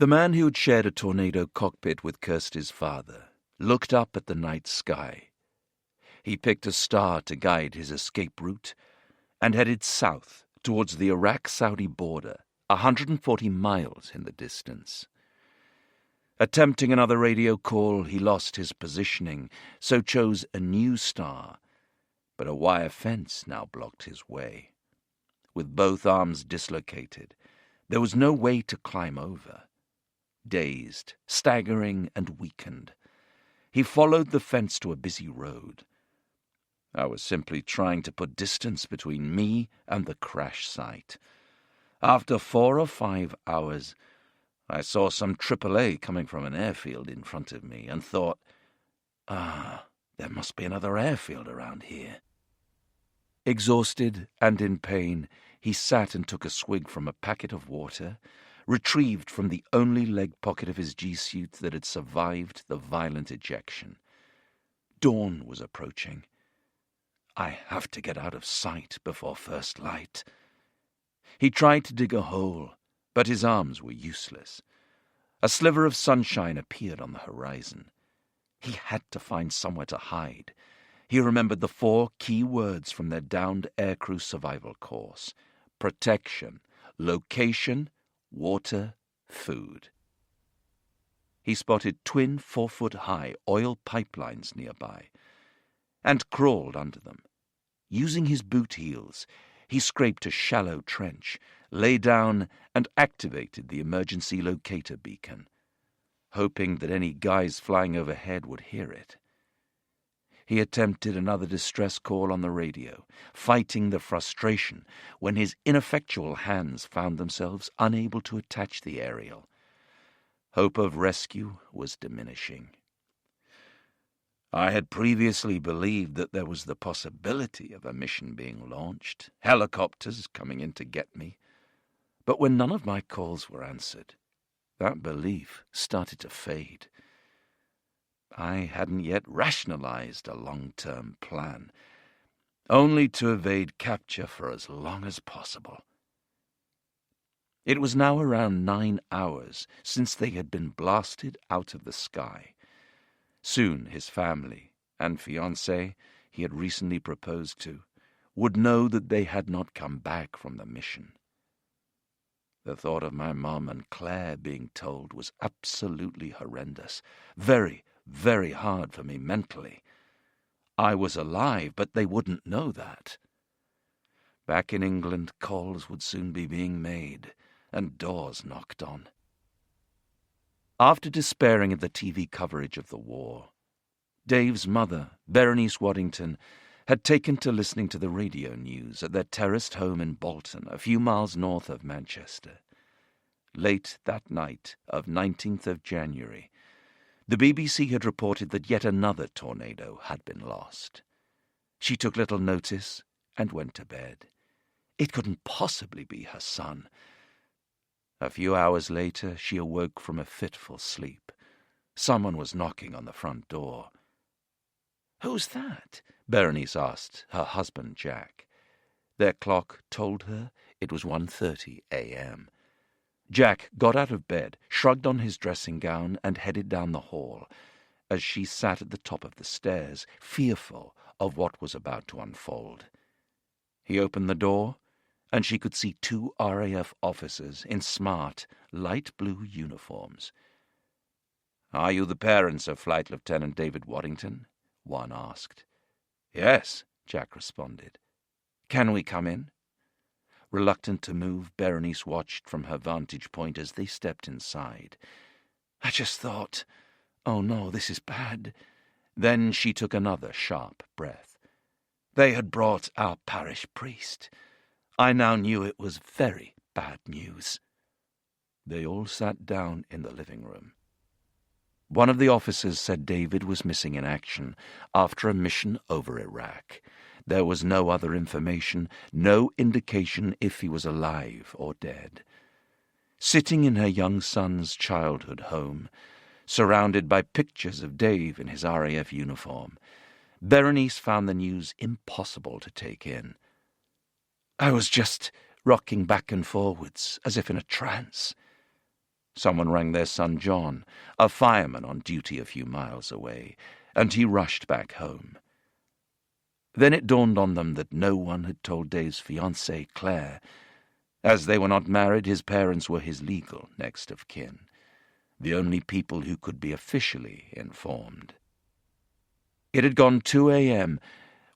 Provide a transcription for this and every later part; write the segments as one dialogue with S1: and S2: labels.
S1: The man who had shared a tornado cockpit with Kirsty's father looked up at the night sky. He picked a star to guide his escape route and headed south towards the Iraq-Saudi border, 140 miles in the distance. Attempting another radio call, he lost his positioning, so chose a new star, but a wire fence now blocked his way. With both arms dislocated, there was no way to climb over. Dazed, staggering, and weakened, he followed the fence to a busy road. I was simply trying to put distance between me and the crash site. After 4 or 5 hours, I saw some AAA coming from an airfield in front of me and thought, there must be another airfield around here. Exhausted and in pain, he sat and took a swig from a packet of water, retrieved from the only leg pocket of his G-suit that had survived the violent ejection. Dawn was approaching. I have to get out of sight before first light. He tried to dig a hole, but his arms were useless. A sliver of sunshine appeared on the horizon. He had to find somewhere to hide. He remembered the 4 key words from their downed aircrew survival course: protection, location, water, food. He spotted twin 4-foot-high oil pipelines nearby and crawled under them. Using his boot heels, he scraped a shallow trench, lay down, and activated the emergency locator beacon, hoping that any guys flying overhead would hear it. He attempted another distress call on the radio, fighting the frustration when his ineffectual hands found themselves unable to attach the aerial. Hope of rescue was diminishing. I had previously believed that there was the possibility of a mission being launched, helicopters coming in to get me. But when none of my calls were answered, that belief started to fade. I hadn't yet rationalized a long-term plan, only to evade capture for as long as possible. It was now around 9 hours since they had been blasted out of the sky. Soon his family and fiancée he had recently proposed to would know that they had not come back from the mission. The thought of my mom and Claire being told was absolutely horrendous, very, very hard for me mentally. I was alive, but they wouldn't know that. Back in England, calls would soon be being made and doors knocked on. After despairing of the TV coverage of the war, Dave's mother, Berenice Waddington, had taken to listening to the radio news at their terraced home in Bolton, a few miles north of Manchester. Late that night of 19th of January, the BBC had reported that yet another tornado had been lost. She took little notice and went to bed. It couldn't possibly be her son. A few hours later, she awoke from a fitful sleep. Someone was knocking on the front door. "Who's that?" Berenice asked her husband, Jack. Their clock told her it was 1:30 a.m. Jack got out of bed, shrugged on his dressing gown, and headed down the hall, as she sat at the top of the stairs, fearful of what was about to unfold. He opened the door, and she could see 2 RAF officers in smart, light blue uniforms. "Are you the parents of Flight Lieutenant David Waddington?" one asked. "Yes," Jack responded. "Can we come in?" Reluctant to move, Berenice watched from her vantage point as they stepped inside. "I just thought, oh no, this is bad." Then she took another sharp breath. They had brought our parish priest. I now knew it was very bad news. They all sat down in the living room. One of the officers said David was missing in action after a mission over Iraq. There was no other information, no indication if he was alive or dead. Sitting in her young son's childhood home, surrounded by pictures of Dave in his RAF uniform, Berenice found the news impossible to take in. "I was just rocking back and forwards, as if in a trance." Someone rang their son John, a fireman on duty a few miles away, and he rushed back home. Then it dawned on them that no one had told Dave's fiancée, Claire. As they were not married, his parents were his legal next of kin, the only people who could be officially informed. It had gone 2 a.m.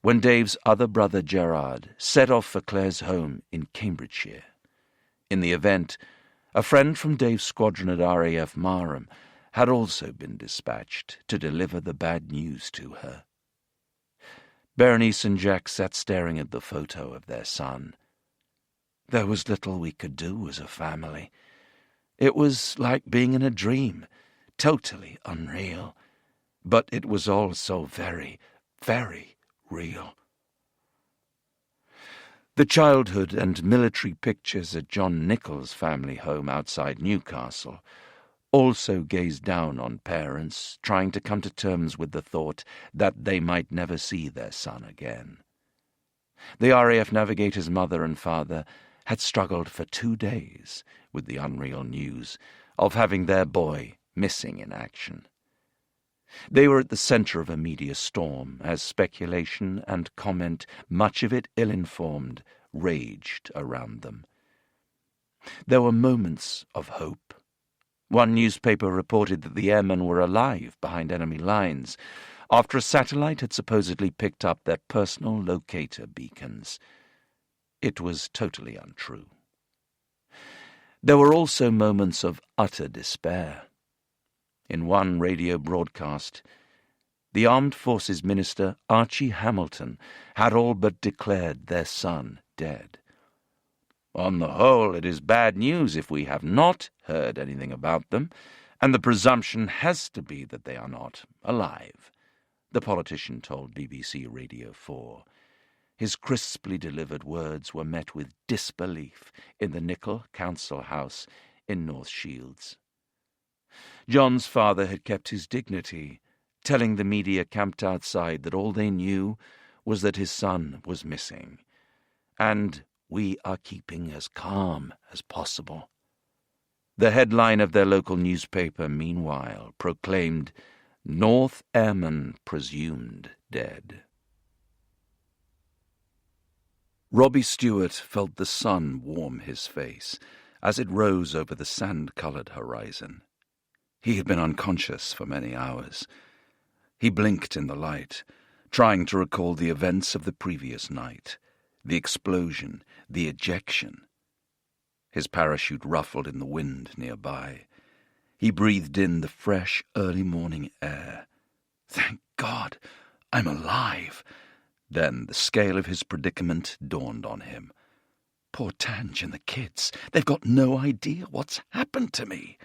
S1: when Dave's other brother, Gerard, set off for Claire's home in Cambridgeshire. In the event, a friend from Dave's squadron at RAF Marham had also been dispatched to deliver the bad news to her. Berenice and Jack sat staring at the photo of their son. There was little we could do as a family. It was like being in a dream, totally unreal. But it was all so very, very real. The childhood and military pictures at John Nichol's family home outside Newcastle also gazed down on parents trying to come to terms with the thought that they might never see their son again. The RAF navigator's mother and father had struggled for 2 days with the unreal news of having their boy missing in action. They were at the centre of a media storm as speculation and comment, much of it ill-informed, raged around them. There were moments of hope. One newspaper reported that the airmen were alive behind enemy lines after a satellite had supposedly picked up their personal locator beacons. It was totally untrue. There were also moments of utter despair. In one radio broadcast, the Armed Forces Minister Archie Hamilton had all but declared their son dead. On the whole, it is bad news if we have not heard anything about them, and the presumption has to be that they are not alive, the politician told BBC Radio 4. His crisply delivered words were met with disbelief in the Nichol Council House in North Shields. John's father had kept his dignity, telling the media camped outside that all they knew was that his son was missing, and we are keeping as calm as possible. The headline of their local newspaper, meanwhile, proclaimed, "North Airman presumed dead." Robbie Stewart felt the sun warm his face as it rose over the sand-coloured horizon. He had been unconscious for many hours. He blinked in the light, trying to recall the events of the previous night, the explosion, the ejection. His parachute ruffled in the wind nearby. He breathed in the fresh, early morning air. Thank God, I'm alive. Then the scale of his predicament dawned on him. Poor Tange and the kids, they've got no idea what's happened to me.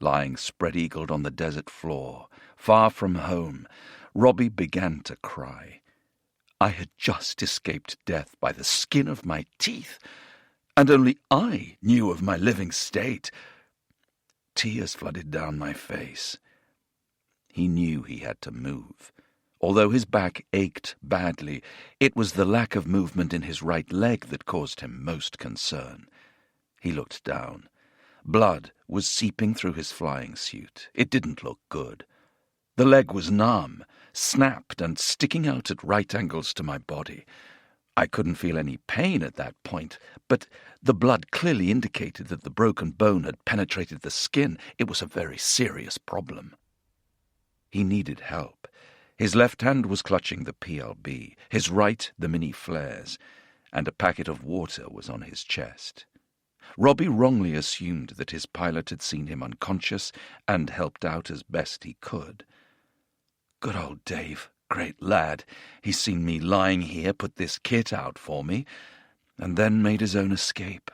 S1: Lying spread-eagled on the desert floor, far from home, Robbie began to cry. I had just escaped death by the skin of my teeth, and only I knew of my living state. Tears flooded down my face. He knew he had to move. Although his back ached badly, it was the lack of movement in his right leg that caused him most concern. He looked down. Blood was seeping through his flying suit. It didn't look good. The leg was numb, snapped and sticking out at right angles to my body. I couldn't feel any pain at that point, but the blood clearly indicated that the broken bone had penetrated the skin. It was a very serious problem. He needed help. His left hand was clutching the PLB, his right the mini flares, and a packet of water was on his chest. Robbie wrongly assumed that his pilot had seen him unconscious and helped out as best he could. Good old Dave, great lad. He's seen me lying here, put this kit out for me, and then made his own escape.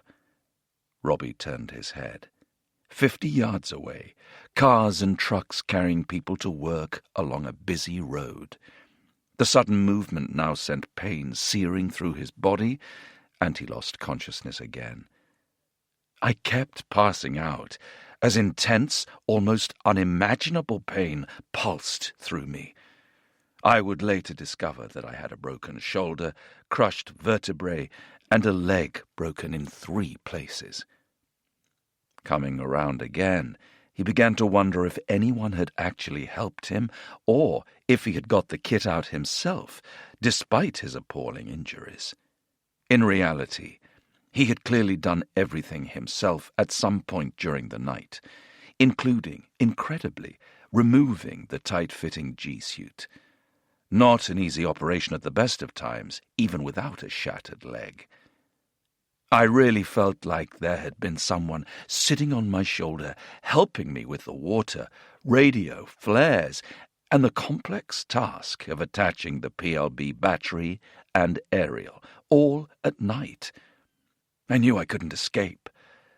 S1: Robbie turned his head. 50 yards away, cars and trucks carrying people to work along a busy road. The sudden movement now sent pain searing through his body, and he lost consciousness again. I kept passing out, as intense, almost unimaginable pain pulsed through me. I would later discover that I had a broken shoulder, crushed vertebrae, and a leg broken in 3 places. Coming around again, he began to wonder if anyone had actually helped him, or if he had got the kit out himself, despite his appalling injuries. In reality, he had clearly done everything himself at some point during the night, including, incredibly, removing the tight-fitting G-suit. Not an easy operation at the best of times, even without a shattered leg. I really felt like there had been someone sitting on my shoulder, helping me with the water, radio, flares, and the complex task of attaching the PLB battery and aerial, all at night. I knew I couldn't escape,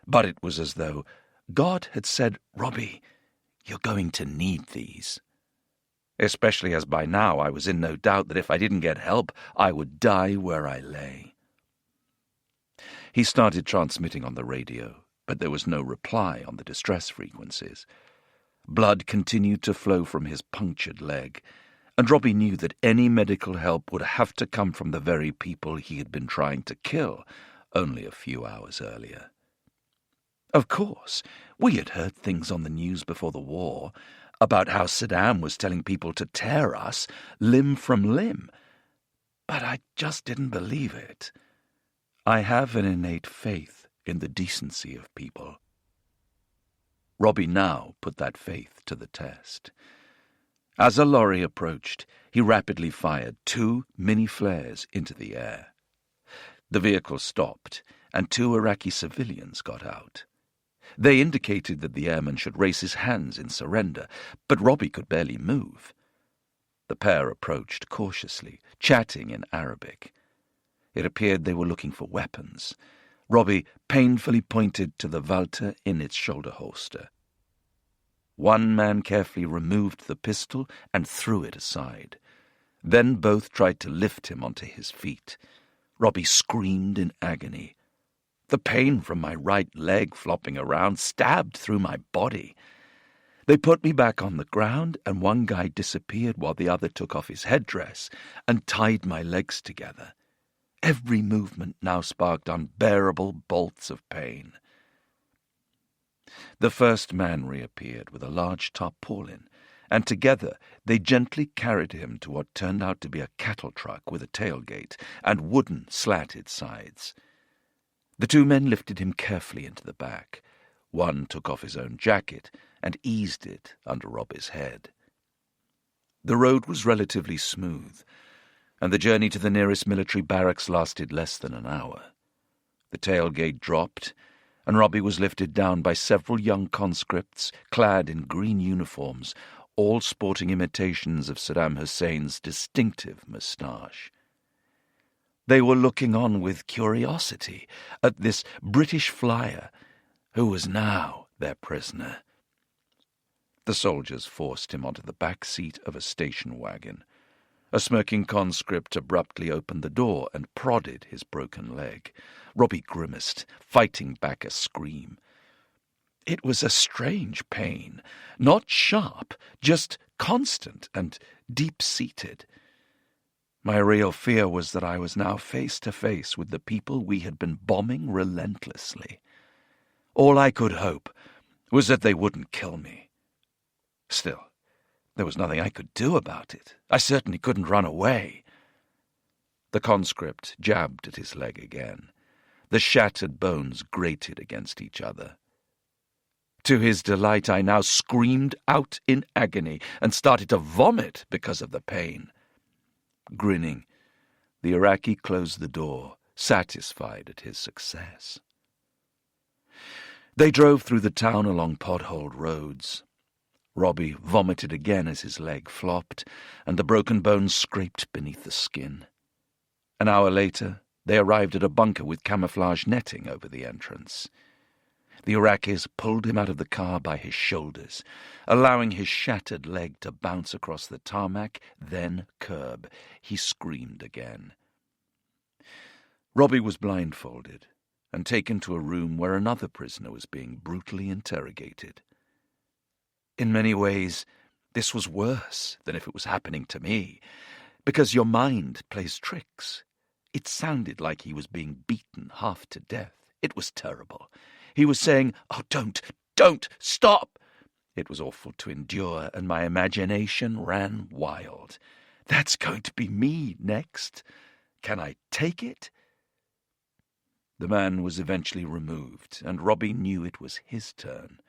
S1: but it was as though God had said, "Robbie, you're going to need these." Especially as by now I was in no doubt that if I didn't get help, I would die where I lay. He started transmitting on the radio, but there was no reply on the distress frequencies. Blood continued to flow from his punctured leg, and Robbie knew that any medical help would have to come from the very people he had been trying to kill only a few hours earlier. Of course, we had heard things on the news before the war about how Saddam was telling people to tear us limb from limb, but I just didn't believe it. I have an innate faith in the decency of people. Robbie now put that faith to the test. As a lorry approached, he rapidly fired 2 mini flares into the air. The vehicle stopped, and 2 Iraqi civilians got out. They indicated that the airman should raise his hands in surrender, but Robbie could barely move. The pair approached cautiously, chatting in Arabic. It appeared they were looking for weapons. Robbie painfully pointed to the Walter in its shoulder holster. One man carefully removed the pistol and threw it aside. Then both tried to lift him onto his feet. Robbie screamed in agony. The pain from my right leg flopping around stabbed through my body. They put me back on the ground, and one guy disappeared while the other took off his headdress and tied my legs together. Every movement now sparked unbearable bolts of pain. The first man reappeared with a large tarpaulin, and together they gently carried him to what turned out to be a cattle truck with a tailgate and wooden slatted sides. The 2 men lifted him carefully into the back. One took off his own jacket and eased it under Robbie's head. The road was relatively smooth, and the journey to the nearest military barracks lasted less than an hour. The tailgate dropped, and Robbie was lifted down by several young conscripts clad in green uniforms, all sporting imitations of Saddam Hussein's distinctive moustache. They were looking on with curiosity at this British flyer, who was now their prisoner. The soldiers forced him onto the back seat of a station wagon. A smirking conscript abruptly opened the door and prodded his broken leg. Robbie grimaced, fighting back a scream. It was a strange pain, not sharp, just constant and deep-seated. My real fear was that I was now face to face with the people we had been bombing relentlessly. All I could hope was that they wouldn't kill me. Still, there was nothing I could do about it. I certainly couldn't run away. The conscript jabbed at his leg again. The shattered bones grated against each other. To his delight, I now screamed out in agony and started to vomit because of the pain. Grinning, the Iraqi closed the door, satisfied at his success. They drove through the town along potholed roads. Robbie vomited again as his leg flopped, and the broken bones scraped beneath the skin. An hour later, they arrived at a bunker with camouflage netting over the entrance. The Iraqis pulled him out of the car by his shoulders, allowing his shattered leg to bounce across the tarmac, then curb. He screamed again. Robbie was blindfolded and taken to a room where another prisoner was being brutally interrogated. In many ways, this was worse than if it was happening to me, because your mind plays tricks. It sounded like he was being beaten half to death. It was terrible. He was saying, "Oh, don't, stop!" It was awful to endure, and my imagination ran wild. That's going to be me next. Can I take it? The man was eventually removed, and Robbie knew it was his turn.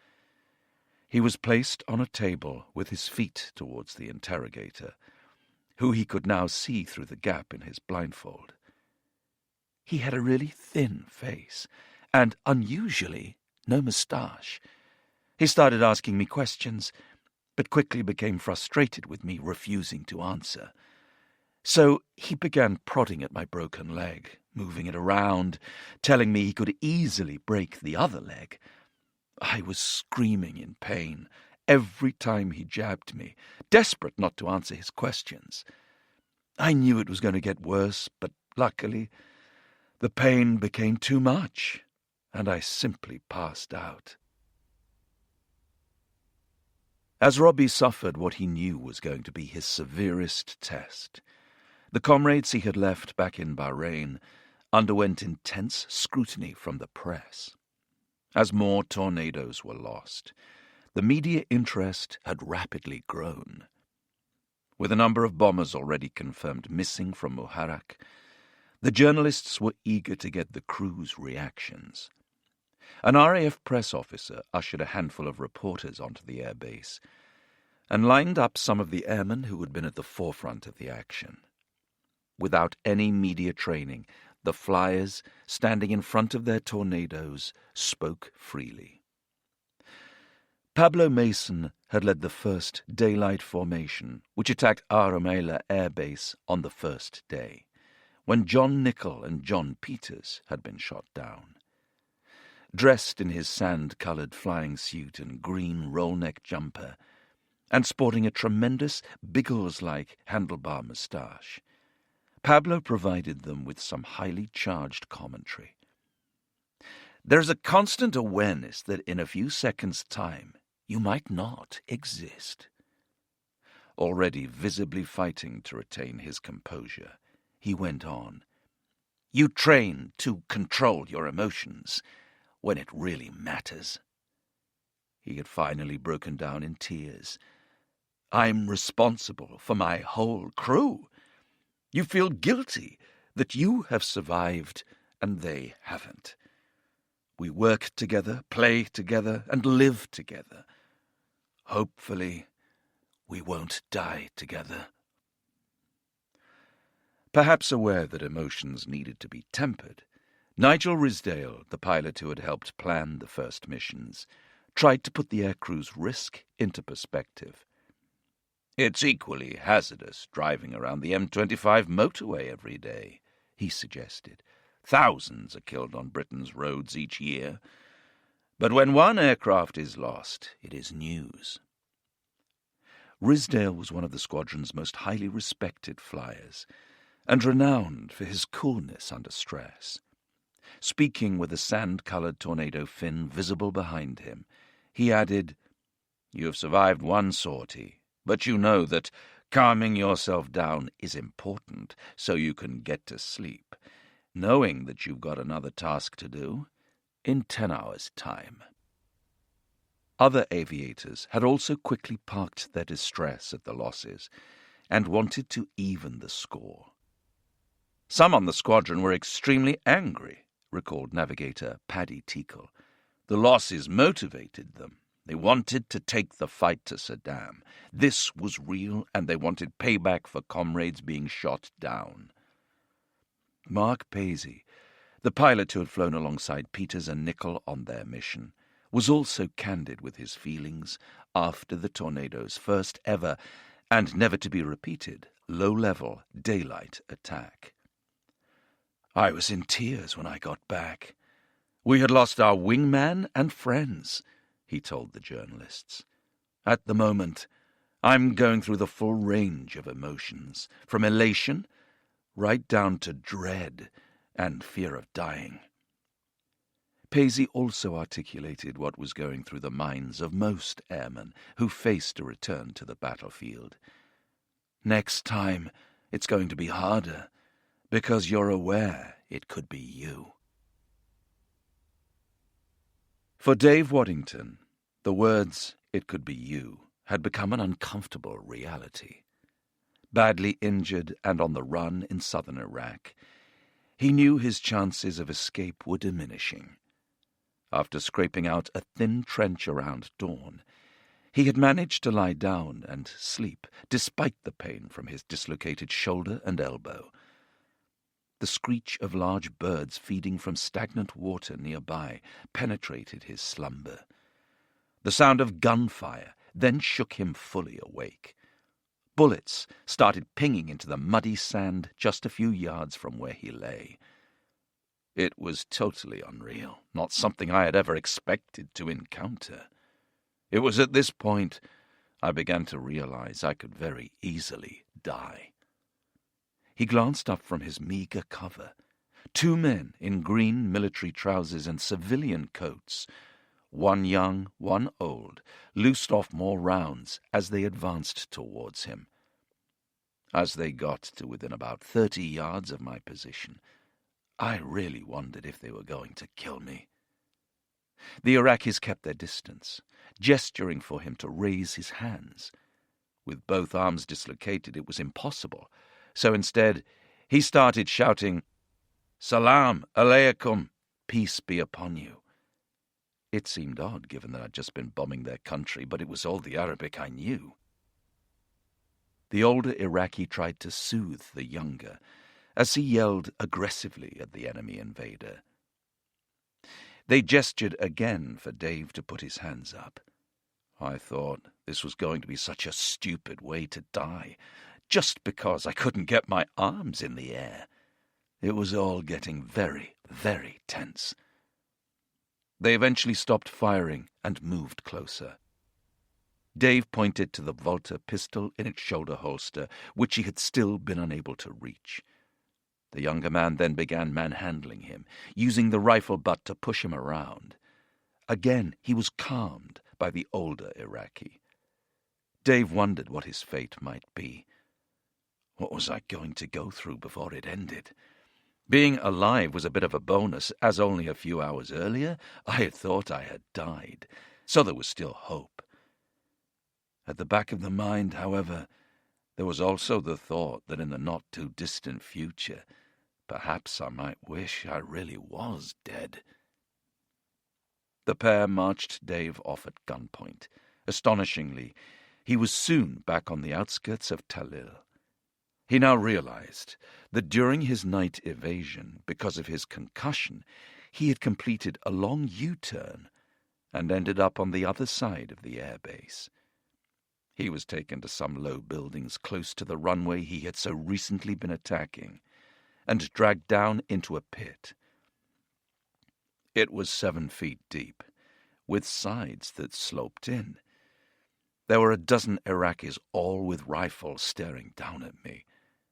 S1: He was placed on a table with his feet towards the interrogator, who he could now see through the gap in his blindfold. He had a really thin face, and unusually no moustache. He started asking me questions, but quickly became frustrated with me refusing to answer. So he began prodding at my broken leg, moving it around, telling me he could easily break the other leg. I was screaming in pain every time he jabbed me, desperate not to answer his questions. I knew it was going to get worse, but luckily the pain became too much, and I simply passed out. As Robbie suffered what he knew was going to be his severest test, the comrades he had left back in Bahrain underwent intense scrutiny from the press. As more tornadoes were lost, the media interest had rapidly grown. With a number of bombers already confirmed missing from Muharraq, the journalists were eager to get the crew's reactions. An RAF press officer ushered a handful of reporters onto the airbase and lined up some of the airmen who had been at the forefront of the action. Without any media training, the flyers, standing in front of their tornadoes, spoke freely. Pablo Mason had led the first daylight formation, which attacked Aramela Air Base on the first day, when John Nichol and John Peters had been shot down. Dressed in his sand-coloured flying suit and green roll-neck jumper, and sporting a tremendous Biggles-like handlebar moustache, Pablo provided them with some highly charged commentary. There's a constant awareness that in a few seconds' time you might not exist. Already visibly fighting to retain his composure, he went on. You train to control your emotions when it really matters. He had finally broken down in tears. I'm responsible for my whole crew. You feel guilty that you have survived and they haven't. We work together, play together, and live together. Hopefully, we won't die together. Perhaps aware that emotions needed to be tempered, Nigel Ridsdale, the pilot who had helped plan the first missions, tried to put the aircrew's risk into perspective. It's equally hazardous driving around the M25 motorway every day, he suggested. Thousands are killed on Britain's roads each year. But when one aircraft is lost, it is news. Ridsdale was one of the squadron's most highly respected flyers, and renowned for his coolness under stress. Speaking with a sand-coloured tornado fin visible behind him, he added, You have survived one sortie, but you know that calming yourself down is important so you can get to sleep, knowing that you've got another task to do in 10 hours' time. Other aviators had also quickly parked their distress at the losses and wanted to even the score. Some on the squadron were extremely angry, recalled navigator Paddy Tickle. The losses motivated them. They wanted to take the fight to Saddam. This was real, and they wanted payback for comrades being shot down. Mark Paisley, the pilot who had flown alongside Peters and Nichol on their mission, was also candid with his feelings after the tornado's first ever, and never to be repeated, low-level daylight attack. I was in tears when I got back. We had lost our wingman and friends, he told the journalists. At the moment, I'm going through the full range of emotions, from elation right down to dread and fear of dying. Paisley also articulated what was going through the minds of most airmen who faced a return to the battlefield. Next time, it's going to be harder, because you're aware it could be you. For Dave Waddington, the words, "It could be you," had become an uncomfortable reality. Badly injured and on the run in southern Iraq, he knew his chances of escape were diminishing. After scraping out a thin trench around dawn, he had managed to lie down and sleep, despite the pain from his dislocated shoulder and elbow. The screech of large birds feeding from stagnant water nearby penetrated his slumber. The sound of gunfire then shook him fully awake. Bullets started pinging into the muddy sand just a few yards from where he lay. It was totally unreal, not something I had ever expected to encounter. It was at this point I began to realize I could very easily die. He glanced up from his meager cover. 2 men in green military trousers and civilian coats, one young, one old, loosed off more rounds as they advanced towards him. As they got to within about 30 yards of my position, I really wondered if they were going to kill me. The Iraqis kept their distance, gesturing for him to raise his hands. With both arms dislocated, it was impossible, so instead he started shouting, "Salam alaykum, peace be upon you." It seemed odd, given that I'd just been bombing their country, but it was all the Arabic I knew. The older Iraqi tried to soothe the younger, as he yelled aggressively at the enemy invader. They gestured again for Dave to put his hands up. I thought this was going to be such a stupid way to die, just because I couldn't get my arms in the air. It was all getting very, very tense. They eventually stopped firing and moved closer. Dave pointed to the Volta pistol in its shoulder holster, which he had still been unable to reach. The younger man then began manhandling him, using the rifle butt to push him around. Again, he was calmed by the older Iraqi. Dave wondered what his fate might be. What was I going to go through before it ended? Being alive was a bit of a bonus, as only a few hours earlier I had thought I had died, so there was still hope. At the back of the mind, however, there was also the thought that in the not-too-distant future, perhaps I might wish I really was dead. The pair marched Dave off at gunpoint. Astonishingly, he was soon back on the outskirts of Talil. He now realized that during his night evasion, because of his concussion, he had completed a long U-turn and ended up on the other side of the airbase. He was taken to some low buildings close to the runway he had so recently been attacking, and dragged down into a pit. It was 7 feet deep, with sides that sloped in. There were a dozen Iraqis, all with rifles, staring down at me.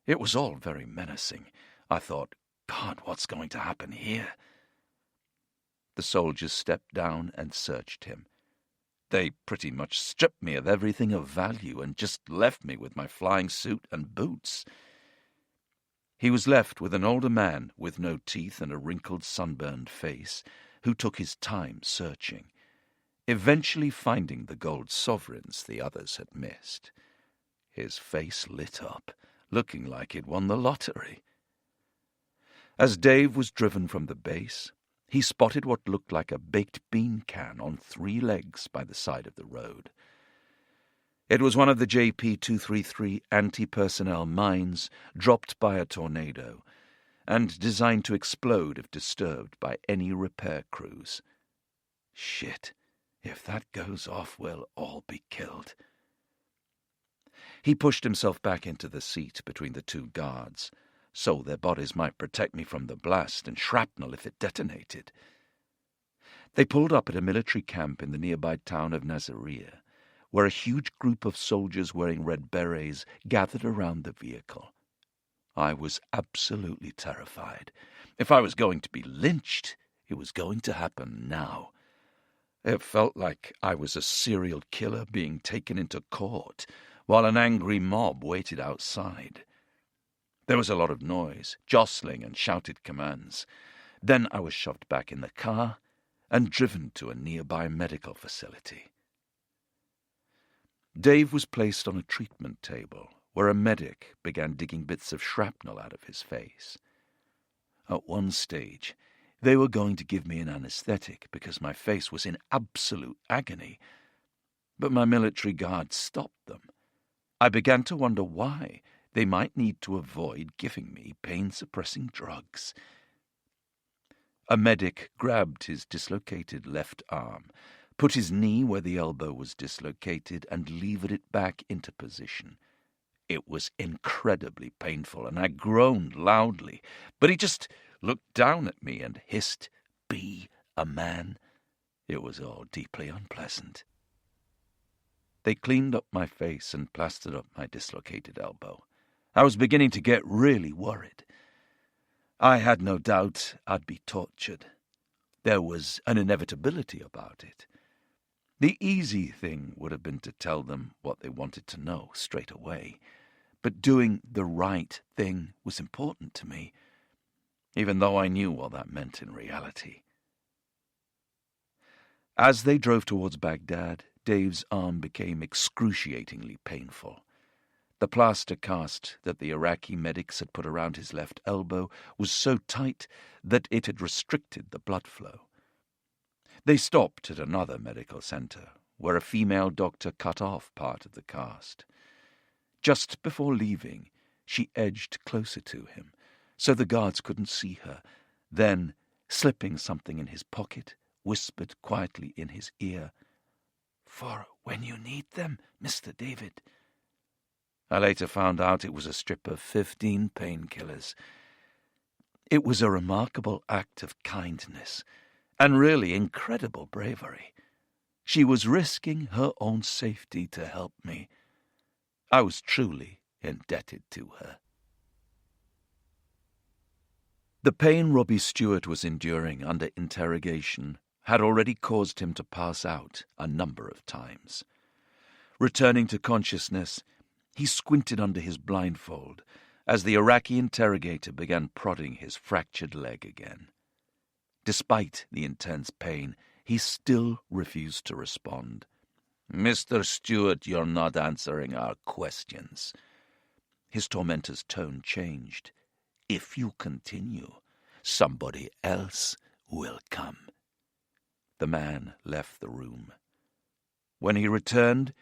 S1: It was all very menacing. I thought, God, what's going to happen here? The soldiers stepped down and searched him. They pretty much stripped me of everything of value and just left me with my flying suit and boots. He was left with an older man with no teeth and a wrinkled, sunburned face, who took his time searching, eventually finding the gold sovereigns the others had missed. His face lit up, looking like he'd won the lottery. As Dave was driven from the base, he spotted what looked like a baked bean can on 3 legs by the side of the road. It was one of the JP-233 anti-personnel mines dropped by a tornado and designed to explode if disturbed by any repair crews. Shit, if that goes off, we'll all be killed. He pushed himself back into the seat between the 2 guards, so their bodies might protect me from the blast and shrapnel if it detonated. They pulled up at a military camp in the nearby town of Nasiriyah, where a huge group of soldiers wearing red berets gathered around the vehicle. I was absolutely terrified. If I was going to be lynched, it was going to happen now. It felt like I was a serial killer being taken into court, while an angry mob waited outside. There was a lot of noise, jostling and shouted commands. Then I was shoved back in the car, and driven to a nearby medical facility. Dave was placed on a treatment table where a medic began digging bits of shrapnel out of his face. At one stage, they were going to give me an anesthetic because my face was in absolute agony, but my military guard stopped them. I began to wonder why they might need to avoid giving me pain-suppressing drugs. A medic grabbed his dislocated left arm, put his knee where the elbow was dislocated, and levered it back into position. It was incredibly painful, and I groaned loudly, but he just looked down at me and hissed, "Be a man." It was all deeply unpleasant. They cleaned up my face and plastered up my dislocated elbow. I was beginning to get really worried. I had no doubt I'd be tortured. There was an inevitability about it. The easy thing would have been to tell them what they wanted to know straight away, but doing the right thing was important to me, even though I knew what that meant in reality. As they drove towards Baghdad, Dave's arm became excruciatingly painful. The plaster cast that the Iraqi medics had put around his left elbow was so tight that it had restricted the blood flow. They stopped at another medical center, where a female doctor cut off part of the cast. Just before leaving, she edged closer to him, so the guards couldn't see her, then, slipping something in his pocket, whispered quietly in his ear, "For when you need them, Mr. David." I later found out it was a strip of 15 painkillers. It was a remarkable act of kindness, and really incredible bravery. She was risking her own safety to help me. I was truly indebted to her. The pain Robbie Stewart was enduring under interrogation had already caused him to pass out a number of times. Returning to consciousness, he squinted under his blindfold as the Iraqi interrogator began prodding his fractured leg again. Despite the intense pain, he still refused to respond. "Mr. Stewart, you're not answering our questions." His tormentor's tone changed. "If you continue, somebody else will come." The man left the room. When he returned,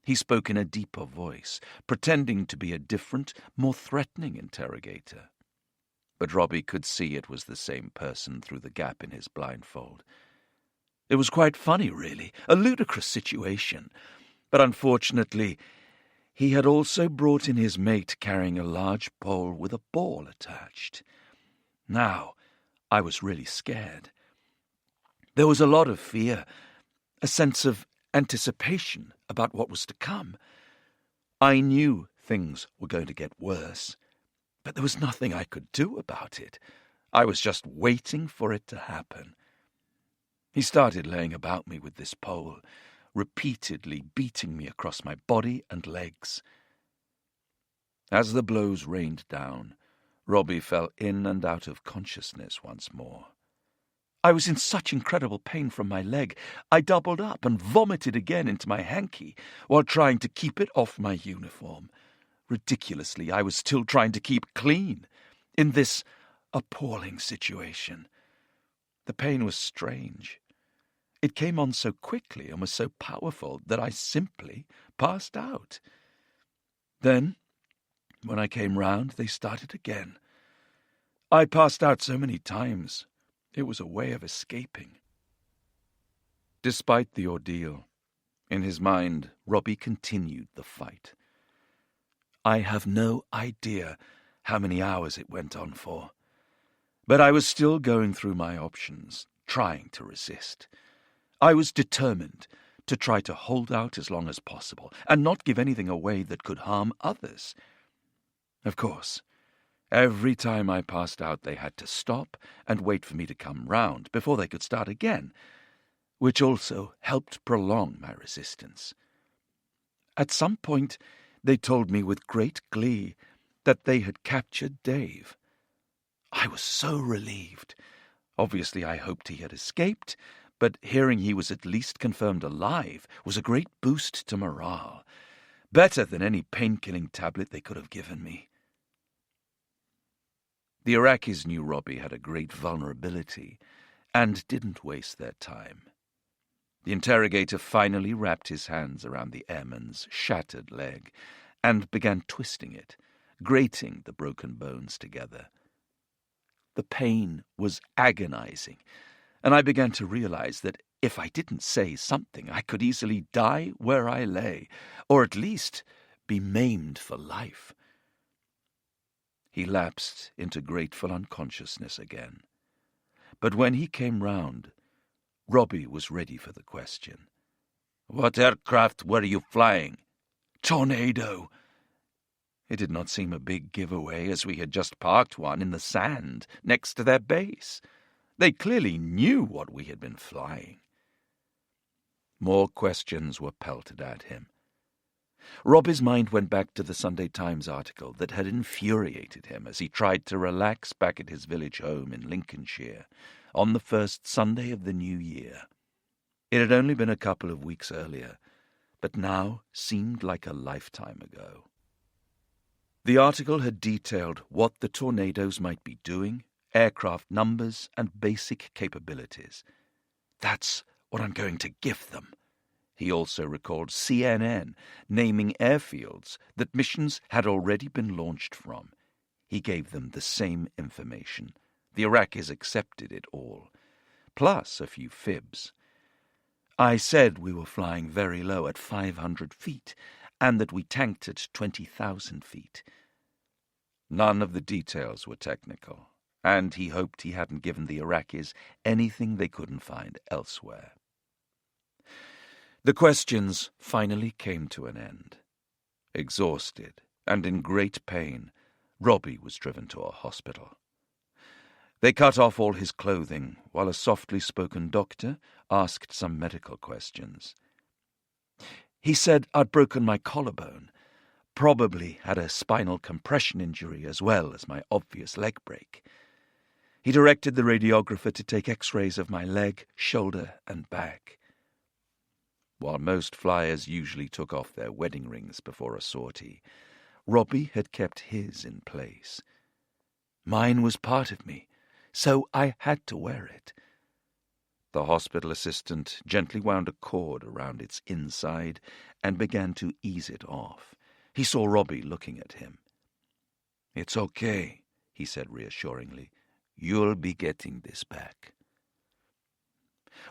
S1: he spoke in a deeper voice, pretending to be a different, more threatening interrogator. But Robbie could see it was the same person through the gap in his blindfold. It was quite funny, really, a ludicrous situation. But unfortunately, he had also brought in his mate carrying a large pole with a ball attached. Now, I was really scared. There was a lot of fear, a sense of anticipation about what was to come. I knew things were going to get worse, but there was nothing I could do about it. I was just waiting for it to happen. He started laying about me with this pole, repeatedly beating me across my body and legs. As the blows rained down, Robbie fell in and out of consciousness once more. I was in such incredible pain from my leg, I doubled up and vomited again into my hanky while trying to keep it off my uniform. Ridiculously, I was still trying to keep clean in this appalling situation. The pain was strange. It came on so quickly and was so powerful that I simply passed out. Then, when I came round, they started again. I passed out so many times. It was a way of escaping. Despite the ordeal, in his mind, Robbie continued the fight. I have no idea how many hours it went on for, but I was still going through my options, trying to resist. I was determined to try to hold out as long as possible and not give anything away that could harm others. Of course, every time I passed out, they had to stop and wait for me to come round before they could start again, which also helped prolong my resistance. At some point, they told me with great glee that they had captured Dave. I was so relieved. Obviously, I hoped he had escaped, but hearing he was at least confirmed alive was a great boost to morale. Better than any pain-killing tablet they could have given me. The Iraqis knew Robbie had a great vulnerability and didn't waste their time. The interrogator finally wrapped his hands around the airman's shattered leg and began twisting it, grating the broken bones together. The pain was agonizing, and I began to realize that if I didn't say something, I could easily die where I lay, or at least be maimed for life. He lapsed into grateful unconsciousness again. But when he came round, Robbie was ready for the question. "What aircraft were you flying?" "Tornado." It did not seem a big giveaway, as we had just parked one in the sand next to their base. They clearly knew what we had been flying. More questions were pelted at him. Robbie's mind went back to the Sunday Times article that had infuriated him as he tried to relax back at his village home in Lincolnshire on the first Sunday of the new year. It had only been a couple of weeks earlier, but now seemed like a lifetime ago. The article had detailed what the tornadoes might be doing, aircraft numbers, and basic capabilities. "That's what I'm going to give them." He also recalled CNN naming airfields that missions had already been launched from. He gave them the same information. The Iraqis accepted it all, plus a few fibs. I said we were flying very low at 500 feet, and that we tanked at 20,000 feet. None of the details were technical, and he hoped he hadn't given the Iraqis anything they couldn't find elsewhere. The questions finally came to an end. Exhausted and in great pain, Robbie was driven to a hospital. They cut off all his clothing, while a softly spoken doctor asked some medical questions. He said I'd broken my collarbone, probably had a spinal compression injury as well as my obvious leg break. He directed the radiographer to take x-rays of my leg, shoulder, and back. While most flyers usually took off their wedding rings before a sortie, Robbie had kept his in place. Mine was part of me, so I had to wear it. The hospital assistant gently wound a cord around its inside and began to ease it off. He saw Robbie looking at him. "It's okay," he said reassuringly. "You'll be getting this back."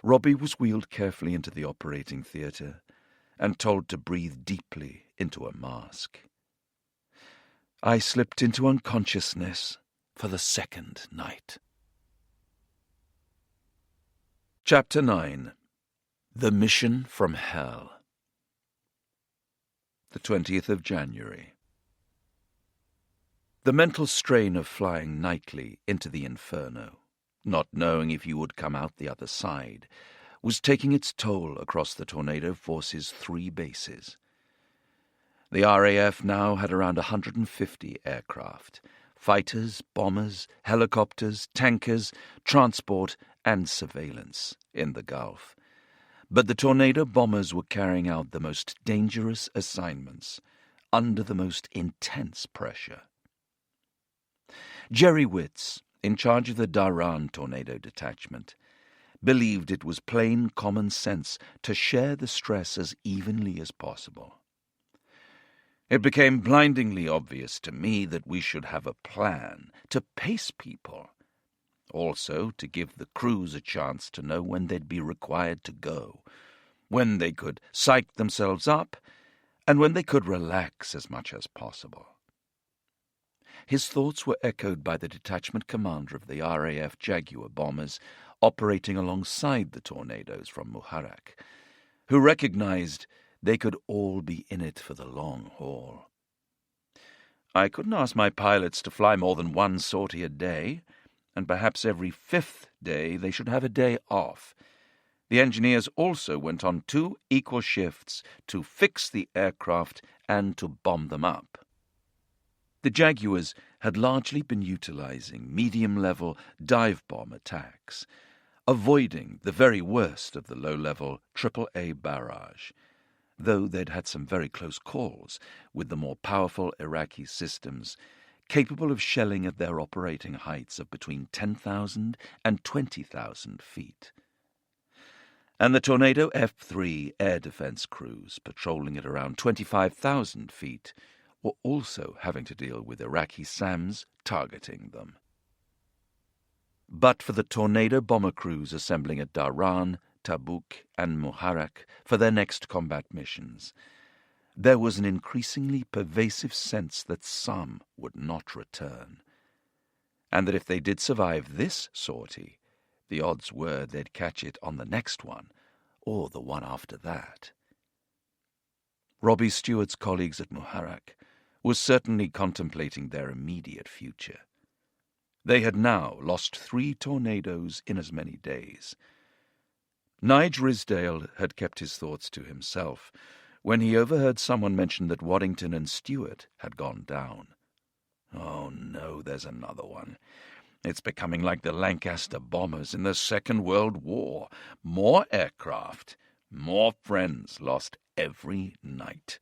S1: Robbie was wheeled carefully into the operating theatre and told to breathe deeply into a mask. I slipped into unconsciousness for the second night. Chapter 9. The Mission from Hell. The 20th of January. The mental strain of flying nightly into the inferno, not knowing if you would come out the other side, was taking its toll across the Tornado Force's 3 bases. The RAF now had around 150 aircraft: fighters, bombers, helicopters, tankers, transport, and surveillance in the Gulf. But the Tornado bombers were carrying out the most dangerous assignments under the most intense pressure. Jerry Witz, in charge of the Dhahran Tornado Detachment, believed it was plain common sense to share the stress as evenly as possible. It became blindingly obvious to me that we should have a plan to pace people, also to give the crews a chance to know when they'd be required to go, when they could psych themselves up, and when they could relax as much as possible. His thoughts were echoed by the detachment commander of the RAF Jaguar bombers operating alongside the Tornadoes from Muharraq, who recognized they could all be in it for the long haul. I couldn't ask my pilots to fly more than 1 sortie a day, and perhaps every 5th day they should have a day off. The engineers also went on 2 equal shifts to fix the aircraft and to bomb them up. The Jaguars had largely been utilizing medium-level dive bomb attacks, avoiding the very worst of the low-level AAA barrage, though they'd had some very close calls with the more powerful Iraqi systems capable of shelling at their operating heights of between 10,000 and 20,000 feet. And the Tornado F-3 air defense crews patrolling at around 25,000 feet were also having to deal with Iraqi SAMs targeting them. But for the Tornado bomber crews assembling at Dhahran, Tabuk, and Muharraq for their next combat missions, there was an increasingly pervasive sense that some would not return, and that if they did survive this sortie, the odds were they'd catch it on the next one, or the one after that. Robbie Stewart's colleagues at Muharraq were certainly contemplating their immediate future. They had now lost 3 tornadoes in as many days. Nige Risdale had kept his thoughts to himself when he overheard someone mention that Waddington and Stewart had gone down. Oh no, there's another one. It's becoming like the Lancaster bombers in the Second World War. More aircraft, more friends lost every night.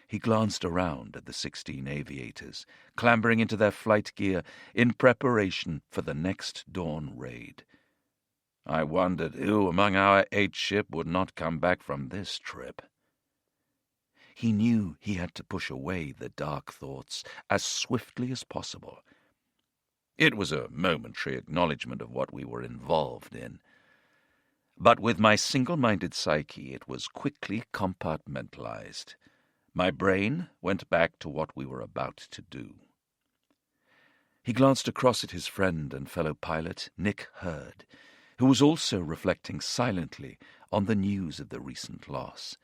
S1: He glanced around at the 16 aviators, clambering into their flight gear in preparation for the next dawn raid. I wondered who among our 8 ship would not come back from this trip. He knew he had to push away the dark thoughts as swiftly as possible. It was a momentary acknowledgement of what we were involved in. But with my single-minded psyche, it was quickly compartmentalized. My brain went back to what we were about to do. He glanced across at his friend and fellow pilot, Nick Hurd, who was also reflecting silently on the news of the recent loss.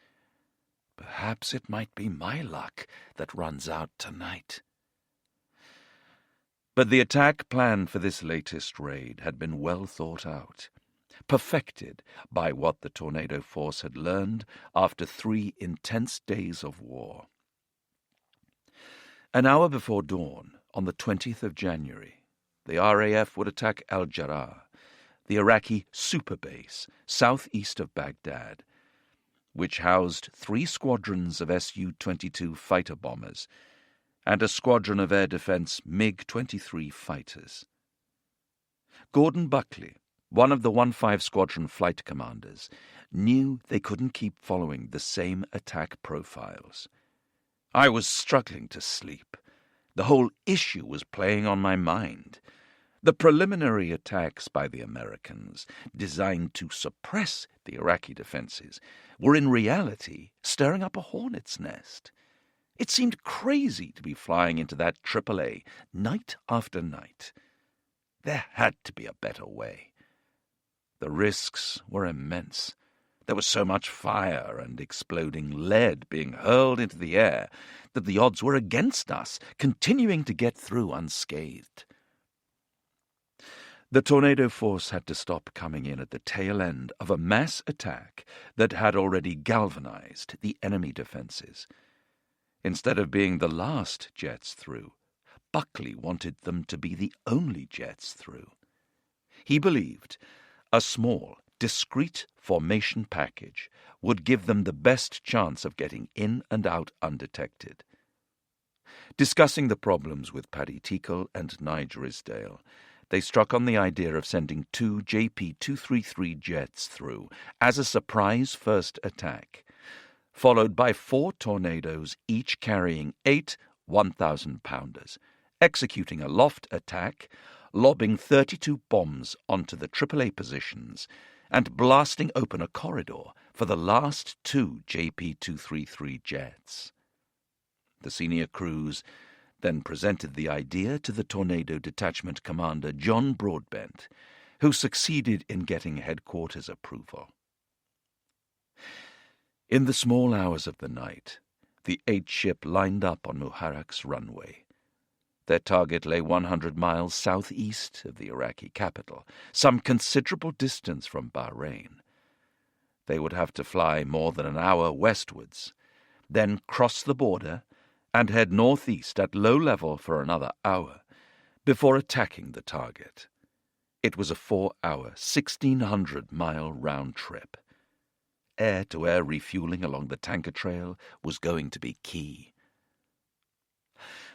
S1: Perhaps it might be my luck that runs out tonight. But the attack plan for this latest raid had been well thought out, perfected by what the Tornado Force had learned after 3 intense days of war. An hour before dawn, on the 20th of January, the RAF would attack Al-Jarrah, the Iraqi super base southeast of Baghdad, which housed 3 squadrons of Su-22 fighter bombers and a squadron of air defense MiG-23 fighters. Gordon Buckley, one of the 1-5 Squadron flight commanders, knew they couldn't keep following the same attack profiles. I was struggling to sleep. The whole issue was playing on my mind. The preliminary attacks by the Americans, designed to suppress the Iraqi defenses, were in reality stirring up a hornet's nest. It seemed crazy to be flying into that AAA night after night. There had to be a better way. The risks were immense. There was so much fire and exploding lead being hurled into the air that the odds were against us continuing to get through unscathed. The Tornado Force had to stop coming in at the tail end of a mass attack that had already galvanized the enemy defenses. Instead of being the last jets through, Buckley wanted them to be the only jets through. He believed a small, discreet formation package would give them the best chance of getting in and out undetected. Discussing the problems with Paddy Nichol and Nige Risdale, they struck on the idea of sending 2 JP-233 jets through as a surprise first attack, followed by 4 tornadoes, each carrying 8 1,000-pounders, executing a loft attack, lobbing 32 bombs onto the AAA positions, and blasting open a corridor for the last 2 JP-233 jets. The senior crews then presented the idea to the Tornado Detachment Commander John Broadbent, who succeeded in getting headquarters approval. In the small hours of the night, the 8-ship lined up on Muharraq's runway. Their target lay 100 miles southeast of the Iraqi capital, some considerable distance from Bahrain. They would have to fly more than an hour westwards, then cross the border and head northeast at low level for another hour before attacking the target. It was a 4-hour, 1,600-mile round trip. Air-to-air refueling along the tanker trail was going to be key.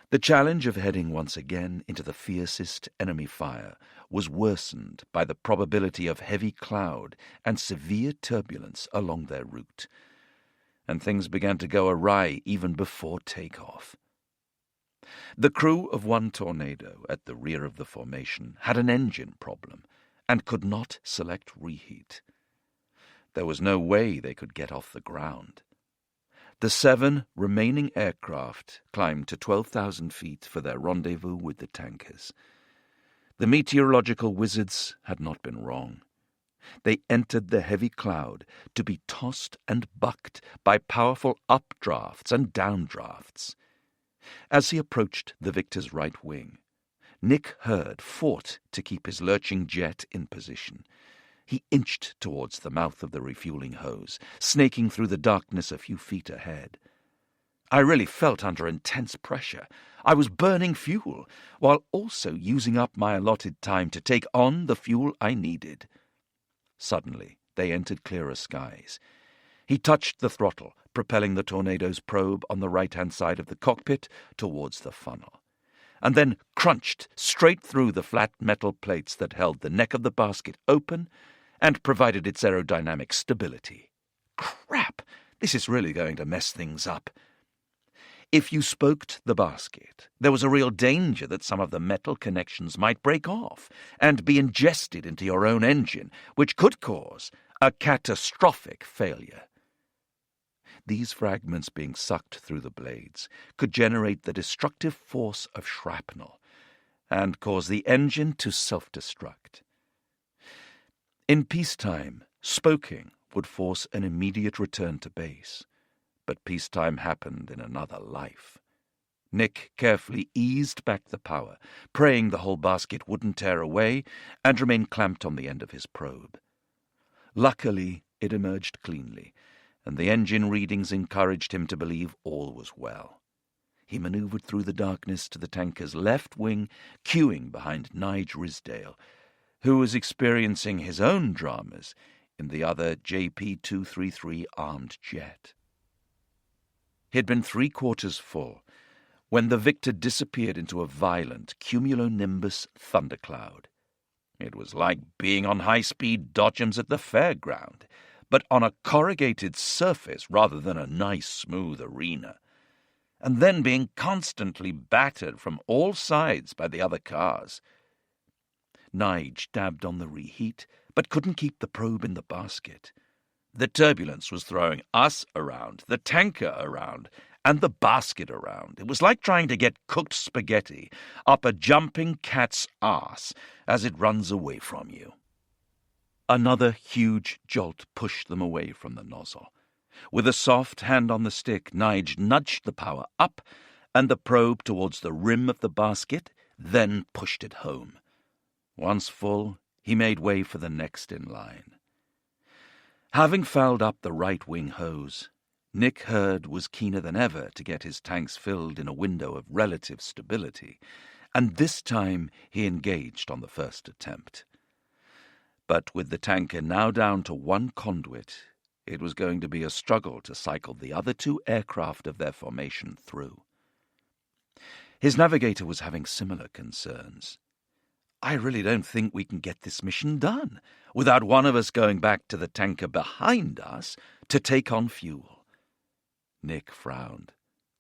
S1: The challenge of heading once again into the fiercest enemy fire was worsened by the probability of heavy cloud and severe turbulence along their route, and things began to go awry even before takeoff. The crew of one Tornado at the rear of the formation had an engine problem and could not select reheat. There was no way they could get off the ground. The 7 remaining aircraft climbed to 12,000 feet for their rendezvous with the tankers. The meteorological wizards had not been wrong. They entered the heavy cloud to be tossed and bucked by powerful updrafts and downdrafts. As he approached the Victor's right wing, Nick Hurd fought to keep his lurching jet in position. He inched towards the mouth of the refueling hose, snaking through the darkness a few feet ahead. I really felt under intense pressure. I was burning fuel, while also using up my allotted time to take on the fuel I needed. Suddenly, they entered clearer skies. He touched the throttle, propelling the Tornado's probe on the right-hand side of the cockpit towards the funnel, and then crunched straight through the flat metal plates that held the neck of the basket open and provided its aerodynamic stability. Crap! This is really going to mess things up. If you spoked the basket, there was a real danger that some of the metal connections might break off and be ingested into your own engine, which could cause a catastrophic failure. These fragments being sucked through the blades could generate the destructive force of shrapnel and cause the engine to self-destruct. In peacetime, spoking would force an immediate return to base, but peacetime happened in another life. Nick carefully eased back the power, praying the whole basket wouldn't tear away, and remained clamped on the end of his probe. Luckily, it emerged cleanly, and the engine readings encouraged him to believe all was well. He maneuvered through the darkness to the tanker's left wing, queuing behind Nigel Risdale, who was experiencing his own dramas in the other JP-233 armed jet. He had been 3/4 full when the Victor disappeared into a violent cumulonimbus thundercloud. It was like being on high-speed dodgems at the fairground, but on a corrugated surface rather than a nice, smooth arena, and then being constantly battered from all sides by the other cars. Nige dabbed on the reheat, but couldn't keep the probe in the basket. The turbulence was throwing us around, the tanker around, and the basket around. It was like trying to get cooked spaghetti up a jumping cat's ass as it runs away from you. Another huge jolt pushed them away from the nozzle. With a soft hand on the stick, Nige nudged the power up and the probe towards the rim of the basket, then pushed it home. Once full, he made way for the next in line. Having fouled up the right-wing hose, Nick Hurd was keener than ever to get his tanks filled in a window of relative stability, and this time he engaged on the first attempt. But with the tanker now down to one conduit, it was going to be a struggle to cycle the other 2 aircraft of their formation through. His navigator was having similar concerns. I really don't think we can get this mission done without one of us going back to the tanker behind us to take on fuel. Nick frowned.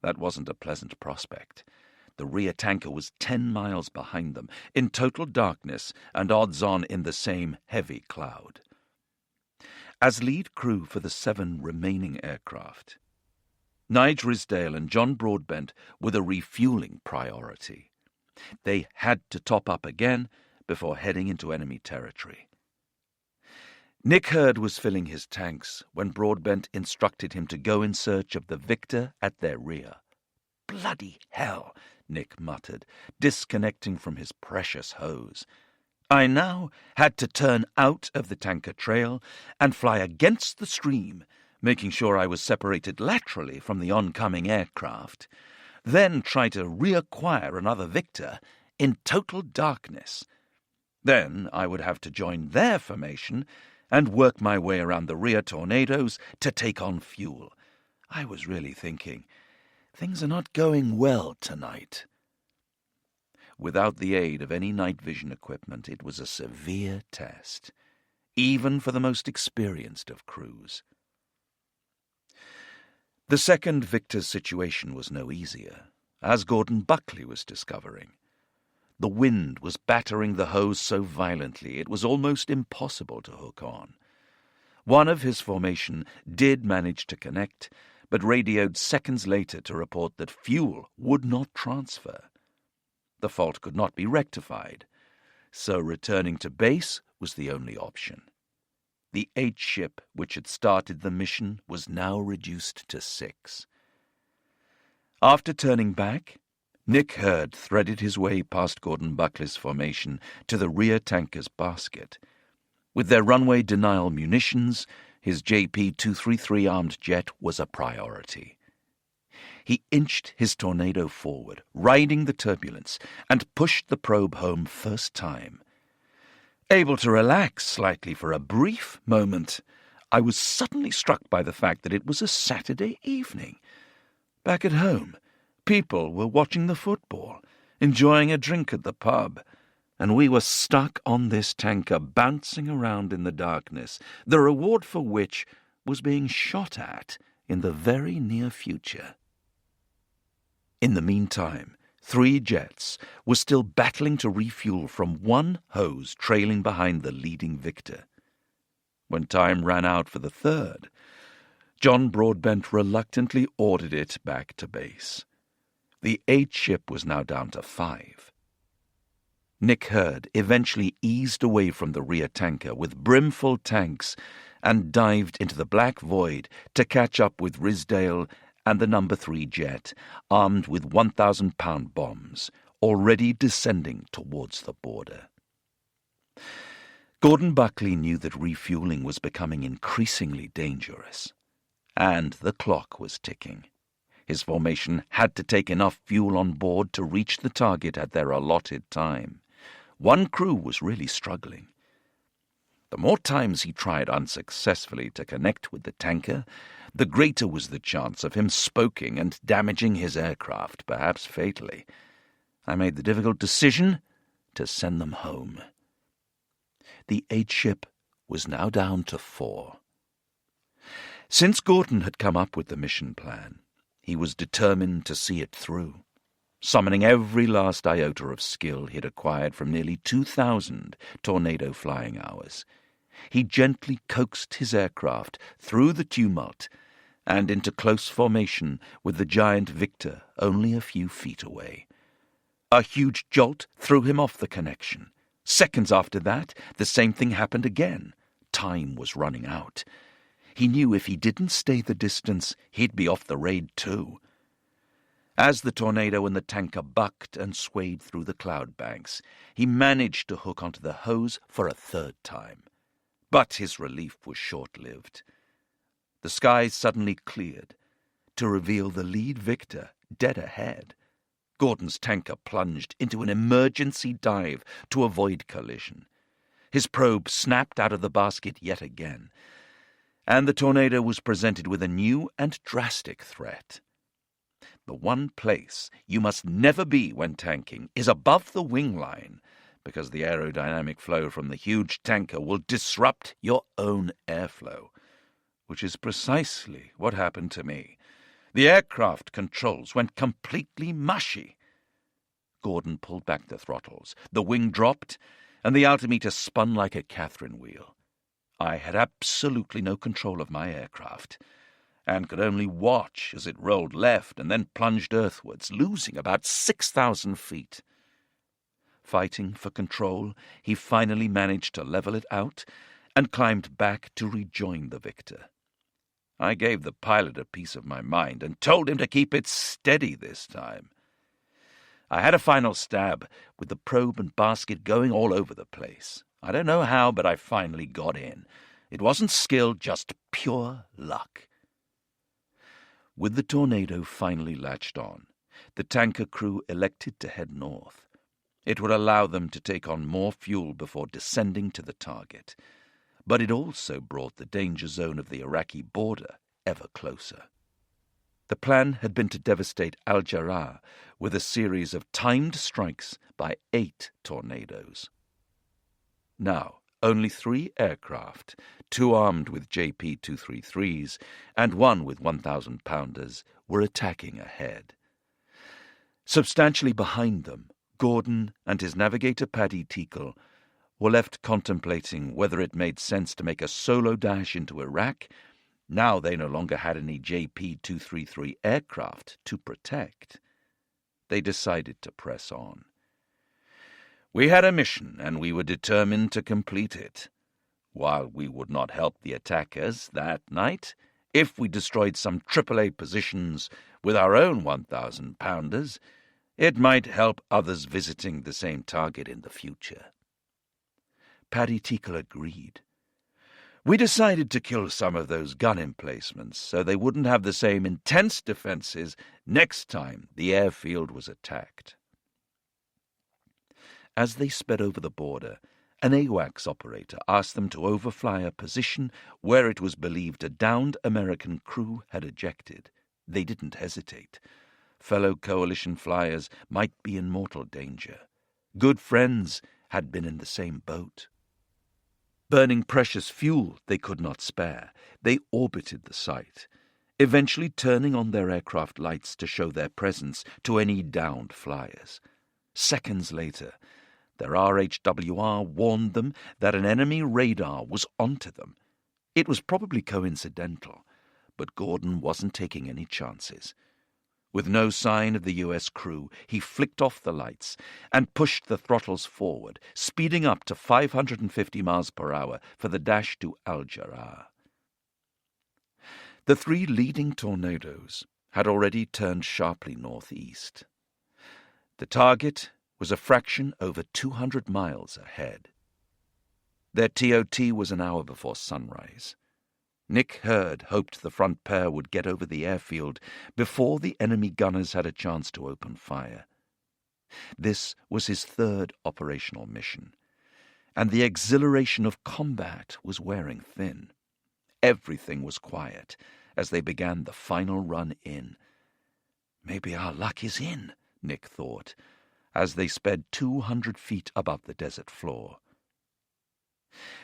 S1: That wasn't a pleasant prospect. The rear tanker was 10 miles behind them, in total darkness and odds-on in the same heavy cloud. As lead crew for the 7 remaining aircraft, Nigel Risdale and John Broadbent were the refueling priority. They had to top up again before heading into enemy territory. Nick Hurd was filling his tanks when Broadbent instructed him to go in search of the Victor at their rear. "Bloody hell," Nick muttered, disconnecting from his precious hose. I now had to turn out of the tanker trail and fly against the stream, making sure I was separated laterally from the oncoming aircraft, then try to reacquire another Victor in total darkness. Then I would have to join their formation and work my way around the rear tornadoes to take on fuel. I was really thinking, things are not going well tonight. Without the aid of any night vision equipment, it was a severe test, even for the most experienced of crews. The second Victor's situation was no easier, as Gordon Buckley was discovering. The wind was battering the hose so violently it was almost impossible to hook on. One of his formation did manage to connect, but radioed seconds later to report that fuel would not transfer. The fault could not be rectified, so returning to base was the only option. The 8 ship which had started the mission was now reduced to 6. After turning back, Nick Hurd threaded his way past Gordon Buckley's formation to the rear tanker's basket. With their runway denial munitions, his JP-233 armed jet was a priority. He inched his tornado forward, riding the turbulence, and pushed the probe home first time. Able to relax slightly for a brief moment, I was suddenly struck by the fact that it was a Saturday evening. Back at home, people were watching the football, enjoying a drink at the pub, and we were stuck on this tanker bouncing around in the darkness, the reward for which was being shot at in the very near future. In the meantime, 3 jets were still battling to refuel from one hose trailing behind the leading Victor. When time ran out for the third, John Broadbent reluctantly ordered it back to base. The 8 ship was now down to 5. Nick Hurd eventually eased away from the rear tanker with brimful tanks and dived into the black void to catch up with Ridsdale and the No. 3 jet, armed with 1,000-pound bombs, already descending towards the border. Gordon Buckley knew that refueling was becoming increasingly dangerous, and the clock was ticking. His formation had to take enough fuel on board to reach the target at their allotted time. One crew was really struggling. The more times he tried unsuccessfully to connect with the tanker, the greater was the chance of him spoking and damaging his aircraft, perhaps fatally. I made the difficult decision to send them home. The 8 ship was now down to 4. Since Gordon had come up with the mission plan, he was determined to see it through. Summoning every last iota of skill he'd acquired from nearly 2,000 tornado flying hours, he gently coaxed his aircraft through the tumult and into close formation with the giant Victor only a few feet away. A huge jolt threw him off the connection. Seconds after that, the same thing happened again. Time was running out. He knew if he didn't stay the distance, he'd be off the raid too. As the tornado and the tanker bucked and swayed through the cloud banks, he managed to hook onto the hose for a third time. But his relief was short-lived. The skies suddenly cleared to reveal the lead Victor dead ahead. Gordon's tanker plunged into an emergency dive to avoid collision. His probe snapped out of the basket yet again, and the tornado was presented with a new and drastic threat. The one place you must never be when tanking is above the wing line, because the aerodynamic flow from the huge tanker will disrupt your own airflow, which is precisely what happened to me. The aircraft controls went completely mushy. Gordon pulled back the throttles, the wing dropped, and the altimeter spun like a Catherine wheel. I had absolutely no control of my aircraft, and could only watch as it rolled left and then plunged earthwards, losing about 6,000 feet. Fighting for control, he finally managed to level it out and climbed back to rejoin the Victor. I gave the pilot a piece of my mind and told him to keep it steady this time. I had a final stab, with the probe and basket going all over the place. I don't know how, but I finally got in. It wasn't skill, just pure luck. With the tornado finally latched on, the tanker crew elected to head north. It would allow them to take on more fuel before descending to the target, but it also brought the danger zone of the Iraqi border ever closer. The plan had been to devastate Al-Jarrah with a series of timed strikes by 8 tornadoes. Now, only 3 aircraft, 2 armed with JP-233s and 1 with 1,000-pounders, were attacking ahead. Substantially behind them, Gordon and his navigator Paddy Nichol were left contemplating whether it made sense to make a solo dash into Iraq. Now they no longer had any JP-233 aircraft to protect. They decided to press on. We had a mission, and we were determined to complete it. While we would not help the attackers that night, if we destroyed some AAA positions with our own 1,000-pounders, it might help others visiting the same target in the future. Paddy Nichol agreed. We decided to kill some of those gun emplacements so they wouldn't have the same intense defenses next time the airfield was attacked. As they sped over the border, an AWACS operator asked them to overfly a position where it was believed a downed American crew had ejected. They didn't hesitate. Fellow coalition flyers might be in mortal danger. Good friends had been in the same boat. Burning precious fuel they could not spare, they orbited the site, eventually turning on their aircraft lights to show their presence to any downed flyers. Seconds later, their RHWR warned them that an enemy radar was onto them. It was probably coincidental, but Gordon wasn't taking any chances. With no sign of the U.S. crew, he flicked off the lights and pushed the throttles forward, speeding up to 550 miles per hour for the dash to Al-Jarrah. The 3 leading tornadoes had already turned sharply northeast. The target was a fraction over 200 miles ahead. Their TOT was an hour before sunrise. Nick Hurd hoped the front pair would get over the airfield before the enemy gunners had a chance to open fire. This was his 3rd operational mission, and the exhilaration of combat was wearing thin. Everything was quiet as they began the final run in. Maybe our luck is in, Nick thought, as they sped 200 feet above the desert floor.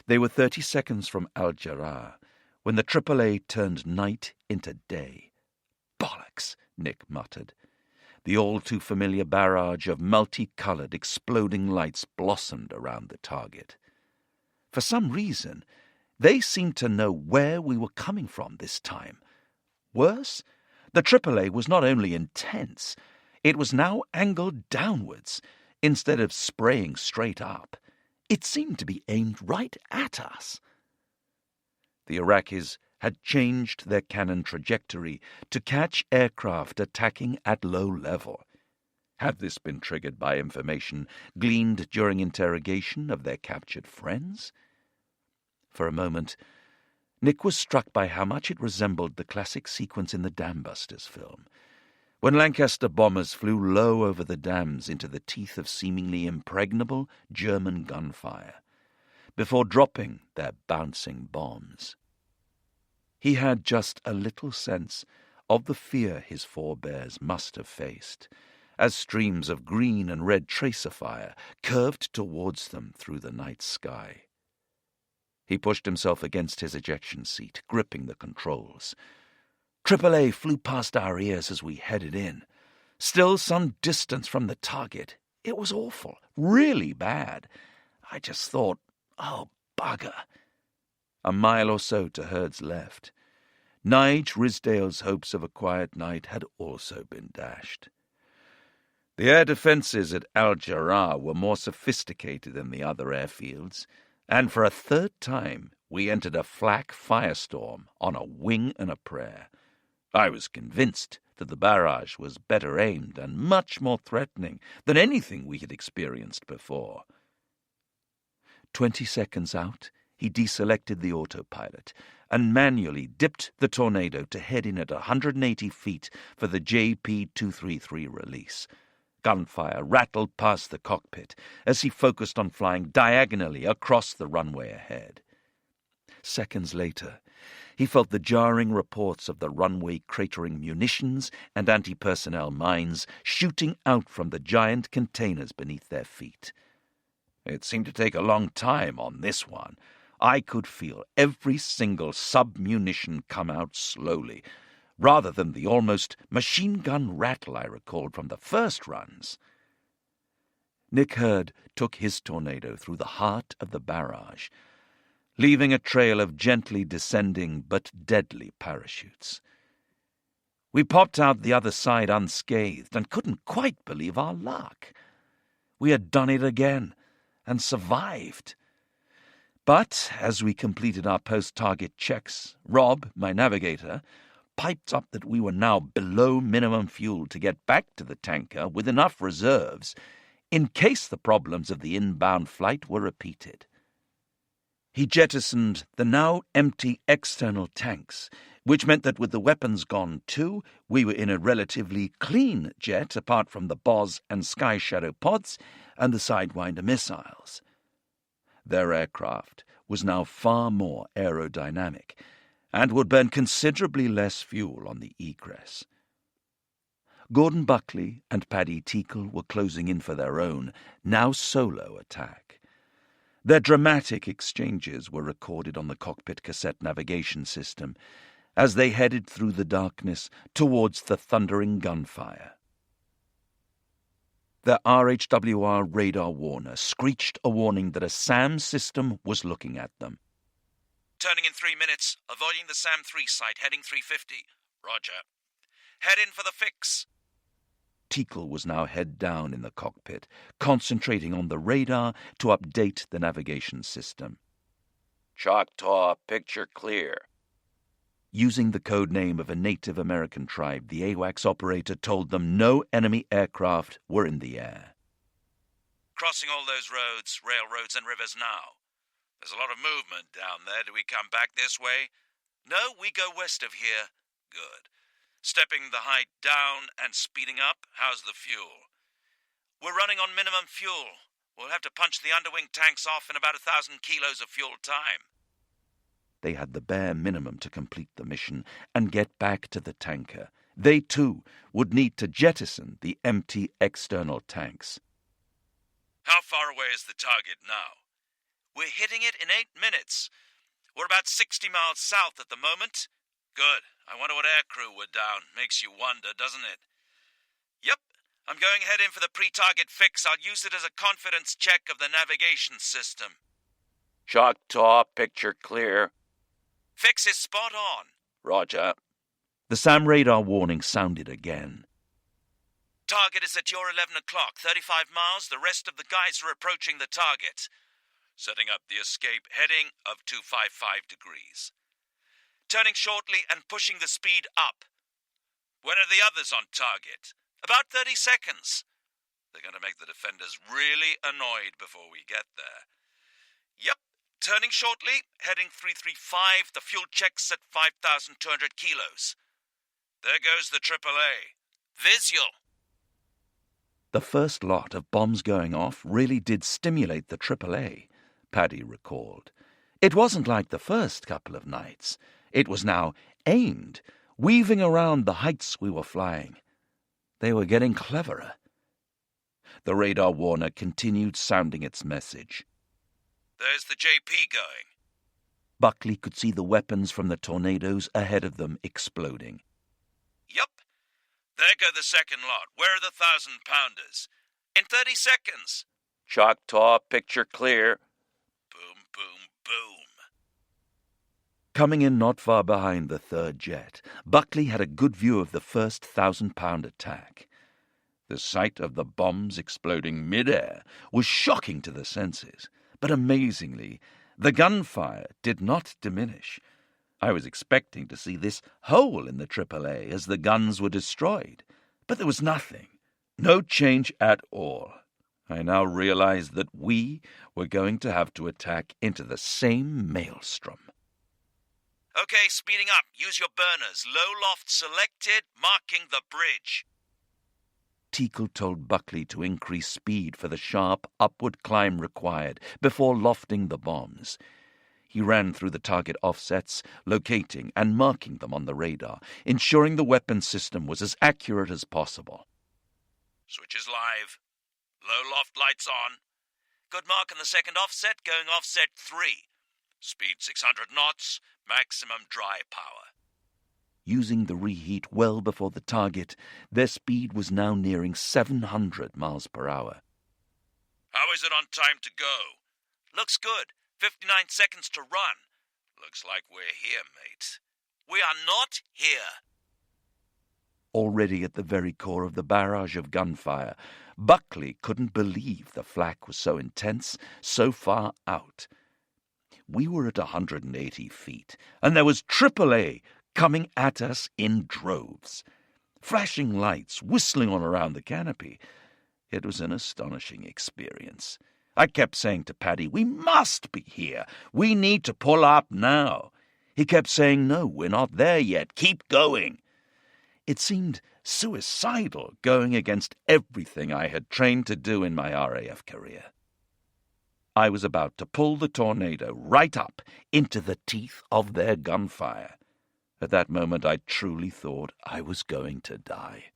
S1: They were 30 seconds from Al-Jarrah when the AAA turned night into day. Bollocks, Nick muttered. The all-too-familiar barrage of multicolored, exploding lights blossomed around the target. For some reason, they seemed to know where we were coming from this time. Worse, the AAA was not only intense, it was now angled downwards instead of spraying straight up. It seemed to be aimed right at us. The Iraqis had changed their cannon trajectory to catch aircraft attacking at low level. Had this been triggered by information gleaned during interrogation of their captured friends? For a moment, Nick was struck by how much it resembled the classic sequence in the Dam Busters film, when Lancaster bombers flew low over the dams into the teeth of seemingly impregnable German gunfire, before dropping their bouncing bombs. He had just a little sense of the fear his forebears must have faced, as streams of green and red tracer fire curved towards them through the night sky. He pushed himself against his ejection seat, gripping the controls. AAA flew past our ears as we headed in. Still some distance from the target. It was awful, really bad. I just thought, oh, bugger. A mile or so to Hurd's left. Nige Risdale's hopes of a quiet night had also been dashed. The air defences at Al-Jarrah were more sophisticated than the other airfields, and for a 3rd time we entered a flak firestorm on a wing and a prayer. I was convinced that the barrage was better aimed and much more threatening than anything we had experienced before. 20 seconds out, he deselected the autopilot and manually dipped the Tornado to head in at 180 feet for the JP-233 release. gunfire rattled past the cockpit as he focused on flying diagonally across the runway ahead. Seconds later, he felt the jarring reports of the runway cratering munitions and anti-personnel mines shooting out from the giant containers beneath their feet. It seemed to take a long time on this one. I could feel every single sub-munition come out slowly, rather than the almost machine-gun rattle I recalled from the first runs. Nick Hurd took his tornado through the heart of the barrage, leaving a trail of gently descending but deadly parachutes. We popped out the other side unscathed and couldn't quite believe our luck. We had done it again and survived. But as we completed our post-target checks, Rob, my navigator, piped up that we were now below minimum fuel to get back to the tanker with enough reserves in case the problems of the inbound flight were repeated. He jettisoned the now empty external tanks, which meant that with the weapons gone too, we were in a relatively clean jet apart from the Boz and Sky Shadow pods and the Sidewinder missiles. Their aircraft was now far more aerodynamic and would burn considerably less fuel on the egress. Gordon Buckley and Paddy Nichol were closing in for their own, now solo attack. Their dramatic exchanges were recorded on the cockpit cassette navigation system as they headed through the darkness towards the thundering gunfire. The RHWR radar warner screeched a warning that a SAM system was looking at them.
S2: Turning in 3 minutes, avoiding the SAM-3 site, heading 350. Roger. Head in for the fix.
S1: Nichol was now head down in the cockpit, concentrating on the radar to update the navigation system.
S2: Choctaw, picture clear.
S1: Using the code name of a Native American tribe, the AWACS operator told them no enemy aircraft were in the air.
S2: Crossing all those roads, railroads and rivers now. There's a lot of movement down there. Do we come back this way? No, we go west of here. Good. Stepping the height down and speeding up. How's the fuel? We're running on minimum fuel. We'll have to punch the underwing tanks off in about 1,000 kilos of fuel time.
S1: They had the bare minimum to complete the mission and get back to the tanker. They, too, would need to jettison the empty external tanks.
S2: How far away is the target now? We're hitting it in 8 minutes. We're about 60 miles south at the moment. Good. I wonder what aircrew were down. Makes you wonder, doesn't it? Yep. I'm going ahead in for the pre-target fix. I'll use it as a confidence check of the navigation system.
S1: Choctaw, picture clear.
S2: Fix is spot on.
S1: Roger. The SAM radar warning sounded again.
S2: Target is at your 11 o'clock, 35 miles. The rest of the guys are approaching the target. Setting up the escape heading of 255 degrees. Turning shortly and pushing the speed up. When are the others on target? About 30 seconds. They're going to make the defenders really annoyed before we get there. Yep. Turning shortly, heading 335, the fuel check's at 5,200 kilos. There goes the AAA. Visual.
S1: The first lot of bombs going off really did stimulate the AAA, Paddy recalled. It wasn't like the first couple of nights. It was now aimed, weaving around the heights we were flying. They were getting cleverer. The radar warner continued sounding its message.
S2: There's the JP going.
S1: Buckley could see the weapons from the tornadoes ahead of them exploding.
S2: Yup. There go the second lot. Where are the 1,000-pounders? In 30 seconds.
S1: Choctaw, picture clear.
S2: Boom, boom, boom.
S1: Coming in not far behind the third jet, Buckley had a good view of the first 1,000-pound attack. The sight of the bombs exploding mid-air was shocking to the senses, but amazingly, the gunfire did not diminish. I was expecting to see this hole in the AAA as the guns were destroyed, but there was nothing, no change at all. I now realized that we were going to have to attack into the same maelstrom.
S2: Okay, speeding up. Use your burners. Low loft selected, marking the bridge.
S1: Tichol told Buckley to increase speed for the sharp upward climb required before lofting the bombs. He ran through the target offsets, locating and marking them on the radar, ensuring the weapon system was as accurate as possible.
S2: Switches live. Low loft lights on. Good mark on the second offset, going offset 3. Speed 600 knots, maximum dry power.
S1: Using the reheat well before the target, their speed was now nearing 700 miles per hour.
S2: How is it on time to go? Looks good. 59 seconds to run. Looks like we're here, mate. We are not here.
S1: Already at the very core of the barrage of gunfire, Buckley couldn't believe the flak was so intense, so far out. We were at 180 feet, and there was AAA coming at us in droves. Flashing lights whistling all around the canopy. It was an astonishing experience. I kept saying to Paddy, "We must be here. We need to pull up now." He kept saying, "No, we're not there yet. Keep going." It seemed suicidal going against everything I had trained to do in my RAF career. I was about to pull the Tornado right up into the teeth of their gunfire. At that moment, I truly thought I was going to die.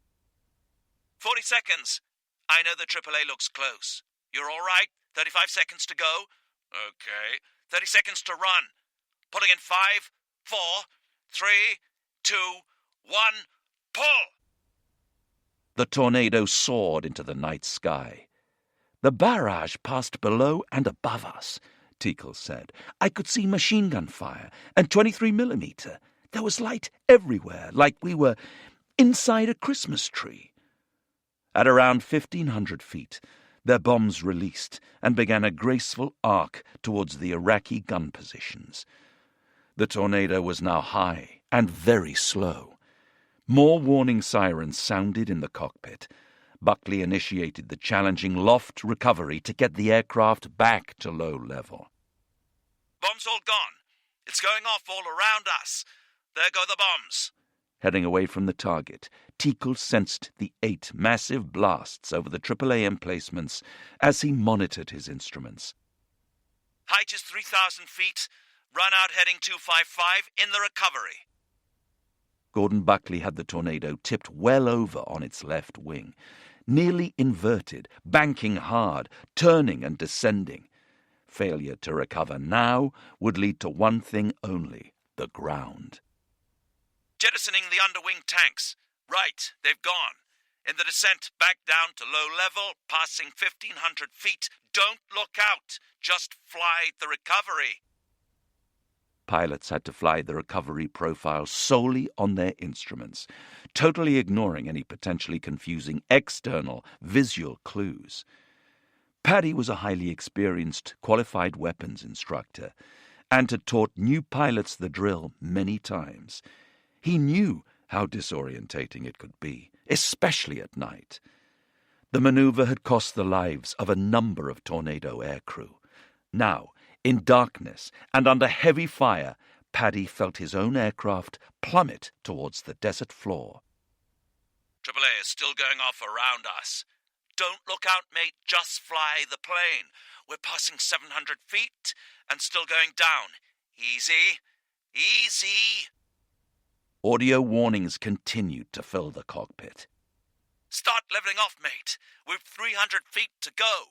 S2: 40 seconds. I know the AAA looks close. You're all right? 35 seconds to go? Okay. 30 seconds to run. Pulling in 5, 4, 3, 2, 1, pull!
S1: The Tornado soared into the night sky. The barrage passed below and above us, Tichol said. I could see machine gun fire and 23mm. There was light everywhere, like we were inside a Christmas tree. At around 1,500 feet, their bombs released and began a graceful arc towards the Iraqi gun positions. The Tornado was now high and very slow. More warning sirens sounded in the cockpit. Buckley initiated the challenging loft recovery to get the aircraft back to low level.
S2: Bombs all gone. It's going off all around us. There go the bombs.
S1: Heading away from the target, Tichol sensed the 8 massive blasts over the AAA emplacements as he monitored his instruments.
S2: Height is 3,000 feet. Run out heading 255 in the recovery.
S1: Gordon Buckley had the Tornado tipped well over on its left wing, nearly inverted, banking hard, turning and descending. Failure to recover now would lead to one thing only, the ground.
S2: Jettisoning the underwing tanks. Right, they've gone. In the descent, back down to low level, passing 1,500 feet. Don't look out. Just fly the recovery.
S1: Pilots had to fly the recovery profile solely on their instruments, totally ignoring any potentially confusing external visual clues. Paddy was a highly experienced, qualified weapons instructor and had taught new pilots the drill many times. He knew how disorientating it could be, especially at night. The maneuver had cost the lives of a number of Tornado aircrew. Now, in darkness and under heavy fire, Paddy felt his own aircraft plummet towards the desert floor.
S2: AAA is still going off around us. Don't look out, mate. Just fly the plane. We're passing 700 feet and still going down. Easy. Easy.
S1: Audio warnings continued to fill the cockpit.
S2: Start leveling off, mate. We've 300 feet to go.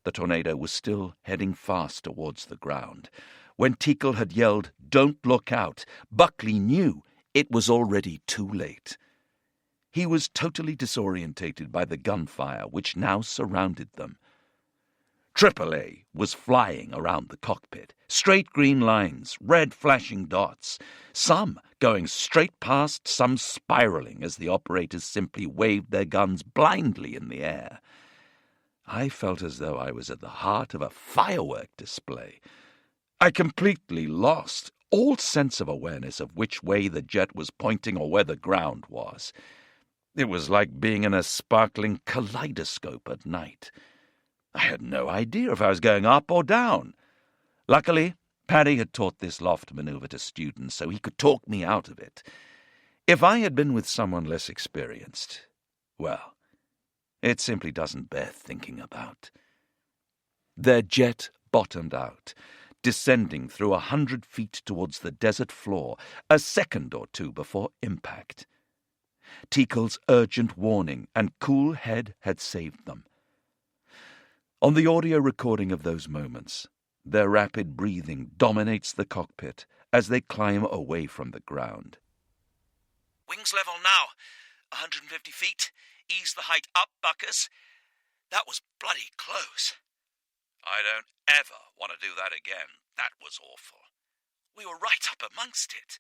S1: The Tornado was still heading fast towards the ground. When Tichol had yelled, "Don't look out," Buckley knew it was already too late. He was totally disorientated by the gunfire which now surrounded them. AAA was flying around the cockpit, straight green lines, red flashing dots, some going straight past, some spiraling as the operators simply waved their guns blindly in the air. I felt as though I was at the heart of a firework display. I completely lost all sense of awareness of which way the jet was pointing or where the ground was. It was like being in a sparkling kaleidoscope at night. I had no idea if I was going up or down. Luckily, Paddy had taught this loft maneuver to students, so he could talk me out of it. If I had been with someone less experienced, well, It simply doesn't bear thinking about. Their jet bottomed out, descending through 100 feet towards the desert floor a second or two before impact. Tichel's urgent warning and cool head had saved them. On the audio recording of those moments, their rapid breathing dominates the cockpit as they climb away from the ground.
S2: Wings level now. 150 feet. Ease the height up, buckers. That was bloody close. I don't ever want to do that again. That was awful. We were right up amongst it.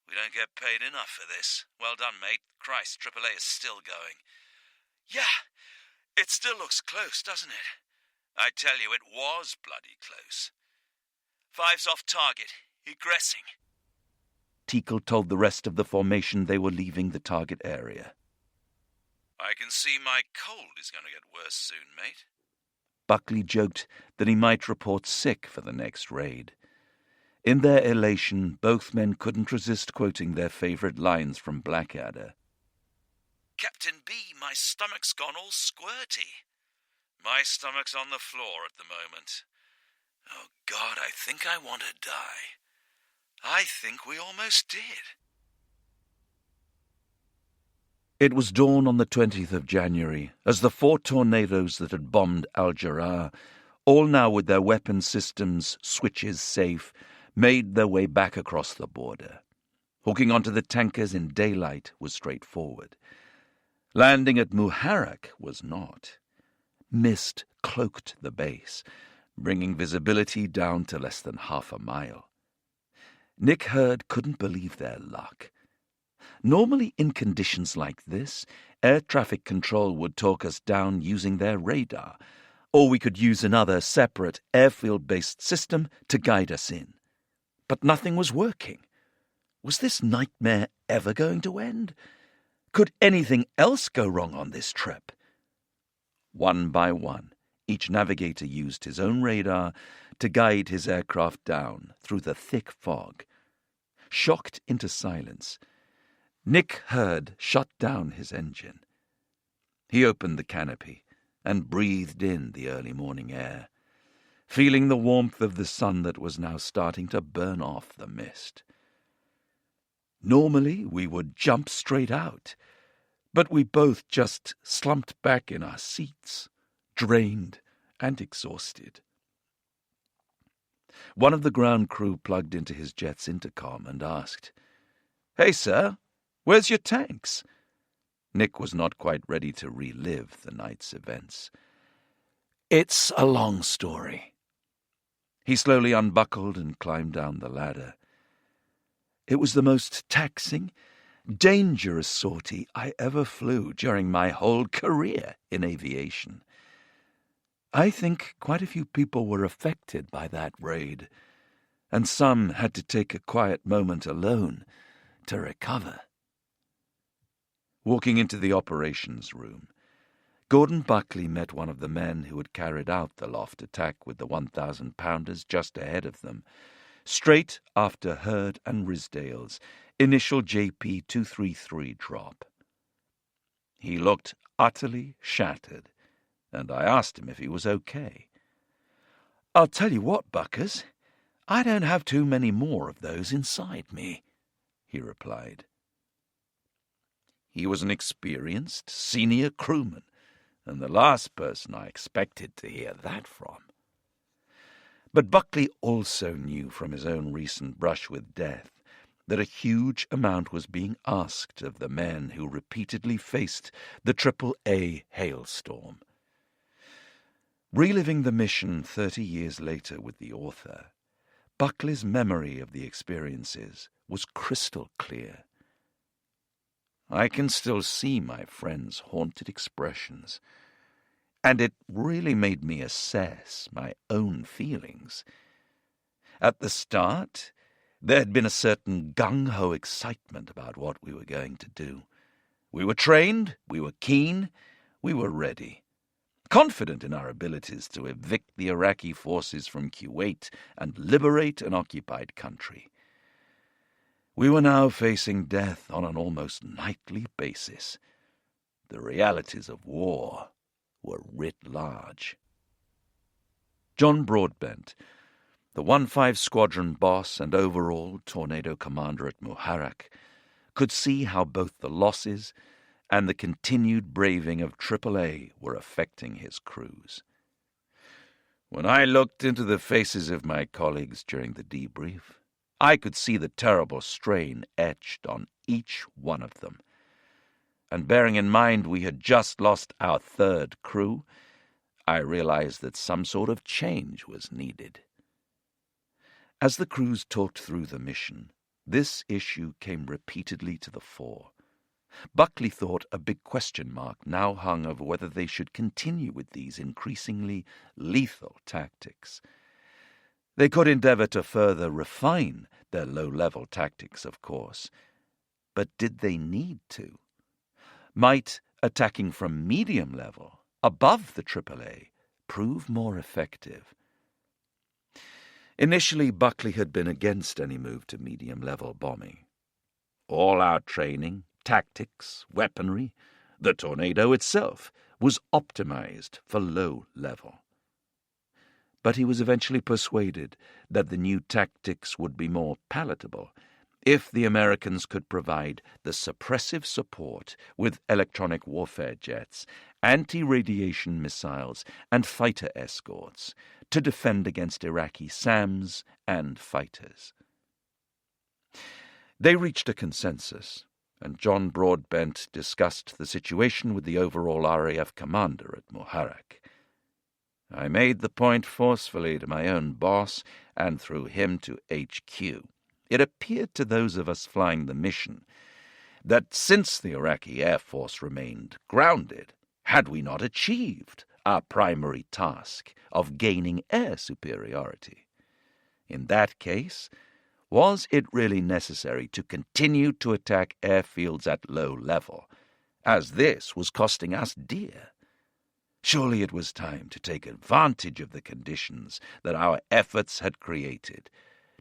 S2: We don't get paid enough for this. Well done, mate. Christ, AAA is still going. Yeah, it still looks close, doesn't it? I tell you, it was bloody close. 5's off target. Egressing.
S1: Tichel told the rest of the formation they were leaving the target area.
S2: I can see my cold is going to get worse soon, mate.
S1: Buckley joked that he might report sick for the next raid. In their elation, both men couldn't resist quoting their favorite lines from Blackadder.
S2: Captain B, my stomach's gone all squirty. My stomach's on the floor at the moment. Oh, God, I think I want to die. I think we almost did.
S1: It was dawn on the 20th of January, as the 4 tornadoes that had bombed Al-Jarrah, all now with their weapon systems, switches safe, made their way back across the border. Hooking onto the tankers in daylight was straightforward. Landing at Muharraq was not. Mist cloaked the base, bringing visibility down to less than half a mile. Nick Hurd couldn't believe their luck. Normally, in conditions like this, air traffic control would talk us down using their radar, or we could use another separate airfield-based system to guide us in. But nothing was working. Was this nightmare ever going to end? Could anything else go wrong on this trip? One by one, each navigator used his own radar to guide his aircraft down through the thick fog. Shocked into silence, Nick Hurd shut down his engine. He opened the canopy and breathed in the early morning air, feeling the warmth of the sun that was now starting to burn off the mist. Normally we would jump straight out, but we both just slumped back in our seats, drained and exhausted. One of the ground crew plugged into his jet's intercom and asked, "Hey, sir, where's your tanks?" Nick was not quite ready to relive the night's events. "It's a long story." He slowly unbuckled and climbed down the ladder. It was the most taxing, dangerous sortie I ever flew during my whole career in aviation. I think quite a few people were affected by that raid, and some had to take a quiet moment alone to recover. Walking into the operations room, Gordon Buckley met one of the men who had carried out the loft attack with the 1,000-pounders just ahead of them, straight after Hurd and Risdale's initial JP-233 drop. He looked utterly shattered, and I asked him if he was okay. "I'll tell you what, Buckers, I don't have too many more of those inside me," he replied. He was an experienced senior crewman, and the last person I expected to hear that from. But Buckley also knew from his own recent brush with death that a huge amount was being asked of the men who repeatedly faced the AAA hailstorm. Reliving the mission 30 years later with the author, Buckley's memory of the experiences was crystal clear. I can still see my friend's haunted expressions, and it really made me assess my own feelings. At the start, there had been a certain gung-ho excitement about what we were going to do. We were trained, we were keen, we were ready, confident in our abilities to evict the Iraqi forces from Kuwait and liberate an occupied country. We were now facing death on an almost nightly basis. The realities of war were writ large. John Broadbent, the 1-5 Squadron boss and overall tornado commander at Muharraq, could see how both the losses and the continued braving of AAA were affecting his crews. When I looked into the faces of my colleagues during the debrief, I could see the terrible strain etched on each one of them. And bearing in mind we had just lost our third crew, I realized that some sort of change was needed. As the crews talked through the mission, this issue came repeatedly to the fore. Buckley thought a big question mark now hung over whether they should continue with these increasingly lethal tactics. They could endeavor to further refine their low-level tactics, of course, but did they need to? Might attacking from medium level, above the AAA, prove more effective? Initially, Buckley had been against any move to medium-level bombing. All our training, tactics, weaponry, the tornado itself, was optimized for low level. But he was eventually persuaded that the new tactics would be more palatable if the Americans could provide the suppressive support with electronic warfare jets, anti-radiation missiles, and fighter escorts to defend against Iraqi SAMs and fighters. They reached a consensus, and John Broadbent discussed the situation with the overall RAF commander at Muharraq. I made the point forcefully to my own boss and through him to HQ. It appeared to those of us flying the mission that since the Iraqi Air Force remained grounded, had we not achieved our primary task of gaining air superiority? In that case, was it really necessary to continue to attack airfields at low level, as this was costing us dear? Surely it was time to take advantage of the conditions that our efforts had created,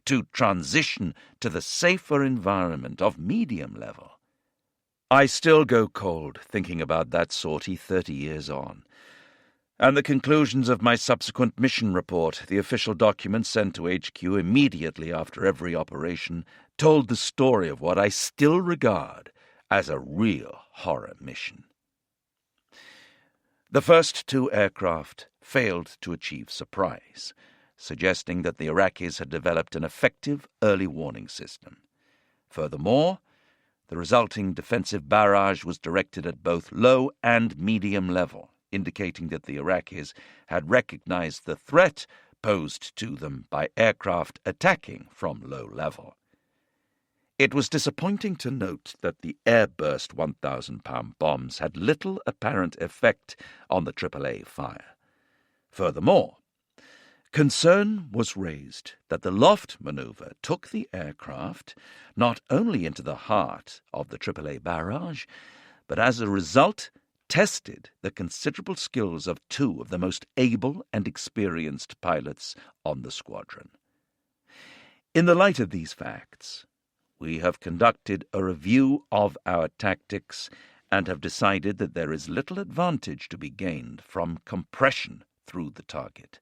S1: to transition to the safer environment of medium level. I still go cold thinking about that sortie 30 years on, and the conclusions of my subsequent mission report, the official document sent to HQ immediately after every operation, told the story of what I still regard as a real horror mission. The first two aircraft failed to achieve surprise, suggesting that the Iraqis had developed an effective early warning system. Furthermore, the resulting defensive barrage was directed at both low and medium level, indicating that the Iraqis had recognized the threat posed to them by aircraft attacking from low level. It was disappointing to note that the airburst 1,000-pound bombs had little apparent effect on the AAA fire. Furthermore, concern was raised that the loft maneuver took the aircraft not only into the heart of the AAA barrage, but as a result tested the considerable skills of two of the most able and experienced pilots on the squadron. In the light of these facts, we have conducted a review of our tactics and have decided that there is little advantage to be gained from compression through the target.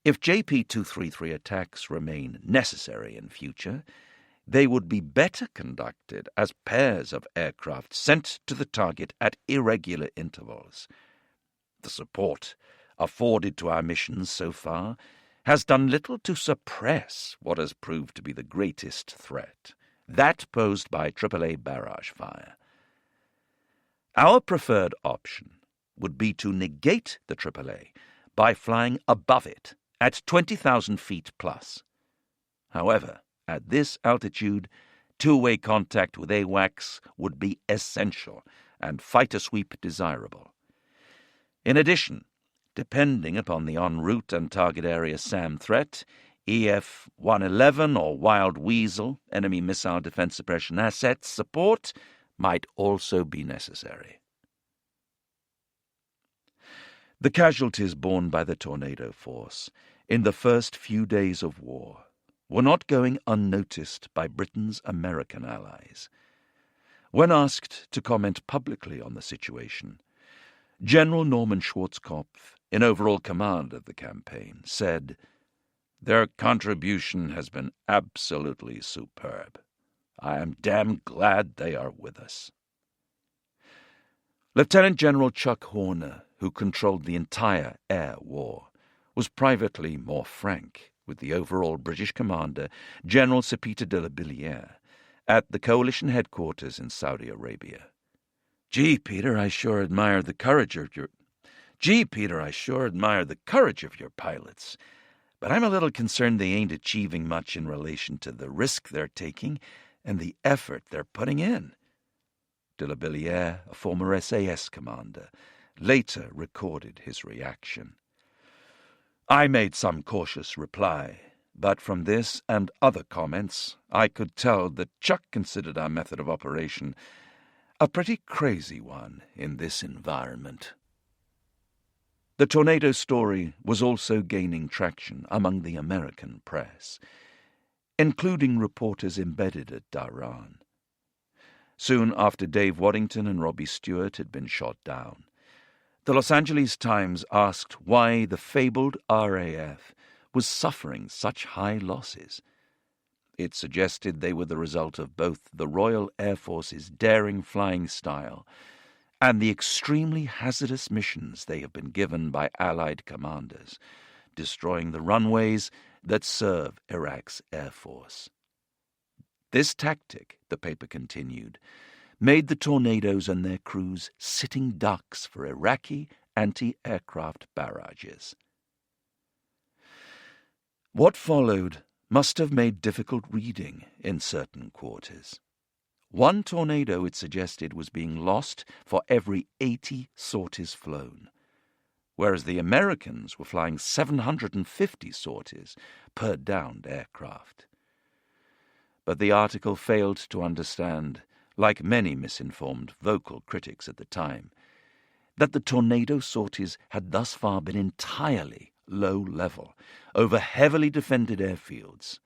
S1: If JP-233 attacks remain necessary in future, they would be better conducted as pairs of aircraft sent to the target at irregular intervals. The support afforded to our missions so far has done little to suppress what has proved to be the greatest threat, that posed by AAA barrage fire. Our preferred option would be to negate the AAA by flying above it at 20,000 feet plus. However, at this altitude, two-way contact with AWACS would be essential and fighter sweep desirable. In addition, depending upon the en route and target area SAM threat, EF-111 or Wild Weasel, enemy missile defense suppression assets support, might also be necessary. The casualties borne by the tornado force in the first few days of war were not going unnoticed by Britain's American allies. When asked to comment publicly on the situation, General Norman Schwarzkopf, in overall command of the campaign, said, "Their contribution has been absolutely superb. I am damn glad they are with us." Lieutenant General Chuck Horner, who controlled the entire air war, was privately more frank with the overall British commander, General Sir Peter de la Billiere, at the coalition headquarters in Saudi Arabia. Gee, Peter, I sure admire the courage of your pilots, but I'm a little concerned they ain't achieving much in relation to the risk they're taking and the effort they're putting in. De la Billiere, a former SAS commander, later recorded his reaction. I made some cautious reply, but from this and other comments, I could tell that Chuck considered our method of operation a pretty crazy one in this environment. The tornado story was also gaining traction among the American press, including reporters embedded at Dhahran. Soon after Dave Waddington and Robbie Stewart had been shot down, the Los Angeles Times asked why the fabled RAF was suffering such high losses. It suggested they were the result of both the Royal Air Force's daring flying style and the extremely hazardous missions they have been given by Allied commanders, destroying the runways that serve Iraq's Air Force. This tactic, the paper continued, made the Tornadoes and their crews sitting ducks for Iraqi anti-aircraft barrages. What followed must have made difficult reading in certain quarters. One tornado, it suggested, was being lost for every 80 sorties flown, whereas the Americans were flying 750 sorties per downed aircraft. But the article failed to understand, like many misinformed vocal critics at the time, that the tornado sorties had thus far been entirely low-level, over heavily defended airfields,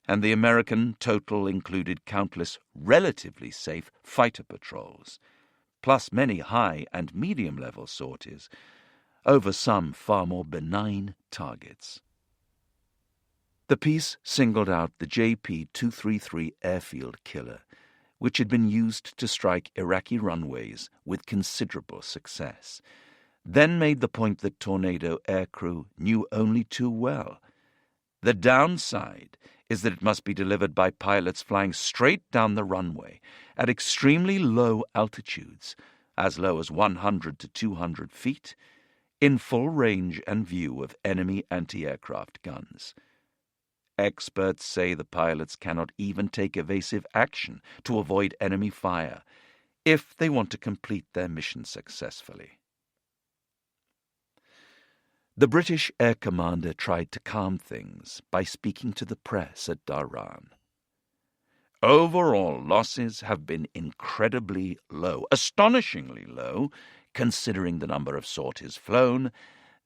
S1: and the American total included countless relatively safe fighter patrols, plus many high and medium-level sorties, over some far more benign targets. The piece singled out the JP-233 airfield killer, which had been used to strike Iraqi runways with considerable success, then made the point that Tornado aircrew knew only too well. The downside is that it must be delivered by pilots flying straight down the runway at extremely low altitudes, as low as 100 to 200 feet, in full range and view of enemy anti-aircraft guns. Experts say the pilots cannot even take evasive action to avoid enemy fire if they want to complete their mission successfully. The British air commander tried to calm things by speaking to the press at Dhahran. Overall losses have been incredibly low, astonishingly low, considering the number of sorties flown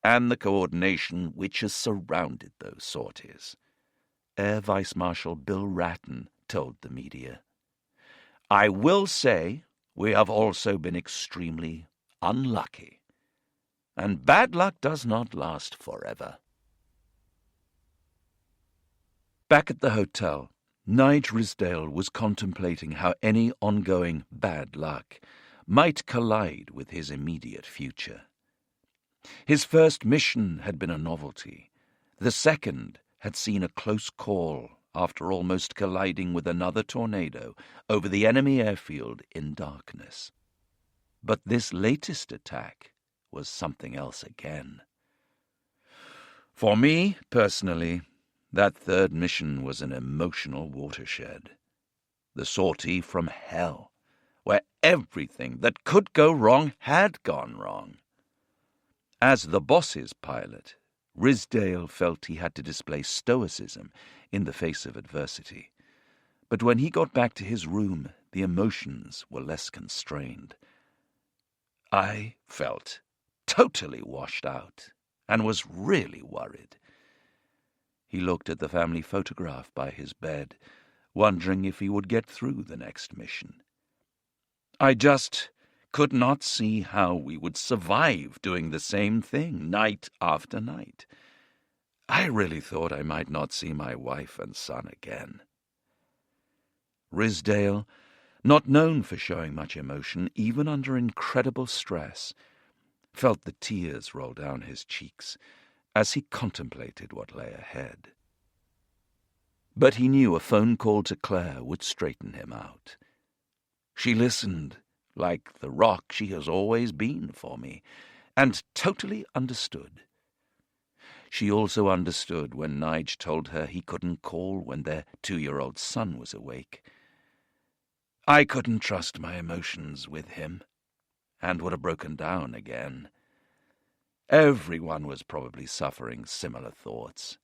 S1: and the coordination which has surrounded those sorties, Air Vice Marshal Bill Ratton told the media. I will say we have also been extremely unlucky, and bad luck does not last forever. Back at the hotel, Nige Risdale was contemplating how any ongoing bad luck might collide with his immediate future. His first mission had been a novelty. The second had seen a close call after almost colliding with another tornado over the enemy airfield in darkness. But this latest attack was something else again. For me, personally, that third mission was an emotional watershed. The sortie from hell, where everything that could go wrong had gone wrong. As the boss's pilot, Risdale felt he had to display stoicism in the face of adversity. But when he got back to his room, the emotions were less constrained. I felt totally washed out and was really worried. He looked at the family photograph by his bed, wondering if he would get through the next mission. I just could not see how we would survive doing the same thing night after night. I really thought I might not see my wife and son again. Ridsdale, not known for showing much emotion, even under incredible stress, felt the tears roll down his cheeks as he contemplated what lay ahead. But he knew a phone call to Claire would straighten him out. She listened, like the rock she has always been for me, and totally understood. She also understood when Nige told her he couldn't call when their 2-year-old son was awake. I couldn't trust my emotions with him, and would have broken down again. Everyone was probably suffering similar thoughts.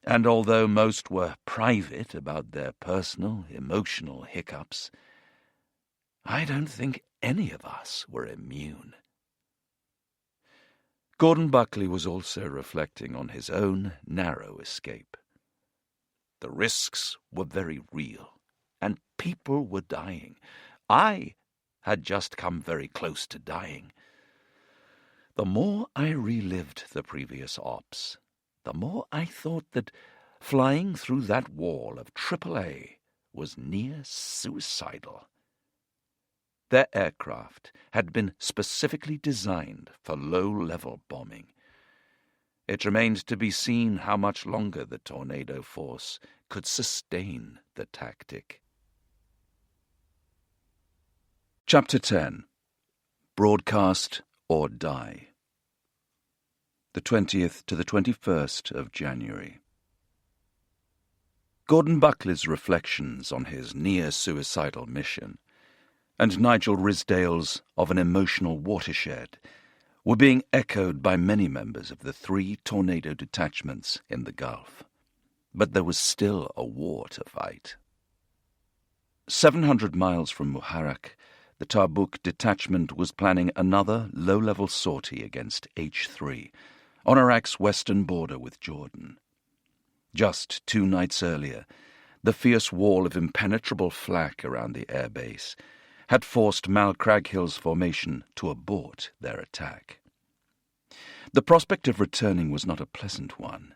S1: And although most were private about their personal, emotional hiccups, I don't think any of us were immune. Gordon Buckley was also reflecting on his own narrow escape. The risks were very real, and people were dying. I had just come very close to dying. The more I relived the previous ops, the more I thought that flying through that wall of AAA was near suicidal. Their aircraft had been specifically designed for low-level bombing. It remained to be seen how much longer the tornado force could sustain the tactic. Chapter 10. Broadcast or Die. The 20th to the 21st of January. Gordon Buckley's reflections on his near-suicidal mission and Nigel Ridsdale's of an emotional watershed were being echoed by many members of the 3 tornado detachments in the Gulf. But there was still a war to fight. 700 miles from Muharraq, the Tabuk detachment was planning another low-level sortie against H3 on Iraq's western border with Jordan. Just 2 nights earlier, the fierce wall of impenetrable flak around the airbase had forced Mal Craghill's formation to abort their attack. The prospect of returning was not a pleasant one.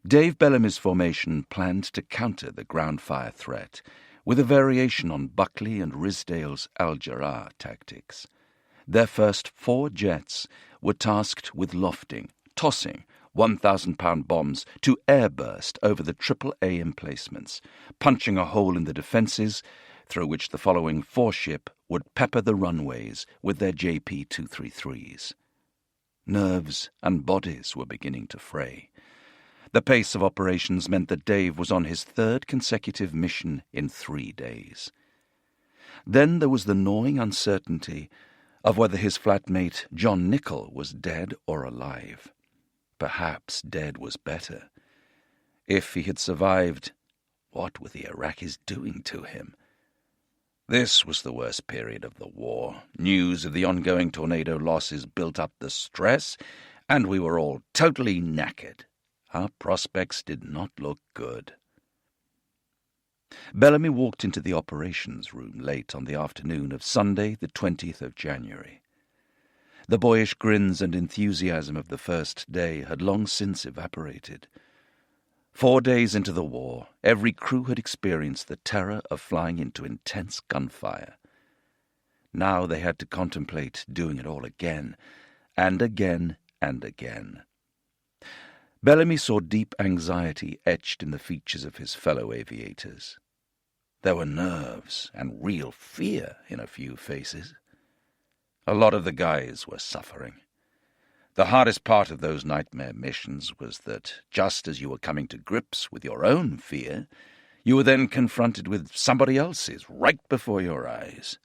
S1: Dave Bellamy's formation planned to counter the ground fire threat with a variation on Buckley and Ridsdale's Al-Jarrah tactics. Their first 4 jets were tasked with tossing 1,000-pound bombs to airburst over the AAA emplacements, punching a hole in the defences through which the following 4-ship would pepper the runways with their JP-233s. Nerves and bodies were beginning to fray. The pace of operations meant that Dave was on his 3rd consecutive mission in 3 days. Then there was the gnawing uncertainty of whether his flatmate John Nichol was dead or alive. Perhaps dead was better. If he had survived, what were the Iraqis doing to him? This was the worst period of the war. News of the ongoing tornado losses built up the stress, and we were all totally knackered. Our prospects did not look good. Bellamy walked into the operations room late on the afternoon of Sunday, the 20th of January. The boyish grins and enthusiasm of the first day had long since evaporated. 4 days into the war, every crew had experienced the terror of flying into intense gunfire. Now they had to contemplate doing it all again, and again, and again. Bellamy saw deep anxiety etched in the features of his fellow aviators. There were nerves and real fear in a few faces. A lot of the guys were suffering. The hardest part of those nightmare missions was that just as you were coming to grips with your own fear, you were then confronted with somebody else's right before your eyes.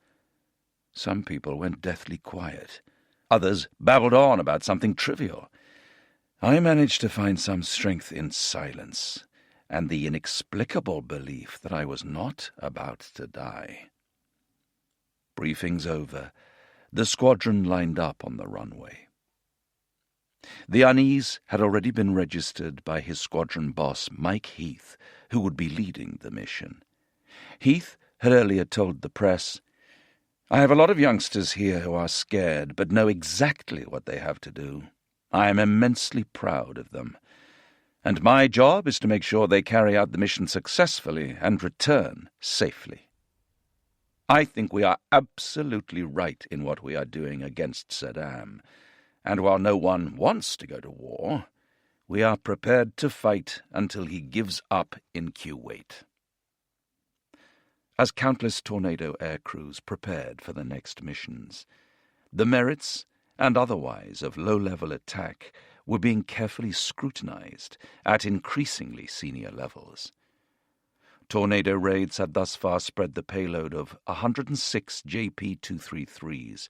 S1: Some people went deathly quiet. Others babbled on about something trivial. I managed to find some strength in silence and the inexplicable belief that I was not about to die. Briefings over, the squadron lined up on the runway. The unease had already been registered by his squadron boss, Mike Heath, who would be leading the mission. Heath had earlier told the press, I have a lot of youngsters here who are scared, but know exactly what they have to do. I am immensely proud of them. And my job is to make sure they carry out the mission successfully and return safely. I think we are absolutely right in what we are doing against Saddam, and while no one wants to go to war, we are prepared to fight until he gives up in Kuwait. As countless Tornado air crews prepared for the next missions, the merits and otherwise of low-level attack were being carefully scrutinized at increasingly senior levels. Tornado raids had thus far spread the payload of 106 JP-233s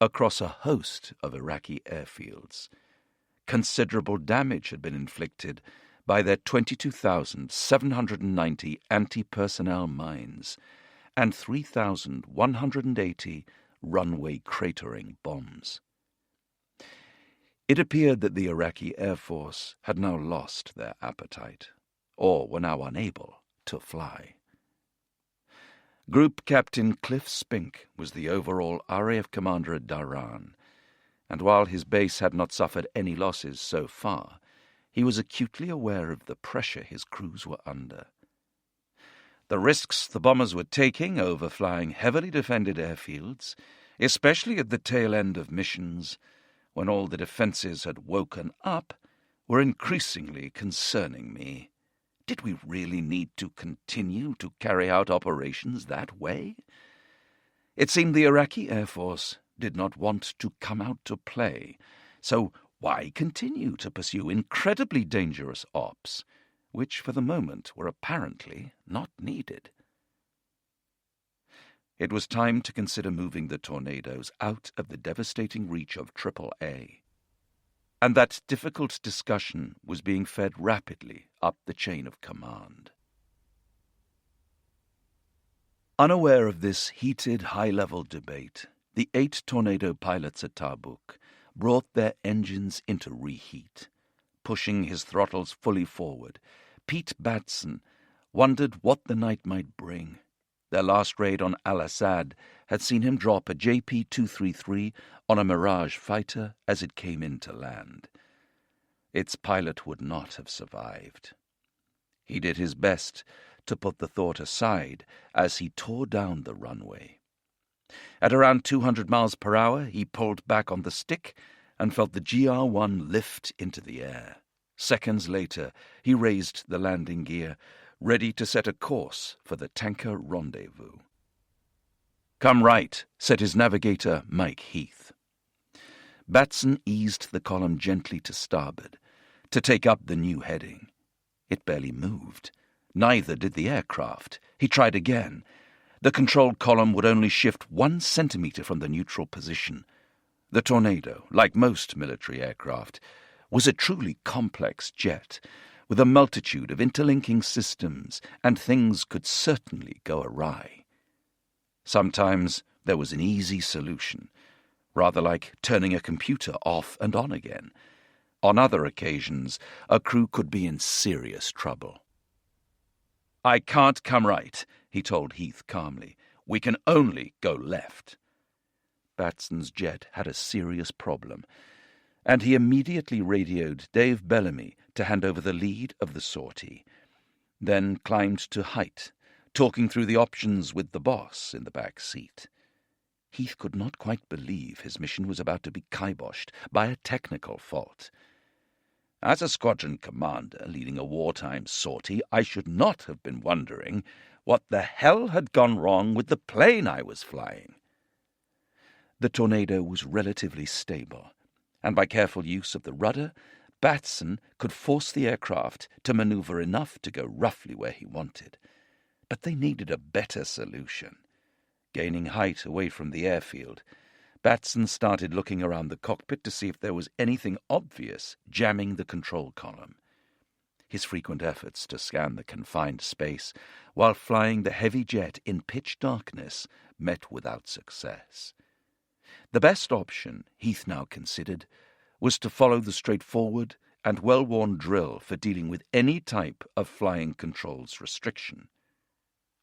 S1: across a host of Iraqi airfields. Considerable damage had been inflicted by their 22,790 anti-personnel mines and 3,180 runway cratering bombs. It appeared that the Iraqi Air Force had now lost their appetite, or were now unable to fly. Group Captain Cliff Spink was the overall RAF commander at Dhahran, and while his base had not suffered any losses so far, he was acutely aware of the pressure his crews were under. The risks the bombers were taking over flying heavily defended airfields, especially at the tail end of missions, when all the defences had woken up, were increasingly concerning me. Did we really need to continue to carry out operations that way? It seemed the Iraqi Air Force did not want to come out to play, so why continue to pursue incredibly dangerous ops, which for the moment were apparently not needed? It was time to consider moving the Tornadoes out of the devastating reach of AAA. And that difficult discussion was being fed rapidly up the chain of command. Unaware of this heated, high-level debate, the 8 Tornado pilots at Tabuk brought their engines into reheat. Pushing his throttles fully forward, Pete Batson wondered what the night might bring. Their last raid on Al-Assad had seen him drop a JP-233 on a Mirage fighter as it came in to land. Its pilot would not have survived. He did his best to put the thought aside as he tore down the runway. At around 200 miles per hour, he pulled back on the stick and felt the GR-1 lift into the air. Seconds later, he raised the landing gear, ready to set a course for the tanker rendezvous. "Come right," said his navigator, Mike Heath. Batson eased the column gently to starboard, to take up the new heading. It barely moved. Neither did the aircraft. He tried again. The control column would only shift 1 centimeter from the neutral position. The Tornado, like most military aircraft, was a truly complex jet, with a multitude of interlinking systems, and things could certainly go awry. Sometimes there was an easy solution, rather like turning a computer off and on again. On other occasions, a crew could be in serious trouble. "I can't come right," he told Heath calmly. "We can only go left." Batson's jet had a serious problem, and he immediately radioed Dave Bellamy to hand over the lead of the sortie, then climbed to height, talking through the options with the boss in the back seat. Heath could not quite believe his mission was about to be kiboshed by a technical fault. As a squadron commander leading a wartime sortie, I should not have been wondering what the hell had gone wrong with the plane I was flying. The Tornado was relatively stable, and by careful use of the rudder, Batson could force the aircraft to maneuver enough to go roughly where he wanted. But they needed a better solution. Gaining height away from the airfield, Batson started looking around the cockpit to see if there was anything obvious jamming the control column. His frequent efforts to scan the confined space while flying the heavy jet in pitch darkness met without success. The best option, Heath now considered, was to follow the straightforward and well-worn drill for dealing with any type of flying controls restriction.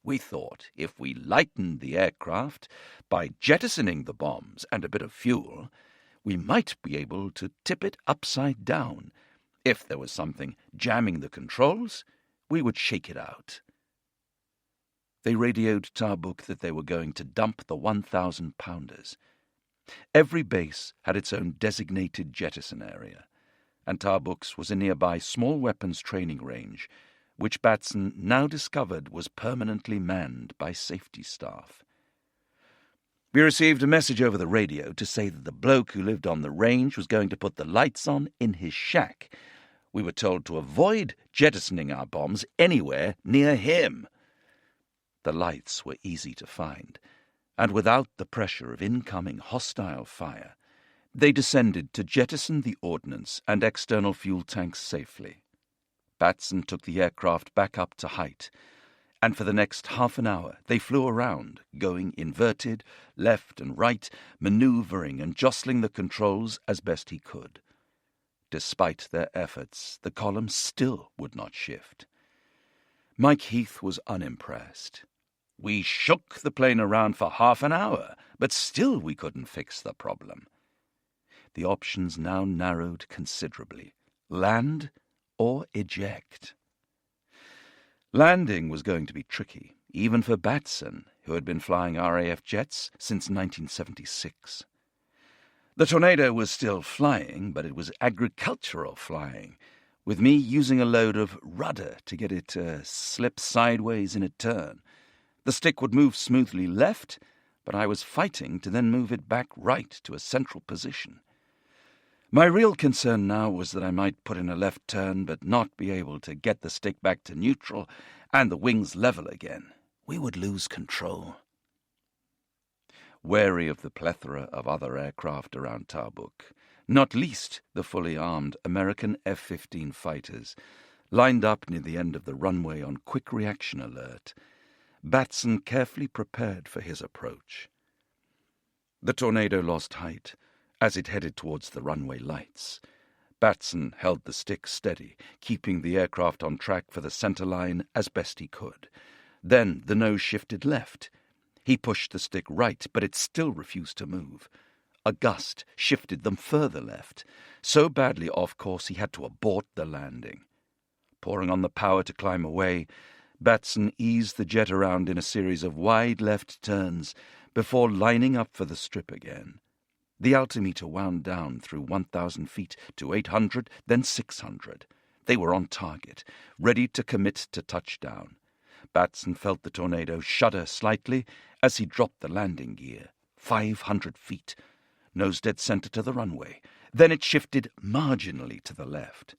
S1: We thought if we lightened the aircraft by jettisoning the bombs and a bit of fuel, we might be able to tip it upside down. If there was something jamming the controls, we would shake it out. They radioed Tarbuk that they were going to dump the 1,000-pounders. Every base had its own designated jettison area, and Tarbuk's was a nearby small weapons training range, which Batson now discovered was permanently manned by safety staff. We received a message over the radio to say that the bloke who lived on the range was going to put the lights on in his shack. We were told to avoid jettisoning our bombs anywhere near him. The lights were easy to find, and without the pressure of incoming hostile fire, they descended to jettison the ordnance and external fuel tanks safely. Batson took the aircraft back up to height, and for the next half an hour they flew around, going inverted, left and right, manoeuvring and jostling the controls as best he could. Despite their efforts, the column still would not shift. Mike Heath was unimpressed. We shook the plane around for half an hour, but still we couldn't fix the problem. The options now narrowed considerably: land or eject. Landing was going to be tricky, even for Batson, who had been flying RAF jets since 1976. The Tornado was still flying, but it was agricultural flying, with me using a load of rudder to get it to slip sideways in a turn. The stick would move smoothly left, but I was fighting to then move it back right to a central position. My real concern now was that I might put in a left turn but not be able to get the stick back to neutral and the wings level again. We would lose control. Wary of the plethora of other aircraft around Tarbuk, not least the fully armed American F-15 fighters, lined up near the end of the runway on quick reaction alert, Batson carefully prepared for his approach. The Tornado lost height as it headed towards the runway lights. Batson held the stick steady, keeping the aircraft on track for the center line as best he could. Then the nose shifted left. He pushed the stick right, but it still refused to move. A gust shifted them further left. So badly off course he had to abort the landing. Pouring on the power to climb away, Batson eased the jet around in a series of wide left turns before lining up for the strip again. The altimeter wound down through 1,000 feet to 800, then 600. They were on target, ready to commit to touchdown. Batson felt the Tornado shudder slightly as he dropped the landing gear. 500 feet. Nose dead center to the runway. Then it shifted marginally to the left.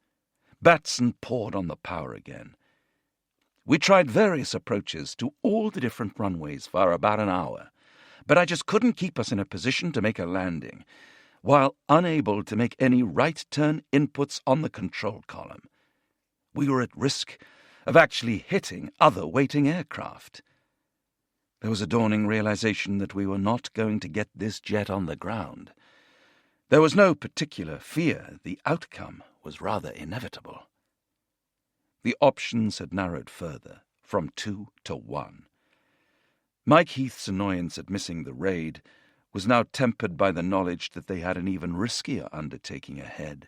S1: Batson poured on the power again. We tried various approaches to all the different runways for about an hour, but I just couldn't keep us in a position to make a landing, while unable to make any right turn inputs on the control column. We were at risk of actually hitting other waiting aircraft. There was a dawning realization that we were not going to get this jet on the ground. There was no particular fear. The outcome was rather inevitable. The options had narrowed further, from 2 to 1. Mike Heath's annoyance at missing the raid was now tempered by the knowledge that they had an even riskier undertaking ahead.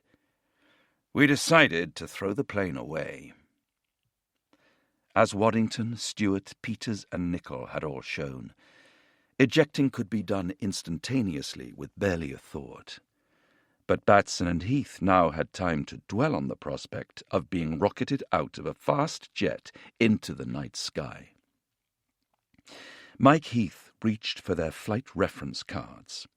S1: We decided to throw the plane away. As Waddington, Stewart, Peters, and Nichol had all shown, ejecting could be done instantaneously with barely a thought. But Batson and Heath now had time to dwell on the prospect of being rocketed out of a fast jet into the night sky. Mike Heath reached for their flight reference cards.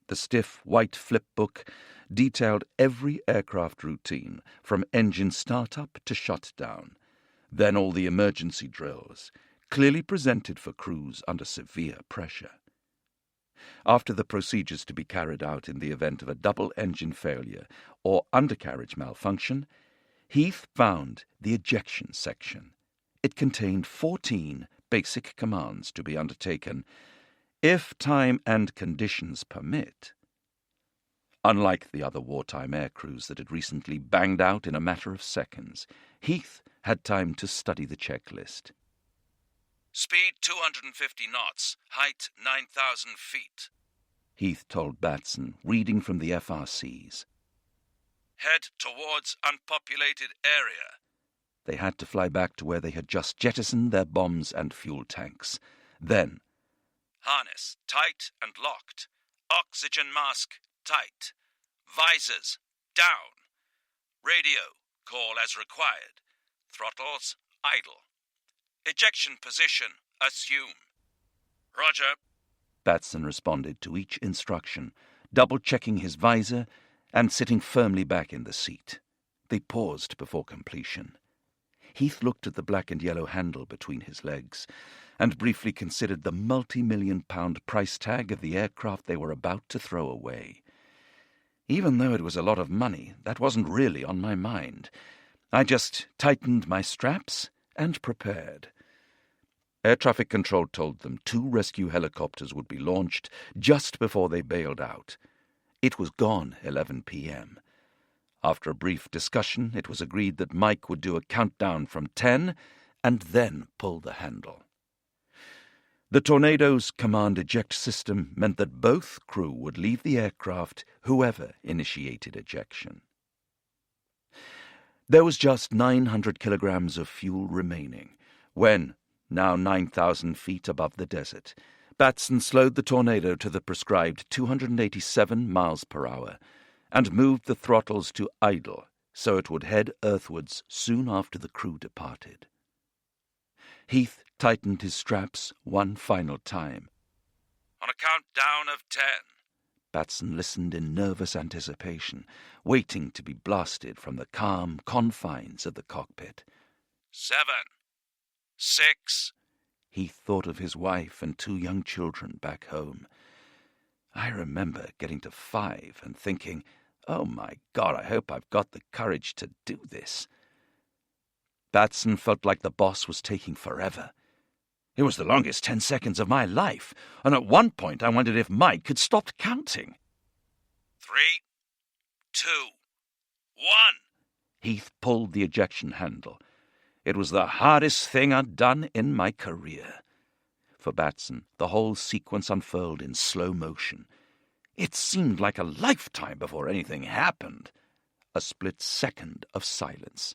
S1: The stiff white flip book detailed every aircraft routine, from engine startup to shutdown. Then all the emergency drills, clearly presented for crews under severe pressure. After the procedures to be carried out in the event of a double engine failure or undercarriage malfunction, Heath found the ejection section. It contained 14 basic commands to be undertaken if time and conditions permit. Unlike the other wartime air crews that had recently banged out in a matter of seconds, Heath had time to study the checklist.
S2: Speed 250 knots, height 9,000 feet.
S1: Heath told Batson, reading from the FRCs.
S2: Head towards unpopulated area.
S1: They had to fly back to where they had just jettisoned their bombs and fuel tanks. Then,
S2: harness tight and locked. Oxygen mask tight. Visors down. Radio call as required. Throttles idle. Ejection position assume. Roger.
S1: Batson responded to each instruction, double-checking his visor and sitting firmly back in the seat. They paused before completion. Heath looked at the black and yellow handle between his legs and briefly considered the multi-million-pound price tag of the aircraft they were about to throw away. Even though it was a lot of money, that wasn't really on my mind. I just tightened my straps and prepared. Air traffic control told them 2 rescue helicopters would be launched just before they bailed out. It was gone 11 p.m. After a brief discussion, it was agreed that Mike would do a countdown from 10 and then pull the handle. The Tornado's command eject system meant that both crew would leave the aircraft, whoever initiated ejection. There was just 900 kilograms of fuel remaining when, now 9,000 feet above the desert, Batson slowed the Tornado to the prescribed 287 miles per hour and moved the throttles to idle so it would head earthwards soon after the crew departed. Heath tightened his straps one final time.
S2: On a countdown of 10.
S1: Batson listened in nervous anticipation, waiting to be blasted from the calm confines of the cockpit.
S2: 7, 6.
S1: Heath thought of his wife and 2 young children back home. I remember getting to 5 and thinking, oh my God, I hope I've got the courage to do this. Batson felt like the boss was taking forever. It was the longest 10 seconds of my life, and at one point I wondered if Mike had stopped counting.
S2: 3, 2, 1.
S1: Heath pulled the ejection handle. It was the hardest thing I'd done in my career. For Batson, the whole sequence unfurled in slow motion. It seemed like a lifetime before anything happened. A split second of silence.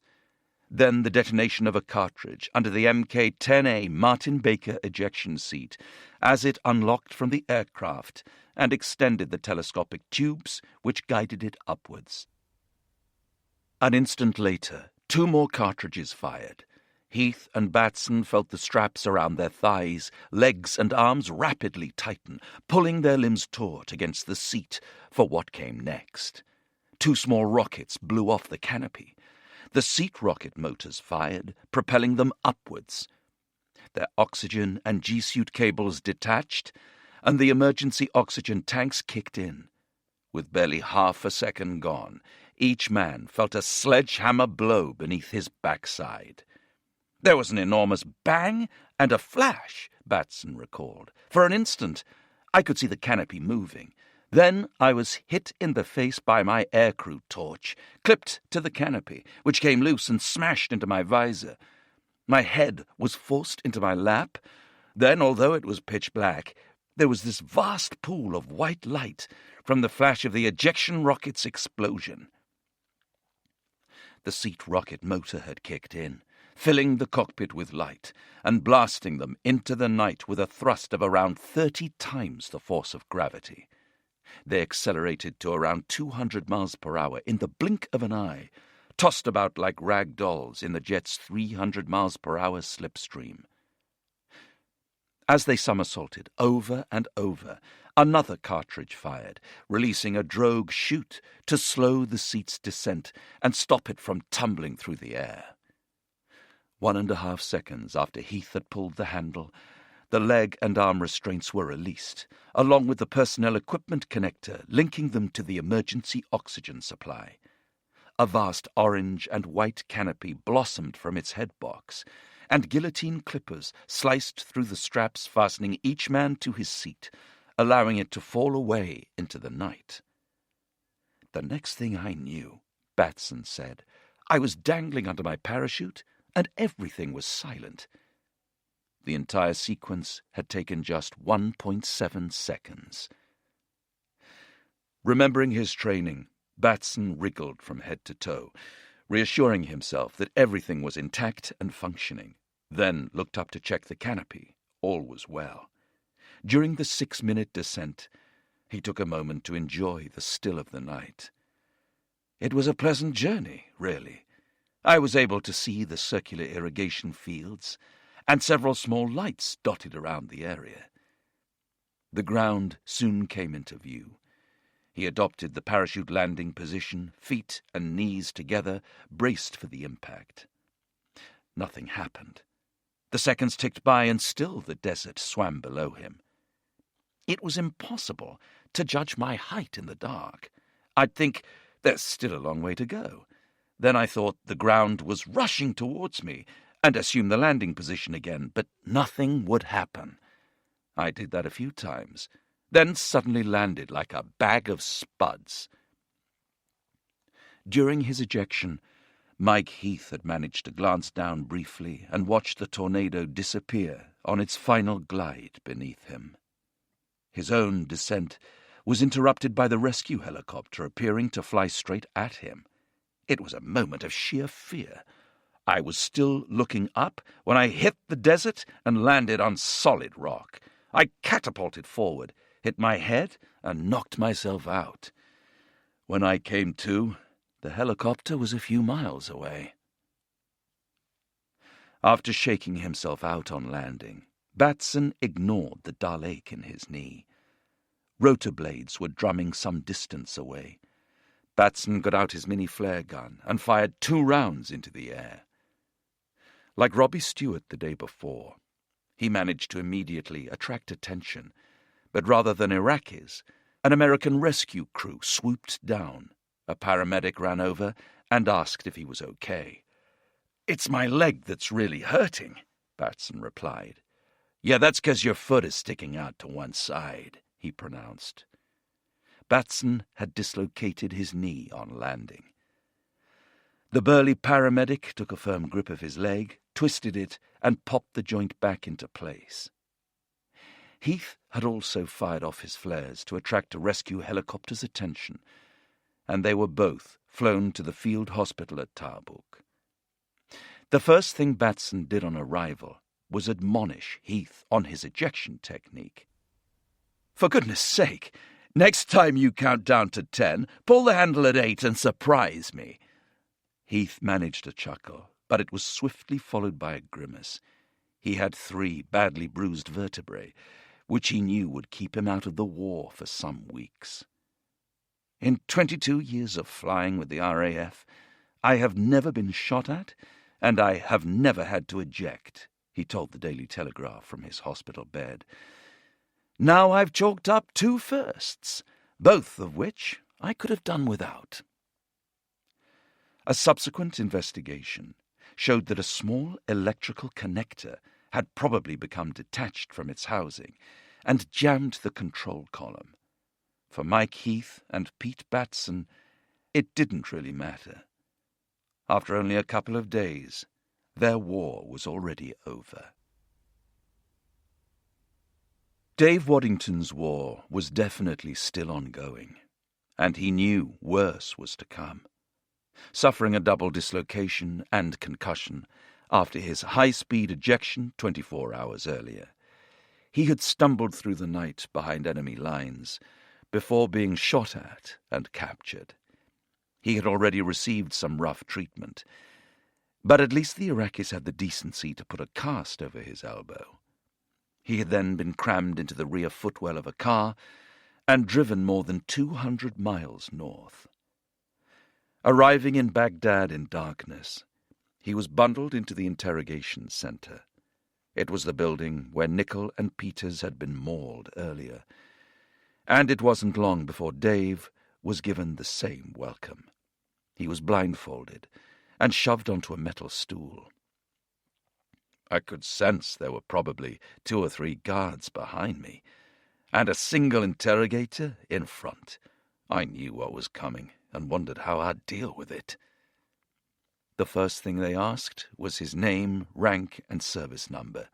S1: Then the detonation of a cartridge under the Mk-10A Martin Baker ejection seat as it unlocked from the aircraft and extended the telescopic tubes which guided it upwards. An instant later, 2 more cartridges fired. Heath and Batson felt the straps around their thighs, legs and arms rapidly tighten, pulling their limbs taut against the seat for what came next. 2 small rockets blew off the canopy. The seat rocket motors fired, propelling them upwards. Their oxygen and G-suit cables detached, and the emergency oxygen tanks kicked in. With barely half a second gone, each man felt a sledgehammer blow beneath his backside. There was an enormous bang and a flash, Batson recalled. For an instant, I could see the canopy moving. Then I was hit in the face by my aircrew torch, clipped to the canopy, which came loose and smashed into my visor. My head was forced into my lap. Then, although it was pitch black, there was this vast pool of white light from the flash of the ejection rocket's explosion. The seat rocket motor had kicked in, filling the cockpit with light and blasting them into the night with a thrust of around 30 times the force of gravity. They accelerated to around 200 miles per hour in the blink of an eye, tossed about like rag dolls in the jet's 300 miles per hour slipstream. As they somersaulted over and over, another cartridge fired, releasing a drogue chute to slow the seat's descent and stop it from tumbling through the air. 1.5 seconds after Heath had pulled the handle, the leg and arm restraints were released, along with the personnel equipment connector linking them to the emergency oxygen supply. A vast orange and white canopy blossomed from its head box, and guillotine clippers sliced through the straps fastening each man to his seat, allowing it to fall away into the night. The next thing I knew, Batson said, I was dangling under my parachute, and everything was silent. The entire sequence had taken just 1.7 seconds. Remembering his training, Batson wriggled from head to toe, reassuring himself that everything was intact and functioning, then looked up to check the canopy. All was well. During the 6-minute descent, he took a moment to enjoy the still of the night. It was a pleasant journey, really. I was able to see the circular irrigation fields and several small lights dotted around the area. The ground soon came into view. He adopted the parachute landing position, feet and knees together, braced for the impact. Nothing happened. The seconds ticked by, and still the desert swam below him. It was impossible to judge my height in the dark. I'd think, there's still a long way to go. Then I thought the ground was rushing towards me, and assumed the landing position again, but nothing would happen. I did that a few times, then suddenly landed like a bag of spuds. During his ejection, Mike Heath had managed to glance down briefly and watch the tornado disappear on its final glide beneath him. His own descent was interrupted by the rescue helicopter appearing to fly straight at him. It was a moment of sheer fear. I was still looking up when I hit the desert and landed on solid rock. I catapulted forward, hit my head, and knocked myself out. When I came to, the helicopter was a few miles away. After shaking himself out on landing, Batson ignored the dull ache in his knee. Rotor blades were drumming some distance away. Batson got out his mini flare gun and fired 2 rounds into the air. Like Robbie Stewart the day before, he managed to immediately attract attention, but rather than Iraqis, an American rescue crew swooped down. A paramedic ran over and asked if he was okay. "It's my leg that's really hurting," Batson replied. "Yeah, that's 'cause your foot is sticking out to one side," he pronounced. Batson had dislocated his knee on landing. The burly paramedic took a firm grip of his leg, twisted it, and popped the joint back into place. Heath had also fired off his flares to attract a rescue helicopter's attention, and they were both flown to the field hospital at Audiobooks. The first thing Batson did on arrival was admonish Heath on his ejection technique. "For goodness sake, next time you count down to 10, pull the handle at 8 and surprise me." Heath managed a chuckle, but it was swiftly followed by a grimace. He had 3 badly bruised vertebrae, which he knew would keep him out of the war for some weeks. "In 22 years of flying with the RAF, I have never been shot at, and I have never had to eject," he told the Daily Telegraph from his hospital bed. "Now I've chalked up 2 firsts, both of which I could have done without." A subsequent investigation showed that a small electrical connector had probably become detached from its housing and jammed the control column. For Mike Heath and Pete Batson, it didn't really matter. After only a couple of days, their war was already over. Dave Waddington's war was definitely still ongoing, and he knew worse was to come. Suffering a double dislocation and concussion after his high-speed ejection 24 hours earlier, he had stumbled through the night behind enemy lines before being shot at and captured. He had already received some rough treatment, but at least the Iraqis had the decency to put a cast over his elbow. He had then been crammed into the rear footwell of a car and driven more than 200 miles north. Arriving in Baghdad in darkness, he was bundled into the interrogation center. It was the building where Nichol and Peters had been mauled earlier, and it wasn't long before Dave was given the same welcome. He was blindfolded and shoved onto a metal stool. I could sense there were probably 2 or 3 guards behind me, and a single interrogator in front. I knew what was coming and wondered how I'd deal with it. The first thing they asked was his name, rank, and service number.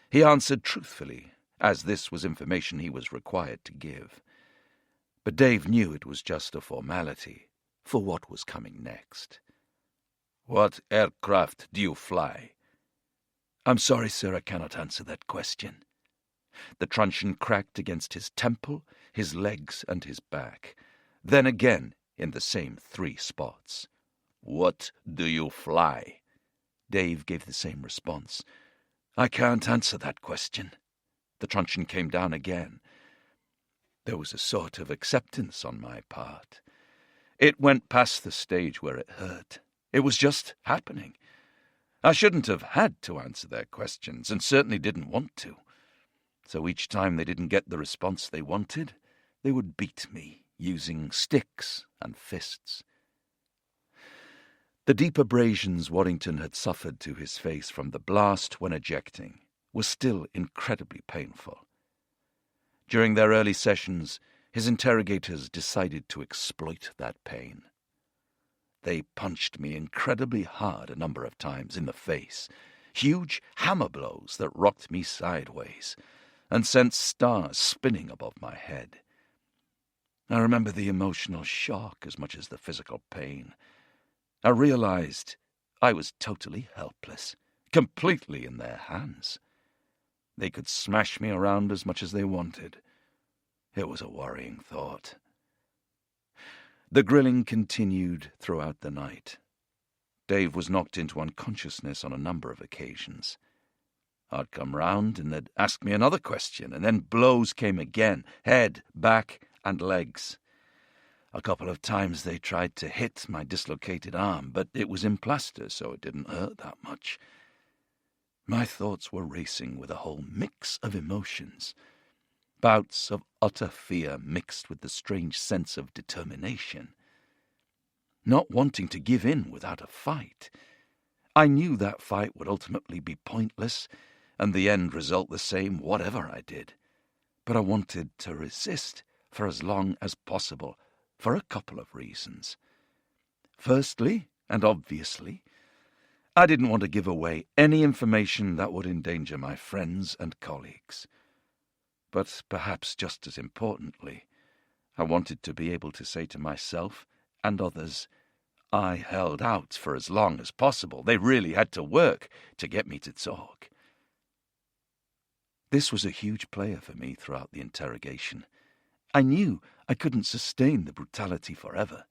S1: He answered truthfully, as this was information he was required to give. But Dave knew it was just a formality for what was coming next. "What aircraft do you fly?" "I'm sorry, sir, I cannot answer that question." The truncheon cracked against his temple, his legs, and his back. Then again in the same 3 spots. "What do you fly?" Dave gave the same response. "I can't answer that question." The truncheon came down again. There was a sort of acceptance on my part. It went past the stage where it hurt. It was just happening. I shouldn't have had to answer their questions, and certainly didn't want to. So each time they didn't get the response they wanted, they would beat me, using sticks and fists. The deep abrasions Waddington had suffered to his face from the blast when ejecting were still incredibly painful. During their early sessions, his interrogators decided to exploit that pain. They punched me incredibly hard a number of times in the face, huge hammer blows that rocked me sideways and sent stars spinning above my head. I remember the emotional shock as much as the physical pain. I realized I was totally helpless, completely in their hands. They could smash me around as much as they wanted. It was a worrying thought. The grilling continued throughout the night. Dave was knocked into unconsciousness on a number of occasions. I'd come round and they'd ask me another question, and then blows came again, head, back, and legs. A couple of times they tried to hit my dislocated arm, but it was in plaster, so it didn't hurt that much. My thoughts were racing with a whole mix of emotions. Bouts of utter fear mixed with the strange sense of determination. Not wanting to give in without a fight. I knew that fight would ultimately be pointless, and the end result the same whatever I did. But I wanted to resist for as long as possible, for a couple of reasons. Firstly, and obviously, I didn't want to give away any information that would endanger my friends and colleagues. But perhaps just as importantly, I wanted to be able to say to myself and others, I held out for as long as possible. They really had to work to get me to talk. This was a huge player for me throughout the interrogation. I knew I couldn't sustain the brutality forever,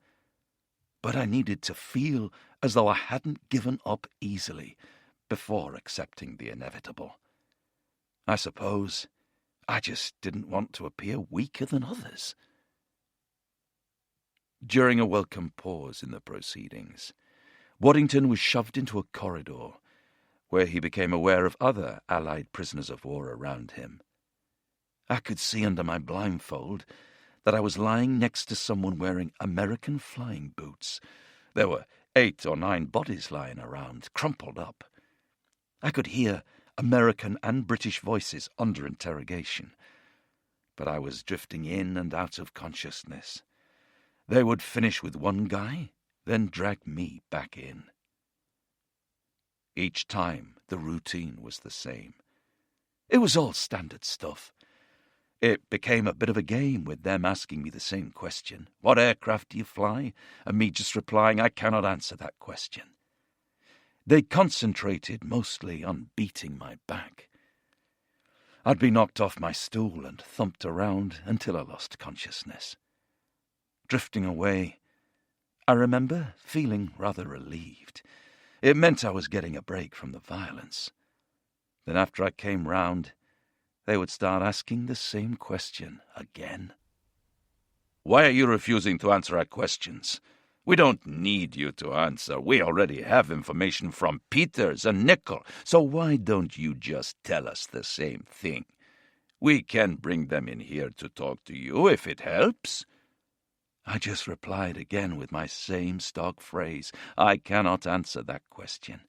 S1: but I needed to feel as though I hadn't given up easily before accepting the inevitable. I suppose I just didn't want to appear weaker than others. During a welcome pause in the proceedings, Waddington was shoved into a corridor where he became aware of other Allied prisoners of war around him. I could see under my blindfold that I was lying next to someone wearing American flying boots. There were 8 or 9 bodies lying around, crumpled up. I could hear American and British voices under interrogation, but I was drifting in and out of consciousness. They would finish with one guy, then drag me back in. Each time the routine was the same. It was all standard stuff. It became a bit of a game with them asking me the same question. What aircraft do you fly? And me just replying, I cannot answer that question. They concentrated mostly on beating my back. I'd be knocked off my stool and thumped around until I lost consciousness. Drifting away, I remember feeling rather relieved. It meant I was getting a break from the violence. Then after I came round, they would start asking the same question again. Why are you refusing to answer our questions? We don't need you to answer. We already have information from Peters and Nichol, so why don't you just tell us the same thing? We can bring them in here to talk to you if it helps. I just replied again with my same stock phrase. I cannot answer that question.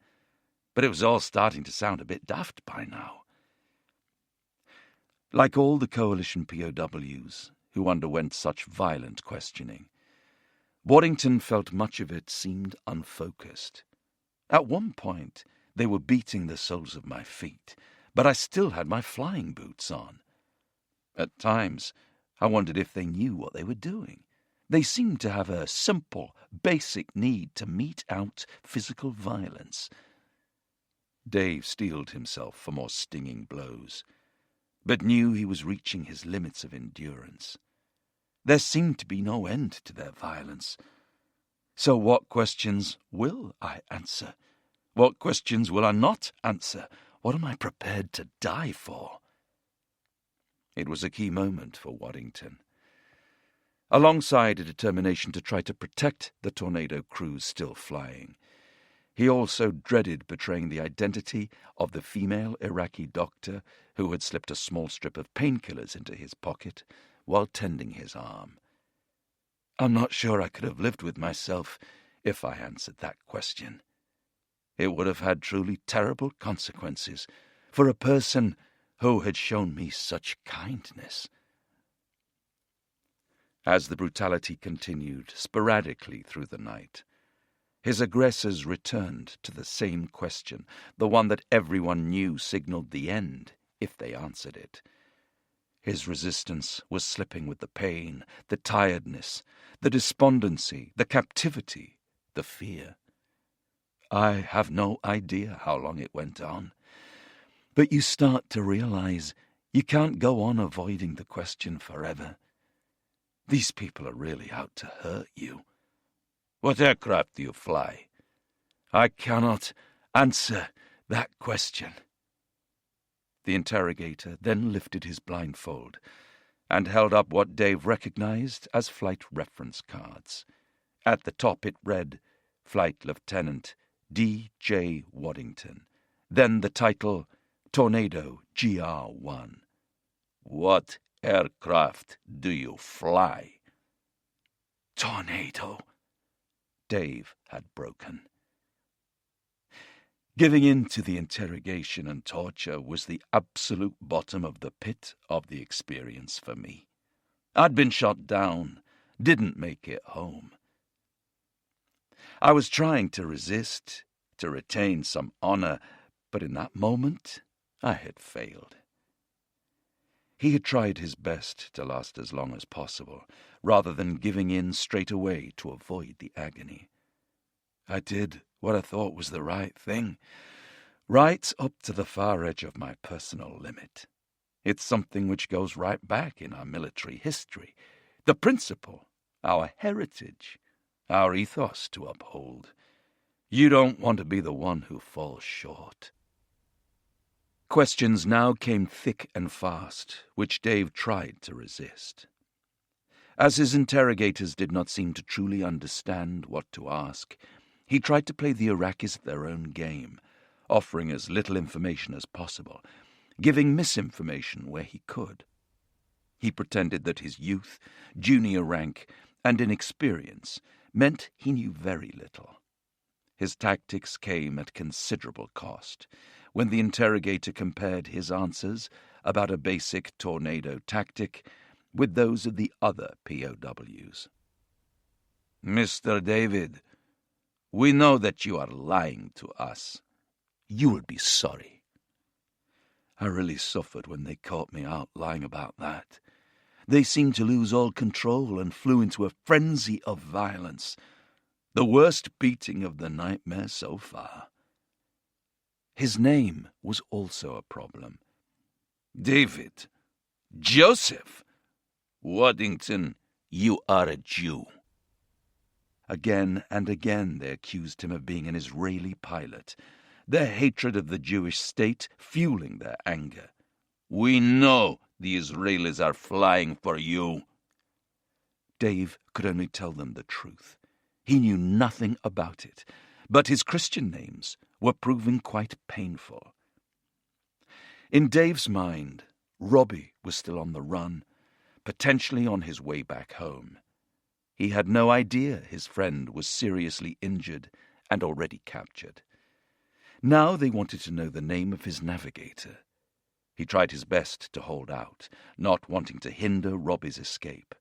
S1: But it was all starting to sound a bit daft by now. Like all the coalition POWs who underwent such violent questioning, Waddington felt much of it seemed unfocused. At one point, they were beating the soles of my feet, but I still had my flying boots on. At times, I wondered if they knew what they were doing. They seemed to have a simple, basic need to mete out physical violence. Dave steeled himself for more stinging blows, but knew he was reaching his limits of endurance. There seemed to be no end to their violence. So what questions will I answer? What questions will I not answer? What am I prepared to die for? It was a key moment for Waddington. Alongside a determination to try to protect the Tornado crews still flying, he also dreaded betraying the identity of the female Iraqi doctor who had slipped a small strip of painkillers into his pocket while tending his arm. I'm not sure I could have lived with myself if I answered that question. It would have had truly terrible consequences for a person who had shown me such kindness. As the brutality continued sporadically through the night, his aggressors returned to the same question, the one that everyone knew signaled the end if they answered it. His resistance was slipping with the pain, the tiredness, the despondency, the captivity, the fear. I have no idea how long it went on, but you start to realize you can't go on avoiding the question forever. These people are really out to hurt you. What aircraft do you fly? I cannot answer that question. The interrogator then lifted his blindfold and held up what Dave recognized as flight reference cards. At the top it read, Flight Lieutenant D.J. Waddington. Then the title, Tornado GR-1. What aircraft do you fly? Tornado. Dave had broken. Giving in to the interrogation and torture was the absolute bottom of the pit of the experience for me. I'd been shot down, didn't make it home. I was trying to resist, to retain some honor, but in that moment I had failed. He had tried his best to last as long as possible, rather than giving in straight away to avoid the agony. I did what I thought was the right thing, right up to the far edge of my personal limit. It's something which goes right back in our military history, the principle, our heritage, our ethos to uphold. You don't want to be the one who falls short. Questions now came thick and fast, which Dave tried to resist. As his interrogators did not seem to truly understand what to ask, he tried to play the Iraqis their own game, offering as little information as possible, giving misinformation where he could. He pretended that his youth, junior rank, and inexperience meant he knew very little. His tactics came at considerable cost, when the interrogator compared his answers about a basic tornado tactic with those of the other POWs. Mr. David, we know that you are lying to us. You will be sorry. I really suffered when they caught me out lying about that. They seemed to lose all control and flew into a frenzy of violence, the worst beating of the nightmare so far. His name was also a problem. David. Joseph. Waddington, you are a Jew. Again and again they accused him of being an Israeli pilot, their hatred of the Jewish state fueling their anger. We know the Israelis are flying for you. Dave could only tell them the truth. He knew nothing about it, but his Christian names were proving quite painful. In Dave's mind, Robbie was still on the run, potentially on his way back home. He had no idea his friend was seriously injured and already captured. Now they wanted to know the name of his navigator. He tried his best to hold out, not wanting to hinder Robbie's escape.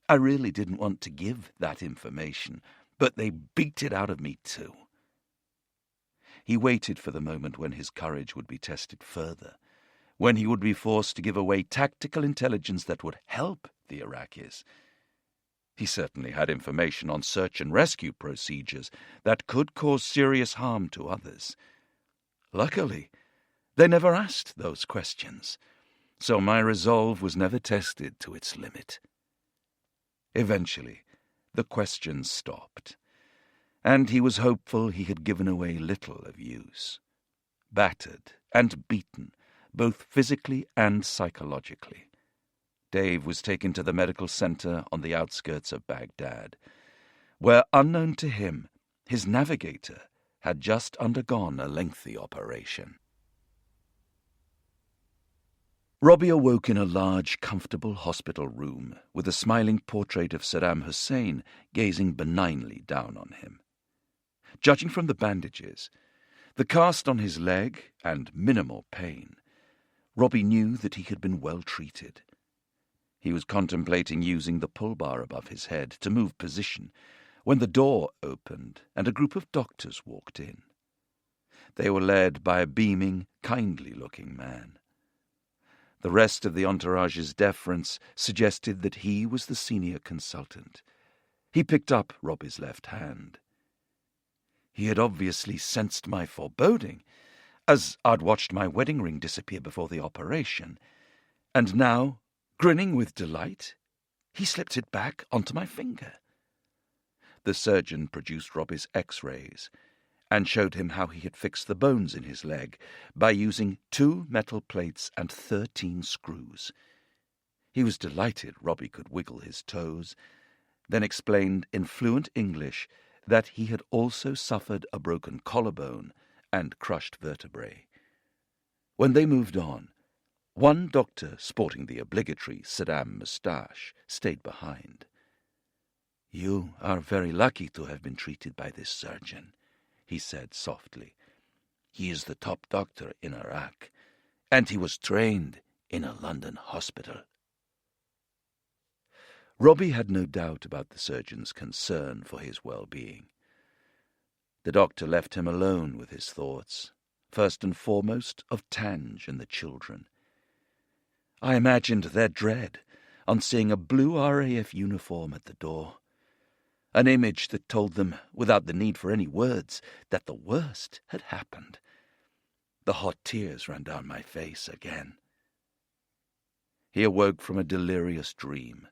S1: I really didn't want to give that information, but they beat it out of me too. He waited for the moment when his courage would be tested further, when he would be forced to give away tactical intelligence that would help the Iraqis. He certainly had information on search and rescue procedures that could cause serious harm to others. Luckily, they never asked those questions, so my resolve was never tested to its limit. Eventually, the questions stopped, and he was hopeful he had given away little of use. Battered and beaten, both physically and psychologically, Dave was taken to the medical center on the outskirts of Baghdad, where, unknown to him, his navigator had just undergone a lengthy operation. Robbie awoke in a large, comfortable hospital room with a smiling portrait of Saddam Hussein gazing benignly down on him. Judging from the bandages, the cast on his leg, and minimal pain, Robbie knew that he had been well treated. He was contemplating using the pull bar above his head to move position when the door opened and a group of doctors walked in. They were led by a beaming, kindly-looking man. The rest of the entourage's deference suggested that he was the senior consultant. He picked up Robbie's left hand. He had obviously sensed my foreboding, as I'd watched my wedding ring disappear before the operation, and now, grinning with delight, he slipped it back onto my finger. The surgeon produced Robbie's X-rays and showed him how he had fixed the bones in his leg by using 2 metal plates and 13 screws. He was delighted Robbie could wiggle his toes, then explained in fluent English that he had also suffered a broken collarbone and crushed vertebrae. When they moved on, one doctor, sporting the obligatory Saddam moustache, stayed behind. "You are very lucky to have been treated by this surgeon," he said softly. "He is the top doctor in Iraq, and he was trained in a London hospital." Robbie had no doubt about the surgeon's concern for his well-being. The doctor left him alone with his thoughts, first and foremost of Tanj and the children. I imagined their dread on seeing a blue RAF uniform at the door, an image that told them, without the need for any words, that the worst had happened. The hot tears ran down my face again. He awoke from a delirious dream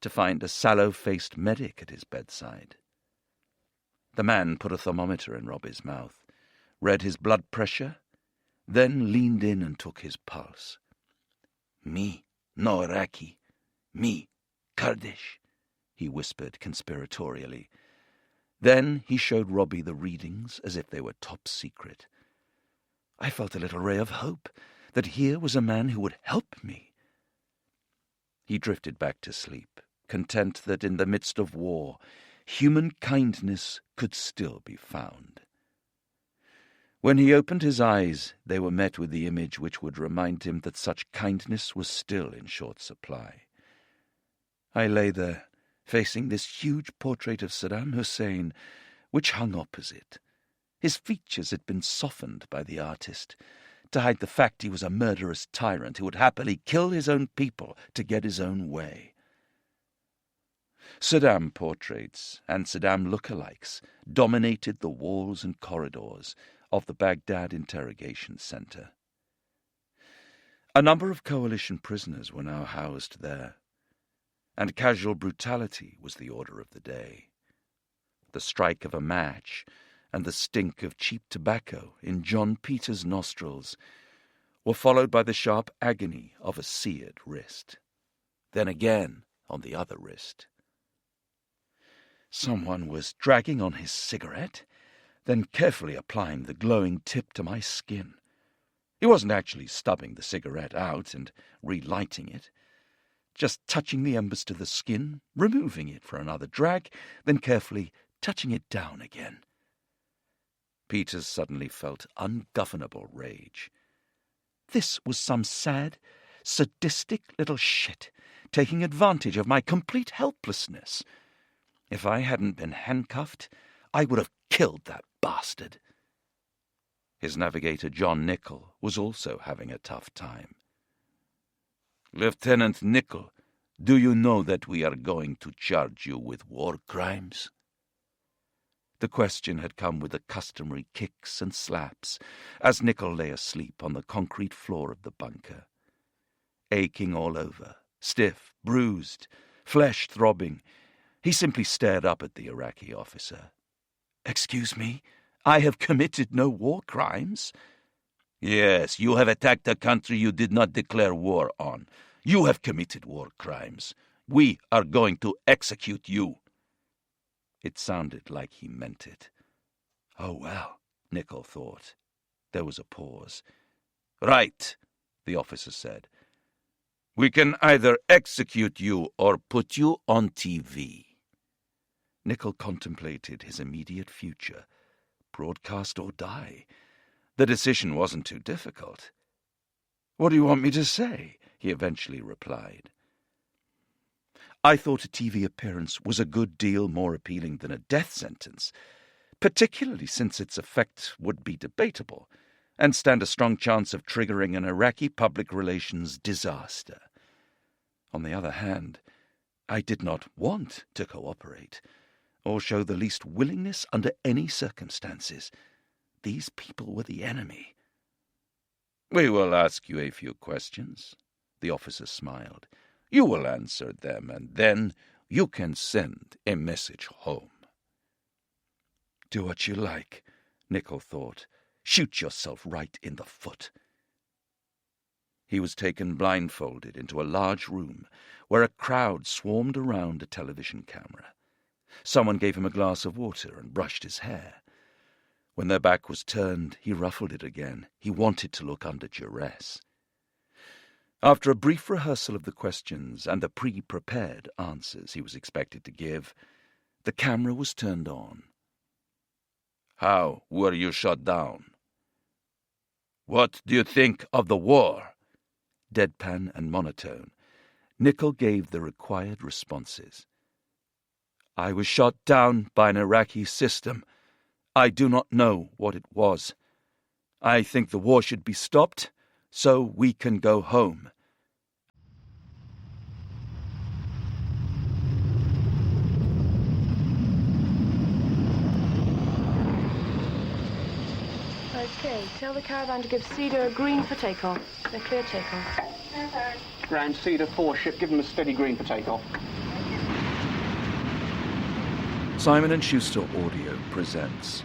S1: to find a sallow-faced medic at his bedside. The man put a thermometer in Robbie's mouth, read his blood pressure, then leaned in and took his pulse. "Me, no Iraqi. Me, Kurdish," he whispered conspiratorially. Then he showed Robbie the readings as if they were top secret. I felt a little ray of hope that here was a man who would help me. He drifted back to sleep, content that in the midst of war, human kindness could still be found. When he opened his eyes, they were met with the image which would remind him that such kindness was still in short supply. I lay there, facing this huge portrait of Saddam Hussein, which hung opposite. His features had been softened by the artist, to hide the fact he was a murderous tyrant who would happily kill his own people to get his own way. Saddam portraits and Saddam lookalikes dominated the walls and corridors of the Baghdad interrogation center. A number of coalition prisoners were now housed there, and casual brutality was the order of the day. The strike of a match and the stink of cheap tobacco in John Peter's nostrils were followed by the sharp agony of a seared wrist. Then again on the other wrist. Someone was dragging on his cigarette, then carefully applying the glowing tip to my skin. He wasn't actually stubbing the cigarette out and relighting it, just touching the embers to the skin, removing it for another drag, then carefully touching it down again. Peters suddenly felt ungovernable rage. This was some sad, sadistic little shit taking advantage of my complete helplessness. If I hadn't been handcuffed, I would have killed that bastard. His navigator, John Nichol, was also having a tough time. "Lieutenant Nichol, do you know that we are going to charge you with war crimes?" The question had come with the customary kicks and slaps as Nichol lay asleep on the concrete floor of the bunker. Aching all over, stiff, bruised, flesh throbbing, he simply stared up at the Iraqi officer. "Excuse me, I have committed no war crimes." "Yes, you have attacked a country you did not declare war on. You have committed war crimes. We are going to execute you." It sounded like he meant it. "Oh, well," Nichol thought. There was a pause. "Right," the officer said. "We can either execute you or put you on TV." Nichol contemplated his immediate future. Broadcast or die. The decision wasn't too difficult. "What do you want me to say?" he eventually replied. "I thought a TV appearance was a good deal more appealing than a death sentence, particularly since its effect would be debatable and stand a strong chance of triggering an Iraqi public relations disaster. On the other hand, I did not want to cooperate or show the least willingness under any circumstances. These people were the enemy." "We will ask you a few questions," the officer smiled. "You will answer them, and then you can send a message home." "Do what you like," Nichol thought. "Shoot yourself right in the foot." He was taken blindfolded into a large room where a crowd swarmed around a television camera. Someone gave him a glass of water and brushed his hair. When their back was turned, he ruffled it again. He wanted to look under duress. After a brief rehearsal of the questions and the pre-prepared answers he was expected to give, the camera was turned on. "How were you shot down?" "What do you think of the war?" Deadpan and monotone, Nichol gave the required responses. "I was shot down by an Iraqi system. I do not know what it was. I think the war should be stopped so we can go home."
S3: Okay, tell the caravan to give Cedar a green for takeoff. They're clear takeoff.
S4: Grand Cedar 4 ship, give them a steady green for takeoff.
S1: Simon & Schuster Audio presents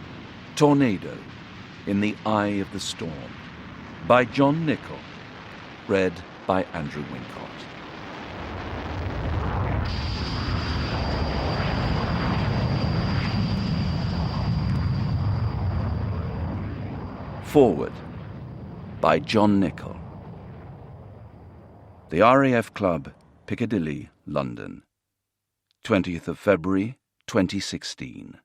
S1: Tornado in the Eye of the Storm by John Nichol, read by Andrew Wincott. Forward by John Nichol. The RAF Club, Piccadilly, London, 20th of February, 2016.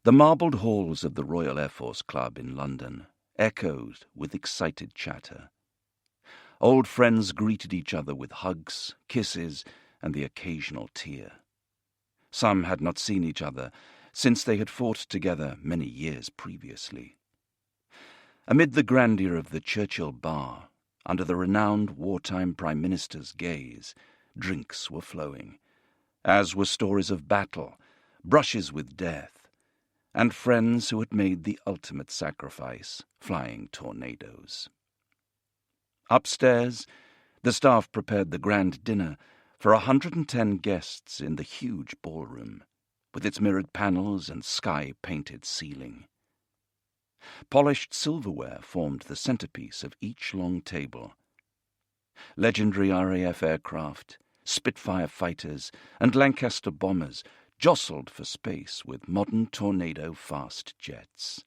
S1: The marbled halls of the Royal Air Force Club in London echoed with excited chatter. Old friends greeted each other with hugs, kisses, and the occasional tear. Some had not seen each other since they had fought together many years previously. Amid the grandeur of the Churchill Bar, under the renowned wartime Prime Minister's gaze, drinks were flowing, as were stories of battle, brushes with death, and friends who had made the ultimate sacrifice, flying tornadoes. Upstairs, the staff prepared the grand dinner for 110 guests in the huge ballroom, with its mirrored panels and sky-painted ceiling. Polished silverware formed the centerpiece of each long table. Legendary RAF aircraft, Spitfire fighters, and Lancaster bombers jostled for space with modern tornado-fast jets.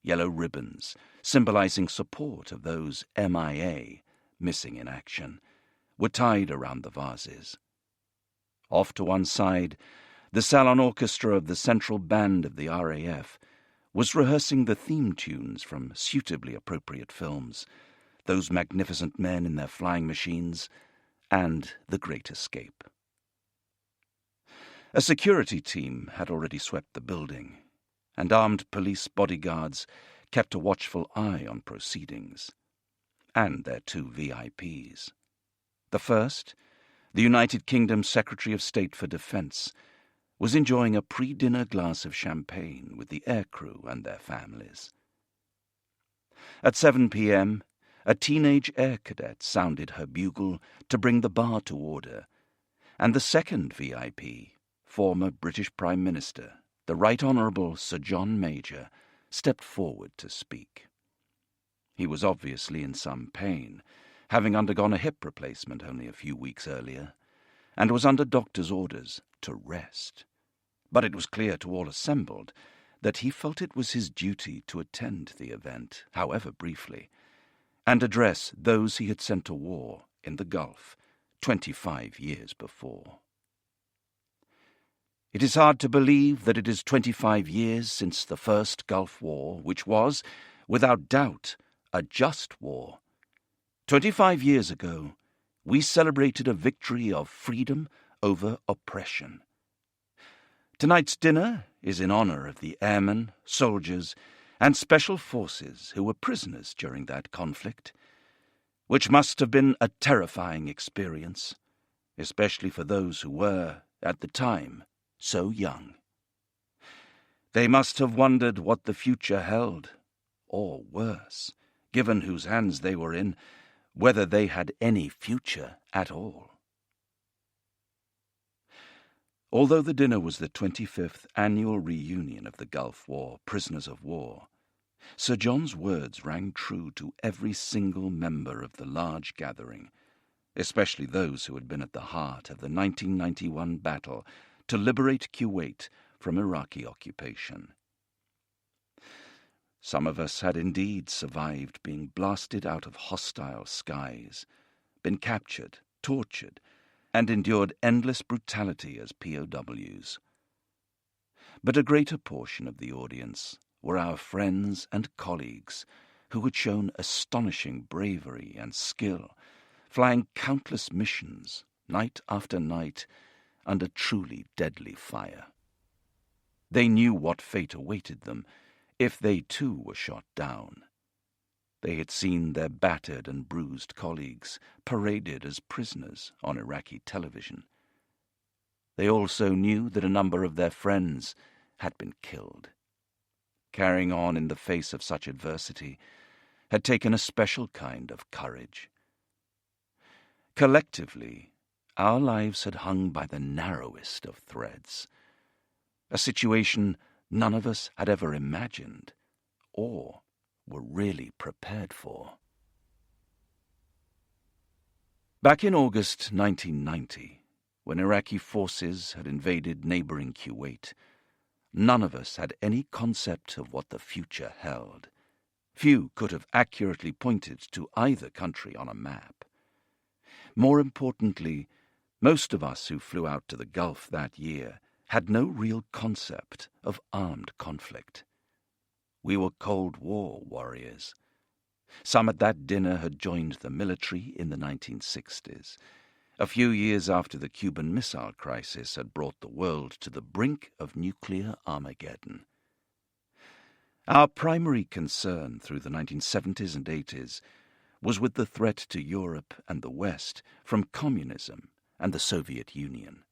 S1: Yellow ribbons, symbolizing support of those MIA, missing in action, were tied around the vases. Off to one side, the salon orchestra of the Central Band of the RAF was rehearsing the theme tunes from suitably appropriate films, Those Magnificent Men in Their Flying Machines, and The Great Escape. A security team had already swept the building. and armed police bodyguards kept a watchful eye on proceedings, and their two VIPs. The first, the United Kingdom Secretary of State for Defence, was enjoying a pre-dinner glass of champagne with the aircrew and their families. At 7 p.m., a teenage air cadet sounded her bugle to bring the bar to order, and the second VIP, former British Prime Minister, the Right Honourable Sir John Major, stepped forward to speak. He was obviously in some pain, having undergone a hip replacement only a few weeks earlier, and was under doctor's orders to rest. But it was clear to all assembled that he felt it was his duty to attend the event, however briefly, and address those he had sent to war in the Gulf 25 years before. It is hard to believe that it is 25 years since the first Gulf War, which was, without doubt, a just war. 25 years ago, we celebrated a victory of freedom over oppression. Tonight's dinner is in honor of the airmen, soldiers, and special forces who were prisoners during that conflict, which must have been a terrifying experience, especially for those who were, at the time, so young. They must have wondered what the future held, or worse, given whose hands they were in, whether they had any future at all. Although the dinner was the 25th annual reunion of the Gulf War prisoners of war, Sir John's words rang true to every single member of the large gathering, especially those who had been at the heart of the 1991 battle to liberate Kuwait from Iraqi occupation. Some of us had indeed survived being blasted out of hostile skies, been captured, tortured, and endured endless brutality as POWs. But a greater portion of the audience were our friends and colleagues who had shown astonishing bravery and skill, flying countless missions, night after night, under truly deadly fire. They knew what fate awaited them if they too were shot down. They had seen their battered and bruised colleagues paraded as prisoners on Iraqi television. They also knew that a number of their friends had been killed. Carrying on in the face of such adversity had taken a special kind of courage. Collectively, our lives had hung by the narrowest of threads, a situation none of us had ever imagined or were really prepared for. Back in August 1990, when Iraqi forces had invaded neighboring Kuwait, none of us had any concept of what the future held. Few could have accurately pointed to either country on a map. More importantly, most of us who flew out to the Gulf that year had no real concept of armed conflict. We were Cold War warriors. Some at that dinner had joined the military in the 1960s, a few years after the Cuban Missile Crisis had brought the world to the brink of nuclear Armageddon. Our primary concern through the 1970s and 80s was with the threat to Europe and the West from communism and the Soviet Union.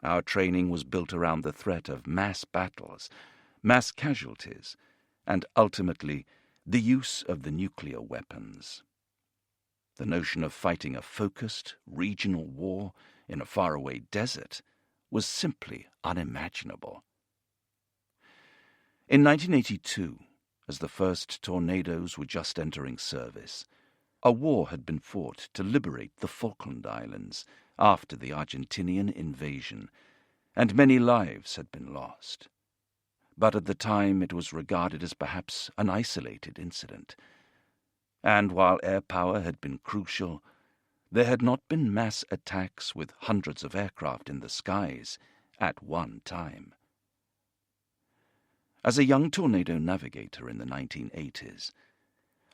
S1: Our training was built around the threat of mass battles, mass casualties, and ultimately the use of the nuclear weapons. The notion of fighting a focused, regional war in a faraway desert was simply unimaginable. In 1982, as the first tornadoes were just entering service, a war had been fought to liberate the Falkland Islands after the Argentinian invasion, and many lives had been lost. But at the time it was regarded as perhaps an isolated incident. And while air power had been crucial, there had not been mass attacks with hundreds of aircraft in the skies at one time. As a young tornado navigator in the 1980s,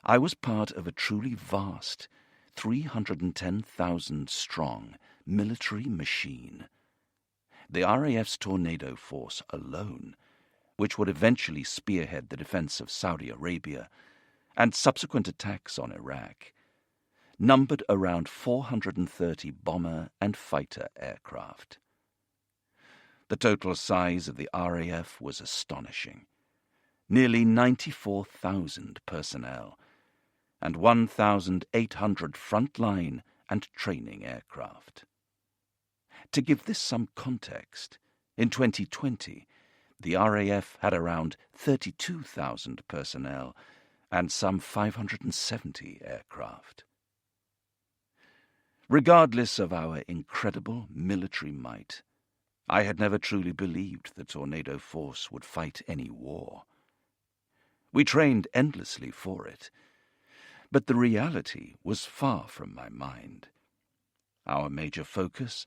S1: I was part of a truly vast, 310,000-strong military machine. The RAF's tornado force alone which would eventually spearhead the defense of Saudi Arabia, and subsequent attacks on Iraq, numbered around 430 bomber and fighter aircraft. The total size of the RAF was astonishing. Nearly 94,000 personnel and 1,800 frontline and training aircraft. To give this some context, in 2020, the RAF had around 32,000 personnel and some 570 aircraft. Regardless of our incredible military might, I had never truly believed the Tornado Force would fight any war. We trained endlessly for it, but the reality was far from my mind. Our major focus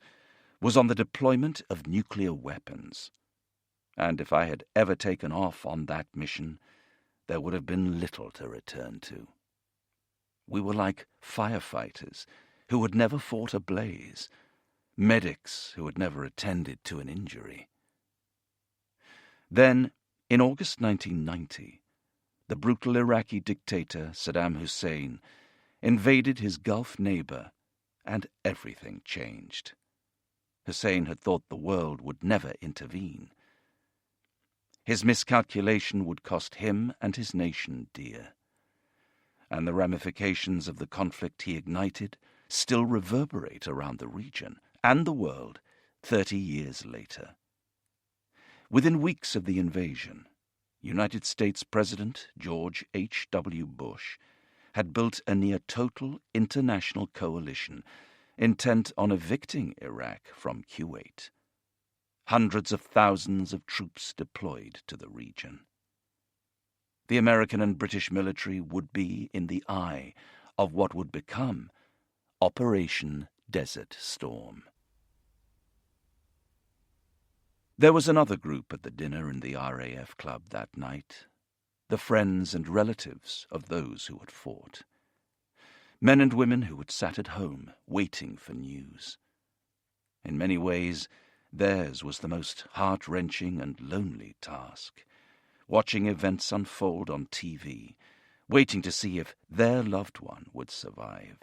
S1: was on the deployment of nuclear weapons, and if I had ever taken off on that mission, there would have been little to return to. We were like firefighters who had never fought a blaze, medics who had never attended to an injury. Then, in August 1990, the brutal Iraqi dictator Saddam Hussein invaded his Gulf neighbor, and everything changed. Hussein had thought the world would never intervene. His miscalculation would cost him and his nation dear, and the ramifications of the conflict he ignited still reverberate around the region and the world 30 years later. Within weeks of the invasion, United States President George H.W. Bush had built a near-total international coalition intent on evicting Iraq from Kuwait. Hundreds of thousands of troops deployed to the region. The American and British military would be in the eye of what would become Operation Desert Storm. There was another group at the dinner in the RAF club that night, the friends and relatives of those who had fought. Men and women who had sat at home, waiting for news. In many ways, theirs was the most heart-wrenching and lonely task, watching events unfold on TV, waiting to see if their loved one would survive.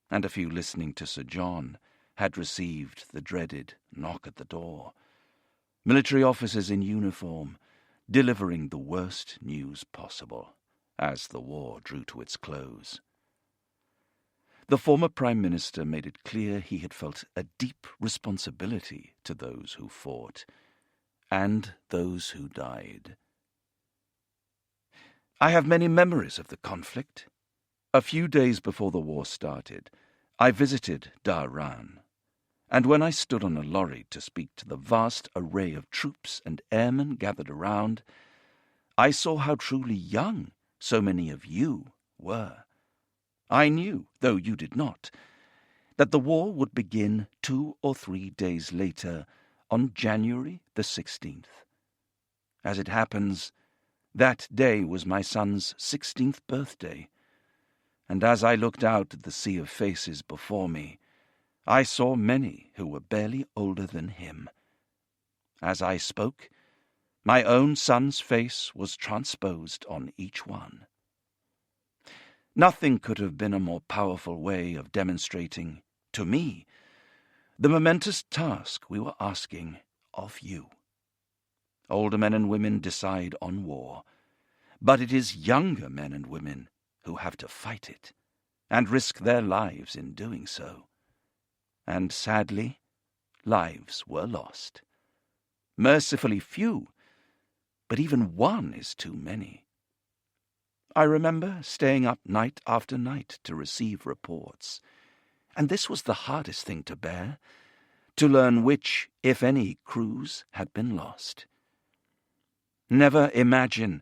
S1: And a few listening to Sir John had received the dreaded knock at the door. Military officers in uniform, delivering the worst news possible as the war drew to its close. The former Prime Minister made it clear he had felt a deep responsibility to those who fought and those who died. I have many memories of the conflict. A few days before the war started, I visited Dhahran, and when I stood on a lorry to speak to the vast array of troops and airmen gathered around, I saw how truly young so many of you were. I knew, though you did not, that the war would begin 2 or 3 days later on January the 16th. As it happens, that day was my son's 16th birthday, and as I looked out at the sea of faces before me, I saw many who were barely older than him. As I spoke, my own son's face was transposed on each one. Nothing could have been a more powerful way of demonstrating, to me, the momentous task we were asking of you. Older men and women decide on war, but it is younger men and women who have to fight it, and risk their lives in doing so. And sadly, lives were lost. Mercifully few, but even one is too many. I remember staying up night after night to receive reports, and this was the hardest thing to bear, to learn which, if any, crews had been lost. Never imagine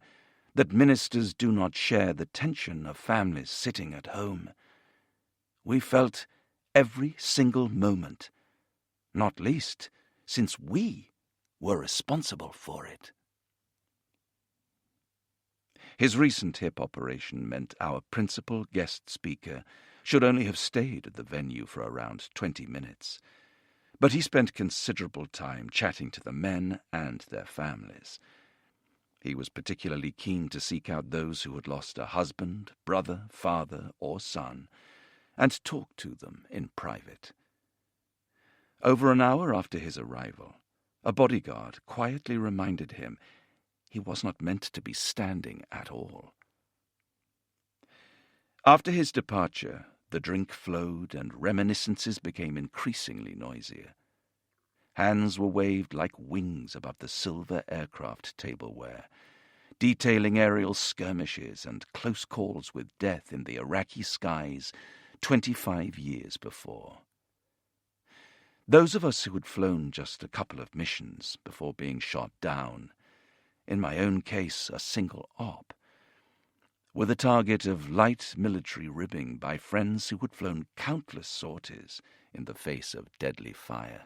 S1: that ministers do not share the tension of families sitting at home. We felt every single moment, not least since we were responsible for it. His recent hip operation meant our principal guest speaker should only have stayed at the venue for around 20 minutes. but he spent considerable time chatting to the men and their families. He was particularly keen to seek out those who had lost a husband, brother, father, or son, and talk to them in private. Over an hour after his arrival, a bodyguard quietly reminded him he was not meant to be standing at all. After his departure, the drink flowed and reminiscences became increasingly noisier. Hands were waved like wings above the silver aircraft tableware, detailing aerial skirmishes and close calls with death in the Iraqi skies 25 years before. Those of us who had flown just a couple of missions before being shot down, in my own case a single op, were the target of light military ribbing by friends who had flown countless sorties in the face of deadly fire.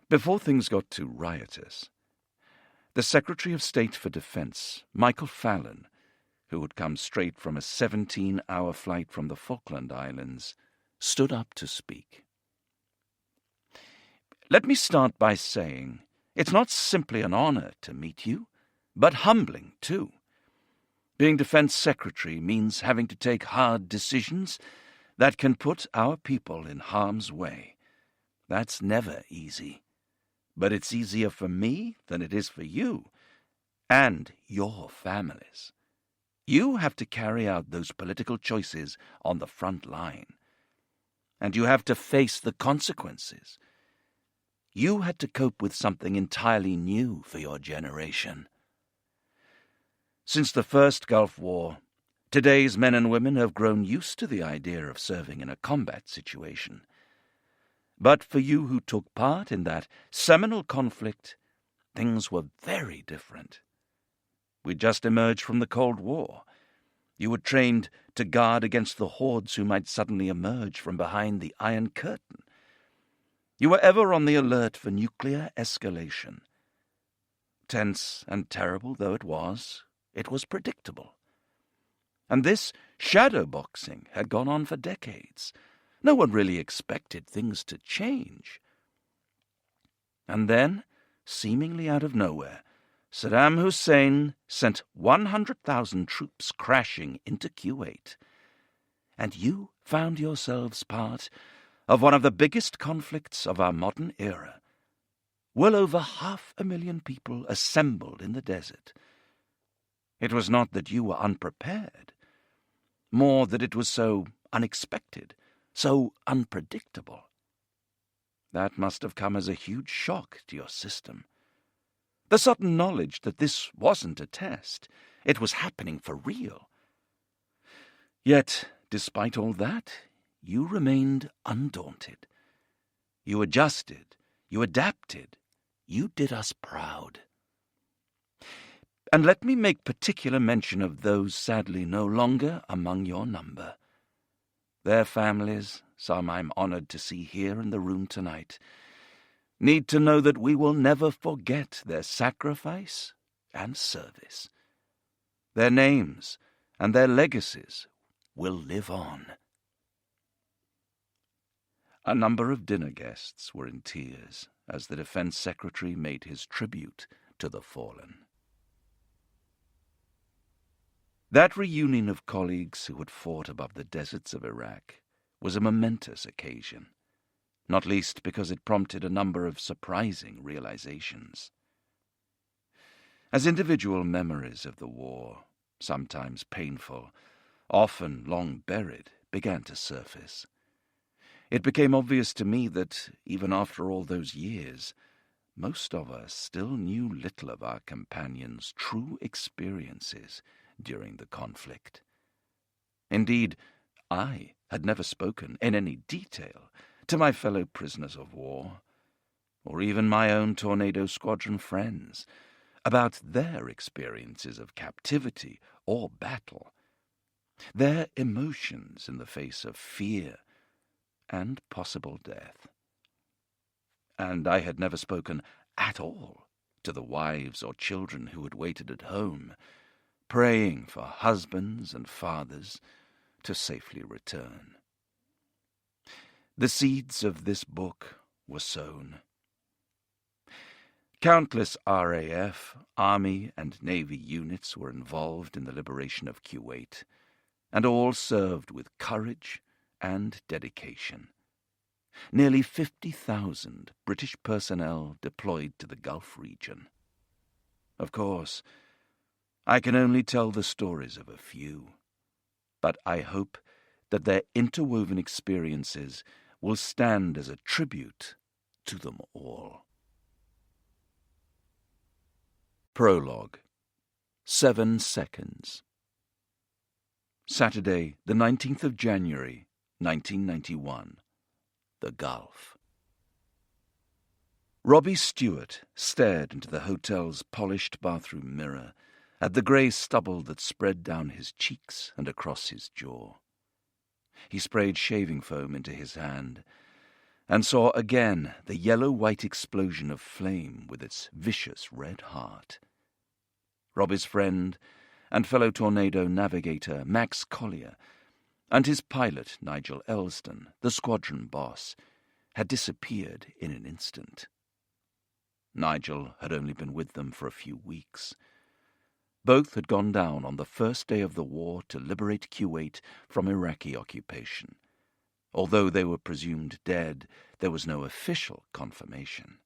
S1: Before things got too riotous, the Secretary of State for Defense, Michael Fallon, who had come straight from a 17-hour flight from the Falkland Islands, stood up to speak. Let me start by saying it's not simply an honor to meet you, but humbling, too. Being Defense Secretary means having to take hard decisions that can put our people in harm's way. That's never easy. But it's easier for me than it is for you and your families. You have to carry out those political choices on the front line. And you have to face the consequences. You had to cope with something entirely new for your generation. Since the first Gulf War, today's men and women have grown used to the idea of serving in a combat situation. But for you who took part in that seminal conflict, things were very different. We'd just emerged from the Cold War. You were trained to guard against the hordes who might suddenly emerge from behind the Iron Curtain. You were ever on the alert for nuclear escalation. Tense and terrible though it was predictable. And this shadow boxing had gone on for decades. No one really expected things to change. And then, seemingly out of nowhere, Saddam Hussein sent 100,000 troops crashing into Kuwait. And you found yourselves part of one of the biggest conflicts of our modern era. Well over 500,000 people assembled in the desert. It was not that you were unprepared, more that it was so unexpected, so unpredictable. That must have come as a huge shock to your system. The sudden knowledge that this wasn't a test, it was happening for real. Yet, despite all that, you remained undaunted. You adjusted, you adapted, you did us proud. And let me make particular mention of those sadly no longer among your number. Their families, some I'm honored to see here in the room tonight, need to know that we will never forget their sacrifice and service. Their names and their legacies will live on. A number of dinner guests were in tears as the Defense Secretary made his tribute to the fallen. That reunion of colleagues who had fought above the deserts of Iraq was a momentous occasion, not least because it prompted a number of surprising realizations. As individual memories of the war, sometimes painful, often long buried, began to surface, it became obvious to me that, even after all those years, most of us still knew little of our companions' true experiences during the conflict. Indeed, I had never spoken in any detail to my fellow prisoners of war, or even my own Tornado Squadron friends, about their experiences of captivity or battle, their emotions in the face of fear and possible death. And I had never spoken at all to the wives or children who had waited at home, praying for husbands and fathers to safely return. the seeds of this book were sown. Countless RAF, Army and Navy units were involved in the liberation of Kuwait, and all served with courage and dedication. Nearly 50,000 British personnel deployed to the Gulf region. Of course, I can only tell the stories of a few, but I hope that their interwoven experiences will stand as a tribute to them all. Prologue. 7 seconds. Saturday, the 19th of January, 1991. The Gulf. Robbie Stewart stared into the hotel's polished bathroom mirror at the grey stubble that spread down his cheeks and across his jaw. He sprayed shaving foam into his hand and saw again the yellow-white explosion of flame with its vicious red heart. Robbie's friend and fellow Tornado navigator Max Collier and his pilot Nichol, the squadron boss, had disappeared in an instant. Nichol had only been with them for a few weeks. Both had gone down on the first day of the war to liberate Kuwait from Iraqi occupation. Although they were presumed dead, there was no official confirmation.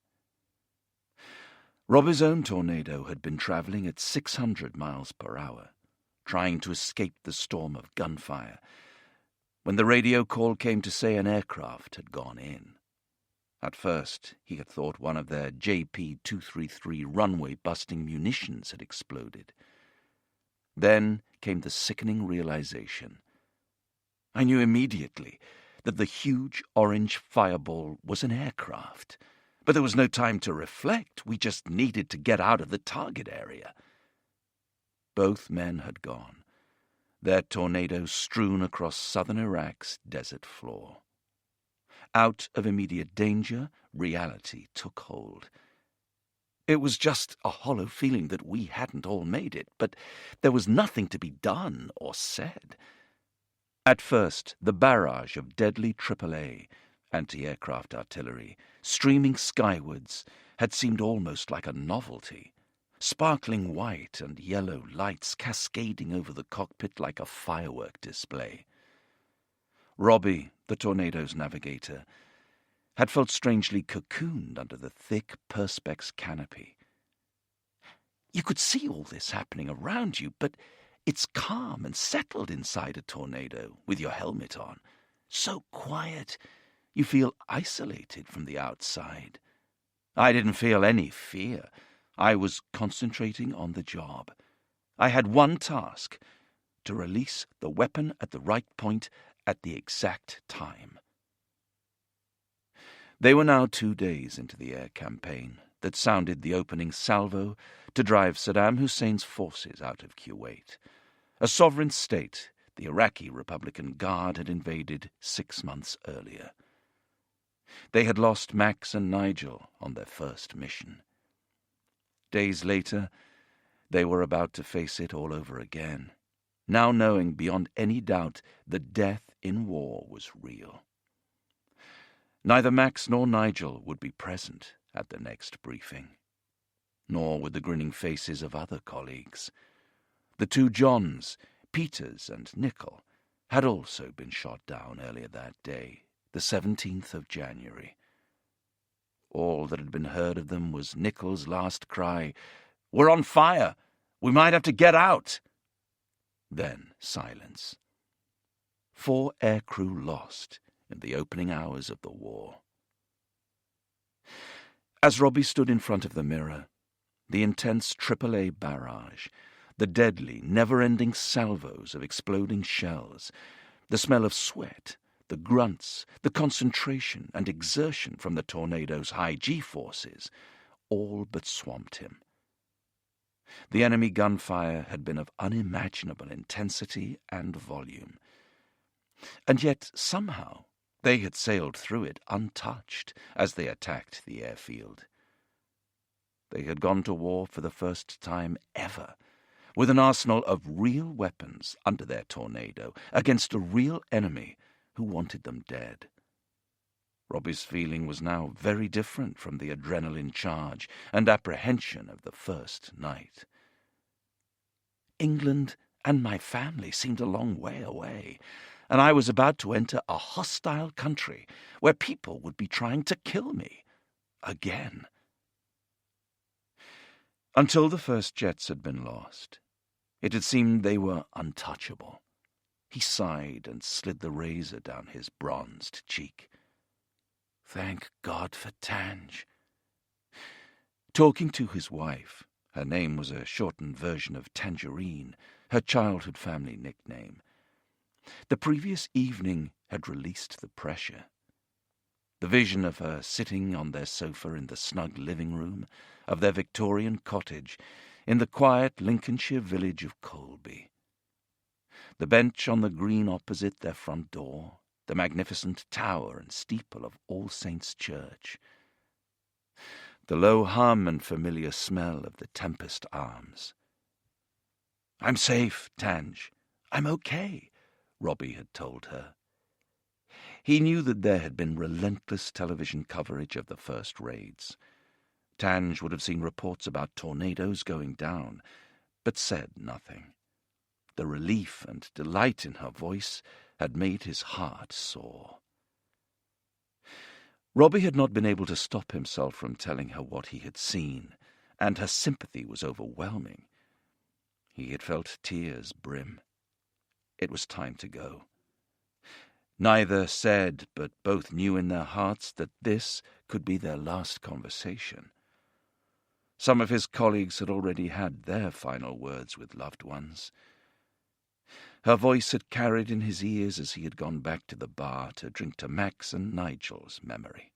S1: Robbie's own Tornado had been travelling at 600 miles per hour, trying to escape the storm of gunfire, when the radio call came to say an aircraft had gone in. At first, he had thought one of their JP-233 runway-busting munitions had exploded. Then came the sickening realization. I knew immediately that the huge orange fireball was an aircraft, but there was no time to reflect. We just needed to get out of the target area. Both men had gone, their Tornadoes strewn across southern Iraq's desert floor. Out of immediate danger, reality took hold. It was just a hollow feeling that we hadn't all made it, but there was nothing to be done or said. At first, the barrage of deadly AAA, anti-aircraft artillery, streaming skywards, had seemed almost like a novelty. Sparkling white and yellow lights cascading over the cockpit like a firework display. Robbie, the Tornado's navigator, had felt strangely cocooned under the thick perspex canopy. You could see all this happening around you, but it's calm and settled inside a Tornado with your helmet on. So quiet, you feel isolated from the outside. I didn't feel any fear. I was concentrating on the job. I had one task: to release the weapon at the right point at the exact time. They were now 2 days into the air campaign that sounded the opening salvo to drive Saddam Hussein's forces out of Kuwait, a sovereign state the Iraqi Republican Guard had invaded 6 months earlier. They had lost Max and Nichol on their first mission. Days later, they were about to face it all over again, now knowing beyond any doubt that death in war was real. Neither Max nor Nichol would be present at the next briefing, nor would the grinning faces of other colleagues. The 2 Johns, Peters and Nichol, had also been shot down earlier that day, the 17th of January. All that had been heard of them was Nichol's last cry, "We're on fire! We might have to get out!" Then silence. 4 aircrew lost in the opening hours of the war. As Robbie stood in front of the mirror, the intense AAA barrage, the deadly, never-ending salvos of exploding shells, the smell of sweat, the grunts, the concentration and exertion from the Tornado's high G-forces, all but swamped him. The enemy gunfire had been of unimaginable intensity and volume, and yet somehow they had sailed through it untouched as they attacked the airfield. They had gone to war for the first time ever, with an arsenal of real weapons under their Tornado against a real enemy who wanted them dead. Robbie's feeling was now very different from the adrenaline charge and apprehension of the first night. England and my family seemed a long way away, and I was about to enter a hostile country where people would be trying to kill me. Again. Until the first jets had been lost, it had seemed they were untouchable. He sighed and slid the razor down his bronzed cheek. Thank God for Tange. Talking to his wife, her name was a shortened version of Tangerine, her childhood family nickname. The previous evening had released the pressure. The vision of her sitting on their sofa in the snug living room of their Victorian cottage in the quiet Lincolnshire village of Colby. The bench on the green opposite their front door, the magnificent tower and steeple of All Saints' Church. The low hum and familiar smell of the Tempest Arms. "I'm safe, Tange. I'm okay," Robbie had told her. He knew that there had been relentless television coverage of the first raids. Tange would have seen reports about tornadoes going down, but said nothing. The relief and delight in her voice had made his heart soar. Robbie had not been able to stop himself from telling her what he had seen, and her sympathy was overwhelming. He had felt tears brim. It was time to go. Neither said, but both knew in their hearts that this could be their last conversation. Some of his colleagues had already had their final words with loved ones. Her voice had carried in his ears as he had gone back to the bar to drink to Max and Nichol's memory.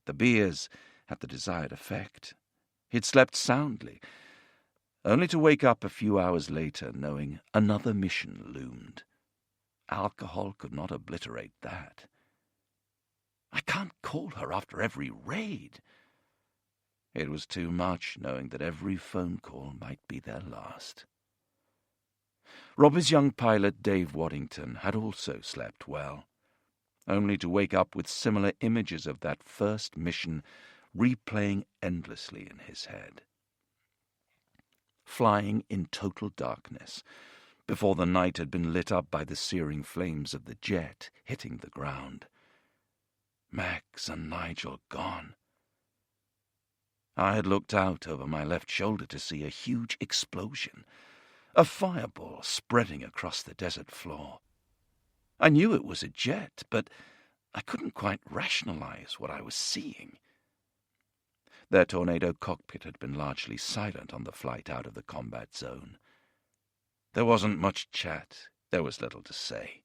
S1: The beers had the desired effect. He had slept soundly, only to wake up a few hours later knowing another mission loomed. Alcohol could not obliterate that. I can't call her after every raid. It was too much, knowing that every phone call might be their last. Robbie's young pilot, Dave Waddington, had also slept well, only to wake up with similar images of that first mission replaying endlessly in his head. Flying in total darkness, before the night had been lit up by the searing flames of the jet hitting the ground. Max and Nigel gone. I had looked out over my left shoulder to see a huge explosion, a fireball spreading across the desert floor. I knew it was a jet, but I couldn't quite rationalize what I was seeing. Their tornado cockpit had been largely silent on the flight out of the combat zone. There wasn't much chat, there was little to say.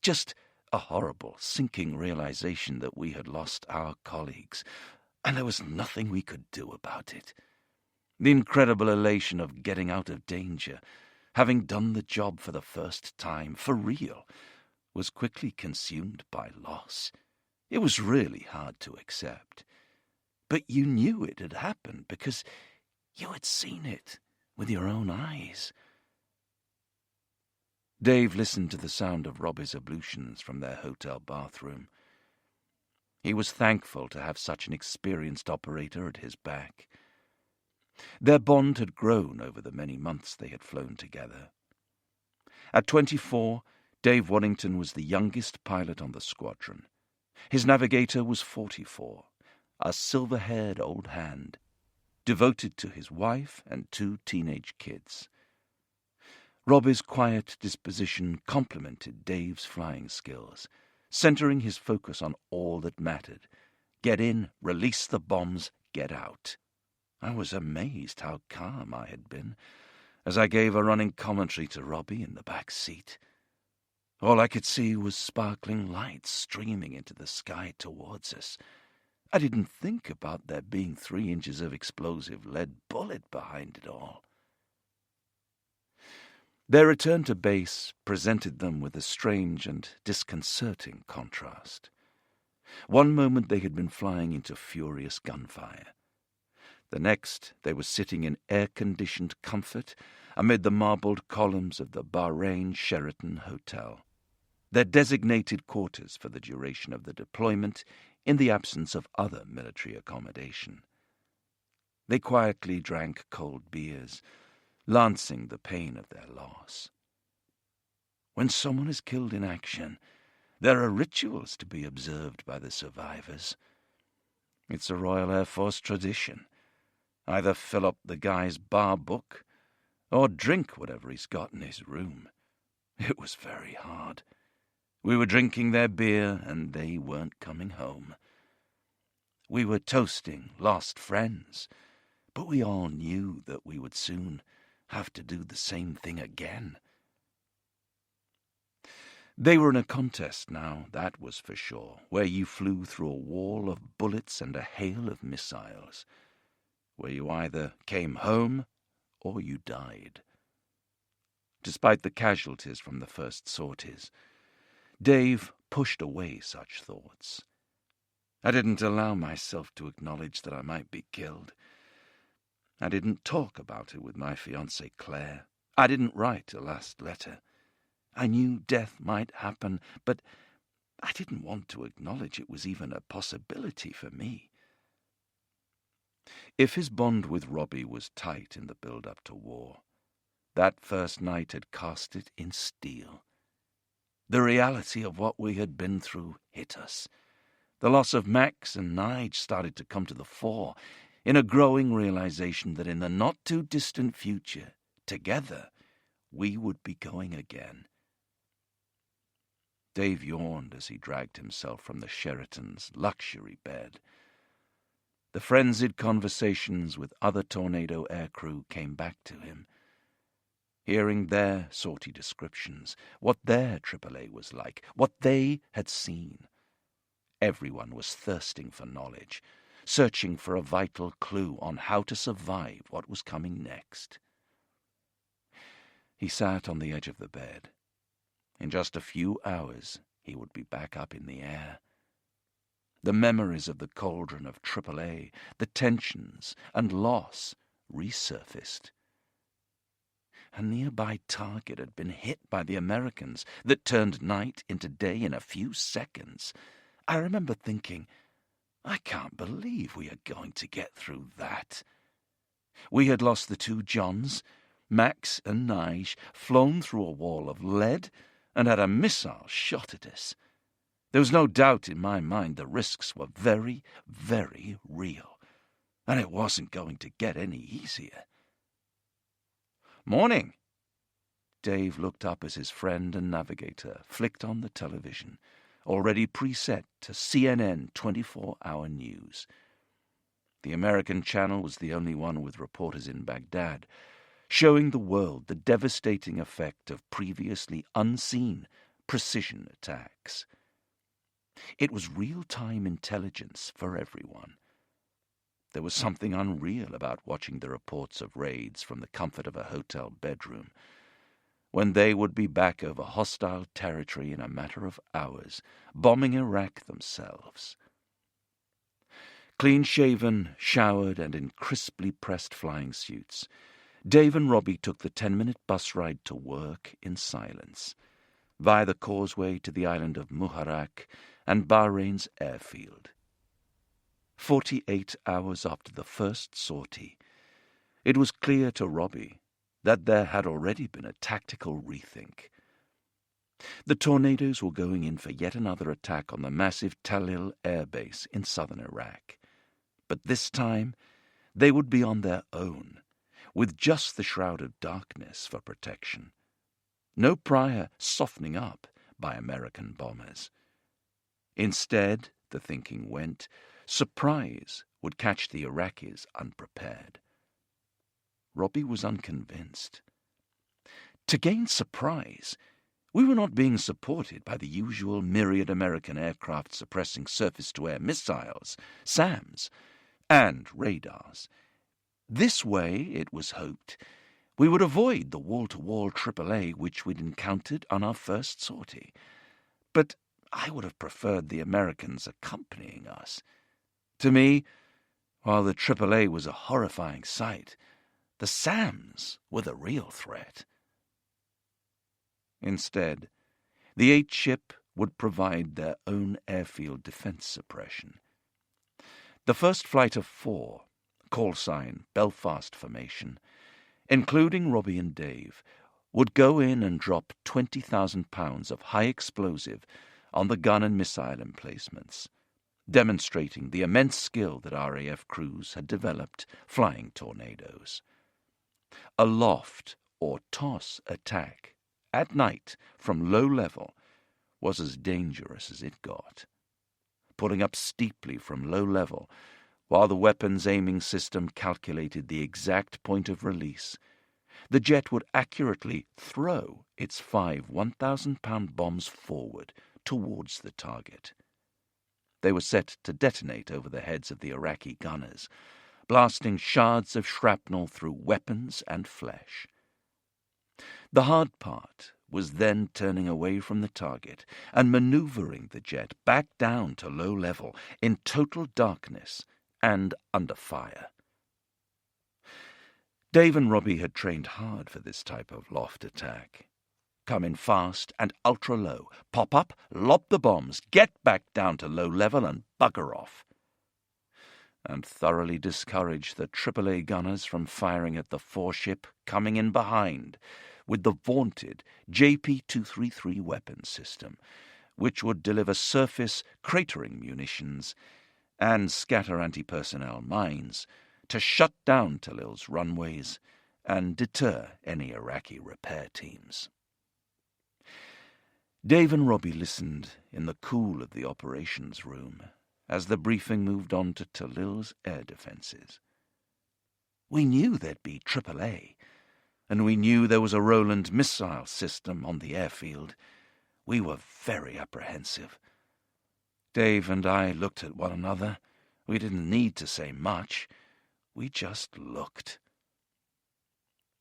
S1: Just a horrible, sinking realization that we had lost our colleagues, and there was nothing we could do about it. The incredible elation of getting out of danger, having done the job for the first time, for real, was quickly consumed by loss. It was really hard to accept. But you knew it had happened because you had seen it with your own eyes. Dave listened to the sound of Robbie's ablutions from their hotel bathroom. He was thankful to have such an experienced operator at his back. Their bond had grown over the many months they had flown together. At 24, Dave Waddington was the youngest pilot on the squadron. His navigator was 44, a silver-haired old hand, devoted to his wife and 2 teenage kids. Robbie's quiet disposition complemented Dave's flying skills, centering his focus on all that mattered. Get in, release the bombs, get out. I was amazed how calm I had been as I gave a running commentary to Robbie in the back seat. All I could see was sparkling lights streaming into the sky towards us. I didn't think about there being 3 inches of explosive lead bullet behind it all. Their return to base presented them with a strange and disconcerting contrast. One moment they had been flying into furious gunfire. The next they were sitting in air-conditioned comfort amid the marbled columns of the Bahrain Sheraton Hotel. their designated quarters for the duration of the deployment in the absence of other military accommodation. They quietly drank cold beers, lancing the pain of their loss. When someone is killed in action, there are rituals to be observed by the survivors. It's a Royal Air Force tradition. Either fill up the guy's bar book, or drink whatever he's got in his room. It was very hard. We were drinking their beer, and they weren't coming home. We were toasting lost friends, but we all knew that we would soon have to do the same thing again. They were in a contest now, that was for sure, where you flew through a wall of bullets and a hail of missiles, where you either came home or you died. Despite the casualties from the first sorties, Dave pushed away such thoughts. I didn't allow myself to acknowledge that I might be killed. I didn't talk about it with my fiancée Claire. I didn't write a last letter. I knew death might happen, but I didn't want to acknowledge it was even a possibility for me. If his bond with Robbie was tight in the build-up to war, that first night had cast it in steel. The reality of what we had been through hit us. The loss of Max and Nige started to come to the fore, in a growing realization that in the not-too-distant future, together, we would be going again. Dave yawned as he dragged himself from the Sheraton's luxury bed. The frenzied conversations with other Tornado aircrew came back to him. Hearing their sortie descriptions, what their AAA was like, what they had seen. Everyone was thirsting for knowledge, searching for a vital clue on how to survive what was coming next. He sat on the edge of the bed. In just a few hours, he would be back up in the air. The memories of the cauldron of AAA, the tensions and loss, resurfaced. A nearby target had been hit by the Americans that turned night into day in a few seconds. I remember thinking, I can't believe we are going to get through that. We had lost the two Johns, Max and Nige, flown through a wall of lead and had a missile shot at us. There was no doubt in my mind the risks were very, very real, and it wasn't going to get any easier. "Morning." Dave looked up as his friend and navigator flicked on the television, already preset to CNN 24-hour news. The American channel was the only one with reporters in Baghdad, showing the world the devastating effect of previously unseen precision attacks. It was real-time intelligence for everyone. There was something unreal about watching the reports of raids from the comfort of a hotel bedroom, when they would be back over hostile territory in a matter of hours, bombing Iraq themselves. Clean-shaven, showered, and in crisply pressed flying suits, Dave and Robbie took the 10-minute bus ride to work in silence, via the causeway to the island of Muharraq and Bahrain's airfield. 48 hours after the first sortie, it was clear to Robbie that there had already been a tactical rethink. The Tornadoes were going in for yet another attack on the massive Talil air base in southern Iraq. But this time, they would be on their own, with just the shroud of darkness for protection. No prior softening up by American bombers. Instead, the thinking went, surprise would catch the Iraqis unprepared. Robbie was unconvinced. To gain surprise, we were not being supported by the usual myriad American aircraft suppressing surface-to-air missiles, SAMs, and radars. This way, it was hoped, we would avoid the wall-to-wall AAA which we'd encountered on our first sortie. But I would have preferred the Americans accompanying us. To me, while the AAA was a horrifying sight, the SAMs were the real threat. Instead, The 8th ship would provide their own airfield defense suppression. The first flight of 4, call sign Belfast Formation, including Robbie and Dave, would go in and drop 20,000 pounds of high explosive on the gun and missile emplacements, demonstrating the immense skill that RAF crews had developed flying tornadoes. A loft or toss attack at night from low level was as dangerous as it got. Pulling up steeply from low level, while the weapon's aiming system calculated the exact point of release, the jet would accurately throw its 5 1,000-pound bombs forward towards the target. They were set to detonate over the heads of the Iraqi gunners, blasting shards of shrapnel through weapons and flesh. The hard part was then turning away from the target and maneuvering the jet back down to low level in total darkness and under fire. Dave and Robbie had trained hard for this type of loft attack. Come in fast and ultra-low, pop up, lob the bombs, get back down to low level and bugger off. And thoroughly discourage the AAA gunners from firing at the 4-ship coming in behind with the vaunted JP-233 weapon system, which would deliver surface cratering munitions and scatter anti-personnel mines to shut down Talil's runways and deter any Iraqi repair teams. Dave and Robbie listened in the cool of the operations room as the briefing moved on to Talil's air defenses. We knew there'd be AAA, and we knew there was a Roland missile system on the airfield. We were very apprehensive. Dave and I looked at one another. We didn't need to say much. We just looked.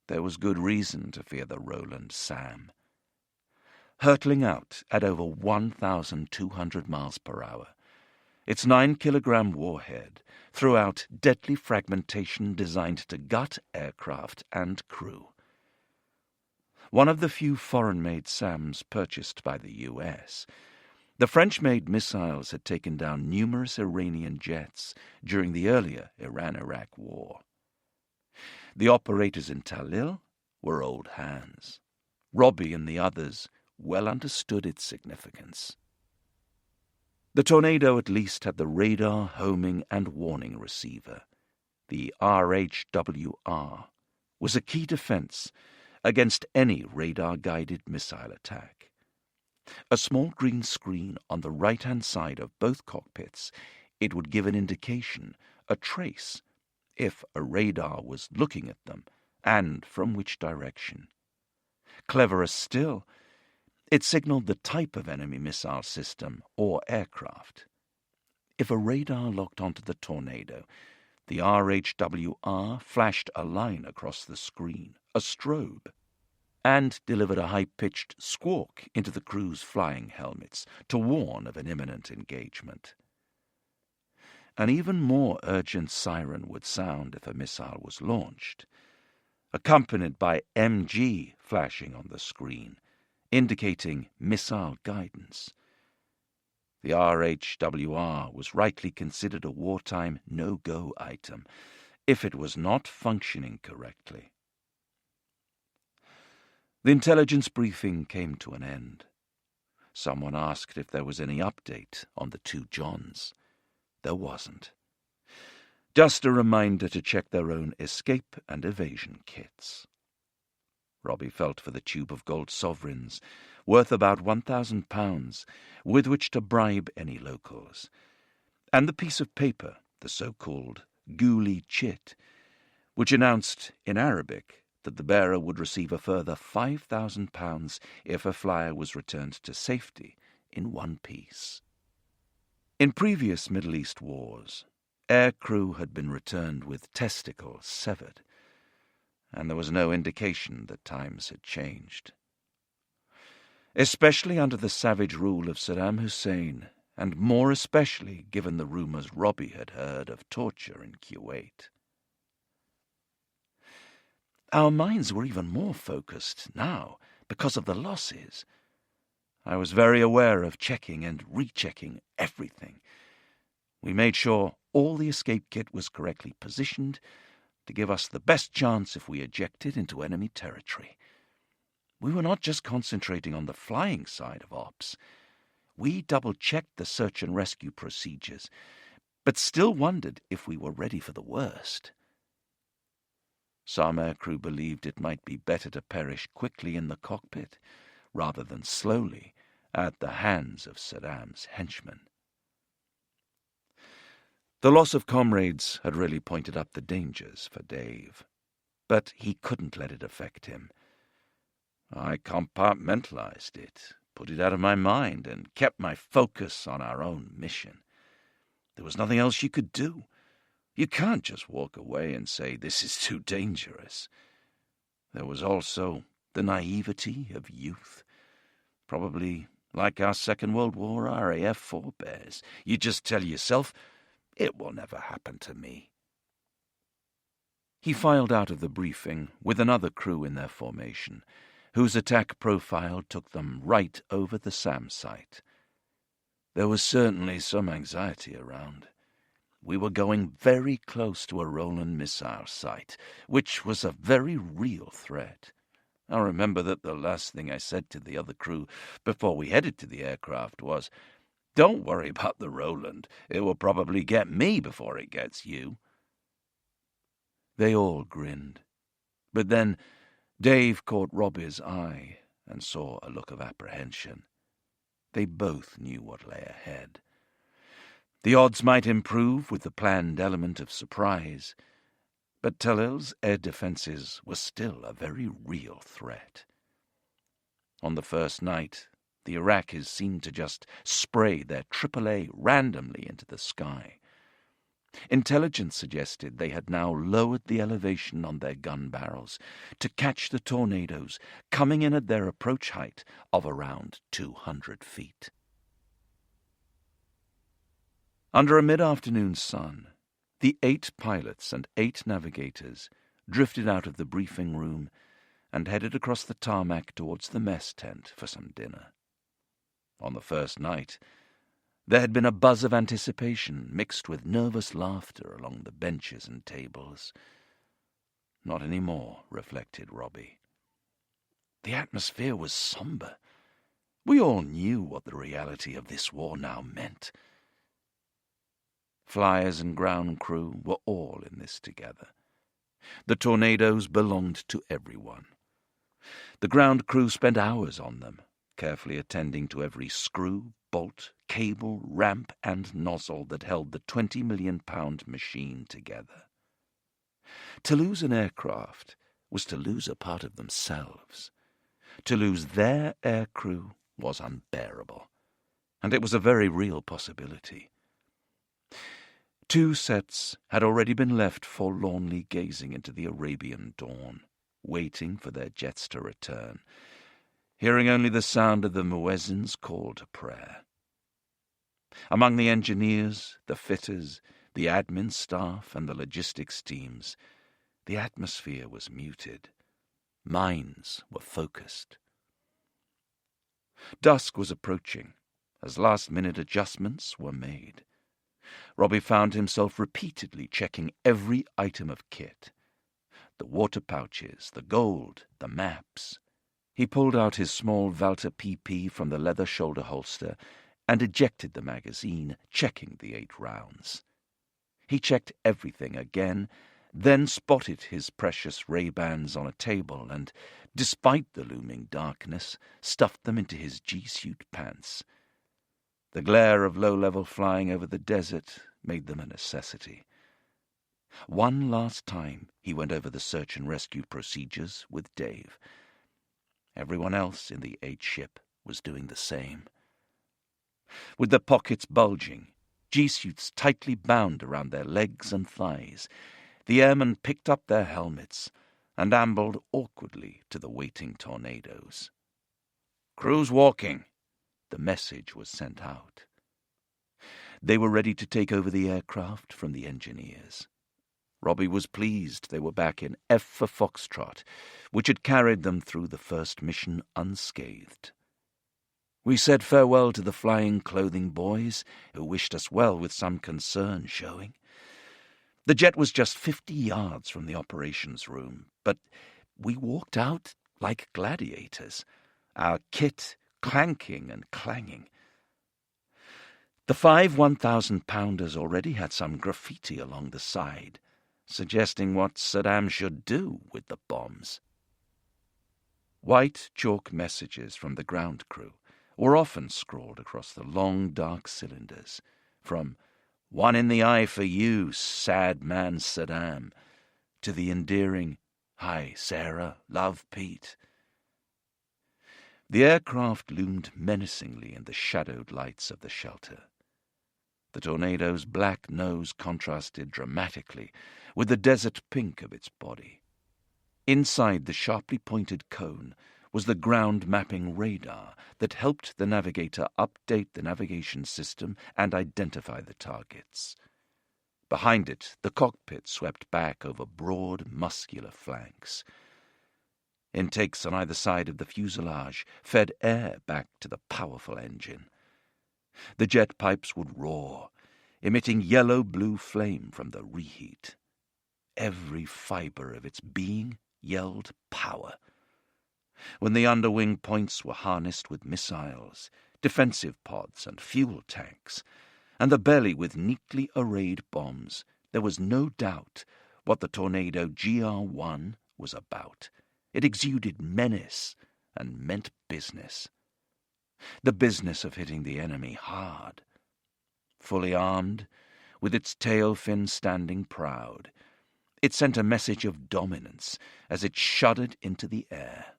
S1: There was good reason to fear the Roland SAM. Hurtling out at over 1,200 miles per hour, its 9-kilogram warhead threw out deadly fragmentation designed to gut aircraft and crew. One of the few foreign-made SAMs purchased by the U.S., the French-made missiles had taken down numerous Iranian jets during the earlier Iran-Iraq War. The operators in Talil were old hands. Robbie and the others well understood its significance. The Tornado at least had the radar, homing, and warning receiver. The RHWR was a key defense against any radar-guided missile attack. A small green screen on the right-hand side of both cockpits, it would give an indication, a trace, if a radar was looking at them, and from which direction. Cleverer still, it signaled the type of enemy missile system or aircraft. If a radar locked onto the Tornado, the RHWR flashed a line across the screen, a strobe, and delivered a high-pitched squawk into the crew's flying helmets to warn of an imminent engagement. An even more urgent siren would sound if a missile was launched, accompanied by MG flashing on the screen, indicating missile guidance. The RHWR was rightly considered a wartime no-go item if it was not functioning correctly. The intelligence briefing came to an end. Someone asked if there was any update on the 2 Johns. There wasn't. Just a reminder to check their own escape and evasion kits. Robbie felt for the tube of gold sovereigns, worth about £1,000, with which to bribe any locals, and the piece of paper, the so-called Ghoulie Chit, which announced in Arabic that the bearer would receive a further £5,000 if a flyer was returned to safety in one piece. In previous Middle East wars, air crew had been returned with testicles severed, and there was no indication that times had changed. Especially under the savage rule of Saddam Hussein, and more especially given the rumours Robbie had heard of torture in Kuwait. Our minds were even more focused now because of the losses. I was very aware of checking and rechecking everything. We made sure all the escape kit was correctly positioned to give us the best chance if we ejected into enemy territory. We were not just concentrating on the flying side of ops. We double-checked the search and rescue procedures, but still wondered if we were ready for the worst. Some aircrew believed it might be better to perish quickly in the cockpit rather than slowly at the hands of Saddam's henchmen. The loss of comrades had really pointed up the dangers for Dave, but he couldn't let it affect him. I compartmentalized it, put it out of my mind, and kept my focus on our own mission. There was nothing else you could do. You can't just walk away and say, "This is too dangerous." There was also the naivety of youth. Probably like our Second World War RAF forebears. You just tell yourself, "It will never happen to me." He filed out of the briefing with another crew in their formation, whose attack profile took them right over the SAM site. There was certainly some anxiety around. We were going very close to a Roland missile site, which was a very real threat. I remember that the last thing I said to the other crew before we headed to the aircraft was, "Don't worry about the Roland. It will probably get me before it gets you." They all grinned. But then Dave caught Robbie's eye and saw a look of apprehension. They both knew what lay ahead. The odds might improve with the planned element of surprise, but Tallil's air defenses were still a very real threat. On the first night, the Iraqis seemed to just spray their AAA randomly into the sky. Intelligence suggested they had now lowered the elevation on their gun barrels to catch the tornadoes coming in at their approach height of around 200 feet. Under a mid-afternoon sun, the 8 pilots and 8 navigators drifted out of the briefing room and headed across the tarmac towards the mess tent for some dinner. On the first night, there had been a buzz of anticipation mixed with nervous laughter along the benches and tables. Not any more, reflected Robbie. The atmosphere was somber. We all knew what the reality of this war now meant. Flyers and ground crew were all in this together. The tornadoes belonged to everyone. The ground crew spent hours on them, carefully attending to every screw, bolt, cable, ramp, and nozzle that held the 20 million pound machine together. To lose an aircraft was to lose a part of themselves. To lose their aircrew was unbearable, and it was a very real possibility. 2 sets had already been left forlornly gazing into the Arabian dawn, waiting for their jets to return, hearing only the sound of the muezzin's call to prayer. Among the engineers, the fitters, the admin staff, and the logistics teams, the atmosphere was muted. Minds were focused. Dusk was approaching as last-minute adjustments were made. Robbie found himself repeatedly checking every item of kit. The water pouches, the gold, the maps. He pulled out his small Walter PP from the leather shoulder holster and ejected the magazine, checking the 8 rounds. He checked everything again, then spotted his precious Ray-Bans on a table and, despite the looming darkness, stuffed them into his G-suit pants. The glare of low-level flying over the desert made them a necessity. One last time he went over the search and rescue procedures with Dave. Everyone else in the 8 ship was doing the same. With their pockets bulging, G-suits tightly bound around their legs and thighs, the airmen picked up their helmets and ambled awkwardly to the waiting tornadoes. "Crew's walking," the message was sent out. They were ready to take over the aircraft from the engineers. Robbie was pleased they were back in F for Foxtrot, which had carried them through the first mission unscathed. We said farewell to the flying clothing boys, who wished us well with some concern showing. The jet was just 50 yards from the operations room, but we walked out like gladiators, our kit clanking and clanging. The 5 1,000-pounders already had some graffiti along the side, suggesting what Saddam should do with the bombs. White chalk messages from the ground crew were often scrawled across the long, dark cylinders, from "One in the eye for you, sad man Saddam," to the endearing "Hi, Sarah, love, Pete." The aircraft loomed menacingly in the shadowed lights of the shelter. The Tornado's black nose contrasted dramatically with the desert pink of its body. Inside the sharply pointed cone was the ground-mapping radar that helped the navigator update the navigation system and identify the targets. Behind it, the cockpit swept back over broad, muscular flanks. Intakes on either side of the fuselage fed air back to the powerful engine. The jet pipes would roar, emitting yellow-blue flame from the reheat. Every fibre of its being yelled power. When the underwing points were harnessed with missiles, defensive pods and fuel tanks, and the belly with neatly arrayed bombs, there was no doubt what the Tornado GR-1 was about. It exuded menace and meant business. The business of hitting the enemy hard. Fully armed, with its tail fin standing proud, it sent a message of dominance as it shuddered into the air.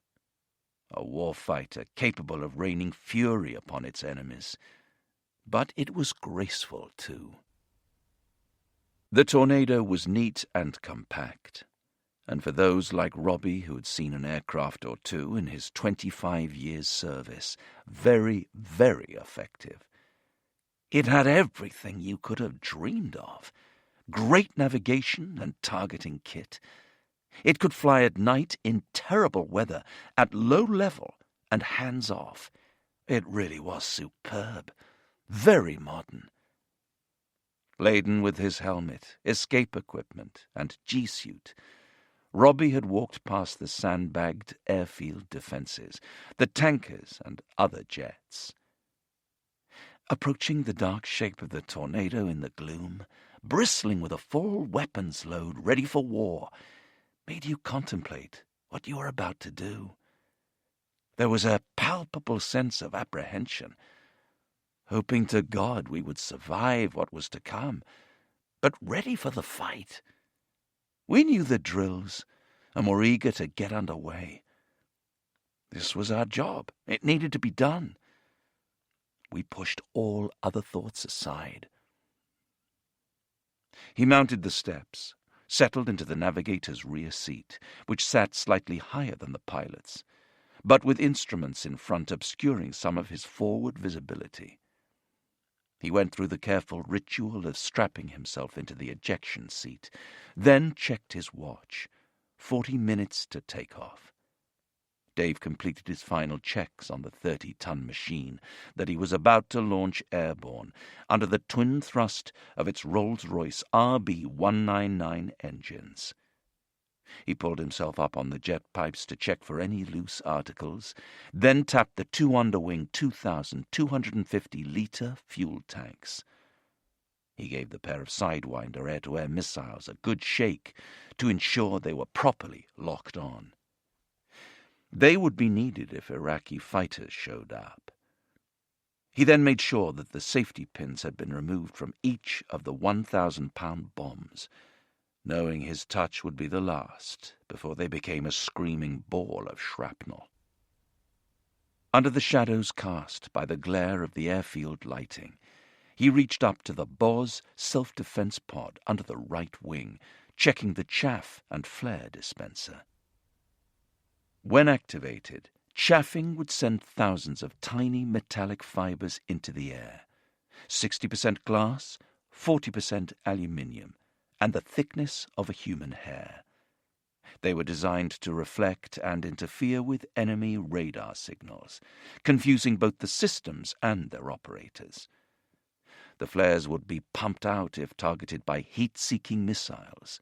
S1: A warfighter capable of raining fury upon its enemies. But it was graceful, too. The Tornado was neat and compact, and for those like Robbie who had seen an aircraft or two in his 25 years' service, very, very effective. It had everything you could have dreamed of. Great navigation and targeting kit. It could fly at night in terrible weather, at low level and hands off. It really was superb. Very modern. Laden with his helmet, escape equipment, and G-suit, Robbie had walked past the sandbagged airfield defenses, the tankers and other jets. Approaching the dark shape of the Tornado in the gloom, bristling with a full weapons load ready for war, made you contemplate what you were about to do. There was a palpable sense of apprehension, hoping to God we would survive what was to come, but ready for the fight. We knew the drills and were eager to get underway. This was our job. It needed to be done. We pushed all other thoughts aside. He mounted the steps, settled into the navigator's rear seat, which sat slightly higher than the pilot's, but with instruments in front obscuring some of his forward visibility. He went through the careful ritual of strapping himself into the ejection seat, then checked his watch. 40 minutes to take off. Dave completed his final checks on the 30-ton machine that he was about to launch airborne under the twin thrust of its Rolls-Royce RB199 engines. He pulled himself up on the jet pipes to check for any loose articles, then tapped the two underwing 2,250-litre fuel tanks. He gave the pair of Sidewinder air-to-air missiles a good shake to ensure they were properly locked on. They would be needed if Iraqi fighters showed up. He then made sure that the safety pins had been removed from each of the 1,000-pound bombs, knowing his touch would be the last before they became a screaming ball of shrapnel. Under the shadows cast by the glare of the airfield lighting, he reached up to the Boz self-defense pod under the right wing, checking the chaff and flare dispenser. When activated, chaffing would send thousands of tiny metallic fibers into the air. 60% glass, 40% aluminium, and the thickness of a human hair. They were designed to reflect and interfere with enemy radar signals, confusing both the systems and their operators. The flares would be pumped out if targeted by heat-seeking missiles.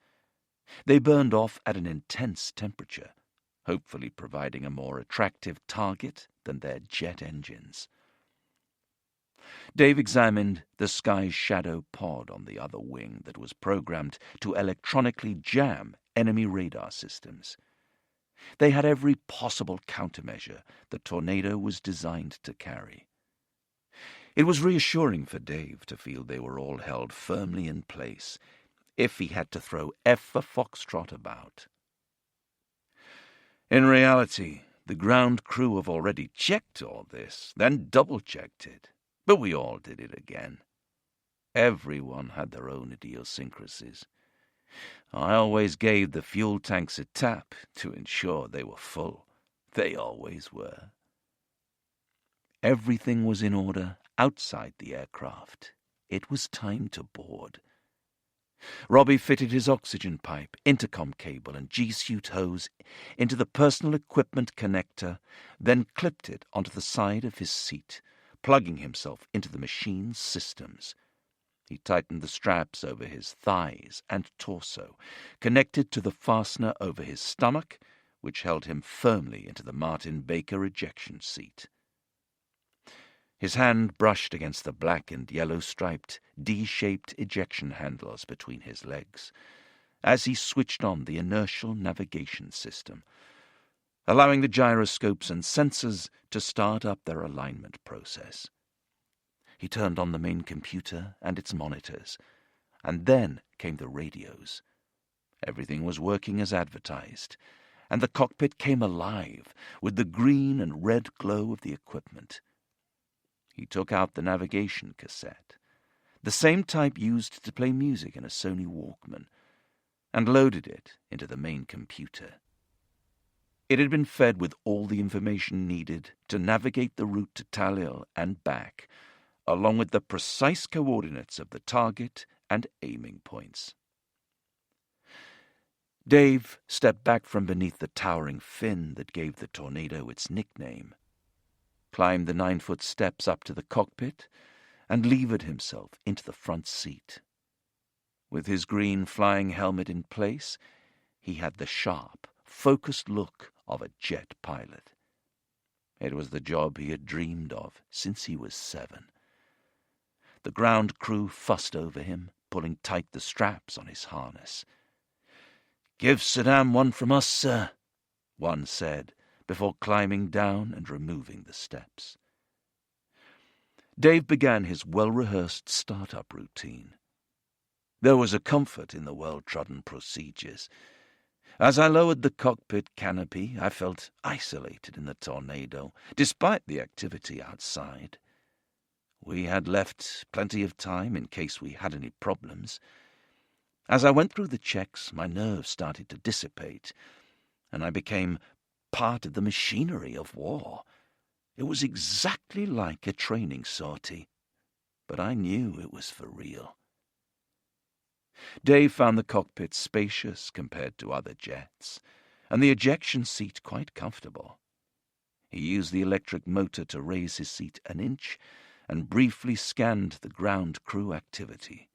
S1: They burned off at an intense temperature, hopefully providing a more attractive target than their jet engines. Dave examined the Sky's shadow pod on the other wing that was programmed to electronically jam enemy radar systems. They had every possible countermeasure the Tornado was designed to carry. It was reassuring for Dave to feel they were all held firmly in place if he had to throw F for Foxtrot about. In reality, the ground crew have already checked all this, then double-checked it. But we all did it again. Everyone had their own idiosyncrasies. I always gave the fuel tanks a tap to ensure they were full. They always were. Everything was in order outside the aircraft. It was time to board. Robbie fitted his oxygen pipe, intercom cable, and G-suit hose into the personal equipment connector, then clipped it onto the side of his seat, plugging himself into the machine's systems. He tightened the straps over his thighs and torso, connected to the fastener over his stomach, which held him firmly into the Martin Baker ejection seat. His hand brushed against the black and yellow-striped, D-shaped ejection handles between his legs as he switched on the inertial navigation system, allowing the gyroscopes and sensors to start up their alignment process. He turned on the main computer and its monitors, and then came the radios. Everything was working as advertised, and the cockpit came alive with the green and red glow of the equipment. He took out the navigation cassette, the same type used to play music in a Sony Walkman, and loaded it into the main computer. It had been fed with all the information needed to navigate the route to Tallil and back, along with the precise coordinates of the target and aiming points. Dave stepped back from beneath the towering fin that gave the Tornado its nickname, climbed the 9-foot steps up to the cockpit, and levered himself into the front seat. With his green flying helmet in place, he had the sharp, focused look of a jet pilot. It was the job he had dreamed of since he was 7. The ground crew fussed over him, pulling tight the straps on his harness. "Give Saddam one from us, sir," one said, before climbing down and removing the steps. Dave began his well-rehearsed startup routine. There was a comfort in the well-trodden procedures. As I lowered the cockpit canopy, I felt isolated in the Tornado, despite the activity outside. We had left plenty of time in case we had any problems. As I went through the checks, my nerves started to dissipate, and I became part of the machinery of war. It was exactly like a training sortie, but I knew it was for real. Dave found the cockpit spacious compared to other jets, and the ejection seat quite comfortable. He used the electric motor to raise his seat an inch and briefly scanned the ground crew activity.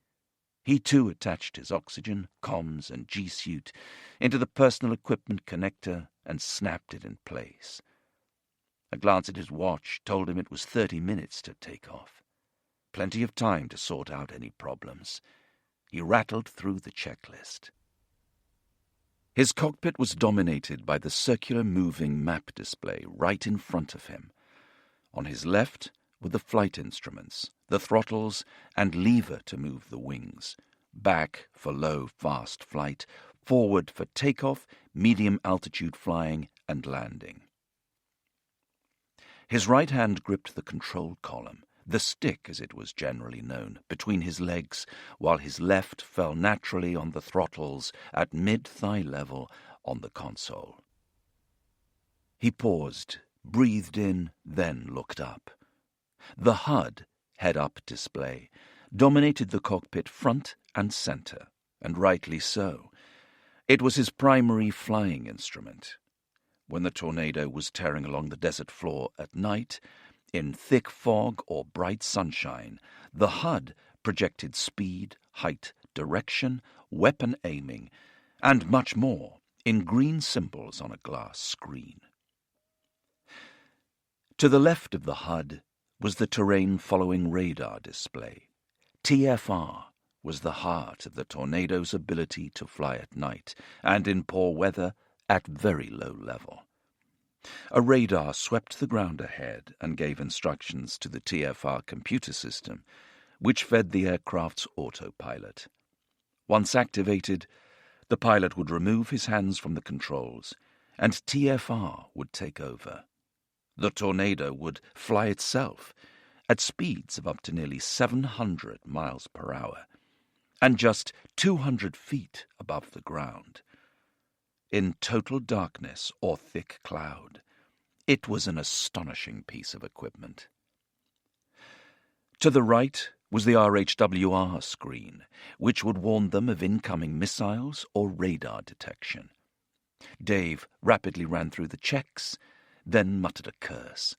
S1: He too attached his oxygen, comms, and G-suit into the personal equipment connector and snapped it in place. A glance at his watch told him it was 30 minutes to take off. Plenty of time to sort out any problems. He rattled through the checklist. His cockpit was dominated by the circular moving map display right in front of him. On his left were the flight instruments, the throttles, and lever to move the wings. Back for low, fast flight, forward for takeoff, medium-altitude flying, and landing. His right hand gripped the control column, the stick as it was generally known, between his legs, while his left fell naturally on the throttles at mid-thigh level on the console. He paused, breathed in, then looked up. The HUD, head-up display, dominated the cockpit front and center, and rightly so. It was his primary flying instrument. When the tornado was tearing along the desert floor at night, in thick fog or bright sunshine, the HUD projected speed, height, direction, weapon aiming, and much more in green symbols on a glass screen. To the left of the HUD was the terrain-following radar display. TFR was the heart of the tornado's ability to fly at night and in poor weather at very low level. A radar swept the ground ahead and gave instructions to the TFR computer system, which fed the aircraft's autopilot. Once activated, the pilot would remove his hands from the controls, and TFR would take over. The tornado would fly itself at speeds of up to nearly 700 miles per hour, and just 200 feet above the ground. In total darkness or thick cloud, it was an astonishing piece of equipment. To the right was the RHWR screen, which would warn them of incoming missiles or radar detection. Dave rapidly ran through the checks, then muttered a curse.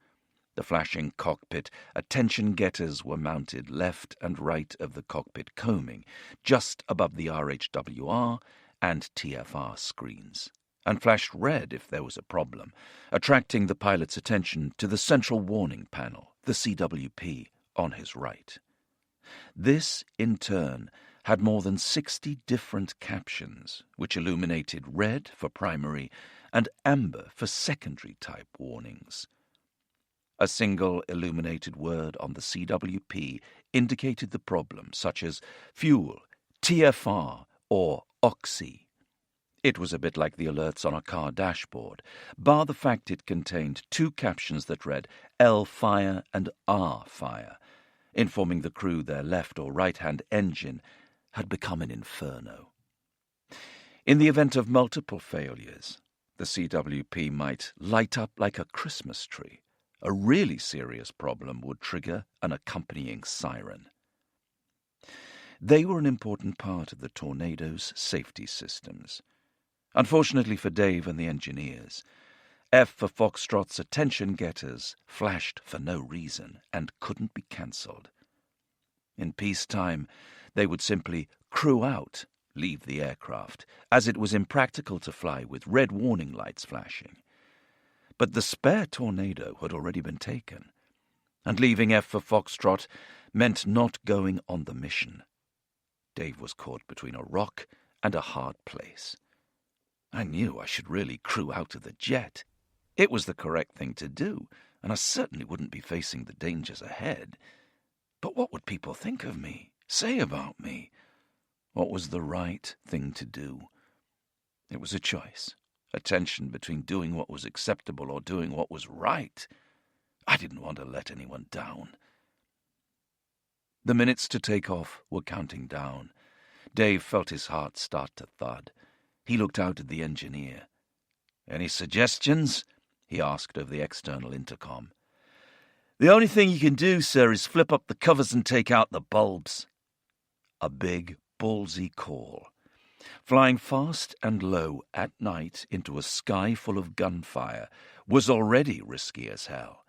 S1: The flashing cockpit attention-getters were mounted left and right of the cockpit combing, just above the RHWR and TFR screens, and flashed red if there was a problem, attracting the pilot's attention to the central warning panel, the CWP, on his right. This, in turn, had more than 60 different captions, which illuminated red for primary and amber for secondary type warnings. A single illuminated word on the CWP indicated the problem, such as fuel, TFR, or oxy. It was a bit like the alerts on a car dashboard, bar the fact it contained two captions that read L fire and R fire, informing the crew their left or right-hand engine had become an inferno. In the event of multiple failures, the CWP might light up like a Christmas tree. A really serious problem would trigger an accompanying siren. They were an important part of the tornado's safety systems. Unfortunately for Dave and the engineers, F for Foxtrot's attention-getters flashed for no reason and couldn't be cancelled. In peacetime, they would simply crew out, leave the aircraft, as it was impractical to fly with red warning lights flashing. But the spare tornado had already been taken, and leaving F for Foxtrot meant not going on the mission. Dave was caught between a rock and a hard place. I knew I should really crew out of the jet. It was the correct thing to do, and I certainly wouldn't be facing the dangers ahead. But what would people think of me, say about me? What was the right thing to do? It was a choice, a tension between doing what was acceptable or doing what was right. I didn't want to let anyone down. The minutes to take off were counting down. Dave felt his heart start to thud. He looked out at the engineer. "Any suggestions?" he asked over the external intercom. "The only thing you can do, sir, is flip up the covers and take out the bulbs." A big, ballsy call. Flying fast and low at night into a sky full of gunfire was already risky as hell.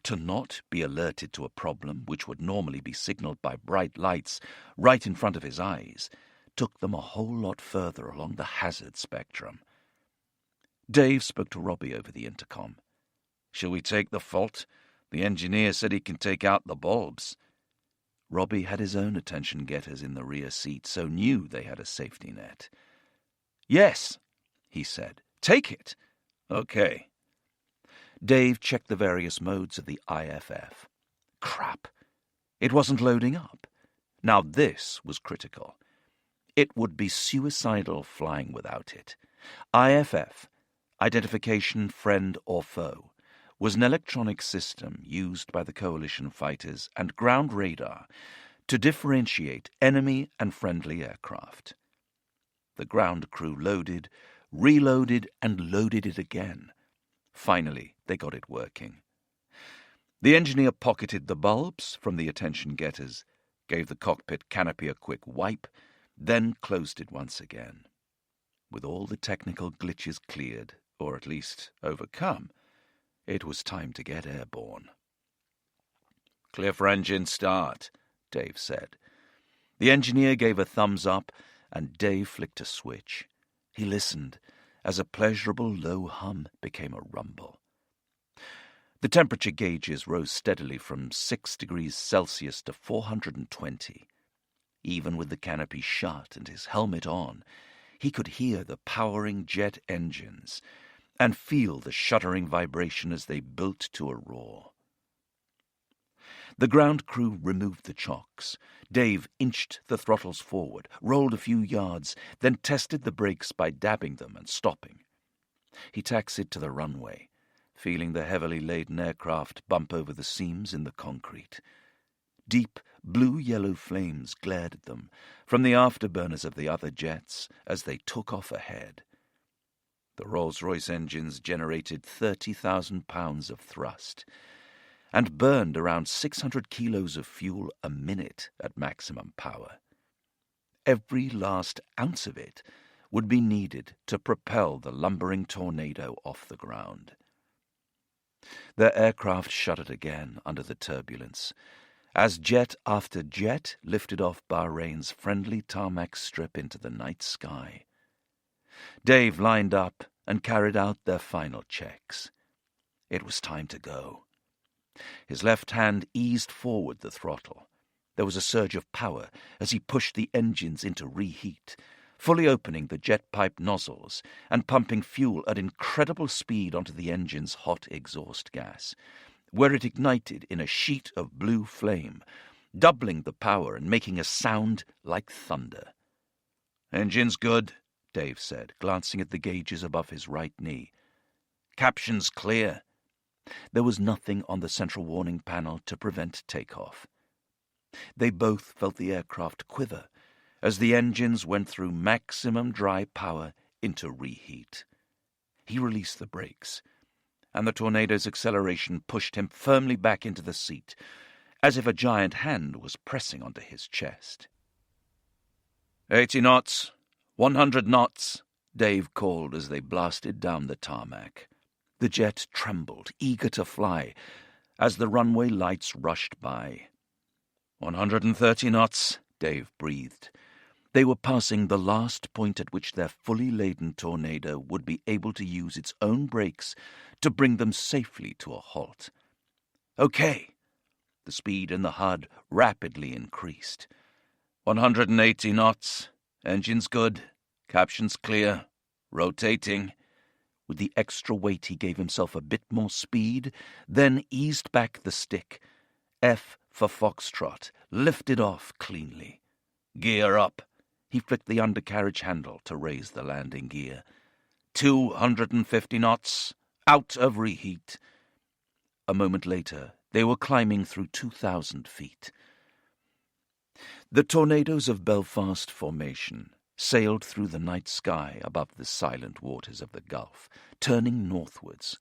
S1: To not be alerted to a problem which would normally be signaled by bright lights right in front of his eyes took them a whole lot further along the hazard spectrum. Dave spoke to Robbie over the intercom. "Shall we take the fault? The engineer said he can take out the bulbs." Robbie had his own attention-getters in the rear seat, so knew they had a safety net. "Yes," he said. "Take it." "Okay." Dave checked the various modes of the IFF. Crap. It wasn't loading up. Now this was critical. It would be suicidal flying without it. IFF, Identification Friend or Foe, was an electronic system used by the coalition fighters and ground radar to differentiate enemy and friendly aircraft. The ground crew loaded, reloaded, and loaded it again. Finally, they got it working. The engineer pocketed the bulbs from the attention-getters, gave the cockpit canopy a quick wipe, then closed it once again. With all the technical glitches cleared, or at least overcome, it was time to get airborne.
S2: "Clear for engine start,"
S1: Dave said. The engineer gave a thumbs up, and Dave flicked a switch. He listened as a pleasurable low hum became a rumble. The temperature gauges rose steadily from 6 degrees Celsius to 420. Even with the canopy shut and his helmet on, he could hear the powering jet engines and feel the shuddering vibration as they built to a roar. The ground crew removed the chocks. Dave inched the throttles forward, rolled a few yards, then tested the brakes by dabbing them and stopping. He taxied to the runway, feeling the heavily laden aircraft bump over the seams in the concrete. Deep blue-yellow flames glared at them from the afterburners of the other jets as they took off ahead. The Rolls-Royce engines generated 30,000 pounds of thrust and burned around 600 kilos of fuel a minute at maximum power. Every last ounce of it would be needed to propel the lumbering tornado off the ground. Their aircraft shuddered again under the turbulence as jet after jet lifted off Bahrain's friendly tarmac strip into the night sky. Dave lined up and carried out their final checks. It was time to go. His left hand eased forward the throttle. There was a surge of power as he pushed the engines into reheat, fully opening the jet pipe nozzles and pumping fuel at incredible speed onto the engine's hot exhaust gas, where it ignited in a sheet of blue flame, doubling the power and making a sound like thunder.
S2: "Engine's good,"
S1: Dave said, glancing at the gauges above his right knee.
S2: "Caption's clear."
S1: There was nothing on the central warning panel to prevent takeoff. They both felt the aircraft quiver as the engines went through maximum dry power into reheat. He released the brakes, and the tornado's acceleration pushed him firmly back into the seat, as if a giant hand was pressing onto his chest.
S2: 80 knots, 100 knots,
S1: Dave called as they blasted down the tarmac. The jet trembled, eager to fly, as the runway lights rushed by.
S2: 130 knots,
S1: Dave breathed. They were passing the last point at which their fully laden tornado would be able to use its own brakes to bring them safely to a halt. Okay. The speed in the HUD rapidly increased.
S2: 180 knots, engine's good, caption's clear, rotating.
S1: With the extra weight, he gave himself a bit more speed, then eased back the stick. F for Foxtrot, lifted off cleanly.
S2: Gear up.
S1: He flicked the undercarriage handle to raise the landing gear.
S2: 250 knots, out of reheat.
S1: A moment later, they were climbing through 2,000 feet. The tornadoes of Belfast Formation sailed through the night sky above the silent waters of the Gulf, turning northwards.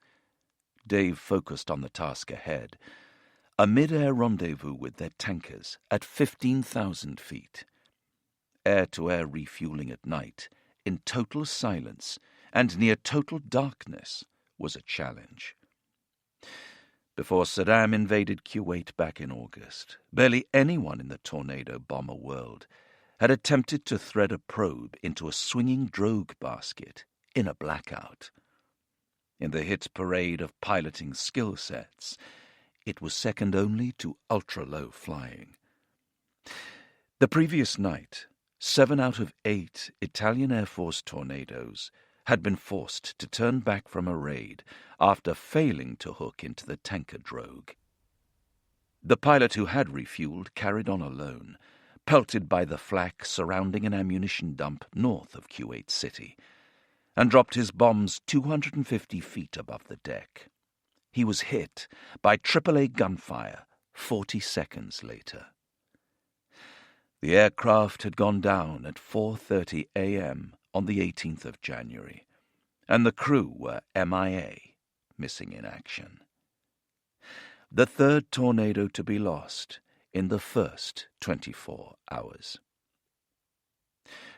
S1: Dave focused on the task ahead, a mid-air rendezvous with their tankers at 15,000 feet. Air-to-air refueling at night, in total silence and near total darkness, was a challenge. Before Saddam invaded Kuwait back in August, barely anyone in the tornado bomber world had attempted to thread a probe into a swinging drogue basket in a blackout. In the hit parade of piloting skill sets, it was second only to ultra-low flying. The previous night, 7 out of 8 Italian Air Force tornadoes had been forced to turn back from a raid after failing to hook into the tanker drogue. The pilot who had refueled carried on alone, pelted by the flak surrounding an ammunition dump north of Kuwait City, and dropped his bombs 250 feet above the deck. He was hit by AAA gunfire 40 seconds later. The aircraft had gone down at 4:30 a.m. on the 18th of January, and the crew were MIA, missing in action. The third tornado to be lost in the first 24 hours.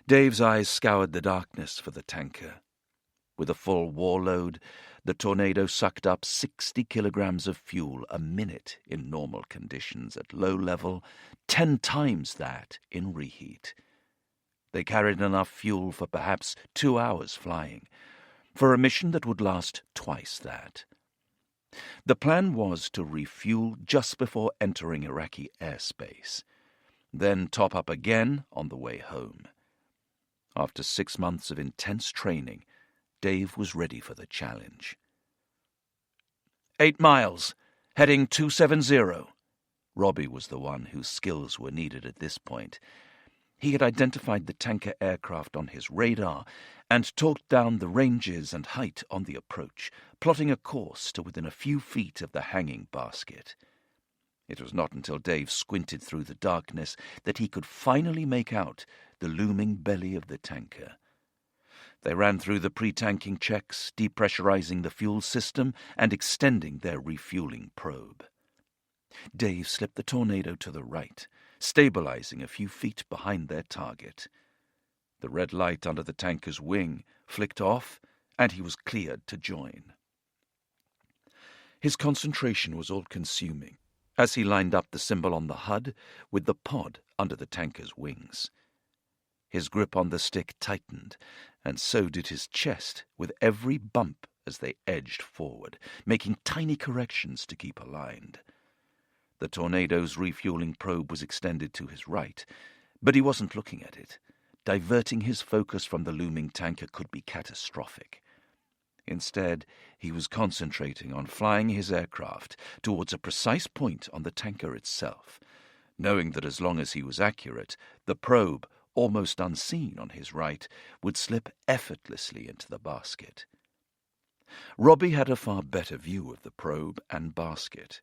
S1: Dave's eyes scoured the darkness for the tanker. With a full war load, the Tornado sucked up 60 kilograms of fuel a minute in normal conditions at low level, 10 times that in reheat. They carried enough fuel for perhaps 2 hours flying, for a mission that would last twice that. The plan was to refuel just before entering Iraqi airspace, then top up again on the way home. After 6 months of intense training, Dave was ready for the challenge. 8 miles, heading 270. Robbie was the one whose skills were needed at this point. He had identified the tanker aircraft on his radar and talked down the ranges and height on the approach, plotting a course to within a few feet of the hanging basket. It was not until Dave squinted through the darkness that he could finally make out the looming belly of the tanker. They ran through the pre-tanking checks, depressurizing the fuel system and extending their refueling probe. Dave slipped the Tornado to the right, stabilizing a few feet behind their target. The red light under the tanker's wing flicked off, and he was cleared to join. His concentration was all-consuming as he lined up the symbol on the HUD with the pod under the tanker's wings. His grip on the stick tightened, and so did his chest with every bump as they edged forward, making tiny corrections to keep aligned. The Tornado's refueling probe was extended to his right, but he wasn't looking at it. Diverting his focus from the looming tanker could be catastrophic. Instead, he was concentrating on flying his aircraft towards a precise point on the tanker itself, knowing that as long as he was accurate, the probe, almost unseen on his right, would slip effortlessly into the basket. Robbie had a far better view of the probe and basket.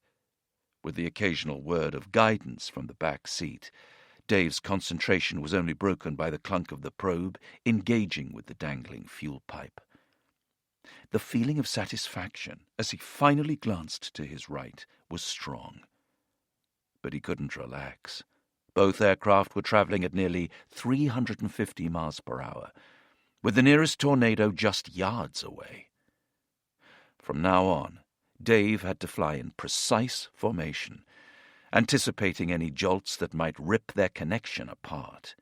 S1: With the occasional word of guidance from the back seat, Dave's concentration was only broken by the clunk of the probe engaging with the dangling fuel pipe. The feeling of satisfaction as he finally glanced to his right was strong. But he couldn't relax. Both aircraft were traveling at nearly 350 miles per hour, with the nearest Tornado just yards away. From now on, Dave had to fly in precise formation, anticipating any jolts that might rip their connection apart.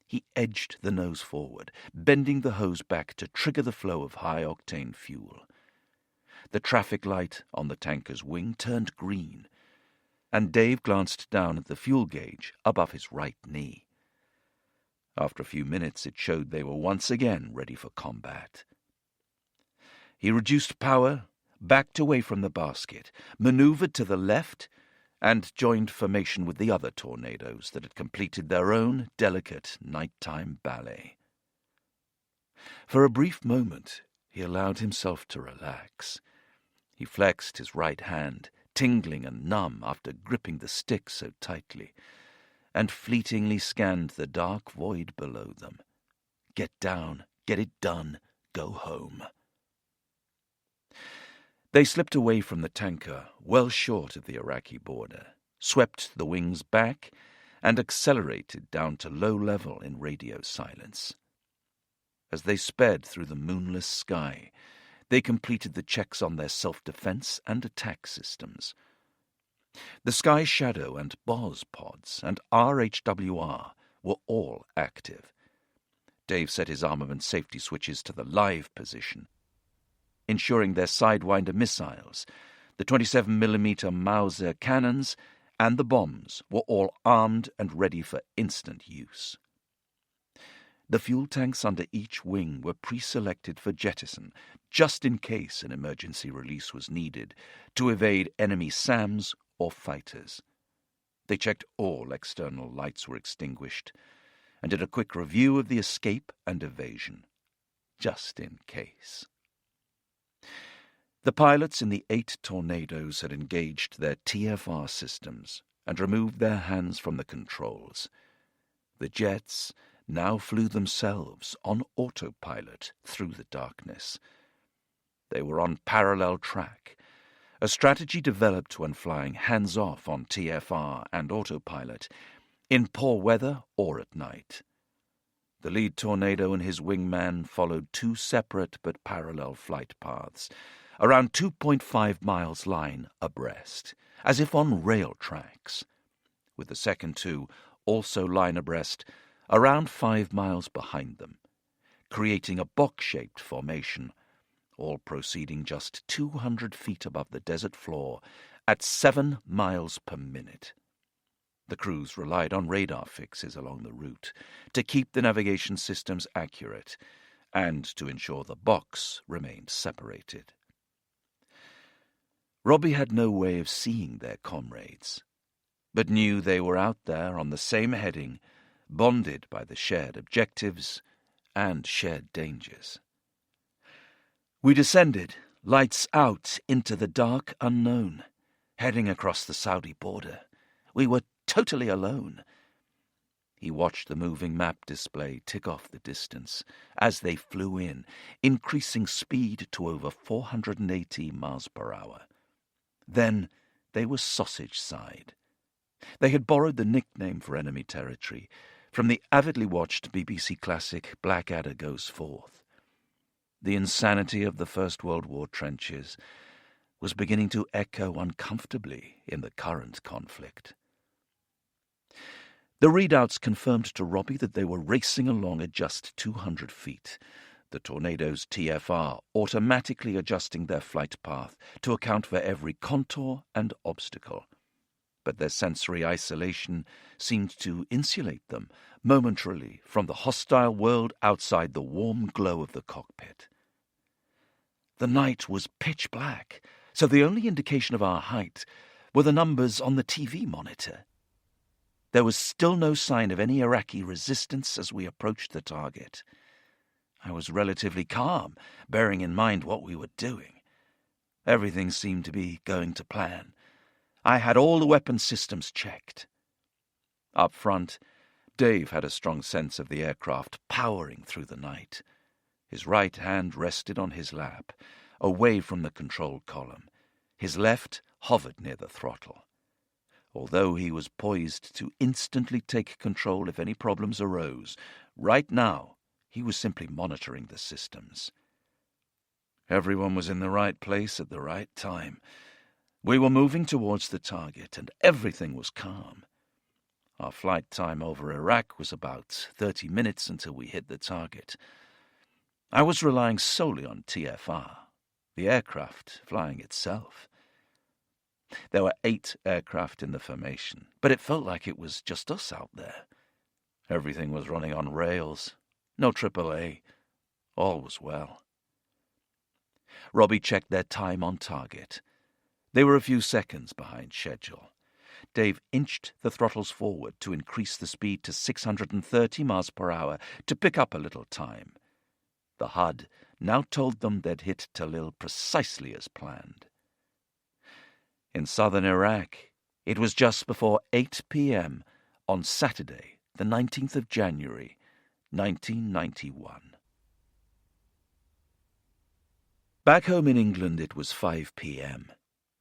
S1: He edged the nose forward, bending the hose back to trigger the flow of high-octane fuel. The traffic light on the tanker's wing turned green, and Dave glanced down at the fuel gauge above his right knee. After a few minutes, it showed they were once again ready for combat. He reduced power, backed away from the basket, maneuvered to the left, and joined formation with the other Tornadoes that had completed their own delicate nighttime ballet. For a brief moment, he allowed himself to relax. He flexed his right hand, tingling and numb after gripping the stick so tightly, and fleetingly scanned the dark void below them. Get down, get it done, go home. They slipped away from the tanker, well short of the Iraqi border, swept the wings back, and accelerated down to low level in radio silence. As they sped through the moonless sky, they completed the checks on their self-defense and attack systems. The Sky Shadow and BOS pods and RHWR were all active. Dave set his armament safety switches to the live position, ensuring their Sidewinder missiles, the 27mm Mauser cannons, and the bombs were all armed and ready for instant use. The fuel tanks under each wing were pre-selected for jettison, just in case an emergency release was needed to evade enemy SAMs or fighters. They checked all external lights were extinguished and did a quick review of the escape and evasion, just in case. The pilots in the 8 Tornadoes had engaged their TFR systems and removed their hands from the controls. The jets now flew themselves on autopilot through the darkness. They were on parallel track, a strategy developed when flying hands-off on TFR and autopilot, in poor weather or at night. The lead tornado and his wingman followed two separate but parallel flight paths, around 2.5 miles line abreast, as if on rail tracks, with the second two also line abreast, around 5 miles behind them, creating a box-shaped formation, all proceeding just 200 feet above the desert floor at 7 miles per minute. The crews relied on radar fixes along the route to keep the navigation systems accurate and to ensure the box remained separated. Robbie had no way of seeing their comrades, but knew they were out there on the same heading, bonded by the shared objectives and shared dangers. We descended, lights out, into the dark unknown, heading across the Saudi border. We were totally alone. He watched the moving map display tick off the distance as they flew in, increasing speed to over 480 miles per hour. Then they were sausage-side. They had borrowed the nickname for enemy territory from the avidly watched BBC classic Blackadder Goes Forth. The insanity of the First World War trenches was beginning to echo uncomfortably in the current conflict. The readouts confirmed to Robbie that they were racing along at just 200 feet, the Tornado's TFR automatically adjusting their flight path to account for every contour and obstacle. But their sensory isolation seemed to insulate them momentarily from the hostile world outside the warm glow of the cockpit. The night was pitch black, so the only indication of our height were the numbers on the TV monitor. There was still no sign of any Iraqi resistance as we approached the target. I was relatively calm, bearing in mind what we were doing. Everything seemed to be going to plan. I had all the weapon systems checked. Up front, Dave had a strong sense of the aircraft powering through the night. His right hand rested on his lap, away from the control column. His left hovered near the throttle. Although he was poised to instantly take control if any problems arose, right now he was simply monitoring the systems. Everyone was in the right place at the right time. We were moving towards the target, and everything was calm. Our flight time over Iraq was about 30 minutes until we hit the target. I was relying solely on TFR, the aircraft flying itself. There were 8 aircraft in the formation, but it felt like it was just us out there. Everything was running on rails. No AAA. All was well. Robbie checked their time on target. They were a few seconds behind schedule. Dave inched the throttles forward to increase the speed to 630 miles per hour to pick up a little time. The HUD now told them they'd hit Talil precisely as planned. In southern Iraq, it was just before 8 p.m. on Saturday, the 19th of January, 1991. Back home in England it was 5 p.m.,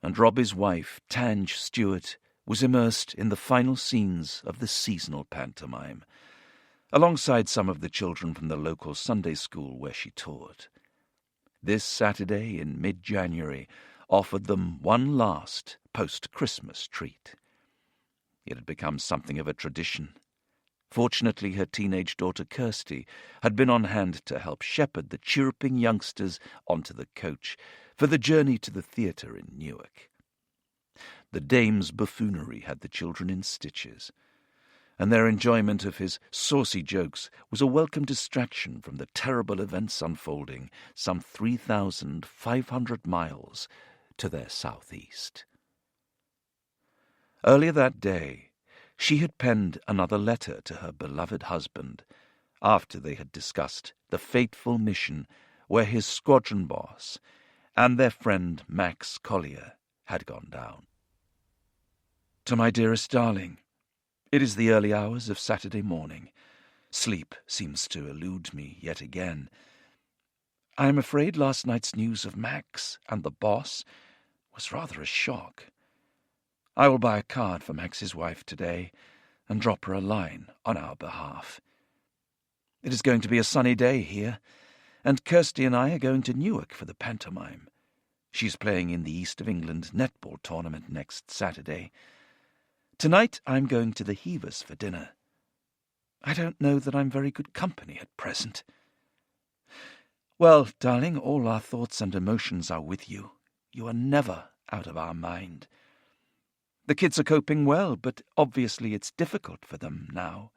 S1: and Robbie's wife, Tange Stewart, was immersed in the final scenes of the seasonal pantomime, alongside some of the children from the local Sunday school where she taught. This Saturday in mid-January offered them one last post-Christmas treat. It had become something of a tradition. Fortunately, her teenage daughter Kirsty had been on hand to help shepherd the chirruping youngsters onto the coach for the journey to the theatre in Newark. The dame's buffoonery had the children in stitches, and their enjoyment of his saucy jokes was a welcome distraction from the terrible events unfolding some 3,500 miles to their southeast. Earlier that day, she had penned another letter to her beloved husband after they had discussed the fateful mission where his squadron boss and their friend Max Collier had gone down. To my dearest darling, it is the early hours of Saturday morning. Sleep seems to elude me yet again. I am afraid last night's news of Max and the boss was rather a shock. I will buy a card for Max's wife today and drop her a line on our behalf. It is going to be a sunny day here, and Kirsty and I are going to Newark for the pantomime. She's playing in the East of England netball tournament next Saturday. Tonight I'm going to the Heavers for dinner. I don't know that I'm very good company at present. Well, darling, all our thoughts and emotions are with you. You are never out of our mind. The kids are coping well, but obviously it's difficult for them now.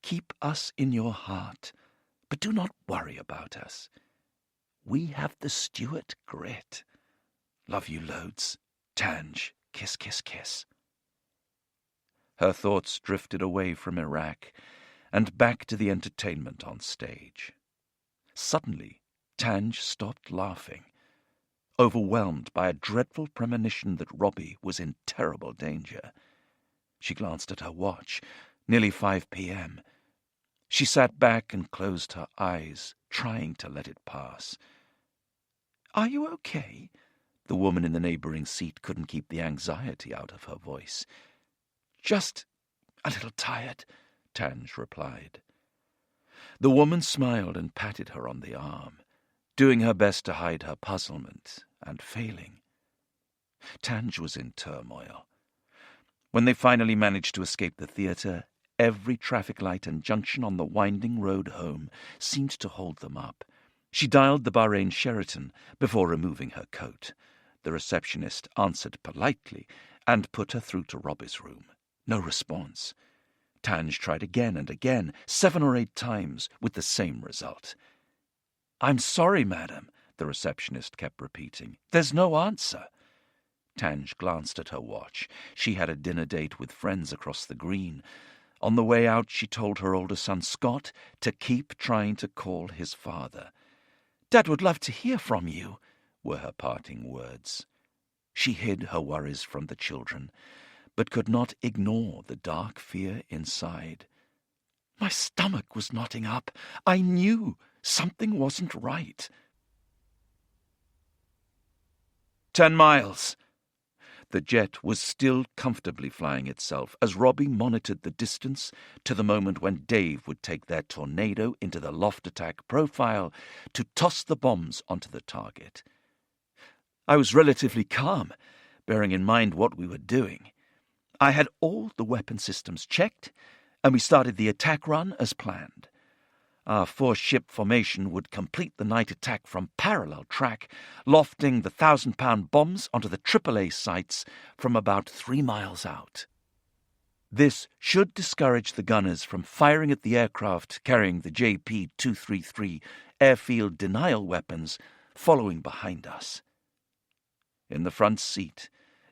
S1: Keep us in your heart, but do not worry about us. We have the Stuart grit. Love you loads. Tange, kiss, kiss, kiss. Her thoughts drifted away from Iraq and back to the entertainment on stage. Suddenly, Tange stopped laughing, overwhelmed by a dreadful premonition that Robbie was in terrible danger. She glanced at her watch. Nearly 5 p.m. She sat back and closed her eyes, trying to let it pass. "Are you okay?" The woman in the neighboring seat couldn't keep the anxiety out of her voice. "Just a little tired," Tange replied. The woman smiled and patted her on the arm, doing her best to hide her puzzlement, and failing. Tange was in turmoil. When they finally managed to escape the theatre, every traffic light and junction on the winding road home seemed to hold them up. She dialed the Bahrain Sheraton before removing her coat. The receptionist answered politely and put her through to Robbie's room. No response. Tange tried again and again, 7 or 8 times, with the same result. "I'm sorry, madam," the receptionist kept repeating. "There's no answer." Tange glanced at her watch. She had a dinner date with friends across the green. On the way out, she told her older son, Scott, to keep trying to call his father. "Dad would love to hear from you," were her parting words. She hid her worries from the children, but could not ignore the dark fear inside. My stomach was knotting up. I knew something wasn't right. 10 miles. The jet was still comfortably flying itself as Robbie monitored the distance to the moment when Dave would take their tornado into the loft attack profile to toss the bombs onto the target. I was relatively calm, bearing in mind what we were doing. I had all the weapon systems checked, and we started the attack run as planned. Our 4-ship formation would complete the night attack from parallel track, lofting the 1,000-pound bombs onto the AAA sites from about 3 miles out. This should discourage the gunners from firing at the aircraft carrying the JP-233 airfield denial weapons following behind us. In the front seat,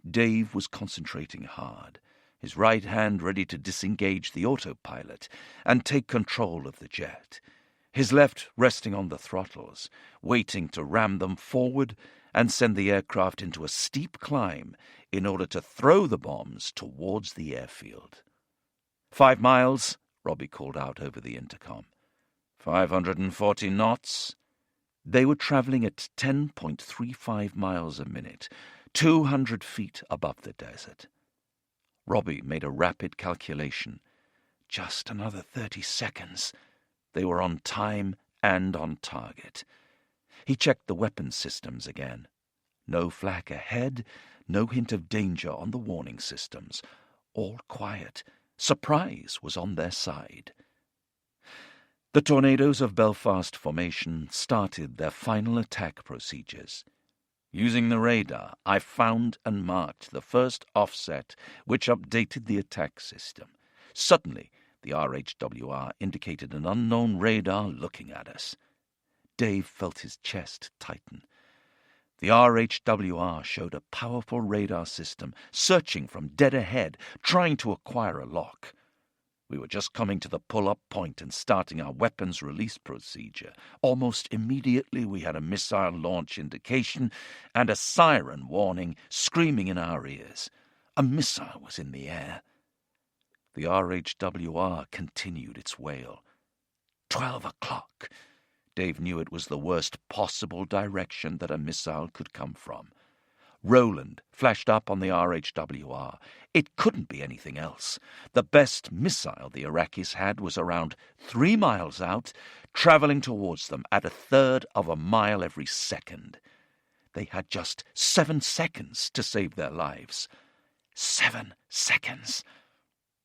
S1: Dave was concentrating hard, his right hand ready to disengage the autopilot and take control of the jet, his left resting on the throttles, waiting to ram them forward and send the aircraft into a steep climb in order to throw the bombs towards the airfield. 5 miles, Robbie called out over the intercom. 540 knots. They were traveling at 10.35 miles a minute, 200 feet above the desert. Robbie made a rapid calculation. Just another 30 seconds. They were on time and on target. He checked the weapons systems again. No flak ahead, no hint of danger on the warning systems. All quiet. Surprise was on their side. The Tornadoes of Belfast Formation started their final attack procedures. Using the radar, I found and marked the first offset which updated the attack system. Suddenly, the RHWR indicated an unknown radar looking at us. Dave felt his chest tighten. The RHWR showed a powerful radar system searching from dead ahead, trying to acquire a lock. We were just coming to the pull-up point and starting our weapons release procedure. Almost immediately we had a missile launch indication and a siren warning screaming in our ears. A missile was in the air. The RHWR continued its wail. 12 o'clock. Dave knew it was the worst possible direction that a missile could come from. Roland flashed up on the RHWR. It couldn't be anything else. The best missile the Iraqis had was around 3 miles out, travelling towards them at 1/3 of a mile every second. They had just 7 seconds to save their lives. 7 seconds.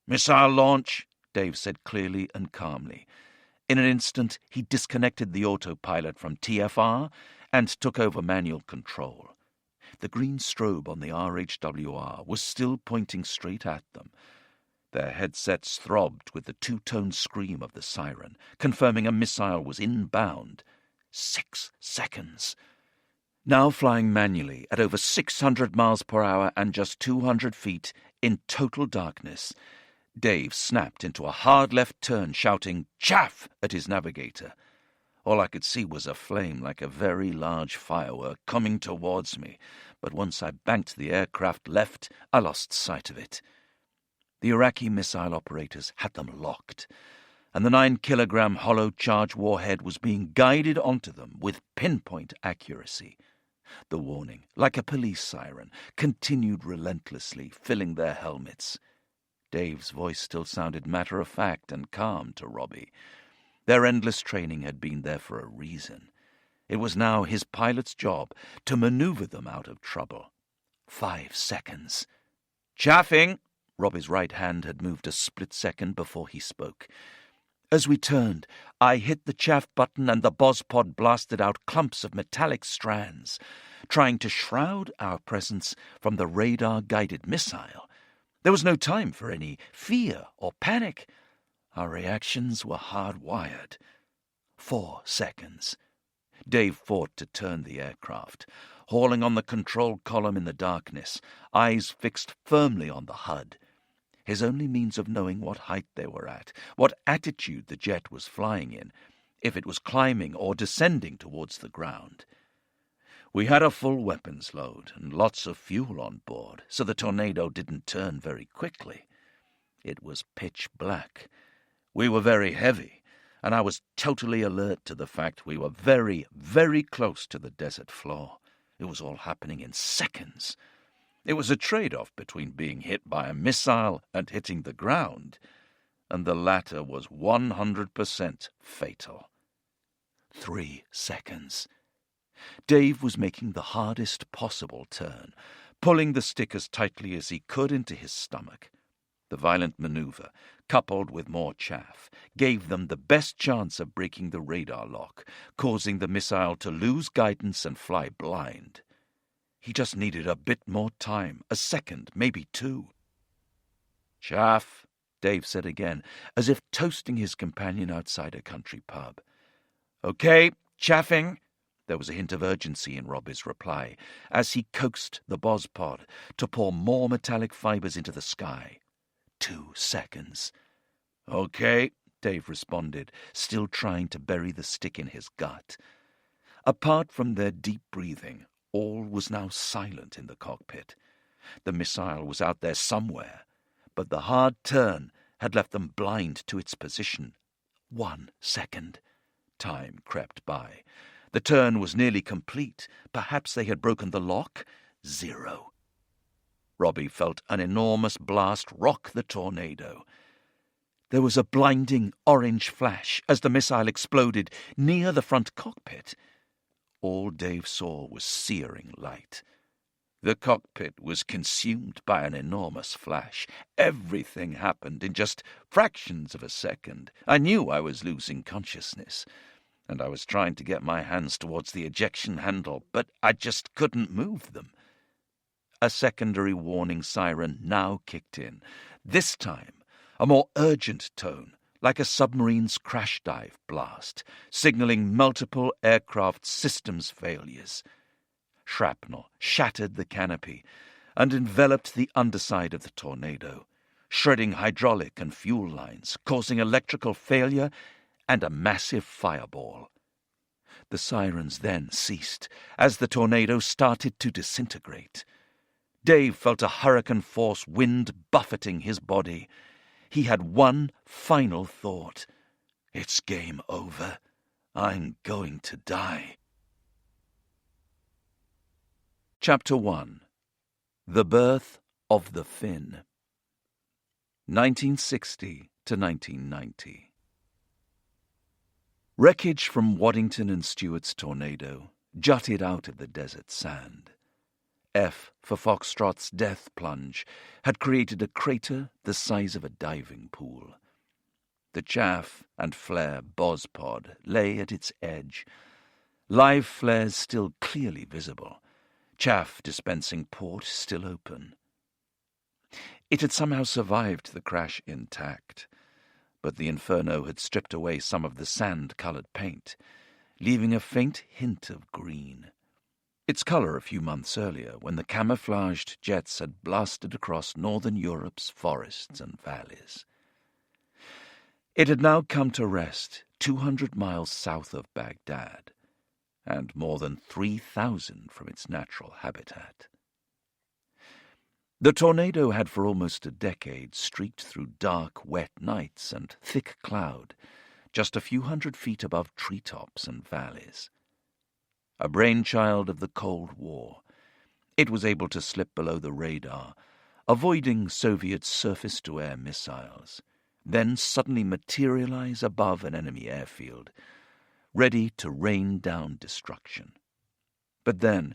S1: "Missile launch," Dave said clearly and calmly. In an instant, he disconnected the autopilot from TFR and took over manual control. The green strobe on the RHWR was still pointing straight at them. Their headsets throbbed with the 2-tone scream of the siren, confirming a missile was inbound. 6 seconds. Now flying manually at over 600 miles per hour and just 200 feet in total darkness, Dave snapped into a hard left turn, shouting "Chaff!" at his navigator. All I could see was a flame like a very large firework coming towards me, but once I banked the aircraft left, I lost sight of it. The Iraqi missile operators had them locked, and the 9-kilogram hollow charge warhead was being guided onto them with pinpoint accuracy. The warning, like a police siren, continued relentlessly, filling their helmets. Dave's voice still sounded matter-of-fact and calm to Robbie. Their endless training had been there for a reason. It was now his pilot's job to maneuver them out of trouble. 5 seconds. "Chaffing!" Robbie's right hand had moved a split second before he spoke. As we turned, I hit the chaff button and the BOS-pod blasted out clumps of metallic strands, trying to shroud our presence from the radar-guided missile. There was no time for any fear or panic. Our reactions were hardwired. 4 seconds. Dave fought to turn the aircraft, hauling on the control column in the darkness, eyes fixed firmly on the HUD. His only means of knowing what height they were at, what attitude the jet was flying in, if it was climbing or descending towards the ground. We had a full weapons load and lots of fuel on board, so the Tornado didn't turn very quickly. It was pitch black. We were very heavy, and I was totally alert to the fact we were very, very close to the desert floor. It was all happening in seconds. It was a trade-off between being hit by a missile and hitting the ground, and the latter was 100% fatal. 3 seconds. Dave was making the hardest possible turn, pulling the stick as tightly as he could into his stomach. The violent maneuver, coupled with more chaff, gave them the best chance of breaking the radar lock, causing the missile to lose guidance and fly blind. He just needed a bit more time, a second, maybe 2. "Chaff," Dave said again, as if toasting his companion outside a country pub. "Okay, chaffing." There was a hint of urgency in Robbie's reply, as he coaxed the BOS-pod to pour more metallic fibers into the sky. 2 seconds. "Okay," Dave responded, still trying to bury the stick in his gut. Apart from their deep breathing, all was now silent in the cockpit. The missile was out there somewhere, but the hard turn had left them blind to its position. 1 second. Time crept by. The turn was nearly complete. Perhaps they had broken the lock. 0. Robbie felt an enormous blast rock the Tornado. There was a blinding orange flash as the missile exploded near the front cockpit. All Dave saw was searing light. The cockpit was consumed by an enormous flash. Everything happened in just fractions of a second. I knew I was losing consciousness, and I was trying to get my hands towards the ejection handle, but I just couldn't move them. A secondary warning siren now kicked in, this time a more urgent tone, like a submarine's crash dive blast, signaling multiple aircraft systems failures. Shrapnel shattered the canopy and enveloped the underside of the Tornado, shredding hydraulic and fuel lines, causing electrical failure and a massive fireball. The sirens then ceased as the Tornado started to disintegrate. Dave felt a hurricane-force wind buffeting his body. He had one final thought. It's game over. I'm going to die. Chapter 1. The Birth of the Fin, 1960 to 1990. Wreckage from Waddington and Stewart's tornado jutted out of the desert sand. F for Foxtrot's death plunge had created a crater the size of a diving pool. The chaff and flare bospod lay at its edge, live flares still clearly visible, chaff dispensing port still open. It had somehow survived the crash intact, but the inferno had stripped away some of the sand-coloured paint, leaving a faint hint of green. Its colour a few months earlier, when the camouflaged jets had blasted across northern Europe's forests and valleys. It had now come to rest 200 miles south of Baghdad, and more than 3,000 from its natural habitat. The tornado had for almost a decade streaked through dark, wet nights and thick cloud, just a few hundred feet above treetops and valleys. A brainchild of the Cold War, it was able to slip below the radar, avoiding Soviet surface-to-air missiles, then suddenly materialize above an enemy airfield, ready to rain down destruction. But then,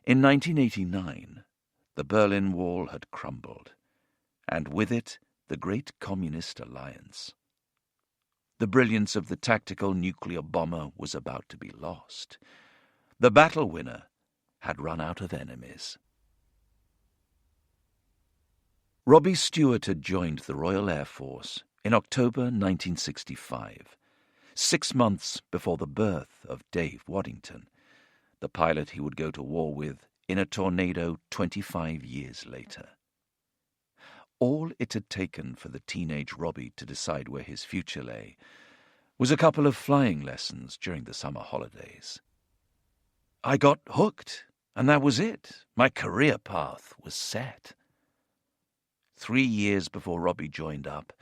S1: in 1989, the Berlin Wall had crumbled, and with it the great Communist alliance. The brilliance of the tactical nuclear bomber was about to be lost. The battle winner had run out of enemies. Robbie Stewart had joined the Royal Air Force in October 1965, 6 months before the birth of Dave Waddington, the pilot he would go to war with in a tornado 25 years later. All it had taken for the teenage Robbie to decide where his future lay was a couple of flying lessons during the summer holidays. I got hooked, and that was it. My career path was set. 3 years before Robbie joined up,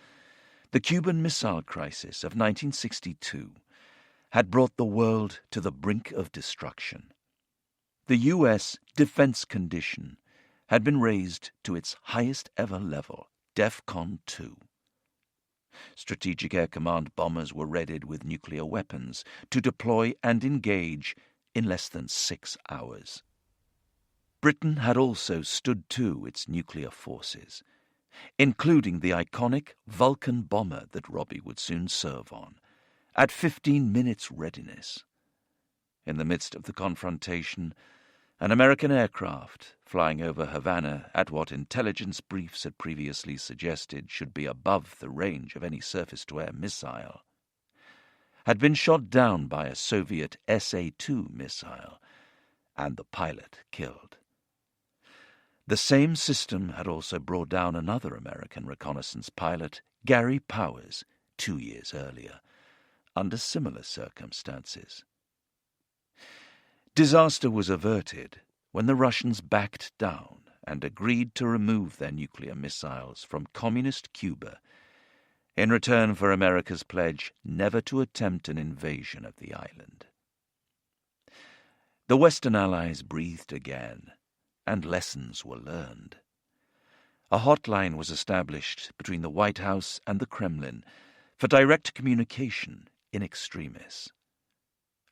S1: the Cuban Missile Crisis of 1962 had brought the world to the brink of destruction. The U.S. defense condition had been raised to its highest ever level, DEFCON 2. Strategic Air Command bombers were readied with nuclear weapons to deploy and engage in less than 6 hours. Britain had also stood to its nuclear forces, including the iconic Vulcan bomber that Robbie would soon serve on, at 15 minutes readiness. In the midst of the confrontation, an American aircraft, flying over Havana at what intelligence briefs had previously suggested should be above the range of any surface-to-air missile, had been shot down by a Soviet SA-2 missile, and the pilot killed. The same system had also brought down another American reconnaissance pilot, Gary Powers, 2 years earlier, under similar circumstances. Disaster was averted when the Russians backed down and agreed to remove their nuclear missiles from communist Cuba in return for America's pledge never to attempt an invasion of the island. The Western Allies breathed again, and lessons were learned. A hotline was established between the White House and the Kremlin for direct communication in extremis.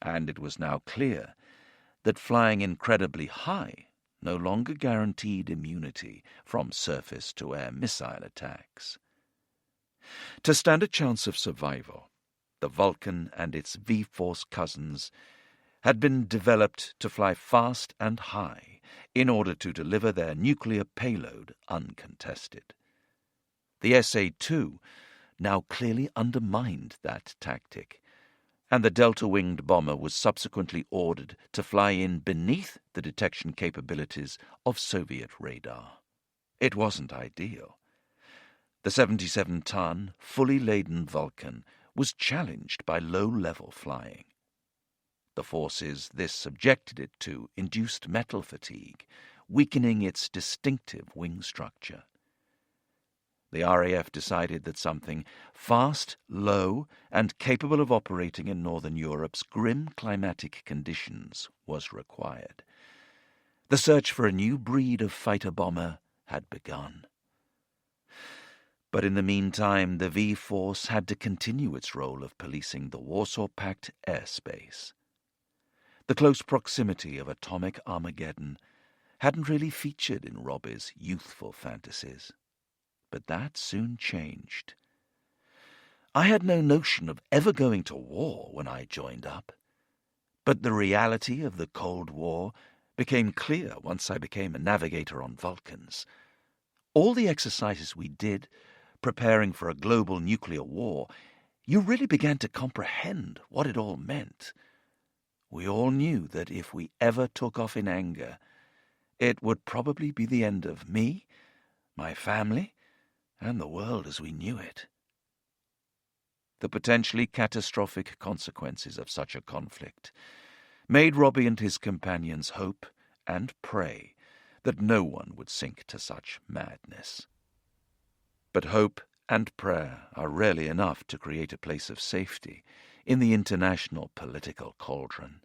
S1: And it was now clear that flying incredibly high no longer guaranteed immunity from surface-to-air missile attacks. To stand a chance of survival, the Vulcan and its V-Force cousins had been developed to fly fast and high in order to deliver their nuclear payload uncontested. The SA-2 now clearly undermined that tactic, and the delta-winged bomber was subsequently ordered to fly in beneath the detection capabilities of Soviet radar. It wasn't ideal. The 77-ton, fully laden Vulcan was challenged by low-level flying. The forces this subjected it to induced metal fatigue, weakening its distinctive wing structure. The RAF decided that something fast, low, and capable of operating in Northern Europe's grim climatic conditions was required. The search for a new breed of fighter-bomber had begun. But in the meantime, the V-Force had to continue its role of policing the Warsaw Pact airspace. The close proximity of atomic Armageddon hadn't really featured in Robbie's youthful fantasies. But that soon changed. I had no notion of ever going to war when I joined up. But the reality of the Cold War became clear once I became a navigator on Vulcans. All the exercises we did, preparing for a global nuclear war, you really began to comprehend what it all meant. We all knew that if we ever took off in anger, it would probably be the end of me, my family, and the world as we knew it. The potentially catastrophic consequences of such a conflict made Robbie and his companions hope and pray that no one would sink to such madness. But hope and prayer are rarely enough to create a place of safety in the international political cauldron.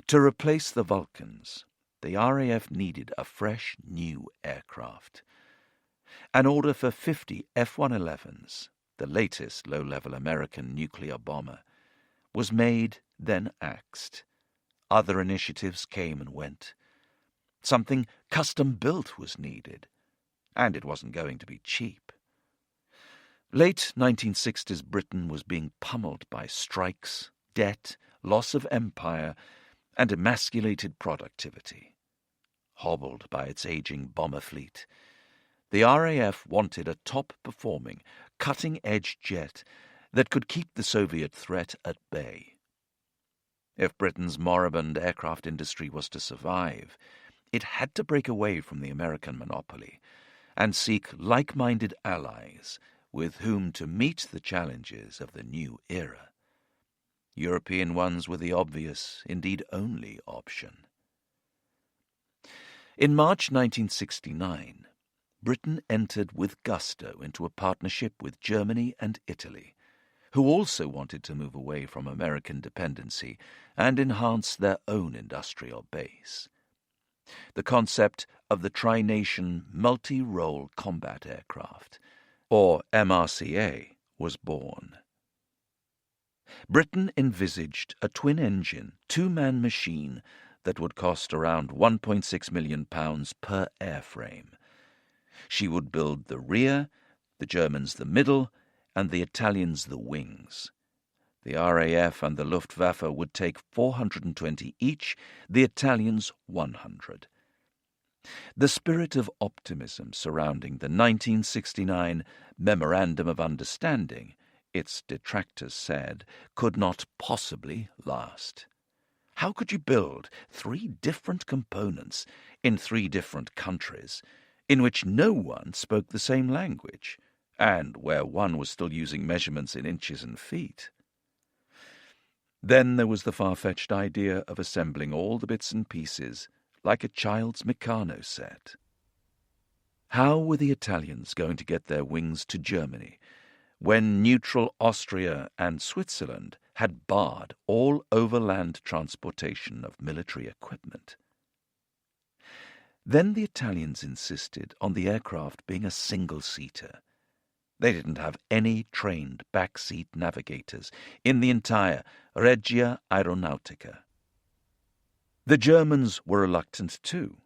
S1: To replace the Vulcans, the RAF needed a fresh new aircraft. An order for 50 F-111s, the latest low-level American nuclear bomber, was made, then axed. Other initiatives came and went. Something custom-built was needed, and it wasn't going to be cheap. Late 1960s Britain was being pummeled by strikes, debt, loss of empire, and emasculated productivity. Hobbled by its aging bomber fleet, the RAF wanted a top-performing, cutting-edge jet that could keep the Soviet threat at bay. If Britain's moribund aircraft industry was to survive, it had to break away from the American monopoly and seek like-minded allies with whom to meet the challenges of the new era. European ones were the obvious, indeed only, option. In March 1969, Britain entered with gusto into a partnership with Germany and Italy, who also wanted to move away from American dependency and enhance their own industrial base. The concept of the Tri-Nation Multi-Role Combat Aircraft, or MRCA, was born. Britain envisaged a twin-engine, two-man machine that would cost around £1.6 million per airframe. She would build the rear, the Germans the middle, and the Italians the wings. The RAF and the Luftwaffe would take 420 each, the Italians 100. The spirit of optimism surrounding the 1969 Memorandum of Understanding, its detractors said, could not possibly last. How could you build 3 different components in 3 different countries in which no one spoke the same language, and where one was still using measurements in inches and feet? Then there was the far-fetched idea of assembling all the bits and pieces like a child's Meccano set. How were the Italians going to get their wings to Germany when neutral Austria and Switzerland had barred all overland transportation of military equipment? Then the Italians insisted on the aircraft being a single-seater. They didn't have any trained back-seat navigators in the entire Regia Aeronautica. The Germans were reluctant too,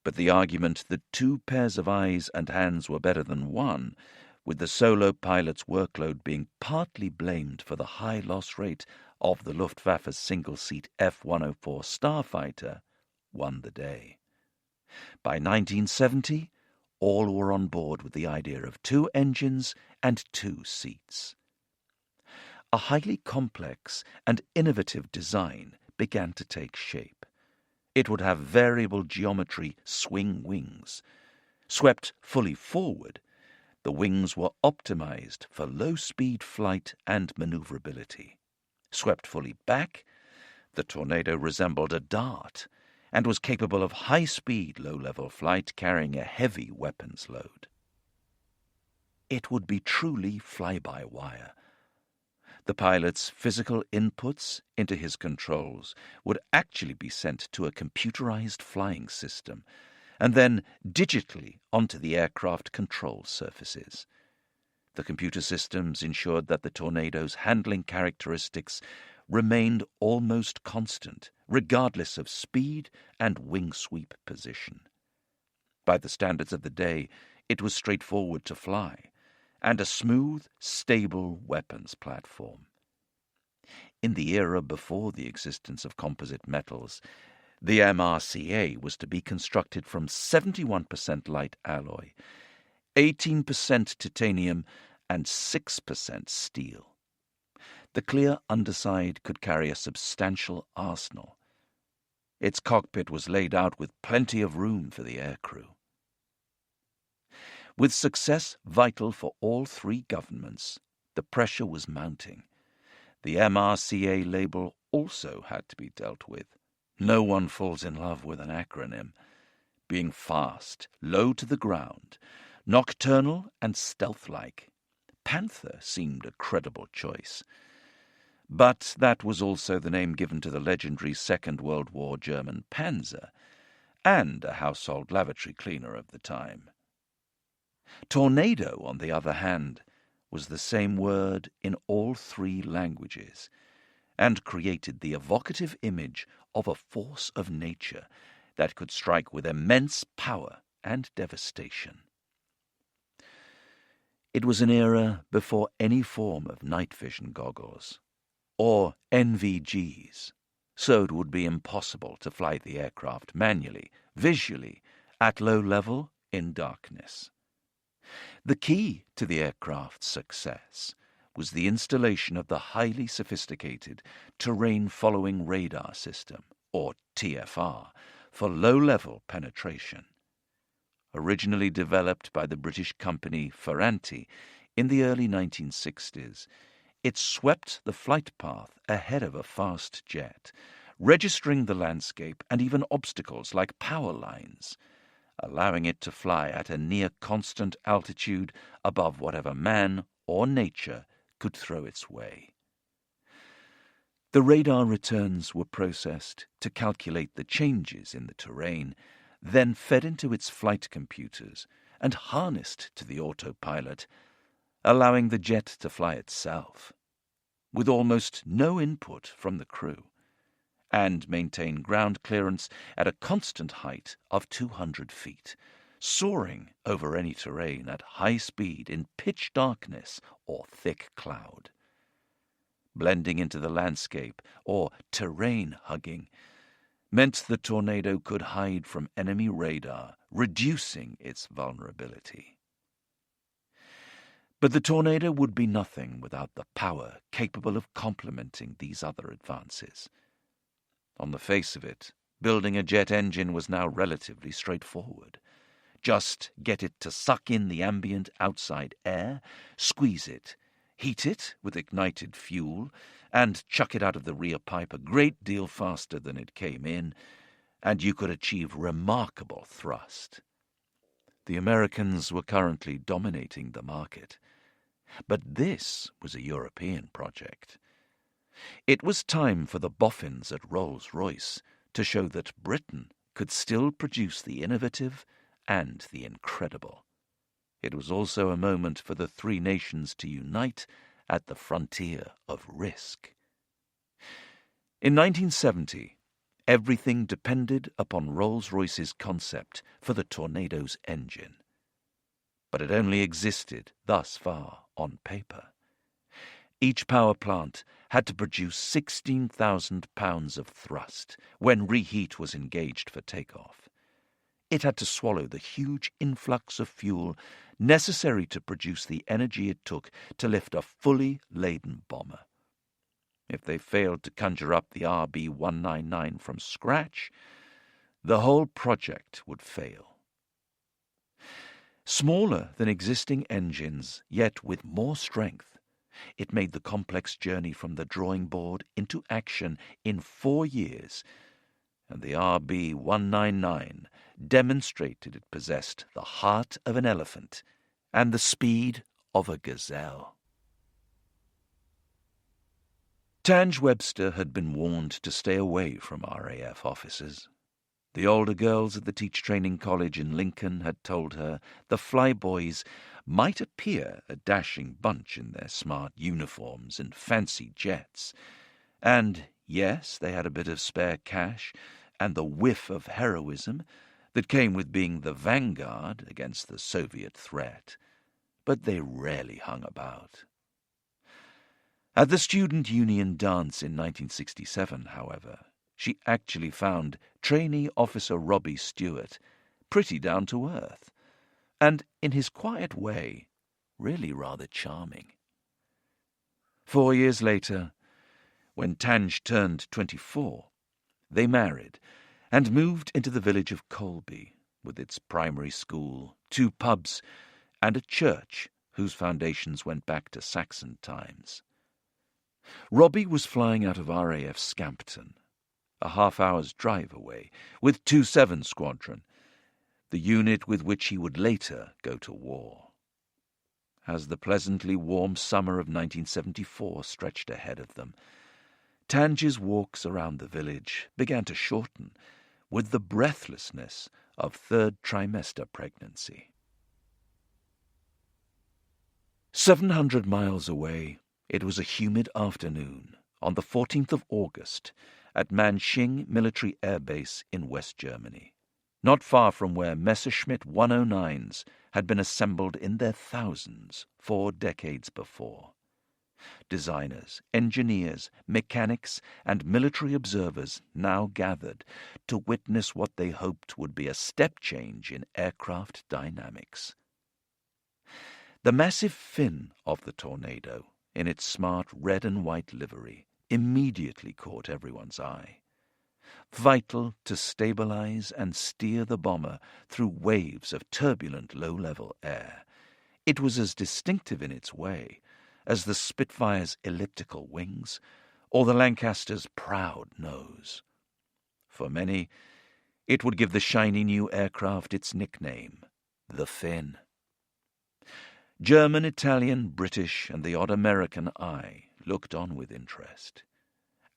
S1: but the argument that 2 pairs of eyes and hands were better than 1, with the solo pilot's workload being partly blamed for the high loss rate of the Luftwaffe's single-seat F-104 Starfighter, won the day. By 1970, all were on board with the idea of 2 engines and 2 seats. A highly complex and innovative design began to take shape. It would have variable geometry swing wings. Swept fully forward, the wings were optimized for low-speed flight and maneuverability. Swept fully back, the Tornado resembled a dart and was capable of high-speed, low-level flight carrying a heavy weapons load. It would be truly fly-by-wire. The pilot's physical inputs into his controls would actually be sent to a computerized flying system and then digitally onto the aircraft control surfaces. The computer systems ensured that the Tornado's handling characteristics remained almost constant, regardless of speed and wing sweep position. By the standards of the day, it was straightforward to fly, and a smooth, stable weapons platform. In the era before the existence of composite metals, the MRCA was to be constructed from 71% light alloy, 18% titanium, and 6% steel. The clear underside could carry a substantial arsenal. Its cockpit was laid out with plenty of room for the aircrew. With success vital for all three governments, the pressure was mounting. The MRCA label also had to be dealt with. No one falls in love with an acronym. Being fast, low to the ground, nocturnal and stealth-like, Panther seemed a credible choice. But that was also the name given to the legendary Second World War German Panzer, and a household lavatory cleaner of the time. Tornado, on the other hand, was the same word in all three languages, and created the evocative image of a force of nature that could strike with immense power and devastation. It was an era before any form of night vision goggles, or NVGs, so it would be impossible to fly the aircraft manually, visually, at low level, in darkness. The key to the aircraft's success was the installation of the highly sophisticated terrain-following radar system, or TFR, for low-level penetration. Originally developed by the British company Ferranti in the early 1960s, it swept the flight path ahead of a fast jet, registering the landscape and even obstacles like power lines, allowing it to fly at a near-constant altitude above whatever man or nature could throw its way. The radar returns were processed to calculate the changes in the terrain, then fed into its flight computers and harnessed to the autopilot, allowing the jet to fly itself, with almost no input from the crew, and maintain ground clearance at a constant height of 200 feet, soaring over any terrain at high speed in pitch darkness or thick cloud. Blending into the landscape, or terrain hugging, meant the Tornado could hide from enemy radar, reducing its vulnerability. But the Tornado would be nothing without the power capable of complementing these other advances. On the face of it, building a jet engine was now relatively straightforward. Just get it to suck in the ambient outside air, squeeze it, heat it with ignited fuel, and chuck it out of the rear pipe a great deal faster than it came in, and you could achieve remarkable thrust. The Americans were currently dominating the market, but this was a European project. It was time for the boffins at Rolls-Royce to show that Britain could still produce the innovative and the incredible. It was also a moment for the three nations to unite at the frontier of risk. In 1970, everything depended upon Rolls-Royce's concept for the Tornado's engine. But it only existed thus far on paper. Each power plant had to produce 16,000 pounds of thrust when reheat was engaged for takeoff. It had to swallow the huge influx of fuel necessary to produce the energy it took to lift a fully laden bomber. If they failed to conjure up the RB-199 from scratch, the whole project would fail. Smaller than existing engines, yet with more strength, it made the complex journey from the drawing board into action in 4 years, and the RB-199 demonstrated it possessed the heart of an elephant and the speed of a gazelle. Tange Webster had been warned to stay away from RAF officers. The older girls at the teach training college in Lincoln had told her the flyboys might appear a dashing bunch in their smart uniforms and fancy jets. And, yes, they had a bit of spare cash and the whiff of heroism that came with being the vanguard against the Soviet threat. But they rarely hung about. At the Student Union dance in 1967, however, she actually found trainee officer Robbie Stewart pretty down to earth, and in his quiet way, really rather charming. 4 years later, when Tange turned 24, they married and moved into the village of Colby, with its primary school, 2 pubs, and a church whose foundations went back to Saxon times. Robbie was flying out of RAF Scampton, a half-hour's drive away, with 2-7 Squadron, the unit with which he would later go to war. As the pleasantly warm summer of 1974 stretched ahead of them, Tange's walks around the village began to shorten with the breathlessness of 3rd trimester pregnancy. 700 miles away, it was a humid afternoon on the 14th of August at Manching Military Air Base in West Germany, not far from where Messerschmitt 109s had been assembled in their thousands 4 decades before. Designers, engineers, mechanics, and military observers now gathered to witness what they hoped would be a step change in aircraft dynamics. The massive fin of the Tornado, in its smart red and white livery, immediately caught everyone's eye. Vital to stabilize and steer the bomber through waves of turbulent low-level air, it was as distinctive in its way as the Spitfire's elliptical wings or the Lancaster's proud nose. For many, it would give the shiny new aircraft its nickname, the Fin. German, Italian, British, and the odd American eye looked on with interest,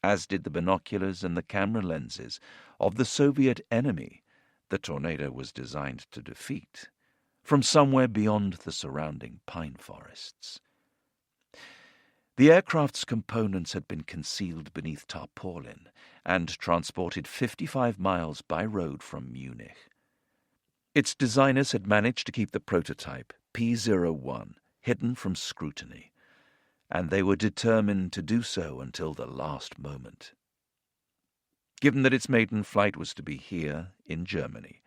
S1: as did the binoculars and the camera lenses of the Soviet enemy the Tornado was designed to defeat, from somewhere beyond the surrounding pine forests. The aircraft's components had been concealed beneath tarpaulin and transported 55 miles by road from Munich. Its designers had managed to keep the prototype, P-01, hidden from scrutiny, and they were determined to do so until the last moment. Given that its maiden flight was to be here, in Germany,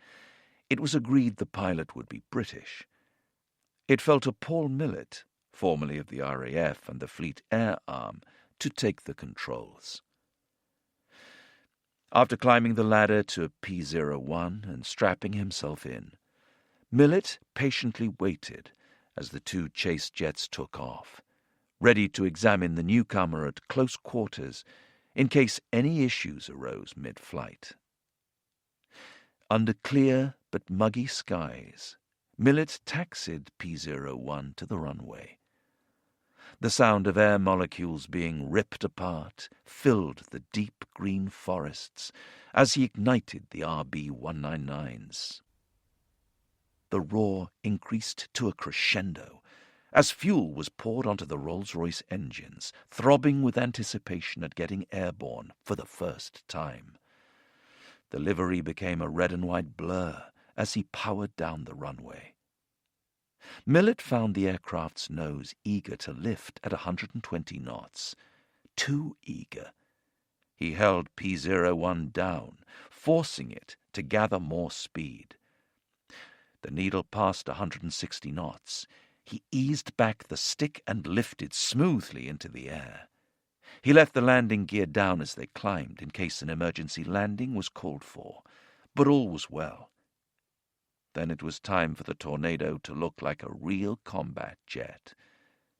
S1: it was agreed the pilot would be British. It fell to Paul Millett, formerly of the RAF and the Fleet Air Arm, to take the controls. After climbing the ladder to P-01 and strapping himself in, Millett patiently waited as the 2 chase jets took off, ready to examine the newcomer at close quarters in case any issues arose mid-flight. Under clear but muggy skies, Millett taxied P-01 to the runway. The sound of air molecules being ripped apart filled the deep green forests as he ignited the RB-199s. The roar increased to a crescendo as fuel was poured onto the Rolls-Royce engines, throbbing with anticipation at getting airborne for the first time. The livery became a red and white blur as he powered down the runway. Millett found the aircraft's nose eager to lift at 120 knots. Too eager. He held P-01 down, forcing it to gather more speed. The needle passed 160 knots. He eased back the stick and lifted smoothly into the air. He left the landing gear down as they climbed in case an emergency landing was called for, but all was well. Then it was time for the Tornado to look like a real combat jet.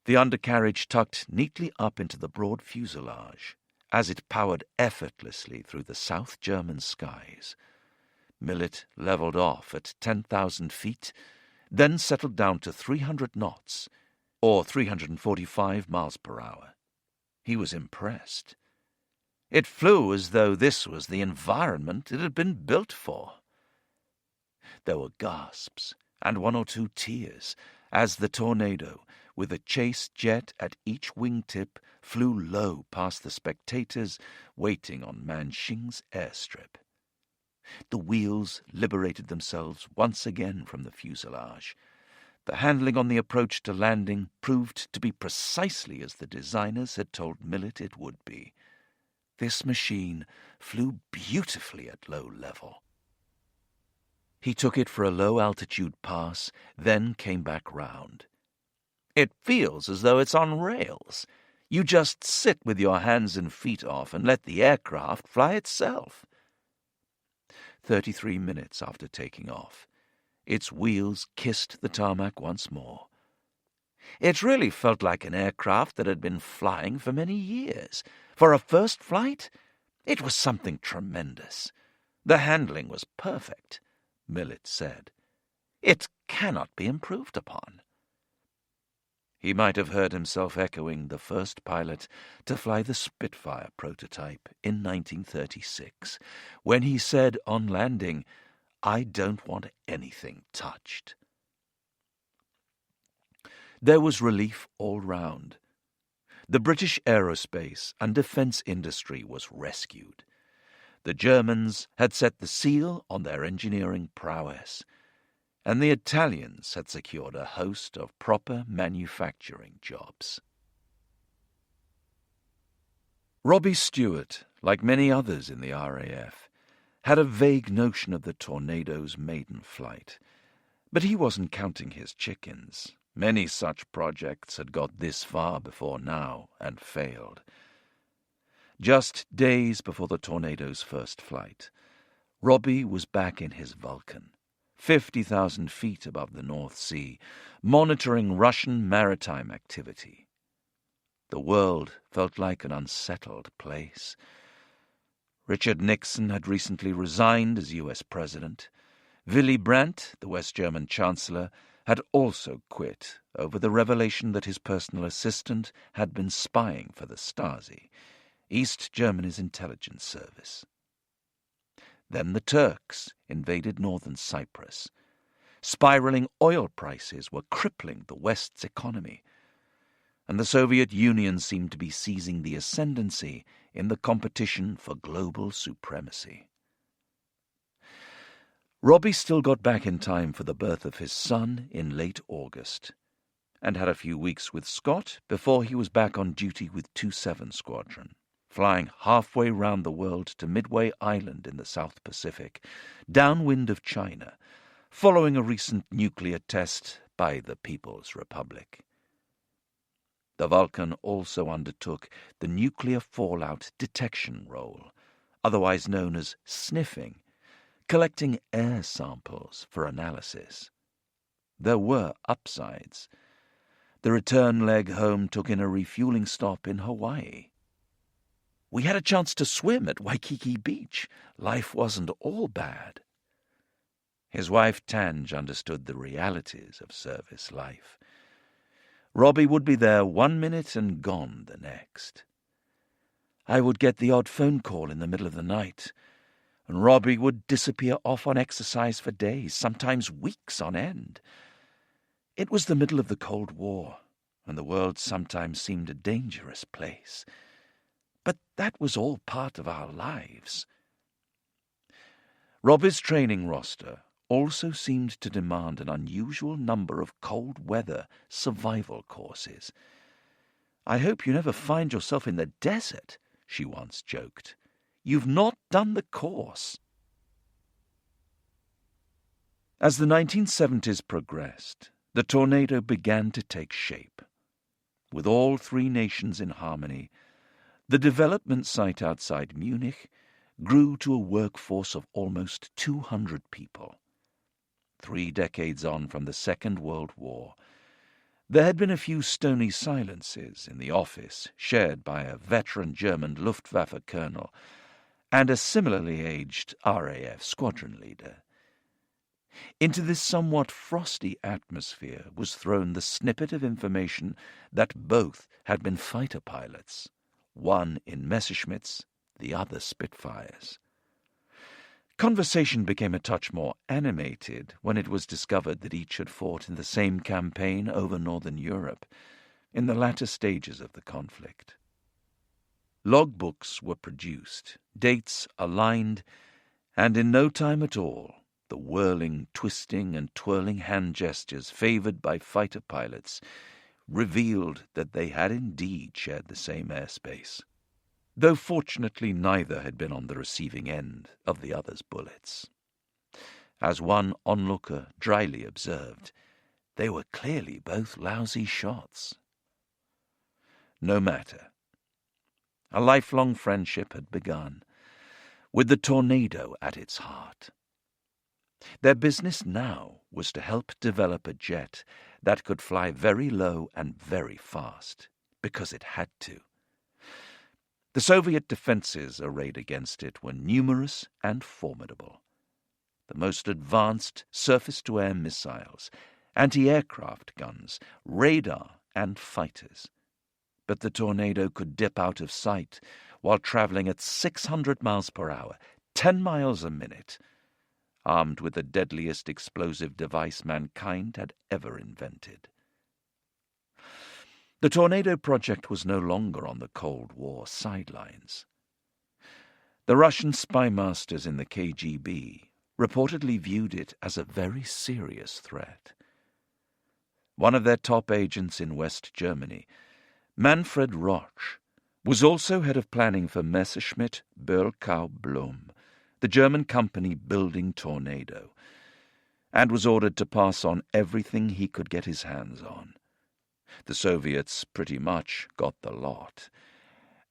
S1: The undercarriage tucked neatly up into the broad fuselage as it powered effortlessly through the South German skies. Millett leveled off at 10,000 feet, then settled down to 300 knots, or 345 miles per hour. He was impressed. It flew as though this was the environment it had been built for. There were gasps and one or two tears as the Tornado, with a chase jet at each wingtip, flew low past the spectators waiting on Manxing's airstrip. The wheels liberated themselves once again from the fuselage. The handling on the approach to landing proved to be precisely as the designers had told Millet it would be. This machine flew beautifully at low level. He took it for a low-altitude pass, then came back round. It feels as though it's on rails. You just sit with your hands and feet off and let the aircraft fly itself. 33 minutes after taking off, its wheels kissed the tarmac once more. It really felt like an aircraft that had been flying for many years. For a first flight, it was something tremendous. The handling was perfect, Millet said. It cannot be improved upon. He might have heard himself echoing the first pilot to fly the Spitfire prototype in 1936, when he said on landing, "I don't want anything touched." There was relief all round. The British aerospace and defence industry was rescued. The Germans had set the seal on their engineering prowess, and the Italians had secured a host of proper manufacturing jobs. Robbie Stewart, like many others in the RAF, had a vague notion of the Tornado's maiden flight, but he wasn't counting his chickens. Many such projects had got this far before now and failed. Just days before the Tornado's first flight, Robbie was back in his Vulcan, 50,000 feet above the North Sea, monitoring Russian maritime activity. The world felt like an unsettled place. Richard Nixon had recently resigned as U.S. President. Willy Brandt, the West German Chancellor, had also quit over the revelation that his personal assistant had been spying for the Stasi, East Germany's intelligence service. Then the Turks invaded northern Cyprus. Spiraling oil prices were crippling the West's economy, and the Soviet Union seemed to be seizing the ascendancy in the competition for global supremacy. Robbie still got back in time for the birth of his son in late August, and had a few weeks with Scott before he was back on duty with 2-7 Squadron, flying halfway round the world to Midway Island in the South Pacific, downwind of China, following a recent nuclear test by the People's Republic. The Vulcan also undertook the nuclear fallout detection role, otherwise known as sniffing, collecting air samples for analysis. There were upsides. The return leg home took in a refueling stop in Hawaii. We had a chance to swim at Waikiki Beach. Life wasn't all bad. His wife Tange understood the realities of service life. Robbie would be there 1 minute and gone the next. I would get the odd phone call in the middle of the night, and Robbie would disappear off on exercise for days, sometimes weeks on end. It was the middle of the Cold War, and the world sometimes seemed a dangerous place. But that was all part of our lives. Robbie's training roster also seemed to demand an unusual number of cold weather survival courses. "I hope you never find yourself in the desert," she once joked. "You've not done the course." As the 1970s progressed, the Tornado began to take shape. With all three nations in harmony, the development site outside Munich grew to a workforce of almost 200 people. 3 decades on from the Second World War, there had been a few stony silences in the office shared by a veteran German Luftwaffe colonel and a similarly aged RAF squadron leader. Into this somewhat frosty atmosphere was thrown the snippet of information that both had been fighter pilots, one in Messerschmitts, the other Spitfires. Conversation became a touch more animated when it was discovered that each had fought in the same campaign over Northern Europe, in the latter stages of the conflict. Logbooks were produced, dates aligned, and in no time at all, the whirling, twisting, and twirling hand gestures favoured by fighter pilots revealed that they had indeed shared the same airspace, though fortunately neither had been on the receiving end of the other's bullets. As one onlooker dryly observed, they were clearly both lousy shots. No matter. A lifelong friendship had begun, with the Tornado at its heart. Their business now was to help develop a jet that could fly very low and very fast, because it had to. The Soviet defenses arrayed against it were numerous and formidable. The most advanced surface-to-air missiles, anti-aircraft guns, radar, and fighters. But the Tornado could dip out of sight while traveling at 600 miles per hour, 10 miles a minute, armed with the deadliest explosive device mankind had ever invented. The Tornado project was no longer on the Cold War sidelines. The Russian spy masters in the KGB reportedly viewed it as a very serious threat. One of their top agents in West Germany, Manfred Roch, was also head of planning for Messerschmitt Bölkow Blum, the German company building Tornado, and was ordered to pass on everything he could get his hands on. The Soviets pretty much got the lot,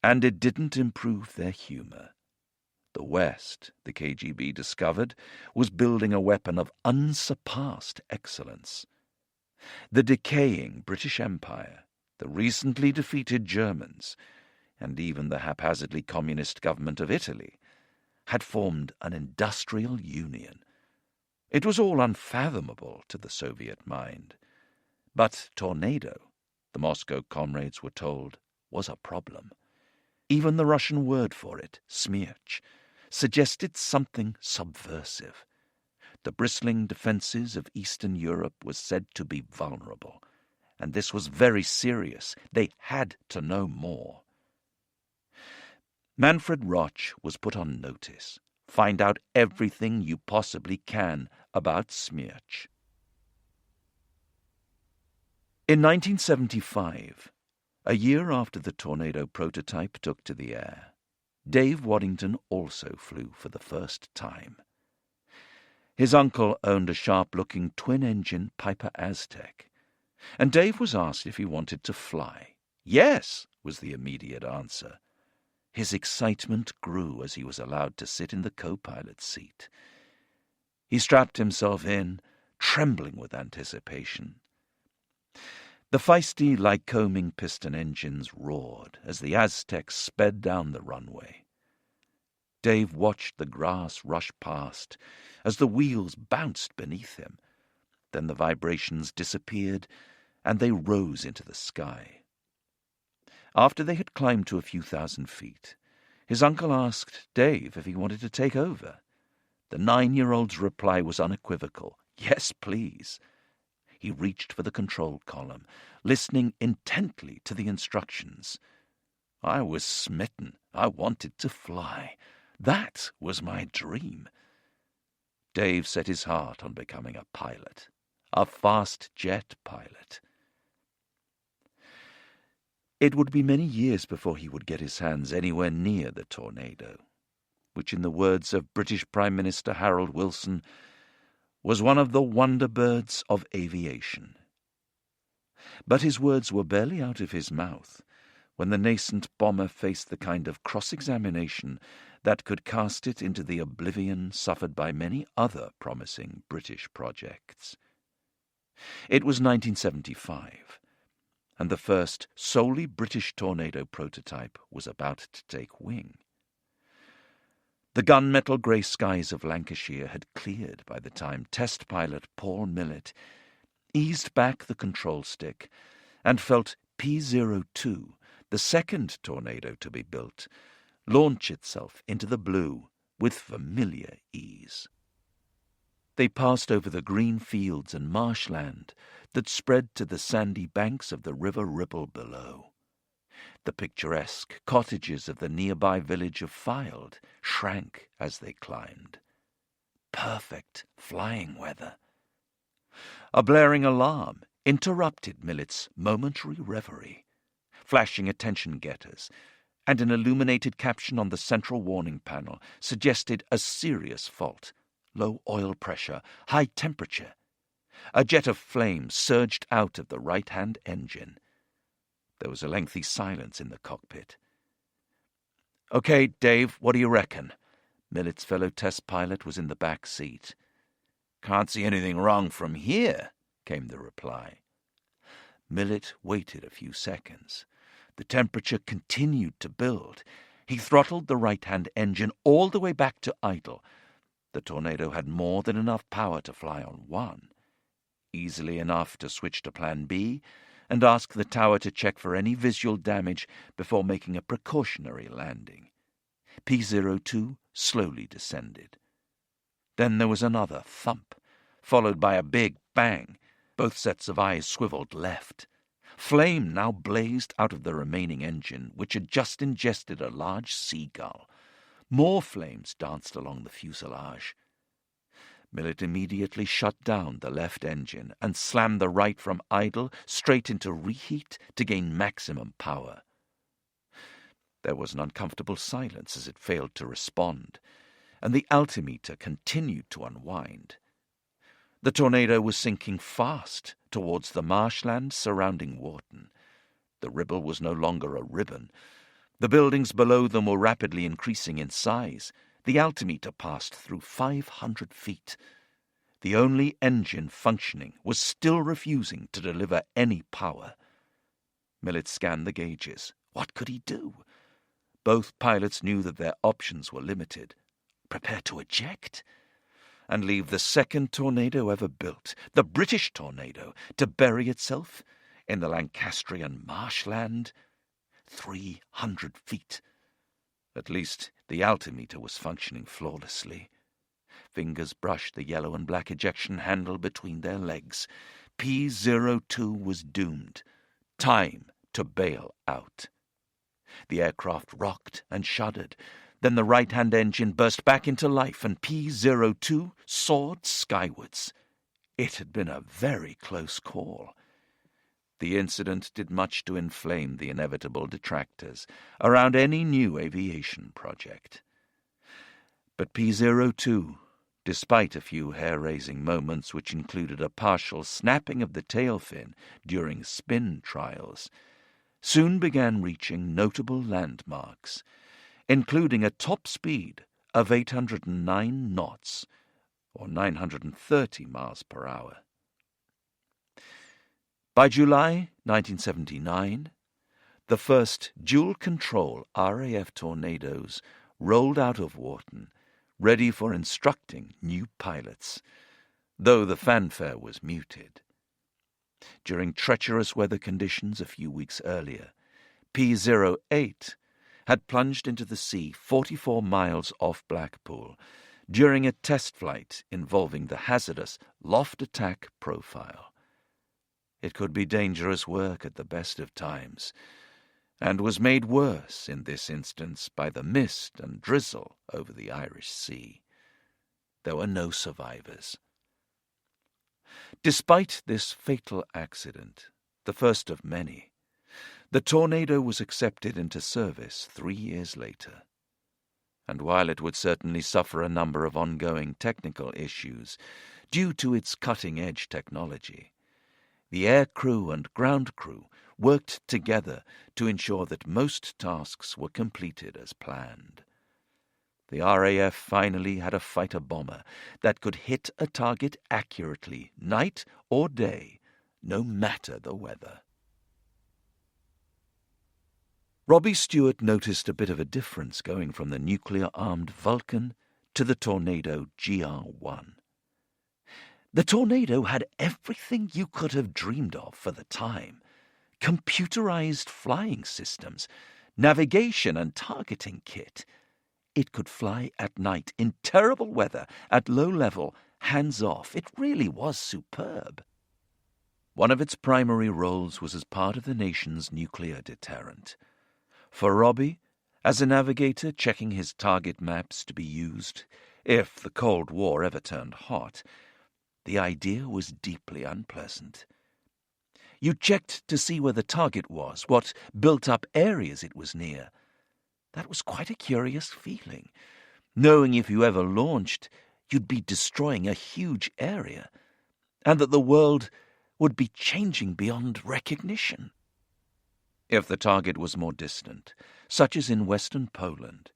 S1: and it didn't improve their humor. The West, the KGB discovered, was building a weapon of unsurpassed excellence. The decaying British Empire, the recently defeated Germans, and even the haphazardly communist government of Italy, had formed an industrial union. It was all unfathomable to the Soviet mind. But Tornado, the Moscow comrades were told, was a problem. Even the Russian word for it, smirch, suggested something subversive. The bristling defences of Eastern Europe was said to be vulnerable, and this was very serious. They had to know more. Manfred Roch was put on notice. Find out everything you possibly can about smirch. In 1975, a year after the Tornado prototype took to the air, Dave Waddington also flew for the first time. His uncle owned a sharp-looking twin-engine Piper Aztec, and Dave was asked if he wanted to fly. Yes, was the immediate answer. His excitement grew as he was allowed to sit in the co-pilot's seat. He strapped himself in, trembling with anticipation. The feisty, Lycoming piston engines roared as the Aztec sped down the runway. Dave watched the grass rush past as the wheels bounced beneath him. Then the vibrations disappeared, and they rose into the sky. After they had climbed to a few thousand feet, his uncle asked Dave if he wanted to take over. The 9-year-old's reply was unequivocal. Yes, please. He reached for the control column, listening intently to the instructions. I was smitten. I wanted to fly. That was my dream. Dave set his heart on becoming a pilot, a fast jet pilot. It would be many years before he would get his hands anywhere near the Tornado, which, in the words of British Prime Minister Harold Wilson, was one of the wonder birds of aviation. But his words were barely out of his mouth when the nascent bomber faced the kind of cross-examination that could cast it into the oblivion suffered by many other promising British projects. It was 1975, and the first solely British Tornado prototype was about to take wing. The gunmetal grey skies of Lancashire had cleared by the time test pilot Paul Millett eased back the control stick and felt P02, the second tornado to be built launch itself into the blue with familiar ease. They passed over the green fields and marshland that spread to the sandy banks of the river Ribble below. The picturesque cottages of the nearby village of Fylde shrank as they climbed. Perfect flying weather. A blaring alarm interrupted Millet's momentary reverie. Flashing attention-getters and an illuminated caption on the central warning panel suggested a serious fault. Low oil pressure, high temperature. A jet of flame surged out of the right-hand engine. There was a lengthy silence in the cockpit. "Okay, Dave, what do you reckon?" Millet's fellow test pilot was in the back seat. "Can't see anything wrong from here," came the reply. Millet waited a few seconds. The temperature continued to build. He throttled the right-hand engine all the way back to idle. The Tornado had more than enough power to fly on one, easily enough to switch to Plan B and ask the tower to check for any visual damage before making a precautionary landing. P-02 slowly descended. Then there was another thump, followed by a big bang. Both sets of eyes swiveled left. Flame now blazed out of the remaining engine, which had just ingested a large seagull. More flames danced along the fuselage. Millet immediately shut down the left engine and slammed the right from idle straight into reheat to gain maximum power. There was an uncomfortable silence as it failed to respond, and the altimeter continued to unwind. The Tornado was sinking fast towards the marshland surrounding Wharton. The Ribble was no longer a ribbon. The buildings below them were rapidly increasing in size. The altimeter passed through 500 feet. The only engine functioning was still refusing to deliver any power. Millet scanned the gauges. What could he do? Both pilots knew that their options were limited. Prepare to eject? And leave the second tornado ever built, the British Tornado, to bury itself in the Lancastrian marshland? 300 feet. At least the altimeter was functioning flawlessly. Fingers brushed the yellow and black ejection handle between their legs. P-02 was doomed. Time to bail out. The aircraft rocked and shuddered. Then the right-hand engine burst back into life, and P-02 soared skywards. It had been a very close call. The incident did much to inflame the inevitable detractors around any new aviation project. But P-02, despite a few hair-raising moments which included a partial snapping of the tail fin during spin trials, soon began reaching notable landmarks, including a top speed of 809 knots, or 930 miles per hour. By July 1979, the first dual-control RAF Tornadoes rolled out of Wharton, ready for instructing new pilots, though the fanfare was muted. During treacherous weather conditions a few weeks earlier, P-08 had plunged into the sea 44 miles off Blackpool during a test flight involving the hazardous loft attack profile. It could be dangerous work at the best of times, and was made worse in this instance by the mist and drizzle over the Irish Sea. There were no survivors. Despite this fatal accident, the first of many, the Tornado was accepted into service 3 years later. And while it would certainly suffer a number of ongoing technical issues due to its cutting-edge technology, the air crew and ground crew worked together to ensure that most tasks were completed as planned. The RAF finally had a fighter-bomber that could hit a target accurately, night or day, no matter the weather. Robbie Stewart noticed a bit of a difference going from the nuclear-armed Vulcan to the Tornado GR-1. The Tornado had everything you could have dreamed of for the time. computerized flying systems, navigation and targeting kit. It could fly at night in terrible weather, at low level, hands off. It really was superb. One of its primary roles was as part of the nation's nuclear deterrent. For Robbie, as a navigator checking his target maps to be used if the Cold War ever turned hot, the idea was deeply unpleasant. You checked to see where the target was, what built-up areas it was near. That was quite a curious feeling, knowing if you ever launched, you'd be destroying a huge area, and that the world would be changing beyond recognition. If the target was more distant, such as in western Poland,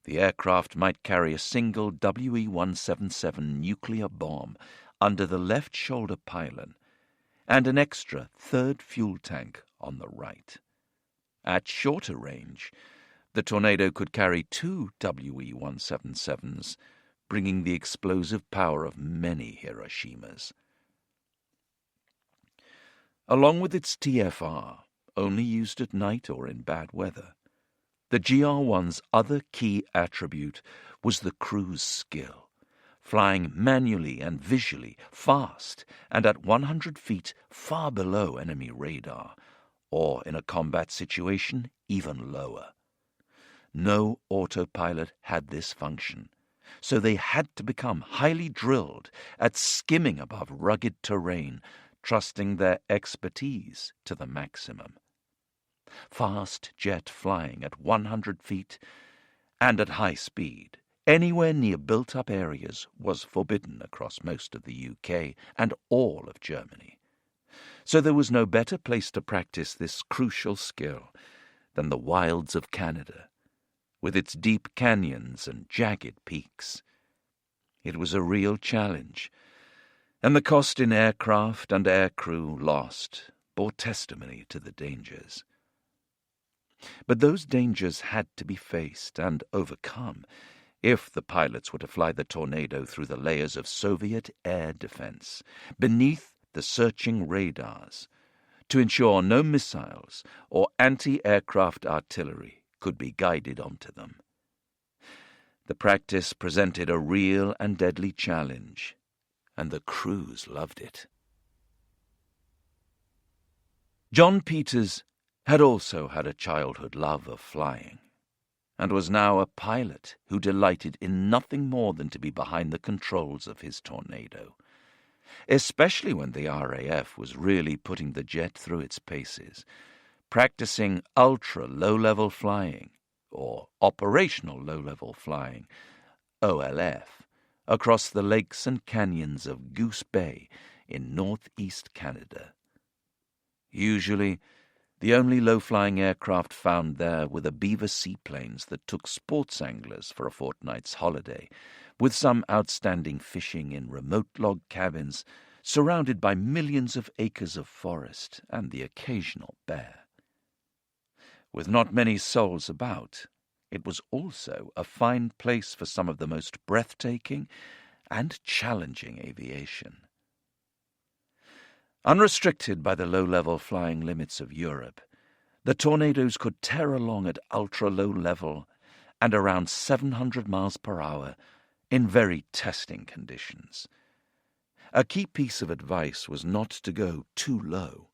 S1: the aircraft might carry a single WE-177 nuclear bomb under the left shoulder pylon and an extra third fuel tank on the right. At shorter range, the Tornado could carry 2 WE-177s, bringing the explosive power of many Hiroshimas. Along with its TFR, only used at night or in bad weather, the GR-1's other key attribute was the crew's skill, flying manually and visually, fast, and at 100 feet far below enemy radar, or in a combat situation even lower. No autopilot had this function, so they had to become highly drilled at skimming above rugged terrain, trusting their expertise to the maximum. Fast jet flying at 100 feet and at high speed, anywhere near built-up areas, was forbidden across most of the UK and all of Germany. So there was no better place to practice this crucial skill than the wilds of Canada, with its deep canyons and jagged peaks. It was a real challenge, and the cost in aircraft and aircrew lost bore testimony to the dangers. But those dangers had to be faced and overcome if the pilots were to fly the Tornado through the layers of Soviet air defense, beneath the searching radars, to ensure no missiles or anti-aircraft artillery could be guided onto them. The practice presented a real and deadly challenge, and the crews loved it. John Peters had also had a childhood love of flying, and was now a pilot who delighted in nothing more than to be behind the controls of his Tornado, especially when the RAF was really putting the jet through its paces, practicing ultra-low-level flying, or operational low-level flying, OLF, across the lakes and canyons of Goose Bay in northeast Canada. Usually, the only low-flying aircraft found there were the Beaver seaplanes that took sports anglers for a fortnight's holiday, with some outstanding fishing in remote log cabins surrounded by millions of acres of forest and the occasional bear. With not many souls about, it was also a fine place for some of the most breathtaking and challenging aviation. Unrestricted by the low-level flying limits of Europe, the Tornadoes could tear along at ultra-low level and around 700 miles per hour in very testing conditions. A key piece of advice was not to go too low.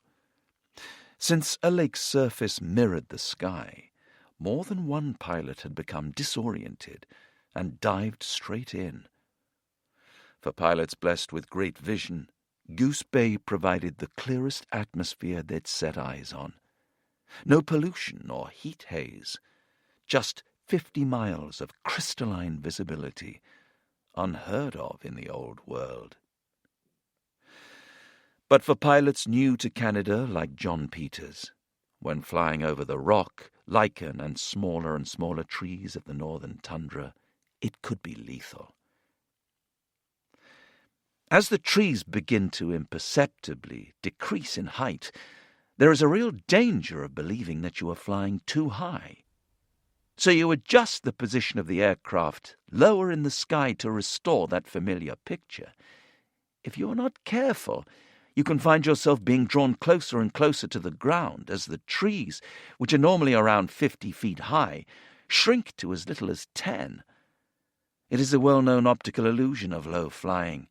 S1: Since a lake's surface mirrored the sky, more than one pilot had become disoriented and dived straight in. For pilots blessed with great vision, Goose Bay provided the clearest atmosphere they'd set eyes on. No pollution or heat haze, just 50 miles of crystalline visibility, unheard of in the old world. But for pilots new to Canada like John Peters, when flying over the rock, lichen, and smaller trees of the northern tundra, it could be lethal. As the trees begin to imperceptibly decrease in height, there is a real danger of believing that you are flying too high. So you adjust the position of the aircraft lower in the sky to restore that familiar picture. If you are not careful, You can find yourself being drawn closer and closer to the ground as the trees, which are normally around 50 feet high, shrink to as little as 10. It is a well-known optical illusion of low flying,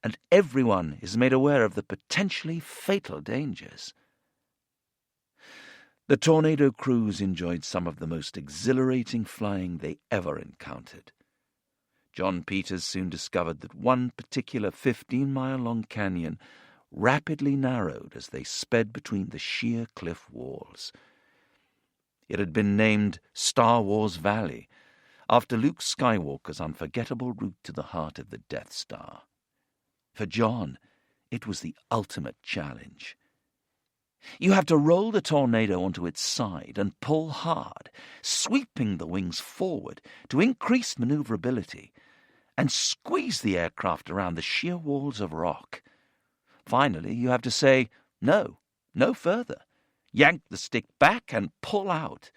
S1: and everyone is made aware of the potentially fatal dangers. The Tornado crews enjoyed some of the most exhilarating flying they ever encountered. John Peters soon discovered that one particular 15-mile-long canyon rapidly narrowed as they sped between the sheer cliff walls. It had been named Star Wars Valley, after Luke Skywalker's unforgettable route to the heart of the Death Star. For John, it was the ultimate challenge. You have to roll the Tornado onto its side and pull hard, sweeping the wings forward to increase maneuverability, and squeeze the aircraft around the sheer walls of rock. Finally, you have to say, no further. Yank the stick back and pull out.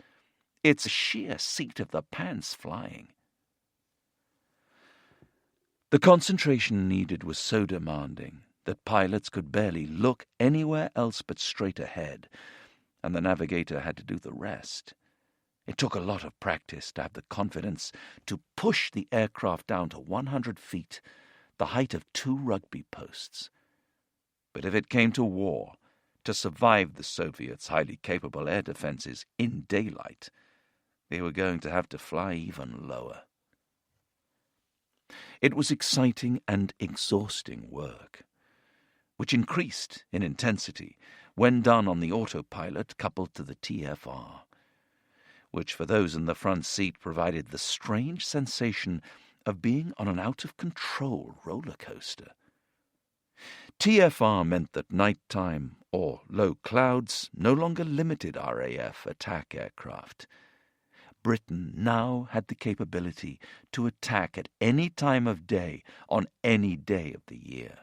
S1: It's a sheer seat-of-the-pants flying. The concentration needed was so demanding that pilots could barely look anywhere else but straight ahead, and the navigator had to do the rest. It took a lot of practice to have the confidence to push the aircraft down to 100 feet, the height of 2 rugby posts. But if it came to war, to survive the Soviets' highly capable air defenses in daylight, they were going to have to fly even lower. It was exciting and exhausting work, which increased in intensity when done on the autopilot coupled to the TFR, which for those in the front seat provided the strange sensation of being on an out-of-control roller coaster. TFR meant that nighttime or low clouds no longer limited RAF attack aircraft. Britain now had the capability to attack at any time of day on any day of the year.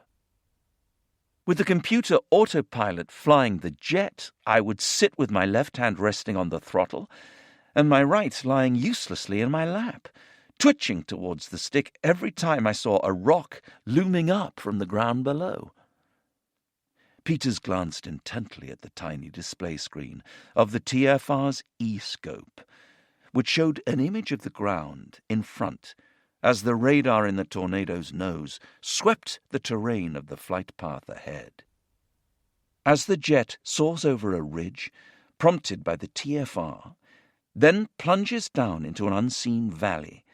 S1: With the computer autopilot flying the jet, I would sit with my left hand resting on the throttle and my right lying uselessly in my lap, twitching towards the stick every time I saw a rock looming up from the ground below. Peters glanced intently at the tiny display screen of the TFR's E-scope, which showed an image of the ground in front as the radar in the Tornado's nose swept the terrain of the flight path ahead. As the jet soars over a ridge, prompted by the TFR, then plunges down into an unseen valley,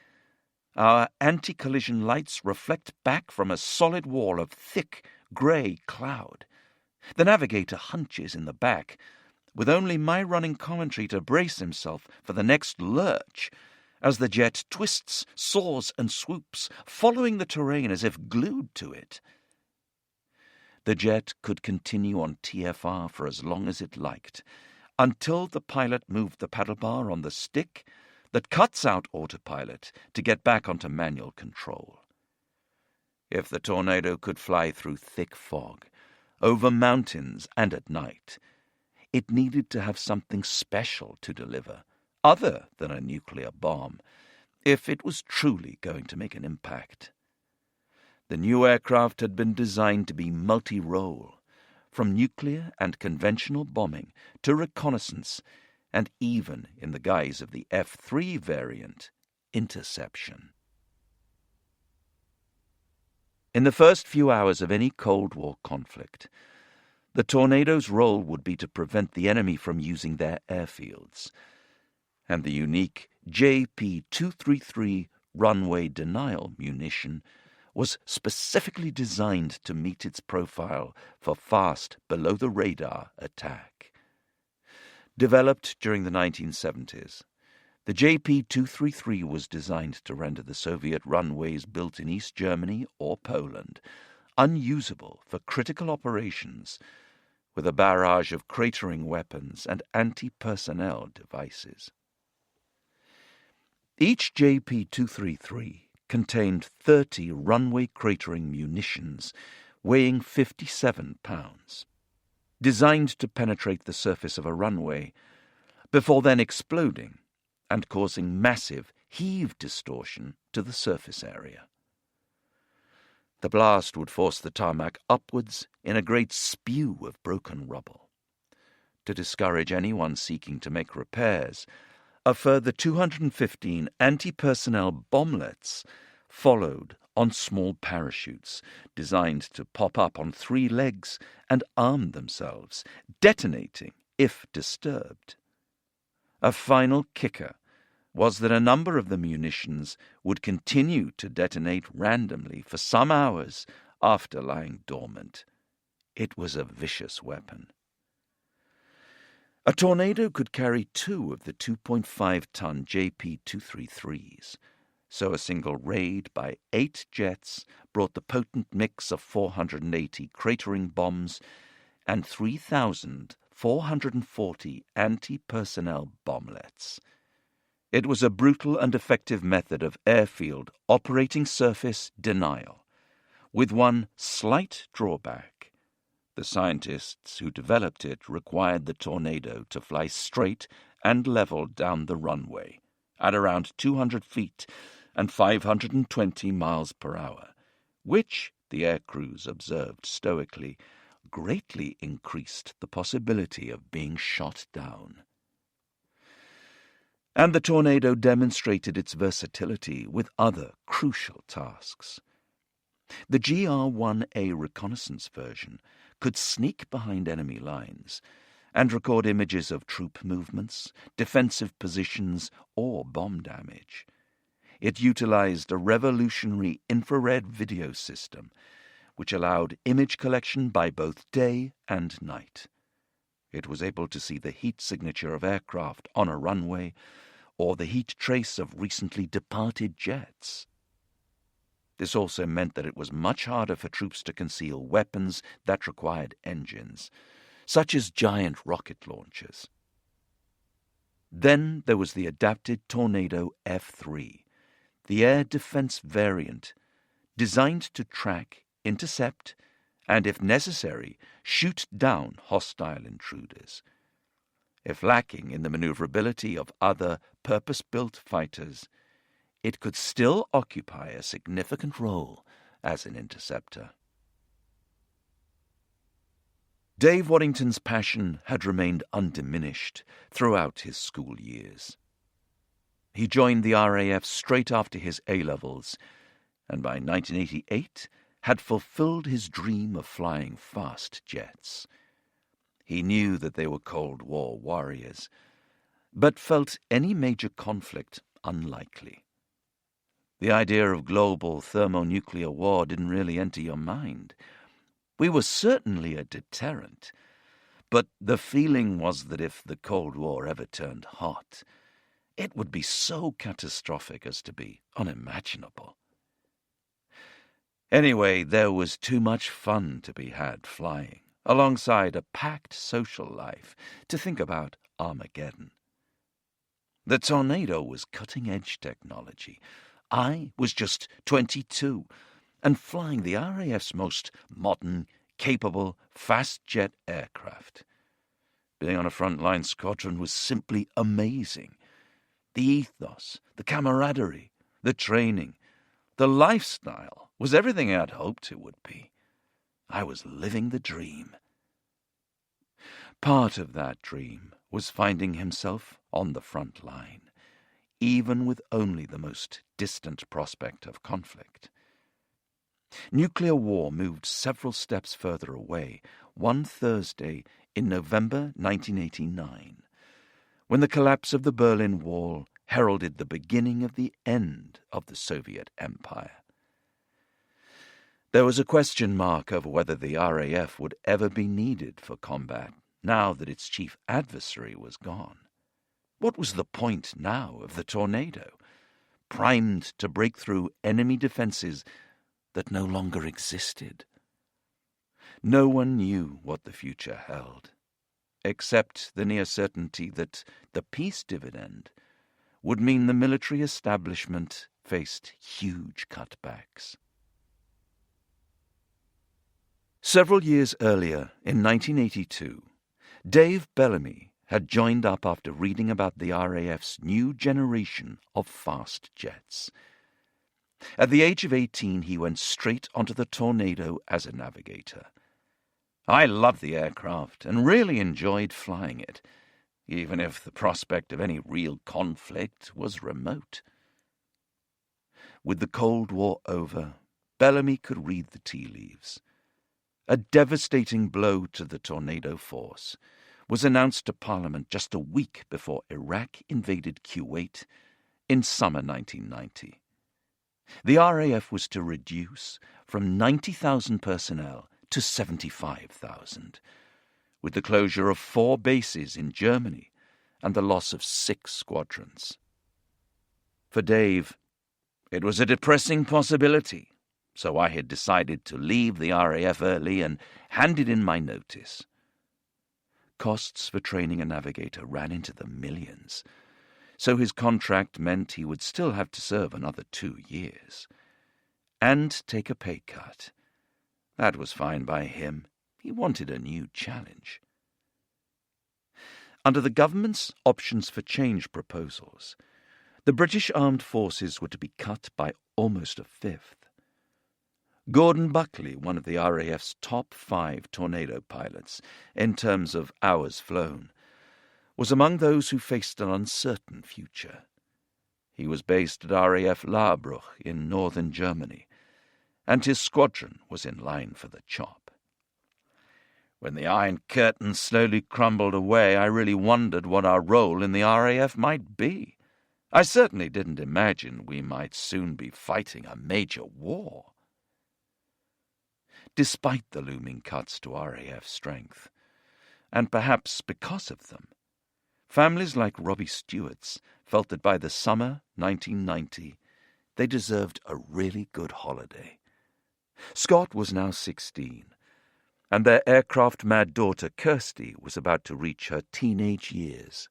S1: our anti-collision lights reflect back from a solid wall of thick, grey cloud. The navigator hunches in the back, with only my running commentary to brace himself for the next lurch, as the jet twists, soars, and swoops, following the terrain as if glued to it. The jet could continue on TFR for as long as it liked, until the pilot moved the paddle bar on the stick that cuts out autopilot to get back onto manual control. If the Tornado could fly through thick fog, over mountains and at night, it needed to have something special to deliver, other than a nuclear bomb, if it was truly going to make an impact. The new aircraft had been designed to be multi-role, from nuclear and conventional bombing to reconnaissance, and even, in the guise of the F-3 variant, interception. In the first few hours of any Cold War conflict, the Tornado's role would be to prevent the enemy from using their airfields, and the unique JP-233 runway denial munition was specifically designed to meet its profile for fast, below-the-radar attack. Developed during the 1970s, the JP-233 was designed to render the Soviet runways built in East Germany or Poland unusable for critical operations, with a barrage of cratering weapons and anti-personnel devices. Each JP-233 contained 30 runway cratering munitions weighing 57 pounds, designed to penetrate the surface of a runway before then exploding and causing massive heave distortion to the surface area. The blast would force the tarmac upwards in a great spew of broken rubble. To discourage anyone seeking to make repairs, a further 215 anti-personnel bomblets followed on small parachutes designed to pop up on 3 legs and arm themselves, detonating if disturbed. A final kicker was that a number of the munitions would continue to detonate randomly for some hours after lying dormant. It was a vicious weapon. A tornado could carry 2 of the 2.5-ton JP-233s, so a single raid by 8 jets brought the potent mix of 480 cratering bombs and 3,440 anti-personnel bomblets. It was a brutal and effective method of airfield operating surface denial, with one slight drawback. The scientists who developed it required the tornado to fly straight and level down the runway at around 200 feet and 520 miles per hour, which, the air crews observed stoically, greatly increased the possibility of being shot down. And the tornado demonstrated its versatility with other crucial tasks. The GR-1A reconnaissance version could sneak behind enemy lines and record images of troop movements, defensive positions, or bomb damage. It utilized a revolutionary infrared video system which allowed image collection by both day and night. It was able to see the heat signature of aircraft on a runway or the heat trace of recently departed jets. This also meant that it was much harder for troops to conceal weapons that required engines, such as giant rocket launchers. Then there was the adapted Tornado F-3, the air defense variant, designed to track, intercept, and, if necessary, shoot down hostile intruders. If lacking in the maneuverability of other purpose-built fighters, it could still occupy a significant role as an interceptor. Dave Waddington's passion had remained undiminished throughout his school years. He joined the RAF straight after his A-levels, and by 1988 had fulfilled his dream of flying fast jets. He knew that they were Cold War warriors, but felt any major conflict unlikely. The idea of global thermonuclear war didn't really enter your mind. We were certainly a deterrent, but the feeling was that if the Cold War ever turned hot, it would be so catastrophic as to be unimaginable. Anyway, there was too much fun to be had flying, alongside a packed social life, to think about Armageddon. The Tornado was cutting-edge technology. I was just 22 and flying the RAF's most modern, capable, fast-jet aircraft. Being on a front-line squadron was simply amazing. The ethos, the camaraderie, the training, the lifestyle was everything I had hoped it would be. I was living the dream. Part of that dream was finding himself on the front line, even with only the most distant prospect of conflict. Nuclear war moved several steps further away one Thursday in November 1989, when the collapse of the Berlin Wall heralded the beginning of the end of the Soviet Empire. There was a question mark over whether the RAF would ever be needed for combat now that its chief adversary was gone. What was the point now of the Tornado, primed to break through enemy defenses that no longer existed? No one knew what the future held, except the near certainty that the peace dividend would mean the military establishment faced huge cutbacks. Several years earlier, in 1982, Dave Bellamy had joined up after reading about the RAF's new generation of fast jets. At the age of 18, he went straight onto the Tornado as a navigator. I loved the aircraft and really enjoyed flying it, even if the prospect of any real conflict was remote. With the Cold War over, Bellamy could read the tea leaves. A devastating blow to the Tornado force was announced to Parliament just a week before Iraq invaded Kuwait in summer 1990. The RAF was to reduce from 90,000 personnel to 75,000, with the closure of 4 bases in Germany and the loss of 6 squadrons. For Dave, it was a depressing possibility, so I had decided to leave the RAF early and handed in my notice. Costs for training a navigator ran into the millions, so his contract meant he would still have to serve another 2 years. And take a pay cut. That was fine by him. He wanted a new challenge. Under the government's options for change proposals, the British Armed Forces were to be cut by almost a fifth. Gordon Buckley, one of the RAF's top 5 Tornado pilots in terms of hours flown, was among those who faced an uncertain future. He was based at RAF Laarbruch in northern Germany, and his squadron was in line for the chop. When the Iron Curtain slowly crumbled away, I really wondered what our role in the RAF might be. I certainly didn't imagine we might soon be fighting a major war. Despite the looming cuts to RAF strength, and perhaps because of them, families like Robbie Stewart's felt that by the summer 1990, they deserved a really good holiday. Scott was now 16, and their aircraft-mad daughter Kirsty was about to reach her teenage years.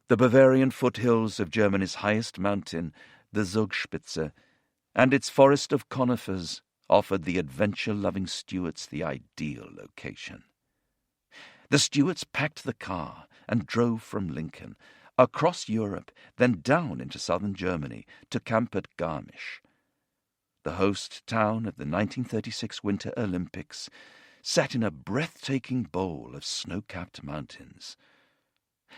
S1: The Bavarian foothills of Germany's highest mountain, the Zugspitze, and its forest of conifers offered the adventure-loving Stewarts the ideal location. The Stewarts packed the car and drove from Lincoln, across Europe, then down into southern Germany to camp at Garmisch. The host town of the 1936 Winter Olympics sat in a breathtaking bowl of snow-capped mountains.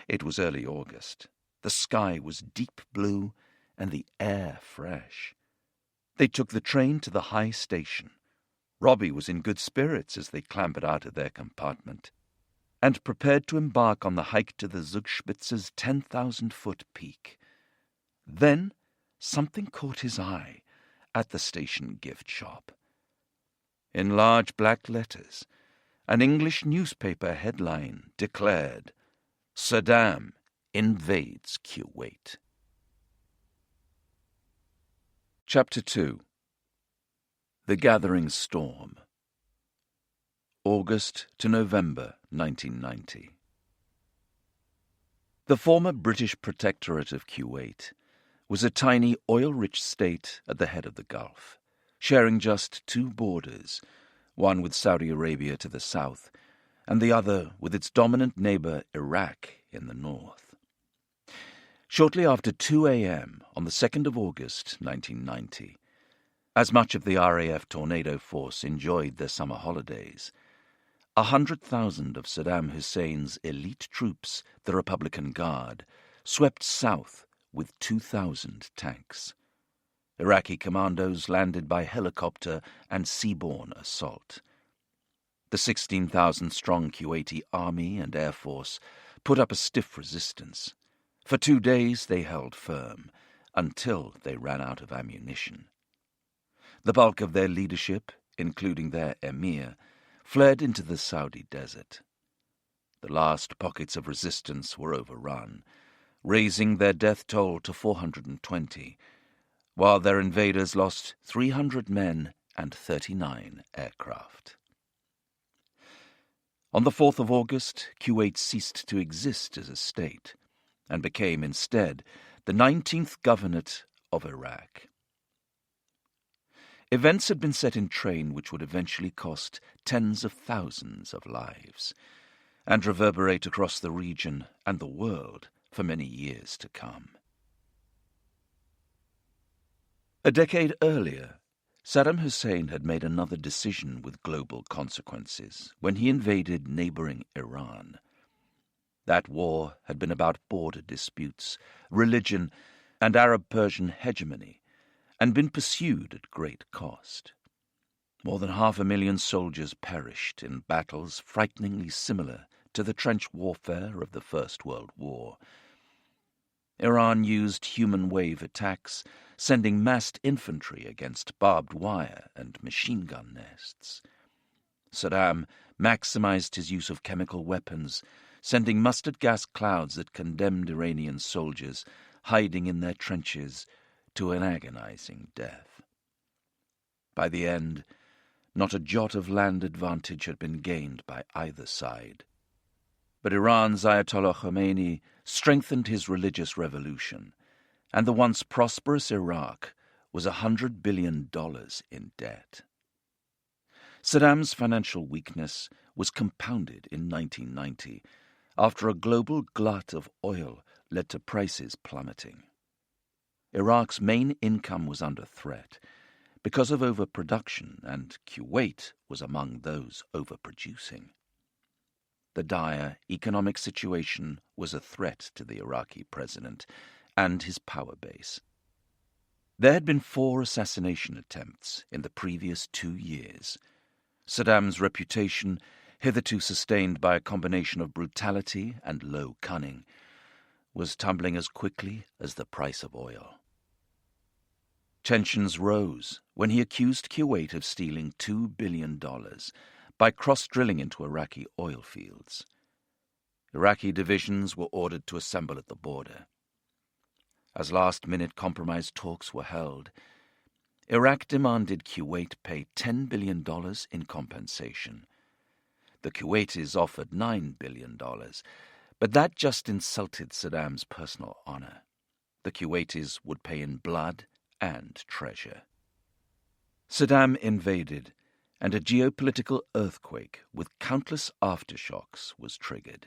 S1: It was early August. The sky was deep blue and the air fresh. They took the train to the high station. Robbie was in good spirits as they clambered out of their compartment and prepared to embark on the hike to the Zugspitze's 10,000-foot peak. Then something caught his eye at the station gift shop. In large black letters, an English newspaper headline declared, "Saddam invades Kuwait." Chapter 2. The Gathering Storm. August to November 1990. The former British Protectorate of Kuwait was a tiny oil-rich state at the head of the Gulf, sharing just 2 borders, one with Saudi Arabia to the south, and the other with its dominant neighbor Iraq in the north. Shortly after 2 a.m. on the 2nd of August 1990, as much of the RAF Tornado Force enjoyed their summer holidays, 100,000 of Saddam Hussein's elite troops, the Republican Guard, swept south with 2,000 tanks. Iraqi commandos landed by helicopter and seaborne assault. The 16,000-strong Kuwaiti army and air force put up a stiff resistance. For 2 days they held firm, until they ran out of ammunition. The bulk of their leadership, including their emir, fled into the Saudi desert. The last pockets of resistance were overrun, raising their death toll to 420, while their invaders lost 300 men and 39 aircraft. On the 4th of August, Kuwait ceased to exist as a state and became instead the 19th governorate of Iraq. Events had been set in train which would eventually cost tens of thousands of lives and reverberate across the region and the world for many years to come. A decade earlier, Saddam Hussein had made another decision with global consequences when he invaded neighboring Iran. That war had been about border disputes, religion, and Arab-Persian hegemony, and been pursued at great cost. More than 500,000 soldiers perished in battles frighteningly similar to the trench warfare of the First World War. Iran used human wave attacks, sending massed infantry against barbed wire and machine gun nests. Saddam maximized his use of chemical weapons, sending mustard gas clouds at condemned Iranian soldiers hiding in their trenches to an agonizing death. By the end, not a jot of land advantage had been gained by either side. But Iran's Ayatollah Khomeini strengthened his religious revolution, and the once prosperous Iraq was $100 billion in debt. Saddam's financial weakness was compounded in 1990 after a global glut of oil led to prices plummeting. Iraq's main income was under threat because of overproduction, and Kuwait was among those overproducing. The dire economic situation was a threat to the Iraqi president and his power base. There had been 4 assassination attempts in the previous 2 years. Saddam's reputation, hitherto sustained by a combination of brutality and low cunning, was tumbling as quickly as the price of oil. Tensions rose when he accused Kuwait of stealing $2 billion by cross-drilling into Iraqi oil fields. Iraqi divisions were ordered to assemble at the border. As last-minute compromise talks were held, Iraq demanded Kuwait pay $10 billion in compensation. The Kuwaitis offered $9 billion, but that just insulted Saddam's personal honor. The Kuwaitis would pay in blood and treasure. Saddam invaded, and a geopolitical earthquake with countless aftershocks was triggered.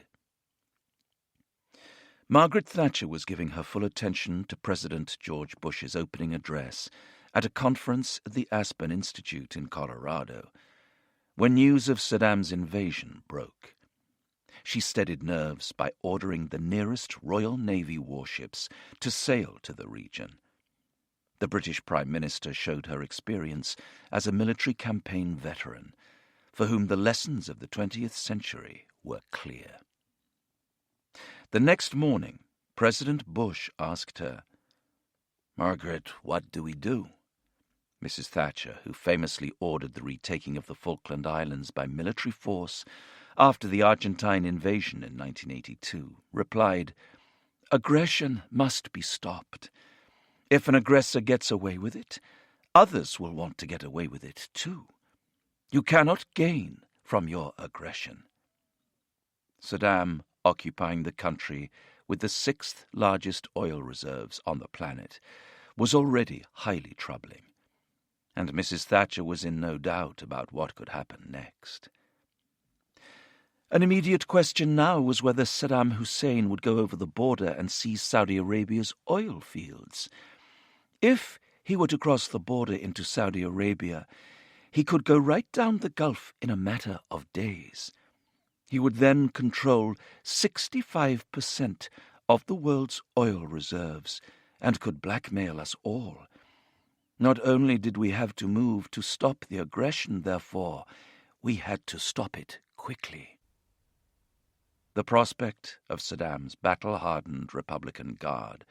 S1: Margaret Thatcher was giving her full attention to President George Bush's opening address at a conference at the Aspen Institute in Colorado when news of Saddam's invasion broke. She steadied nerves by ordering the nearest Royal Navy warships to sail to the region. The British Prime Minister showed her experience as a military campaign veteran, for whom the lessons of the 20th century were clear. The next morning, President Bush asked her, "Margaret, what do we do?" Mrs. Thatcher, who famously ordered the retaking of the Falkland Islands by military force after the Argentine invasion in 1982, replied, "Aggression must be stopped. If an aggressor gets away with it, others will want to get away with it too. You cannot gain from your aggression." Saddam, occupying the country with the 6th largest oil reserves on the planet, was already highly troubling, and Mrs. Thatcher was in no doubt about what could happen next. An immediate question now was whether Saddam Hussein would go over the border and seize Saudi Arabia's oil fields. If he were to cross the border into Saudi Arabia, he could go right down the Gulf in a matter of days. He would then control 65% of the world's oil reserves and could blackmail us all. Not only did we have to move to stop the aggression, therefore, we had to stop it quickly. The prospect of Saddam's battle-hardened Republican Guard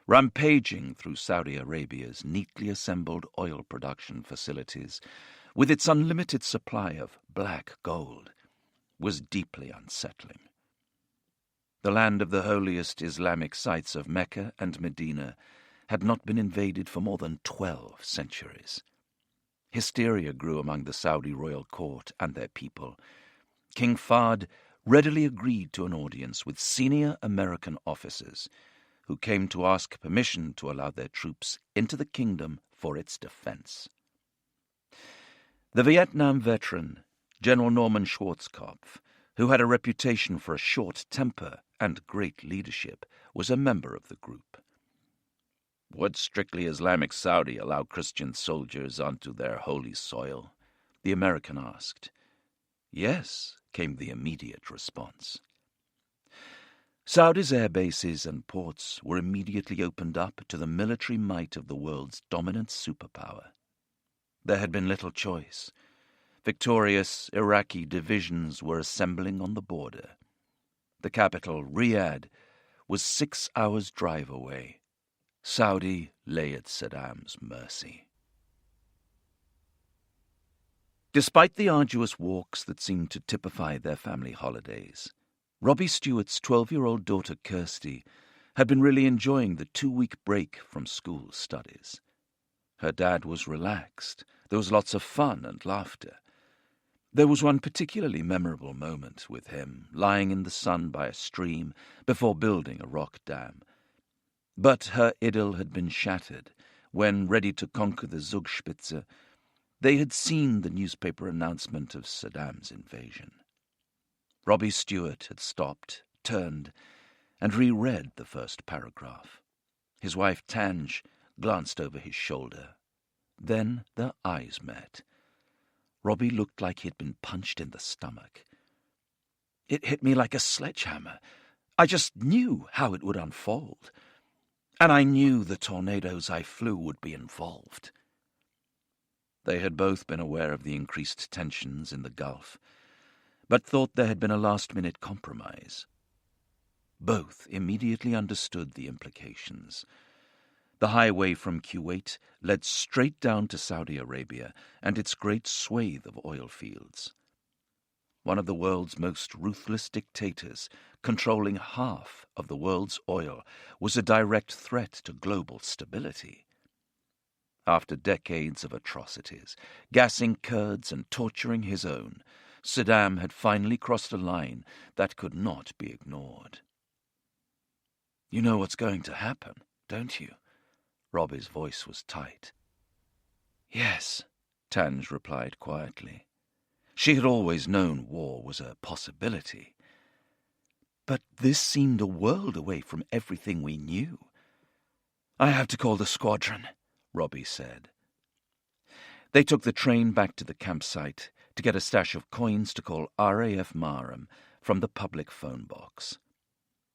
S1: rampaging through Saudi Arabia's neatly assembled oil production facilities with its unlimited supply of black gold was deeply unsettling. The land of the holiest Islamic sites of Mecca and Medina had not been invaded for more than 12 centuries. Hysteria grew among the Saudi royal court and their people. King Fahd readily agreed to an audience with senior American officers who came to ask permission to allow their troops into the kingdom for its defense. The Vietnam veteran, General Norman Schwarzkopf, who had a reputation for a short temper and great leadership, was a member of the group. Would strictly Islamic Saudi allow Christian soldiers onto their holy soil? The American asked. Yes, came the immediate response. Saudi's air bases and ports were immediately opened up to the military might of the world's dominant superpower. There had been little choice. Victorious Iraqi divisions were assembling on the border. The capital, Riyadh, was 6 hours' drive away. Saudi lay at Saddam's mercy. Despite the arduous walks that seemed to typify their family holidays, Robbie Stewart's 12-year-old daughter Kirsty had been really enjoying the 2-week break from school studies. Her dad was relaxed. There was lots of fun and laughter. There was one particularly memorable moment with him, lying in the sun by a stream before building a rock dam. But her idyll had been shattered when, ready to conquer the Zugspitze, they had seen the newspaper announcement of Saddam's invasion. Robbie Stewart had stopped, turned, and reread the first paragraph. His wife Tange glanced over his shoulder. Then their eyes met. Robbie looked like he'd been punched in the stomach. It hit me like a sledgehammer. I just knew how it would unfold. And I knew the tornadoes I flew would be involved. They had both been aware of the increased tensions in the Gulf, but thought there had been a last-minute compromise. Both immediately understood the implications. The highway from Kuwait led straight down to Saudi Arabia and its great swathe of oil fields. One of the world's most ruthless dictators, controlling half of the world's oil, was a direct threat to global stability. After decades of atrocities, gassing Kurds and torturing his own, Saddam had finally crossed a line that could not be ignored. "You know what's going to happen, don't you?" Robbie's voice was tight. "Yes," Tange replied quietly. She had always known war was a possibility. But this seemed a world away from everything we knew. "I have to call the squadron," Robbie said. They took the train back to the campsite to get a stash of coins to call RAF Marham from the public phone box.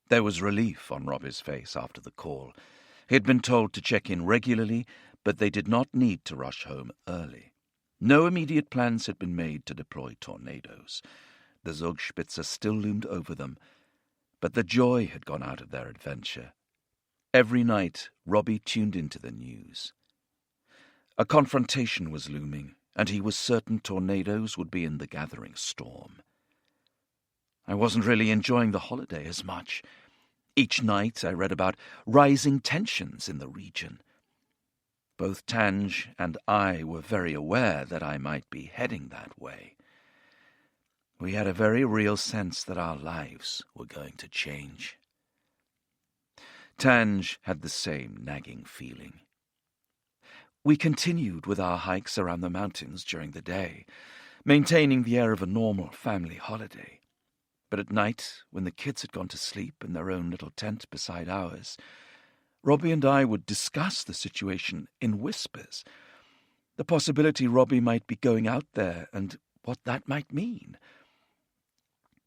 S1: There was relief on Robbie's face after the call. He had been told to check in regularly, but they did not need to rush home early. No immediate plans had been made to deploy tornadoes. The Zugspitze still loomed over them, but the joy had gone out of their adventure. Every night, Robbie tuned into the news. A confrontation was looming, and he was certain tornadoes would be in the gathering storm. I wasn't really enjoying the holiday as much. Each night I read about rising tensions in the region. Both Tange and I were very aware that I might be heading that way. We had a very real sense that our lives were going to change. Tange had the same nagging feeling. We continued with our hikes around the mountains during the day, maintaining the air of a normal family holiday. But at night, when the kids had gone to sleep in their own little tent beside ours, Robbie and I would discuss the situation in whispers. The possibility Robbie might be going out there and what that might mean.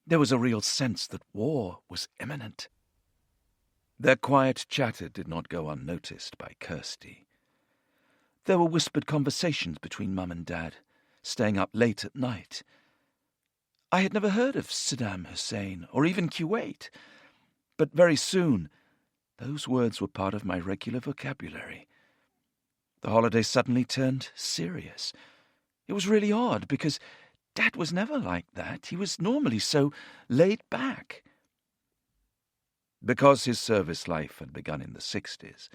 S1: There was a real sense that war was imminent. Their quiet chatter did not go unnoticed by Kirsty. There were whispered conversations between Mum and Dad, staying up late at night. I had never heard of Saddam Hussein or even Kuwait, but very soon those words were part of my regular vocabulary. The holiday suddenly turned serious. It was really odd because Dad was never like that. He was normally so laid back. Because his service life had begun in the 60s,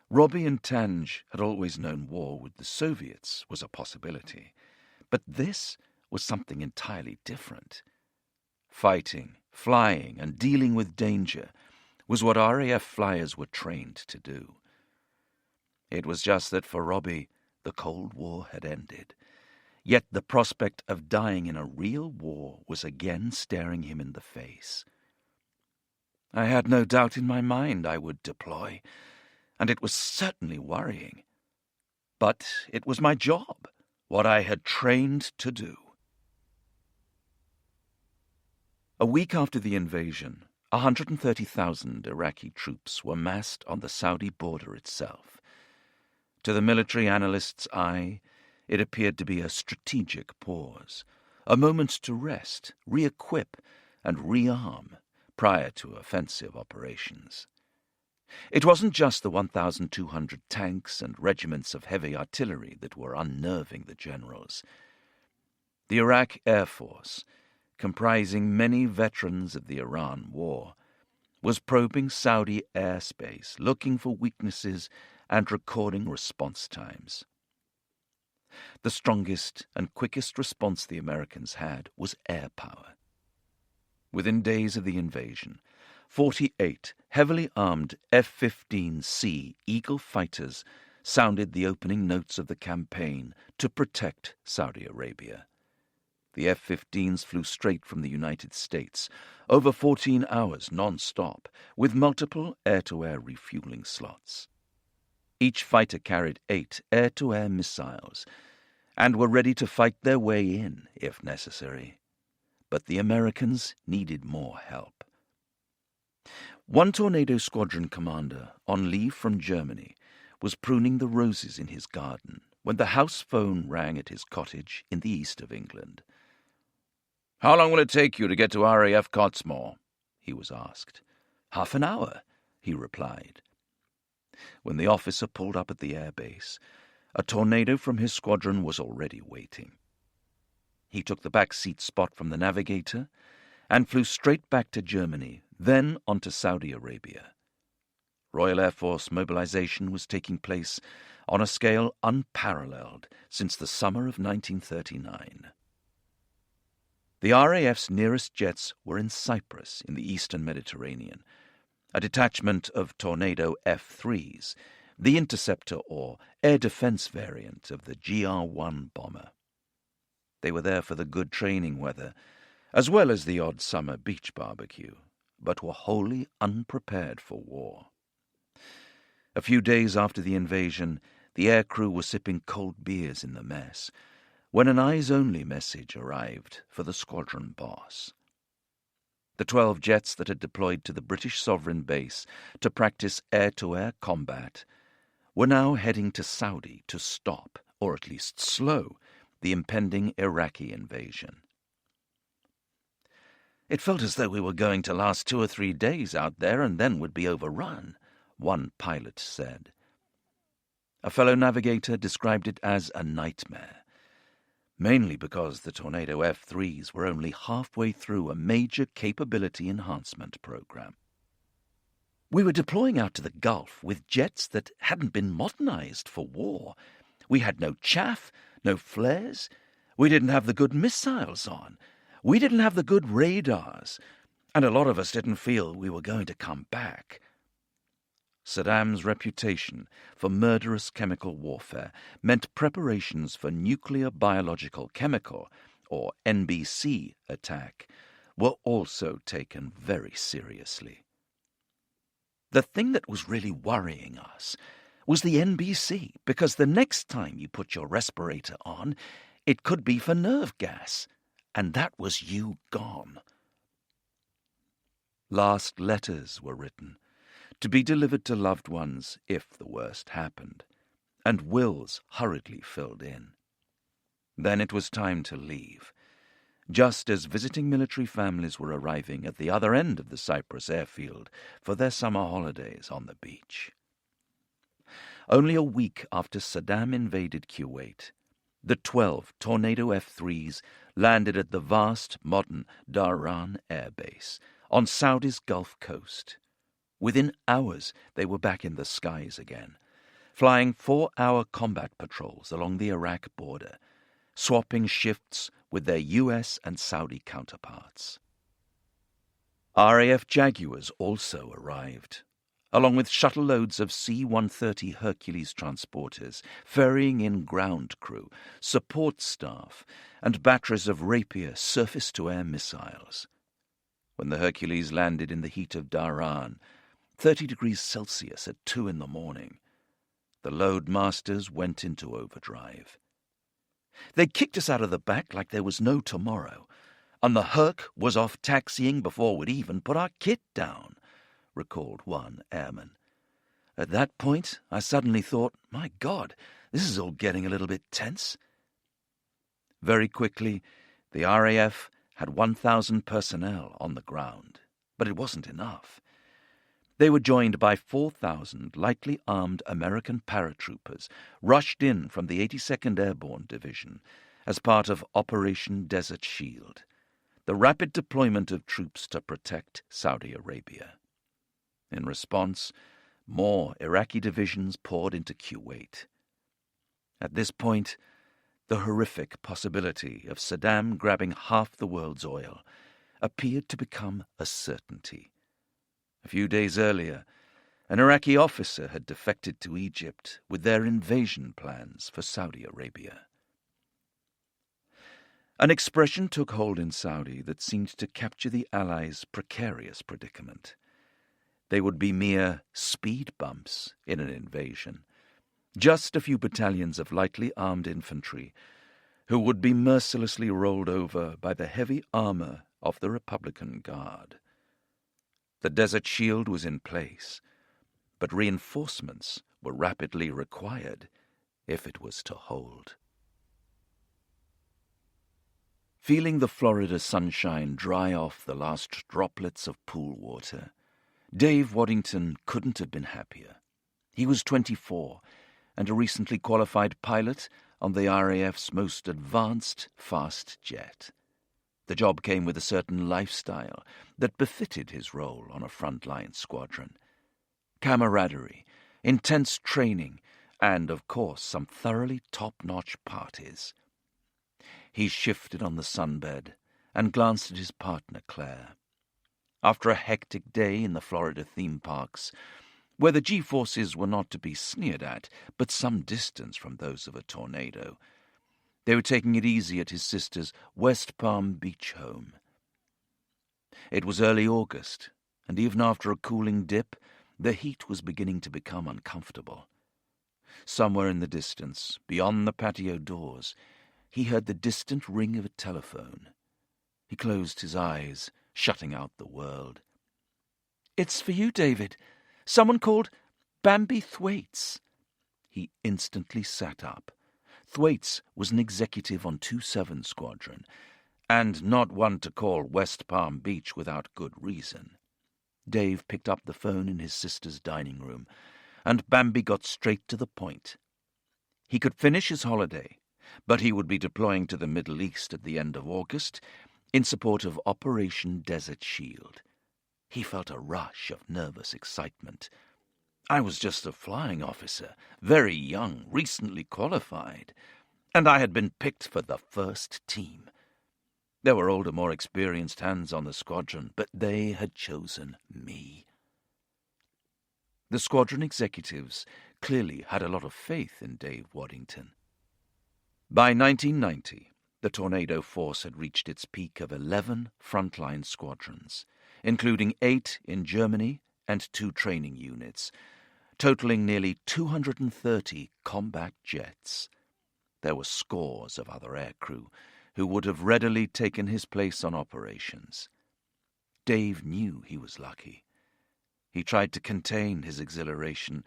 S1: Robbie and Tange had always known war with the Soviets was a possibility. But this was something entirely different. Fighting, flying, and dealing with danger was what RAF flyers were trained to do. It was just that for Robbie, the Cold War had ended. Yet the prospect of dying in a real war was again staring him in the face. I had no doubt in my mind I would deploy. and it was certainly worrying. But it was my job, what I had trained to do. A week after the invasion, 130,000 Iraqi troops were massed on the Saudi border itself. To the military analyst's eye, it appeared to be a strategic pause, a moment to rest, re-equip, and rearm prior to offensive operations. It wasn't just the 1,200 tanks and regiments of heavy artillery that were unnerving the generals. The Iraq Air Force, comprising many veterans of the Iran War, was probing Saudi airspace, looking for weaknesses and recording response times. The strongest and quickest response the Americans had was air power. Within days of the invasion, 48 heavily armed F-15C Eagle fighters sounded the opening notes of the campaign to protect Saudi Arabia. The F-15s flew straight from the United States, over 14 hours non-stop, with multiple air-to-air refueling slots. Each fighter carried 8 air-to-air missiles and were ready to fight their way in, if necessary. But the Americans needed more help. One Tornado Squadron commander, on leave from Germany, was pruning the roses in his garden when the house phone rang at his cottage in the east of England. "How long will it take you to get to RAF Cottesmore?" he was asked. "Half an hour," he replied. When the officer pulled up at the airbase, a Tornado from his squadron was already waiting. He took the back seat spot from the navigator and flew straight back to Germany, then on to Saudi Arabia. Royal Air Force mobilization was taking place on a scale unparalleled since the summer of 1939. The RAF's nearest jets were in Cyprus in the eastern Mediterranean, a detachment of Tornado F-3s, the interceptor or air defense variant of the GR-1 bomber. They were there for the good training weather, as well as the odd summer beach barbecue, but were wholly unprepared for war. A few days after the invasion, the aircrew were sipping cold beers in the mess, when an eyes-only message arrived for the squadron boss. The 12 jets that had deployed to the British sovereign base to practice air-to-air combat were now heading to Saudi to stop, or at least slow, the impending Iraqi invasion. "It felt as though we were going to last 2 or 3 days out there and then would be overrun," one pilot said. A fellow navigator described it as a nightmare, mainly because the Tornado F-3s were only halfway through a major capability enhancement program. We were deploying out to the Gulf with jets that hadn't been modernized for war. We had no chaff, no flares. We didn't have the good missiles on. We didn't have the good radars. And a lot of us didn't feel we were going to come back. Saddam's reputation for murderous chemical warfare meant preparations for nuclear biological chemical, or NBC, attack were also taken very seriously. The thing that was really worrying us was the NBC, because the next time you put your respirator on, it could be for nerve gas, and that was you gone. Last letters were written, to be delivered to loved ones if the worst happened, and wills hurriedly filled in. Then it was time to leave, just as visiting military families were arriving at the other end of the Cyprus airfield for their summer holidays on the beach. Only a week after Saddam invaded Kuwait, the 12 Tornado F-3s landed at the vast, modern Dhahran Air Base on Saudi's Gulf Coast. Within hours, they were back in the skies again, flying 4-hour combat patrols along the Iraq border, swapping shifts with their U.S. and Saudi counterparts. RAF Jaguars also arrived, along with shuttle loads of C-130 Hercules transporters, ferrying in ground crew, support staff, and batteries of Rapier surface-to-air missiles. When the Hercules landed in the heat of Dhahran, 30 degrees Celsius at 2 in the morning. The loadmasters went into overdrive. They kicked us out of the back like there was no tomorrow, and the Herc was off taxiing before we'd even put our kit down, recalled one airman. At that point, I suddenly thought, my God, this is all getting a little bit tense. Very quickly, the RAF had 1,000 personnel on the ground, but it wasn't enough. They were joined by 4,000 lightly armed American paratroopers rushed in from the 82nd Airborne Division as part of Operation Desert Shield, the rapid deployment of troops to protect Saudi Arabia. In response, more Iraqi divisions poured into Kuwait. At this point, the horrific possibility of Saddam grabbing half the world's oil appeared to become a certainty. A few days earlier, an Iraqi officer had defected to Egypt with their invasion plans for Saudi Arabia. An expression took hold in Saudi that seemed to capture the Allies' precarious predicament. They would be mere speed bumps in an invasion, just a few battalions of lightly armed infantry who would be mercilessly rolled over by the heavy armor of the Republican Guard. The Desert Shield was in place, but reinforcements were rapidly required if it was to hold. Feeling the Florida sunshine dry off the last droplets of pool water, Dave Waddington couldn't have been happier. He was 24 and a recently qualified pilot on the RAF's most advanced fast jet. The job came with a certain lifestyle that befitted his role on a frontline squadron. Camaraderie, intense training, and, of course, some thoroughly top-notch parties. He shifted on the sunbed and glanced at his partner, Claire. After a hectic day in the Florida theme parks, where the G-forces were not to be sneered at, but some distance from those of a tornado, they were taking it easy at his sister's West Palm Beach home. It was early August, and even after a cooling dip, the heat was beginning to become uncomfortable. Somewhere in the distance, beyond the patio doors, he heard the distant ring of a telephone. He closed his eyes, shutting out the world. "It's for you, David. Someone called Bambi Thwaites." He instantly sat up. Thwaites was an executive on 2-7 Squadron, and not one to call West Palm Beach without good reason. Dave picked up the phone in his sister's dining room, and Bambi got straight to the point. He could finish his holiday, but he would be deploying to the Middle East at the end of August in support of Operation Desert Shield. He felt a rush of nervous excitement. I was just a flying officer, very young, recently qualified, and I had been picked for the first team. There were older, more experienced hands on the squadron, but they had chosen me. The squadron executives clearly had a lot of faith in Dave Waddington. By 1990, the Tornado Force had reached its peak of 11 frontline squadrons, including 8 in Germany and 2 training units, totaling nearly 230 combat jets. There were scores of other aircrew who would have readily taken his place on operations. Dave knew he was lucky. He tried to contain his exhilaration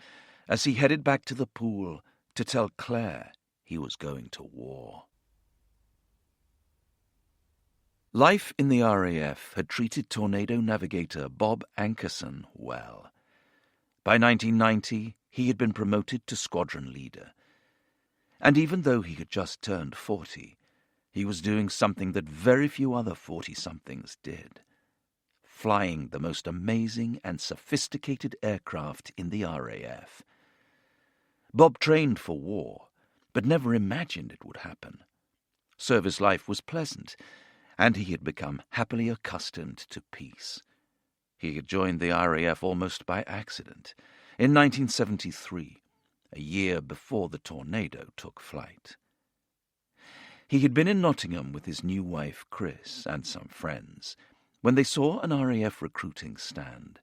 S1: as he headed back to the pool to tell Claire he was going to war. Life in the RAF had treated Tornado navigator Bob Ankerson well. By 1990, he had been promoted to squadron leader. And even though he had just turned 40, he was doing something that very few other 40-somethings did: flying the most amazing and sophisticated aircraft in the RAF. Bob trained for war, but never imagined it would happen. Service life was pleasant, and he had become happily accustomed to peace. He had joined the RAF almost by accident, in 1973, a year before the Tornado took flight. He had been in Nottingham with his new wife, Chris, and some friends, when they saw an RAF recruiting stand.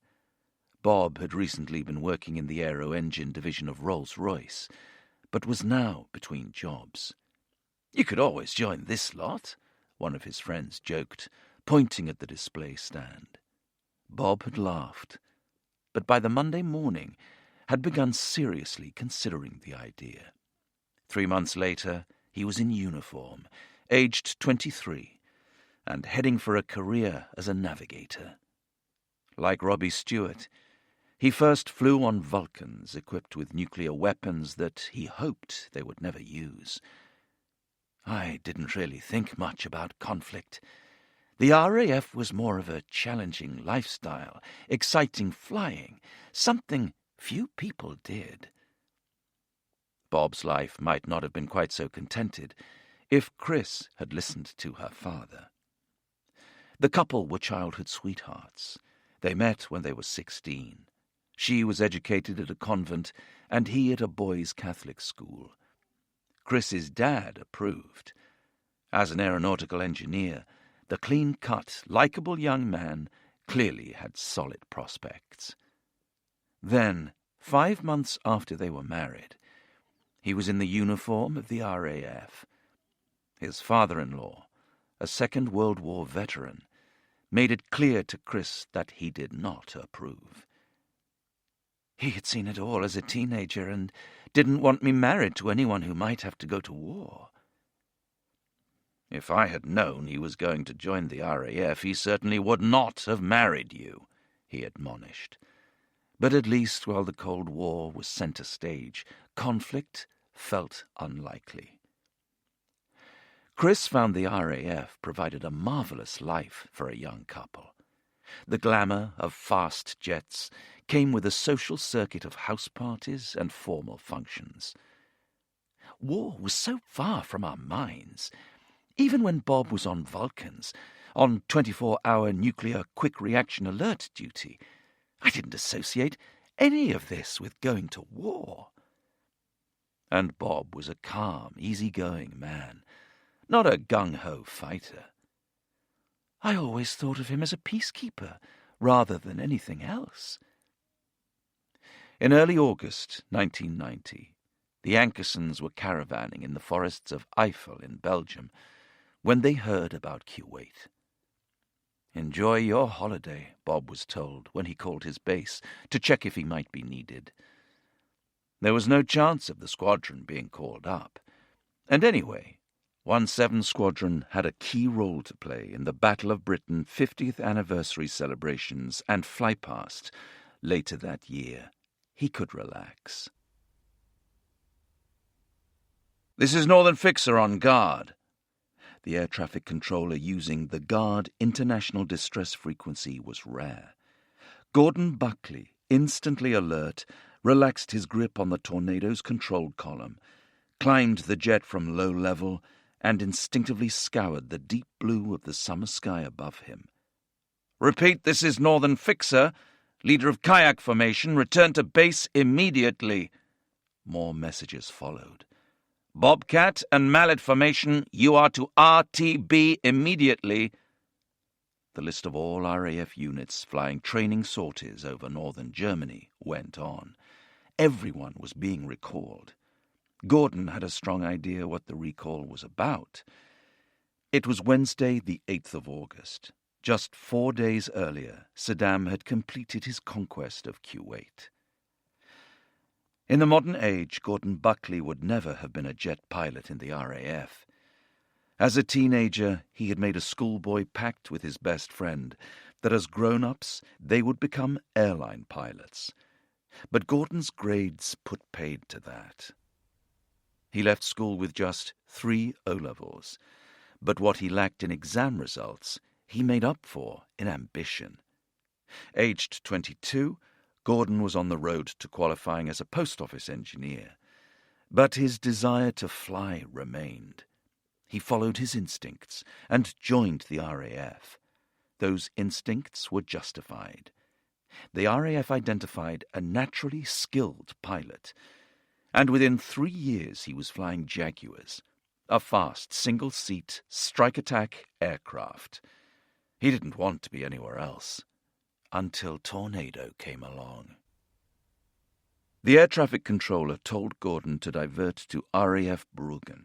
S1: Bob had recently been working in the aero-engine division of Rolls-Royce, but was now between jobs. "You could always join this lot," one of his friends joked, pointing at the display stand. Bob had laughed, but by the Monday morning had begun seriously considering the idea. 3 months later, he was in uniform, aged 23, and heading for a career as a navigator. Like Robbie Stewart, he first flew on Vulcans equipped with nuclear weapons that he hoped they would never use. "I didn't really think much about conflict. The RAF was more of a challenging lifestyle, exciting flying, something few people did." Bob's life might not have been quite so contented if Chris had listened to her father. The couple were childhood sweethearts. They met when they were 16. She was educated at a convent, and he at a boys' Catholic school. Chris's dad approved. As an aeronautical engineer, the clean-cut, likeable young man clearly had solid prospects. Then, 5 months after they were married, he was in the uniform of the RAF. His father-in-law, a Second World War veteran, made it clear to Chris that he did not approve. "He had seen it all as a teenager and didn't want me married to anyone who might have to go to war." "If I had known he was going to join the RAF, he certainly would not have married you," he admonished. But at least while the Cold War was center stage, conflict felt unlikely. Chris found the RAF provided a marvelous life for a young couple. The glamour of fast jets came with a social circuit of house parties and formal functions. War was so far from our minds. Even when Bob was on Vulcans, on 24-hour nuclear quick-reaction alert duty, I didn't associate any of this with going to war. And Bob was a calm, easy-going man, not a gung-ho fighter. I always thought of him as a peacekeeper rather than anything else. In early August 1990, the Ankersons were caravanning in the forests of Eifel in Belgium when they heard about Kuwait. "Enjoy your holiday," Bob was told when he called his base to check if he might be needed. There was no chance of the squadron being called up. And anyway, 17 Squadron had a key role to play in the Battle of Britain 50th anniversary celebrations and flypast later that year. He could relax. "This is Northern Fixer on guard." The air traffic controller using the guard international distress frequency was rare. Gordon Buckley, instantly alert, relaxed his grip on the Tornado's control column, climbed the jet from low level, and instinctively scoured the deep blue of the summer sky above him. "Repeat, this is Northern Fixer. Leader of kayak formation, return to base immediately." More messages followed. "Bobcat and Mallet formation, you are to RTB immediately." The list of all RAF units flying training sorties over northern Germany went on. Everyone was being recalled. Gordon had a strong idea what the recall was about. It was Wednesday, the 8th of August. Just 4 days earlier, Saddam had completed his conquest of Kuwait. In the modern age, Gordon Buckley would never have been a jet pilot in the RAF. As a teenager, he had made a schoolboy pact with his best friend that as grown-ups they would become airline pilots. But Gordon's grades put paid to that. He left school with just 3 O-levels, but what he lacked in exam results, he made up for in ambition. Aged 22, Gordon was on the road to qualifying as a post office engineer, but his desire to fly remained. He followed his instincts and joined the RAF. Those instincts were justified. The RAF identified a naturally skilled pilot, and within 3 years he was flying Jaguars, a fast single-seat strike-attack aircraft. He didn't want to be anywhere else. until Tornado came along. The air traffic controller told Gordon to divert to RAF Bruggen,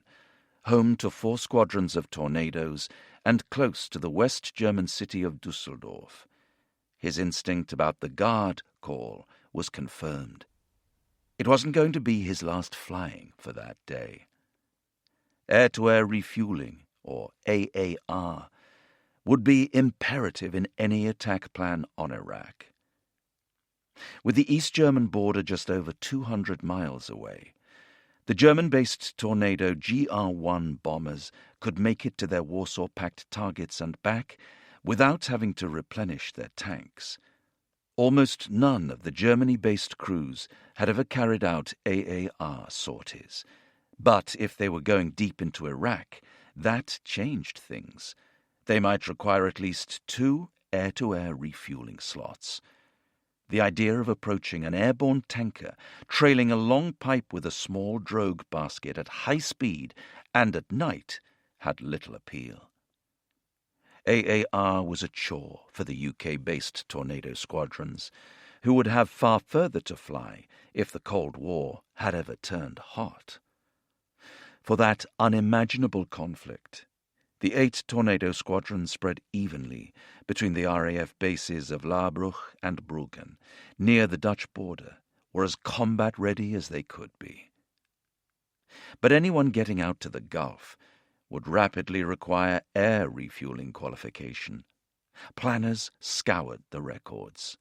S1: home to 4 squadrons of Tornadoes and close to the West German city of Düsseldorf. His instinct about the guard call was confirmed. It wasn't going to be his last flying for that day. Air-to-air refueling, or AAR, would be imperative in any attack plan on Iraq. With the East German border just over 200 miles away, the German-based Tornado GR-1 bombers could make it to their Warsaw Pact targets and back without having to replenish their tanks. Almost none of the Germany-based crews had ever carried out AAR sorties. But if they were going deep into Iraq, that changed things. They might require at least 2 air-to-air refueling slots. The idea of approaching an airborne tanker trailing a long pipe with a small drogue basket at high speed and at night had little appeal. AAR was a chore for the UK-based Tornado squadrons, who would have far further to fly if the Cold War had ever turned hot. For that unimaginable conflict, the 8 Tornado squadrons spread evenly between the RAF bases of Laarbruch and Bruggen, near the Dutch border, were as combat-ready as they could be. But anyone getting out to the Gulf would rapidly require air refueling qualification. Planners scoured the records.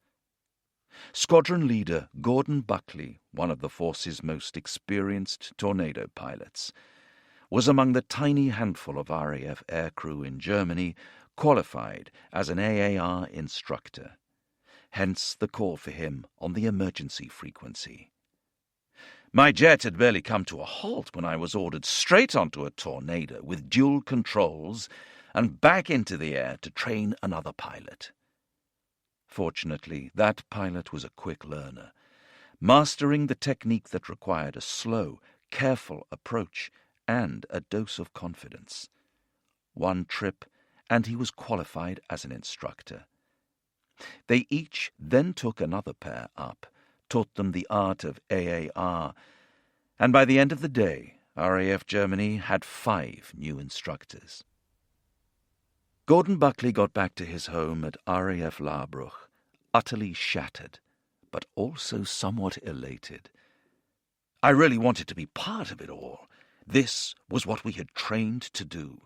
S1: Squadron leader Gordon Buckley, one of the force's most experienced Tornado pilots, was among the tiny handful of RAF aircrew in Germany qualified as an AAR instructor. Hence the call for him on the emergency frequency. My jet had barely come to a halt when I was ordered straight onto a Tornado with dual controls and back into the air to train another pilot. Fortunately, that pilot was a quick learner, mastering the technique that required a slow, careful approach and a dose of confidence. One trip, and he was qualified as an instructor. They each then took another pair up, taught them the art of AAR, and by the end of the day, RAF Germany had 5 new instructors. Gordon Buckley got back to his home at RAF Laarbruch, utterly shattered, but also somewhat elated. I really wanted to be part of it all. This was what we had trained to do.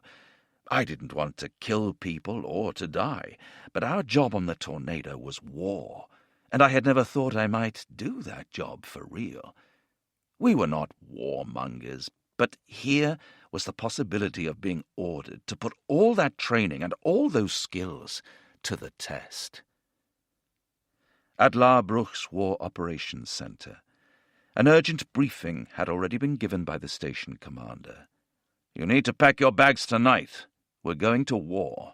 S1: I didn't want to kill people or to die, but our job on the Tornado was war, and I had never thought I might do that job for real. We were not warmongers, but here was the possibility of being ordered to put all that training and all those skills to the test. At Laarbruch's War Operations Center, an urgent briefing had already been given by the station commander. You need to pack your bags tonight. We're going to war.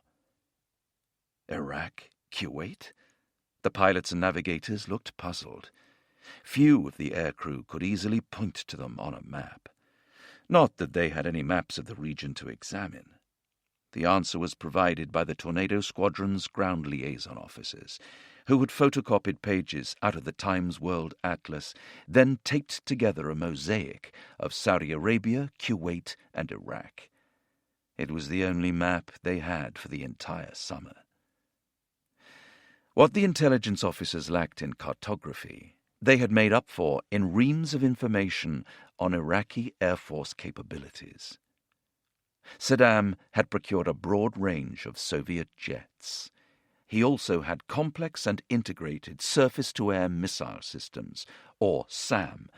S1: Iraq? Kuwait? The pilots and navigators looked puzzled. Few of the aircrew could easily point to them on a map. Not that they had any maps of the region to examine. The answer was provided by the Tornado Squadron's ground liaison officers, who had photocopied pages out of the Times World Atlas, then taped together a mosaic of Saudi Arabia, Kuwait, and Iraq. It was the only map they had for the entire summer. What the intelligence officers lacked in cartography, they had made up for in reams of information on Iraqi Air Force capabilities. Saddam had procured a broad range of Soviet jets. He also had complex and integrated surface-to-air missile systems, or SAM,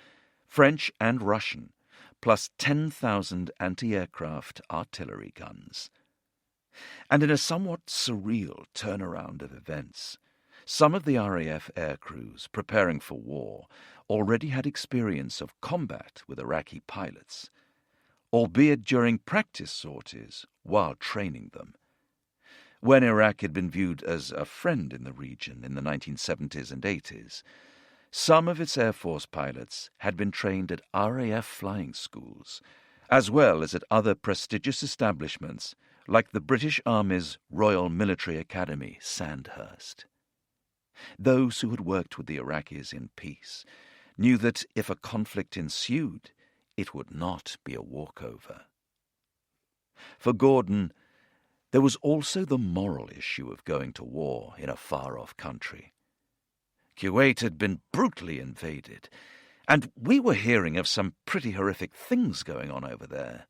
S1: French and Russian, plus 10,000 anti-aircraft artillery guns. And in a somewhat surreal turnaround of events, some of the RAF aircrews preparing for war already had experience of combat with Iraqi pilots, albeit during practice sorties while training them. When Iraq had been viewed as a friend in the region in the 1970s and 80s, some of its Air Force pilots had been trained at RAF flying schools, as well as at other prestigious establishments like the British Army's Royal Military Academy, Sandhurst. Those who had worked with the Iraqis in peace knew that if a conflict ensued, it would not be a walkover. For Gordon, there was also the moral issue of going to war in a far-off country. Kuwait had been brutally invaded, and we were hearing of some pretty horrific things going on over there.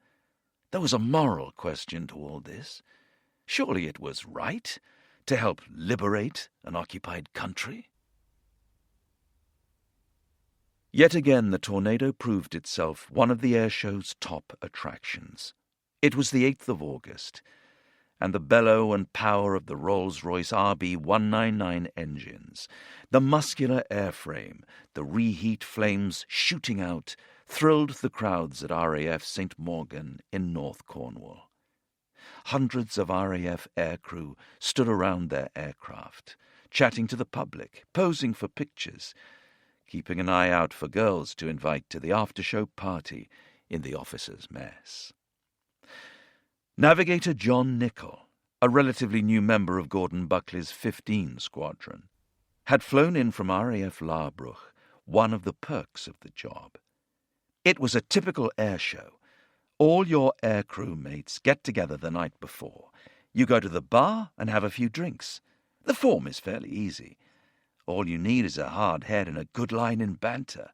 S1: There was a moral question to all this. Surely it was right to help liberate an occupied country? Yet again the Tornado proved itself one of the airshow's top attractions. It was the 8th of August, and the bellow and power of the Rolls-Royce RB199 engines, the muscular airframe, the reheat flames shooting out, thrilled the crowds at RAF St. Morgan in North Cornwall. Hundreds of RAF aircrew stood around their aircraft, chatting to the public, posing for pictures, keeping an eye out for girls to invite to the after-show party in the officers' mess. Navigator John Nichol, a relatively new member of Gordon Buckley's 15 Squadron, had flown in from RAF Larbruch, one of the perks of the job. It was a typical air show. All your aircrew mates get together the night before. You go to the bar and have a few drinks. The form is fairly easy. All you need is a hard head and a good line in banter.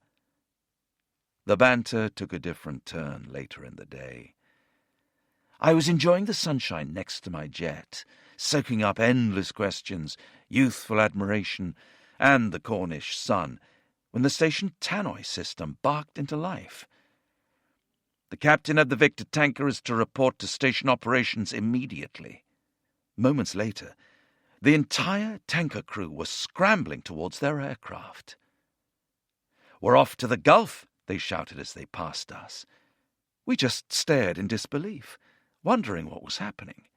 S1: The banter took a different turn later in the day. I was enjoying the sunshine next to my jet, soaking up endless questions, youthful admiration, and the Cornish sun, when the station tannoy system barked into life. The captain of the Victor tanker is to report to station operations immediately. Moments later, the entire tanker crew was scrambling towards their aircraft. "We're off to the Gulf," they shouted as they passed us. We just stared in disbelief, wondering what was happening.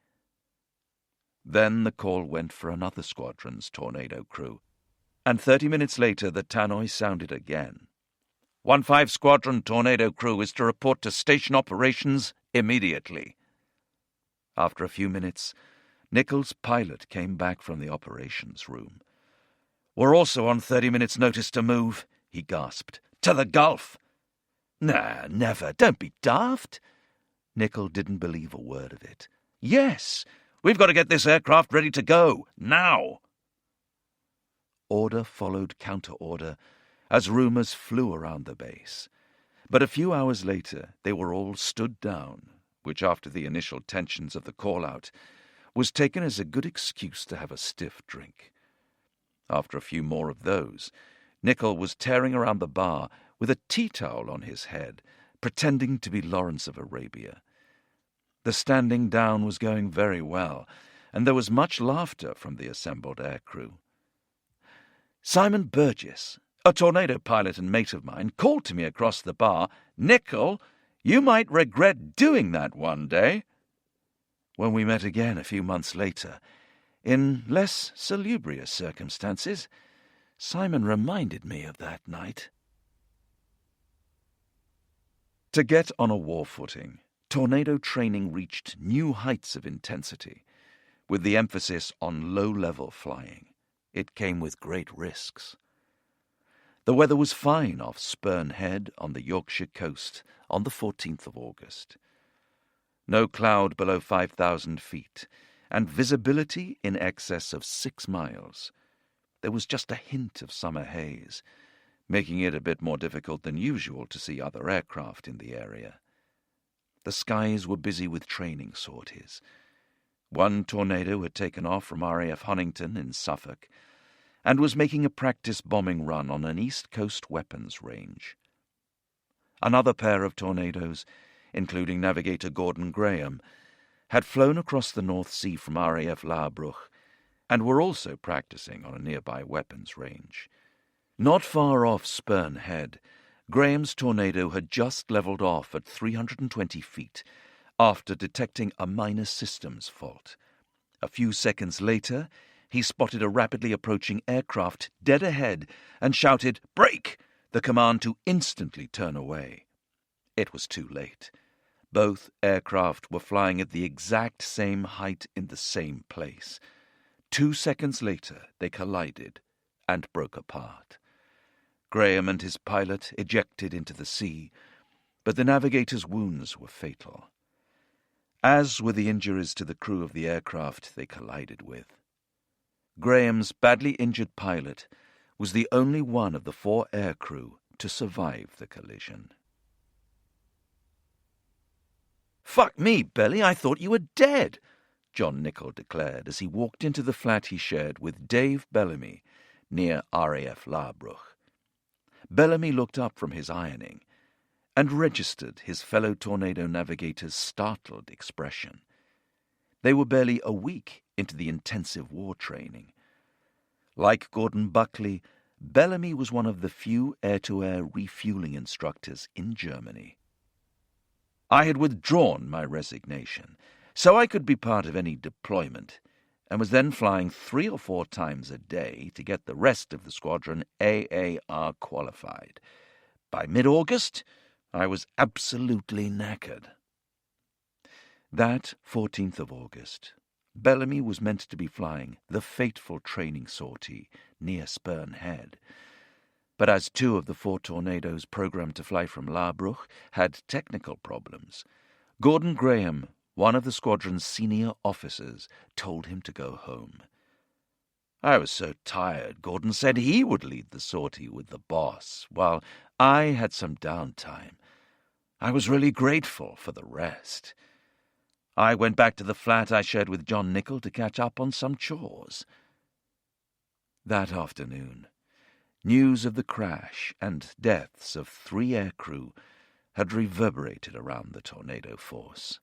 S1: Then the call went for another squadron's Tornado crew, and 30 minutes later the tannoy sounded again. 1-5 Squadron Tornado crew is to report to station operations immediately. After a few minutes, Nichol's pilot came back from the operations room. "We're also on 30 minutes' notice to move," he gasped. "To the Gulf." "Nah, never. Don't be daft." Nichol didn't believe a word of it. "Yes, we've got to get this aircraft ready to go, now." Order followed counter-order as rumours flew around the base. But a few hours later they were all stood down, which after the initial tensions of the call-out was taken as a good excuse to have a stiff drink. After a few more of those, Nichol was tearing around the bar with a tea towel on his head, pretending to be Lawrence of Arabia. The standing down was going very well, and there was much laughter from the assembled aircrew. Simon Burgess, a Tornado pilot and mate of mine, called to me across the bar, "Nichol, you might regret doing that one day." When we met again a few months later, in less salubrious circumstances, Simon reminded me of that night. To get on a war footing, Tornado training reached new heights of intensity, with the emphasis on low-level flying. It came with great risks. The weather was fine off Spurn Head on the Yorkshire coast on the 14th of August. No cloud below 5,000 feet, and visibility in excess of 6 miles. There was just a hint of summer haze, making it a bit more difficult than usual to see other aircraft in the area. The skies were busy with training sorties. One Tornado had taken off from RAF Huntington in Suffolk and was making a practice bombing run on an East Coast weapons range. Another pair of Tornadoes, including Navigator Gordon Graham, had flown across the North Sea from RAF Larbruch and were also practicing on a nearby weapons range. Not far off Spurn Head, Graham's Tornado had just levelled off at 320 feet after detecting a minor systems fault. A few seconds later, he spotted a rapidly approaching aircraft dead ahead and shouted, "Brake!" the command to instantly turn away. It was too late. Both aircraft were flying at the exact same height in the same place. 2 seconds later, they collided and broke apart. Graham and his pilot ejected into the sea, but the navigator's wounds were fatal, as were the injuries to the crew of the aircraft they collided with. Graham's badly injured pilot was the only one of the 4 aircrew to survive the collision. "Fuck me, Belly, I thought you were dead," John Nichol declared as he walked into the flat he shared with Dave Bellamy near RAF Larbruch. Bellamy looked up from his ironing and registered his fellow Tornado navigator's startled expression. They were barely a week into the intensive war training. Like Gordon Buckley, Bellamy was one of the few air-to-air refueling instructors in Germany. "I had withdrawn my resignation, so I could be part of any deployment, and was then flying 3 or 4 times a day to get the rest of the squadron AAR qualified. By mid-August, I was absolutely knackered." That 14th of August, Bellamy was meant to be flying the fateful training sortie near Spurn Head. But as 2 of the 4 Tornadoes programmed to fly from Larbruch had technical problems, Gordon Graham, one of the squadron's senior officers, told him to go home. I was so tired, Gordon said he would lead the sortie with the boss, while I had some downtime. I was really grateful for the rest. I went back to the flat I shared with John Nichol to catch up on some chores. That afternoon, news of the crash and deaths of 3 aircrew had reverberated around the Tornado force.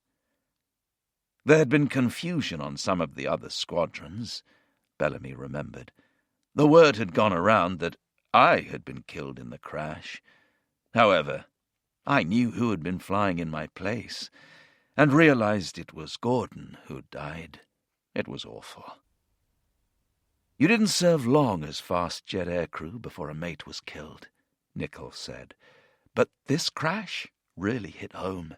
S1: There had been confusion on some of the other squadrons, Bellamy remembered. The word had gone around that I had been killed in the crash. However, I knew who had been flying in my place, and realized it was Gordon who died. It was awful. "You didn't serve long as fast jet aircrew before a mate was killed," Nichol said. "But this crash really hit home.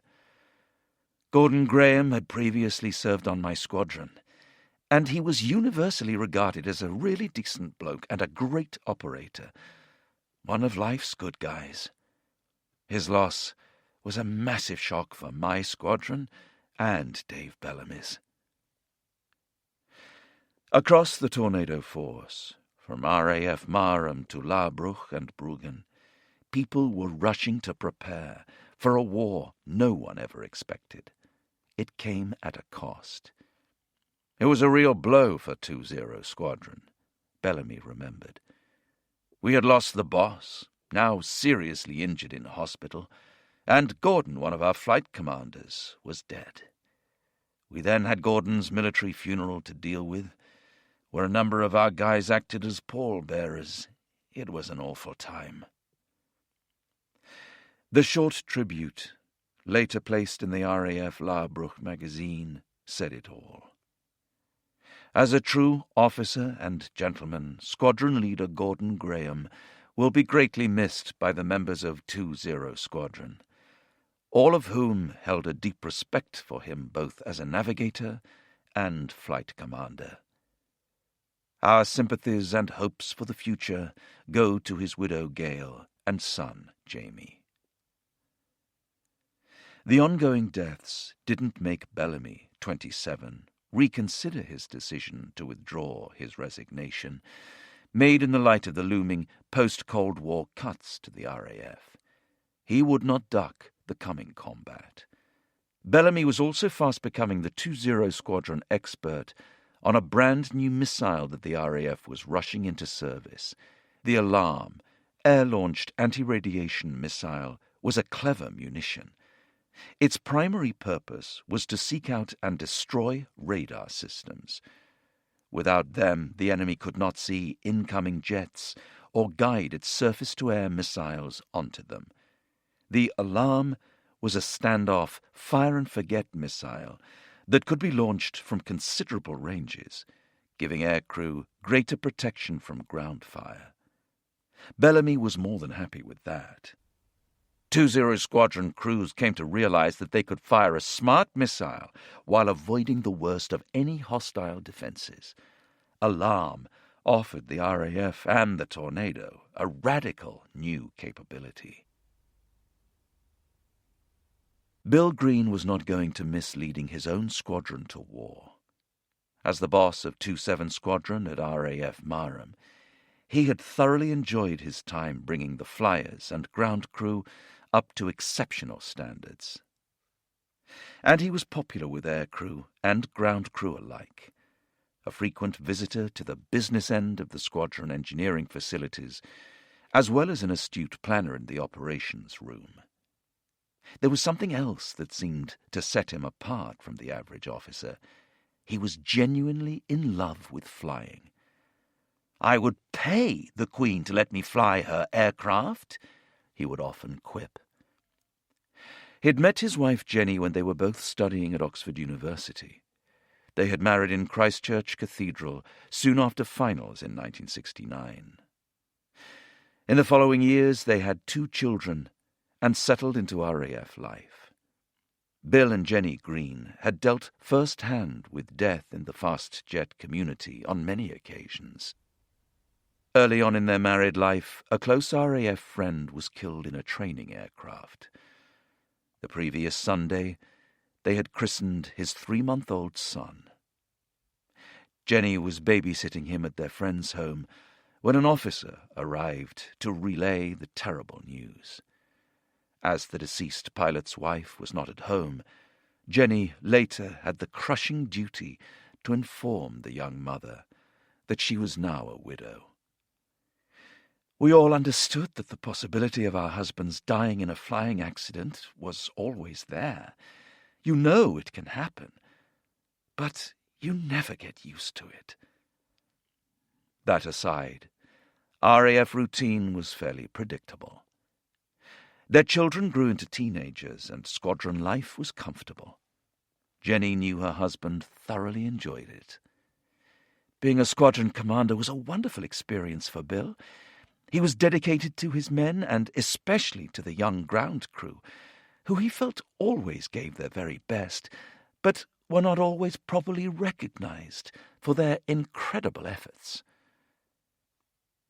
S1: Gordon Graham had previously served on my squadron, and he was universally regarded as a really decent bloke and a great operator. One of life's good guys. His loss was a massive shock for my squadron and Dave Bellamy's." Across the Tornado force, from RAF Marham to Larbruch and Bruggen, people were rushing to prepare for a war no one ever expected. It came at a cost. It was a real blow for 2-0 Squadron, Bellamy remembered. We had lost the boss, now seriously injured in hospital, and Gordon, one of our flight commanders, was dead. We then had Gordon's military funeral to deal with, where a number of our guys acted as pallbearers. It was an awful time. The short tribute, later placed in the RAF Larbruch magazine, said it all. As a true officer and gentleman, squadron leader Gordon Graham will be greatly missed by the members of 2-0 Squadron, all of whom held a deep respect for him both as a navigator and flight commander. Our sympathies and hopes for the future go to his widow Gail and son Jamie. The ongoing deaths didn't make Bellamy, 27, reconsider his decision to withdraw his resignation, made in the light of the looming post-Cold War cuts to the RAF. He would not duck the coming combat. Bellamy was also fast becoming the 2-0 Squadron expert on a brand-new missile that the RAF was rushing into service. The Alarm, air-launched anti-radiation missile, was a clever munition. Its primary purpose was to seek out and destroy radar systems. Without them, the enemy could not see incoming jets or guide its surface-to-air missiles onto them. The Alarm was a standoff, fire-and-forget missile that could be launched from considerable ranges, giving aircrew greater protection from ground fire. Bellamy was more than happy with that. 2-0 Squadron crews came to realize that they could fire a smart missile while avoiding the worst of any hostile defenses. Alarm offered the RAF and the Tornado a radical new capability. Bill Green was not going to miss leading his own squadron to war. As the boss of 27 Squadron at RAF Marham, he had thoroughly enjoyed his time bringing the flyers and ground crew up to exceptional standards. And he was popular with aircrew and ground crew alike, a frequent visitor to the business end of the squadron engineering facilities, as well as an astute planner in the operations room. There was something else that seemed to set him apart from the average officer. He was genuinely in love with flying. "I would pay the Queen to let me fly her aircraft," he would often quip. He'd met his wife Jenny when they were both studying at Oxford University. They had married in Christchurch Cathedral soon after finals in 1969. In the following years they had 2 children and settled into RAF life. Bill and Jenny Green had dealt first-hand with death in the fast jet community on many occasions. Early on in their married life, a close RAF friend was killed in a training aircraft. The previous Sunday, they had christened his 3-month-old son. Jenny was babysitting him at their friend's home when an officer arrived to relay the terrible news. As the deceased pilot's wife was not at home, Jenny later had the crushing duty to inform the young mother that she was now a widow. "We all understood that the possibility of our husbands dying in a flying accident was always there. You know it can happen, but you never get used to it." That aside, RAF routine was fairly predictable. Their children grew into teenagers, and squadron life was comfortable. Jenny knew her husband thoroughly enjoyed it. Being a squadron commander was a wonderful experience for Bill. He was dedicated to his men, and especially to the young ground crew, who he felt always gave their very best, but were not always properly recognized for their incredible efforts.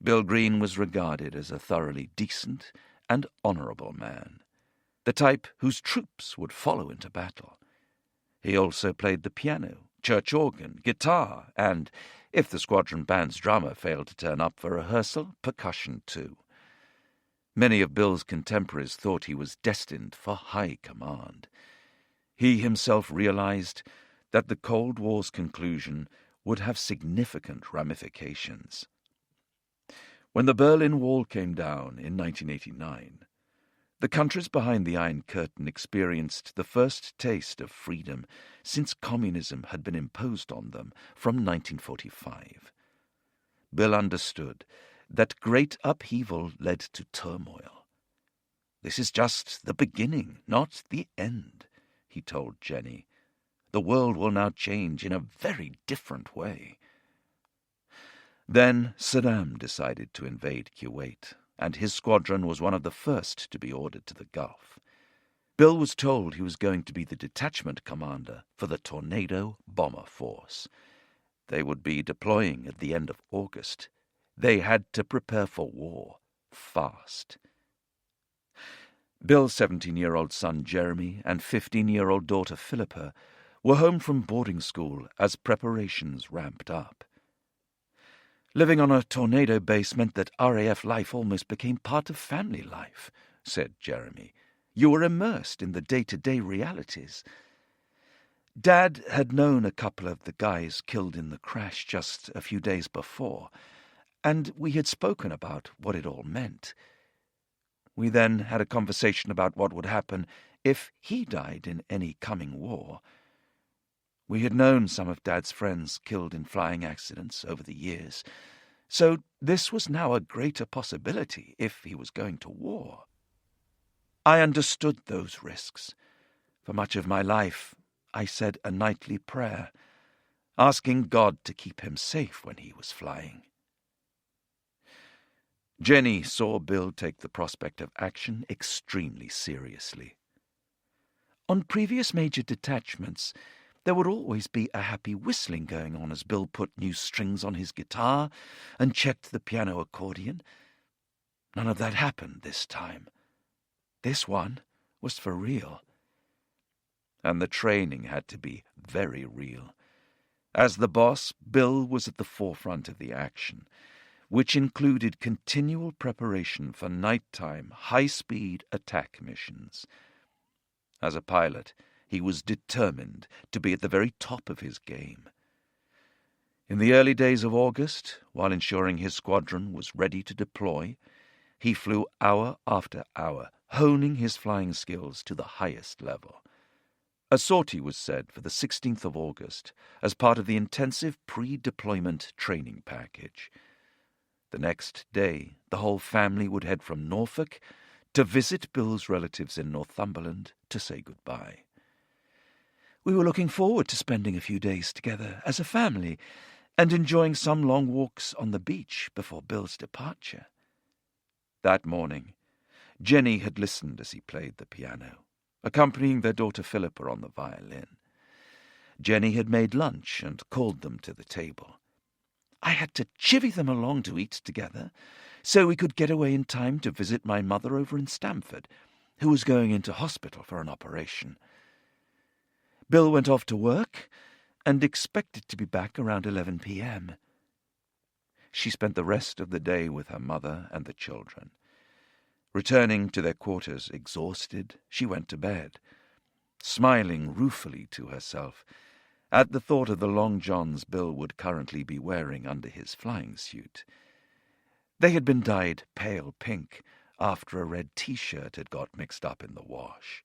S1: Bill Green was regarded as a thoroughly decent and honourable man, the type whose troops would follow into battle. He also played the piano, church organ, guitar, and, if the squadron band's drummer failed to turn up for rehearsal, percussion too. Many of Bill's contemporaries thought he was destined for high command. He himself realized that the Cold War's conclusion would have significant ramifications. When the Berlin Wall came down in 1989, the countries behind the Iron Curtain experienced the first taste of freedom since communism had been imposed on them from 1945. Bill understood that great upheaval led to turmoil. "This is just the beginning, not the end," he told Jenny. "The world will now change in a very different way." Then Saddam decided to invade Kuwait, and his squadron was one of the first to be ordered to the Gulf. Bill was told he was going to be the detachment commander for the Tornado Bomber Force. They would be deploying at the end of August. They had to prepare for war fast. Bill's 17-year-old son Jeremy and 15-year-old daughter Philippa were home from boarding school as preparations ramped up. "Living on a Tornado base meant that RAF life almost became part of family life," said Jeremy. "You were immersed in the day-to-day realities." Dad had known a couple of the guys killed in the crash just a few days before, and we had spoken about what it all meant. We then had a conversation about what would happen if he died in any coming war. We had known some of Dad's friends killed in flying accidents over the years, so this was now a greater possibility if he was going to war. I understood those risks. For much of my life, I said a nightly prayer, asking God to keep him safe when he was flying. Jenny saw Bill take the prospect of action extremely seriously. On previous major detachments, There would always be a happy whistling going on as Bill put new strings on his guitar and checked the piano accordion. None of that happened this time. This one was for real. And the training had to be very real. As the boss, Bill was at the forefront of the action, which included continual preparation for nighttime, high-speed attack missions. As a pilot, he was determined to be at the very top of his game. In the early days of August, while ensuring his squadron was ready to deploy, he flew hour after hour, honing his flying skills to the highest level. A sortie was set for the 16th of August as part of the intensive pre-deployment training package. The next day, the whole family would head from Norfolk to visit Bill's relatives in Northumberland to say goodbye. We were looking forward to spending a few days together as a family and enjoying some long walks on the beach before Bill's departure. That morning, Jenny had listened as he played the piano, accompanying their daughter Philippa on the violin. Jenny had made lunch and called them to the table. I had to chivvy them along to eat together so we could get away in time to visit my mother over in Stamford, who was going into hospital for an operation. Bill went off to work and expected to be back around 11 p.m. She spent the rest of the day with her mother and the children. Returning to their quarters exhausted, she went to bed, smiling ruefully to herself at the thought of the long johns Bill would currently be wearing under his flying suit. They had been dyed pale pink after a red T-shirt had got mixed up in the wash.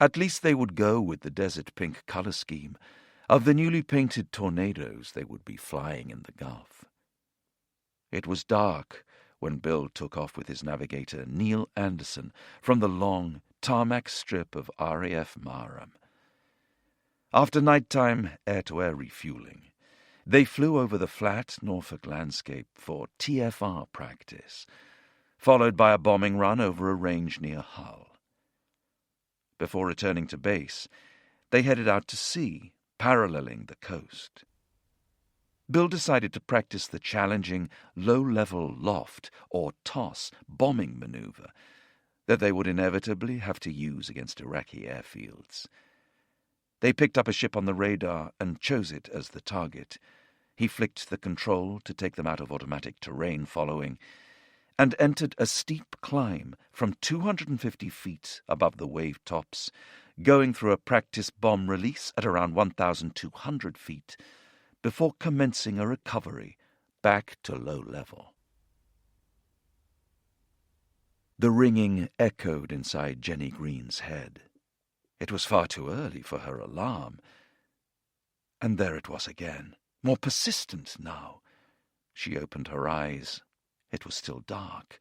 S1: At least they would go with the desert pink color scheme of the newly painted tornadoes they would be flying in the Gulf. It was dark when Bill took off with his navigator, Neil Anderson, from the long tarmac strip of RAF Marham. After nighttime air-to-air refueling, they flew over the flat Norfolk landscape for TFR practice, followed by a bombing run over a range near Hull. Before returning to base, they headed out to sea, paralleling the coast. Bill decided to practice the challenging low-level loft or toss bombing maneuver that they would inevitably have to use against Iraqi airfields. They picked up a ship on the radar and chose it as the target. He flicked the control to take them out of automatic terrain following, and entered a steep climb from 250 feet above the wave tops, going through a practice bomb release at around 1,200 feet, before commencing a recovery back to low level. The ringing echoed inside Jenny Green's head. It was far too early for her alarm. And there it was again, more persistent now. She opened her eyes. It was still dark.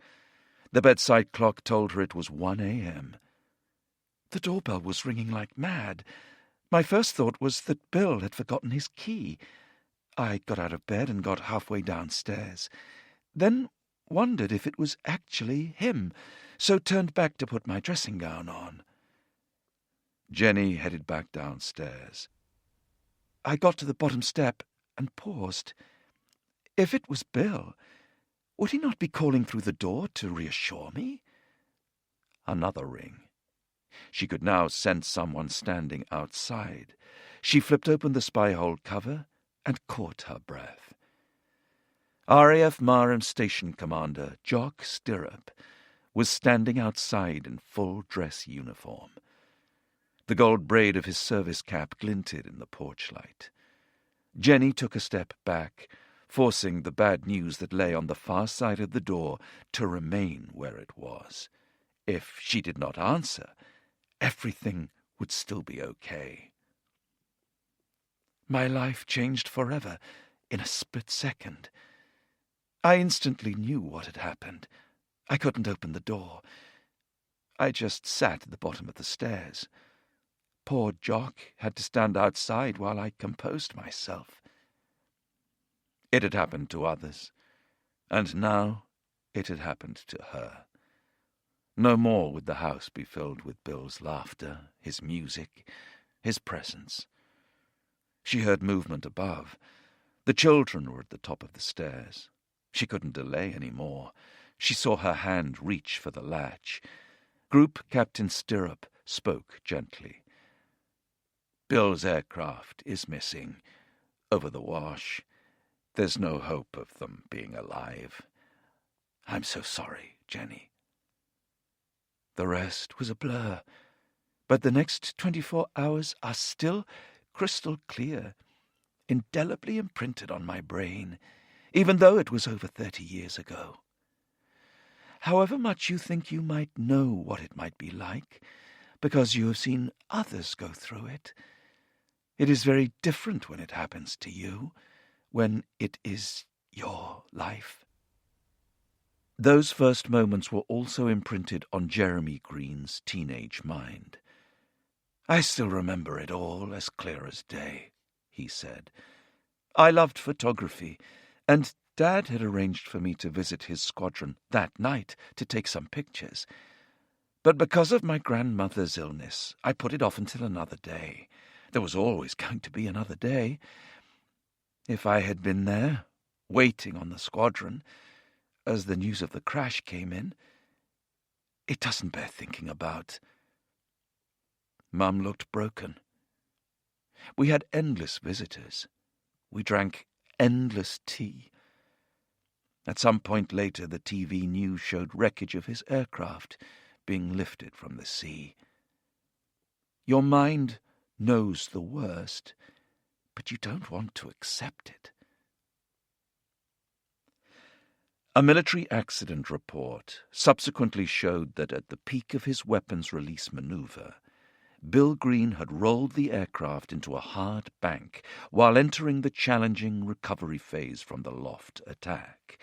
S1: The bedside clock told her it was 1 a.m. The doorbell was ringing like mad. My first thought was that Bill had forgotten his key. I got out of bed and got halfway downstairs, then wondered if it was actually him, so turned back to put my dressing gown on. Jenny headed back downstairs. I got to the bottom step and paused. If it was Bill, would he not be calling through the door to reassure me? Another ring. She could now sense someone standing outside. She flipped open the spy-hole cover and caught her breath. RAF Marham Station Commander Jock Stirrup was standing outside in full dress uniform. The gold braid of his service cap glinted in the porch light. Jenny took a step back, forcing the bad news that lay on the far side of the door to remain where it was. If she did not answer, everything would still be okay. My life changed forever in a split second. I instantly knew what had happened. I couldn't open the door. I just sat at the bottom of the stairs. Poor Jock had to stand outside while I composed myself. It had happened to others, and now it had happened to her. No more would the house be filled with Bill's laughter, his music, his presence. She heard movement above. The children were at the top of the stairs. She couldn't delay any more. She saw her hand reach for the latch. Group Captain Stirrup spoke gently. "Bill's aircraft is missing. Over the wash. There's no hope of them being alive. I'm so sorry, Jenny." The rest was a blur, but the next 24 hours are still crystal clear, indelibly imprinted on my brain, even though it was over 30 years ago. However much you think you might know what it might be like, because you have seen others go through it, it is very different when it happens to you, when it is your life. Those first moments were also imprinted on Jeremy Green's teenage mind. "I still remember it all as clear as day," he said. "I loved photography, and Dad had arranged for me to visit his squadron that night to take some pictures. But because of my grandmother's illness, I put it off until another day. There was always going to be another day. If I had been there, waiting on the squadron, as the news of the crash came in, it doesn't bear thinking about." Mum looked broken. We had endless visitors. We drank endless tea. At some point later, the TV news showed wreckage of his aircraft being lifted from the sea. Your mind knows the worst, but you don't want to accept it. A military accident report subsequently showed that at the peak of his weapons release maneuver, Bill Green had rolled the aircraft into a hard bank while entering the challenging recovery phase from the loft attack,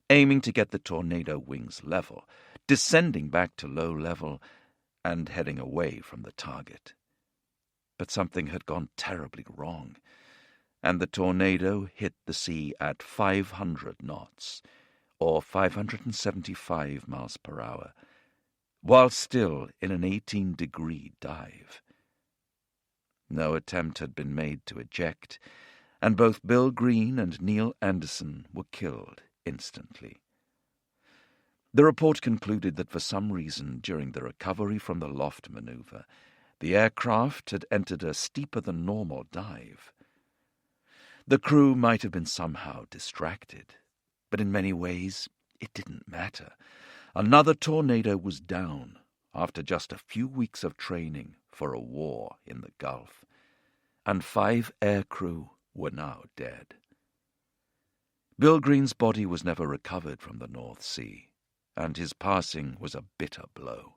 S1: aiming to get the Tornado wings level, descending back to low level, and heading away from the target. But something had gone terribly wrong, and the Tornado hit the sea at 500 knots, or 575 miles per hour, while still in an 18-degree dive. No attempt had been made to eject, and both Bill Green and Neil Anderson were killed instantly. The report concluded that for some reason during the recovery from the loft maneuver, the aircraft had entered a steeper-than-normal dive. The crew might have been somehow distracted, but in many ways it didn't matter. Another Tornado was down after just a few weeks of training for a war in the Gulf, and 5 aircrew were now dead. Bill Green's body was never recovered from the North Sea, and his passing was a bitter blow.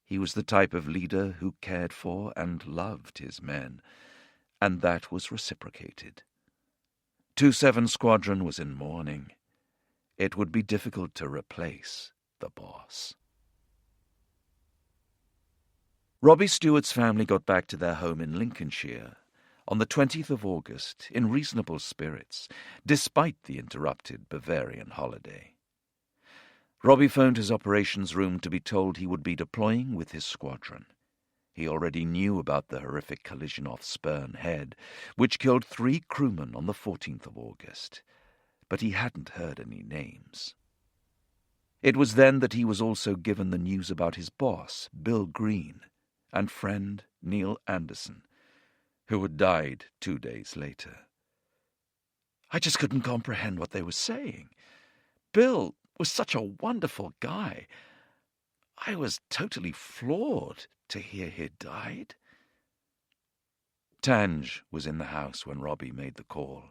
S1: He was the type of leader who cared for and loved his men, and that was reciprocated. 2-7 Squadron was in mourning. It would be difficult to replace the boss. Robbie Stewart's family got back to their home in Lincolnshire on the 20th of August in reasonable spirits, despite the interrupted Bavarian holiday. Robbie phoned his operations room to be told he would be deploying with his squadron. He already knew about the horrific collision off Spurn Head, which killed 3 crewmen on the 14th of August, but he hadn't heard any names. It was then that he was also given the news about his boss, Bill Green, and friend Neil Anderson, who had died 2 days later. I just couldn't comprehend what they were saying. Bill was such a wonderful guy. I was totally floored to hear he'd died. Tange was in the house when Robbie made the call.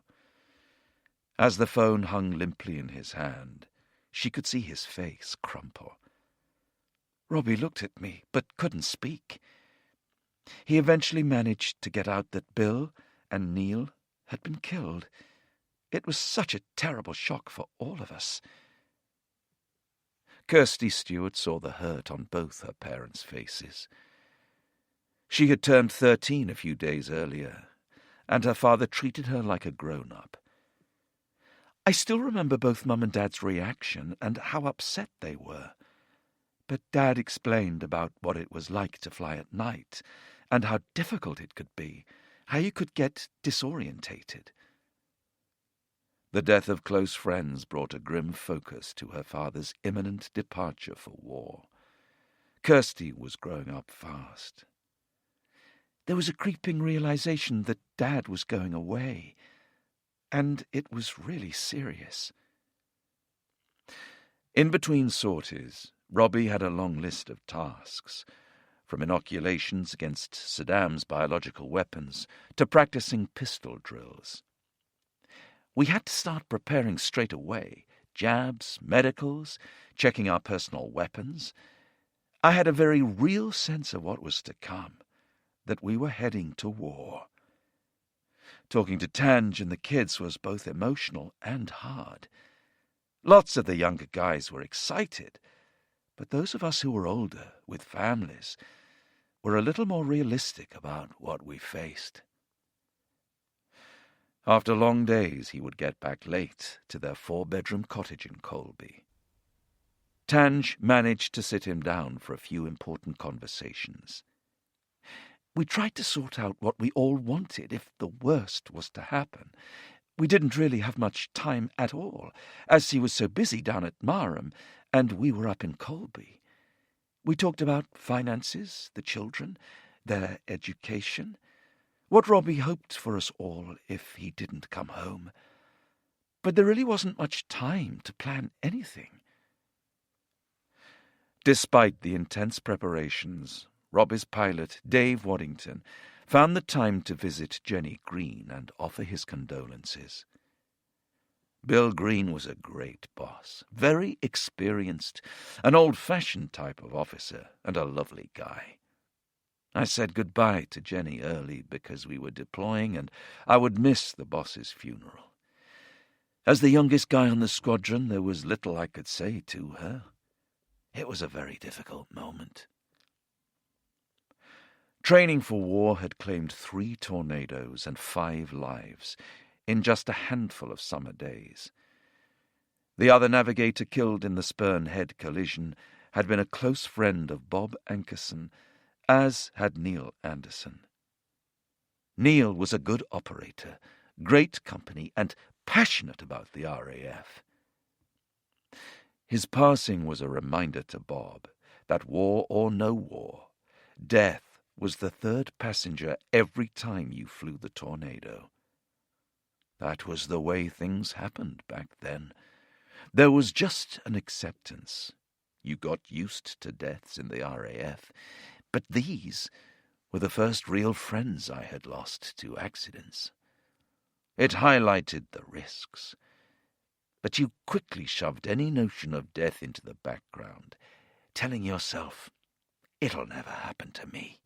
S1: As the phone hung limply in his hand, she could see his face crumple. Robbie looked at me, but couldn't speak. He eventually managed to get out that Bill and Neil had been killed. It was such a terrible shock for all of us. Kirsty Stewart saw the hurt on both her parents' faces. She had turned 13 a few days earlier, and her father treated her like a grown-up. I still remember both Mum and Dad's reaction and how upset they were. But Dad explained about what it was like to fly at night, and how difficult it could be, how you could get disorientated. The death of close friends brought a grim focus to her father's imminent departure for war. Kirsty was growing up fast. There was a creeping realization that Dad was going away, and it was really serious. In between sorties, Robbie had a long list of tasks, from inoculations against Saddam's biological weapons to practicing pistol drills. We had to start preparing straight away, jabs, medicals, checking our personal weapons. I had a very real sense of what was to come, that we were heading to war. Talking to Tange and the kids was both emotional and hard. Lots of the younger guys were excited, but those of us who were older, with families, were a little more realistic about what we faced. After long days, he would get back late to their 4-bedroom cottage in Colby. Tange managed to sit him down for a few important conversations. We tried to sort out what we all wanted if the worst was to happen. We didn't really have much time at all, as he was so busy down at Marham, and we were up in Colby. We talked about finances, the children, their education, what Robbie hoped for us all if he didn't come home. But there really wasn't much time to plan anything. Despite the intense preparations, Robbie's pilot, Dave Waddington, found the time to visit Jenny Green and offer his condolences. Bill Green was a great boss, very experienced, an old-fashioned type of officer, and a lovely guy. I said goodbye to Jenny early because we were deploying and I would miss the boss's funeral. As the youngest guy on the squadron, there was little I could say to her. It was a very difficult moment. Training for war had claimed 3 tornadoes and 5 lives in just a handful of summer days. The other navigator killed in the Spurn Head collision had been a close friend of Bob Ankerson, as had Neil Anderson. Neil was a good operator, great company, and passionate about the RAF. His passing was a reminder to Bob that war or no war, death was the 3rd passenger every time you flew the Tornado. That was the way things happened back then. There was just an acceptance. You got used to deaths in the RAF, but these were the first real friends I had lost to accidents. It highlighted the risks, but you quickly shoved any notion of death into the background, telling yourself, it'll never happen to me.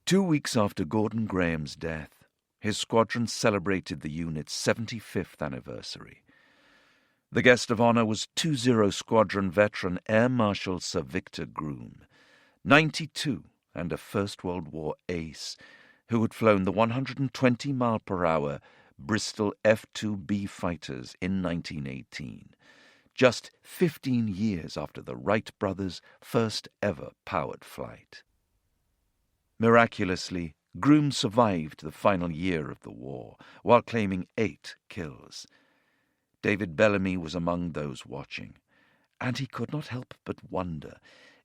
S1: 2 weeks after Gordon Graham's death, his squadron celebrated the unit's 75th anniversary. The guest of honor was 20 Squadron veteran Air Marshal Sir Victor Groom, 92 and a First World War ace, who had flown the 120-mile-per-hour Bristol F-2B fighters in 1918, just 15 years after the Wright brothers' first ever powered flight. Miraculously, Groom survived the final year of the war, while claiming 8 kills. David Bellamy was among those watching, and he could not help but wonder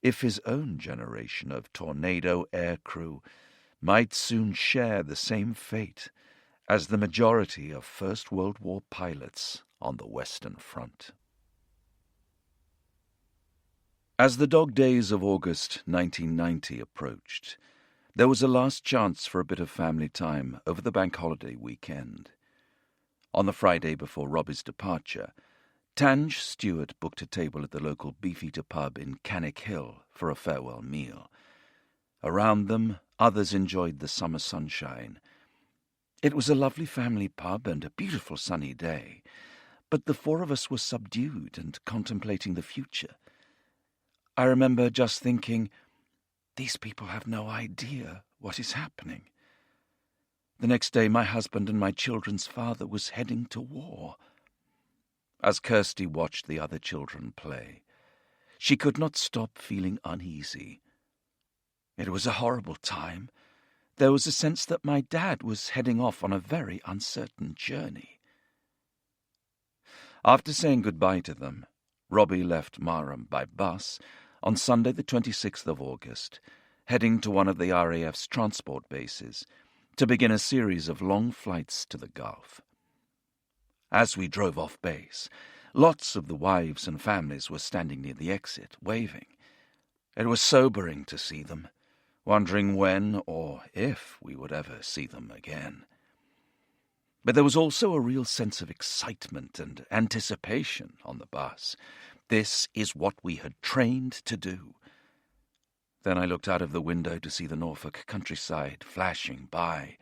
S1: if his own generation of Tornado aircrew might soon share the same fate as the majority of First World War pilots on the Western Front. As the dog days of August 1990 approached, there was a last chance for a bit of family time over the bank holiday weekend. On the Friday before Robbie's departure, Tange Stewart booked a table at the local Beefeater pub in Cannock Hill for a farewell meal. Around them, others enjoyed the summer sunshine. It was a lovely family pub and a beautiful sunny day, but the 4 of us were subdued and contemplating the future. I remember just thinking, these people have no idea what is happening. The next day, my husband and my children's father was heading to war. As Kirsty watched the other children play, she could not stop feeling uneasy. It was a horrible time. there was a sense that my dad was heading off on a very uncertain journey. After saying goodbye to them, Robbie left Marham by bus on Sunday the 26th of August, heading to one of the RAF's transport bases to begin a series of long flights to the Gulf. As we drove off base, lots of the wives and families were standing near the exit, waving. It was sobering to see them, wondering when or if we would ever see them again. But there was also a real sense of excitement and anticipation on the bus. This is what we had trained to do. Then I looked out of the window to see the Norfolk countryside flashing by,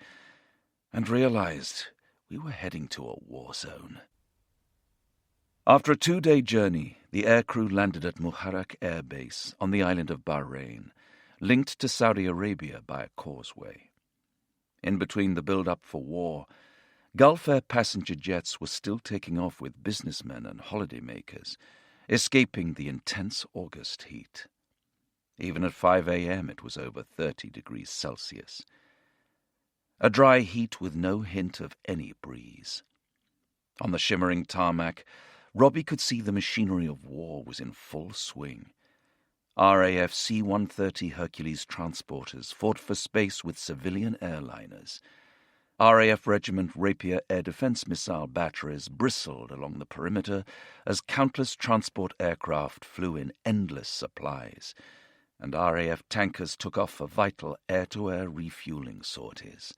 S1: and realized we were heading to a war zone. After a 2-day journey, the aircrew landed at Muharraq Air Base on the island of Bahrain, linked to Saudi Arabia by a causeway. In between the build-up for war, Gulf Air passenger jets were still taking off with businessmen and holidaymakers, escaping the intense August heat. Even at 5 a.m. it was over 30 degrees Celsius. A dry heat with no hint of any breeze. On the shimmering tarmac, Robbie could see the machinery of war was in full swing. RAF C-130 Hercules transporters fought for space with civilian airliners. RAF Regiment Rapier air defense missile batteries bristled along the perimeter as countless transport aircraft flew in endless supplies, and RAF tankers took off for vital air-to-air refueling sorties.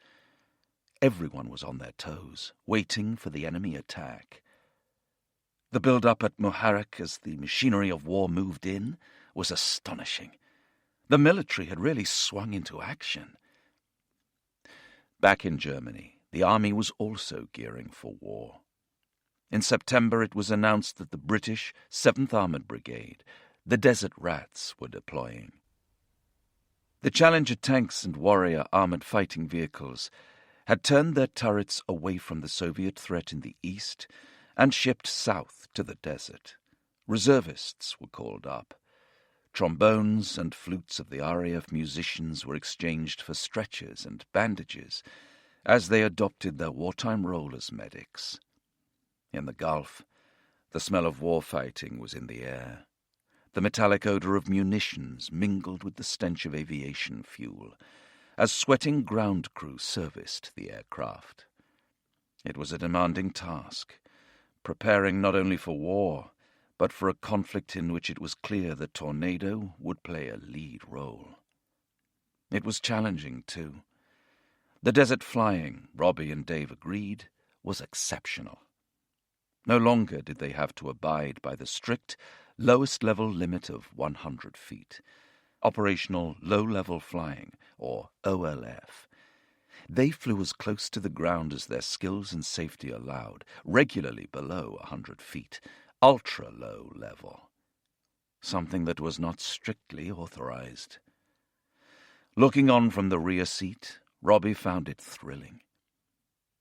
S1: Everyone was on their toes, waiting for the enemy attack. The build-up at Muharraq as the machinery of war moved in was astonishing. The military had really swung into action. Back in Germany, the army was also gearing for war. In September it was announced that the British 7th Armoured Brigade, the Desert Rats, were deploying. The Challenger tanks and Warrior armoured fighting vehicles had turned their turrets away from the Soviet threat in the east and shipped south to the desert. Reservists were called up. Trombones and flutes of the RAF musicians were exchanged for stretchers and bandages as they adopted their wartime role as medics. In the Gulf, the smell of war fighting was in the air. The metallic odor of munitions mingled with the stench of aviation fuel as sweating ground crew serviced the aircraft. It was a demanding task, preparing not only for war, but for a conflict in which it was clear the Tornado would play a lead role. It was challenging, too. The desert flying, Robbie and Dave agreed, was exceptional. No longer did they have to abide by the strict, lowest-level limit of 100 feet, operational low-level flying, or OLF. They flew as close to the ground as their skills and safety allowed, regularly below 100 feet, ultra-low level, something that was not strictly authorized. Looking on from the rear seat, Robbie found it thrilling.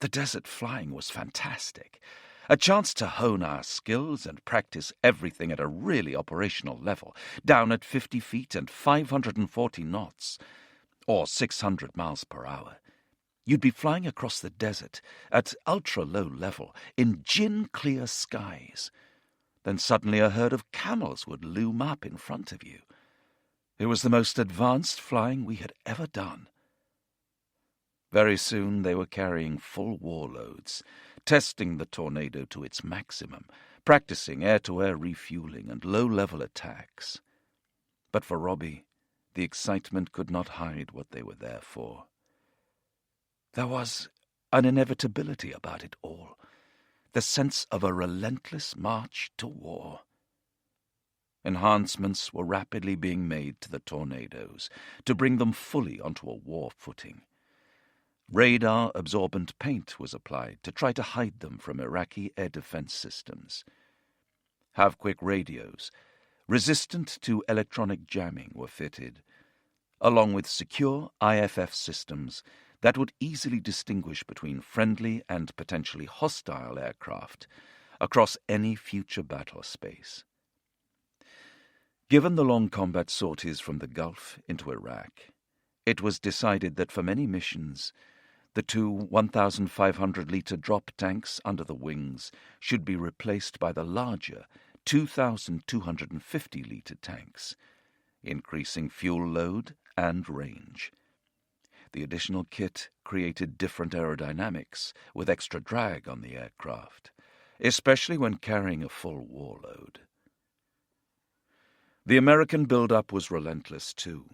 S1: The desert flying was fantastic, a chance to hone our skills and practice everything at a really operational level, down at 50 feet and 540 knots, or 600 miles per hour. You'd be flying across the desert at ultra-low level in gin-clear skies. Then suddenly a herd of camels would loom up in front of you. It was the most advanced flying we had ever done. Very soon they were carrying full warloads, testing the Tornado to its maximum, practicing air-to-air refueling and low-level attacks. But for Robbie, the excitement could not hide what they were there for. There was an inevitability about it all, the sense of a relentless march to war. Enhancements were rapidly being made to the Tornadoes to bring them fully onto a war footing. Radar-absorbent paint was applied to try to hide them from Iraqi air defense systems. Have-quick radios, resistant to electronic jamming, were fitted, along with secure IFF systems that would easily distinguish between friendly and potentially hostile aircraft across any future battle space. Given the long combat sorties from the Gulf into Iraq, It was decided that for many missions, the two 1,500-litre drop tanks under the wings should be replaced by the larger 2,250-litre tanks, increasing fuel load and range. The additional kit created different aerodynamics with extra drag on the aircraft, especially when carrying a full warload. The American build-up was relentless too,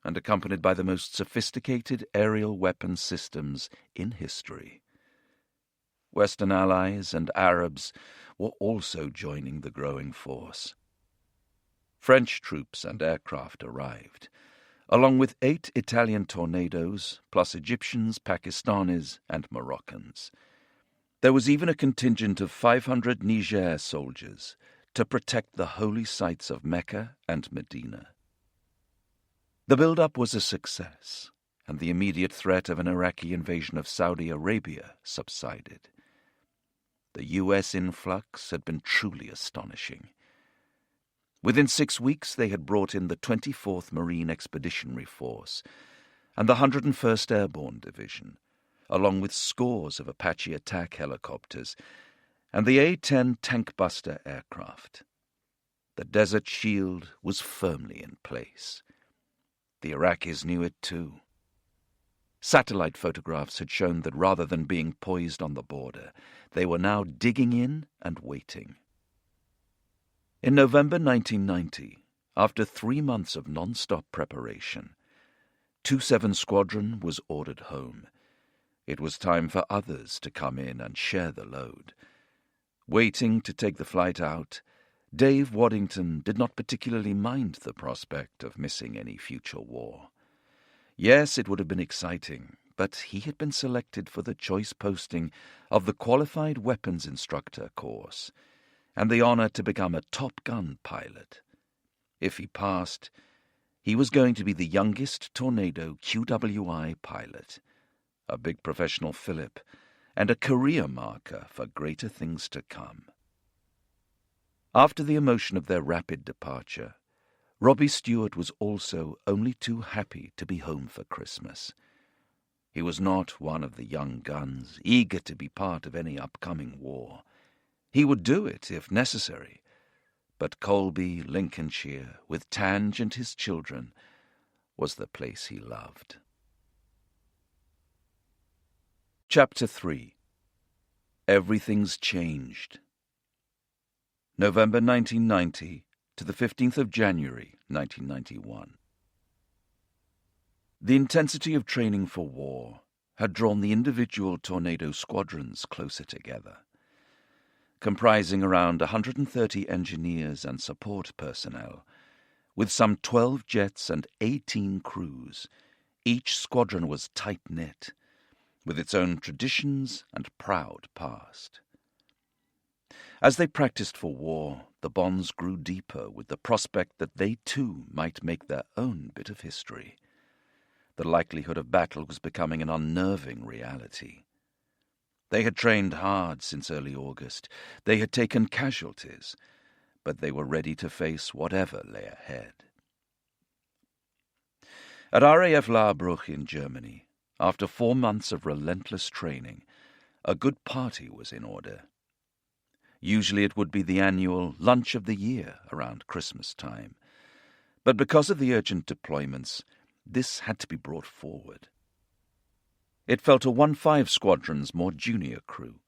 S1: and accompanied by the most sophisticated aerial weapon systems in history. Western allies and Arabs were also joining the growing force. French troops and aircraft arrived, along with 8 Italian Tornadoes, plus Egyptians, Pakistanis, and Moroccans. There was even a contingent of 500 Niger soldiers to protect the holy sites of Mecca and Medina. The build-up was a success, and the immediate threat of an Iraqi invasion of Saudi Arabia subsided. The U.S. influx had been truly astonishing. Within 6 weeks they had brought in the 24th Marine Expeditionary Force and the 101st Airborne Division, along with scores of Apache attack helicopters and the A-10 tank-buster aircraft. The Desert Shield was firmly in place. The Iraqis knew it too. Satellite photographs had shown that rather than being poised on the border, they were now digging in and waiting. In November 1990, after 3 months of non-stop preparation, 2-7 Squadron was ordered home. It was time for others to come in and share the load. Waiting to take the flight out, Dave Waddington did not particularly mind the prospect of missing any future war. Yes, it would have been exciting, but he had been selected for the choice posting of the Qualified Weapons Instructor course, and the honor to become a Top Gun pilot. If he passed, he was going to be the youngest Tornado QWI pilot, a big professional fillip, and a career marker for greater things to come. After the emotion of their rapid departure, Robbie Stewart was also only too happy to be home for Christmas. He was not one of the young guns, eager to be part of any upcoming war. He would do it if necessary, but Colby, Lincolnshire, with Tange and his children, was the place he loved. Chapter 3. Everything's Changed. November 1990 to the 15th of January 1991. The intensity of training for war had drawn the individual Tornado squadrons closer together. Comprising around 130 engineers and support personnel, with some 12 jets and 18 crews, each squadron was tight-knit, with its own traditions and proud past. As they practiced for war, the bonds grew deeper with the prospect that they too might make their own bit of history. The likelihood of battle was becoming an unnerving reality. They had trained hard since early August. They had taken casualties, but they were ready to face whatever lay ahead. At RAF Laarbruch in Germany, after 4 months of relentless training, a good party was in order. Usually it would be the annual lunch of the year around Christmas time, but because of the urgent deployments, this had to be brought forward. It fell to 1-5 Squadron's more junior crew,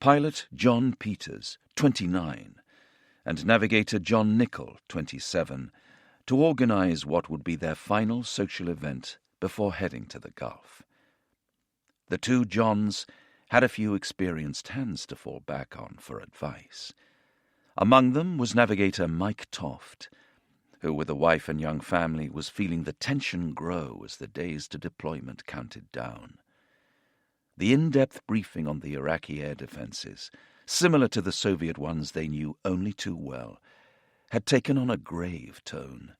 S1: pilot John Peters, 29, and navigator John Nichol, 27, to organize what would be their final social event before heading to the Gulf. The two Johns had a few experienced hands to fall back on for advice. Among them was navigator Mike Toft, who with a wife and young family was feeling the tension grow as the days to deployment counted down. The in-depth briefing on the Iraqi air defenses, similar to the Soviet ones they knew only too well, had taken on a grave tone.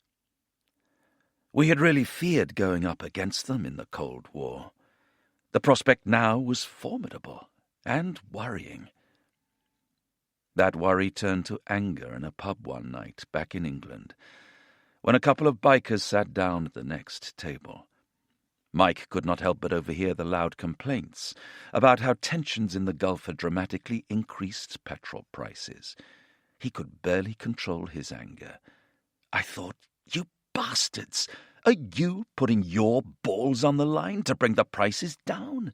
S1: We had really feared going up against them in the Cold War. The prospect now was formidable and worrying. That worry turned to anger in a pub one night back in England, when a couple of bikers sat down at the next table. Mike could not help but overhear the loud complaints about how tensions in the Gulf had dramatically increased petrol prices. He could barely control his anger. I thought, you bastards! Are you putting your balls on the line to bring the prices down?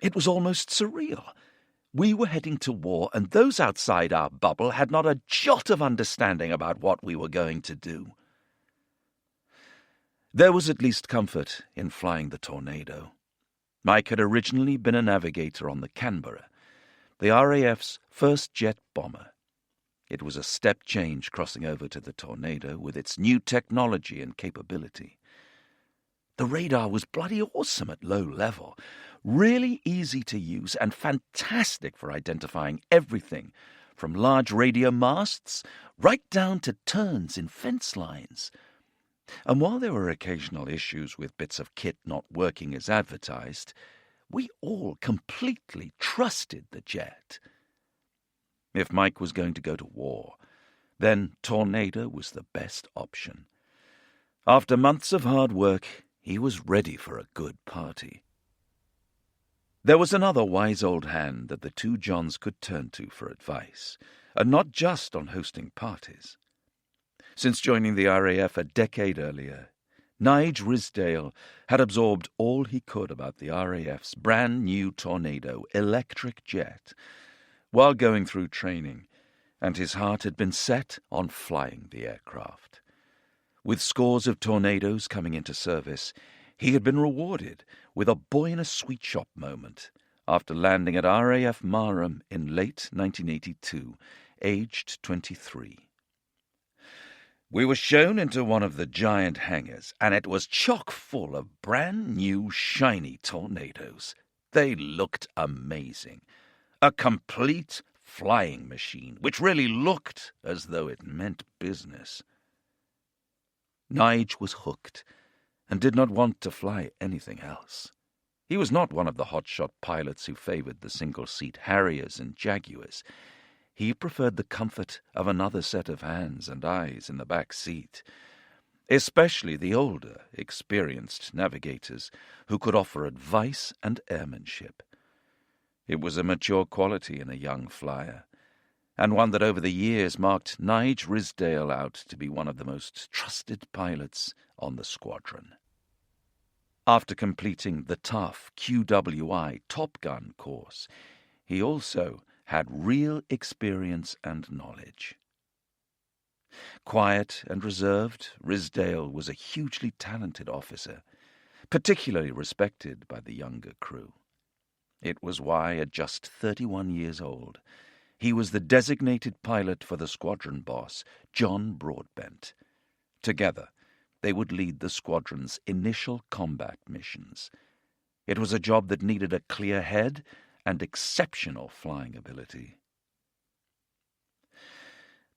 S1: It was almost surreal. We were heading to war, and those outside our bubble had not a jot of understanding about what we were going to do. There was at least comfort in flying the Tornado. Mike had originally been a navigator on the Canberra, the RAF's first jet bomber. It was a step change crossing over to the Tornado with its new technology and capability. The radar was bloody awesome at low level, really easy to use and fantastic for identifying everything from large radio masts right down to turns in fence lines. And while there were occasional issues with bits of kit not working as advertised, we all completely trusted the jet. If Mike was going to go to war, then Tornado was the best option. After months of hard work, he was ready for a good party. There was another wise old hand that the two Johns could turn to for advice, and not just on hosting parties. Since joining the RAF a decade earlier, Nige Risdale had absorbed all he could about the RAF's brand-new Tornado electric jet while going through training, and his heart had been set on flying the aircraft. With scores of Tornadoes coming into service, he had been rewarded with a boy-in-a-sweet-shop moment after landing at RAF Marham in late 1982, aged 23. We were shown into one of the giant hangars, and it was chock full of brand-new, shiny Tornadoes. They looked amazing. A complete flying machine, which really looked as though it meant business. Nige was hooked and did not want to fly anything else. He was not one of the hotshot pilots who favored the single-seat Harriers and Jaguars. He preferred the comfort of another set of hands and eyes in the back seat, especially the older, experienced navigators who could offer advice and airmanship. It was a mature quality in a young flyer, and one that over the years marked Nige Risdale out to be one of the most trusted pilots on the squadron. After completing the tough QWI Top Gun course, he also had real experience and knowledge. Quiet and reserved, Risdale was a hugely talented officer, particularly respected by the younger crew. It was why, at just 31 years old, he was the designated pilot for the squadron boss, John Broadbent. Together, they would lead the squadron's initial combat missions. It was a job that needed a clear head and exceptional flying ability.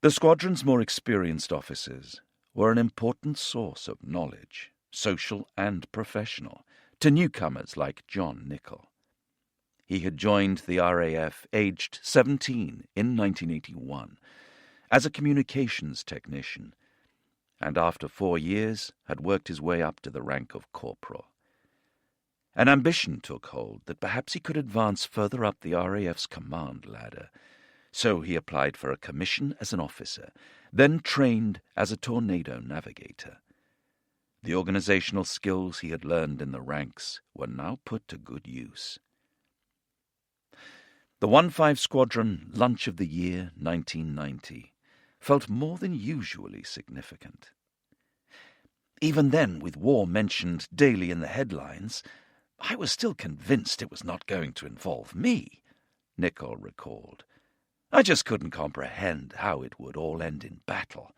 S1: The squadron's more experienced officers were an important source of knowledge, social and professional, to newcomers like John Nichol. He had joined the RAF aged 17 in 1981 as a communications technician, and after 4 years had worked his way up to the rank of corporal. An ambition took hold that perhaps he could advance further up the RAF's command ladder, so he applied for a commission as an officer, then trained as a Tornado navigator. The organizational skills he had learned in the ranks were now put to good use. The 1-5 Squadron Lunch of the Year 1990 felt more than usually significant. Even then, with war mentioned daily in the headlines, I was still convinced it was not going to involve me, Nichol recalled. I just couldn't comprehend how it would all end in battle.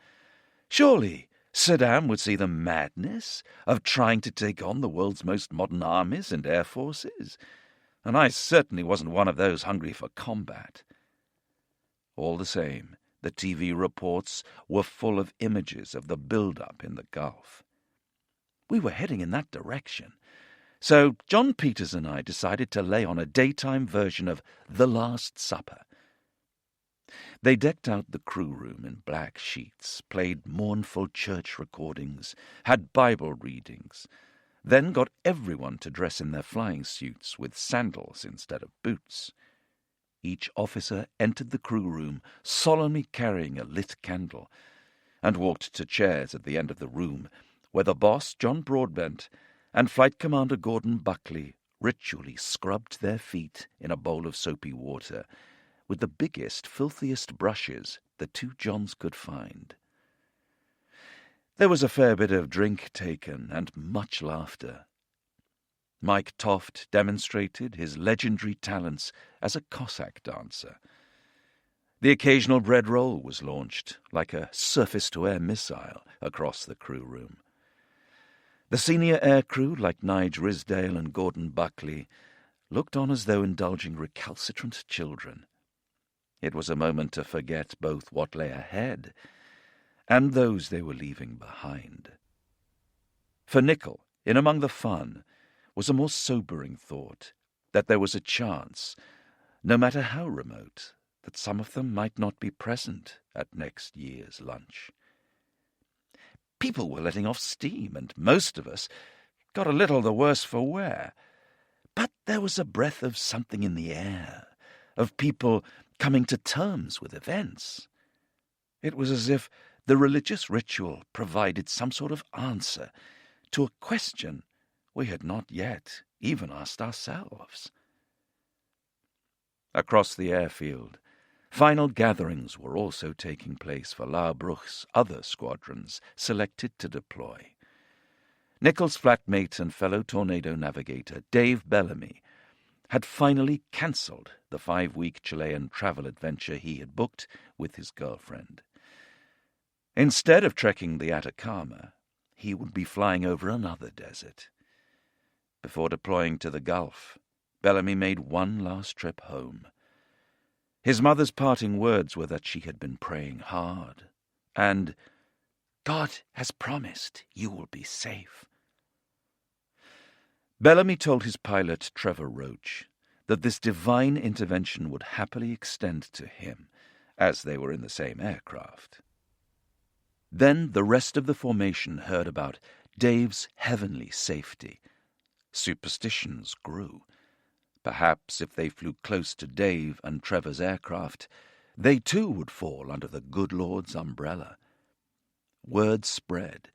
S1: Surely Saddam would see the madness of trying to take on the world's most modern armies and air forces, and I certainly wasn't one of those hungry for combat. All the same, the TV reports were full of images of the build-up in the Gulf. We were heading in that direction, so John Peters and I decided to lay on a daytime version of The Last Supper. They decked out the crew room in black sheets, played mournful church recordings, had Bible readings, then got everyone to dress in their flying suits with sandals instead of boots. Each officer entered the crew room solemnly carrying a lit candle, and walked to chairs at the end of the room, where the boss, John Broadbent, and Flight Commander Gordon Buckley ritually scrubbed their feet in a bowl of soapy water with the biggest, filthiest brushes the two Johns could find. There was a fair bit of drink taken and much laughter. Mike Toft demonstrated his legendary talents as a Cossack dancer. The occasional bread roll was launched, like a surface-to-air missile, across the crew room. The senior aircrew, like Nige Risdale and Gordon Buckley, looked on as though indulging recalcitrant children. It was a moment to forget both what lay ahead and those they were leaving behind. For Nichol, in among the fun, was a more sobering thought that there was a chance, no matter how remote, that some of them might not be present at next year's lunch. People were letting off steam, and most of us got a little the worse for wear. But there was a breath of something in the air, of people coming to terms with events. It was as if the religious ritual provided some sort of answer to a question we had not yet even asked ourselves. Across the airfield, final gatherings were also taking place for Larbruch's other squadrons selected to deploy. Nichol's flatmate and fellow Tornado navigator, Dave Bellamy, had finally cancelled the 5-week Chilean travel adventure he had booked with his girlfriend. Instead of trekking the Atacama, he would be flying over another desert. Before deploying to the Gulf, Bellamy made one last trip home. His mother's parting words were that she had been praying hard, and, "God has promised you will be safe." Bellamy told his pilot, Trevor Roach, that this divine intervention would happily extend to him, as they were in the same aircraft. Then the rest of the formation heard about Dave's heavenly safety. Superstitions grew. Perhaps if they flew close to Dave and Trevor's aircraft, they too would fall under the good Lord's umbrella. Word spread,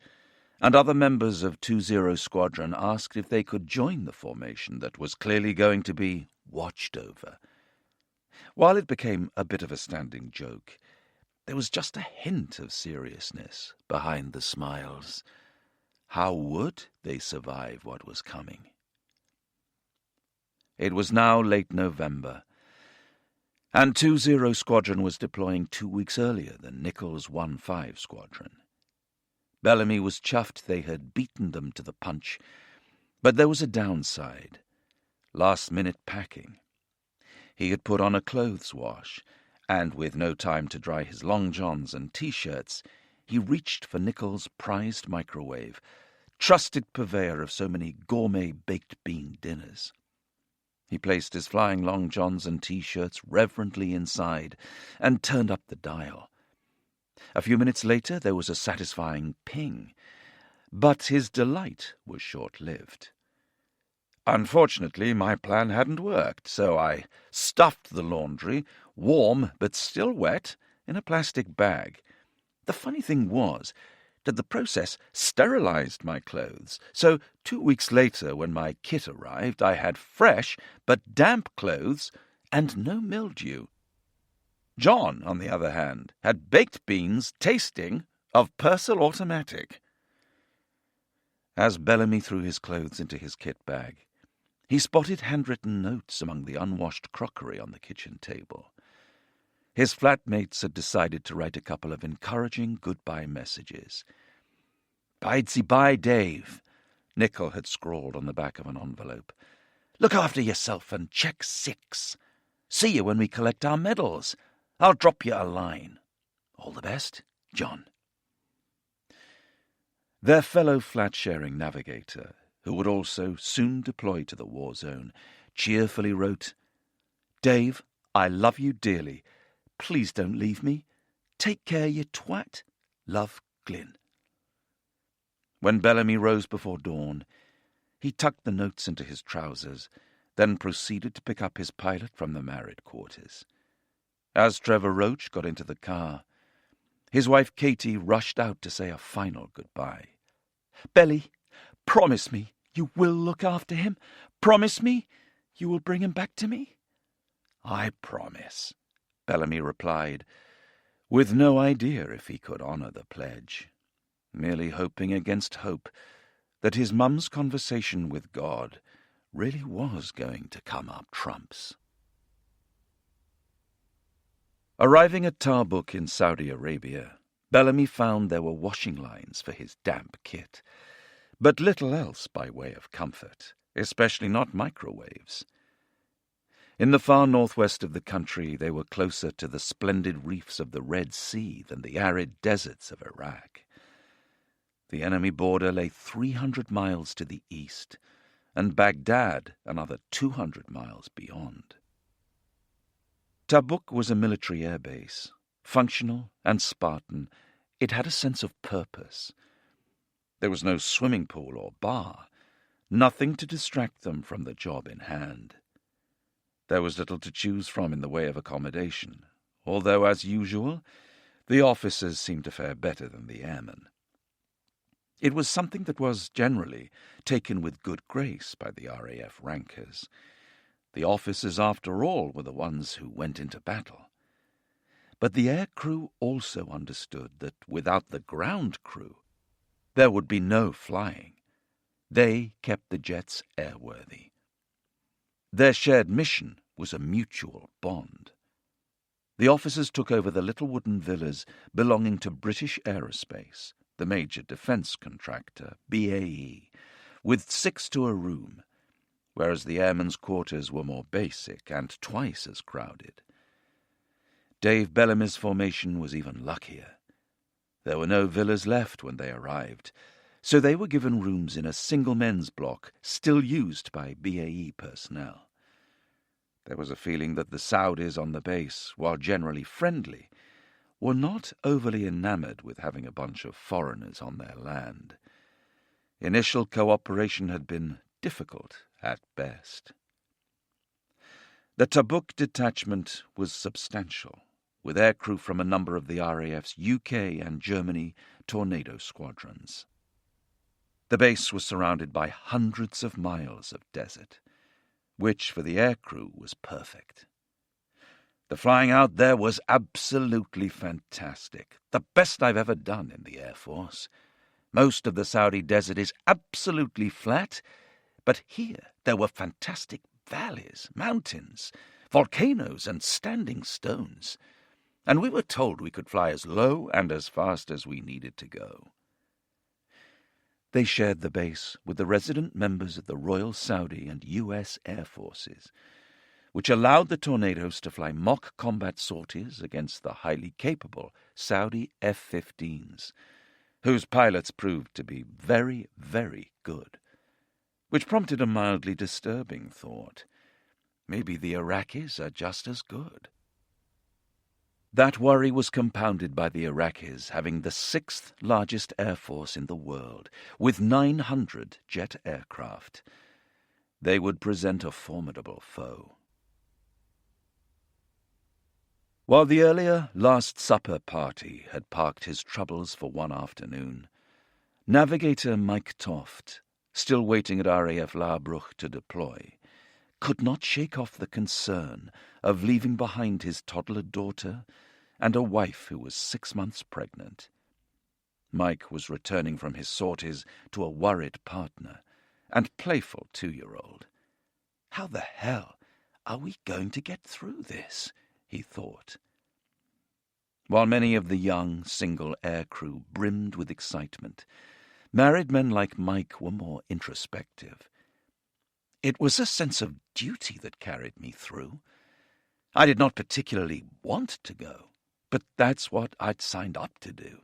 S1: and other members of 20 Squadron asked if they could join the formation that was clearly going to be watched over. While it became a bit of a standing joke, there was just a hint of seriousness behind the smiles. How would they survive what was coming? It was now late November, and 20 Squadron was deploying 2 weeks earlier than Nichol's 1-5 Squadron. Bellamy was chuffed they had beaten them to the punch, but there was a downside: last-minute packing. He had put on a clothes wash, and with no time to dry his long johns and T-shirts, he reached for Nichol's prized microwave, trusted purveyor of so many gourmet baked bean dinners. He placed his flying long johns and T-shirts reverently inside and turned up the dial. A few minutes later there was a satisfying ping, but his delight was short-lived. Unfortunately, my plan hadn't worked, so I stuffed the laundry, warm but still wet, in a plastic bag. The funny thing was that the process sterilized my clothes, so 2 weeks later, when my kit arrived, I had fresh but damp clothes and no mildew. John, on the other hand, had baked beans tasting of Purcell Automatic. As Bellamy threw his clothes into his kit bag, he spotted handwritten notes among the unwashed crockery on the kitchen table. His flatmates had decided to write a couple of encouraging goodbye messages. "Bide-sie-bye, Dave," Nichol had scrawled on the back of an envelope. "Look after yourself and check 6. See you when we collect our medals. I'll drop you a line. All the best, John." Their fellow flat-sharing navigator, who would also soon deploy to the war zone, cheerfully wrote, "Dave, I love you dearly. Please don't leave me. Take care, you twat. Love, Glyn." When Bellamy rose before dawn, He tucked the notes into his trousers, then proceeded to pick up his pilot from the married quarters. As Trevor Roach got into the car, his wife Katie rushed out to say a final goodbye. "Belly, promise me you will look after him. Promise me you will bring him back to me." "I promise," Bellamy replied, with no idea if he could honor the pledge, merely hoping against hope that his mum's conversation with God really was going to come up trumps. Arriving at Tabuk in Saudi Arabia, Bellamy found there were washing lines for his damp kit, but little else by way of comfort, especially not microwaves. In the far northwest of the country, they were closer to the splendid reefs of the Red Sea than the arid deserts of Iraq. The enemy border lay 300 miles to the east, and Baghdad another 200 miles beyond. Tabuk was a military airbase. Functional and Spartan, it had a sense of purpose. There was no swimming pool or bar, nothing to distract them from the job in hand. There was little to choose from in the way of accommodation, although, as usual, the officers seemed to fare better than the airmen. It was something that was, generally, taken with good grace by the RAF rankers. The officers, after all, were the ones who went into battle. But the air crew also understood that without the ground crew, there would be no flying. They kept the jets airworthy. Their shared mission was a mutual bond. The officers took over the little wooden villas belonging to British Aerospace, the major defence contractor, BAE, with 6 to a room, whereas the airmen's quarters were more basic and twice as crowded. Dave Bellamy's formation was even luckier. There were no villas left when they arrived, so they were given rooms in a single men's block still used by BAE personnel. There was a feeling that the Saudis on the base, while generally friendly, were not overly enamored with having a bunch of foreigners on their land. Initial cooperation had been difficult at best. The Tabuk detachment was substantial, with aircrew from a number of the RAF's UK and Germany Tornado squadrons. The base was surrounded by hundreds of miles of desert, which for the aircrew was perfect. The flying out there was absolutely fantastic, the best I've ever done in the Air Force. Most of the Saudi desert is absolutely flat, but here there were fantastic valleys, mountains, volcanoes, and standing stones. And we were told we could fly as low and as fast as we needed to go. They shared the base with the resident members of the Royal Saudi and U.S. Air Forces, which allowed the Tornadoes to fly mock combat sorties against the highly capable Saudi F-15s, whose pilots proved to be very, very good, which prompted a mildly disturbing thought. Maybe the Iraqis are just as good. That worry was compounded by the Iraqis having the 6th largest air force in the world, with 900 jet aircraft. They would present a formidable foe. While the earlier Last Supper party had parked his troubles for one afternoon, navigator Mike Toft, still waiting at RAF Laabruch to deploy, could not shake off the concern of leaving behind his toddler daughter and a wife who was 6 months pregnant. Mike was returning from his sorties to a worried partner and playful 2-year-old. How the hell are we going to get through this? He thought. While many of the young, single aircrew brimmed with excitement, married men like Mike were more introspective. It was a sense of duty that carried me through. I did not particularly want to go, but that's what I'd signed up to do.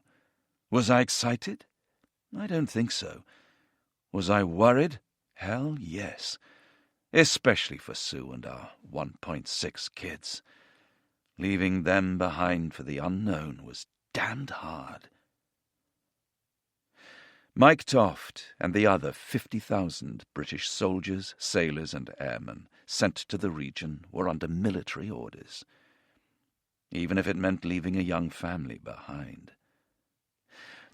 S1: Was I excited? I don't think so. Was I worried? Hell, yes. Especially for Sue and our 1.6 kids. Leaving them behind for the unknown was damned hard. Mike Toft and the other 50,000 British soldiers, sailors, and airmen sent to the region were under military orders, even if it meant leaving a young family behind.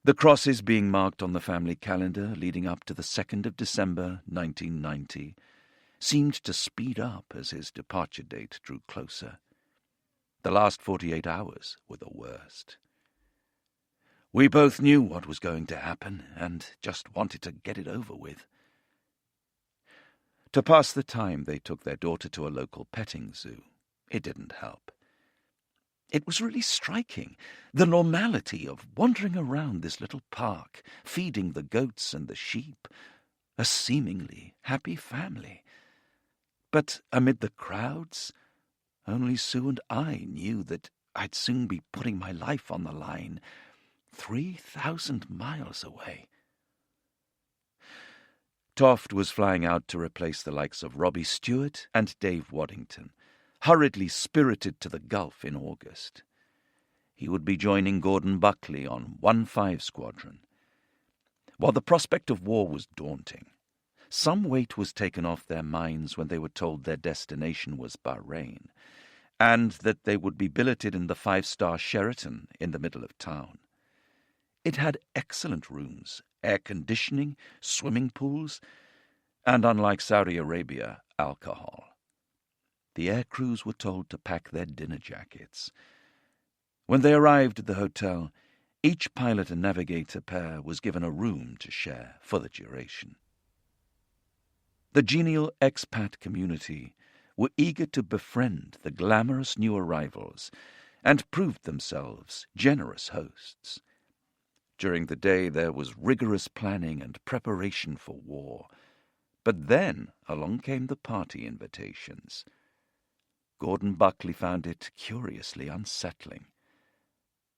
S1: The crosses being marked on the family calendar leading up to the 2nd of December 1990 seemed to speed up as his departure date drew closer. The last 48 hours were the worst. We both knew what was going to happen and just wanted to get it over with. To pass the time, they took their daughter to a local petting zoo. It didn't help. It was really striking, the normality of wandering around this little park, feeding the goats and the sheep, a seemingly happy family. But amid the crowds, only Sue and I knew that I'd soon be putting my life on the line, 3,000 miles away. Toft was flying out to replace the likes of Robbie Stewart and Dave Waddington, hurriedly spirited to the Gulf in August. He would be joining Gordon Buckley on 1-5 Squadron. While the prospect of war was daunting, some weight was taken off their minds when they were told their destination was Bahrain, and that they would be billeted in the 5-star Sheraton in the middle of town. It had excellent rooms, air conditioning, swimming pools, and, unlike Saudi Arabia, alcohol. The air crews were told to pack their dinner jackets. When they arrived at the hotel, each pilot and navigator pair was given a room to share for the duration. The genial expat community were eager to befriend the glamorous new arrivals and proved themselves generous hosts. During the day there was rigorous planning and preparation for war, but then along came the party invitations. Gordon Buckley found it curiously unsettling.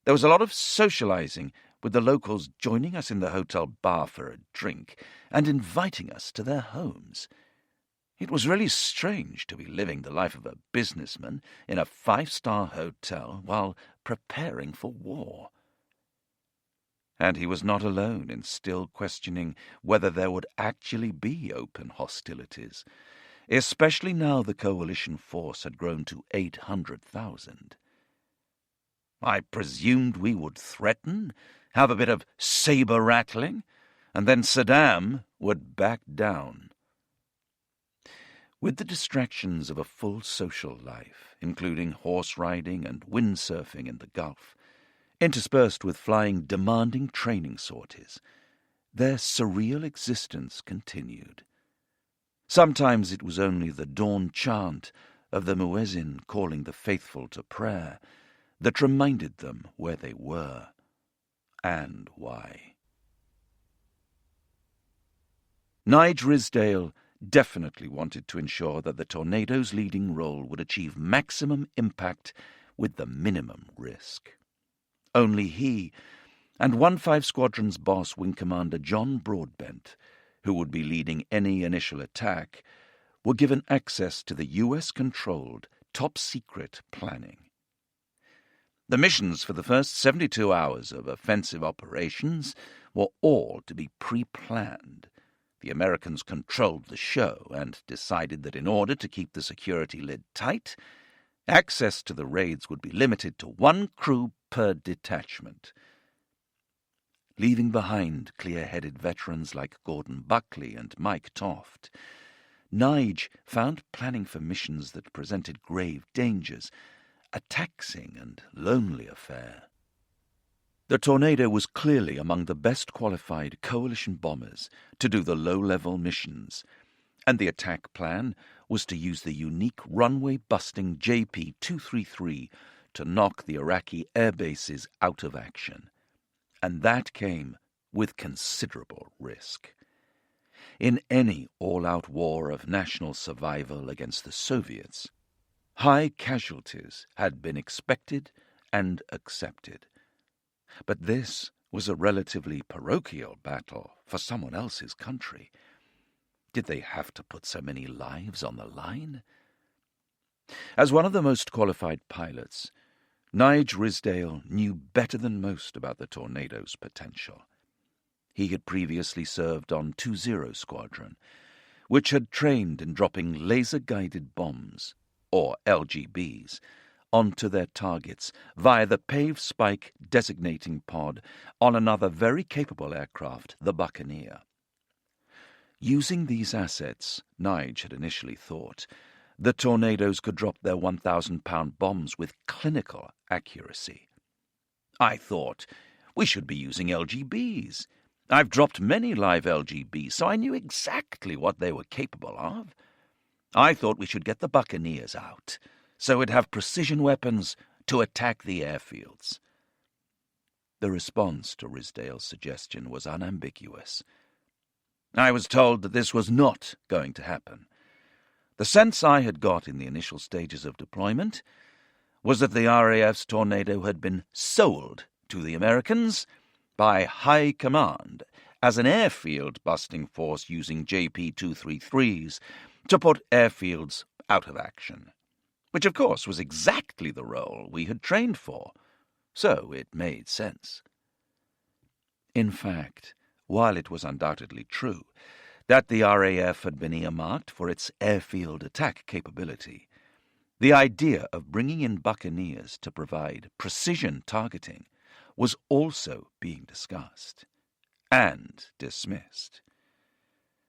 S1: There was a lot of socializing, with the locals joining us in the hotel bar for a drink and inviting us to their homes. It was really strange to be living the life of a businessman in a 5-star hotel while preparing for war. And he was not alone in still questioning whether there would actually be open hostilities, especially now the coalition force had grown to 800,000. I presumed we would threaten, have a bit of saber-rattling, and then Saddam would back down. With the distractions of a full social life, including horse riding and windsurfing in the Gulf, interspersed with flying demanding training sorties, their surreal existence continued. Sometimes it was only the dawn chant of the muezzin calling the faithful to prayer that reminded them where they were and why. Nige Risdale definitely wanted to ensure that the Tornado's leading role would achieve maximum impact with the minimum risk. Only he and 1-5 Squadron's boss, Wing Commander John Broadbent, who would be leading any initial attack, were given access to the US-controlled, top-secret planning. The missions for the first 72 hours of offensive operations were all to be pre-planned. The Americans controlled the show and decided that in order to keep the security lid tight, access to the raids would be limited to 1 crew per detachment. Leaving behind clear-headed veterans like Gordon Buckley and Mike Toft, Nige found planning for missions that presented grave dangers a taxing and lonely affair. The Tornado was clearly among the best qualified coalition bombers to do the low-level missions, and the attack plan was to use the unique runway-busting JP-233 to knock the Iraqi air bases out of action. And that came with considerable risk. In any all-out war of national survival against the Soviets, high casualties had been expected and accepted. But this was a relatively parochial battle for someone else's country. Did they have to put so many lives on the line? As one of the most qualified pilots, Nige Risdale knew better than most about the Tornado's potential. He had previously served on 20 Squadron, which had trained in dropping laser-guided bombs, or LGBs, onto their targets via the pave spike designating pod on another very capable aircraft, the Buccaneer. Using these assets, Nige had initially thought, the Tornadoes could drop their 1,000-pound bombs with clinical accuracy. I thought, we should be using LGBs. I've dropped many live LGBs, so I knew exactly what they were capable of. I thought we should get the Buccaneers out, so we'd have precision weapons to attack the airfields. The response to Ridsdale's suggestion was unambiguous. I was told that this was not going to happen. The sense I had got in the initial stages of deployment was that the RAF's Tornado had been sold to the Americans by High Command as an airfield-busting force using JP-233s to put airfields out of action, which of course was exactly the role we had trained for, so it made sense. In fact, while it was undoubtedly true that the RAF had been earmarked for its airfield attack capability, the idea of bringing in Buccaneers to provide precision targeting was also being discussed and dismissed.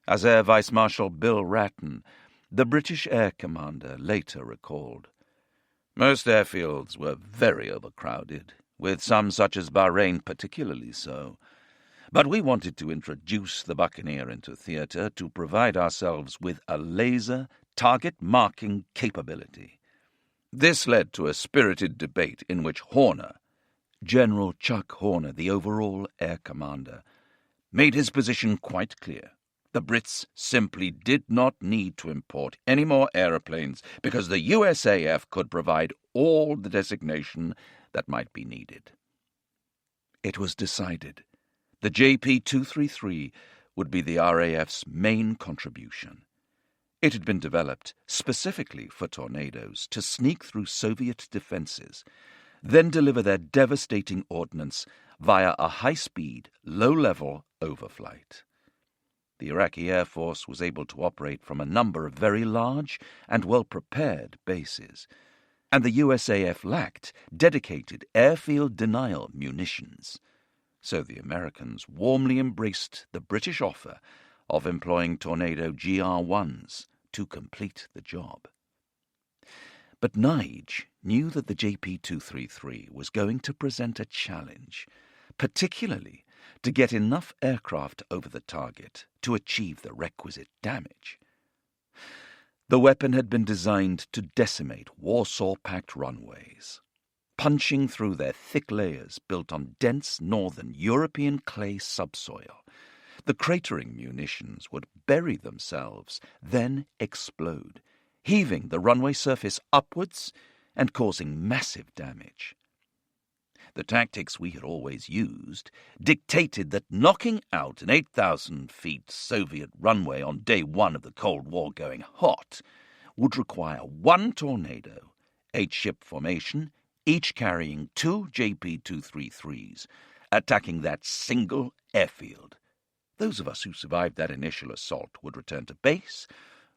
S1: As Air Vice Marshal Bill Ratton, the British Air Commander, later recalled, most airfields were very overcrowded, with some such as Bahrain particularly so, but we wanted to introduce the Buccaneer into theatre to provide ourselves with a laser target-marking capability. This led to a spirited debate in which Horner, General Chuck Horner, the overall air commander, made his position quite clear. The Brits simply did not need to import any more aeroplanes because the USAF could provide all the designation that might be needed. It was decided the JP-233 would be the RAF's main contribution. It had been developed specifically for Tornadoes to sneak through Soviet defenses, then deliver their devastating ordnance via a high-speed, low-level overflight. The Iraqi Air Force was able to operate from a number of very large and well-prepared bases, and the USAF lacked dedicated airfield denial munitions. So the Americans warmly embraced the British offer of employing Tornado GR-1s to complete the job. But Nige knew that the JP-233 was going to present a challenge, particularly to get enough aircraft over the target to achieve the requisite damage. The weapon had been designed to decimate Warsaw-packed runways, punching through their thick layers built on dense northern European clay subsoil. The cratering munitions would bury themselves, then explode, heaving the runway surface upwards and causing massive damage. The tactics we had always used dictated that knocking out an 8,000 feet Soviet runway on day one of the Cold War going hot would require one Tornado, 8-ship formation, each carrying 2 JP-233s, attacking that single airfield. Those of us who survived that initial assault would return to base,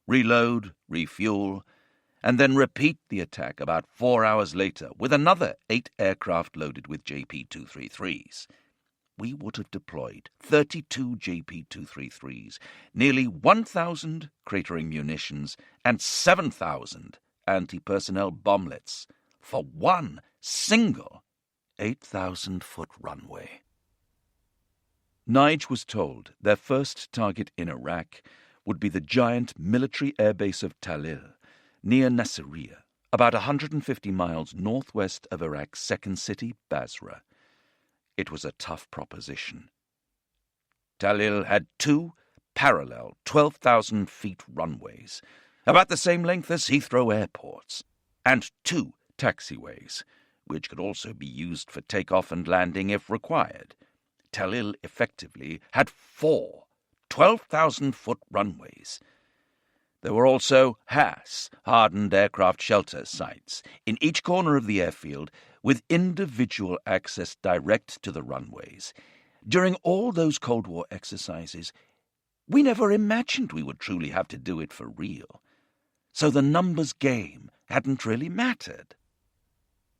S1: reload, refuel, and then repeat the attack about 4 hours later with another 8 aircraft loaded with JP-233s. We would have deployed 32 JP-233s, nearly 1,000 cratering munitions, and 7,000 anti-personnel bomblets for one single 8,000-foot runway. Nige was told their first target in Iraq would be the giant military airbase of Talil, near Nasiriyah, about 150 miles northwest of Iraq's second city, Basra. It was a tough proposition. Talil had 2 parallel 12,000 feet runways, about the same length as Heathrow airports, and 2 taxiways, which could also be used for takeoff and landing if required. Talil effectively had 4 12,000-foot runways. There were also HASS, hardened aircraft shelter sites, in each corner of the airfield with individual access direct to the runways, During all those Cold War exercises, we never imagined we would truly have to do it for real. So the numbers game hadn't really mattered.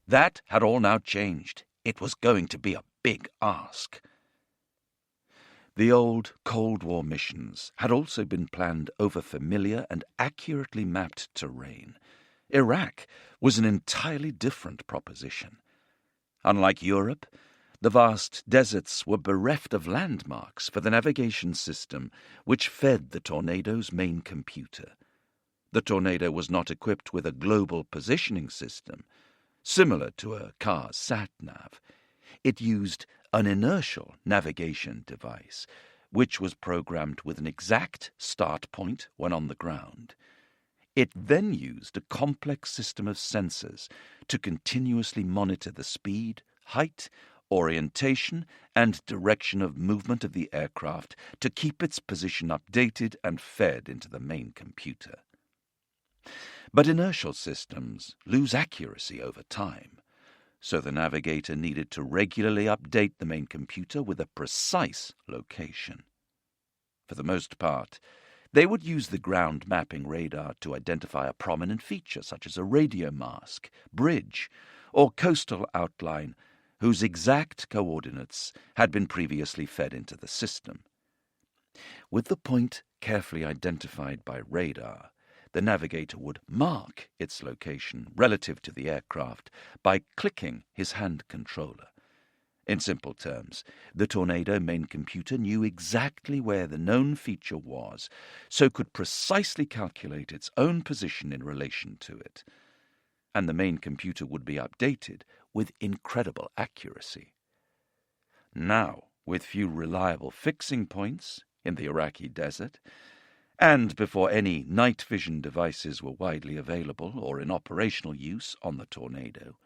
S1: That had all now changed. It was going to be a big ask. The old Cold War missions had also been planned over familiar and accurately mapped terrain. Iraq was an entirely different proposition. Unlike Europe, the vast deserts were bereft of landmarks for the navigation system which fed the Tornado's main computer. The Tornado was not equipped with a global positioning system, similar to a car's sat-nav. It used an inertial navigation device, which was programmed with an exact start point when on the ground. It then used a complex system of sensors to continuously monitor the speed, height, orientation, and direction of movement of the aircraft to keep its position updated and fed into the main computer. But inertial systems lose accuracy over time, so the navigator needed to regularly update the main computer with a precise location. For the most part, they would use the ground mapping radar to identify a prominent feature such as a radio mast, bridge, or coastal outline whose exact coordinates had been previously fed into the system. With the point carefully identified by radar, the navigator would mark its location relative to the aircraft by clicking his hand controller. In simple terms, the Tornado main computer knew exactly where the known feature was, so could precisely calculate its own position in relation to it. And the main computer would be updated with incredible accuracy. Now, with few reliable fixing points in the Iraqi desert, and before any night vision devices were widely available or in operational use on the Tornado,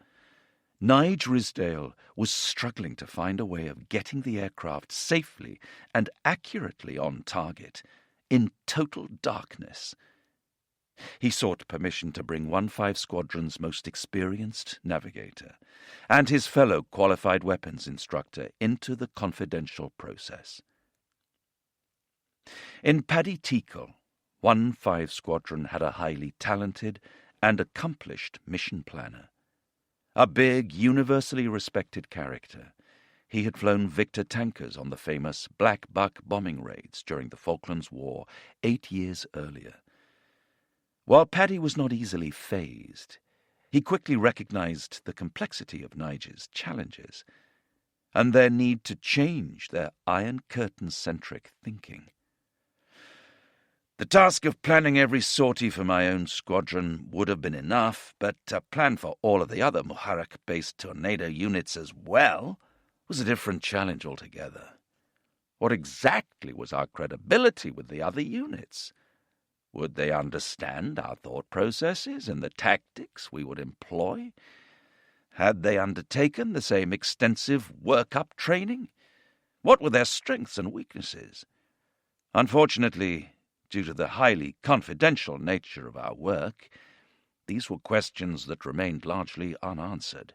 S1: Nige Ridsdale was struggling to find a way of getting the aircraft safely and accurately on target in total darkness. He sought permission to bring 1-5 Squadron's most experienced navigator and his fellow qualified weapons instructor into the confidential process. In Paddy Nichol, 1-5 Squadron had a highly talented and accomplished mission planner. A big, universally respected character, he had flown Victor tankers on the famous Black Buck bombing raids during the Falklands War 8 years earlier. While Paddy was not easily fazed, he quickly recognized the complexity of Nige's challenges and their need to change their Iron Curtain-centric thinking. The task of planning every sortie for my own squadron would have been enough, but to plan for all of the other Muharraq-based Tornado units as well was a different challenge altogether. What exactly was our credibility with the other units? Would they understand our thought processes and the tactics we would employ? Had they undertaken the same extensive work-up training? What were their strengths and weaknesses? Unfortunately, due to the highly confidential nature of our work, these were questions that remained largely unanswered.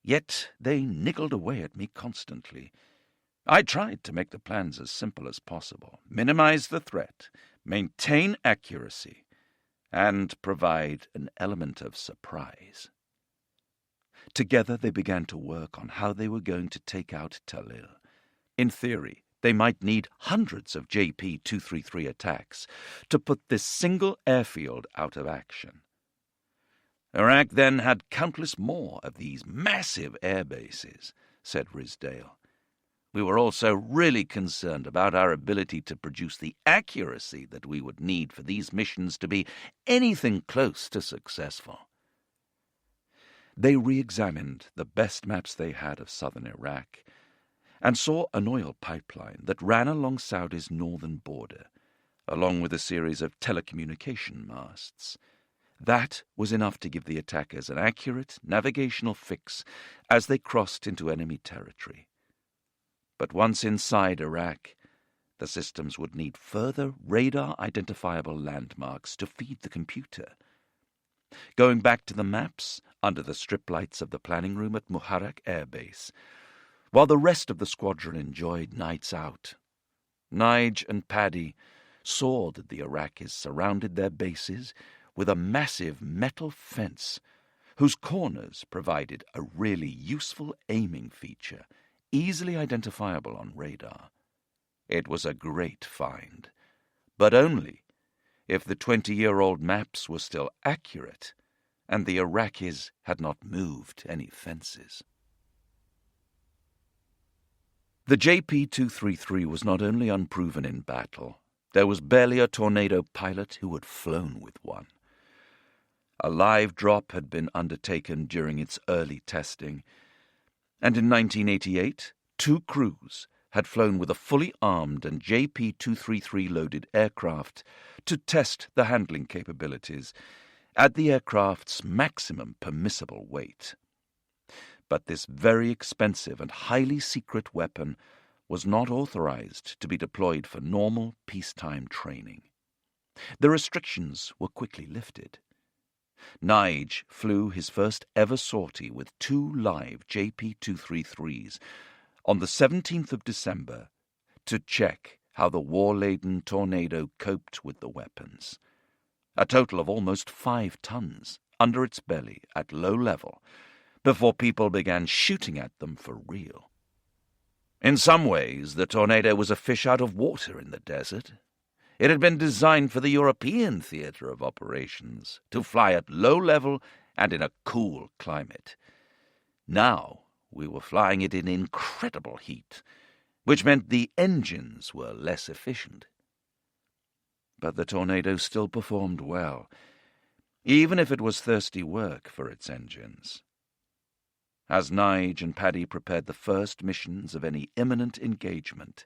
S1: Yet they niggled away at me constantly. I tried to make the plans as simple as possible, minimize the threat, maintain accuracy, and provide an element of surprise. Together they began to work on how they were going to take out Talil. In theory, they might need hundreds of JP-233 attacks to put this single airfield out of action. Iraq then had countless more of these massive air bases, said Ridsdale. We were also really concerned about our ability to produce the accuracy that we would need for these missions to be anything close to successful. They re-examined the best maps they had of southern Iraq and saw an oil pipeline that ran along Saudi's northern border, along with a series of telecommunication masts. That was enough to give the attackers an accurate navigational fix as they crossed into enemy territory. But once inside Iraq, the systems would need further radar-identifiable landmarks to feed the computer. Going back to the maps under the strip lights of the planning room at Muharraq Air Base, while the rest of the squadron enjoyed nights out. Nige and Paddy saw that the Iraqis surrounded their bases with a massive metal fence whose corners provided a really useful aiming feature, easily identifiable on radar. It was a great find, but only if the 20-year-old maps were still accurate and the Iraqis had not moved any fences. The JP-233 was not only unproven in battle, there was barely a Tornado pilot who had flown with one. A live drop had been undertaken during its early testing, and in 1988, 2 crews had flown with a fully armed and JP-233-loaded aircraft to test the handling capabilities at the aircraft's maximum permissible weight. But this very expensive and highly secret weapon was not authorized to be deployed for normal peacetime training. The restrictions were quickly lifted. Nige flew his first ever sortie with 2 live JP-233s on the 17th of December to check how the war-laden Tornado coped with the weapons. A total of almost 5 tons under its belly at low level before people began shooting at them for real. In some ways, the Tornado was a fish out of water in the desert. It had been designed for the European theater of operations, to fly at low level and in a cool climate. Now we were flying it in incredible heat, which meant the engines were less efficient. But the Tornado still performed well, even if it was thirsty work for its engines. As Nige and Paddy prepared the first missions of any imminent engagement,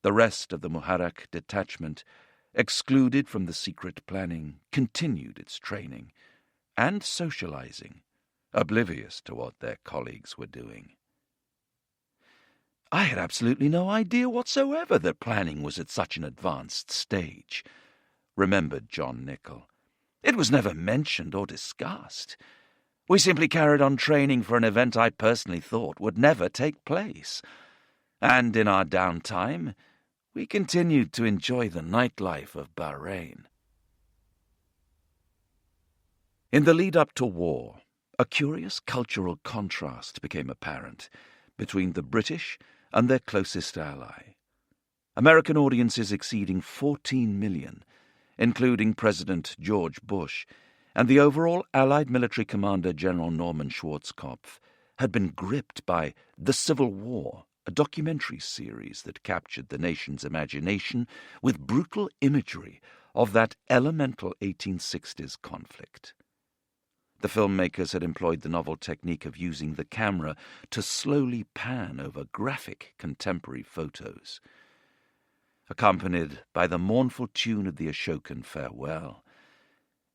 S1: the rest of the Muharraq detachment, excluded from the secret planning, continued its training and socializing, oblivious to what their colleagues were doing. I had absolutely no idea whatsoever that planning was at such an advanced stage, remembered John Nichol. It was never mentioned or discussed. We simply carried on training for an event I personally thought would never take place. And in our downtime, we continued to enjoy the nightlife of Bahrain. In the lead-up to war, a curious cultural contrast became apparent between the British and their closest ally. American audiences exceeding 14 million, including President George Bush, and the overall Allied military commander General Norman Schwarzkopf, had been gripped by The Civil War, a documentary series that captured the nation's imagination with brutal imagery of that elemental 1860s conflict. The filmmakers had employed the novel technique of using the camera to slowly pan over graphic contemporary photos. Accompanied by the mournful tune of the Ashokan Farewell,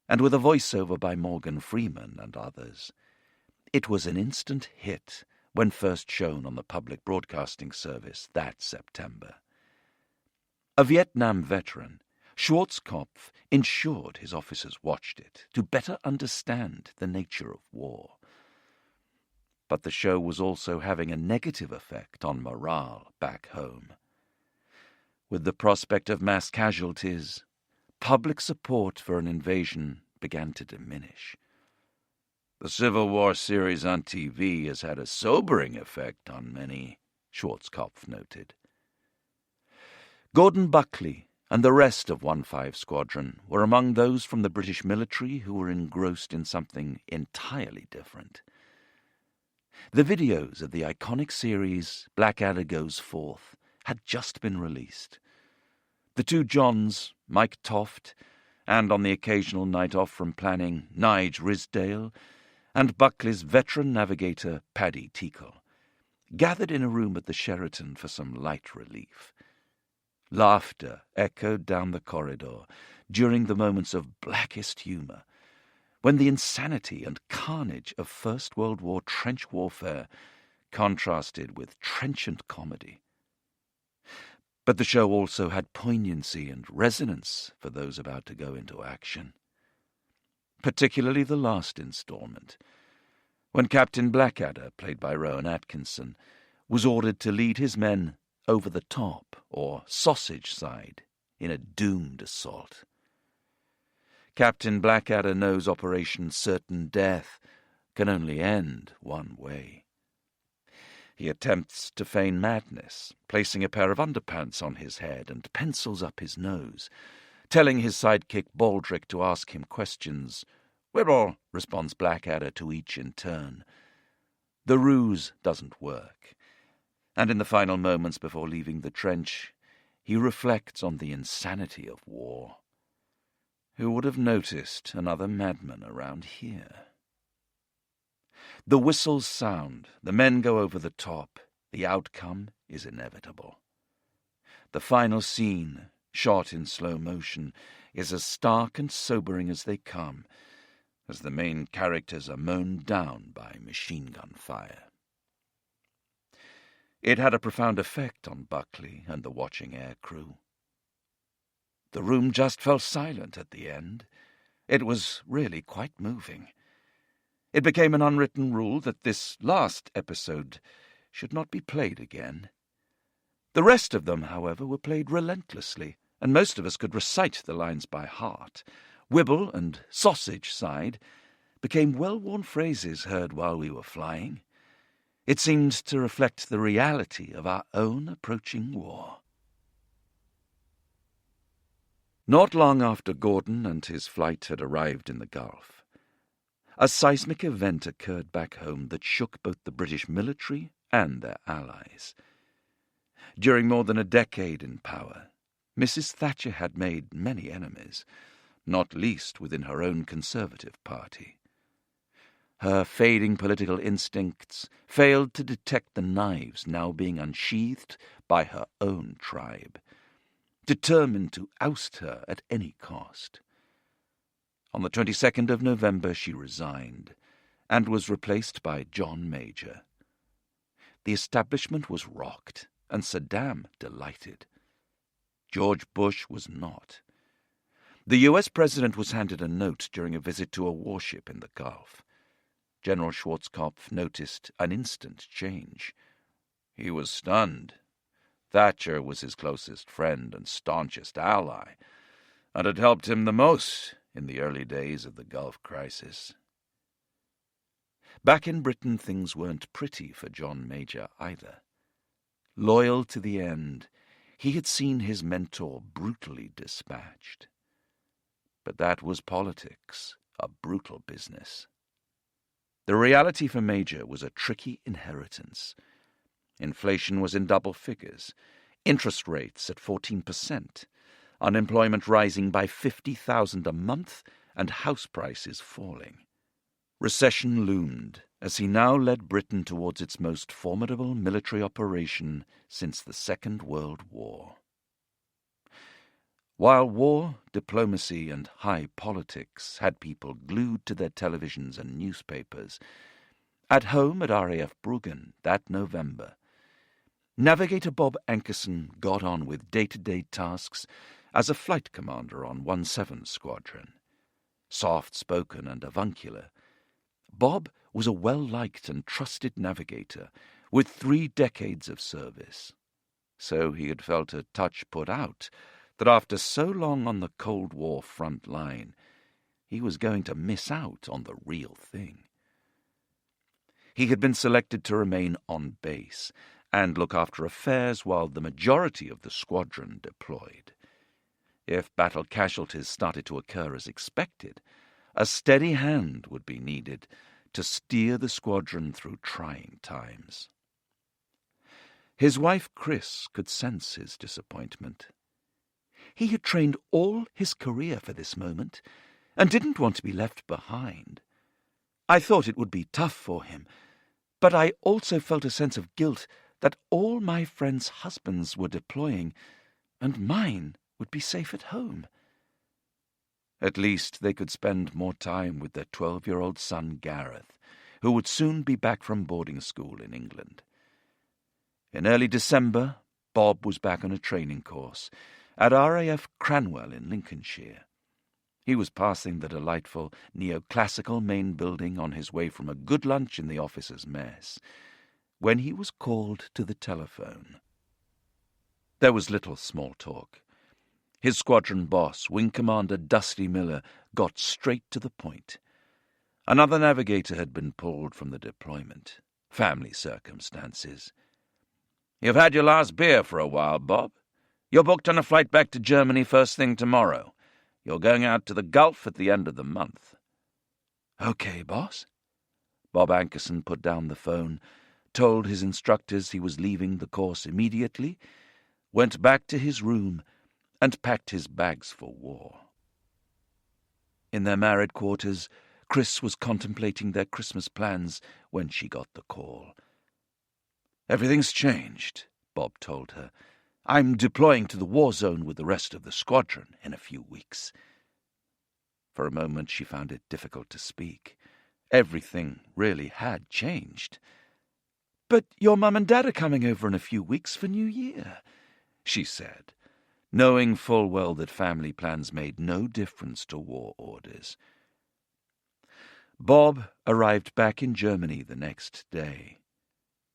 S1: and with a voiceover by Morgan Freeman and others, it was an instant hit when first shown on the public broadcasting service that September. A Vietnam veteran, Schwarzkopf ensured his officers watched it to better understand the nature of war. But the show was also having a negative effect on morale back home. With the prospect of mass casualties, public support for an invasion began to diminish. The Civil War series on TV has had a sobering effect on many, Schwarzkopf noted. Gordon Buckley and the rest of 1-5 Squadron were among those from the British military who were engrossed in something entirely different. The videos of the iconic series Blackadder Goes Forth had just been released. The 2 Johns, Mike Toft, and on the occasional night off from planning, Nige Risdale, and Buckley's veteran navigator Paddy Tickle, gathered in a room at the Sheraton for some light relief. Laughter echoed down the corridor during the moments of blackest humour, when the insanity and carnage of First World War trench warfare contrasted with trenchant comedy. But the show also had poignancy and resonance for those about to go into action. Particularly the last installment, when Captain Blackadder, played by Rowan Atkinson, was ordered to lead his men over the top, or sausage side, in a doomed assault. Captain Blackadder knows Operation Certain Death can only end one way. He attempts to feign madness, placing a pair of underpants on his head and pencils up his nose, telling his sidekick Baldric to ask him questions. "Whibble," responds Blackadder to each in turn. The ruse doesn't work, and in the final moments before leaving the trench, he reflects on the insanity of war. Who would have noticed another madman around here? The whistles sound, the men go over the top. The outcome is inevitable. The final scene, shot in slow motion, is as stark and sobering as they come, as the main characters are mown down by machine gun fire. It had a profound effect on Buckley and the watching air crew. The room just fell silent at the end. It was really quite moving. It became an unwritten rule that this last episode should not be played again. The rest of them, however, were played relentlessly, and most of us could recite the lines by heart. Whibble and sausage side became well-worn phrases heard while we were flying. It seemed to reflect the reality of our own approaching war. Not long after Gordon and his flight had arrived in the Gulf, a seismic event occurred back home that shook both the British military and their allies. During more than a decade in power, Mrs. Thatcher had made many enemies, not least within her own Conservative Party. Her fading political instincts failed to detect the knives now being unsheathed by her own tribe, determined to oust her at any cost. On the 22nd of November she resigned, and was replaced by John Major. The establishment was rocked, and Saddam delighted. George Bush was not. The U.S. president was handed a note during a visit to a warship in the Gulf. General Schwarzkopf noticed an instant change. He was stunned. Thatcher was his closest friend and staunchest ally, and had helped him the most in the early days of the Gulf crisis. Back in Britain, things weren't pretty for John Major either. Loyal to the end, he had seen his mentor brutally dispatched. But that was politics, a brutal business. The reality for Major was a tricky inheritance. Inflation was in double figures, interest rates at 14%, unemployment rising by 50,000 a month, and house prices falling. Recession loomed as he now led Britain towards its most formidable military operation since the Second World War. While war, diplomacy, and high politics had people glued to their televisions and newspapers, at home at RAF Bruggen that November, Navigator Bob Ankerson got on with day-to-day tasks as a flight commander on 1-7 Squadron. Soft-spoken and avuncular, Bob was a well-liked and trusted navigator with 3 decades of service. So he had felt a touch put out that after so long on the Cold War front line, he was going to miss out on the real thing. He had been selected to remain on base and look after affairs while the majority of the squadron deployed. If battle casualties started to occur as expected, a steady hand would be needed to steer the squadron through trying times. His wife Chris could sense his disappointment. He had trained all his career for this moment and didn't want to be left behind. I thought it would be tough for him, but I also felt a sense of guilt that all my friends' husbands were deploying and mine would be safe at home. At least they could spend more time with their 12-year-old son Gareth, who would soon be back from boarding school in England. In early December, Bob was back on a training course at RAF Cranwell in Lincolnshire. He was passing the delightful neoclassical main building on his way from a good lunch in the officers' mess. when he was called to the telephone. There was little small talk. His squadron boss, Wing Commander Dusty Miller, got straight to the point. Another navigator had been pulled from the deployment. Family circumstances. "You've had your last beer for a while, Bob. You're booked on a flight back to Germany first thing tomorrow. You're going out to the Gulf at the end of the month." "Okay, boss." Bob Ankerson put down the phone, told his instructors he was leaving the course immediately, went back to his room, and packed his bags for war. In their married quarters, Chris was contemplating their Christmas plans when she got the call. "Everything's changed," Bob told her. "I'm deploying to the war zone with the rest of the squadron in a few weeks." For a moment she found it difficult to speak. Everything really had changed. "But your mum and dad are coming over in a few weeks for New Year," she said, knowing full well that family plans made no difference to war orders. Bob arrived back in Germany the next day.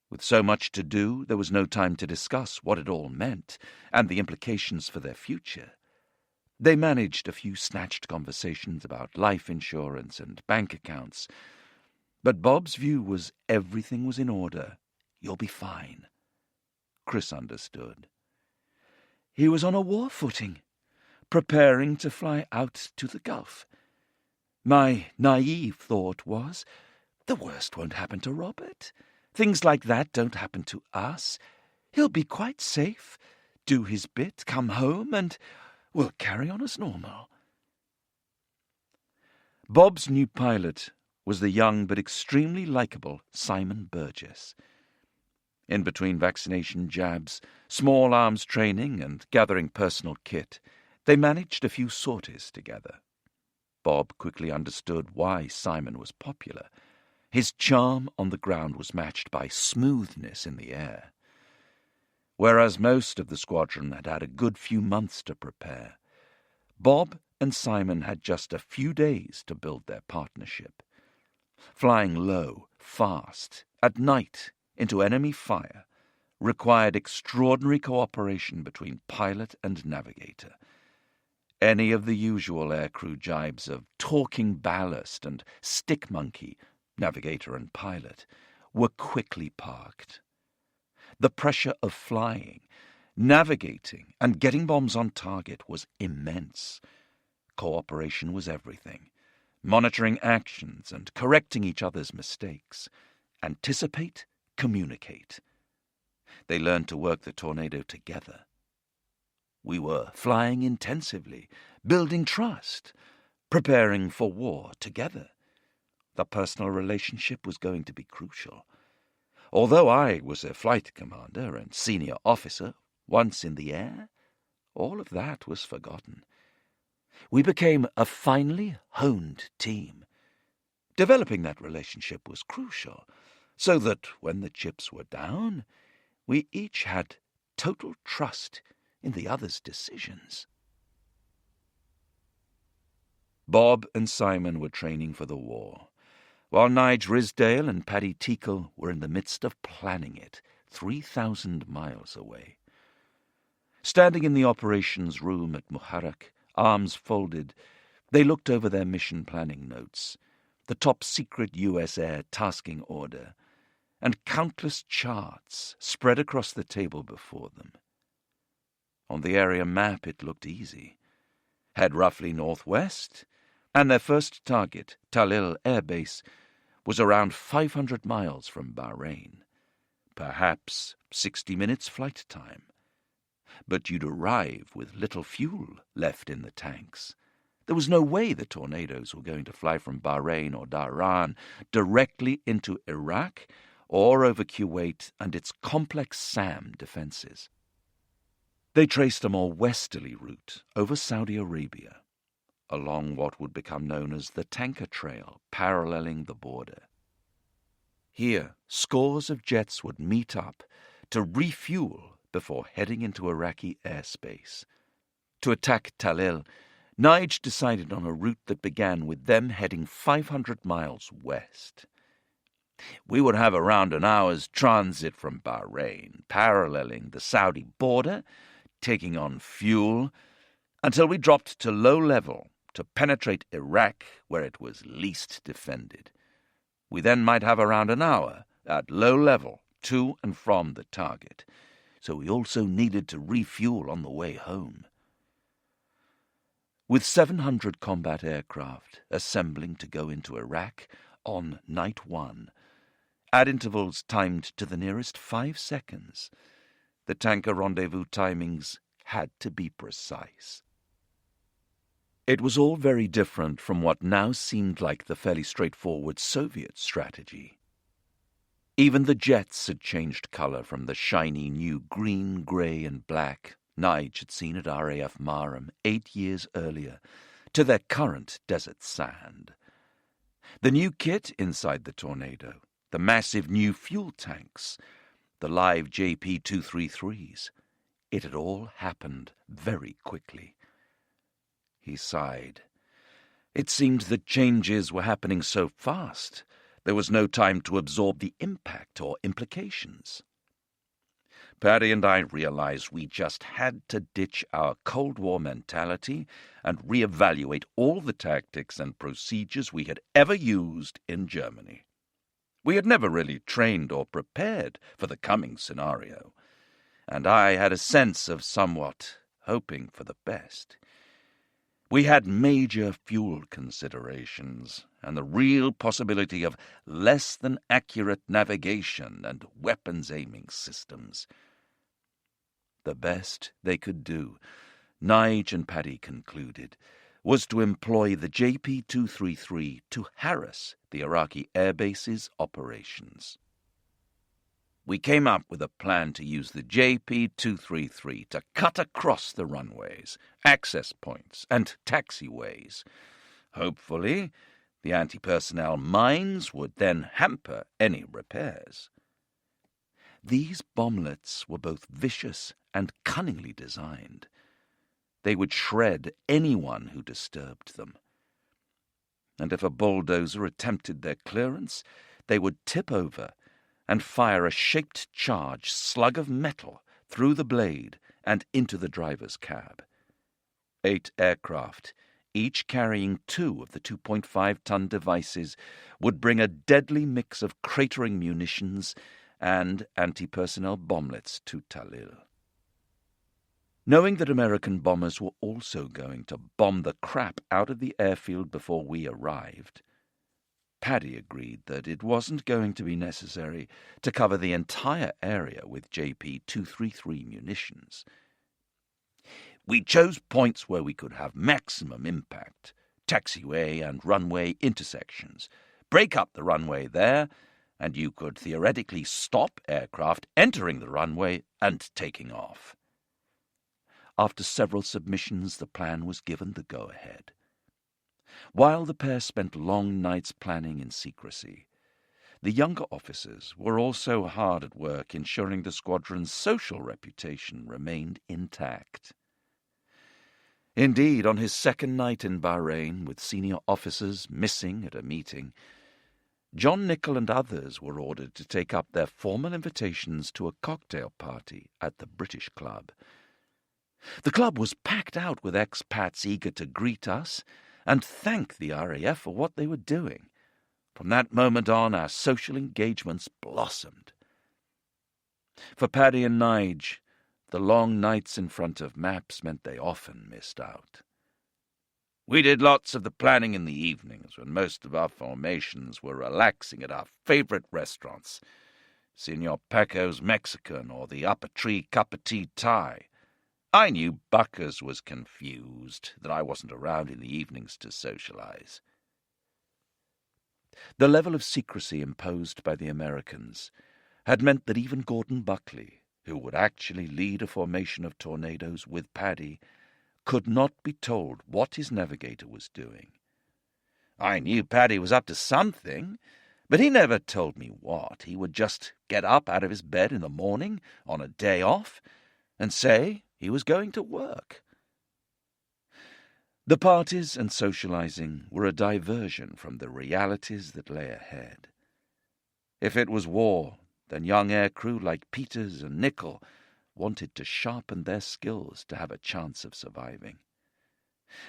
S1: With so much to do, there was no time to discuss what it all meant and the implications for their future. They managed a few snatched conversations about life insurance and bank accounts, but Bob's view was everything was in order. "You'll be fine." Chris understood. He was on a war footing, preparing to fly out to the Gulf. My naive thought was, the worst won't happen to Robert. Things like that don't happen to us. He'll be quite safe, do his bit, come home, and we'll carry on as normal. Bob's new pilot was the young but extremely likable Simon Burgess. In between vaccination jabs, small arms training, and gathering personal kit, they managed a few sorties together. Bob quickly understood why Simon was popular. His charm on the ground was matched by smoothness in the air. Whereas most of the squadron had had a good few months to prepare, Bob and Simon had just a few days to build their partnership. Flying low, fast, at night, into enemy fire, required extraordinary cooperation between pilot and navigator. Any of the usual aircrew jibes of talking ballast and stick monkey, navigator and pilot, were quickly parked. The pressure of flying, navigating, and getting bombs on target was immense. Cooperation was everything. Monitoring actions and correcting each other's mistakes. Anticipate, communicate. They learned to work the tornado together. We were flying intensively, building trust, preparing for war together. The personal relationship was going to be crucial. Although I was a flight commander and senior officer, once in the air, all of that was forgotten. We became a finely honed team. Developing that relationship was crucial, so that when the chips were down, we each had total trust in the other's decisions. Bob and Simon were training for the war, while Nige Risdale and Paddy Nichol were in the midst of planning it, 3,000 miles away. Standing in the operations room at Muharraq, arms folded, they looked over their mission planning notes, the top-secret U.S. Air tasking order, and countless charts spread across the table before them. On the area map it looked easy. Head roughly northwest, and their first target, Talil Air Base, was around 500 miles from Bahrain. Perhaps 60 minutes flight time. But you'd arrive with little fuel left in the tanks. There was no way the tornadoes were going to fly from Bahrain or Dhahran directly into Iraq or over Kuwait and its complex SAM defenses. They traced a more westerly route over Saudi Arabia, along what would become known as the Tanker Trail, paralleling the border. Here, scores of jets would meet up to refuel before heading into Iraqi airspace. To attack Talil, Nige decided on a route that began with them heading 500 miles west. We would have around an hour's transit from Bahrain, paralleling the Saudi border, taking on fuel, until we dropped to low level to penetrate Iraq where it was least defended. We then might have around an hour at low level to and from the target, so we also needed to refuel on the way home. With 700 combat aircraft assembling to go into Iraq on night 1, at intervals timed to the nearest 5 seconds, the tanker rendezvous timings had to be precise. It was all very different from what now seemed like the fairly straightforward Soviet strategy. Even the jets had changed color from the shiny new green, grey and black Nige had seen at RAF Marham 8 years earlier to their current desert sand. The new kit inside the Tornado, the massive new fuel tanks, the live JP-233s, it had all happened very quickly. He sighed. It seemed that changes were happening so fast, there was no time to absorb the impact or implications. Paddy and I realized we just had to ditch our Cold War mentality and reevaluate all the tactics and procedures we had ever used in Germany. We had never really trained or prepared for the coming scenario, and I had a sense of somewhat hoping for the best. We had major fuel considerations and the real possibility of less than accurate navigation and weapons aiming systems. The best they could do, Nige and Paddy concluded, was to employ the JP-233 to harass the Iraqi air base's operations. We came up with a plan to use the JP-233 to cut across the runways, access points, and taxiways. Hopefully, the anti-personnel mines would then hamper any repairs. These bomblets were both vicious and cunningly designed. They would shred anyone who disturbed them. And if a bulldozer attempted their clearance, they would tip over and fire a shaped charge slug of metal through the blade and into the driver's cab. 8 aircraft, each carrying 2 of the 2.5-ton devices, would bring a deadly mix of cratering munitions and anti-personnel bomblets to Talil. Knowing that American bombers were also going to bomb the crap out of the airfield before we arrived, Paddy agreed that it wasn't going to be necessary to cover the entire area with JP-233 munitions. We chose points where we could have maximum impact, taxiway and runway intersections. Break up the runway there, and you could theoretically stop aircraft entering the runway and taking off. After several submissions, the plan was given the go-ahead. While the pair spent long nights planning in secrecy, the younger officers were also hard at work ensuring the squadron's social reputation remained intact. Indeed, on his second night in Bahrain, with senior officers missing at a meeting, John Nichol and others were ordered to take up their formal invitations to a cocktail party at the British Club. The club was packed out with expats eager to greet us and thank the RAF for what they were doing. From that moment on, our social engagements blossomed. For Paddy and Nige, the long nights in front of maps meant they often missed out. We did lots of the planning in the evenings when most of our formations were relaxing at our favorite restaurants, Senor Paco's Mexican or the Upper Tree Cup of Tea Thai. I knew Buckers was confused that I wasn't around in the evenings to socialize. The level of secrecy imposed by the Americans had meant that even Gordon Buckley, who would actually lead a formation of tornadoes with Paddy, could not be told what his navigator was doing. I knew Paddy was up to something, but he never told me what. He would just get up out of his bed in the morning on a day off and say he was going to work. The parties and socializing were a diversion from the realities that lay ahead. If it was war, then young aircrew like Peters and Nichol wanted to sharpen their skills to have a chance of surviving.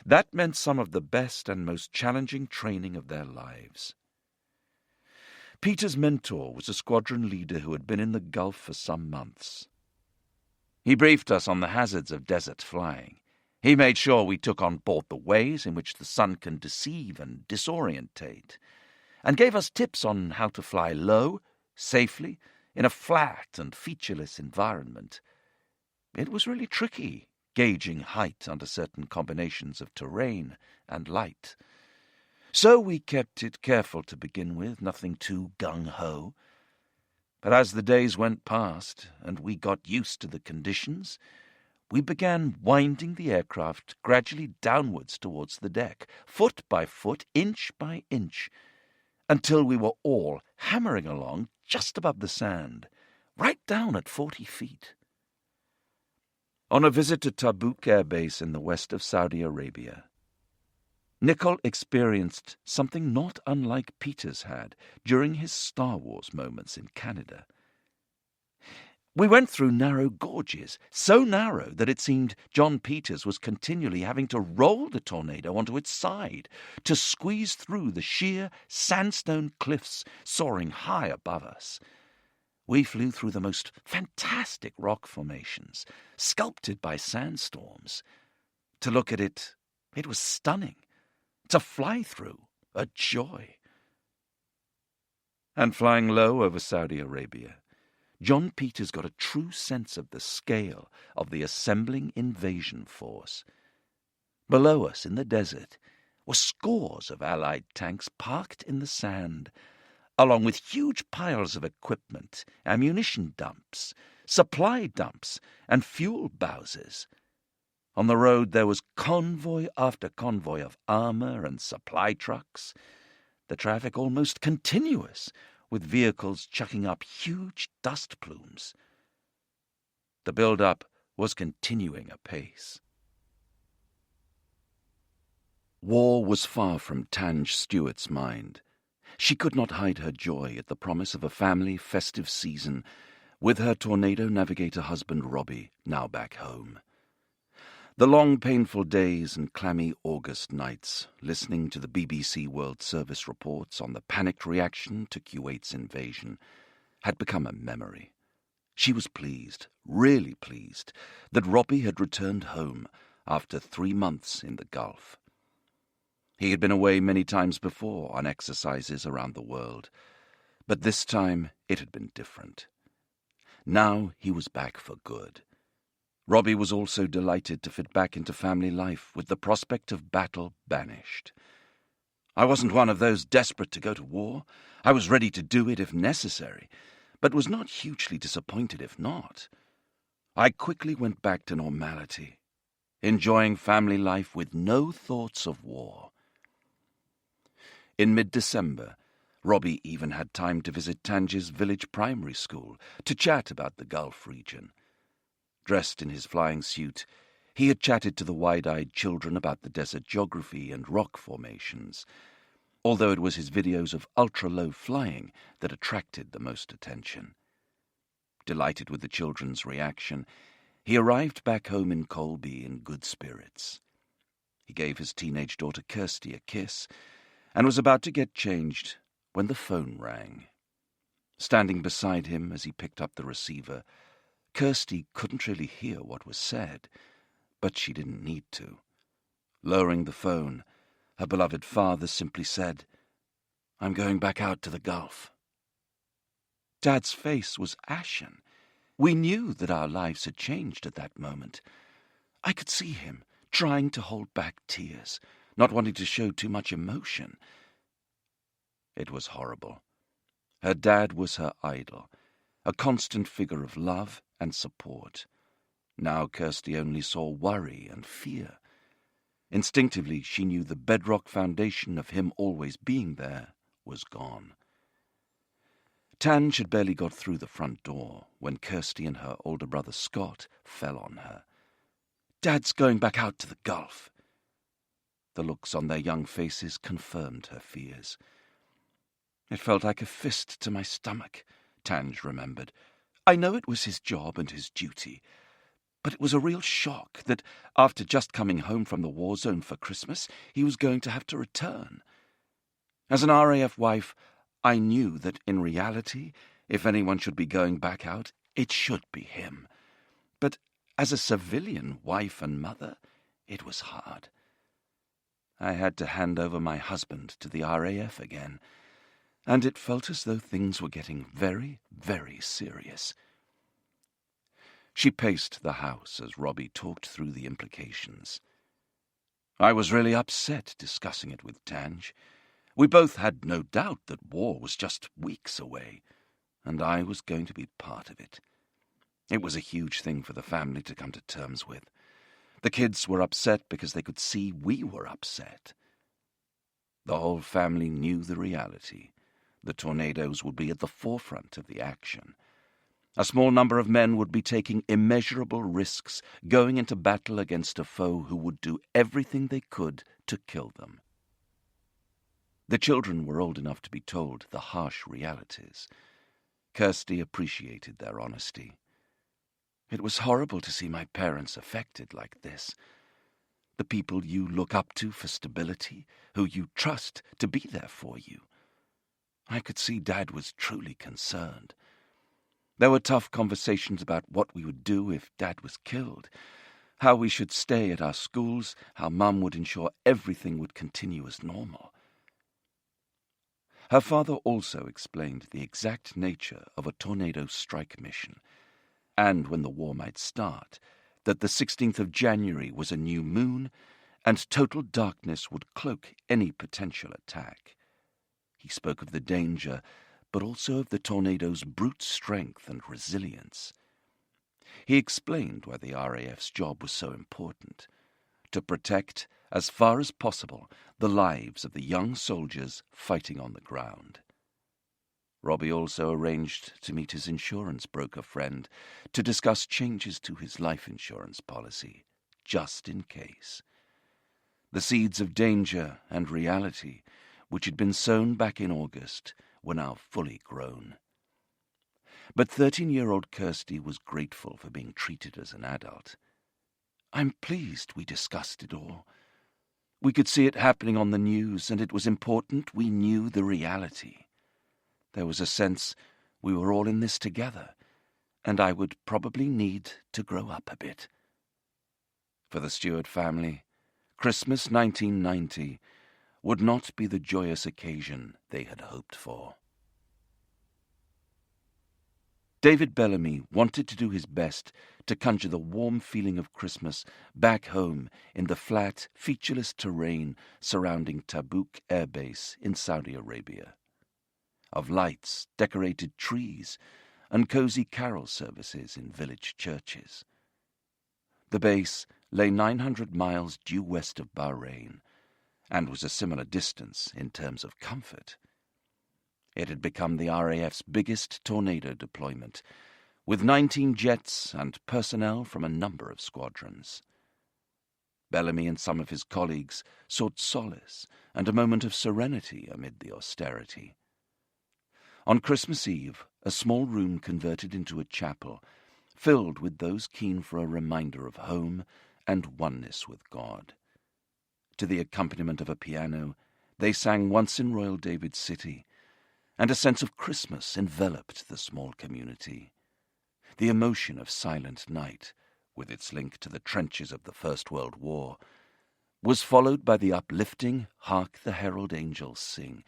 S1: That meant some of the best and most challenging training of their lives. Peter's mentor was a squadron leader who had been in the Gulf for some months. He briefed us on the hazards of desert flying. He made sure we took on board the ways in which the sun can deceive and disorientate, and gave us tips on how to fly low, safely, in a flat and featureless environment. It was really tricky, gauging height under certain combinations of terrain and light. So we kept it careful to begin with, nothing too gung-ho. But as the days went past and we got used to the conditions, we began winding the aircraft gradually downwards towards the deck, foot by foot, inch by inch, until we were all hammering along just above the sand, right down at 40 feet. On a visit to Tabuk Air Base in the west of Saudi Arabia, Nichol experienced something not unlike Peters had during his Star Wars moments in Canada. We went through narrow gorges, so narrow that it seemed John Peters was continually having to roll the tornado onto its side to squeeze through the sheer sandstone cliffs soaring high above us. We flew through the most fantastic rock formations, sculpted by sandstorms. To look at it, it was stunning. To fly through, a joy. And flying low over Saudi Arabia, John Peters got a true sense of the scale of the assembling invasion force. Below us in the desert were scores of Allied tanks parked in the sand, along with huge piles of equipment, ammunition dumps, supply dumps, and fuel bowsers. On the road there was convoy after convoy of armor and supply trucks, the traffic almost continuous, with vehicles chucking up huge dust plumes. The build-up was continuing apace. War was far from Tange Stewart's mind. She could not hide her joy at the promise of a family festive season with her tornado navigator husband Robbie now back home. The long, painful days and clammy August nights, listening to the BBC World Service reports on the panicked reaction to Kuwait's invasion, had become a memory. She was pleased, really pleased, that Robbie had returned home after 3 months in the Gulf. He had been away many times before on exercises around the world, but this time it had been different. Now he was back for good. Robbie was also delighted to fit back into family life with the prospect of battle banished. I wasn't one of those desperate to go to war. I was ready to do it if necessary, but was not hugely disappointed if not. I quickly went back to normality, enjoying family life with no thoughts of war. In mid-December, Robbie even had time to visit Tange's village primary school to chat about the Gulf region. Dressed in his flying suit, he had chatted to the wide-eyed children about the desert geography and rock formations, although it was his videos of ultra-low flying that attracted the most attention. Delighted with the children's reaction, he arrived back home in Colby in good spirits. He gave his teenage daughter Kirsty a kiss and was about to get changed when the phone rang. Standing beside him as he picked up the receiver, Kirsty couldn't really hear what was said, but she didn't need to. Lowering the phone, her beloved father simply said, "I'm going back out to the Gulf." Dad's face was ashen. We knew that our lives had changed at that moment. I could see him trying to hold back tears, not wanting to show too much emotion. It was horrible. Her dad was her idol, a constant figure of love and support. Now Kirsty only saw worry and fear. Instinctively, she knew the bedrock foundation of him always being there was gone. Tange had barely got through the front door when Kirsty and her older brother Scott fell on her. "Dad's going back out to the Gulf." The looks on their young faces confirmed her fears. It felt like a fist to my stomach, Tange remembered. I know it was his job and his duty, but it was a real shock that, after just coming home from the war zone for Christmas, he was going to have to return. As an RAF wife, I knew that in reality, if anyone should be going back out, it should be him. But as a civilian wife and mother, it was hard. I had to hand over my husband to the RAF again, and it felt as though things were getting very, very serious. She paced the house as Robbie talked through the implications. I was really upset discussing it with Tange. We both had no doubt that war was just weeks away, and I was going to be part of it. It was a huge thing for the family to come to terms with. The kids were upset because they could see we were upset. The whole family knew the reality. The tornadoes would be at the forefront of the action. A small number of men would be taking immeasurable risks, going into battle against a foe who would do everything they could to kill them. The children were old enough to be told the harsh realities. Kirsty appreciated their honesty. It was horrible to see my parents affected like this. The people you look up to for stability, who you trust to be there for you. I could see Dad was truly concerned. There were tough conversations about what we would do if Dad was killed, how we should stay at our schools, how Mum would ensure everything would continue as normal. Her father also explained the exact nature of a tornado strike mission, and when the war might start, that the 16th of January was a new moon, and total darkness would cloak any potential attack. He spoke of the danger, but also of the tornado's brute strength and resilience. He explained why the RAF's job was so important, to protect, as far as possible, the lives of the young soldiers fighting on the ground. Robbie also arranged to meet his insurance broker friend to discuss changes to his life insurance policy, just in case. The seeds of danger and reality, which had been sown back in August, were now fully grown. But 13-year-old Kirsty was grateful for being treated as an adult. I'm pleased we discussed it all. We could see it happening on the news, and it was important we knew the reality. There was a sense we were all in this together, and I would probably need to grow up a bit. For the Stewart family, Christmas 1990 would not be the joyous occasion they had hoped for. David Bellamy wanted to do his best to conjure the warm feeling of Christmas back home in the flat, featureless terrain surrounding Tabuk Air Base in Saudi Arabia. Of lights, decorated trees, and cozy carol services in village churches. The base lay 900 miles due west of Bahrain, and was a similar distance in terms of comfort. It had become the RAF's biggest tornado deployment, with 19 jets and personnel from a number of squadrons. Bellamy and some of his colleagues sought solace and a moment of serenity amid the austerity. On Christmas Eve, a small room converted into a chapel, filled with those keen for a reminder of home and oneness with God. To the accompaniment of a piano, they sang Once in Royal David City, and a sense of Christmas enveloped the small community. The emotion of Silent Night, with its link to the trenches of the First World War, was followed by the uplifting Hark the Herald Angels Sing,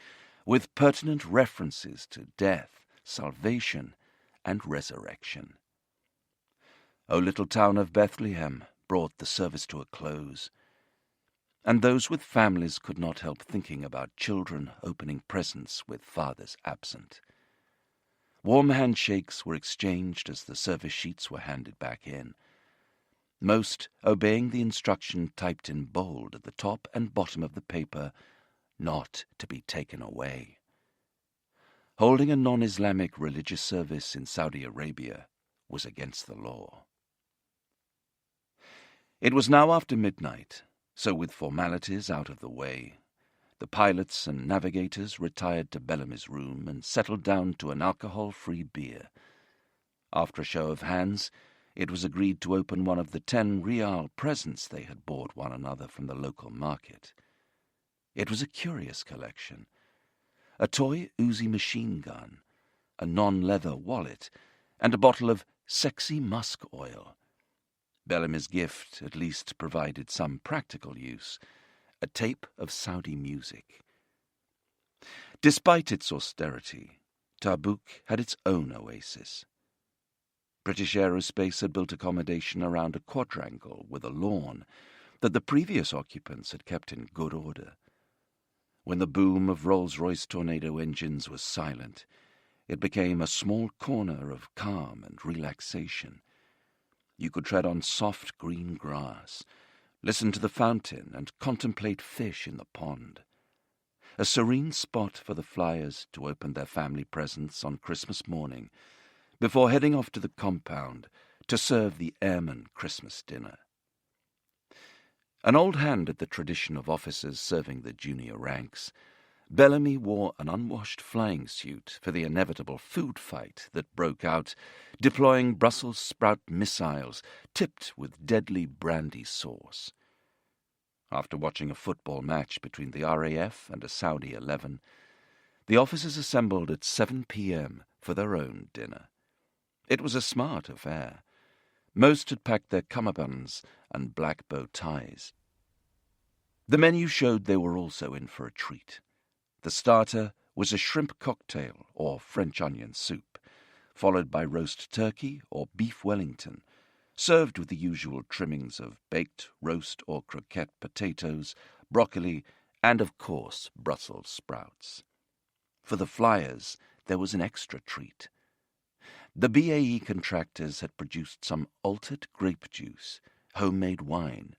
S1: with pertinent references to death, salvation, and resurrection. O Little Town of Bethlehem brought the service to a close, and those with families could not help thinking about children opening presents with fathers absent. Warm handshakes were exchanged as the service sheets were handed back in, most obeying the instruction typed in bold at the top and bottom of the paper, not to be taken away. Holding a non-Islamic religious service in Saudi Arabia was against the law. It was now after midnight, so with formalities out of the way, The pilots and navigators retired to Bellamy's room and settled down to an alcohol-free beer. After a show of hands, it was agreed to open one of the 10 real presents they had bought one another from the local market. It was a curious collection: a toy Uzi machine gun, a non-leather wallet, and a bottle of sexy musk oil. Bellamy's gift at least provided some practical use: a tape of Saudi music. Despite its austerity, Tabuk had its own oasis. British Aerospace had built accommodation around a quadrangle with a lawn that the previous occupants had kept in good order. When the boom of Rolls-Royce Tornado engines was silent, it became a small corner of calm and relaxation. You could tread on soft green grass, listen to the fountain, and contemplate fish in the pond. A serene spot for the flyers to open their family presents on Christmas morning, before heading off to the compound to serve the airman Christmas dinner. An old hand at the tradition of officers serving the junior ranks, Bellamy wore an unwashed flying suit for the inevitable food fight that broke out, deploying Brussels sprout missiles tipped with deadly brandy sauce. After watching a football match between the RAF and a Saudi 11, the officers assembled at 7 p.m. for their own dinner. It was a smart affair. Most had packed their cummerbunds and black bow ties. The menu showed they were also in for a treat. The starter was a shrimp cocktail or French onion soup, followed by roast turkey or beef Wellington, served with the usual trimmings of baked, roast or croquette potatoes, broccoli, and, of course, Brussels sprouts. For the flyers, there was an extra treat. The BAE contractors had produced some altered grape juice, homemade wine,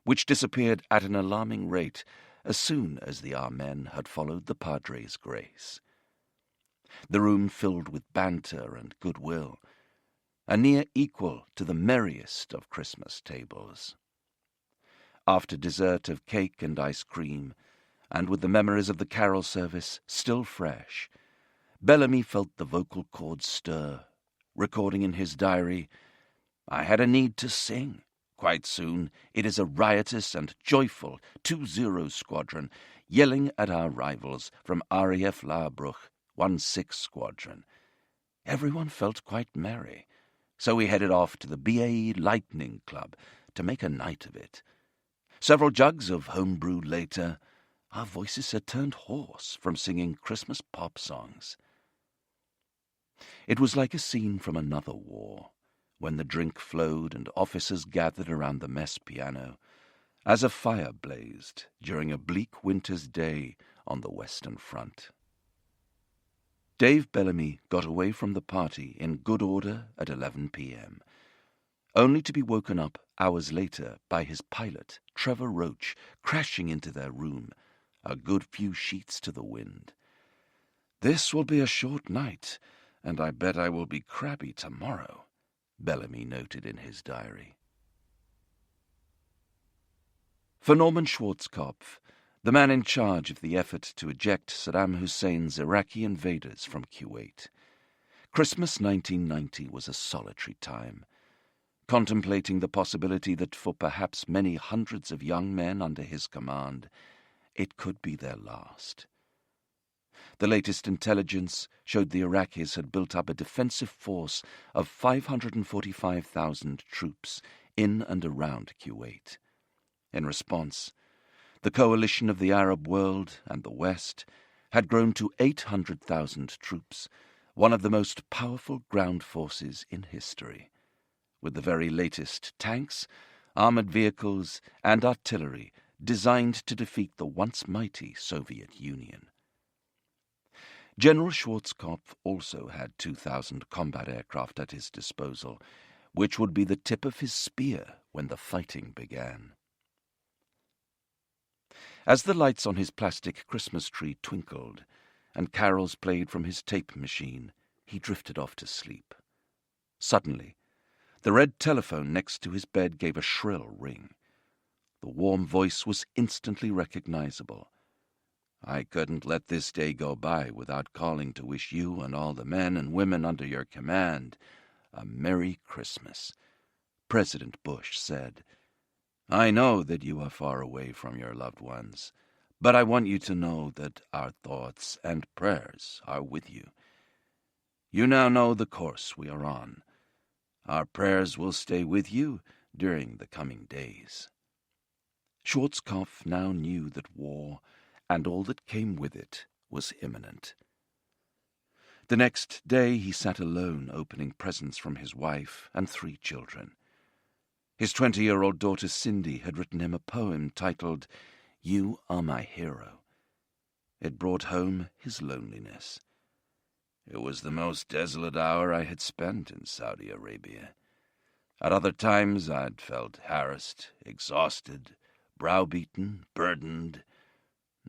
S1: which disappeared at an alarming rate as soon as the Amen had followed the Padre's grace. The room filled with banter and goodwill, a near equal to the merriest of Christmas tables. After dessert of cake and ice cream, and with the memories of the carol service still fresh, Bellamy felt the vocal cords stir, recording in his diary, "I had a need to sing. Quite soon it is a riotous and joyful 2-0 squadron yelling at our rivals from RAF Laarbruch 1-6 squadron." Everyone felt quite merry, so we headed off to the BAE Lightning Club to make a night of it. Several jugs of homebrew later, our voices had turned hoarse from singing Christmas pop songs. It was like a scene from another war, when the drink flowed and officers gathered around the mess piano, as a fire blazed during a bleak winter's day on the Western Front. Dave Bellamy got away from the party in good order at 11 p.m., only to be woken up hours later by his pilot, Trevor Roach, crashing into their room, a good few sheets to the wind. "This will be a short night, and I bet I will be crabby tomorrow," Bellamy noted in his diary. For Norman Schwarzkopf, the man in charge of the effort to eject Saddam Hussein's Iraqi invaders from Kuwait, Christmas 1990 was a solitary time, contemplating the possibility that for perhaps many hundreds of young men under his command, it could be their last. The latest intelligence showed the Iraqis had built up a defensive force of 545,000 troops in and around Kuwait. In response, the coalition of the Arab world and the West had grown to 800,000 troops, one of the most powerful ground forces in history, with the very latest tanks, armored vehicles, and artillery designed to defeat the once mighty Soviet Union. General Schwarzkopf also had 2,000 combat aircraft at his disposal, which would be the tip of his spear when the fighting began. As the lights on his plastic Christmas tree twinkled and carols played from his tape machine, he drifted off to sleep. Suddenly, the red telephone next to his bed gave a shrill ring. The warm voice was instantly recognizable. I couldn't let this day go by without calling to wish you and all the men and women under your command a Merry Christmas. President Bush said, I know that you are far away from your loved ones, but I want you to know that our thoughts and prayers are with you. You now know the course we are on. Our prayers will stay with you during the coming days. Schwarzkopf now knew that war, and all that came with it, was imminent. The next day he sat alone opening presents from his wife and 3 children. His 20-year-old daughter Cindy had written him a poem titled, You Are My Hero. It brought home his loneliness. It was the most desolate hour I had spent in Saudi Arabia. At other times I'd felt harassed, exhausted, browbeaten, burdened.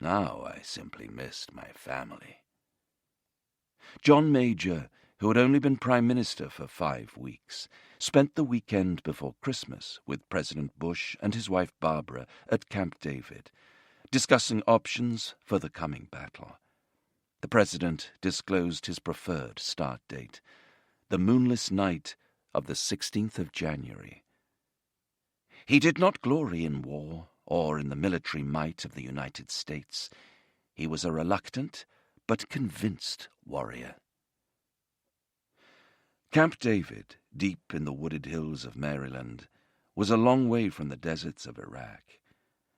S1: Now I simply missed my family. John Major, who had only been Prime Minister for 5 weeks, spent the weekend before Christmas with President Bush and his wife Barbara at Camp David, discussing options for the coming battle. The President disclosed his preferred start date, the moonless night of the 16th of January. He did not glory in war or in the military might of the United States. He was a reluctant but convinced warrior. Camp David, deep in the wooded hills of Maryland, was a long way from the deserts of Iraq,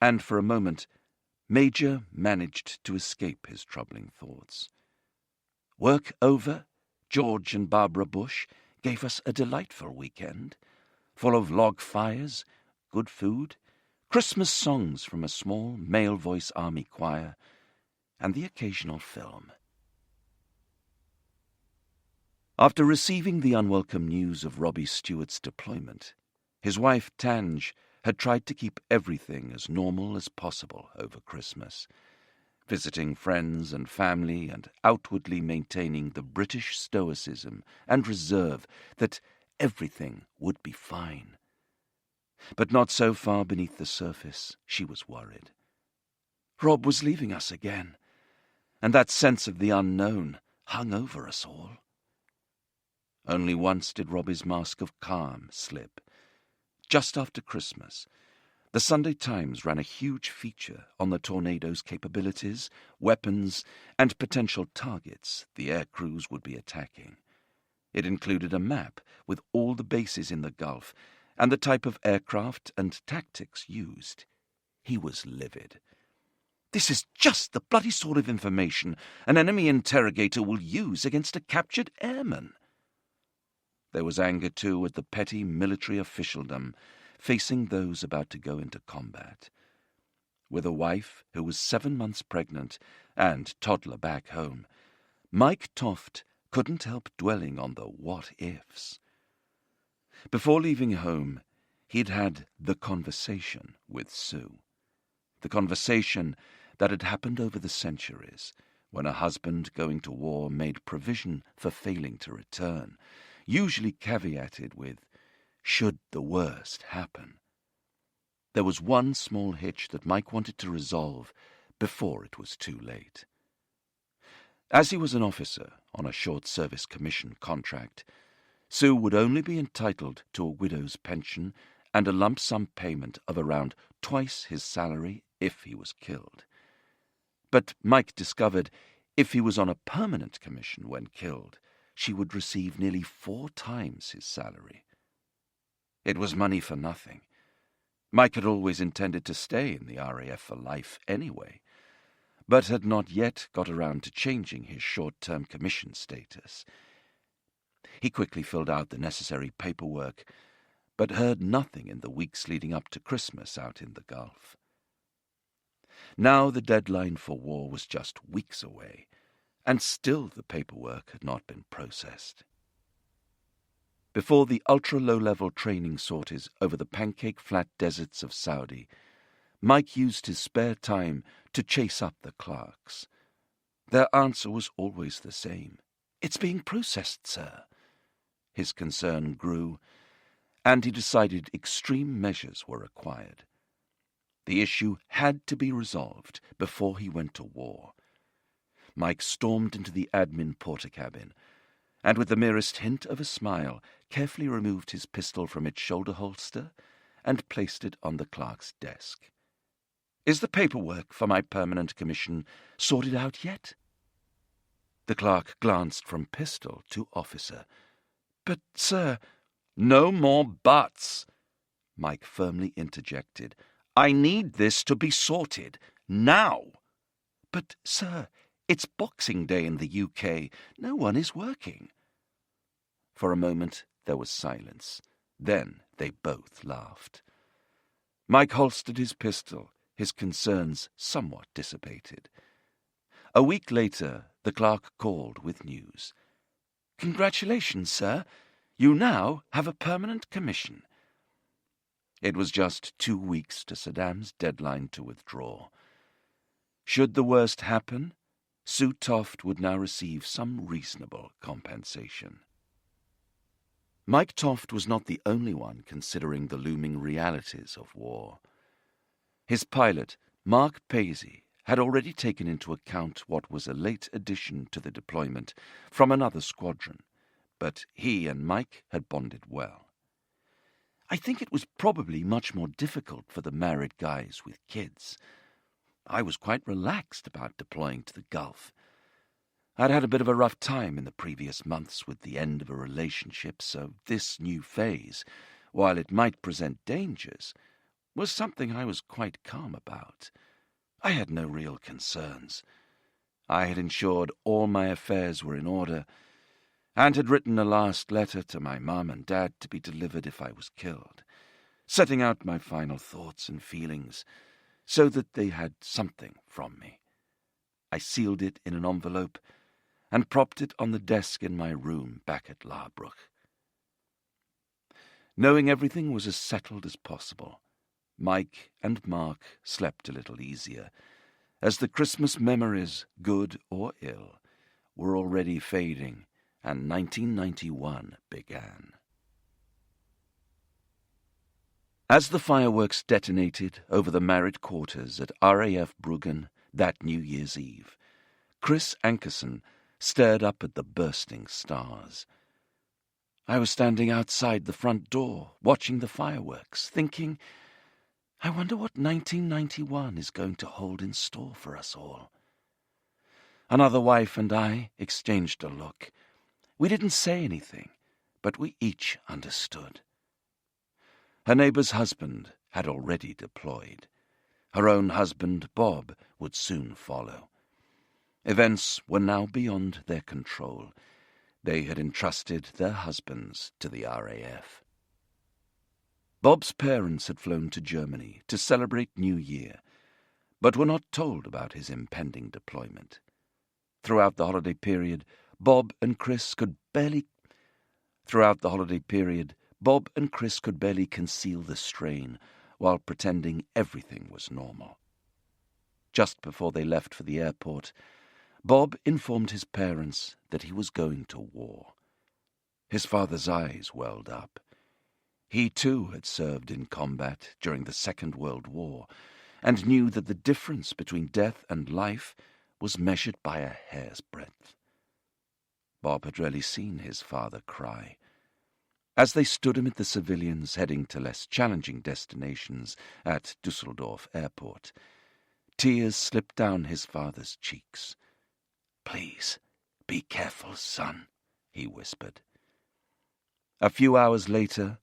S1: and for a moment Major managed to escape his troubling thoughts. Work over, George and Barbara Bush gave us a delightful weekend, full of log fires, good food, Christmas songs from a small male-voice army choir, and the occasional film. After receiving the unwelcome news of Robbie Stewart's deployment, his wife Tange had tried to keep everything as normal as possible over Christmas, visiting friends and family and outwardly maintaining the British stoicism and reserve that everything would be fine. But not so far beneath the surface, she was worried. Rob was leaving us again, and that sense of the unknown hung over us all. Only once did Robbie's mask of calm slip. Just after Christmas, the Sunday Times ran a huge feature on the tornado's capabilities, weapons, and potential targets the air crews would be attacking. It included a map with all the bases in the Gulf and the type of aircraft and tactics used. He was livid. This is just the bloody sort of information an enemy interrogator will use against a captured airman. There was anger, too, at the petty military officialdom facing those about to go into combat. With a wife who was 7 months pregnant and toddler back home, Mike Toft couldn't help dwelling on the what-ifs. Before leaving home, he'd had the conversation with Sue. The conversation that had happened over the centuries, when a husband going to war made provision for failing to return, usually caveated with, should the worst happen. There was one small hitch that Mike wanted to resolve before it was too late. As he was an officer on a short-service commission contract, Sue would only be entitled to a widow's pension and a lump sum payment of around twice his salary if he was killed. But Mike discovered if he was on a permanent commission when killed, she would receive nearly 4 times his salary. It was money for nothing. Mike had always intended to stay in the RAF for life anyway, but had not yet got around to changing his short-term commission status. He quickly filled out the necessary paperwork, but heard nothing in the weeks leading up to Christmas out in the Gulf. Now the deadline for war was just weeks away, and still the paperwork had not been processed. Before the ultra-low-level training sorties over the pancake-flat deserts of Saudi, Mike used his spare time to chase up the clerks. Their answer was always the same. "It's being processed, sir." His concern grew, and he decided extreme measures were required. The issue had to be resolved before he went to war. Mike stormed into the admin porter-cabin, and with the merest hint of a smile, carefully removed his pistol from its shoulder holster and placed it on the clerk's desk. "Is the paperwork for my permanent commission sorted out yet?" The clerk glanced from pistol to officer. "But, sir—" "No more buts," Mike firmly interjected. "I need this to be sorted, now." "But, sir, it's Boxing Day in the UK. No one is working." For a moment there was silence. Then they both laughed. Mike holstered his pistol, his concerns somewhat dissipated. A week later, the clerk called with news. "Congratulations, sir. You now have a permanent commission." It was just 2 weeks to Saddam's deadline to withdraw. Should the worst happen, Sue Toft would now receive some reasonable compensation. Mike Toft was not the only one considering the looming realities of war. His pilot, Mark Paisley, had already taken into account what was a late addition to the deployment from another squadron, but he and Mike had bonded well. "I think it was probably much more difficult for the married guys with kids. I was quite relaxed about deploying to the Gulf. I'd had a bit of a rough time in the previous months with the end of a relationship, so this new phase, while it might present dangers, was something I was quite calm about. I had no real concerns. I had ensured all my affairs were in order, and had written a last letter to my mum and dad to be delivered if I was killed, setting out my final thoughts and feelings so that they had something from me. I sealed it in an envelope and propped it on the desk in my room back at Larbrook. Knowing everything was as settled as possible, Mike and Mark slept a little easier, as the Christmas memories, good or ill, were already fading, and 1991 began. As the fireworks detonated over the married quarters at RAF Bruggen that New Year's Eve, Chris Ankerson stared up at the bursting stars. I was standing outside the front door, watching the fireworks, thinking, I wonder what 1991 is going to hold in store for us all. Another wife and I exchanged a look. We didn't say anything, but we each understood. Her neighbor's husband had already deployed. Her own husband, Bob, would soon follow. Events were now beyond their control. They had entrusted their husbands to the RAF. Bob's parents had flown to Germany to celebrate New Year, but were not told about his impending deployment. Throughout the holiday period, Bob and Chris could barely conceal the strain while pretending everything was normal. Just before they left for the airport, Bob informed his parents that he was going to war. His father's eyes welled up. He too had served in combat during the Second World War and knew that the difference between death and life was measured by a hair's breadth. Bob had rarely seen his father cry. As they stood amid the civilians heading to less challenging destinations at Dusseldorf Airport, tears slipped down his father's cheeks. "Please, be careful, son," he whispered. A few hours later,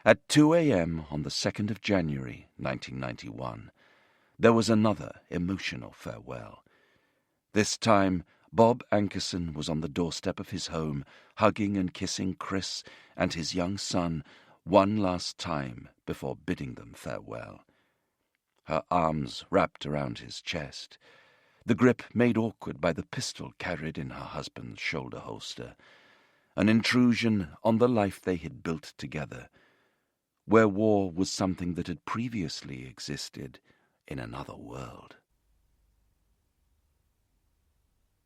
S1: at 2 a.m. on the 2nd of January, 1991, there was another emotional farewell. This time, Bob Ankerson was on the doorstep of his home, hugging and kissing Chris and his young son one last time before bidding them farewell. Her arms wrapped around his chest, the grip made awkward by the pistol carried in her husband's shoulder holster, an intrusion on the life they had built together, where war was something that had previously existed in another world.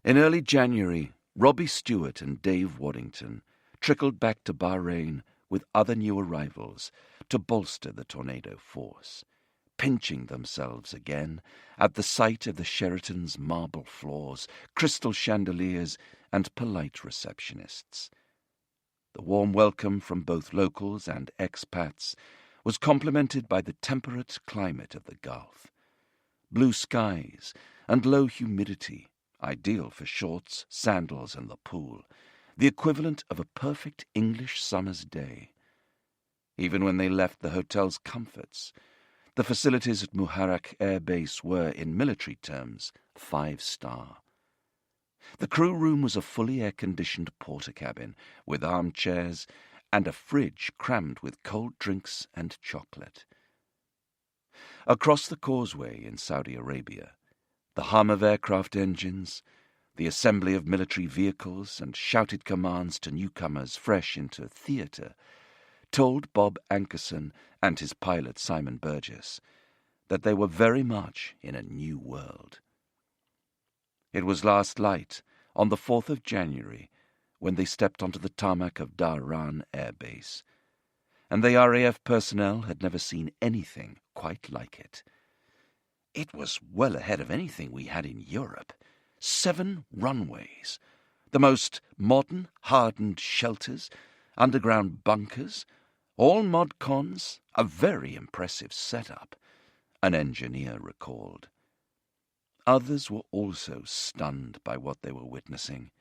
S1: In early January, Robbie Stewart and Dave Waddington trickled back to Bahrain with other new arrivals to bolster the tornado force. pinching themselves again at the sight of the Sheraton's marble floors, crystal chandeliers, and polite receptionists. The warm welcome from both locals and expats was complemented by the temperate climate of the Gulf. Blue skies and low humidity, ideal for shorts, sandals, and the pool, the equivalent of a perfect English summer's day. Even when they left the hotel's comforts, the facilities at Muharraq Air Base were, in military terms, 5-star. The crew room was a fully air-conditioned porter cabin with armchairs and a fridge crammed with cold drinks and chocolate. Across the causeway in Saudi Arabia, the hum of aircraft engines, the assembly of military vehicles, and shouted commands to newcomers fresh into theatre told Bob Ankerson and his pilot Simon Burgess that they were very much in a new world. It was last light, on the 4th of January, when they stepped onto the tarmac of Dhahran Air Base, and the RAF personnel had never seen anything quite like it. It was well ahead of anything we had in Europe. 7 runways, the most modern, hardened shelters, underground bunkers, all mod-cons, a very impressive setup, an engineer recalled. Others were also stunned by what they were witnessing.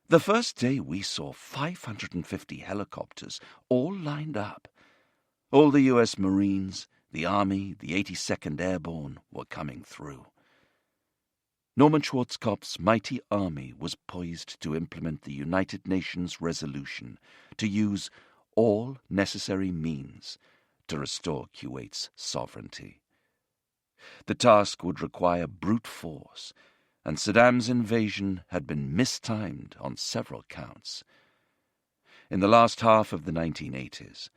S1: The first day we saw 550 helicopters all lined up. All the U.S. Marines, the Army, the 82nd Airborne were coming through. Norman Schwarzkopf's mighty army was poised to implement the United Nations resolution to use all necessary means to restore Kuwait's sovereignty. The task would require brute force, and Saddam's invasion had been mistimed on several counts. In the last half of the 1980s,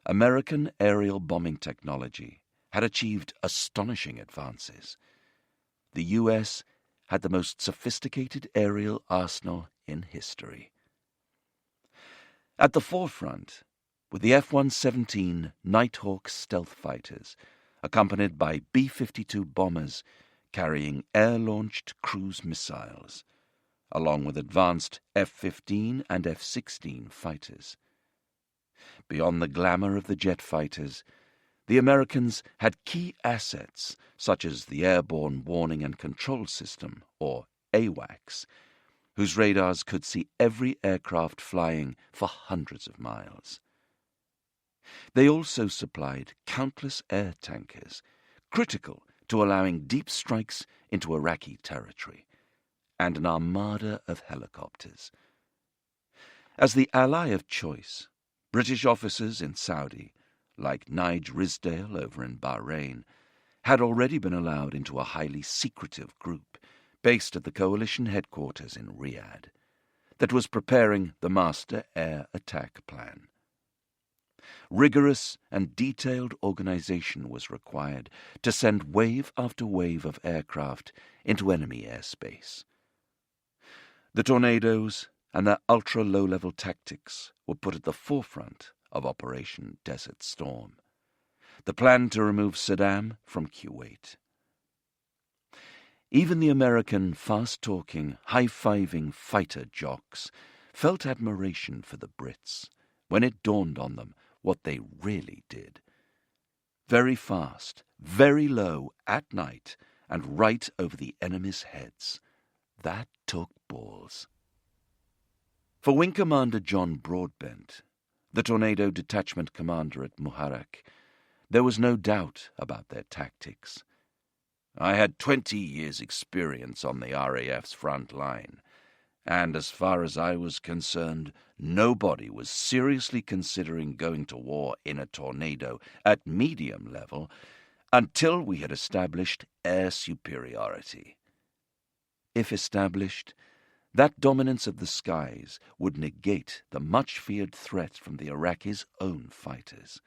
S1: American aerial bombing technology had achieved astonishing advances. The U.S. had the most sophisticated aerial arsenal in history. At the forefront were the F-117 Nighthawk stealth fighters, accompanied by B-52 bombers carrying air-launched cruise missiles, along with advanced F-15 and F-16 fighters. Beyond the glamour of the jet fighters, the Americans had key assets such as the Airborne Warning and Control System, or AWACS, whose radars could see every aircraft flying for hundreds of miles. They also supplied countless air tankers, critical to allowing deep strikes into Iraqi territory, and an armada of helicopters. As the ally of choice, British officers in Saudi, like Nige Rizdale over in Bahrain, had already been allowed into a highly secretive group based at the coalition headquarters in Riyadh that was preparing the Master Air Attack Plan. Rigorous and detailed organization was required to send wave after wave of aircraft into enemy airspace. The Tornadoes and their ultra-low-level tactics were put at the forefront of Operation Desert Storm, the plan to remove Saddam from Kuwait. Even the American fast-talking, high-fiving fighter jocks felt admiration for the Brits when it dawned on them what they really did. Very fast, very low, at night, and right over the enemy's heads. That took balls. For Wing Commander John Broadbent, the Tornado Detachment Commander at Muharraq, there was no doubt about their tactics. I had 20 years' experience on the RAF's front line, and as far as I was concerned, nobody was seriously considering going to war in a Tornado at medium level until we had established air superiority. If established, that dominance of the skies would negate the much-feared threat from the Iraqis' own fighters.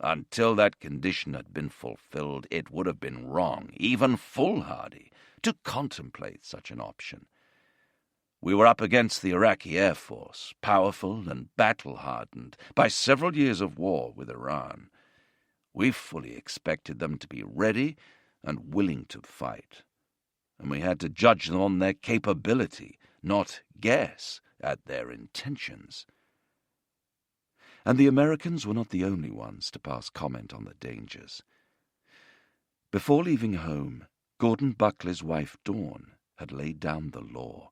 S1: Until that condition had been fulfilled, it would have been wrong, even foolhardy, to contemplate such an option. We were up against the Iraqi Air Force, powerful and battle-hardened by several years of war with Iran. We fully expected them to be ready and willing to fight, and we had to judge them on their capability, not guess at their intentions. And the Americans were not the only ones to pass comment on the dangers. Before leaving home, Gordon Buckley's wife Dawn had laid down the law.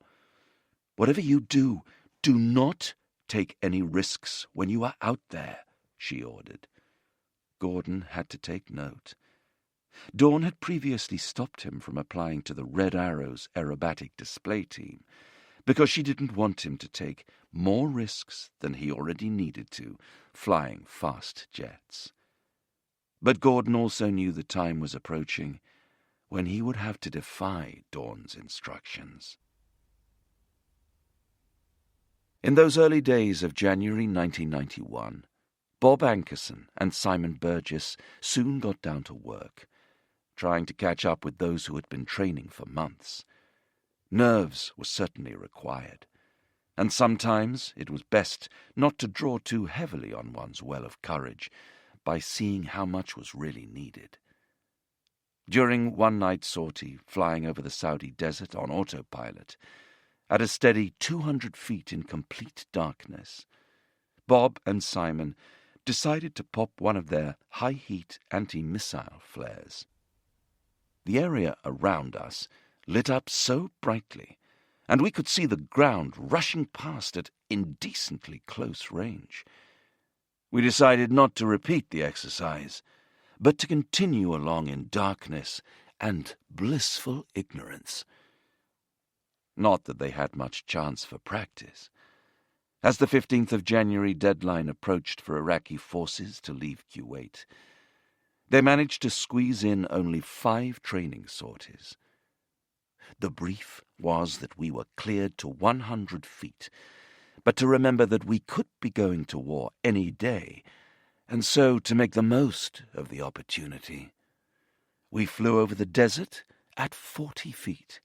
S1: "Whatever you do, do not take any risks when you are out there," she ordered. Gordon had to take note. Dawn had previously stopped him from applying to the Red Arrow's aerobatic display team because she didn't want him to take more risks than he already needed to flying fast jets. But Gordon also knew the time was approaching when he would have to defy Dawn's instructions. In those early days of January 1991, Bob Ankerson and Simon Burgess soon got down to work, trying to catch up with those who had been training for months. Nerves were certainly required, and sometimes it was best not to draw too heavily on one's well of courage by seeing how much was really needed. During one night sortie flying over the Saudi desert on autopilot, at a steady 200 feet in complete darkness, Bob and Simon decided to pop one of their high-heat anti-missile flares. The area around us lit up so brightly, and we could see the ground rushing past at indecently close range. We decided not to repeat the exercise, but to continue along in darkness and blissful ignorance. Not that they had much chance for practice. As the 15th of January deadline approached for Iraqi forces to leave Kuwait, they managed to squeeze in only 5 training sorties. The brief was that we were cleared to 100 feet, but to remember that we could be going to war any day, and so to make the most of the opportunity. We flew over the desert at 40 feet,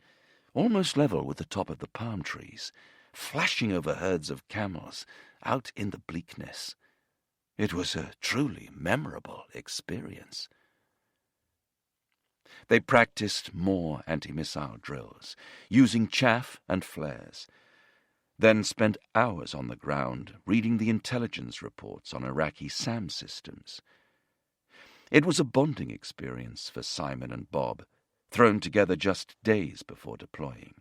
S1: almost level with the top of the palm trees, flashing over herds of camels out in the bleakness. It was a truly memorable experience. They practiced more anti-missile drills, using chaff and flares, then spent hours on the ground reading the intelligence reports on Iraqi SAM systems. It was a bonding experience for Simon and Bob, thrown together just days before deploying.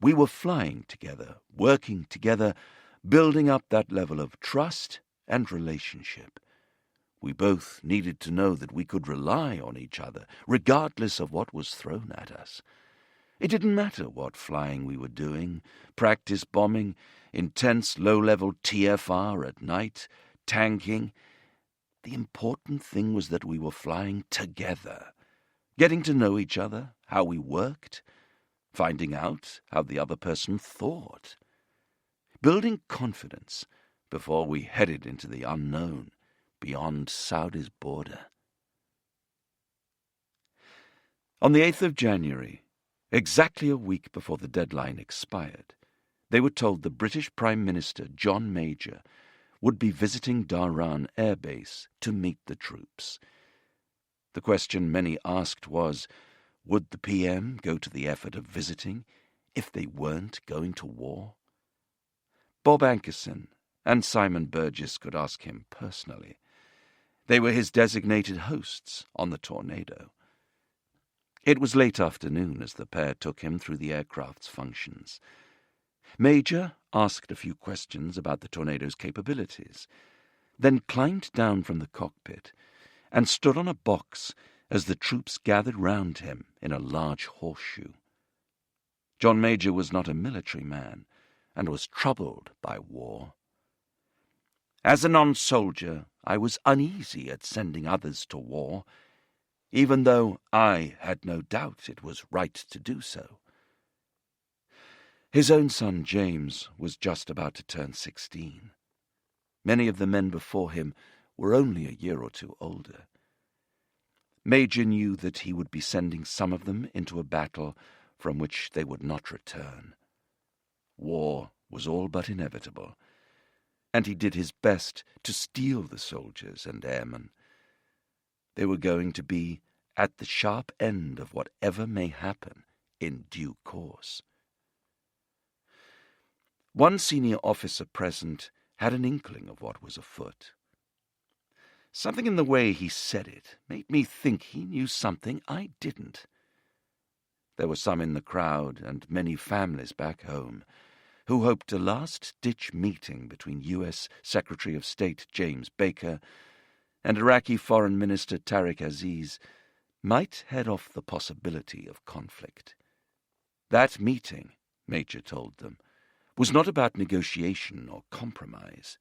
S1: We were flying together, working together, building up that level of trust and relationship. We both needed to know that we could rely on each other, regardless of what was thrown at us. It didn't matter what flying we were doing, practice bombing, intense low-level TFR at night, tanking. The important thing was that we were flying together, getting to know each other, how we worked, finding out how the other person thought, building confidence before we headed into the unknown beyond Saudi's border. On the 8th of January, exactly a week before the deadline expired, they were told the British Prime Minister John Major would be visiting Dhahran Air Base to meet the troops. The question many asked was, would the PM go to the effort of visiting if they weren't going to war? Bob Ankerson and Simon Burgess could ask him personally. They were his designated hosts on the Tornado. It was late afternoon as the pair took him through the aircraft's functions. Major asked a few questions about the Tornado's capabilities, then climbed down from the cockpit and stood on a box as the troops gathered round him in a large horseshoe. John Major was not a military man and was troubled by war. As a non-soldier, I was uneasy at sending others to war, even though I had no doubt it was right to do so. His own son James was just about to turn 16. Many of the men before him were only a year or two older. Major knew that he would be sending some of them into a battle from which they would not return. War was all but inevitable, and he did his best to steel the soldiers and airmen. They were going to be at the sharp end of whatever may happen in due course. One senior officer present had an inkling of what was afoot. Something in the way he said it made me think he knew something I didn't. There were some in the crowd, and many families back home, who hoped a last-ditch meeting between U.S. Secretary of State James Baker and Iraqi Foreign Minister Tariq Aziz might head off the possibility of conflict. That meeting, Major told them, was not about negotiation or compromise.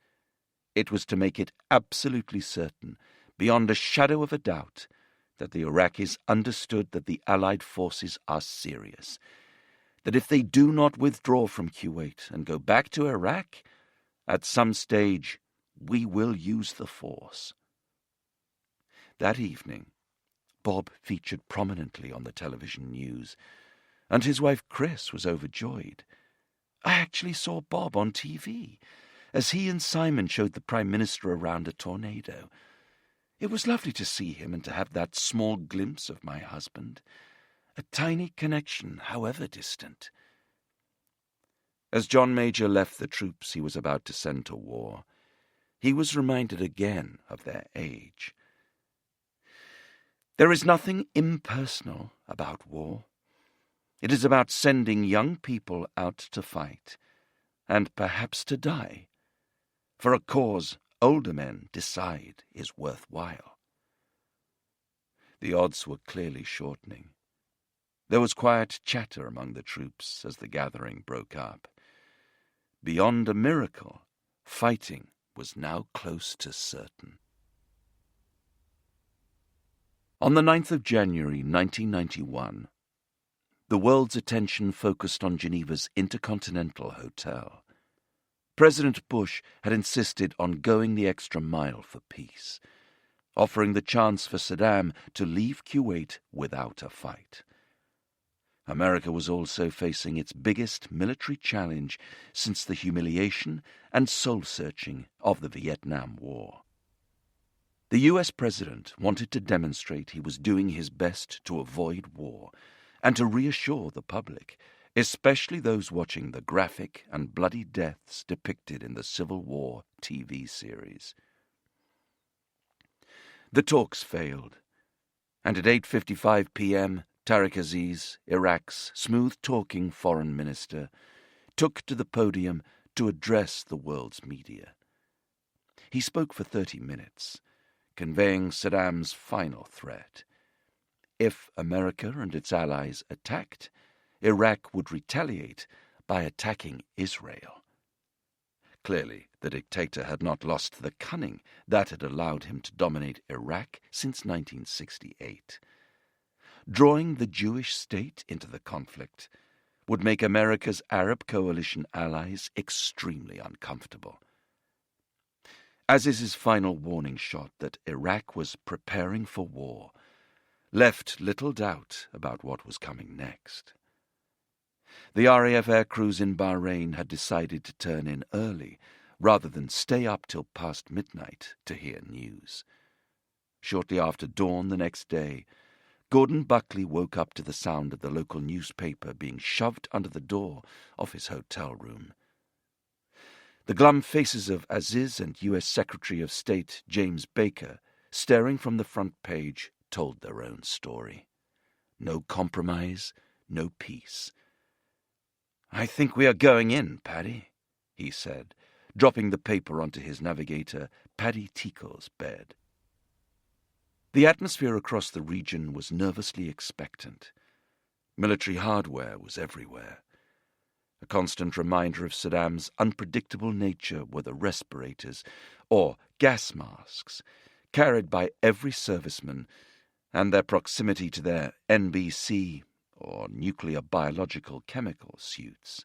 S1: It was to make it absolutely certain, beyond a shadow of a doubt, that the Iraqis understood that the Allied forces are serious, that if they do not withdraw from Kuwait and go back to Iraq, at some stage we will use the force. That evening, Bob featured prominently on the television news, and his wife Chris was overjoyed. I actually saw Bob on TV, as he and Simon showed the Prime Minister around a tornado. It was lovely to see him and to have that small glimpse of my husband, a tiny connection, however distant. As John Major left the troops he was about to send to war, he was reminded again of their age. There is nothing impersonal about war. It is about sending young people out to fight, and perhaps to die, for a cause older men decide is worthwhile. The odds were clearly shortening. There was quiet chatter among the troops as the gathering broke up. Beyond a miracle, fighting was now close to certain. On the 9th of January 1991, the world's attention focused on Geneva's Intercontinental Hotel. President Bush had insisted on going the extra mile for peace, offering the chance for Saddam to leave Kuwait without a fight. America was also facing its biggest military challenge since the humiliation and soul-searching of the Vietnam War. The U.S. president wanted to demonstrate he was doing his best to avoid war and to reassure the public, especially those watching the graphic and bloody deaths depicted in the Civil War TV series. The talks failed, and at 8:55 p.m., Tariq Aziz, Iraq's smooth-talking foreign minister, took to the podium to address the world's media. He spoke for 30 minutes, conveying Saddam's final threat. If America and its allies attacked, Iraq would retaliate by attacking Israel. Clearly, the dictator had not lost the cunning that had allowed him to dominate Iraq since 1968. Drawing the Jewish state into the conflict would make America's Arab coalition allies extremely uncomfortable. As is his final warning shot that Iraq was preparing for war, left little doubt about what was coming next. The RAF aircrews in Bahrain had decided to turn in early, rather than stay up till past midnight to hear news. Shortly after dawn the next day, Gordon Buckley woke up to the sound of the local newspaper being shoved under the door of his hotel room. The glum faces of Aziz and U.S. Secretary of State James Baker, staring from the front page, told their own story. No compromise, no peace. "I think we are going in, Paddy," he said, dropping the paper onto his navigator, Paddy Tichel's bed. The atmosphere across the region was nervously expectant. Military hardware was everywhere. A constant reminder of Saddam's unpredictable nature were the respirators, or gas masks, carried by every serviceman, and their proximity to their NBC, or nuclear biological chemical suits.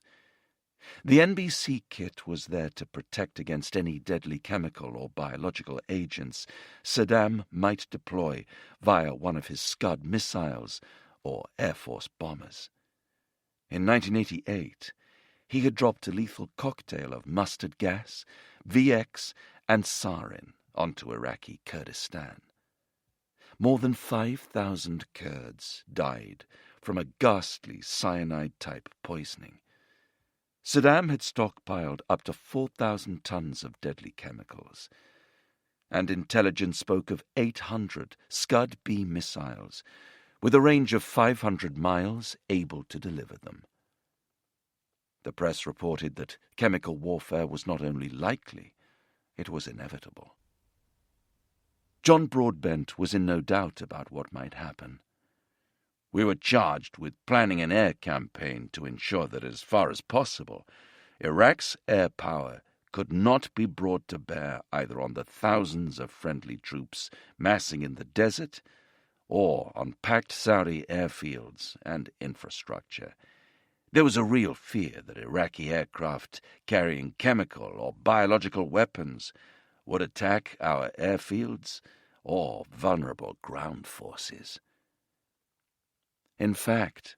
S1: The NBC kit was there to protect against any deadly chemical or biological agents Saddam might deploy via one of his Scud missiles or Air Force bombers. In 1988, he had dropped a lethal cocktail of mustard gas, VX, and sarin onto Iraqi Kurdistan. more than 5,000 Kurds died from a ghastly cyanide-type poisoning. Saddam had stockpiled up to 4,000 tons of deadly chemicals, and intelligence spoke of 800 Scud-B missiles with a range of 500 miles able to deliver them. The press reported that chemical warfare was not only likely, it was inevitable. John Broadbent was in no doubt about what might happen. "We were charged with planning an air campaign to ensure that, as far as possible, Iraq's air power could not be brought to bear either on the thousands of friendly troops massing in the desert or on packed Saudi airfields and infrastructure. There was a real fear that Iraqi aircraft carrying chemical or biological weapons would attack our airfields or vulnerable ground forces." In fact,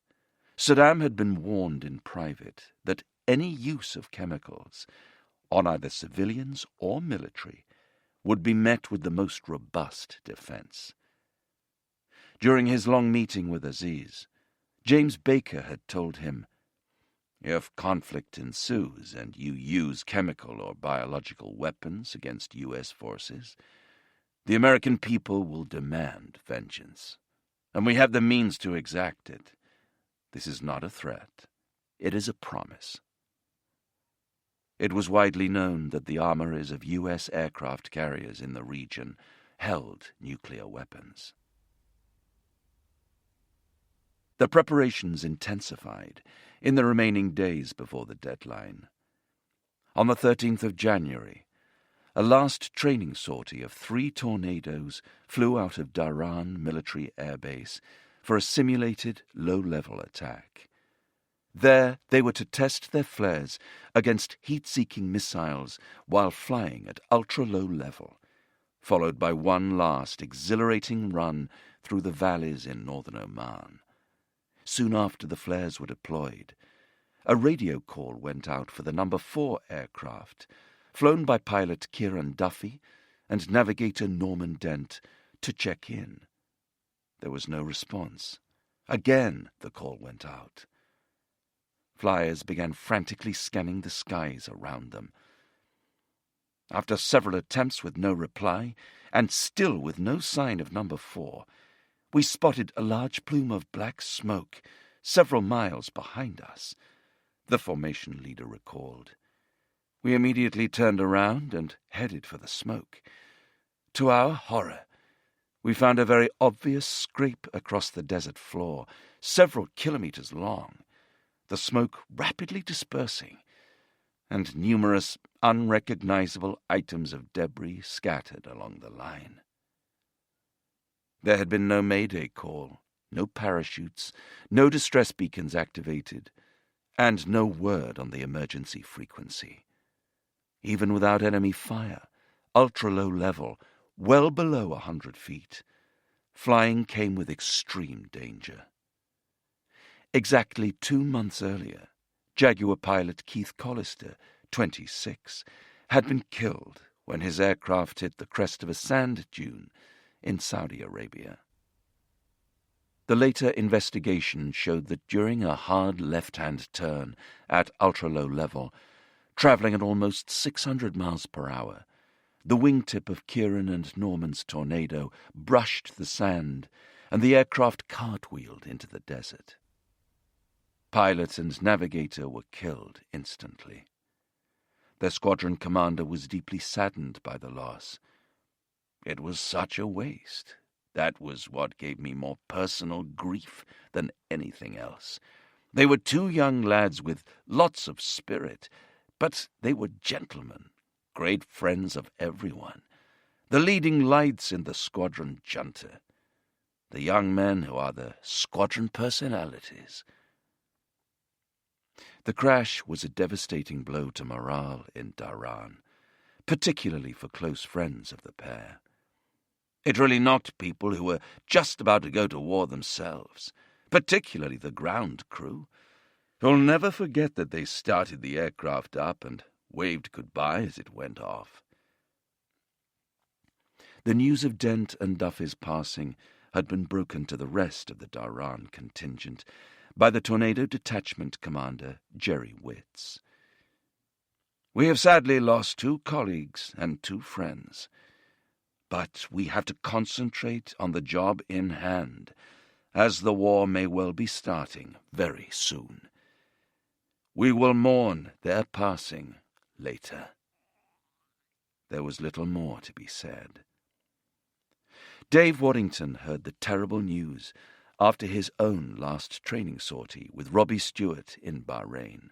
S1: Saddam had been warned in private that any use of chemicals on either civilians or military would be met with the most robust defense. During his long meeting with Aziz, James Baker had told him, "If conflict ensues and you use chemical or biological weapons against U.S. forces, the American people will demand vengeance, and we have the means to exact it. This is not a threat. It is a promise." It was widely known that the armories of U.S. aircraft carriers in the region held nuclear weapons. The preparations intensified in the remaining days before the deadline. On the 13th of January, a last training sortie of 3 Tornadoes flew out of Dhahran Military Air Base for a simulated low-level attack. There they were to test their flares against heat-seeking missiles while flying at ultra-low level, followed by one last exhilarating run through the valleys in northern Oman. Soon after the flares were deployed, a radio call went out for the No. 4 aircraft, flown by pilot Kieran Duffy and navigator Norman Dent, to check in. There was no response. Again the call went out. Flyers began frantically scanning the skies around them. After several attempts with no reply, and still with no sign of No. 4, we spotted a large plume of black smoke several miles behind us, the formation leader recalled. We immediately turned around and headed for the smoke. To our horror, we found a very obvious scrape across the desert floor, several kilometers long, the smoke rapidly dispersing, and numerous unrecognizable items of debris scattered along the line. There had been no mayday call, no parachutes, no distress beacons activated, and no word on the emergency frequency. Even without enemy fire, ultra-low level, well below 100 feet, flying came with extreme danger. Exactly 2 months earlier, Jaguar pilot Keith Collister, 26, had been killed when his aircraft hit the crest of a sand dune in Saudi Arabia. The later investigation showed that during a hard left-hand turn at ultra-low level, traveling at almost 600 miles per hour, the wingtip of Kieran and Norman's Tornado brushed the sand, and the aircraft cartwheeled into the desert. Pilot and navigator were killed instantly. Their squadron commander was deeply saddened by the loss. "It was such a waste. That was what gave me more personal grief than anything else. They were 2 young lads with lots of spirit, but they were gentlemen, great friends of everyone, the leading lights in the squadron junta, the young men who are the squadron personalities." The crash was a devastating blow to morale in Dhahran, particularly for close friends of the pair. It really knocked people who were just about to go to war themselves, particularly the ground crew, who'll never forget that they started the aircraft up and waved goodbye as it went off. The news of Dent and Duffy's passing had been broken to the rest of the Dhahran contingent by the Tornado Detachment Commander, Jerry Witts. "We have sadly lost 2 colleagues and 2 friends, but we have to concentrate on the job in hand, as the war may well be starting very soon. We will mourn their passing later." There was little more to be said. Dave Waddington heard the terrible news after his own last training sortie with Robbie Stewart in Bahrain.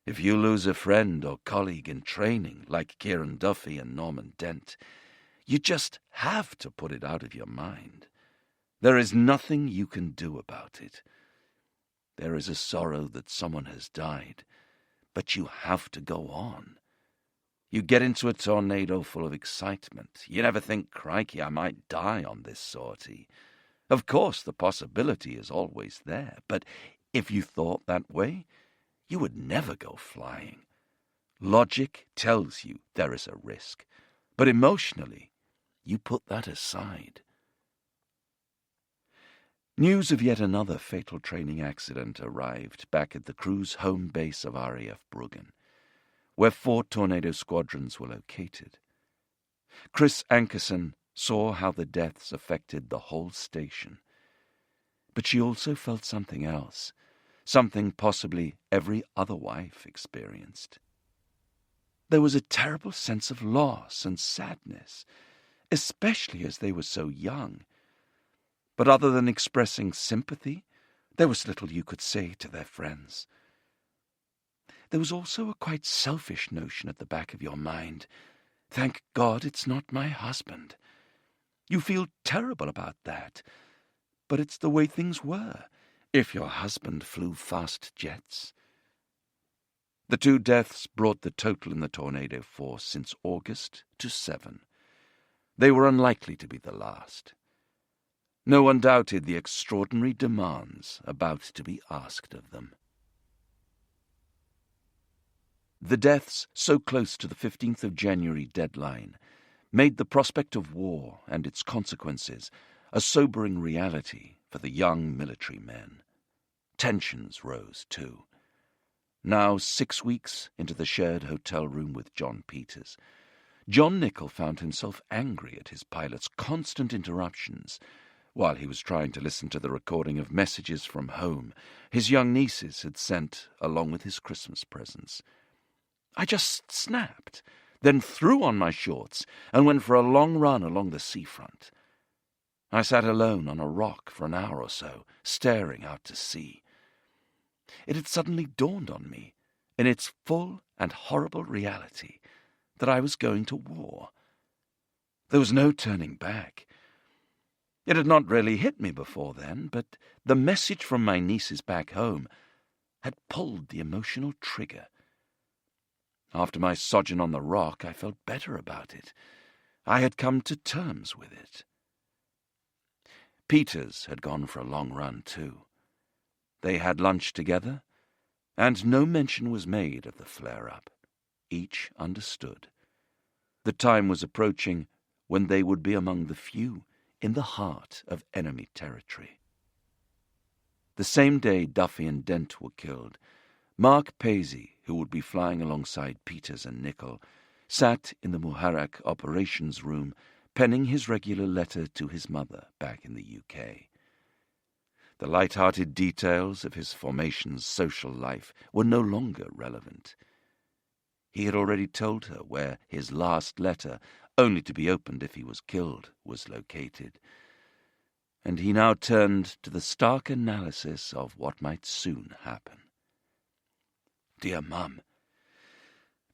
S1: If you lose a friend or colleague in training, like Kieran Duffy and Norman Dent, you just have to put it out of your mind. There is nothing you can do about it. There is a sorrow that someone has died, but you have to go on. You get into a tornado full of excitement. You never think, "Crikey, I might die on this sortie." Of course, the possibility is always there, but if you thought that way, you would never go flying. Logic tells you there is a risk, but emotionally, you put that aside. News of yet another fatal training accident arrived back at the crew's home base of RAF Bruggen, where 4 tornado squadrons were located. Chris Ankerson saw how the deaths affected the whole station. But she also felt something else, something possibly every other wife experienced. There was a terrible sense of loss and sadness, especially as they were so young. But other than expressing sympathy, there was little you could say to their friends. There was also a quite selfish notion at the back of your mind. "Thank God it's not my husband." You feel terrible about that, but it's the way things were if your husband flew fast jets. The 2 deaths brought the total in the tornado force since August to 7. They were unlikely to be the last. No one doubted the extraordinary demands about to be asked of them. The deaths so close to the 15th of January deadline made the prospect of war and its consequences a sobering reality for the young military men. Tensions rose, too. Now 6 weeks into the shared hotel room with John Peters, John Nichol found himself angry at his pilot's constant interruptions while he was trying to listen to the recording of messages from home his young nieces had sent along with his Christmas presents. "I just snapped, then threw on my shorts and went for a long run along the seafront. I sat alone on a rock for an hour or so, staring out to sea. It had suddenly dawned on me, in its full and horrible reality, that I was going to war. There was no turning back. It had not really hit me before then, but the message from my nieces back home had pulled the emotional trigger. After my sojourn on the rock, I felt better about it. I had come to terms with it." Peters had gone for a long run, too. They had lunch together, and no mention was made of the flare-up. Each understood. The time was approaching when they would be among the few in the heart of enemy territory. The same day Duffy and Dent were killed, Mark Paisley, who would be flying alongside Peters and Nichol, sat in the Muharraq operations room penning his regular letter to his mother back in the UK. The light-hearted details of his formation's social life were no longer relevant. He had already told her where his last letter, only to be opened if he was killed, was located. And he now turned to the stark analysis of what might soon happen. "Dear Mum,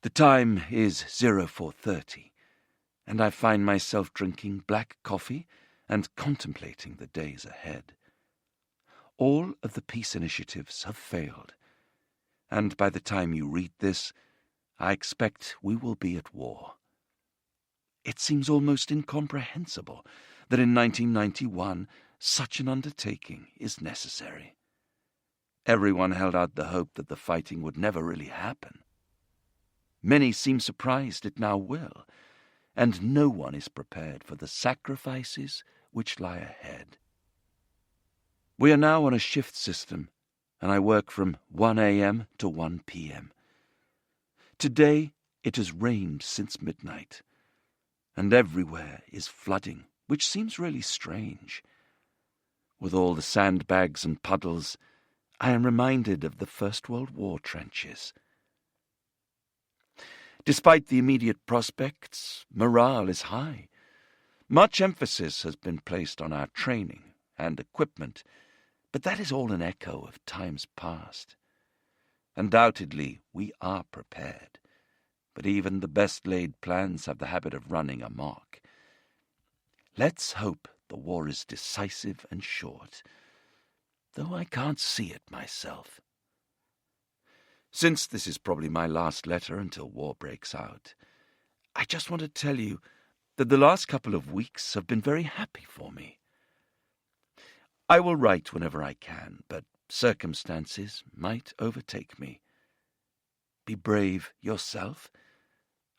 S1: the time is 04:30, and I find myself drinking black coffee and contemplating the days ahead. All of the peace initiatives have failed, and by the time you read this, I expect we will be at war. It seems almost incomprehensible that in 1991 such an undertaking is necessary. Everyone held out the hope that the fighting would never really happen. Many seem surprised it now will, and no one is prepared for the sacrifices which lie ahead. We are now on a shift system, and I work from 1 a.m. to 1 p.m. Today it has rained since midnight, and everywhere is flooding, which seems really strange. With all the sandbags and puddles, I am reminded of the First World War trenches. Despite the immediate prospects, morale is high. Much emphasis has been placed on our training and equipment, but that is all an echo of times past. Undoubtedly, we are prepared, but even the best-laid plans have the habit of running amok. Let's hope the war is decisive and short, though I can't see it myself. Since this is probably my last letter until war breaks out, I just want to tell you that the last couple of weeks have been very happy for me. I will write whenever I can, but circumstances might overtake me. Be brave yourself.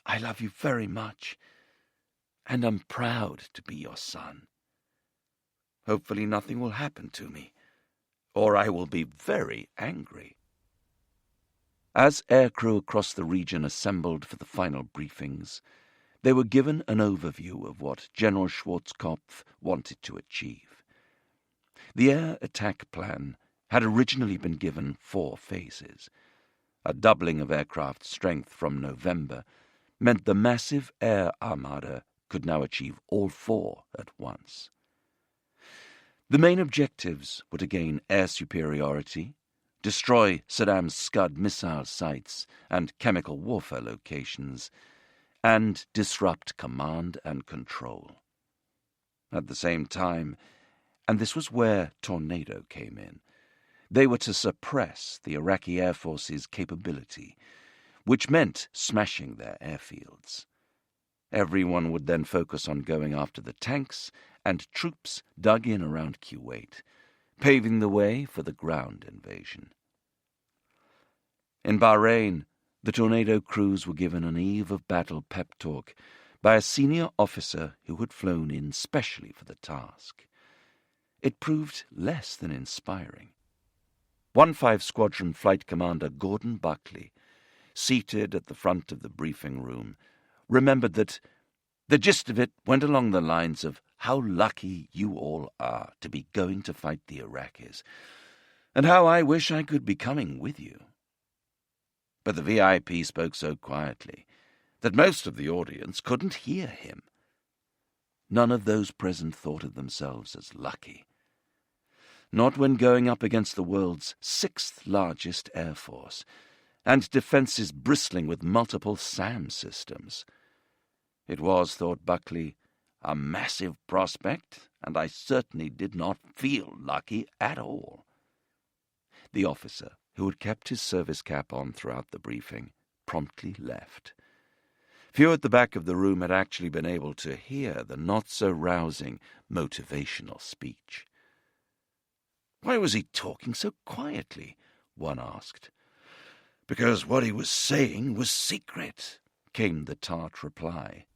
S1: I love you very much, and I'm proud to be your son. Hopefully nothing will happen to me, or I will be very angry. As aircrew across the region assembled for the final briefings, they were given an overview of what General Schwarzkopf wanted to achieve. The air attack plan had originally been given 4 phases. A doubling of aircraft strength from November meant the massive air armada could now achieve all 4 at once. The main objectives were to gain air superiority, destroy Saddam's Scud missile sites and chemical warfare locations, and disrupt command and control. At the same time, and this was where Tornado came in, they were to suppress the Iraqi Air Force's capability, which meant smashing their airfields. Everyone would then focus on going after the tanks and troops dug in around Kuwait, paving the way for the ground invasion. In Bahrain, the Tornado crews were given an eve-of-battle pep talk by a senior officer who had flown in specially for the task. It proved less than inspiring. 1-5 Squadron Flight Commander Gordon Buckley, seated at the front of the briefing room, remembered that the gist of it went along the lines of how lucky you all are to be going to fight the Iraqis, and how I wish I could be coming with you. But the VIP spoke so quietly that most of the audience couldn't hear him. None of those present thought of themselves as lucky. Not when going up against the world's 6th largest air force, and defences bristling with multiple SAM systems. It was, thought Buckley, a massive prospect, and I certainly did not feel lucky at all. The officer, who had kept his service cap on throughout the briefing, promptly left. Few at the back of the room had actually been able to hear the not-so-rousing, motivational speech. "Why was he talking so quietly?" one asked. "Because what he was saying was secret," came the tart reply.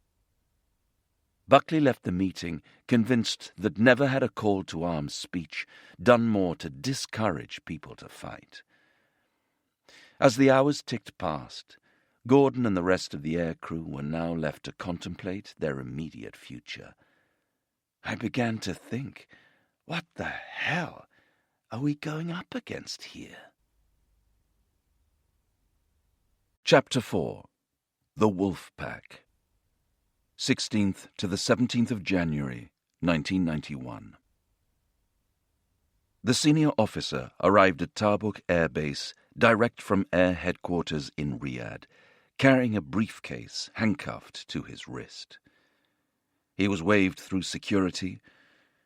S1: Buckley left the meeting convinced that never had a call to arms speech done more to discourage people to fight. As the hours ticked past, Gordon and the rest of the aircrew were now left to contemplate their immediate future. I began to think, what the hell are we going up against here? Chapter 4. The Wolf Pack. 16th to the 17th of January, 1991. The senior officer arrived at Tabuk Air Base direct from Air Headquarters in Riyadh, carrying a briefcase handcuffed to his wrist. He was waved through security,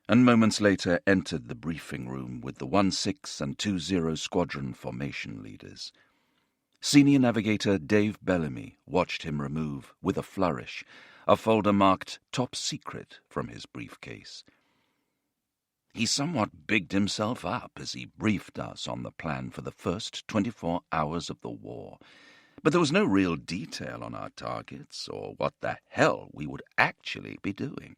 S1: and moments later entered the briefing room with the 1-6 and 2-0 squadron formation leaders. Senior Navigator Dave Bellamy watched him remove, with a flourish, a folder marked Top Secret from his briefcase. He somewhat bigged himself up as he briefed us on the plan for the first 24 hours of the war, but there was no real detail on our targets or what the hell we would actually be doing.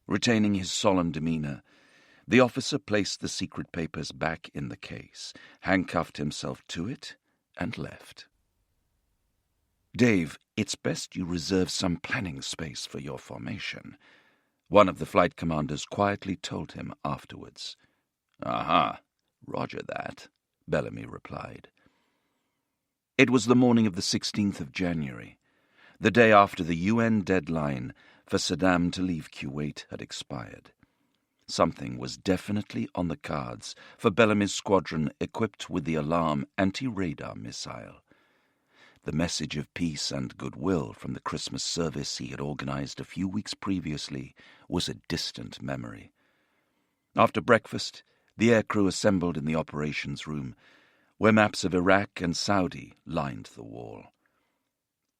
S1: Retaining his solemn demeanor, the officer placed the secret papers back in the case, handcuffed himself to it, and left. "Dave, it's best you reserve some planning space for your formation," one of the flight commanders quietly told him afterwards. "Aha, roger that," Bellamy replied. It was the morning of the 16th of January, the day after the UN deadline for Saddam to leave Kuwait had expired. Something was definitely on the cards for Bellamy's squadron equipped with the Alarm anti-radar missile. The message of peace and goodwill from the Christmas service he had organized a few weeks previously was a distant memory. After breakfast, the aircrew assembled in the operations room, where maps of Iraq and Saudi lined the wall.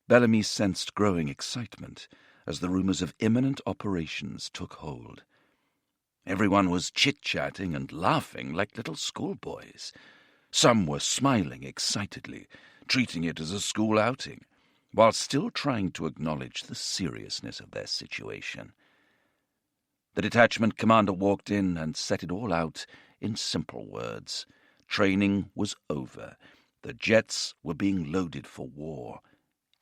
S1: Bellamy sensed growing excitement as the rumors of imminent operations took hold. Everyone was chit-chatting and laughing like little schoolboys. Some were smiling excitedly, treating it as a school outing, while still trying to acknowledge the seriousness of their situation. The detachment commander walked in and set it all out in simple words. Training was over. The jets were being loaded for war.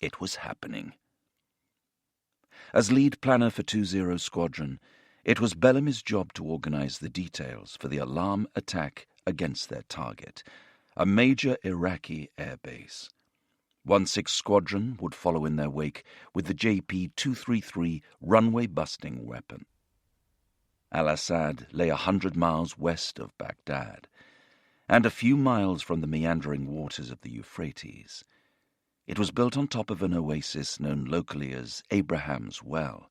S1: It was happening. As lead planner for 20 Squadron, it was Bellamy's job to organize the details for the Alarm attack against their target, a major Iraqi airbase. 16 Squadron would follow in their wake with the JP-233 runway-busting weapon. Al-Assad lay 100 miles west of Baghdad, and a few miles from the meandering waters of the Euphrates. It was built on top of an oasis known locally as Abraham's Well,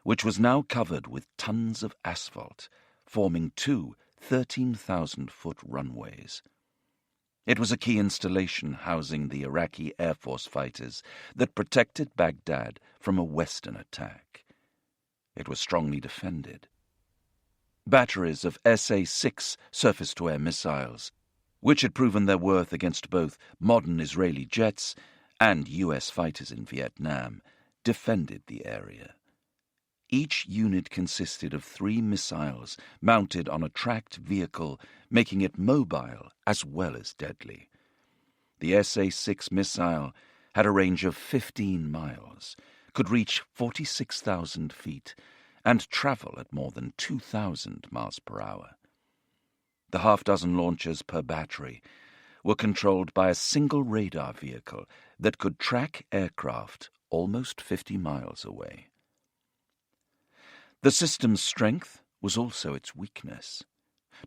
S1: which was now covered with tons of asphalt, forming two 13,000-foot runways. It was a key installation housing the Iraqi Air Force fighters that protected Baghdad from a Western attack. It was strongly defended. Batteries of SA-6 surface-to-air missiles, which had proven their worth against both modern Israeli jets and U.S. fighters in Vietnam, defended the area. Each unit consisted of 3 missiles mounted on a tracked vehicle, making it mobile as well as deadly. The SA-6 missile had a range of 15 miles, could reach 46,000 feet, and travel at more than 2,000 miles per hour. The half-dozen launchers per battery were controlled by a single radar vehicle that could track aircraft almost 50 miles away. The system's strength was also its weakness.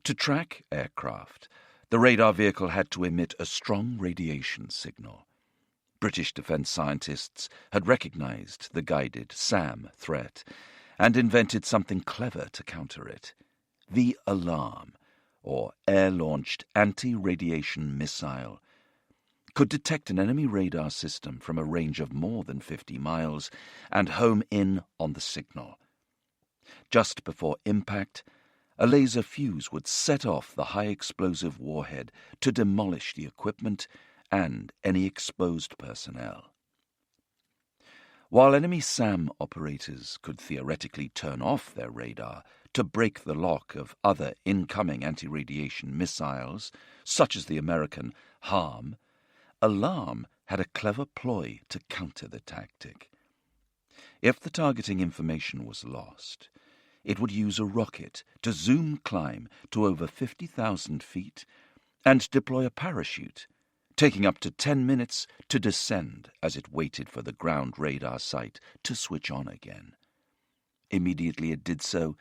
S1: To track aircraft, the radar vehicle had to emit a strong radiation signal. British defense scientists had recognized the guided SAM threat and invented something clever to counter it: the Alarm, or air-launched anti-radiation missile, could detect an enemy radar system from a range of more than 50 miles and home in on the signal. Just before impact, a laser fuse would set off the high-explosive warhead to demolish the equipment and any exposed personnel. While enemy SAM operators could theoretically turn off their radar to break the lock of other incoming anti-radiation missiles, such as the American HARM, Alarm had a clever ploy to counter the tactic. If the targeting information was lost, it would use a rocket to zoom climb to over 50,000 feet and deploy a parachute, taking up to 10 minutes to descend as it waited for the ground radar site to switch on again. Immediately it did so,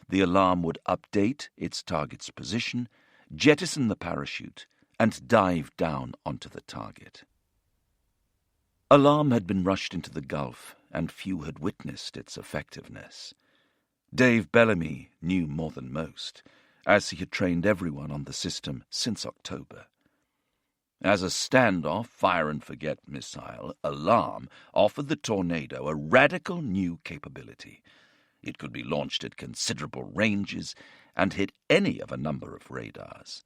S1: the Alarm would update its target's position, jettison the parachute, and dive down onto the target. Alarm had been rushed into the Gulf, and few had witnessed its effectiveness. Dave Bellamy knew more than most, as he had trained everyone on the system since October. As a standoff, fire-and-forget missile, Alarm offered the Tornado a radical new capability. It could be launched at considerable ranges and hit any of a number of radars.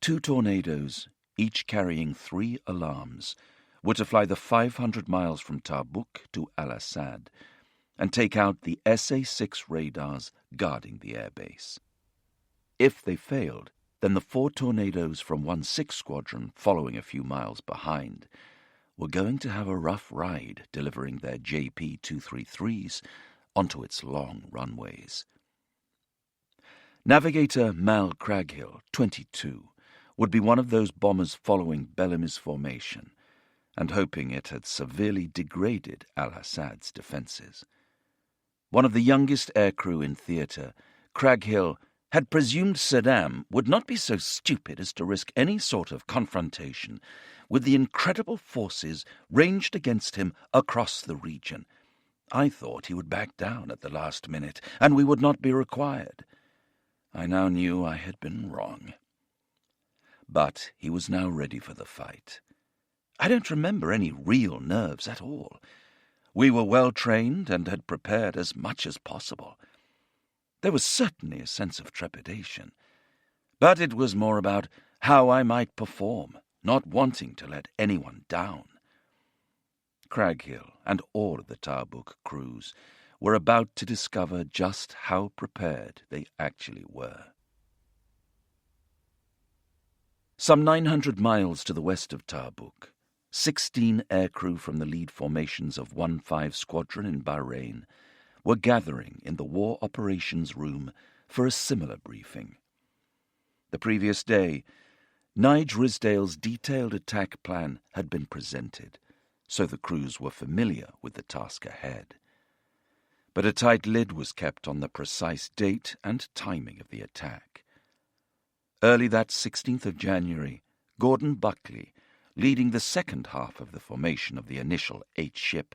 S1: 2 Tornadoes each carrying 3 alarms, were to fly the 500 miles from Tabuk to Al-Assad and take out the SA-6 radars guarding the airbase. If they failed, then the 4 Tornadoes from 1-6 Squadron, following a few miles behind, were going to have a rough ride delivering their JP-233s onto its long runways. Navigator Mal Craghill, 22, would be one of those bombers following Bellamy's formation and hoping it had severely degraded Al-Assad's defences. One of the youngest aircrew in theatre, Craghill had presumed Saddam would not be so stupid as to risk any sort of confrontation with the incredible forces ranged against him across the region. I thought he would back down at the last minute, and we would not be required. I now knew I had been wrong. But he was now ready for the fight. I don't remember any real nerves at all. We were well trained and had prepared as much as possible. There was certainly a sense of trepidation, but it was more about how I might perform, not wanting to let anyone down. Craghill and all of the Tabuk crews were about to discover just how prepared they actually were. Some 900 miles to the west of Tabuk, 16 aircrew from the lead formations of 1-5 Squadron in Bahrain were gathering in the War Operations Room for a similar briefing. The previous day, Nige Ridsdale's detailed attack plan had been presented, so the crews were familiar with the task ahead. But a tight lid was kept on the precise date and timing of the attack. Early that 16th of January, Gordon Buckley, leading the second half of the formation of the initial 8 ship,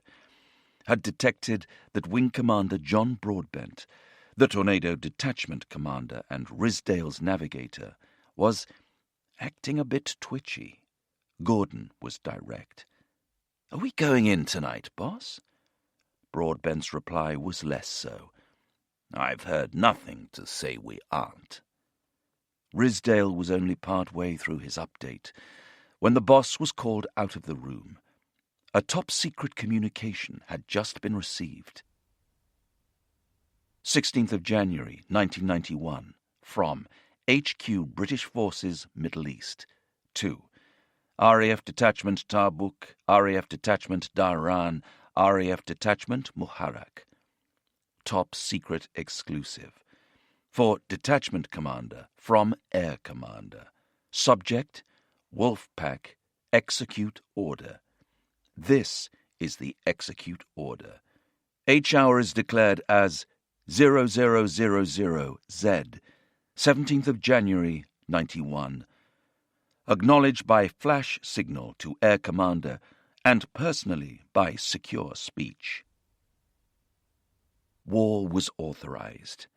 S1: had detected that Wing Commander John Broadbent, the Tornado Detachment Commander and Ridsdale's navigator, was acting a bit twitchy. Gordon was direct. "Are we going in tonight, boss?" Broadbent's reply was less so. "I've heard nothing to say we aren't." Ridsdale was only part way through his update when the boss was called out of the room. A top-secret communication had just been received. 16th of January, 1991, from HQ British Forces, Middle East, to RAF Detachment Tabuk, RAF Detachment Dhahran, RAF Detachment Muharraq. Top secret exclusive. For Detachment Commander, from Air Commander. Subject, Wolfpack, Execute Order. This is the Execute Order. H-hour is declared as 0000Z, 17th of January, 91. Acknowledged by flash signal to Air Commander and personally by secure speech. War was authorized,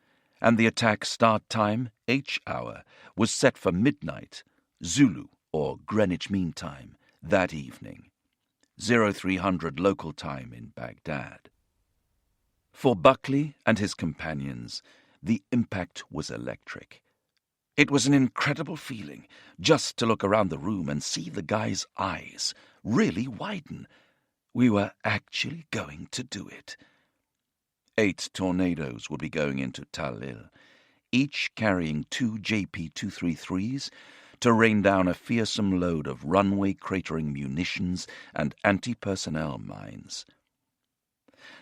S1: and the attack start time, H-hour, was set for midnight, Zulu or Greenwich Mean Time, that evening. 0300 local time in Baghdad. For Buckley and his companions, the impact was electric. It was an incredible feeling just to look around the room and see the guy's eyes really widen. We were actually going to do it. 8 Tornadoes would be going into Talil, each carrying 2 JP-233s to rain down a fearsome load of runway-cratering munitions and anti-personnel mines.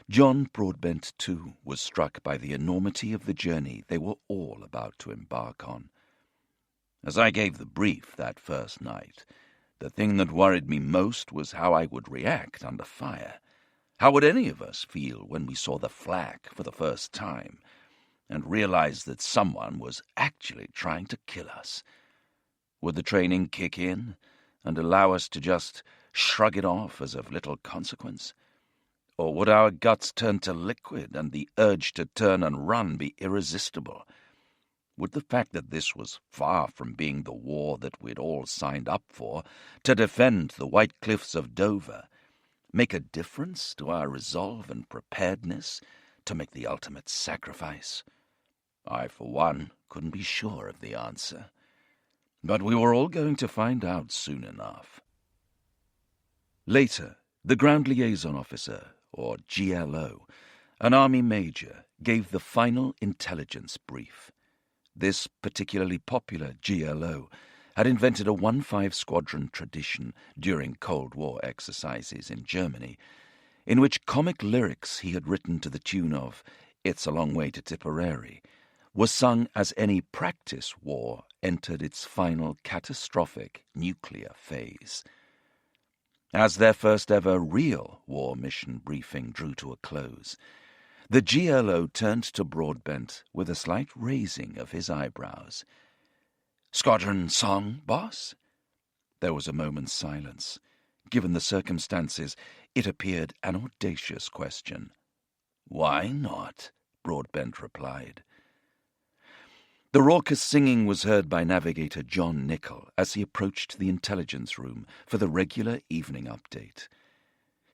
S1: John Broadbent, too, was struck by the enormity of the journey they were all about to embark on. As I gave the brief that first night, the thing that worried me most was how I would react under fire. How would any of us feel when we saw the flak for the first time and realized that someone was actually trying to kill us? Would the training kick in and allow us to just shrug it off as of little consequence? Or would our guts turn to liquid and the urge to turn and run be irresistible? Would the fact that this was far from being the war that we'd all signed up for to defend the White Cliffs of Dover make a difference to our resolve and preparedness to make the ultimate sacrifice? I, for one, couldn't be sure of the answer. But we were all going to find out soon enough. Later, the Ground Liaison Officer, or GLO, an Army Major, gave the final intelligence brief. This particularly popular GLO had invented a 1-5 squadron tradition during Cold War exercises in Germany, in which comic lyrics he had written to the tune of "It's a Long Way to Tipperary" was sung as any practice war entered its final catastrophic nuclear phase. As their first ever real war mission briefing drew to a close, the GLO turned to Broadbent with a slight raising of his eyebrows. "Squadron song, boss?" There was a moment's silence. Given the circumstances, it appeared an audacious question. "Why not?" Broadbent replied. The raucous singing was heard by navigator John Nichol as he approached the intelligence room for the regular evening update.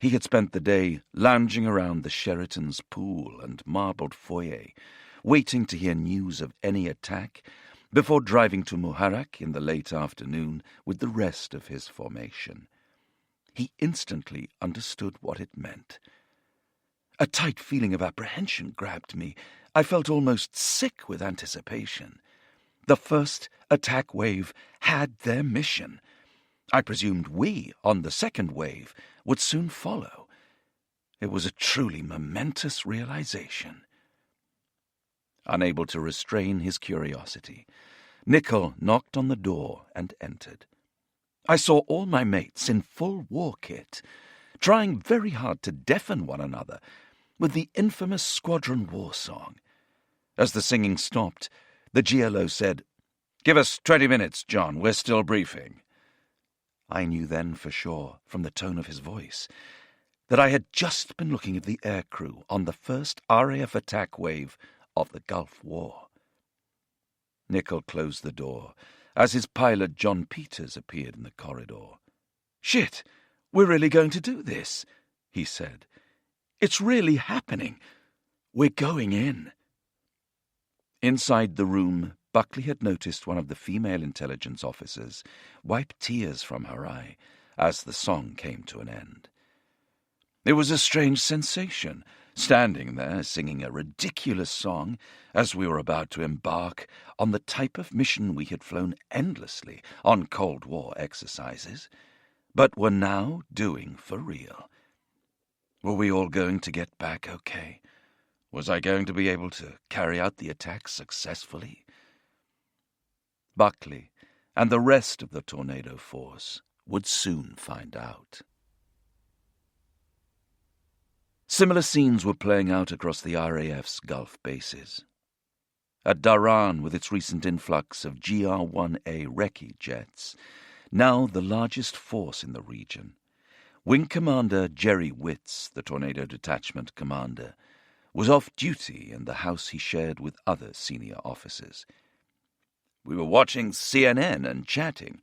S1: He had spent the day lounging around the Sheraton's pool and marbled foyer, waiting to hear news of any attack before driving to Muharraq in the late afternoon with the rest of his formation. He instantly understood what it meant. A tight feeling of apprehension grabbed me. I felt almost sick with anticipation. The first attack wave had their mission. I presumed we, on the second wave, would soon follow. It was a truly momentous realization. Unable to restrain his curiosity, Nichol knocked on the door and entered. I saw all my mates in full war kit, trying very hard to deafen one another with the infamous squadron war song. As the singing stopped, the GLO said, "Give us 20 minutes, John. We're still briefing." I knew then for sure, from the tone of his voice, that I had just been looking at the aircrew on the first RAF attack wave of the Gulf War. Nichol closed the door as his pilot John Peters appeared in the corridor. "Shit, we're really going to do this," he said. "It's really happening. We're going in." Inside the room, Buckley had noticed one of the female intelligence officers wipe tears from her eye as the song came to an end. It was a strange sensation, standing there singing a ridiculous song as we were about to embark on the type of mission we had flown endlessly on Cold War exercises, but were now doing for real. Were we all going to get back okay? Was I going to be able to carry out the attack successfully? Buckley and the rest of the Tornado Force would soon find out. Similar scenes were playing out across the RAF's Gulf bases. At Dhahran, with its recent influx of GR-1A recce jets, now the largest force in the region, Wing Commander Jerry Witz, the Tornado Detachment commander, was off duty in the house he shared with other senior officers. We were watching CNN and chatting.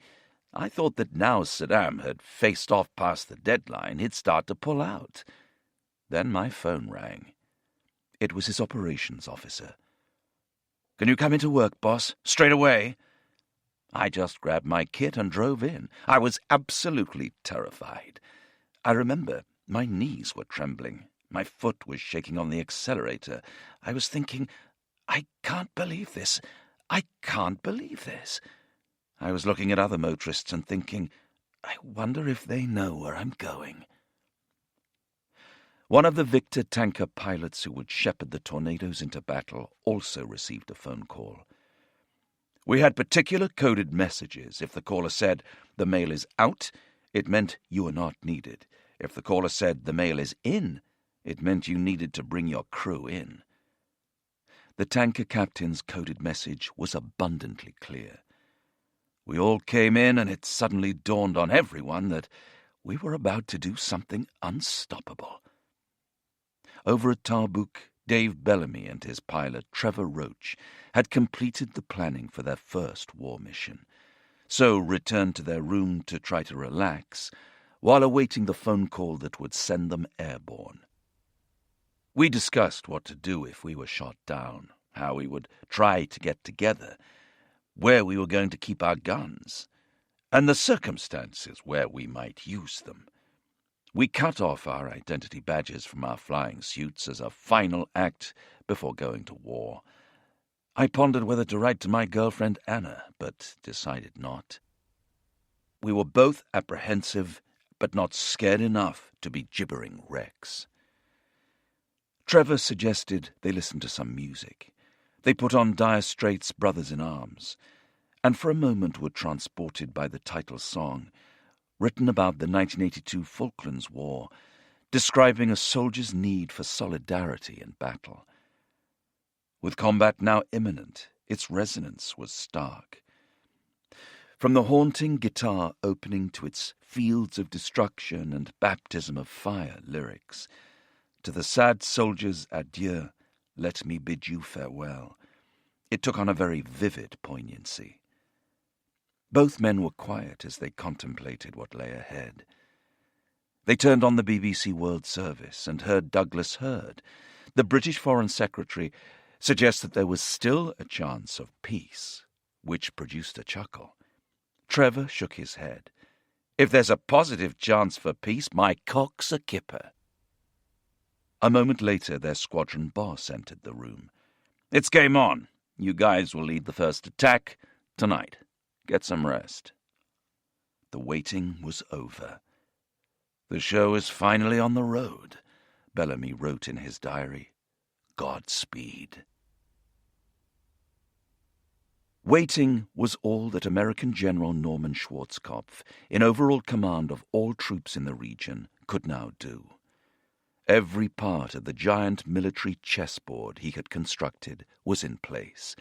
S1: I thought that now Saddam had faced off past the deadline, he'd start to pull out. Then my phone rang. It was his operations officer. "Can you come into work, boss? Straight away?" I just grabbed my kit and drove in. I was absolutely terrified. I remember my knees were trembling. My foot was shaking on the accelerator. I was thinking, I can't believe this. I can't believe this. I was looking at other motorists and thinking, I wonder if they know where I'm going. One of the Victor tanker pilots who would shepherd the Tornadoes into battle also received a phone call. We had particular coded messages. If the caller said, "The mail is out," it meant you were not needed. If the caller said, "The mail is in," it meant you needed to bring your crew in. The tanker captain's coded message was abundantly clear. We all came in, and it suddenly dawned on everyone that we were about to do something unstoppable. Over at Tarbuk, Dave Bellamy and his pilot, Trevor Roach, had completed the planning for their first war mission, so returned to their room to try to relax while awaiting the phone call that would send them airborne. We discussed what to do if we were shot down, how we would try to get together, where we were going to keep our guns, and the circumstances where we might use them. We cut off our identity badges from our flying suits as a final act before going to war. I pondered whether to write to my girlfriend Anna, but decided not. We were both apprehensive, but not scared enough to be gibbering wrecks. Trevor suggested they listen to some music. They put on Dire Straits' Brothers in Arms, and for a moment were transported by the title song, written about the 1982 Falklands War, describing a soldier's need for solidarity in battle. With combat now imminent, its resonance was stark. From the haunting guitar opening to its fields of destruction and baptism of fire lyrics, to the sad soldier's adieu, let me bid you farewell, it took on a very vivid poignancy. Both men were quiet as they contemplated what lay ahead. They turned on the BBC World Service and heard Douglas Hurd, the British Foreign Secretary, suggest that there was still a chance of peace, which produced a chuckle. Trevor shook his head. If there's a positive chance for peace, my cock's a kipper. A moment later, their squadron boss entered the room. It's game on. You guys will lead the first attack tonight. Get some rest. The waiting was over. The show is finally on the road, Bellamy wrote in his diary. Godspeed. Waiting was all that American General Norman Schwarzkopf, in overall command of all troops in the region, could now do. Every part of the giant military chessboard he had constructed was in place,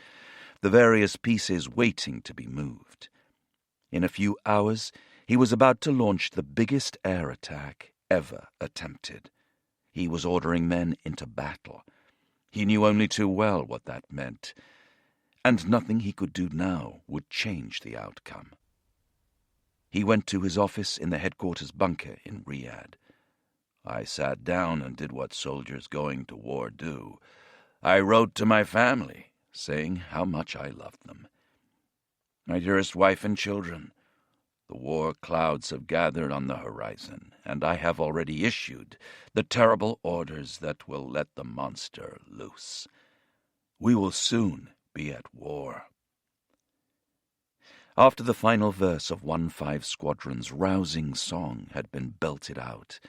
S1: the various pieces waiting to be moved. In a few hours, he was about to launch the biggest air attack ever attempted. He was ordering men into battle. He knew only too well what that meant, and nothing he could do now would change the outcome. He went to his office in the headquarters bunker in Riyadh. I sat down and did what soldiers going to war do. I wrote to my family, saying how much I loved them. My dearest wife and children, the war clouds have gathered on the horizon, and I have already issued the terrible orders that will let the monster loose. We will soon be at war. After the final verse of 1-5 Squadron's rousing song had been belted out,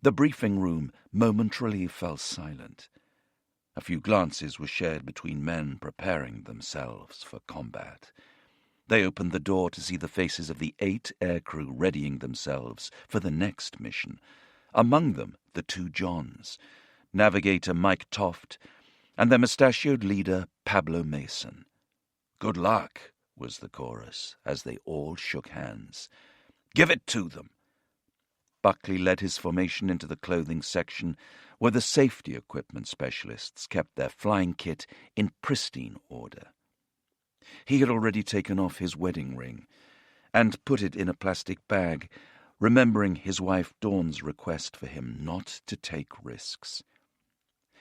S1: the briefing room momentarily fell silent. A few glances were shared between men preparing themselves for combat. They opened the door to see the faces of the 8 aircrew readying themselves for the next mission, among them the 2 Johns, navigator Mike Toft, and their mustachioed leader Pablo Mason. Good luck, was the chorus, as they all shook hands. Give it to them. Buckley led his formation into the clothing section, where the safety equipment specialists kept their flying kit in pristine order. He had already taken off his wedding ring and put it in a plastic bag, remembering his wife Dawn's request for him not to take risks.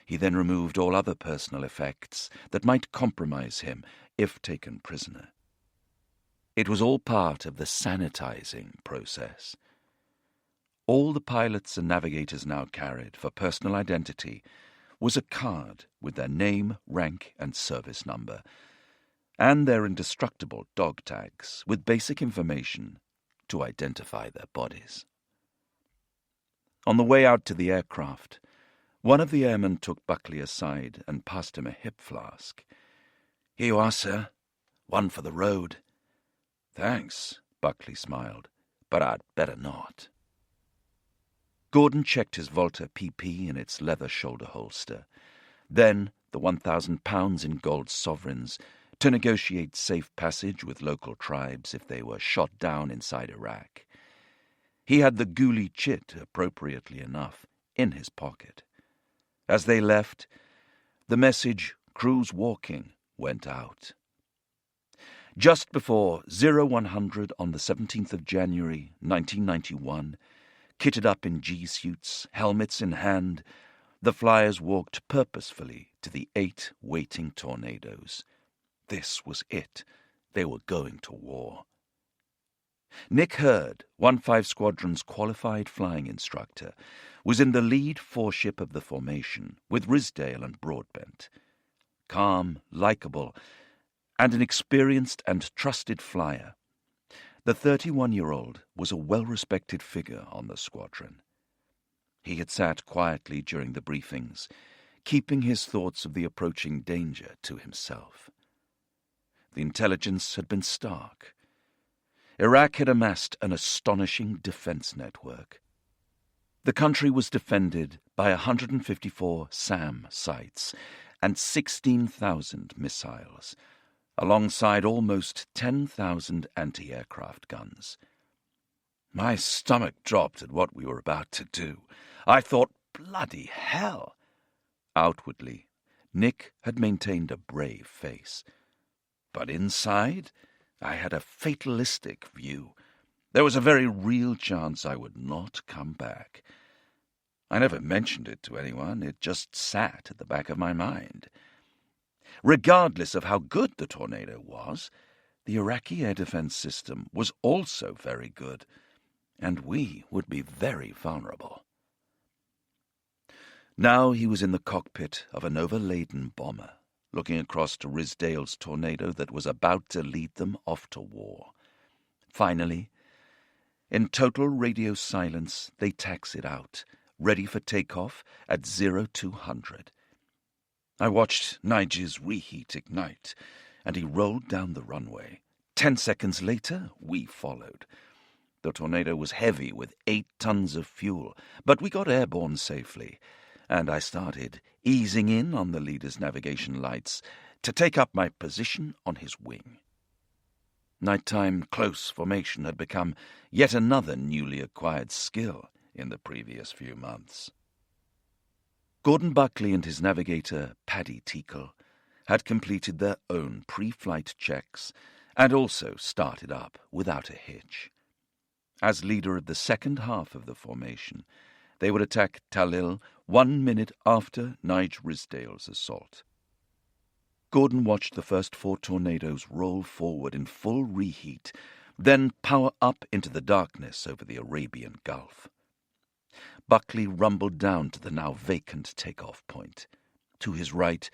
S1: He then removed all other personal effects that might compromise him if taken prisoner. It was all part of the sanitizing process. All the pilots and navigators now carried for personal identity was a card with their name, rank, and service number, and their indestructible dog tags with basic information to identify their bodies. On the way out to the aircraft, one of the airmen took Buckley aside and passed him a hip flask. Here you are, sir. One for the road. Thanks, Buckley smiled, but I'd better not. Gordon checked his Volta PP in its leather shoulder holster, then the 1,000 pounds in gold sovereigns to negotiate safe passage with local tribes if they were shot down inside Iraq. He had the Ghoulie chit, appropriately enough, in his pocket. As they left, the message, "Cruise walking," went out. Just before 0100 on the 17th of January, 1991, kitted up in G-suits, helmets in hand, the flyers walked purposefully to the 8 waiting tornadoes. This was it, They were going to war. Nick Hurd, 1-5 Squadron's qualified flying instructor, was in the lead foreship of the formation with Ridsdale and Broadbent. Calm, likeable, and an experienced and trusted flyer, the 31-year-old was a well-respected figure on the squadron. He had sat quietly during the briefings, keeping his thoughts of the approaching danger to himself. The intelligence had been stark. Iraq had amassed an astonishing defense network. The country was defended by 154 SAM sites and 16,000 missiles, alongside almost 10,000 anti-aircraft guns. My stomach dropped at what we were about to do. I thought, bloody hell! Outwardly, Nick had maintained a brave face. But inside, I had a fatalistic view. There was a very real chance I would not come back. I never mentioned it to anyone. It just sat at the back of my mind. Regardless of how good the Tornado was, the Iraqi air defense system was also very good, and we would be very vulnerable. Now he was in the cockpit of an overladen bomber, looking across to Ridsdale's Tornado that was about to lead them off to war. Finally, in total radio silence, they taxied out, ready for takeoff at 0200. I watched Nigel's reheat ignite, and he rolled down the runway. 10 seconds later, we followed. The Tornado was heavy with 8 tons of fuel, but we got airborne safely, and I started easing in on the leader's navigation lights to take up my position on his wing. Nighttime close formation had become yet another newly acquired skill in the previous few months. Gordon Buckley and his navigator, Paddy Nichol, had completed their own pre-flight checks and also started up without a hitch. As leader of the second half of the formation, they would attack Talil 1 minute after Nige Ridsdale's assault. Gordon watched the first 4 tornadoes roll forward in full reheat, then power up into the darkness over the Arabian Gulf. Buckley rumbled down to the now vacant takeoff point. To his right,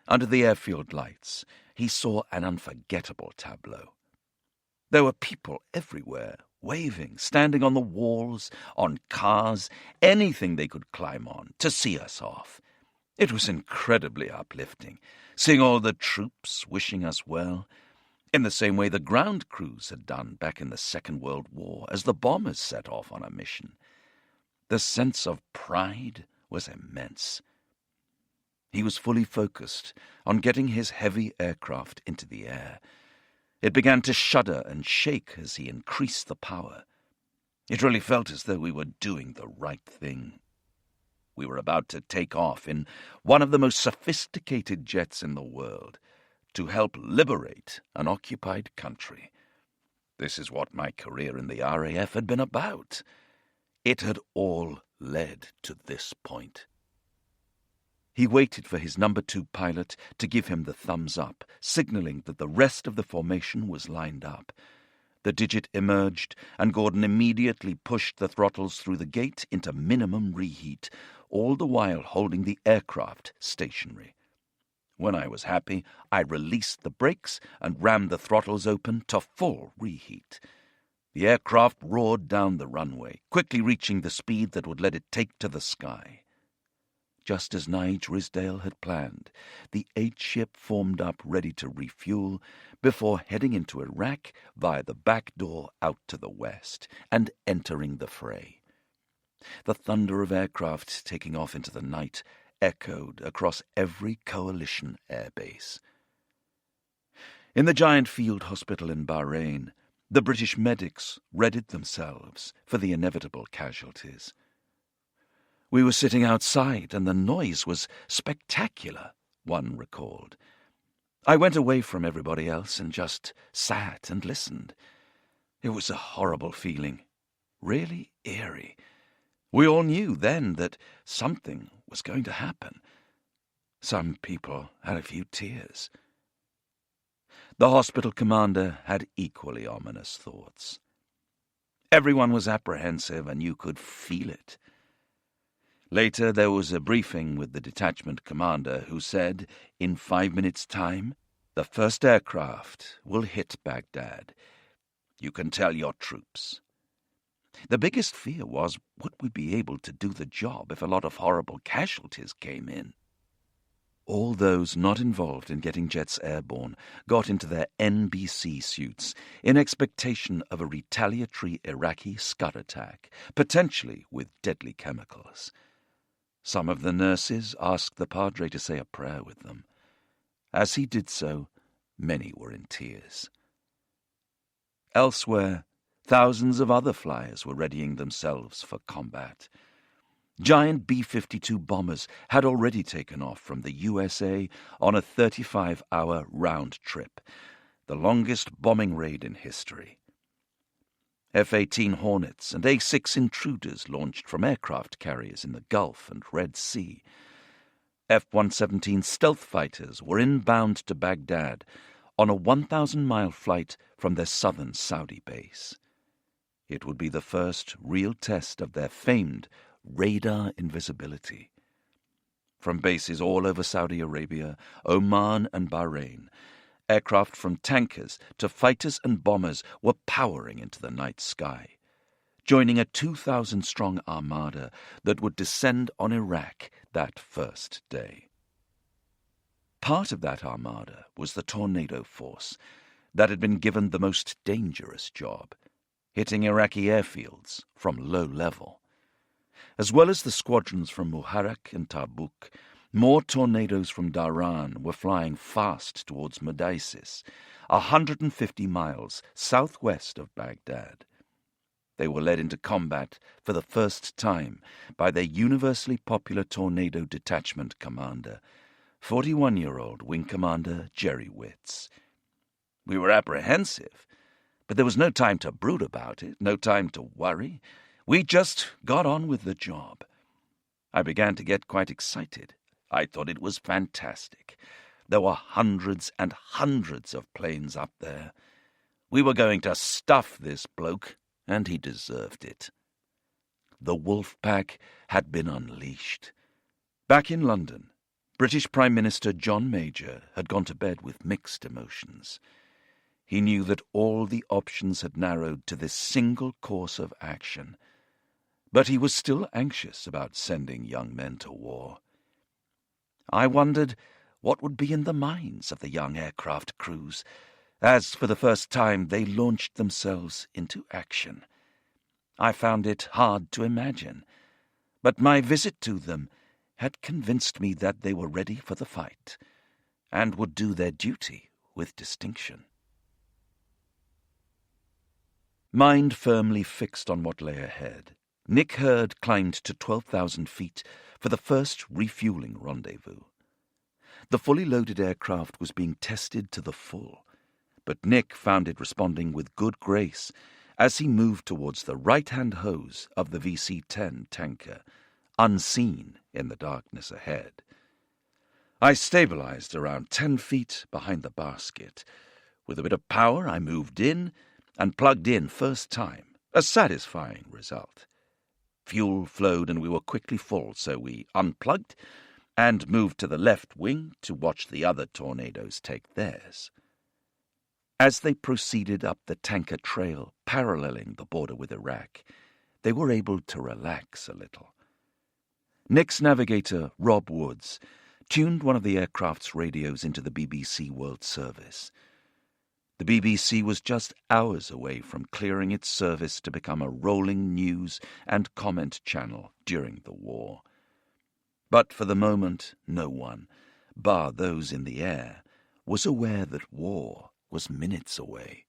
S1: under the airfield lights, he saw an unforgettable tableau. There were people everywhere, waving, standing on the walls, on cars, anything they could climb on to see us off. It was incredibly uplifting, seeing all the troops wishing us well, in the same way the ground crews had done back in the Second World War as the bombers set off on a mission. The sense of pride was immense. He was fully focused on getting his heavy aircraft into the air. It began to shudder and shake as he increased the power. It really felt as though we were doing the right thing. We were about to take off in one of the most sophisticated jets in the world to help liberate an occupied country. This is what my career in the RAF had been about. It had all led to this point. He waited for his number 2 pilot to give him the thumbs up, signaling that the rest of the formation was lined up. The digit emerged, and Gordon immediately pushed the throttles through the gate into minimum reheat, all the while holding the aircraft stationary. When I was happy, I released the brakes and rammed the throttles open to full reheat. The aircraft roared down the runway, quickly reaching the speed that would let it take to the sky. Just as Nige Ridsdale had planned, the 8-ship formed up ready to refuel before heading into Iraq via the back door out to the west and entering the fray. The thunder of aircraft taking off into the night echoed across every coalition airbase. In the giant field hospital in Bahrain, the British medics readied themselves for the inevitable casualties. We were sitting outside, and the noise was spectacular, one recalled. I went away from everybody else and just sat and listened. It was a horrible feeling, really eerie. We all knew then that something was going to happen. Some people had a few tears. The hospital commander had equally ominous thoughts. Everyone was apprehensive, and you could feel it. Later, there was a briefing with the detachment commander who said, in 5 minutes' time, the first aircraft will hit Baghdad. You can tell your troops. The biggest fear was, would we be able to do the job if a lot of horrible casualties came in? All those not involved in getting jets airborne got into their NBC suits in expectation of a retaliatory Iraqi Scud attack, potentially with deadly chemicals. Some of the nurses asked the Padre to say a prayer with them. As he did so, many were in tears. Elsewhere, thousands of other flyers were readying themselves for combat. Giant B-52 bombers had already taken off from the USA on a 35-hour round trip, the longest bombing raid in history. F-18 Hornets and A-6 Intruders launched from aircraft carriers in the Gulf and Red Sea. F-117 stealth fighters were inbound to Baghdad on a 1,000-mile flight from their southern Saudi base. It would be the first real test of their famed radar invisibility. From bases all over Saudi Arabia, Oman and Bahrain, aircraft from tankers to fighters and bombers were powering into the night sky, joining a 2,000-strong armada that would descend on Iraq that first day. Part of that armada was the Tornado Force that had been given the most dangerous job, hitting Iraqi airfields from low level. As well as the squadrons from Muharraq and Tabuk, more tornadoes from Dhahran were flying fast towards Madaisis, 150 miles southwest of Baghdad. They were led into combat for the first time by their universally popular Tornado Detachment commander, 41-year-old Wing Commander Jerry Witz. We were apprehensive, but there was no time to brood about it, no time to worry. We just got on with the job. I began to get quite excited. I thought it was fantastic. There were hundreds and hundreds of planes up there. We were going to stuff this bloke, and he deserved it. The wolf pack had been unleashed. Back in London, British Prime Minister John Major had gone to bed with mixed emotions. He knew that all the options had narrowed to this single course of action, but he was still anxious about sending young men to war. I wondered what would be in the minds of the young aircraft crews, as for the first time they launched themselves into action. I found it hard to imagine, but my visit to them had convinced me that they were ready for the fight, and would do their duty with distinction. Mind firmly fixed on what lay ahead, Nick Hurd climbed to 12,000 feet for the first refueling rendezvous. The fully loaded aircraft was being tested to the full, but Nick found it responding with good grace as he moved towards the right-hand hose of the VC-10 tanker, unseen in the darkness ahead. I stabilized around 10 feet behind the basket. With a bit of power, I moved in and plugged in first time, a satisfying result. Fuel flowed and we were quickly full, so we unplugged and moved to the left wing to watch the other tornadoes take theirs. As they proceeded up the tanker trail paralleling the border with Iraq, they were able to relax a little. Nick's navigator, Rob Woods, tuned one of the aircraft's radios into the BBC World Service. The BBC was just hours away from clearing its service to become a rolling news and comment channel during the war. But for the moment, no one, bar those in the air, was aware that war was minutes away.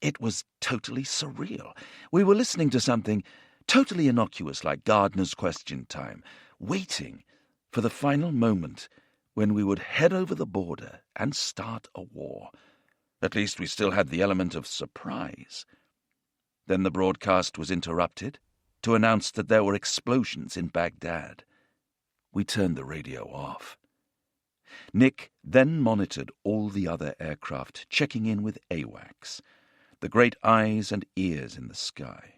S1: It was totally surreal. We were listening to something totally innocuous like Gardner's Question Time, waiting for the final moment when we would head over the border and start a war. At least we still had the element of surprise. Then the broadcast was interrupted to announce that there were explosions in Baghdad. We turned the radio off. Nick then monitored all the other aircraft, checking in with AWACS, the great eyes and ears in the sky.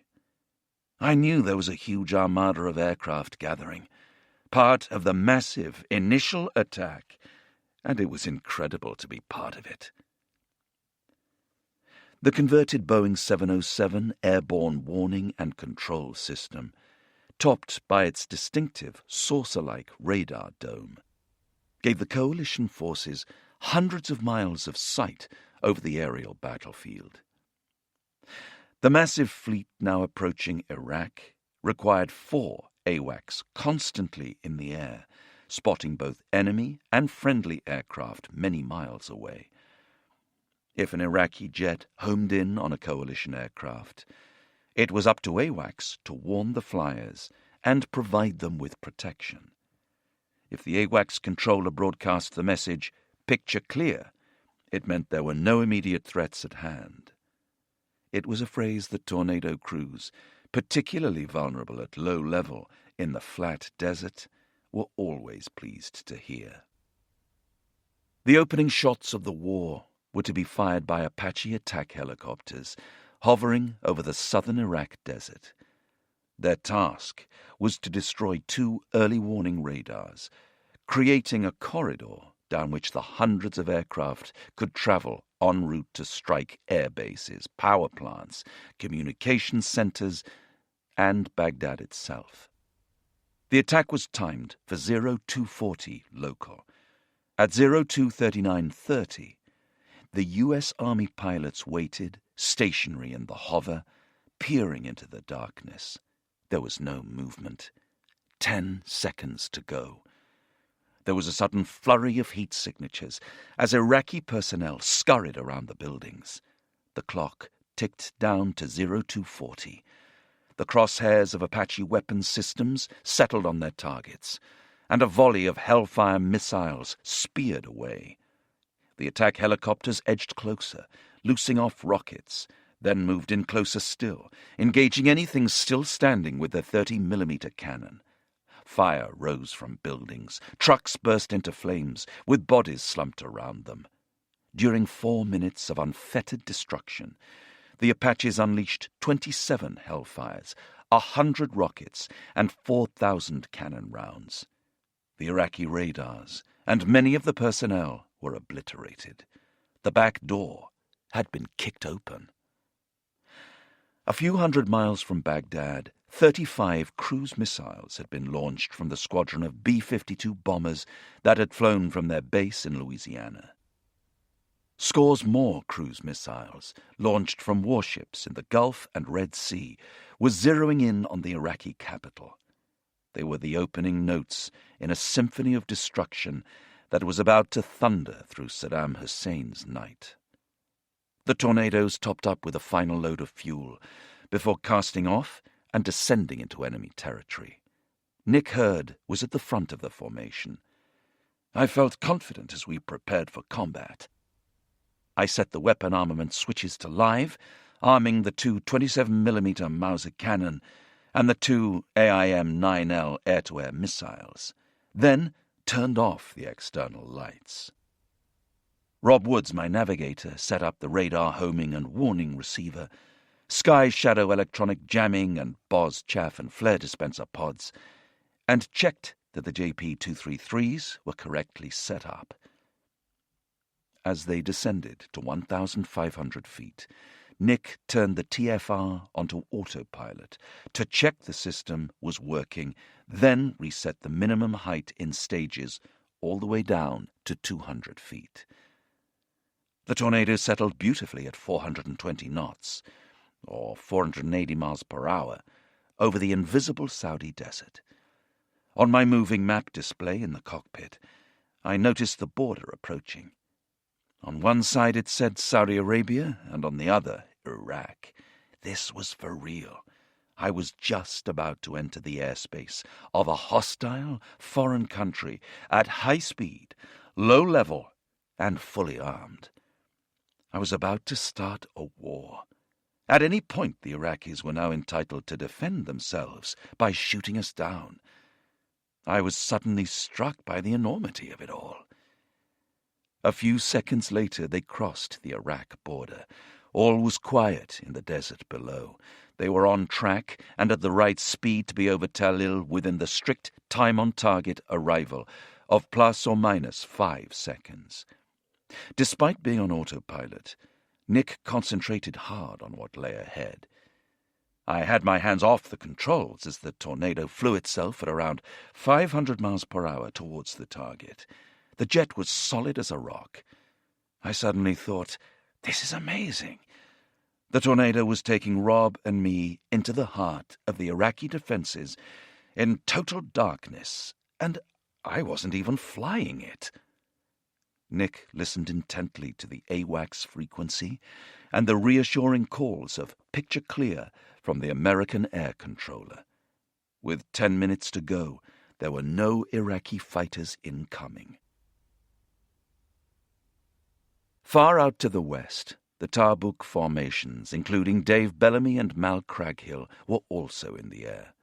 S1: I knew there was a huge armada of aircraft gathering, part of the massive initial attack, and it was incredible to be part of it. The converted Boeing 707 airborne warning and control system, topped by its distinctive saucer-like radar dome, gave the coalition forces hundreds of miles of sight over the aerial battlefield. The massive fleet now approaching Iraq required 4 AWACS constantly in the air, spotting both enemy and friendly aircraft many miles away. If an Iraqi jet homed in on a coalition aircraft, it was up to AWACS to warn the flyers and provide them with protection. If the AWACS controller broadcast the message, "Picture clear," it meant there were no immediate threats at hand. It was a phrase that tornado crews, particularly vulnerable at low level in the flat desert, were always pleased to hear. The opening shots of the war were to be fired by Apache attack helicopters hovering over the southern Iraq desert. Their task was to destroy 2 early warning radars, creating a corridor down which the hundreds of aircraft could travel en route to strike air bases, power plants, communications centers, and Baghdad itself. The attack was timed for 0240 local. At 0239:30, the U.S. Army pilots waited, stationary in the hover, peering into the darkness. There was no movement. 10 seconds to go. There was a sudden flurry of heat signatures as Iraqi personnel scurried around the buildings. The clock ticked down to 0240. The crosshairs of Apache weapons systems settled on their targets, and a volley of Hellfire missiles speared away. The attack helicopters edged closer, loosing off rockets, then moved in closer still, engaging anything still standing with their 30mm cannon. Fire rose from buildings. Trucks burst into flames, with bodies slumped around them. During 4 minutes of unfettered destruction, the Apaches unleashed 27 Hellfires, 100 rockets, and 4,000 cannon rounds. The Iraqi radars and many of the personnel were obliterated. The back door had been kicked open. A few hundred miles from Baghdad, 35 cruise missiles had been launched from the squadron of B-52 bombers that had flown from their base in Louisiana. Scores more cruise missiles, launched from warships in the Gulf and Red Sea, were zeroing in on the Iraqi capital. They were the opening notes in a symphony of destruction that was about to thunder through Saddam Hussein's night. The tornadoes topped up with a final load of fuel before casting off and descending into enemy territory. Nick Hurd was at the front of the formation. I felt confident as we prepared for combat. I set the weapon armament switches to live, arming the 2 27mm Mauser cannon and the 2 AIM-9L air-to-air missiles, then turned off the external lights. Rob Woods, my navigator, set up the radar homing and warning receiver, sky shadow electronic jamming and Boz chaff and flare dispenser pods, and checked that the JP-233s were correctly set up. As they descended to 1,500 feet, Nick turned the TFR onto autopilot to check the system was working, then reset the minimum height in stages all the way down to 200 feet. The tornado settled beautifully at 420 knots, or 480 miles per hour, over the invisible Saudi desert. On my moving map display in the cockpit, I noticed the border approaching. On one side it said Saudi Arabia, and on the other, Iraq. This was for real. I was just about to enter the airspace of a hostile foreign country at high speed, low level, and fully armed. I was about to start a war. At any point, the Iraqis were now entitled to defend themselves by shooting us down. I was suddenly struck by the enormity of it all. A few seconds later, they crossed the Iraq border. All was quiet in the desert below. They were on track and at the right speed to be over Talil within the strict time-on-target arrival of plus or minus 5 seconds. Despite being on autopilot, Nick concentrated hard on what lay ahead. I had my hands off the controls as the tornado flew itself at around 500 miles per hour towards the target. The jet was solid as a rock. I suddenly thought, this is amazing. The tornado was taking Rob and me into the heart of the Iraqi defenses in total darkness, and I wasn't even flying it. Nick listened intently to the AWACS frequency and the reassuring calls of picture clear from the American air controller. With 10 minutes to go, there were no Iraqi fighters incoming. Far out to the west, the Tabuk formations, including Dave Bellamy and Mal Craghill, were also in the air.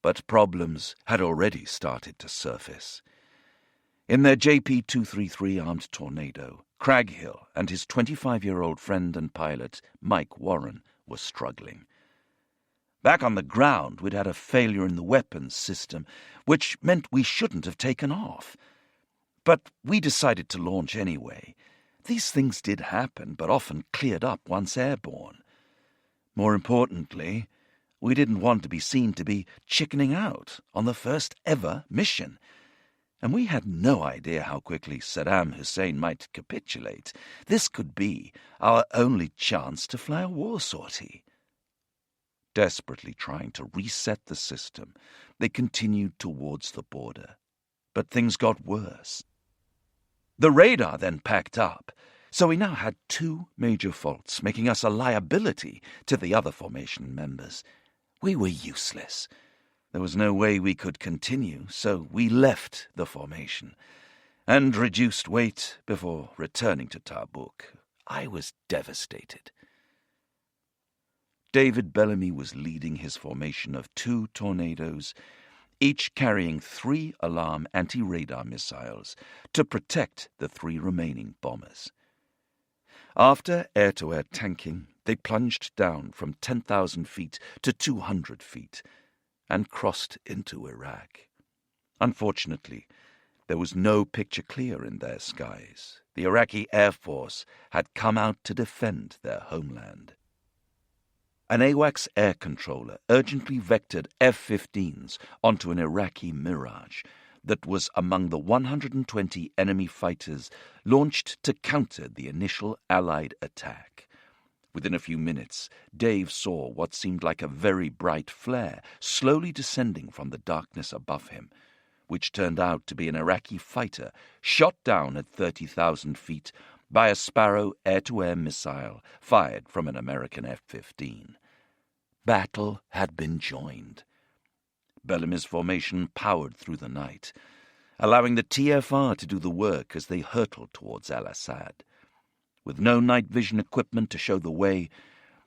S1: But problems had already started to surface. In their JP-233 armed tornado, Craghill and his 25-year-old friend and pilot, Mike Warren, were struggling. Back on the ground, we'd had a failure in the weapons system, which meant we shouldn't have taken off. But we decided to launch anyway. These things did happen, but often cleared up once airborne. More importantly, we didn't want to be seen to be chickening out on the first ever mission. And we had no idea how quickly Saddam Hussein might capitulate. This could be our only chance to fly a war sortie. Desperately trying to reset the system, they continued towards the border. But things got worse. The radar then packed up, so we now had 2 major faults, making us a liability to the other formation members. We were useless. There was no way we could continue, so we left the formation and reduced weight before returning to Tabuk. I was devastated. David Bellamy was leading his formation of 2 tornadoes, each carrying 3 alarm anti-radar missiles to protect the 3 remaining bombers. After air-to-air tanking, they plunged down from 10,000 feet to 200 feet and crossed into Iraq. Unfortunately, there was no picture clear in their skies. The Iraqi Air Force had come out to defend their homeland. An AWACS air controller urgently vectored F-15s onto an Iraqi Mirage that was among the 120 enemy fighters launched to counter the initial Allied attack. Within a few minutes, Dave saw what seemed like a very bright flare slowly descending from the darkness above him, which turned out to be an Iraqi fighter shot down at 30,000 feet by a Sparrow air-to-air missile fired from an American F-15. Battle had been joined. Bellamy's formation powered through the night, allowing the TFR to do the work as they hurtled towards Al-Assad. With no night vision equipment to show the way,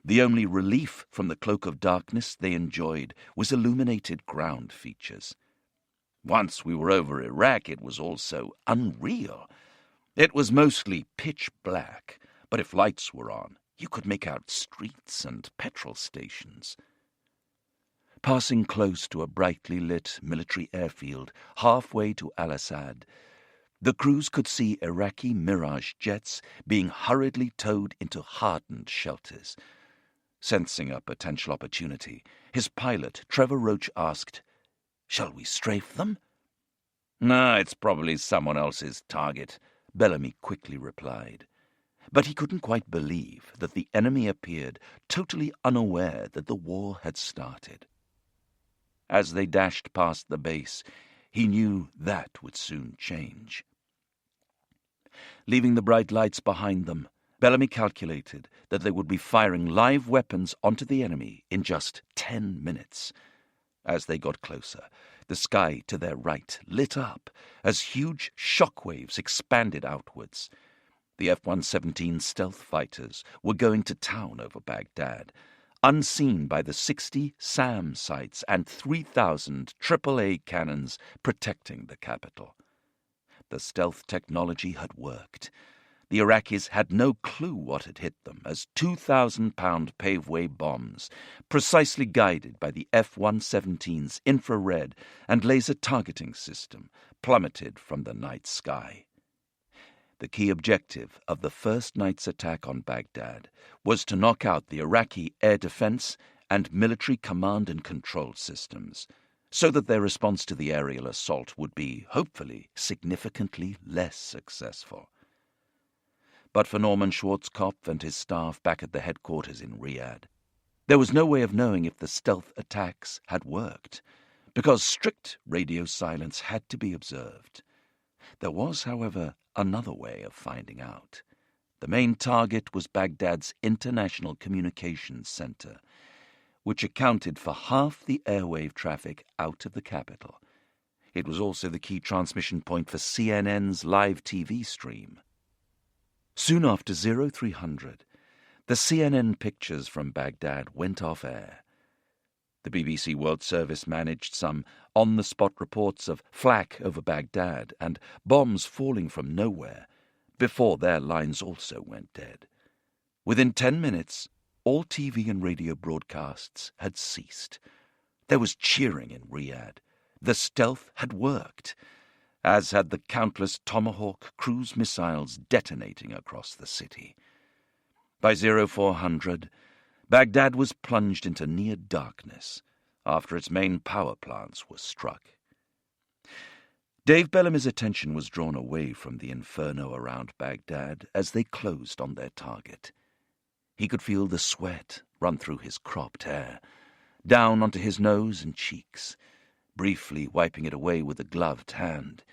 S1: the only relief from the cloak of darkness they enjoyed was illuminated ground features. Once we were over Iraq, it was also unreal. It was mostly pitch black, but if lights were on, you could make out streets and petrol stations. Passing close to a brightly lit military airfield halfway to Al-Assad, the crews could see Iraqi Mirage jets being hurriedly towed into hardened shelters. Sensing a potential opportunity, his pilot, Trevor Roach, asked, "Shall we strafe them?" "No, it's probably someone else's target," Bellamy quickly replied. But he couldn't quite believe that the enemy appeared totally unaware that the war had started. As they dashed past the base, he knew that would soon change. Leaving the bright lights behind them, Bellamy calculated that they would be firing live weapons onto the enemy in just 10 minutes. As they got closer, the sky to their right lit up as huge shock waves expanded outwards. The F-117 stealth fighters were going to town over Baghdad, unseen by the 60 SAM sites and 3,000 AAA cannons protecting the capital. The stealth technology had worked. The Iraqis had no clue what had hit them as 2,000-pound paveway bombs, precisely guided by the F-117's infrared and laser targeting system, plummeted from the night sky. The key objective of the first night's attack on Baghdad was to knock out the Iraqi air defense and military command and control systems, so that their response to the aerial assault would be, hopefully, significantly less successful. But for Norman Schwarzkopf and his staff back at the headquarters in Riyadh, there was no way of knowing if the stealth attacks had worked, because strict radio silence had to be observed. There was, however, another way of finding out. The main target was Baghdad's International Communications Center, which accounted for half the airwave traffic out of the capital. It was also the key transmission point for CNN's live TV stream. Soon after 0300, the CNN pictures from Baghdad went off air. The BBC World Service managed some on-the-spot reports of flak over Baghdad and bombs falling from nowhere before their lines also went dead. Within 10 minutes, all TV and radio broadcasts had ceased. There was cheering in Riyadh. The stealth had worked, as had the countless Tomahawk cruise missiles detonating across the city. By 0400, Baghdad was plunged into near darkness after its main power plants were struck. Dave Bellamy's attention was drawn away from the inferno around Baghdad as they closed on their target. He could feel the sweat run through his cropped hair, down onto his nose and cheeks. Briefly wiping it away with a gloved hand,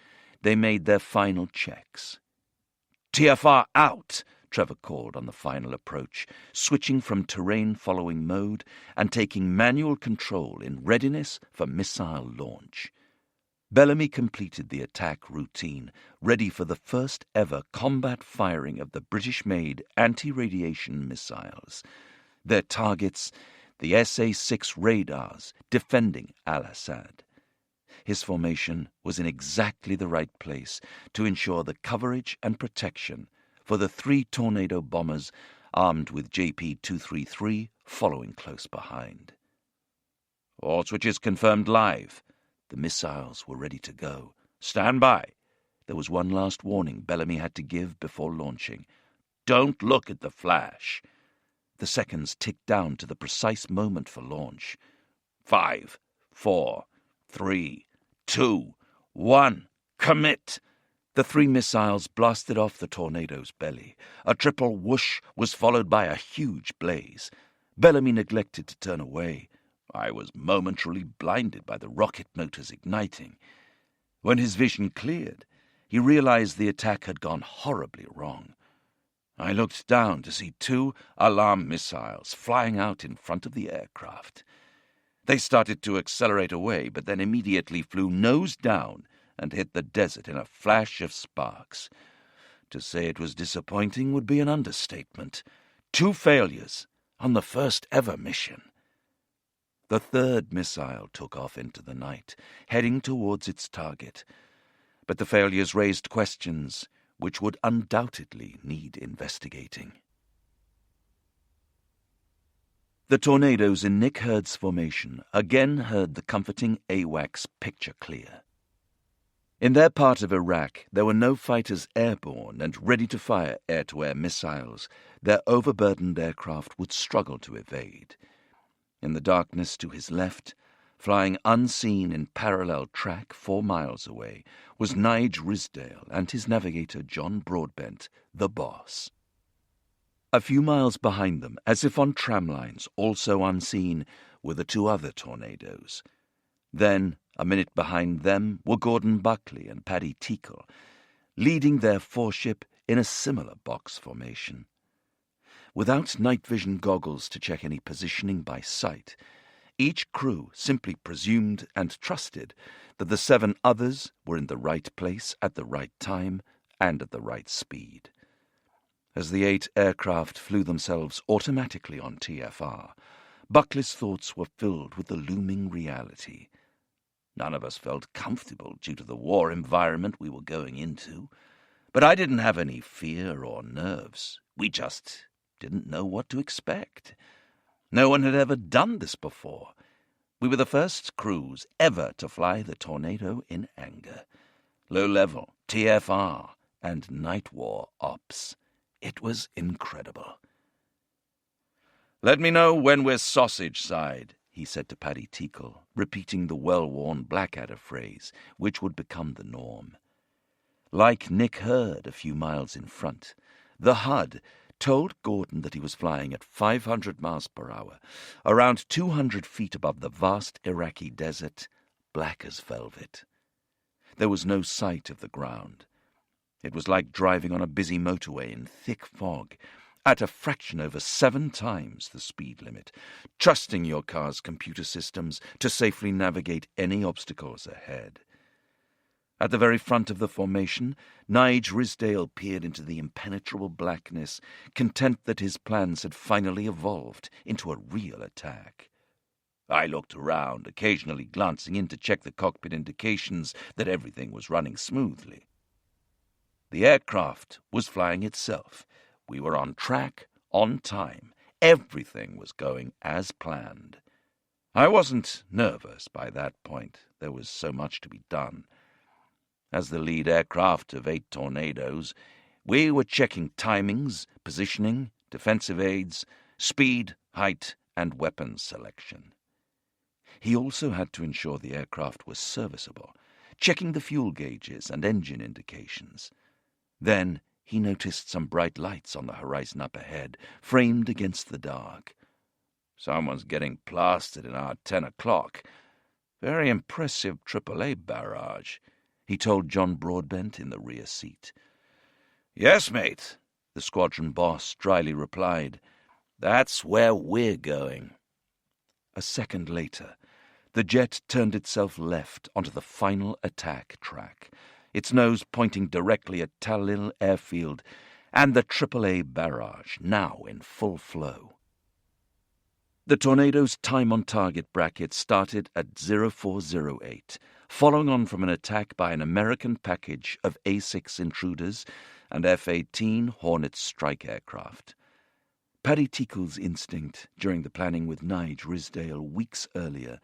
S1: they made their final checks. "TFR out!" Trevor called on the final approach, switching from terrain-following mode and taking manual control in readiness for missile launch. Bellamy completed the attack routine, ready for the first-ever combat firing of the British-made anti-radiation missiles. Their targets, the SA-6 radars defending Al-Assad. His formation was in exactly the right place to ensure the coverage and protection for the 3 Tornado bombers armed with JP-233 following close behind. "All switches confirmed live." The missiles were ready to go. "Stand by." There was one last warning Bellamy had to give before launching. "Don't look at the flash." The seconds ticked down to the precise moment for launch. 5, 4, 3, 2, 1, commit! The 3 missiles blasted off the Tornado's belly. A triple whoosh was followed by a huge blaze. Bellamy neglected to turn away. I was momentarily blinded by the rocket motors igniting. When his vision cleared, he realized the attack had gone horribly wrong. I looked down to see 2 alarm missiles flying out in front of the aircraft. They started to accelerate away, but then immediately flew nose down and hit the desert in a flash of sparks. To say it was disappointing would be an understatement. 2 failures on the first ever mission. The 3rd missile took off into the night, heading towards its target. But the failures raised questions which would undoubtedly need investigating. The Tornadoes in Nick Hurd's formation again heard the comforting AWACS picture clear. In their part of Iraq, there were no fighters airborne and ready to fire air-to-air missiles. Their overburdened aircraft would struggle to evade. In the darkness to his left, flying unseen in parallel track 4 miles away, was Nige Risdale and his navigator John Broadbent, the boss. A few miles behind them, as if on tramlines, also unseen, were the 2 other Tornadoes. Then, a minute behind them, were Gordon Buckley and Paddy Nichol, leading their 4-ship in a similar box formation. Without night vision goggles to check any positioning by sight, each crew simply presumed and trusted that the 7 others were in the right place at the right time and at the right speed. As the 8 aircraft flew themselves automatically on TFR, Buckley's thoughts were filled with the looming reality. None of us felt comfortable due to the war environment we were going into. But I didn't have any fear or nerves. We just didn't know what to expect. No one had ever done this before. We were the first crews ever to fly the Tornado in anger. Low-level, TFR, and night war ops. It was incredible. "Let me know when we're sausage-side," he said to Paddy Tichol, repeating the well-worn Blackadder phrase, which would become the norm. Like Nick Hurd a few miles in front, the HUD told Gordon that he was flying at 500 miles per hour, around 200 feet above the vast Iraqi desert, black as velvet. There was no sight of the ground. It was like driving on a busy motorway in thick fog, at a fraction over 7 times the speed limit, trusting your car's computer systems to safely navigate any obstacles ahead. At the very front of the formation, Nige Ridsdale peered into the impenetrable blackness, content that his plans had finally evolved into a real attack. I looked around, occasionally glancing in to check the cockpit indications that everything was running smoothly. The aircraft was flying itself. We were on track, on time. Everything was going as planned. I wasn't nervous by that point. There was so much to be done. As the lead aircraft of 8 Tornadoes, we were checking timings, positioning, defensive aids, speed, height, and weapons selection. He also had to ensure the aircraft was serviceable, checking the fuel gauges and engine indications. Then he noticed some bright lights on the horizon up ahead, framed against the dark. "Someone's getting plastered in our 10 o'clock. Very impressive AAA barrage," he told John Broadbent in the rear seat. "Yes, mate," the squadron boss dryly replied. "That's where we're going." A second later, the jet turned itself left onto the final attack track, its nose pointing directly at Talil Airfield and the AAA barrage, now in full flow. The Tornado's time-on-target bracket started at 0408, following on from an attack by an American package of A-6 Intruders and F-18 Hornet strike aircraft. Paddy Tichol's instinct during the planning with Nige Ridsdale weeks earlier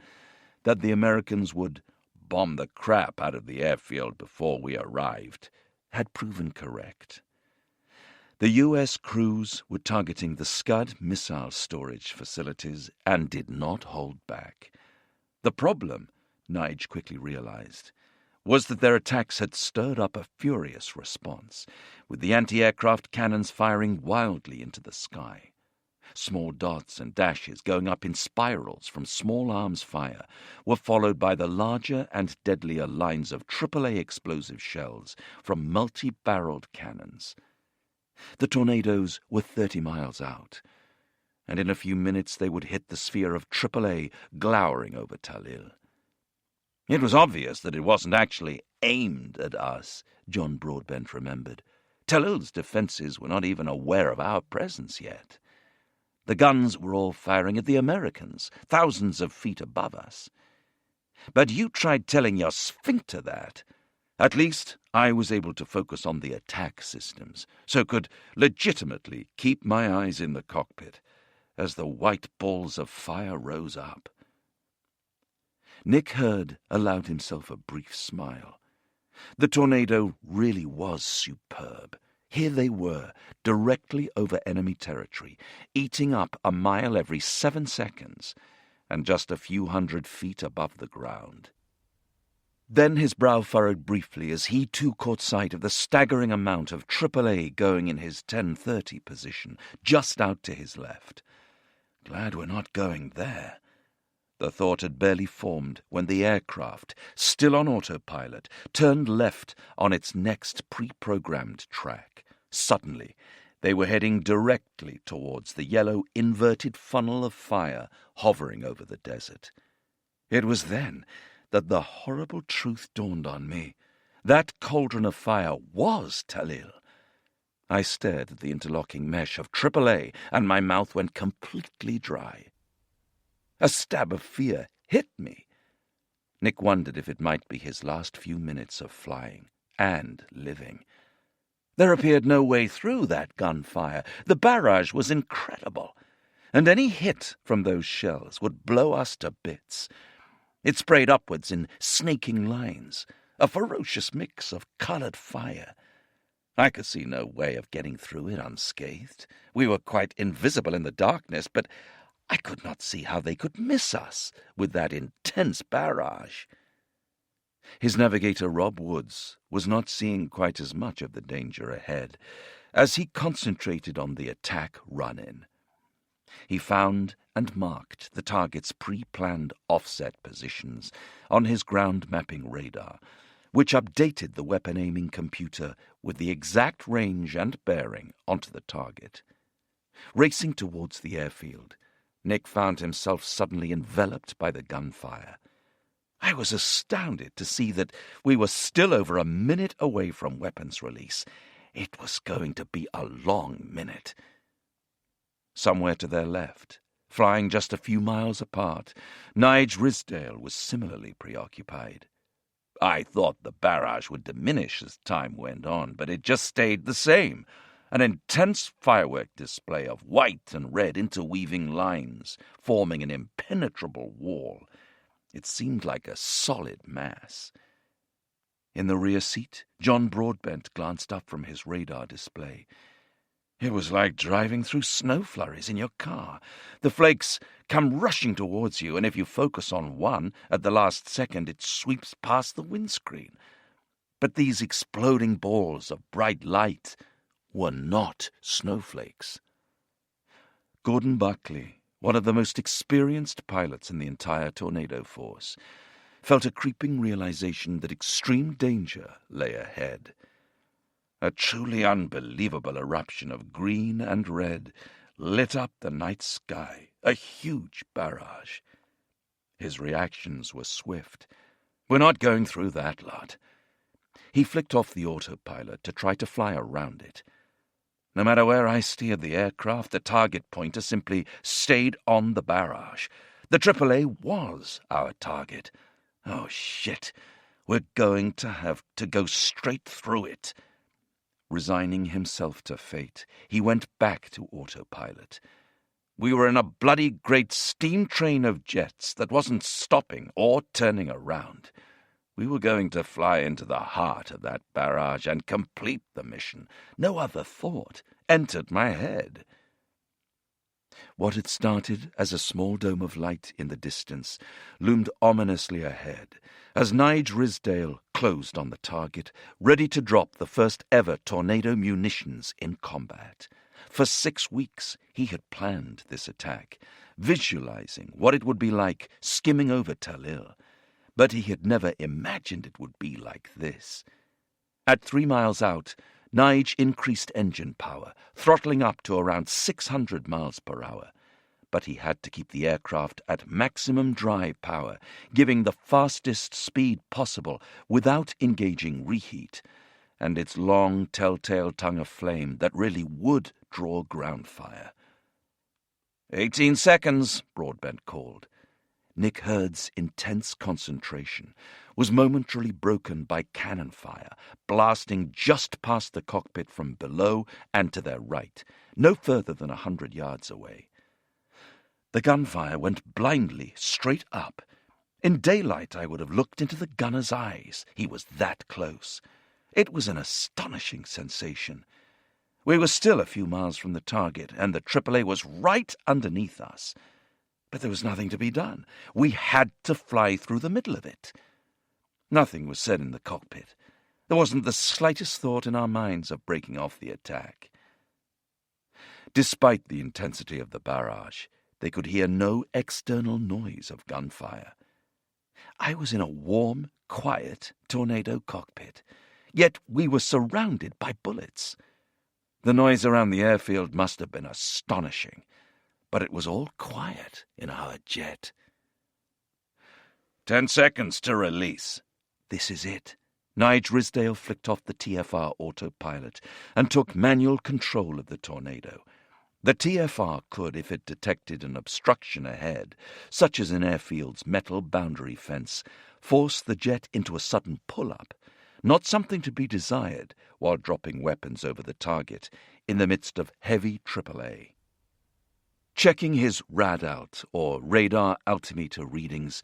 S1: that the Americans would bomb the crap out of the airfield before we arrived had proven correct. The U.S. crews were targeting the Scud missile storage facilities and did not hold back. The problem, Nige quickly realized, was that their attacks had stirred up a furious response, with the anti-aircraft cannons firing wildly into the sky. Small dots and dashes going up in spirals from small arms fire were followed by the larger and deadlier lines of AAA explosive shells from multi-barreled cannons. The Tornadoes were 30 miles out, and in a few minutes they would hit the sphere of AAA glowering over Talil. It was obvious that it wasn't actually aimed at us, John Broadbent remembered. Talil's defenses were not even aware of our presence yet. The guns were all firing at the Americans, thousands of feet above us. But you tried telling your sphincter that. At least I was able to focus on the attack systems, so could legitimately keep my eyes in the cockpit as the white balls of fire rose up. Nick Hurd allowed himself a brief smile. The Tornado really was superb. Here they were, directly over enemy territory, eating up a mile every 7 seconds, and just a few hundred feet above the ground. Then his brow furrowed briefly as he too caught sight of the staggering amount of AAA going in his 1030 position, just out to his left. Glad we're not going there. The thought had barely formed when the aircraft, still on autopilot, turned left on its next pre-programmed track. Suddenly, they were heading directly towards the yellow inverted funnel of fire hovering over the desert. It was then that the horrible truth dawned on me. That cauldron of fire was Talil. I stared at the interlocking mesh of AAA, and my mouth went completely dry. A stab of fear hit me. Nick wondered if it might be his last few minutes of flying and living. There appeared no way through that gunfire. The barrage was incredible, and any hit from those shells would blow us to bits. It sprayed upwards in snaking lines, a ferocious mix of coloured fire. I could see no way of getting through it unscathed. We were quite invisible in the darkness, but I could not see how they could miss us with that intense barrage. His navigator, Rob Woods, was not seeing quite as much of the danger ahead as he concentrated on the attack run-in. He found and marked the target's pre-planned offset positions on his ground mapping radar, which updated the weapon aiming computer with the exact range and bearing onto the target. Racing towards the airfield, Nick found himself suddenly enveloped by the gunfire. I was astounded to see that we were still over a minute away from weapons release. It was going to be a long minute. Somewhere to their left, flying just a few miles apart, Nige Risdale was similarly preoccupied. I thought the barrage would diminish as time went on, but it just stayed the same. An intense firework display of white and red interweaving lines, forming an impenetrable wall. It seemed like a solid mass. In the rear seat, John Broadbent glanced up from his radar display. It was like driving through snow flurries in your car. The flakes come rushing towards you, and if you focus on one, at the last second it sweeps past the windscreen. But these exploding balls of bright light were not snowflakes. Gordon Buckley, one of the most experienced pilots in the entire Tornado Force, felt a creeping realization that extreme danger lay ahead. A truly unbelievable eruption of green and red lit up the night sky, a huge barrage. His reactions were swift. We're not going through that lot. He flicked off the autopilot to try to fly around it. No matter where I steered the aircraft, the target pointer simply stayed on the barrage. The AAA was our target. Oh, shit. We're going to have to go straight through it. Resigning himself to fate, he went back to autopilot. We were in a bloody great steam train of jets that wasn't stopping or turning around. We were going to fly into the heart of that barrage and complete the mission. No other thought entered my head. What had started as a small dome of light in the distance loomed ominously ahead as Nige Risdale closed on the target, ready to drop the first ever tornado munitions in combat. For 6 weeks he had planned this attack, visualizing what it would be like skimming over Talil. But he had never imagined it would be like this. At 3 miles out, Nige increased engine power, throttling up to around 600 miles per hour. But he had to keep the aircraft at maximum drive power, giving the fastest speed possible without engaging reheat, and its long telltale tongue of flame that really would draw ground fire. 18 seconds, Broadbent called. Nick Hurd's intense concentration was momentarily broken by cannon fire, blasting just past the cockpit from below and to their right, no further than 100 yards away. The gunfire went blindly straight up. In daylight I would have looked into the gunner's eyes. He was that close. It was an astonishing sensation. We were still a few miles from the target, and the AAA was right underneath us. But there was nothing to be done. We had to fly through the middle of it. Nothing was said in the cockpit. There wasn't the slightest thought in our minds of breaking off the attack. Despite the intensity of the barrage, they could hear no external noise of gunfire. I was in a warm, quiet tornado cockpit, yet we were surrounded by bullets. The noise around the airfield must have been astonishing, but it was all quiet in our jet. 10 seconds to release. This is it. Nige Risdale flicked off the TFR autopilot and took manual control of the Tornado. The TFR could, if it detected an obstruction ahead, such as an airfield's metal boundary fence, force the jet into a sudden pull-up, not something to be desired while dropping weapons over the target in the midst of heavy AAA. Checking his RAD-ALT, or radar altimeter readings,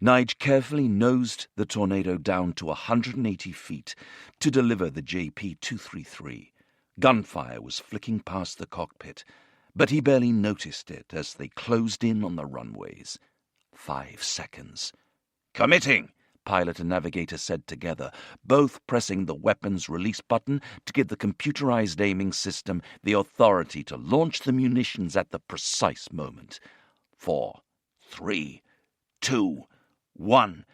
S1: Nige carefully nosed the Tornado down to 180 feet to deliver the JP-233. Gunfire was flicking past the cockpit, but he barely noticed it as they closed in on the runways. 5 seconds. "Committing," pilot and navigator said together, both pressing the weapons release button to give the computerized aiming system the authority to launch the munitions at the precise moment. 4, 3, 2, 1.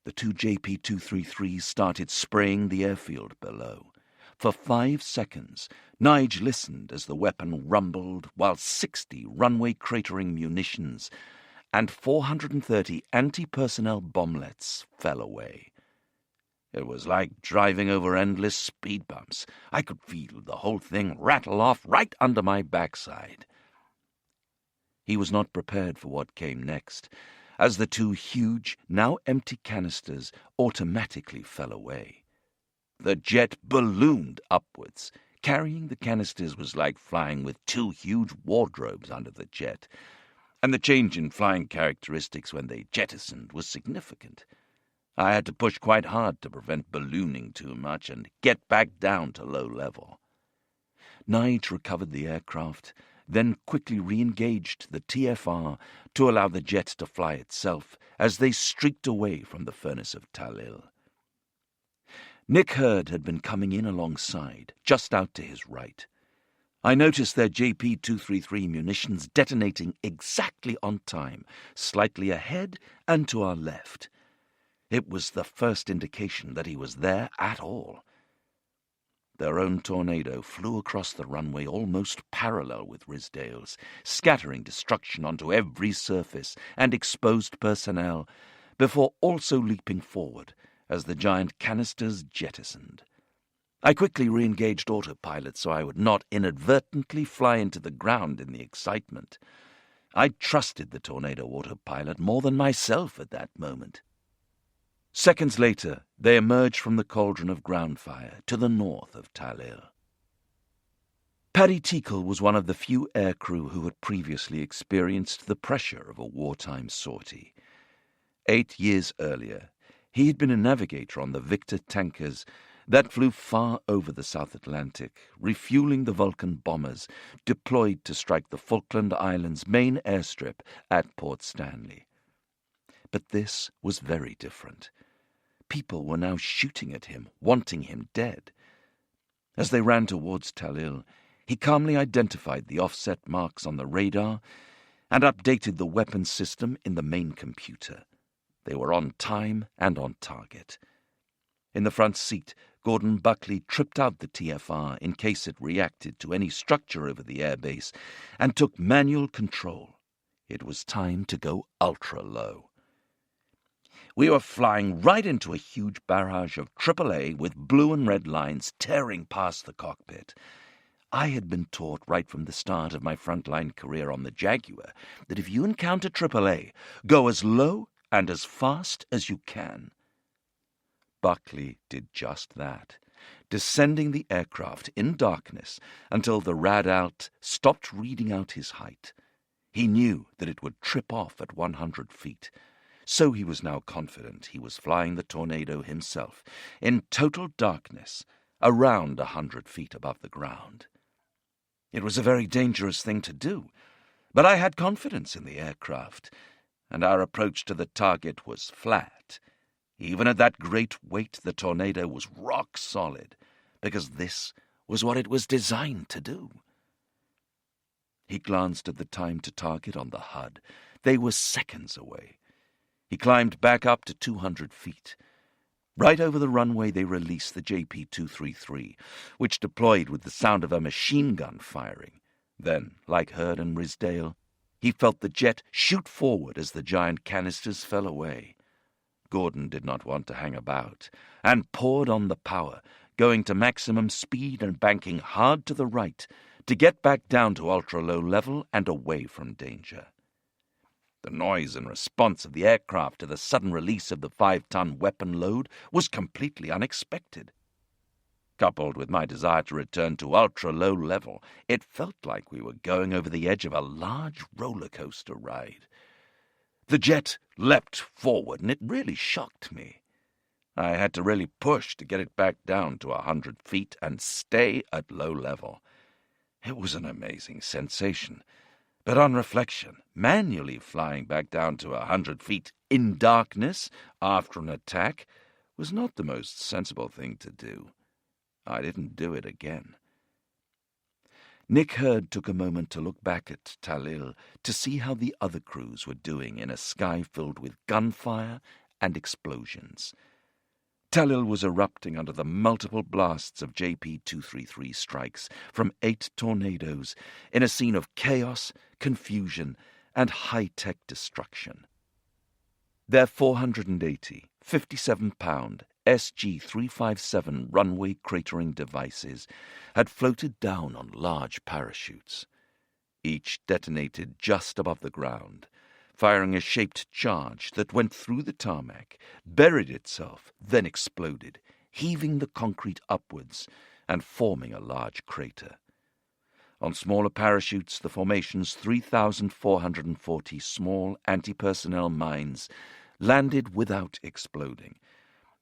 S1: The two JP-233s started spraying the airfield below. For 5 seconds, Nige listened as the weapon rumbled while 60 runway cratering munitions and 430 anti-personnel bomblets fell away. It was like driving over endless speed bumps. I could feel the whole thing rattle off right under my backside. He was not prepared for what came next, as the two huge, now empty canisters automatically fell away. The jet ballooned upwards. Carrying the canisters was like flying with two huge wardrobes under the jet, and the change in flying characteristics when they jettisoned was significant. I had to push quite hard to prevent ballooning too much and get back down to low level. Nige recovered the aircraft, then quickly re-engaged the TFR to allow the jet to fly itself as they streaked away from the furnace of Talil. Nick Hurd had been coming in alongside, just out to his right. I noticed their JP-233 munitions detonating exactly on time, slightly ahead and to our left. It was the first indication that he was there at all. Their own Tornado flew across the runway almost parallel with Rizdale's, scattering destruction onto every surface and exposed personnel, before also leaping forward as the giant canisters jettisoned. I quickly re-engaged autopilot so I would not inadvertently fly into the ground in the excitement. I trusted the Tornado autopilot more than myself at that moment. Seconds later, they emerged from the cauldron of ground fire to the north of Talil. Paddy Nichol was one of the few aircrew who had previously experienced the pressure of a wartime sortie. 8 years earlier, he had been a navigator on the Victor tankers that flew far over the South Atlantic, refueling the Vulcan bombers deployed to strike the Falkland Islands' main airstrip at Port Stanley. But this was very different. People were now shooting at him, wanting him dead. As they ran towards Talil, he calmly identified the offset marks on the radar and updated the weapons system in the main computer. They were on time and on target. In the front seat, Gordon Buckley tripped out the TFR in case it reacted to any structure over the airbase and took manual control. It was time to go ultra-low. We were flying right into a huge barrage of AAA with blue and red lines tearing past the cockpit. I had been taught right from the start of my frontline career on the Jaguar that if you encounter AAA, go as low and as fast as you can. Buckley did just that, descending the aircraft in darkness until the RAD-ALT stopped reading out his height. He knew that it would trip off at 100 feet, so he was now confident he was flying the Tornado himself, in total darkness, around 100 feet above the ground. It was a very dangerous thing to do, but I had confidence in the aircraft, and our approach to the target was flat. Even at that great weight, the Tornado was rock solid, because this was what it was designed to do. He glanced at the time to target on the HUD. They were seconds away. He climbed back up to 200 feet. Right over the runway they released the JP-233, which deployed with the sound of a machine gun firing. Then, like Hurd and Rizdale, he felt the jet shoot forward as the giant canisters fell away. Gordon did not want to hang about, and poured on the power, going to maximum speed and banking hard to the right to get back down to ultra-low level and away from danger. The noise and response of the aircraft to the sudden release of the 5-ton weapon load was completely unexpected. Coupled with my desire to return to ultra-low level, it felt like we were going over the edge of a large roller coaster ride. The jet leapt forward, and it really shocked me. I had to really push to get it back down to 100 feet and stay at low level. It was an amazing sensation. But on reflection, manually flying back down to 100 feet in darkness after an attack was not the most sensible thing to do. I didn't do it again. Nick Hurd took a moment to look back at Talil to see how the other crews were doing in a sky filled with gunfire and explosions. Talil was erupting under the multiple blasts of JP-233 strikes from 8 tornadoes in a scene of chaos, confusion, and high-tech destruction. Their 480, 57-pound SG-357 runway cratering devices had floated down on large parachutes. Each detonated just above the ground, firing a shaped charge that went through the tarmac, buried itself, then exploded, heaving the concrete upwards and forming a large crater. On smaller parachutes, the formation's 3,440 small anti-personnel mines landed without exploding,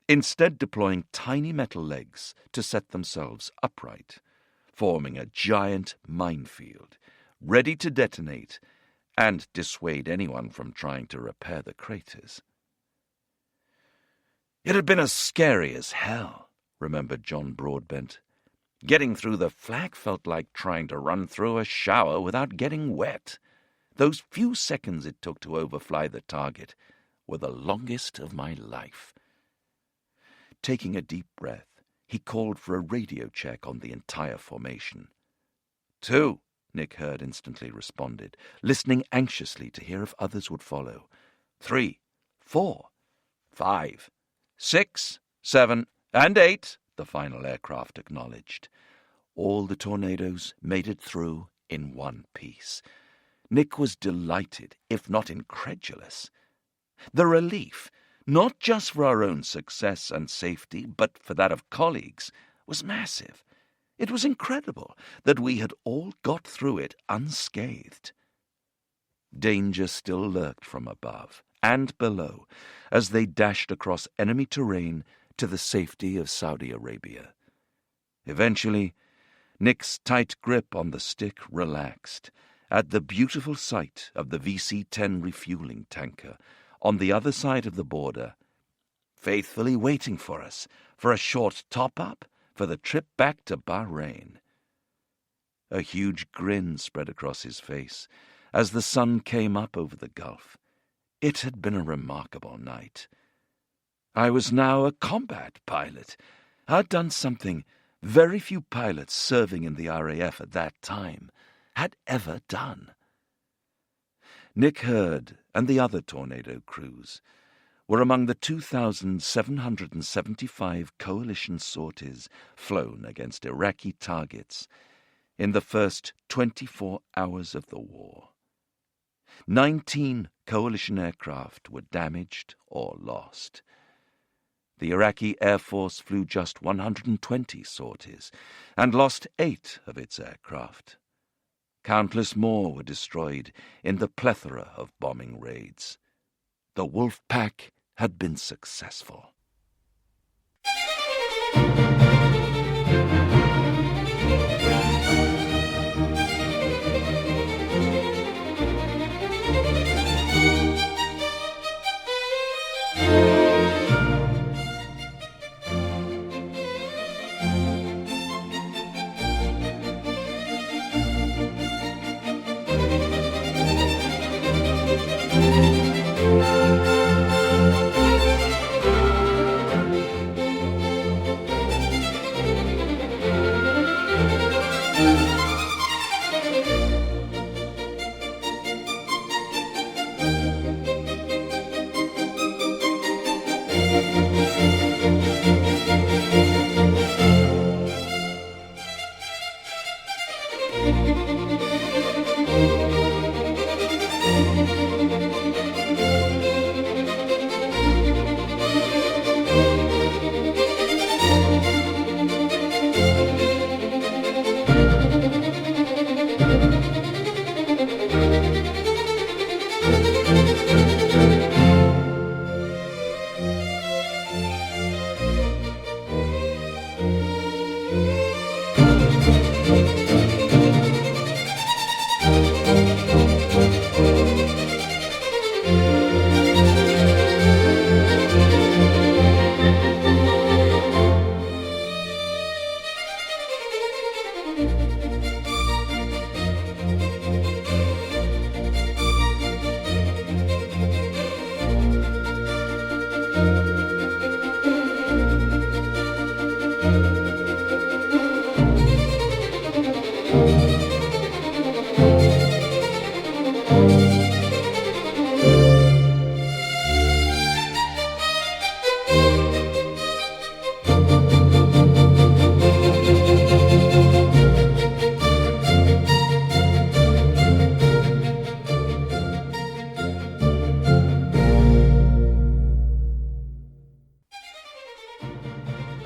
S1: instead deploying tiny metal legs to set themselves upright, forming a giant minefield, ready to detonate and dissuade anyone from trying to repair the craters. It had been as scary as hell, remembered John Broadbent. Getting through the flak felt like trying to run through a shower without getting wet. Those few seconds it took to overfly the target were the longest of my life. Taking a deep breath, he called for a radio check on the entire formation. 2, Nick Hurd instantly responded, listening anxiously to hear if others would follow. 3, 4, 5, 6, 7, and 8, the final aircraft acknowledged. All the tornadoes made it through in one piece. Nick was delighted, if not incredulous. The relief, not just for our own success and safety, but for that of colleagues, was massive. It was incredible that we had all got through it unscathed. Danger still lurked from above and below as they dashed across enemy terrain to the safety of Saudi Arabia. Eventually, Nick's tight grip on the stick relaxed at the beautiful sight of the VC-10 refueling tanker on the other side of the border, faithfully waiting for us for a short top-up for the trip back to Bahrain. A huge grin spread across his face as the sun came up over the Gulf. It had been a remarkable night. I was now a combat pilot. I'd done something very few pilots serving in the RAF at that time had ever done. Nick Hurd and the other Tornado crews were among the 2,775 coalition sorties flown against Iraqi targets in the first 24 hours of the war. 19 coalition aircraft were damaged or lost. The Iraqi Air Force flew just 120 sorties and lost 8 of its aircraft. Countless more were destroyed in the plethora of bombing raids. The Wolf Pack had been successful.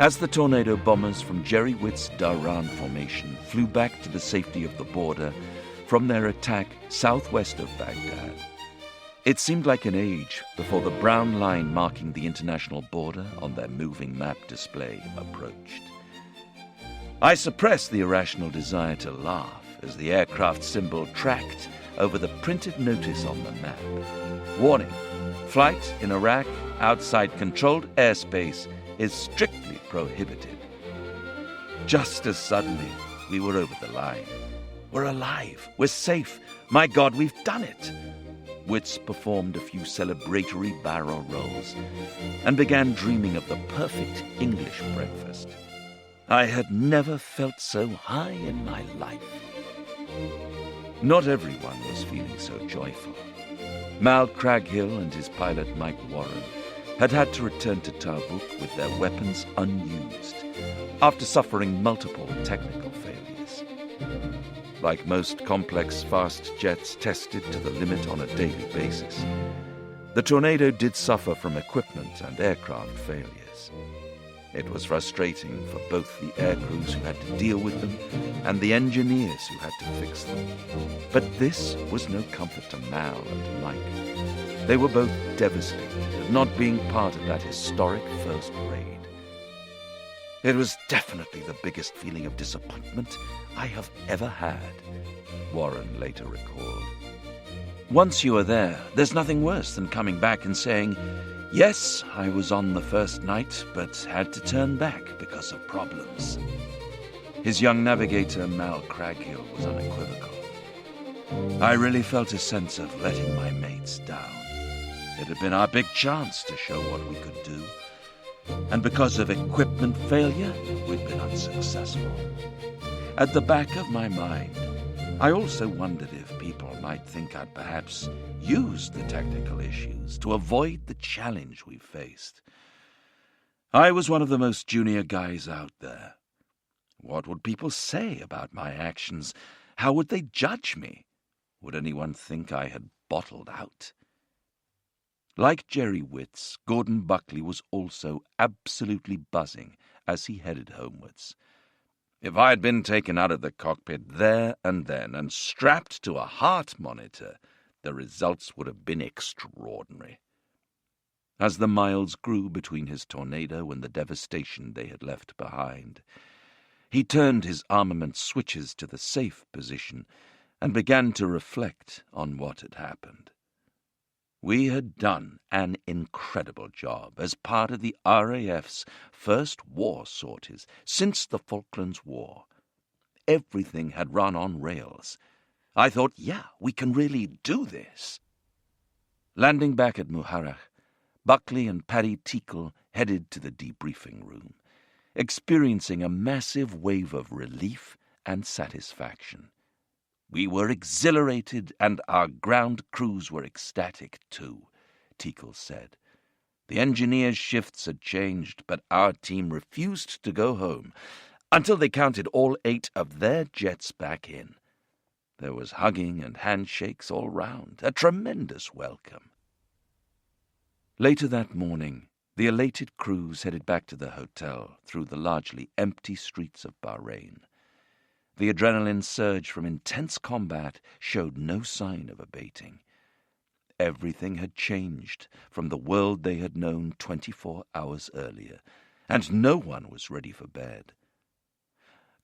S1: As the tornado bombers from Jerry Witt's Dhahran formation flew back to the safety of the border from their attack southwest of Baghdad, it seemed like an age before the brown line marking the international border on their moving map display approached. I suppressed the irrational desire to laugh as the aircraft symbol tracked over the printed notice on the map. Warning: flight in Iraq outside controlled airspace is strictly prohibited. Just as suddenly, we were over the line. We're alive. We're safe. My God, we've done it. Wits performed a few celebratory barrel rolls and began dreaming of the perfect English breakfast. I had never felt so high in my life. Not everyone was feeling so joyful. Mal Craghill and his pilot Mike Warren had to return to Tabuk with their weapons unused after suffering multiple technical failures. Like most complex fast jets tested to the limit on a daily basis, the Tornado did suffer from equipment and aircraft failures. It was frustrating for both the air crews who had to deal with them and the engineers who had to fix them. But this was no comfort to Mal and Mike. They were both devastated at not being part of that historic first raid. It was definitely the biggest feeling of disappointment I have ever had, Warren later recalled. Once you are there, there's nothing worse than coming back and saying, "Yes, I was on the first night, but had to turn back because of problems." His young navigator, Mal Craghill, was unequivocal. "I really felt a sense of letting my mates down. It had been our big chance to show what we could do. And because of equipment failure, we'd been unsuccessful." At the back of my mind, I also wondered if people might think I'd perhaps used the technical issues to avoid the challenge we faced. I was one of the most junior guys out there. What would people say about my actions? How would they judge me? Would anyone think I had bottled out? Like Jerry Witts, Gordon Buckley was also absolutely buzzing as he headed homewards. If I had been taken out of the cockpit there and then and strapped to a heart monitor, the results would have been extraordinary. As the miles grew between his Tornado and the devastation they had left behind, he turned his armament switches to the safe position and began to reflect on what had happened. We had done an incredible job as part of the RAF's first war sorties since the Falklands War. Everything had run on rails. I thought, yeah, we can really do this. Landing back at Muharraq, Buckley and Paddy Nichol headed to the debriefing room, experiencing a massive wave of relief and satisfaction. We were exhilarated, and our ground crews were ecstatic too, Nichol said. The engineers' shifts had changed, but our team refused to go home until they counted all 8 of their jets back in. There was hugging and handshakes all round, a tremendous welcome. Later that morning, the elated crews headed back to the hotel through the largely empty streets of Bahrain. The adrenaline surge from intense combat showed no sign of abating. Everything had changed from the world they had known 24 hours earlier, and no one was ready for bed.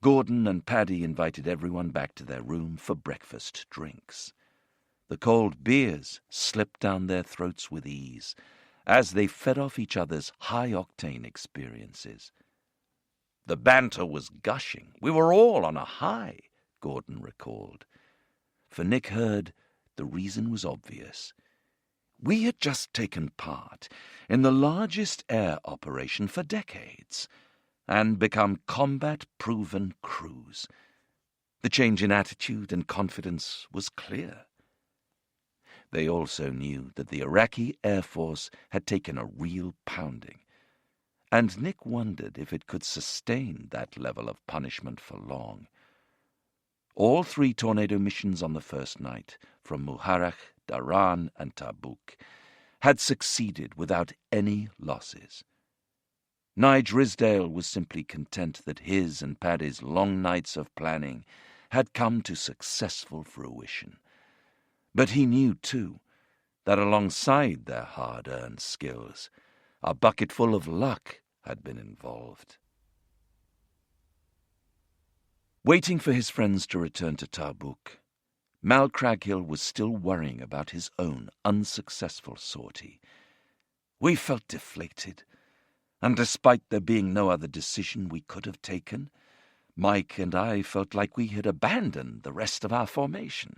S1: Gordon and Paddy invited everyone back to their room for breakfast drinks. The cold beers slipped down their throats with ease as they fed off each other's high-octane experiences. The banter was gushing. We were all on a high, Gordon recalled. For Nick Hurd, the reason was obvious. We had just taken part in the largest air operation for decades and become combat-proven crews. The change in attitude and confidence was clear. They also knew that the Iraqi Air Force had taken a real pounding, and Nick wondered if it could sustain that level of punishment for long. All 3 tornado missions on the first night, from Muharraq, Daran, and Tabuk, had succeeded without any losses. Nige Risdale was simply content that his and Paddy's long nights of planning had come to successful fruition. But he knew, too, that alongside their hard-earned skills, a bucketful of luck had been involved. Waiting for his friends to return to Tabuk, Mal Craghill was still worrying about his own unsuccessful sortie. We felt deflated, and despite there being no other decision we could have taken, Mike and I felt like we had abandoned the rest of our formation.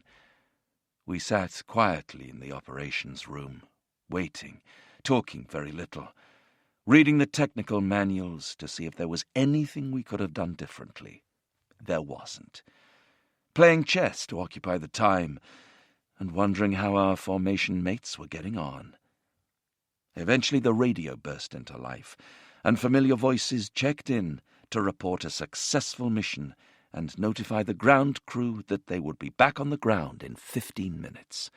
S1: We sat quietly in the operations room, waiting, talking very little, reading the technical manuals to see if there was anything we could have done differently. There wasn't. Playing chess to occupy the time, and wondering how our formation mates were getting on. Eventually the radio burst into life, and familiar voices checked in to report a successful mission and notify the ground crew that they would be back on the ground in 15 minutes.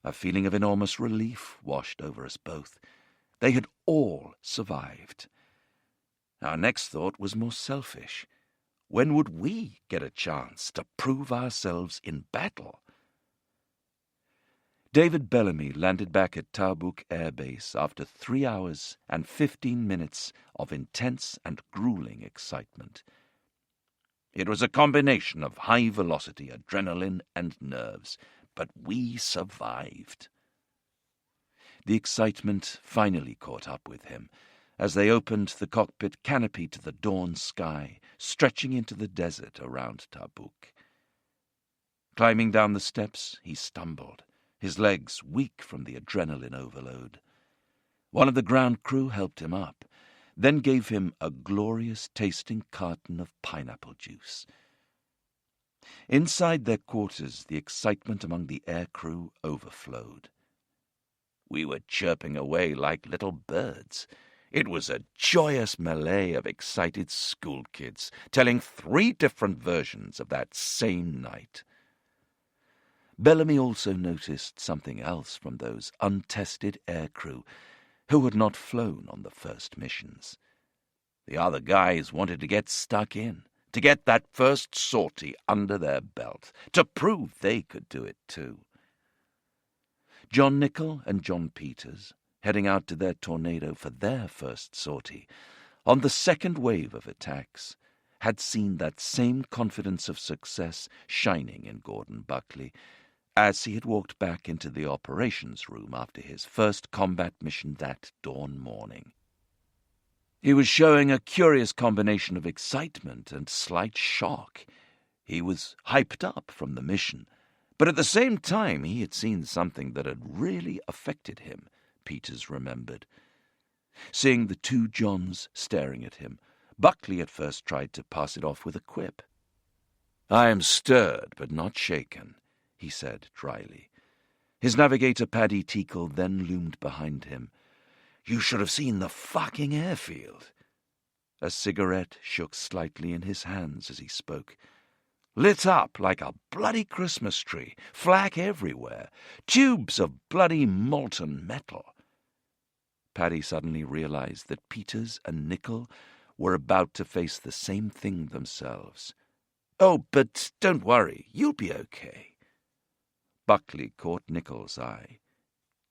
S1: A feeling of enormous relief washed over us both. They had all survived. Our next thought was more selfish. When would we get a chance to prove ourselves in battle? David Bellamy landed back at Tabuk Air Base after 3 hours and 15 minutes of intense and grueling excitement. It was a combination of high-velocity adrenaline and nerves, but we survived. The excitement finally caught up with him as they opened the cockpit canopy to the dawn sky, stretching into the desert around Tabuk. Climbing down the steps, he stumbled, his legs weak from the adrenaline overload. One of the ground crew helped him up, then gave him a glorious-tasting carton of pineapple juice. Inside their quarters, the excitement among the air crew overflowed. We were chirping away like little birds. It was a joyous melee of excited school kids, telling 3 different versions of that same night. Bellamy also noticed something else from those untested aircrew who had not flown on the first missions. The other guys wanted to get stuck in, to get that first sortie under their belt, to prove they could do it too. John Nichol and John Peters, heading out to their tornado for their first sortie, on the second wave of attacks, had seen that same confidence of success shining in Gordon Buckley as he had walked back into the operations room after his first combat mission that dawn morning. He was showing a curious combination of excitement and slight shock. He was hyped up from the mission, but at the same time he had seen something that had really affected him, Peters remembered. Seeing the 2 Johns staring at him, Buckley at first tried to pass it off with a quip. "I am stirred, but not shaken," he said dryly. His navigator Paddy Teakle then loomed behind him. "You should have seen the fucking airfield." A cigarette shook slightly in his hands as he spoke. "Lit up like a bloody Christmas tree, flak everywhere, tubes of bloody molten metal." Paddy suddenly realized that Peters and Nichol were about to face the same thing themselves. "Oh, but don't worry, you'll be okay." Buckley caught Nichol's eye.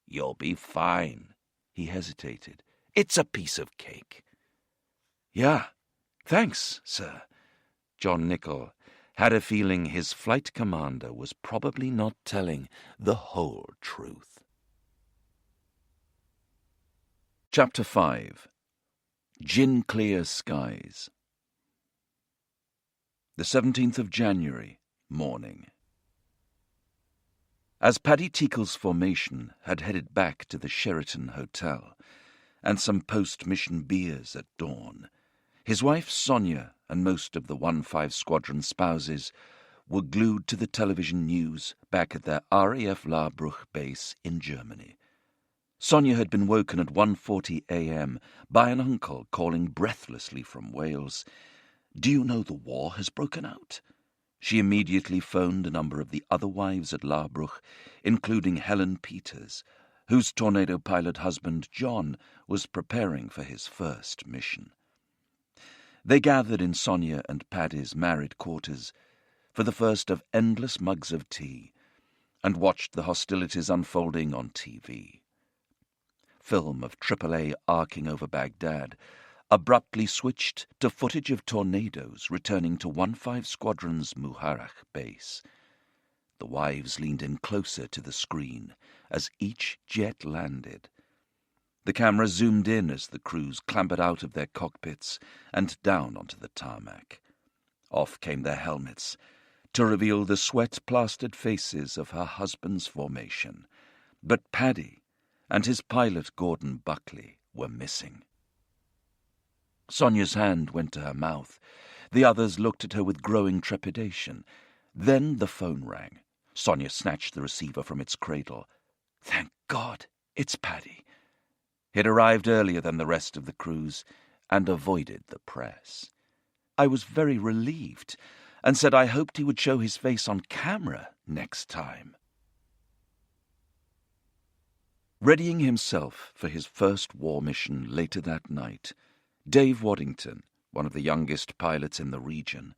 S1: "You'll be fine." He hesitated. "It's a piece of cake." "Yeah, thanks, sir." John Nichol had a feeling his flight commander was probably not telling the whole truth. Chapter 5. Gin-Clear Skies. The 17th of January, morning. As Paddy Tichel's formation had headed back to the Sheraton Hotel and some post-mission beers at dawn, his wife Sonia and most of the 1-5 Squadron spouses were glued to the television news back at their RAF Laarbruch base in Germany. Sonia had been woken at 1:40 a.m. by an uncle calling breathlessly from Wales, "Do you know the war has broken out?" She immediately phoned a number of the other wives at Laarbruch, including Helen Peters, whose tornado pilot husband John was preparing for his first mission. They gathered in Sonia and Paddy's married quarters for the first of endless mugs of tea and watched the hostilities unfolding on TV. Film of AAA arcing over Baghdad abruptly switched to footage of tornadoes returning to 1-5 Squadron's Muharraq base. The wives leaned in closer to the screen as each jet landed. The camera zoomed in as the crews clambered out of their cockpits and down onto the tarmac. Off came their helmets to reveal the sweat-plastered faces of her husband's formation. But Paddy and his pilot Gordon Buckley were missing. Sonia's hand went to her mouth. The others looked at her with growing trepidation. Then the phone rang. Sonia snatched the receiver from its cradle. "Thank God, it's Paddy." He'd arrived earlier than the rest of the crews and avoided the press. I was very relieved and said I hoped he would show his face on camera next time. Readying himself for his first war mission later that night, Dave Waddington, one of the youngest pilots in the region,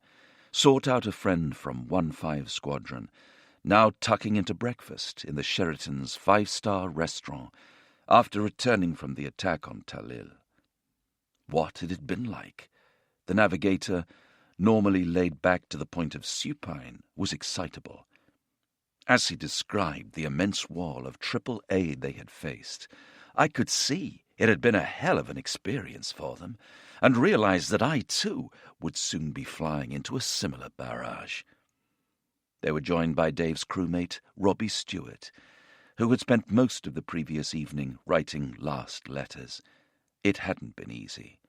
S1: sought out a friend from 1-5 Squadron, now tucking into breakfast in the Sheraton's 5-star restaurant after returning from the attack on Talil. What it had been like. The navigator, normally laid back to the point of supine, was excitable. As he described the immense wall of AAA they had faced, I could see it had been a hell of an experience for them, and realized that I, too, would soon be flying into a similar barrage. They were joined by Dave's crewmate, Robbie Stewart, who had spent most of the previous evening writing last letters. It hadn't been easy.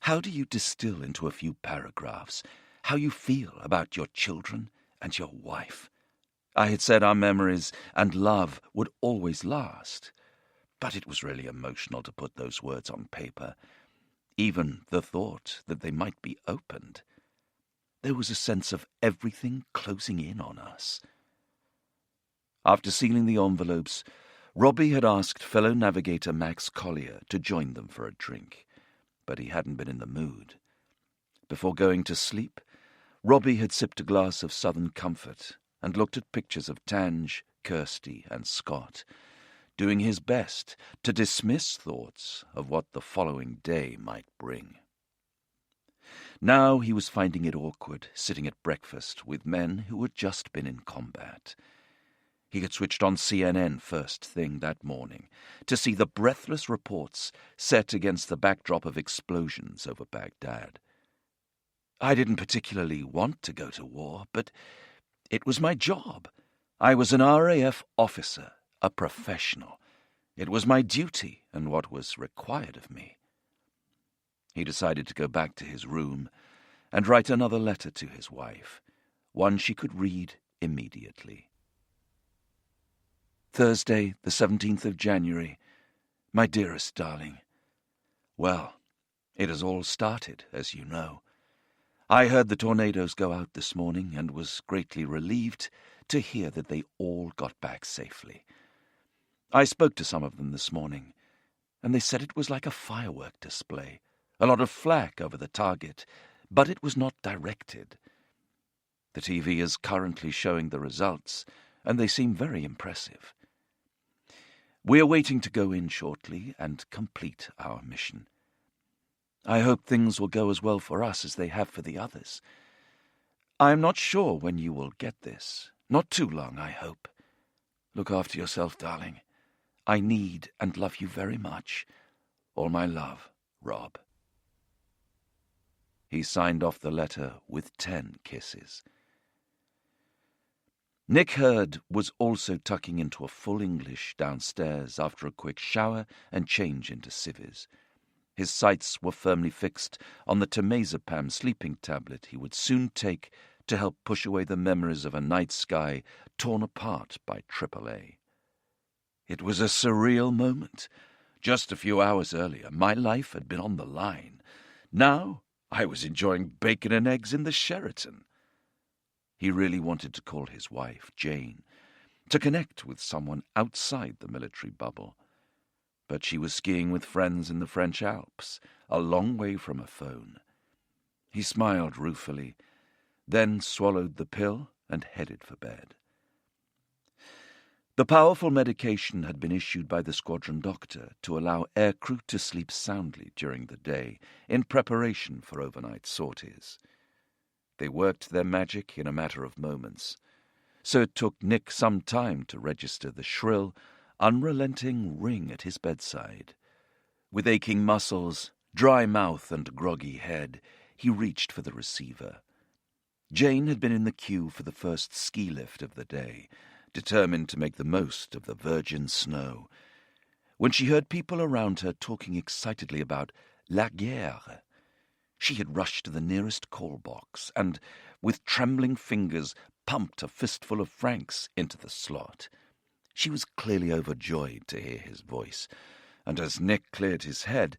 S1: How do you distill into a few paragraphs how you feel about your children and your wife? I had said our memories and love would always last, but it was really emotional to put those words on paper. Even the thought that they might be opened. There was a sense of everything closing in on us. After sealing the envelopes, Robbie had asked fellow navigator Max Collier to join them for a drink, but he hadn't been in the mood. Before going to sleep, Robbie had sipped a glass of Southern Comfort and looked at pictures of Tange, Kirsty, and Scott, doing his best to dismiss thoughts of what the following day might bring. Now he was finding it awkward sitting at breakfast with men who had just been in combat. He had switched on CNN first thing that morning to see the breathless reports set against the backdrop of explosions over Baghdad. I didn't particularly want to go to war, but it was my job. I was an RAF officer, a professional. It was my duty and what was required of me. He decided to go back to his room and write another letter to his wife, one she could read immediately. Thursday, the 17th of January. My dearest darling. Well, it has all started, as you know. I heard the tornadoes go out this morning and was greatly relieved to hear that they all got back safely. I spoke to some of them this morning, and they said it was like a firework display, a lot of flak over the target, but it was not directed. The TV is currently showing the results, and they seem very impressive. We are waiting to go in shortly and complete our mission. I hope things will go as well for us as they have for the others. I am not sure when you will get this. Not too long, I hope. Look after yourself, darling. I need and love you very much. All my love, Rob. He signed off the letter with 10 kisses. Nick Hurd was also tucking into a full English downstairs after a quick shower and change into civvies. His sights were firmly fixed on the temazepam sleeping tablet he would soon take to help push away the memories of a night sky torn apart by AAA. It was a surreal moment. Just a few hours earlier, my life had been on the line. Now I was enjoying bacon and eggs in the Sheraton. He really wanted to call his wife, Jane, to connect with someone outside the military bubble. But she was skiing with friends in the French Alps, a long way from a phone. He smiled ruefully, then swallowed the pill and headed for bed. The powerful medication had been issued by the squadron doctor to allow aircrew to sleep soundly during the day in preparation for overnight sorties. They worked their magic in a matter of moments, so it took Nick some time to register the shrill, unrelenting ring at his bedside. With aching muscles, dry mouth and groggy head, he reached for the receiver. Jane had been in the queue for the first ski lift of the day, determined to make the most of the virgin snow, when she heard people around her talking excitedly about la guerre. She had rushed to the nearest call box and, with trembling fingers, pumped a fistful of francs into the slot. She was clearly overjoyed to hear his voice, and as Nick cleared his head,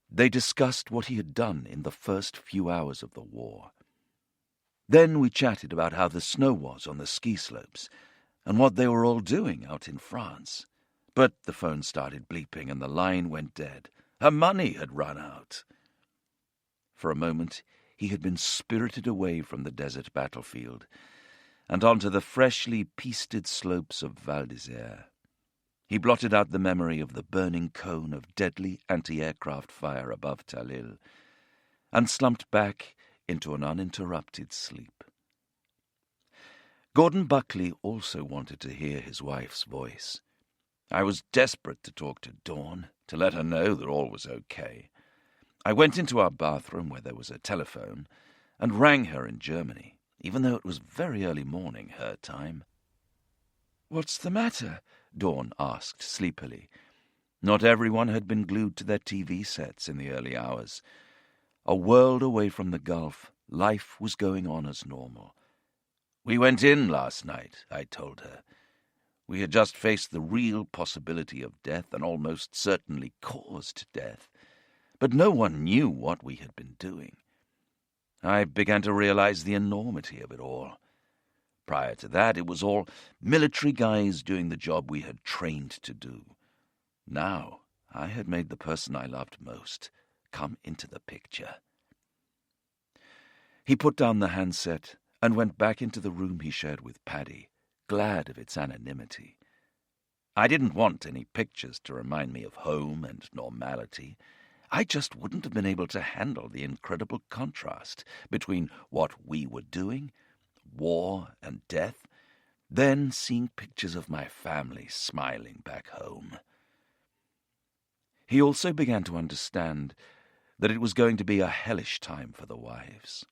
S1: they discussed what he had done in the first few hours of the war. Then we chatted about how the snow was on the ski slopes, and what they were all doing out in France. But the phone started bleeping and the line went dead. Her money had run out. For a moment, he had been spirited away from the desert battlefield and onto the freshly pisted slopes of Val d'Isère. He blotted out the memory of the burning cone of deadly anti-aircraft fire above Tallil and slumped back into an uninterrupted sleep. Gordon Buckley also wanted to hear his wife's voice. I was desperate to talk to Dawn, to let her know that all was okay. I went into our bathroom where there was a telephone and rang her in Germany, even though it was very early morning, her time. "What's the matter?" Dawn asked sleepily. Not everyone had been glued to their TV sets in the early hours. A world away from the Gulf, life was going on as normal. "We went in last night," I told her. We had just faced the real possibility of death and almost certainly caused death. But no one knew what we had been doing. I began to realize the enormity of it all. Prior to that, it was all military guys doing the job we had trained to do. Now, I had made the person I loved most come into the picture. He put down the handset and went back into the room he shared with Paddy, glad of its anonymity. I didn't want any pictures to remind me of home and normality. I just wouldn't have been able to handle the incredible contrast between what we were doing, war and death, then seeing pictures of my family smiling back home. He also began to understand that it was going to be a hellish time for the wives.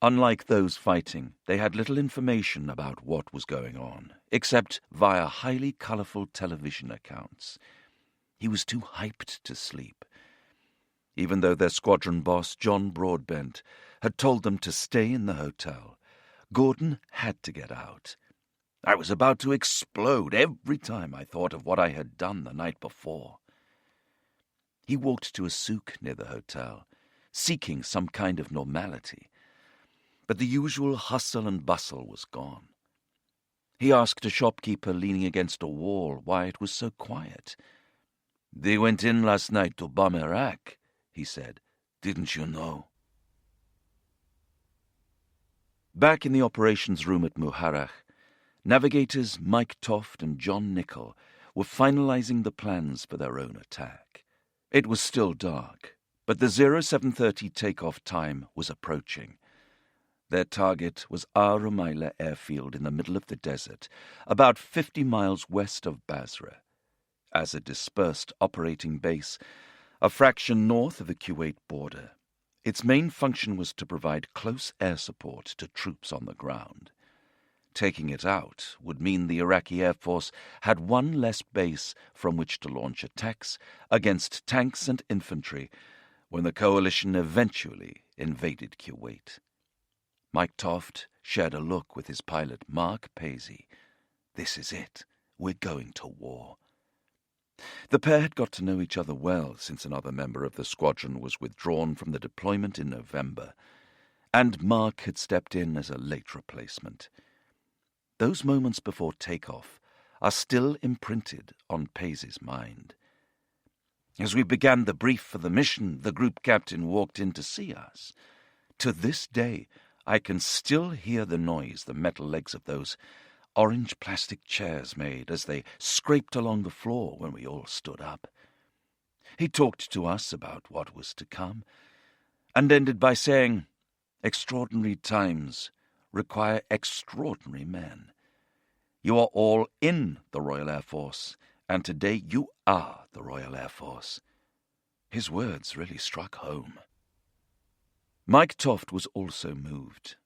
S1: Unlike those fighting, they had little information about what was going on, except via highly colourful television accounts. He was too hyped to sleep. Even though their squadron boss, John Broadbent, had told them to stay in the hotel, Gordon had to get out. I was about to explode every time I thought of what I had done the night before. He walked to a souk near the hotel, seeking some kind of normality, but the usual hustle and bustle was gone. He asked a shopkeeper leaning against a wall why it was so quiet. "They went in last night to bomb Iraq," he said. "Didn't you know?" Back in the operations room at Muharraq, navigators Mike Toft and John Nichol were finalizing the plans for their own attack. It was still dark, but the 0730 takeoff time was approaching. Their target was Ar Rumaila airfield in the middle of the desert, about 50 miles west of Basra. As a dispersed operating base, a fraction north of the Kuwait border, its main function was to provide close air support to troops on the ground. Taking it out would mean the Iraqi Air Force had one less base from which to launch attacks against tanks and infantry when the coalition eventually invaded Kuwait. Mike Toft shared a look with his pilot, Mark Paisley. This is it. We're going to war. The pair had got to know each other well since another member of the squadron was withdrawn from the deployment in November, and Mark had stepped in as a late replacement. Those moments before takeoff are still imprinted on Paisley's mind. As we began the brief for the mission, the group captain walked in to see us. To this day, I can still hear the noise the metal legs of those orange plastic chairs made as they scraped along the floor when we all stood up. He talked to us about what was to come, and ended by saying, "Extraordinary times require extraordinary men. You are all in the Royal Air Force, and today you are the Royal Air Force." His words really struck home. Mike Toft was also moved.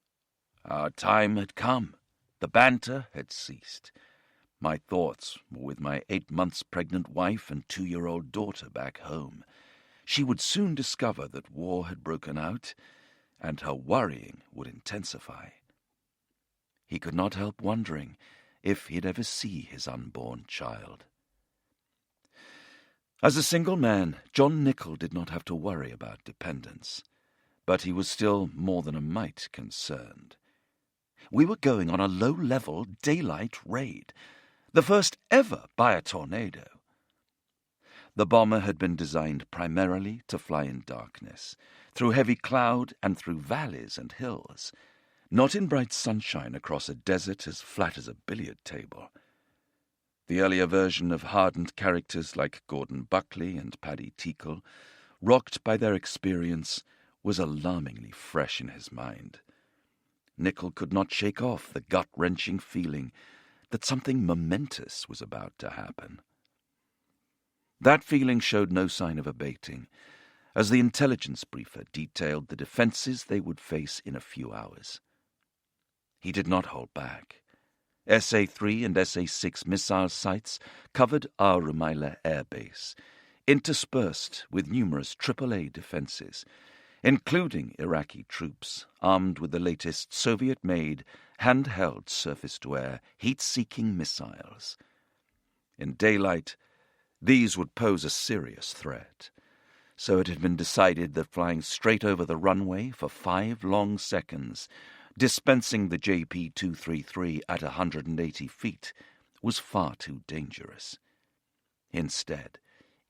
S1: Our time had come. The banter had ceased. My thoughts were with my 8 months pregnant wife and 2-year-old daughter back home. She would soon discover that war had broken out, and her worrying would intensify. He could not help wondering if he'd ever see his unborn child. As a single man, John Nichol did not have to worry about dependence, but he was still more than a mite concerned. We were going on a low-level daylight raid, the first ever by a tornado. The bomber had been designed primarily to fly in darkness, through heavy cloud and through valleys and hills, not in bright sunshine across a desert as flat as a billiard table. The earlier version of hardened characters like Gordon Buckley and Paddy Tickle, rocked by their experience, was alarmingly fresh in his mind. Nichol could not shake off the gut-wrenching feeling that something momentous was about to happen. That feeling showed no sign of abating, as the intelligence briefer detailed the defenses they would face in a few hours. He did not hold back. SA-3 and SA-6 missile sites covered our Rumaila Air Base, interspersed with numerous AAA defenses, including Iraqi troops armed with the latest Soviet-made, handheld surface-to-air, heat-seeking missiles. In daylight, these would pose a serious threat, so it had been decided that flying straight over the runway for 5 long seconds, dispensing the JP-233 at 180 feet, was far too dangerous. Instead,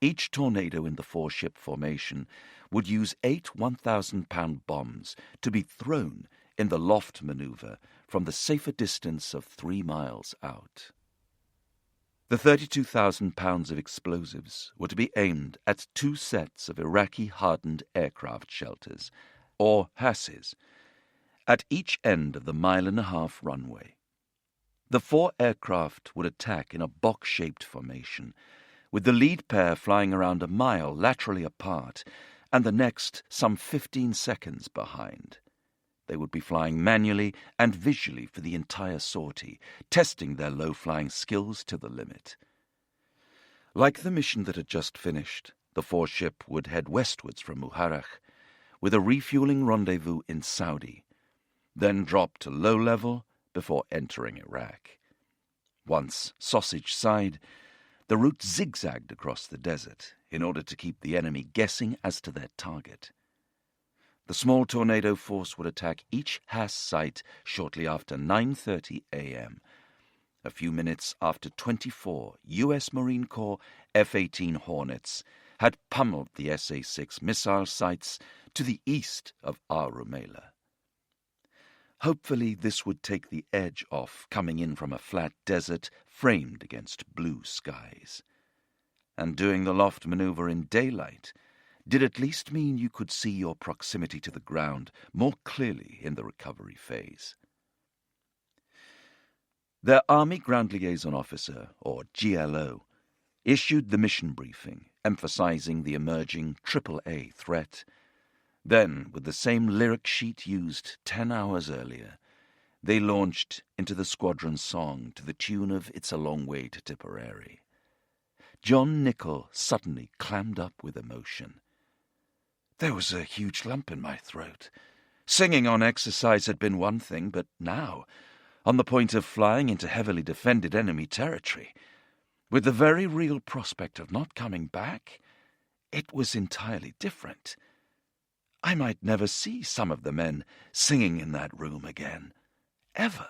S1: each tornado in the 4-ship formation would use 8 1,000-pound bombs to be thrown in the loft maneuver from the safer distance of 3 miles out. The 32,000 pounds of explosives were to be aimed at 2 sets of Iraqi hardened aircraft shelters, or HASs, at each end of the 1.5-mile runway. The 4 aircraft would attack in a box-shaped formation, with the lead pair flying around a mile laterally apart and the next some 15 seconds behind. They would be flying manually and visually for the entire sortie, testing their low-flying skills to the limit. Like the mission that had just finished, the 4-ship would head westwards from Muharraq, with a refueling rendezvous in Saudi, then drop to low level before entering Iraq. Once Sausage Side, the route zigzagged across the desert in order to keep the enemy guessing as to their target. The small tornado force would attack each HAS site shortly after 9:30 a.m., a few minutes after 24 U.S. Marine Corps F-18 Hornets had pummeled the SA-6 missile sites to the east of our Rumaila. Hopefully this would take the edge off coming in from a flat desert framed against blue skies. And doing the loft maneuver in daylight did at least mean you could see your proximity to the ground more clearly in the recovery phase. Their Army Ground Liaison Officer, or GLO, issued the mission briefing, emphasizing the emerging AAA threat. Then, with the same lyric sheet used 10 hours earlier, They launched into the squadron song to the tune of It's a Long Way to Tipperary. John Nichol suddenly clammed up with emotion. There was a huge lump in my throat. Singing on exercise had been one thing, but now, on the point of flying into heavily defended enemy territory, with the very real prospect of not coming back, it was entirely different. I might never see some of the men singing in that room again. Ever.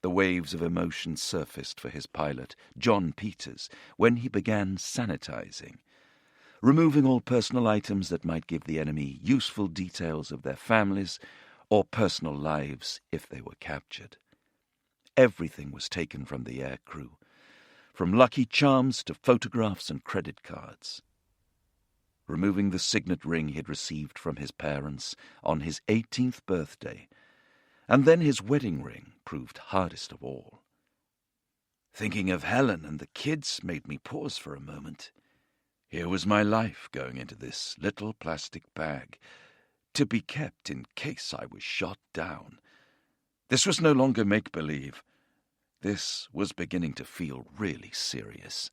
S1: The waves of emotion surfaced for his pilot, John Peters, when he began sanitizing, removing all personal items that might give the enemy useful details of their families or personal lives if they were captured. Everything was taken from the air crew, from Lucky Charms to photographs and credit cards. Removing the signet ring he had received from his parents on his 18th birthday, and then his wedding ring proved hardest of all. Thinking of Helen and the kids made me pause for a moment. Here was my life going into this little plastic bag, to be kept in case I was shot down. This was no longer make-believe. This was beginning to feel really serious.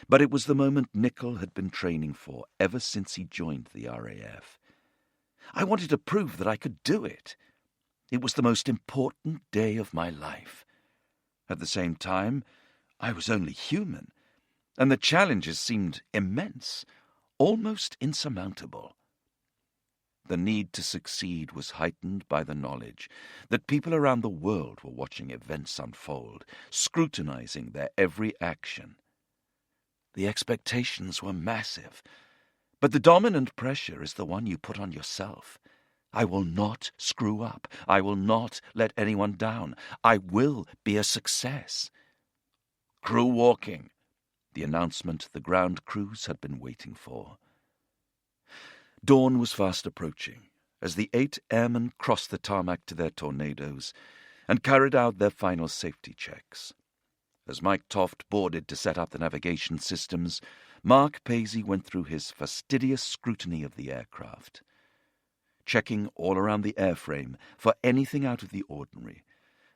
S1: But it was the moment Nichol had been training for ever since he joined the RAF. I wanted to prove that I could do it. It was the most important day of my life. At the same time, I was only human, and the challenges seemed immense, almost insurmountable. The need to succeed was heightened by the knowledge that people around the world were watching events unfold, scrutinizing their every action. The expectations were massive, but the dominant pressure is the one you put on yourself. I will not screw up. I will not let anyone down. I will be a success. Crew walking, the announcement the ground crews had been waiting for. Dawn was fast approaching as the 8 airmen crossed the tarmac to their Tornadoes and carried out their final safety checks. As Mike Toft boarded to set up the navigation systems, Mark Paisley went through his fastidious scrutiny of the aircraft, checking all around the airframe for anything out of the ordinary,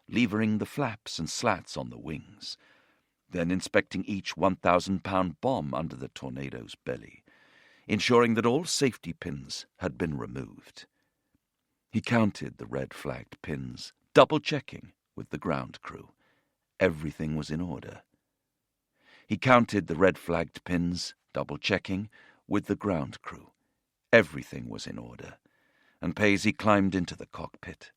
S1: levering the flaps and slats on the wings, then inspecting each 1,000-pound bomb under the Tornado's belly, ensuring that all safety pins had been removed. He counted the red-flagged pins, double-checking with the ground crew. Everything was in order. He counted the red-flagged pins, double-checking with the ground crew. Everything was in order, and Paisley climbed into the cockpit.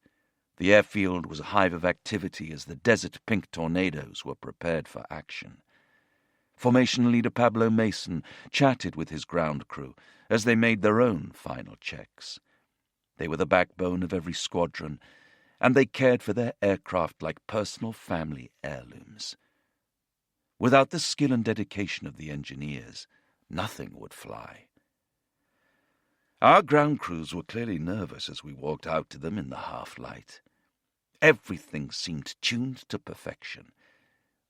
S1: The airfield was a hive of activity as the Desert Pink Tornadoes were prepared for action. Formation leader Pablo Mason chatted with his ground crew as they made their own final checks. They were the backbone of every squadron, and they cared for their aircraft like personal family heirlooms. Without the skill and dedication of the engineers, nothing would fly. Our ground crews were clearly nervous as we walked out to them in the half-light. Everything seemed tuned to perfection.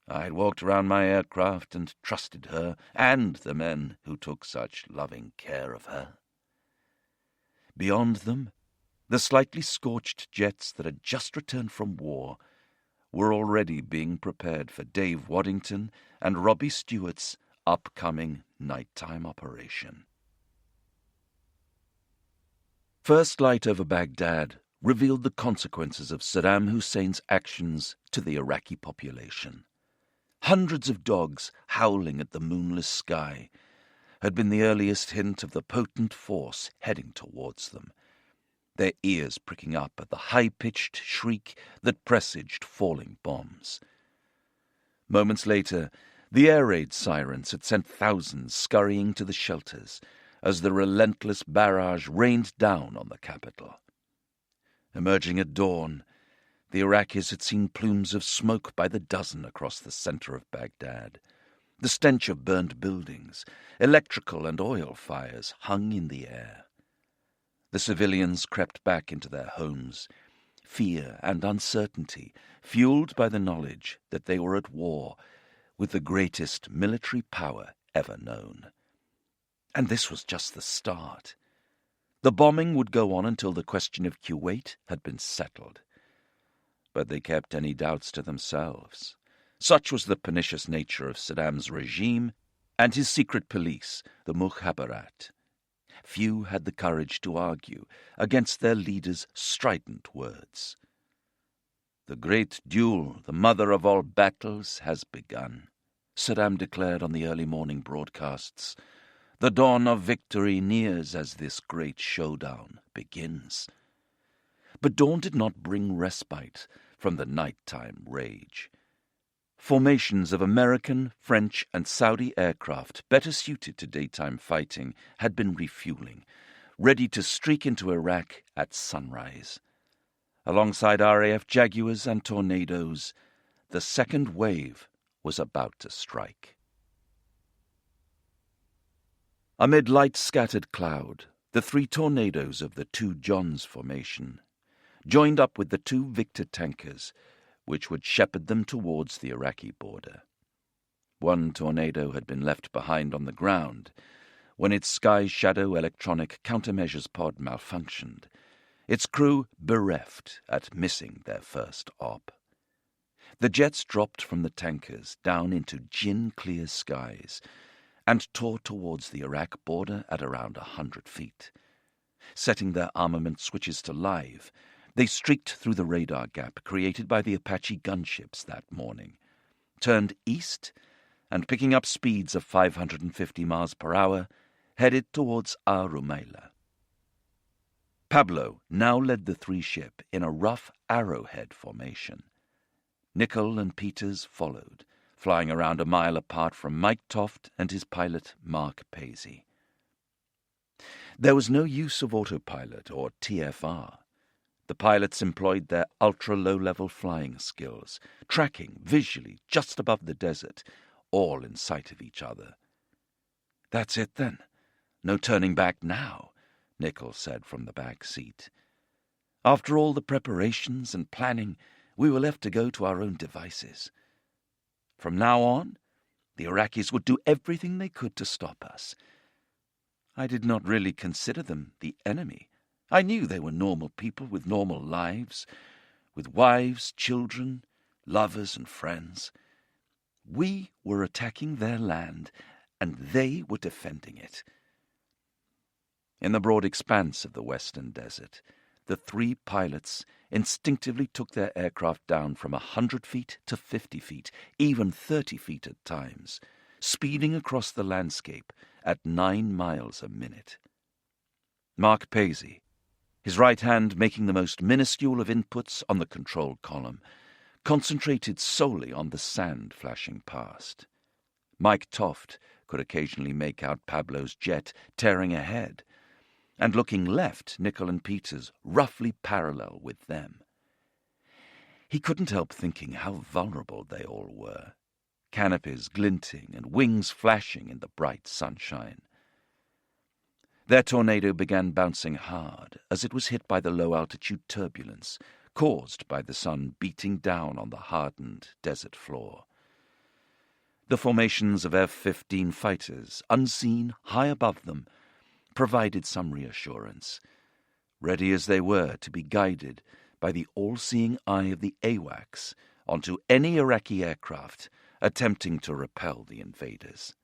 S1: I had walked around my aircraft and trusted her and the men who took such loving care of her. Beyond them, the slightly scorched jets that had just returned from war were already being prepared for Dave Waddington and Robbie Stewart's upcoming nighttime operation. First light over Baghdad revealed the consequences of Saddam Hussein's actions to the Iraqi population. Hundreds of dogs howling at the moonless sky had been the earliest hint of the potent force heading towards them, their ears pricking up at the high-pitched shriek that presaged falling bombs. Moments later, the air raid sirens had sent thousands scurrying to the shelters as the relentless barrage rained down on the capital. Emerging at dawn, the Iraqis had seen plumes of smoke by the dozen across the center of Baghdad. The stench of burned buildings, electrical and oil fires hung in the air. The civilians crept back into their homes, fear and uncertainty fueled by the knowledge that they were at war with the greatest military power ever known. And this was just the start. The bombing would go on until the question of Kuwait had been settled. But they kept any doubts to themselves. Such was the pernicious nature of Saddam's regime and his secret police, the Mukhabarat. Few had the courage to argue against their leader's strident words. "The great duel, the mother of all battles, has begun," Saddam declared on the early morning broadcasts. "The dawn of victory nears as this great showdown begins." But dawn did not bring respite from the nighttime rage. Formations of American, French, and Saudi aircraft better suited to daytime fighting had been refueling, ready to streak into Iraq at sunrise. Alongside RAF Jaguars and Tornadoes, the second wave was about to strike. Amid light scattered cloud, the 3 Tornadoes of the 2 Johns formation joined up with the 2 Victor tankers, which would shepherd them towards the Iraqi border. One Tornado had been left behind on the ground when its Sky Shadow electronic countermeasures pod malfunctioned, its crew bereft at missing their first op. The jets dropped from the tankers down into gin-clear skies and tore towards the Iraq border at around 100 feet. Setting their armament switches to live, they streaked through the radar gap created by the Apache gunships that morning, turned east, and picking up speeds of 550 miles per hour, headed towards Rumaila. Pablo now led the 3-ship in a rough arrowhead formation. Nichol and Peters followed, flying around a mile apart from Mike Toft and his pilot Mark Paisley. There was no use of autopilot or TFR. The pilots employed their ultra-low-level flying skills, tracking visually just above the desert, all in sight of each other. "That's it, then. No turning back now," Nichol said from the back seat. "After all the preparations and planning, we were left to go to our own devices. From now on, the Iraqis would do everything they could to stop us. I did not really consider them the enemy. I knew they were normal people with normal lives, with wives, children, lovers, and friends. We were attacking their land, and they were defending it." In the broad expanse of the western desert, the 3 pilots instinctively took their aircraft down from 100 feet to 50 feet, even 30 feet at times, speeding across the landscape at 9 miles a minute. Mark Paisley, his right hand making the most minuscule of inputs on the control column, concentrated solely on the sand flashing past. Mike Toft could occasionally make out Pablo's jet tearing ahead, and looking left, Nichol and Peters roughly parallel with them. He couldn't help thinking how vulnerable they all were, canopies glinting and wings flashing in the bright sunshine. Their Tornado began bouncing hard as it was hit by the low-altitude turbulence caused by the sun beating down on the hardened desert floor. The formations of F-15 fighters, unseen high above them, provided some reassurance, ready as they were to be guided by the all-seeing eye of the AWACS onto any Iraqi aircraft attempting to repel the invaders.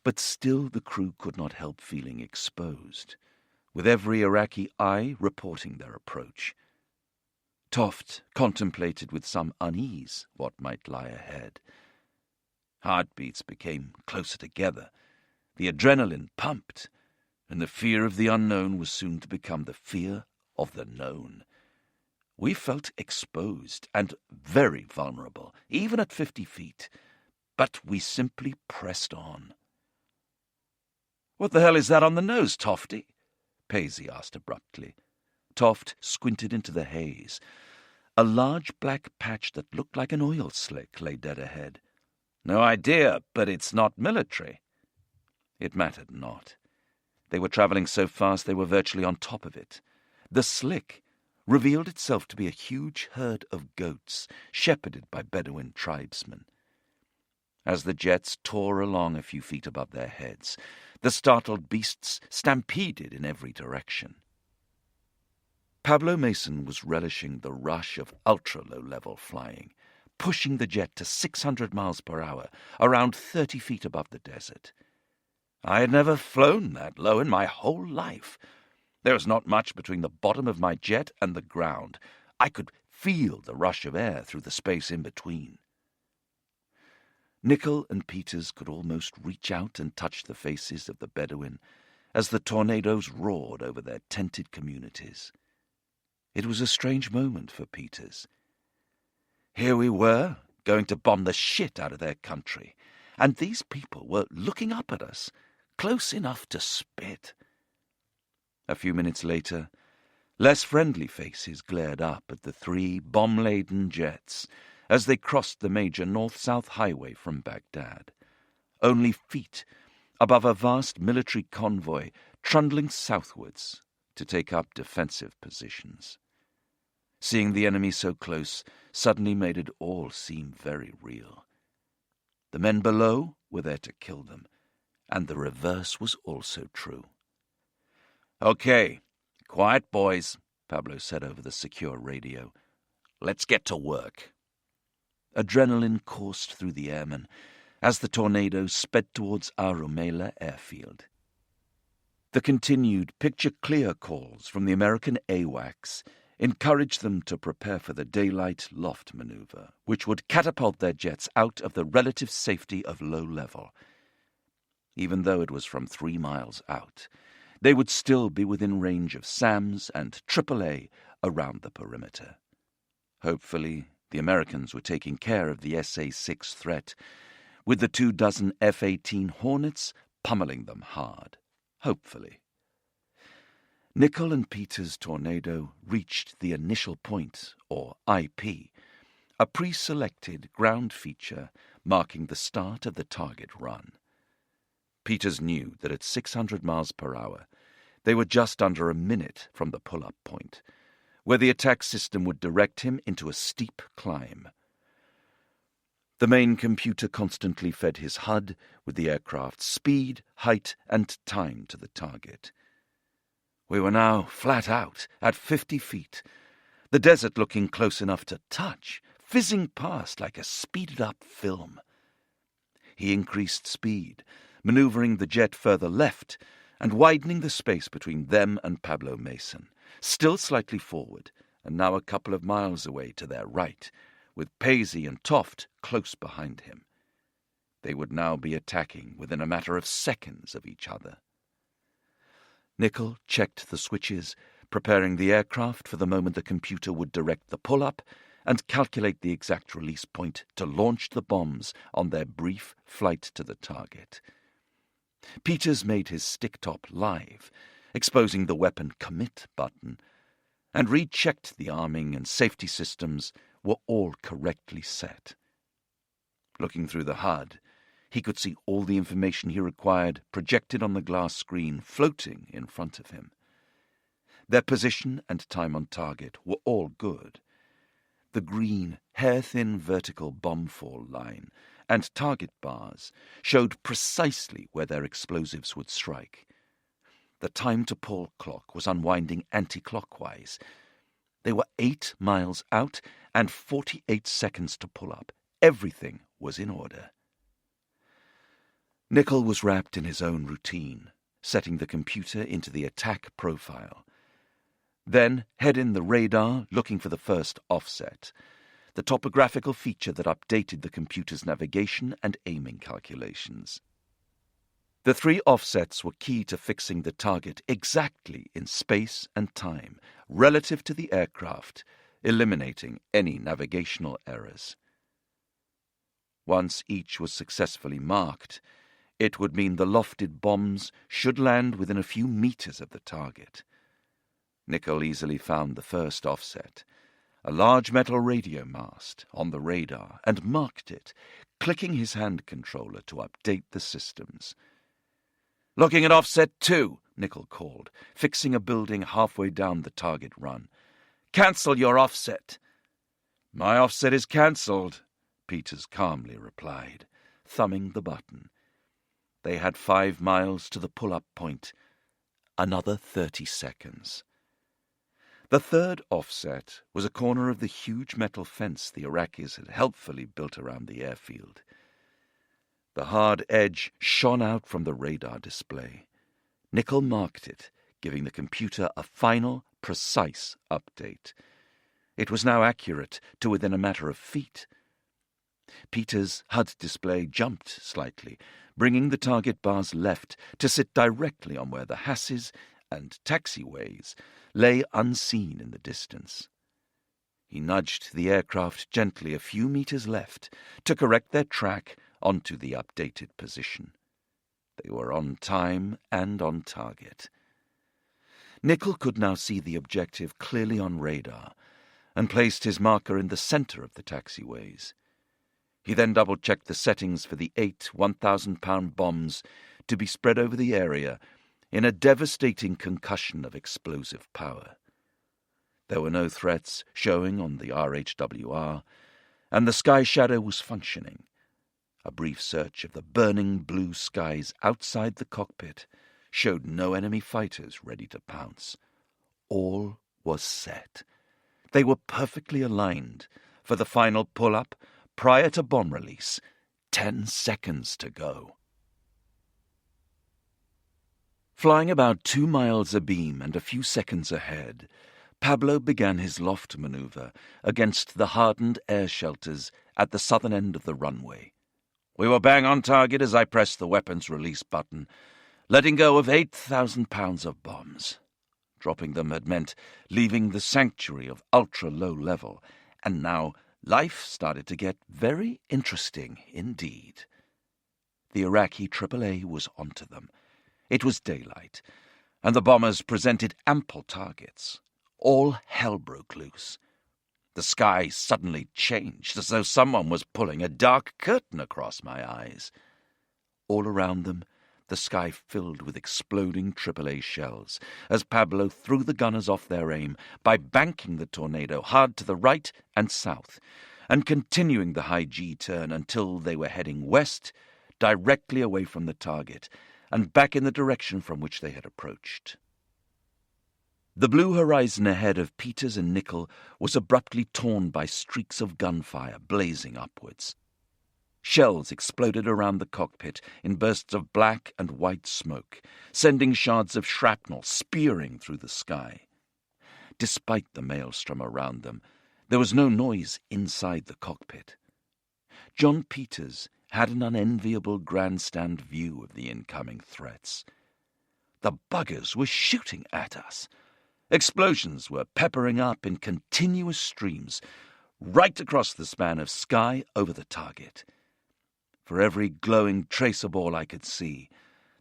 S1: But still the crew could not help feeling exposed, with every Iraqi eye reporting their approach. Toft contemplated with some unease what might lie ahead. Heartbeats became closer together, the adrenaline pumped, and the fear of the unknown was soon to become the fear of the known. We felt exposed and very vulnerable, even at 50 feet, but we simply pressed on. "What the hell is that on the nose, Tofty?" Paisley asked abruptly. Toft squinted into the haze. A large black patch that looked like an oil slick lay dead ahead. "No idea, but it's not military." It mattered not. They were traveling so fast they were virtually on top of it. The slick revealed itself to be a huge herd of goats shepherded by Bedouin tribesmen. As the jets tore along a few feet above their heads, the startled beasts stampeded in every direction. Pablo Mason was relishing the rush of ultra-low-level flying, pushing the jet to 600 miles per hour, around 30 feet above the desert. I had never flown that low in my whole life. There was not much between the bottom of my jet and the ground. I could feel the rush of air through the space in between. Nichol and Peters could almost reach out and touch the faces of the Bedouin as the tornadoes roared over their tented communities. It was a strange moment for Peters. Here we were, going to bomb the shit out of their country, and these people were looking up at us, close enough to spit. A few minutes later, less friendly faces glared up at the 3 bomb-laden jets as they crossed the major north-south highway from Baghdad, only feet above a vast military convoy trundling southwards to take up defensive positions. Seeing the enemy so close suddenly made it all seem very real. The men below were there to kill them, and the reverse was also true. "Okay, quiet, boys," Pablo said over the secure radio. "Let's get to work." Adrenaline coursed through the airmen as the tornadoes sped towards Arumela airfield. The continued picture-clear calls from the American AWACS encouraged them to prepare for the daylight loft maneuver, which would catapult their jets out of the relative safety of low level. Even though it was from 3 miles out, they would still be within range of SAMs and AAA around the perimeter. Hopefully, the Americans were taking care of the SA-6 threat, with the 24 F-18 Hornets pummeling them hard. Hopefully. Nichol and Peters' tornado reached the initial point, or IP, a pre-selected ground feature marking the start of the target run. Peters knew that at 600 miles per hour, they were just under a minute from the pull-up point, where the attack system would direct him into a steep climb. The main computer constantly fed his HUD with the aircraft's speed, height, and time to the target. We were now flat out, at 50 feet, the desert looking close enough to touch, fizzing past like a speeded-up film. He increased speed, maneuvering the jet further left and widening the space between them and Pablo Mason, still slightly forward, and now a couple of miles away to their right, with Paisley and Toft close behind him. They would now be attacking within a matter of seconds of each other. Nichol checked the switches, preparing the aircraft for the moment the computer would direct the pull-up and calculate the exact release point to launch the bombs on their brief flight to the target. Peters made his stick-top live, exposing the weapon commit button, and rechecked the arming and safety systems were all correctly set. Looking through the HUD, he could see all the information he required projected on the glass screen floating in front of him. Their position and time on target were all good. The green, hair-thin vertical bomb fall line and target bars showed precisely where their explosives would strike. The time-to-pull clock was unwinding anti-clockwise. They were 8 miles out and 48 seconds to pull up. Everything was in order. Nichol was wrapped in his own routine, setting the computer into the attack profile. Then head in the radar, looking for the first offset, the topographical feature that updated the computer's navigation and aiming calculations. The 3 offsets were key to fixing the target exactly in space and time, relative to the aircraft, eliminating any navigational errors. Once each was successfully marked, it would mean the lofted bombs should land within a few meters of the target. Nichol easily found the first offset, a large metal radio mast, on the radar, and marked it, clicking his hand controller to update the systems. "Looking at offset 2, Nichol called, fixing a building halfway down the target run. "Cancel your offset." "My offset is cancelled," Peters calmly replied. thumbing the button. They had 5 miles to the pull-up point. Another 30 seconds. The third offset was a corner of the huge metal fence the Iraqis had helpfully built around the airfield. The hard edge shone out from the radar display. Nichol marked it, giving the computer a final, precise update. It was now accurate to within a matter of feet. Peter's HUD display jumped slightly, bringing the target bars left to sit directly on where the hasses and taxiways lay unseen in the distance. He nudged the aircraft gently a few meters left to correct their track onto the updated position. They were on time and on target. Nichol could now see the objective clearly on radar and placed his marker in the center of the taxiways. He then double-checked the settings for the 8 1,000-pound bombs to be spread over the area in a devastating concussion of explosive power. There were no threats showing on the RHWR, and the sky shadow was functioning. A brief search of the burning blue skies outside the cockpit showed no enemy fighters ready to pounce. All was set. They were perfectly aligned for the final pull-up prior to bomb release. 10 seconds to go. Flying about 2 miles abeam and a few seconds ahead, Pablo began his loft maneuver against the hardened air shelters at the southern end of the runway. We were bang on target as I pressed the weapons release button, letting go of 8,000 pounds of bombs. Dropping them had meant leaving the sanctuary of ultra-low level, and now life started to get very interesting indeed. The Iraqi AAA was onto them. It was daylight, and the bombers presented ample targets. All hell broke loose. The sky suddenly changed, as though someone was pulling a dark curtain across my eyes. All around them, the sky filled with exploding AAA shells, as Pablo threw the gunners off their aim by banking the tornado hard to the right and south, and continuing the high G turn until they were heading west, directly away from the target, and back in the direction from which they had approached. The blue horizon ahead of Peters and Nichol was abruptly torn by streaks of gunfire blazing upwards. Shells exploded around the cockpit in bursts of black and white smoke, sending shards of shrapnel spearing through the sky. Despite the maelstrom around them, there was no noise inside the cockpit. John Peters had an unenviable grandstand view of the incoming threats. The buggers were shooting at us. Explosions were peppering up in continuous streams, right across the span of sky over the target. For every glowing tracer ball I could see,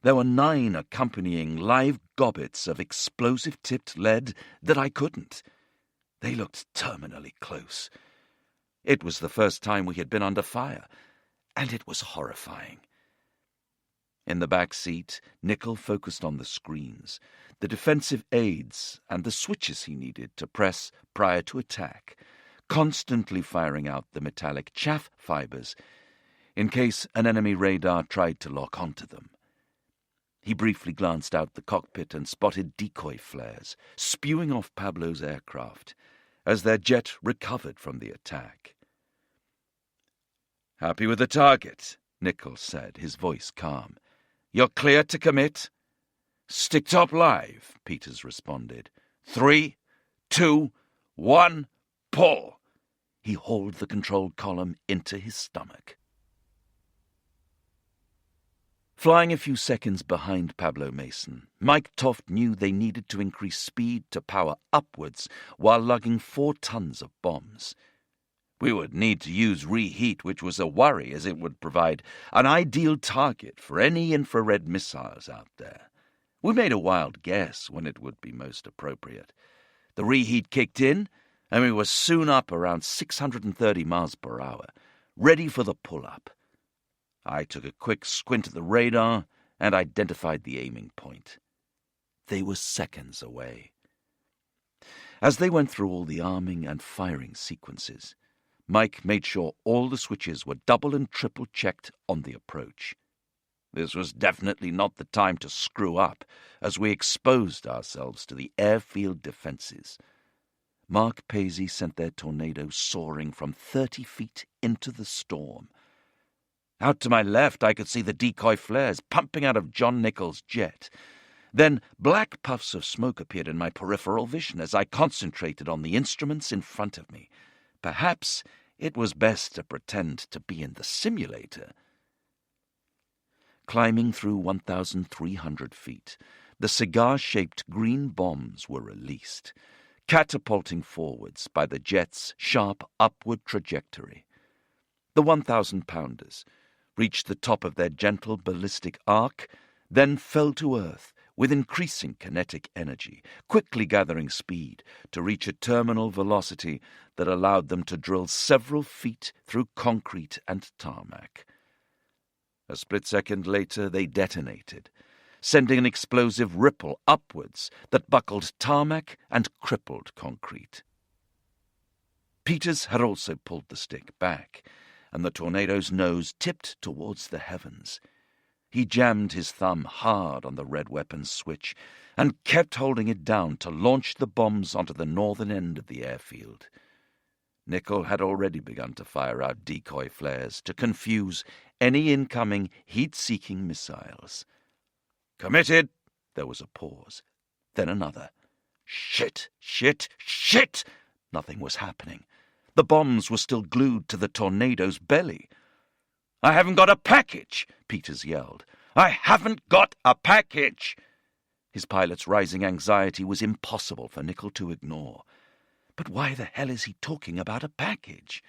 S1: there were 9 accompanying live gobbets of explosive-tipped lead that I couldn't. They looked terminally close. It was the first time we had been under fire, and it was horrifying. In the back seat, Nichol focused on the screens, the defensive aids, and the switches he needed to press prior to attack, constantly firing out the metallic chaff fibers in case an enemy radar tried to lock onto them. He briefly glanced out the cockpit and spotted decoy flares spewing off Pablo's aircraft as their jet recovered from the attack. "Happy with the target," Nichol said, his voice calm. "You're clear to commit?" "Stick top live," Peters responded. 3, 2, 1, pull. He hauled the control column into his stomach. Flying a few seconds behind Pablo Mason, Mike Toft knew they needed to increase speed to power upwards while lugging 4 tons of bombs. We would need to use reheat, which was a worry as it would provide an ideal target for any infrared missiles out there. We made a wild guess when it would be most appropriate. The reheat kicked in, and we were soon up around 630 miles per hour, ready for the pull-up. I took a quick squint at the radar and identified the aiming point. They were seconds away. As they went through all the arming and firing sequences, Mike made sure all the switches were double and triple checked on the approach. This was definitely not the time to screw up, as we exposed ourselves to the airfield defenses. Mark Paisley sent their tornado soaring from 30 feet into the storm. Out to my left, I could see the decoy flares pumping out of John Nichol's jet. Then black puffs of smoke appeared in my peripheral vision as I concentrated on the instruments in front of me. Perhaps it was best to pretend to be in the simulator. Climbing through 1,300 feet, the cigar-shaped green bombs were released, catapulting forwards by the jet's sharp upward trajectory. The 1,000-pounders reached the top of their gentle ballistic arc, then fell to earth with increasing kinetic energy, quickly gathering speed to reach a terminal velocity that allowed them to drill several feet through concrete and tarmac. A split second later, they detonated, sending an explosive ripple upwards that buckled tarmac and crippled concrete. Peters had also pulled the stick back, and the tornado's nose tipped towards the heavens. He jammed his thumb hard on the red weapons switch and kept holding it down to launch the bombs onto the northern end of the airfield. Nichol had already begun to fire out decoy flares to confuse any incoming heat-seeking missiles. "Committed!" There was a pause. Then another. Shit! Shit! Shit! Nothing was happening. The bombs were still glued to the tornado's belly. "I haven't got a package!" Peters yelled. "I haven't got a package!" His pilot's rising anxiety was impossible for Nichol to ignore. But why the hell is he talking about a package?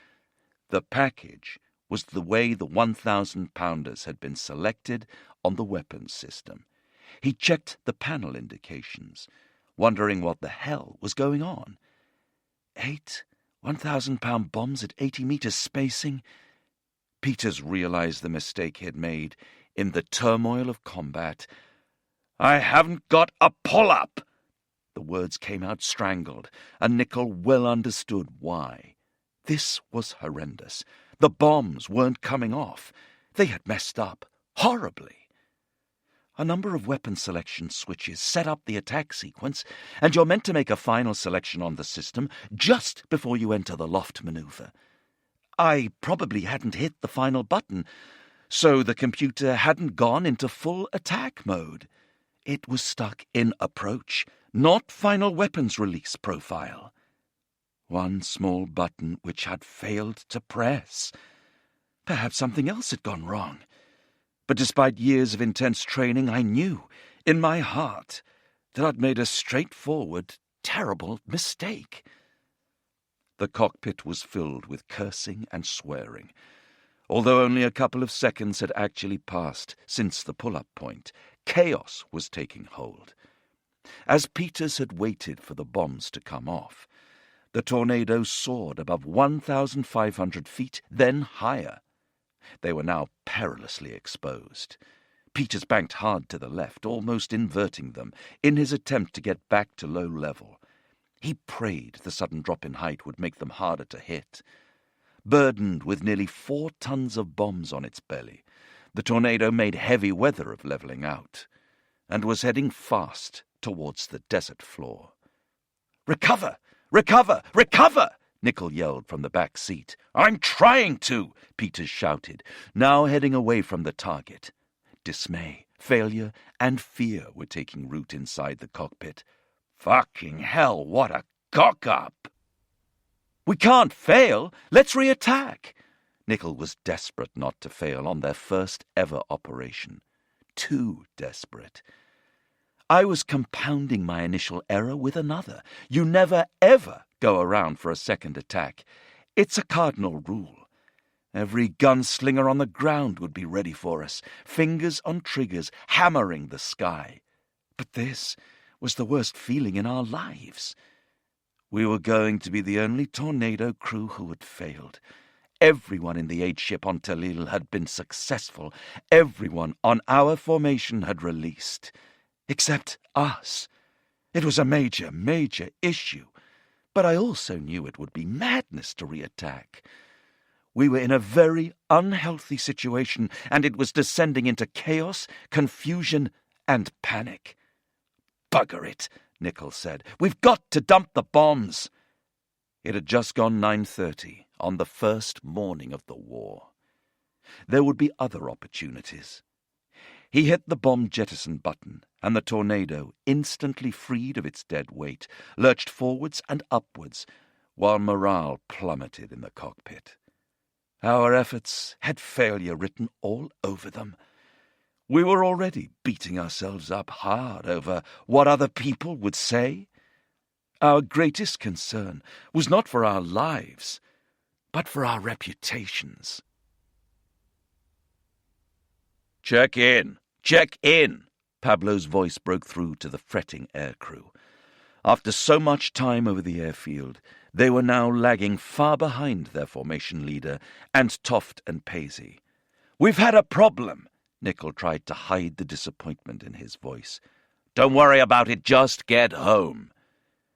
S1: The package was the way the 1,000-pounders had been selected on the weapons system. He checked the panel indications, wondering what the hell was going on. 8 1,000-pound bombs at 80 meters spacing? Peters realized the mistake he had made in the turmoil of combat. "I haven't got a pull-up!" The words came out strangled, and Nichol well understood why. This was horrendous. The bombs weren't coming off. They had messed up horribly. A number of weapon selection switches set up the attack sequence, and you're meant to make a final selection on the system just before you enter the loft maneuver. I probably hadn't hit the final button, so the computer hadn't gone into full attack mode. It was stuck in approach, not final weapons release profile. One small button which had failed to press. Perhaps something else had gone wrong. But despite years of intense training, I knew, in my heart, that I'd made a straightforward, terrible mistake. The cockpit was filled with cursing and swearing. Although only a couple of seconds had actually passed since the pull-up point, chaos was taking hold. As Peters had waited for the bombs to come off, the tornado soared above 1,500 feet, then higher. They were now perilously exposed. Peters banked hard to the left, almost inverting them, in his attempt to get back to low level. He prayed the sudden drop in height would make them harder to hit. Burdened with nearly 4 tons of bombs on its belly, the tornado made heavy weather of leveling out, and was heading fast towards the desert floor. "Recover! Recover! Recover!" Nichol yelled from the back seat. "I'm trying to!" Peters shouted, now heading away from the target. Dismay, failure, and fear were taking root inside the cockpit. "Fucking hell, what a cock-up!" "We can't fail! Let's re-attack!" Nichol was desperate not to fail on their first ever operation. Too desperate. I was compounding my initial error with another. You never, ever go around for a second attack. It's a cardinal rule. Every gunslinger on the ground would be ready for us, fingers on triggers, hammering the sky. But this was the worst feeling in our lives. We were going to be the only tornado crew who had failed. Everyone in the aid ship on Talil had been successful. Everyone on our formation had released. Except us. It was a major, major issue. But I also knew it would be madness to re-attack. We were in a very unhealthy situation, and it was descending into chaos, confusion, and panic. "Bugger it," Nichol said. "We've got to dump the bombs." It had just gone 9:30 on the first morning of the war. There would be other opportunities. He hit the bomb jettison button, and the tornado, instantly freed of its dead weight, lurched forwards and upwards, while morale plummeted in the cockpit. Our efforts had failure written all over them. We were already beating ourselves up hard over what other people would say. Our greatest concern was not for our lives, but for our reputations. "Check in! Check in!" Pablo's voice broke through to the fretting aircrew. After so much time over the airfield, they were now lagging far behind their formation leader and Toft and Paisley. "We've had a problem." Nichol tried to hide the disappointment in his voice. "Don't worry about it, just get home."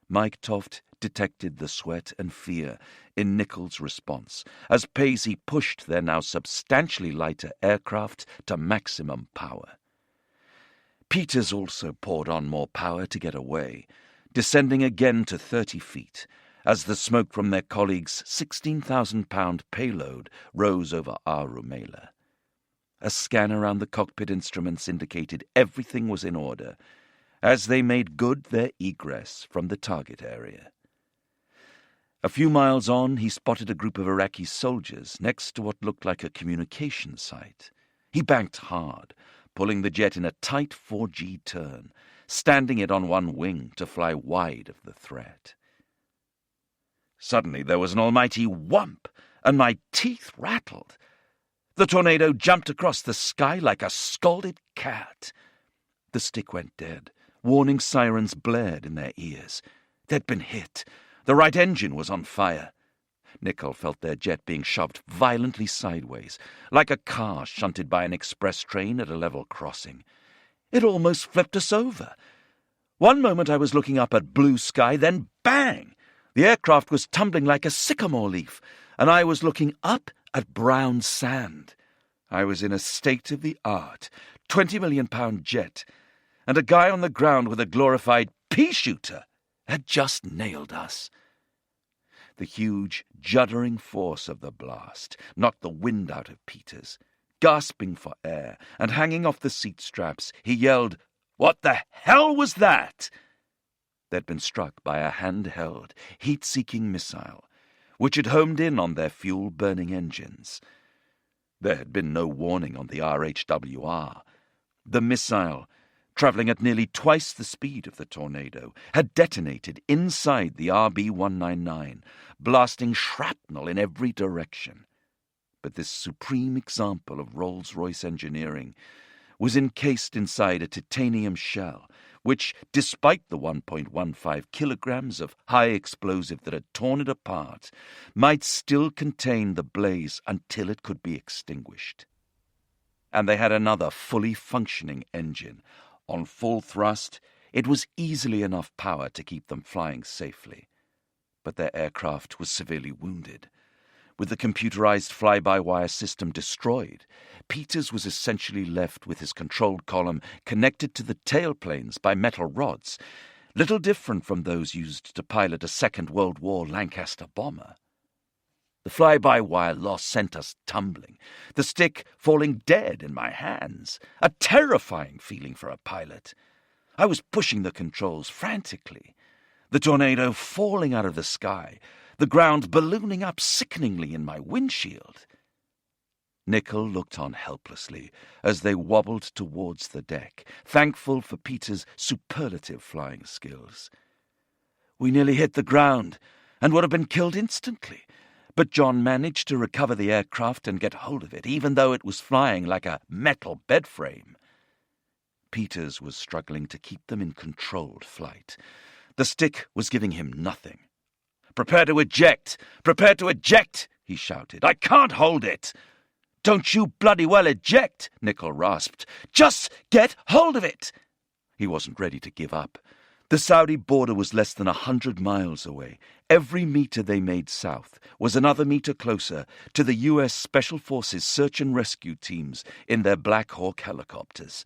S1: Mike Toft detected the sweat and fear in Nichol's response as Paisley pushed their now substantially lighter aircraft to maximum power. Peters also poured on more power to get away, descending again to 30 feet, as the smoke from their colleagues' 16,000-pound payload rose over our Rumeila. A scan around the cockpit instruments indicated everything was in order, as they made good their egress from the target area. A few miles on, he spotted a group of Iraqi soldiers next to what looked like a communication site. He banked hard, pulling the jet in a tight 4G turn, standing it on one wing to fly wide of the threat. Suddenly there was an almighty whump, and my teeth rattled. The tornado jumped across the sky like a scalded cat. The stick went dead. Warning sirens blared in their ears. They'd been hit. The right engine was on fire. Nichol felt their jet being shoved violently sideways, like a car shunted by an express train at a level crossing. It almost flipped us over. One moment I was looking up at blue sky, then bang! The aircraft was tumbling like a sycamore leaf, and I was looking up at brown sand. I was in a state-of-the-art, 20-million-pound jet, and a guy on the ground with a glorified pea-shooter had just nailed us. The huge, juddering force of the blast knocked the wind out of Peters. Gasping for air and hanging off the seat straps, he yelled, "What the hell was that?" They'd been struck by a hand-held, heat-seeking missile, which had homed in on their fuel-burning engines. There had been no warning on the RHWR. The missile, travelling at nearly twice the speed of the tornado, had detonated inside the RB-199, blasting shrapnel in every direction. But this supreme example of Rolls-Royce engineering was encased inside a titanium shell, which, despite the 1.15 kilograms of high explosive that had torn it apart, might still contain the blaze until it could be extinguished. And they had another fully functioning engine. On full thrust, it was easily enough power to keep them flying safely. But their aircraft was severely wounded. With the computerized fly-by-wire system destroyed, Peters was essentially left with his control column connected to the tailplanes by metal rods, little different from those used to pilot a Second World War Lancaster bomber. The fly-by-wire loss sent us tumbling, the stick falling dead in my hands, a terrifying feeling for a pilot. I was pushing the controls frantically, the tornado falling out of the sky, the ground ballooning up sickeningly in my windshield. Nichol looked on helplessly as they wobbled towards the deck, thankful for Peter's superlative flying skills. We nearly hit the ground and would have been killed instantly, but John managed to recover the aircraft and get hold of it, even though it was flying like a metal bed frame. Peters was struggling to keep them in controlled flight. The stick was giving him nothing. "Prepare to eject! Prepare to eject!" he shouted. "I can't hold it!" "Don't you bloody well eject!" Nichol rasped. "Just get hold of it!" He wasn't ready to give up. The Saudi border was less than 100 miles away. Every meter they made south was another meter closer to the U.S. Special Forces search and rescue teams in their Black Hawk helicopters.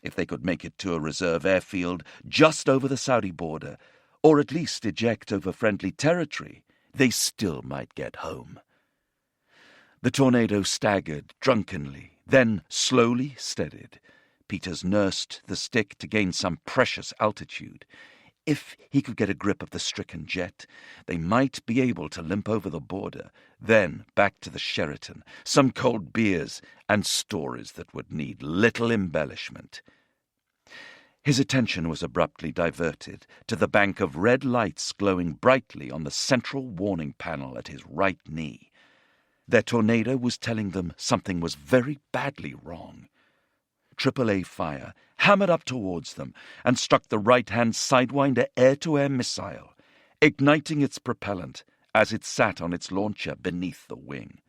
S1: If they could make it to a reserve airfield just over the Saudi border, or at least eject over friendly territory, they still might get home. The tornado staggered drunkenly, then slowly steadied. Peters nursed the stick to gain some precious altitude. If he could get a grip of the stricken jet, they might be able to limp over the border, then back to the Sheraton, some cold beers, and stories that would need little embellishment. His attention was abruptly diverted to the bank of red lights glowing brightly on the central warning panel at his right knee. Their tornado was telling them something was very badly wrong. AAA fire hammered up towards them and struck the right-hand Sidewinder air-to-air missile, igniting its propellant as it sat on its launcher beneath the wing.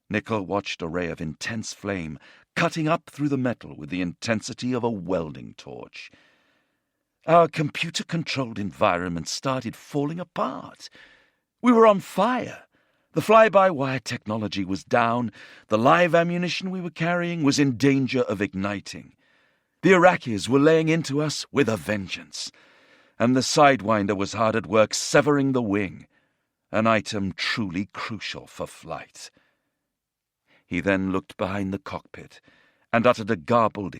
S1: Nichol watched a ray of intense flame cutting up through the metal with the intensity of a welding torch. Our computer-controlled environment started falling apart. We were on fire. The fly-by-wire technology was down. The live ammunition we were carrying was in danger of igniting. The Iraqis were laying into us with a vengeance. And the Sidewinder was hard at work severing the wing, an item truly crucial for flight. He then looked behind the cockpit and uttered a garbled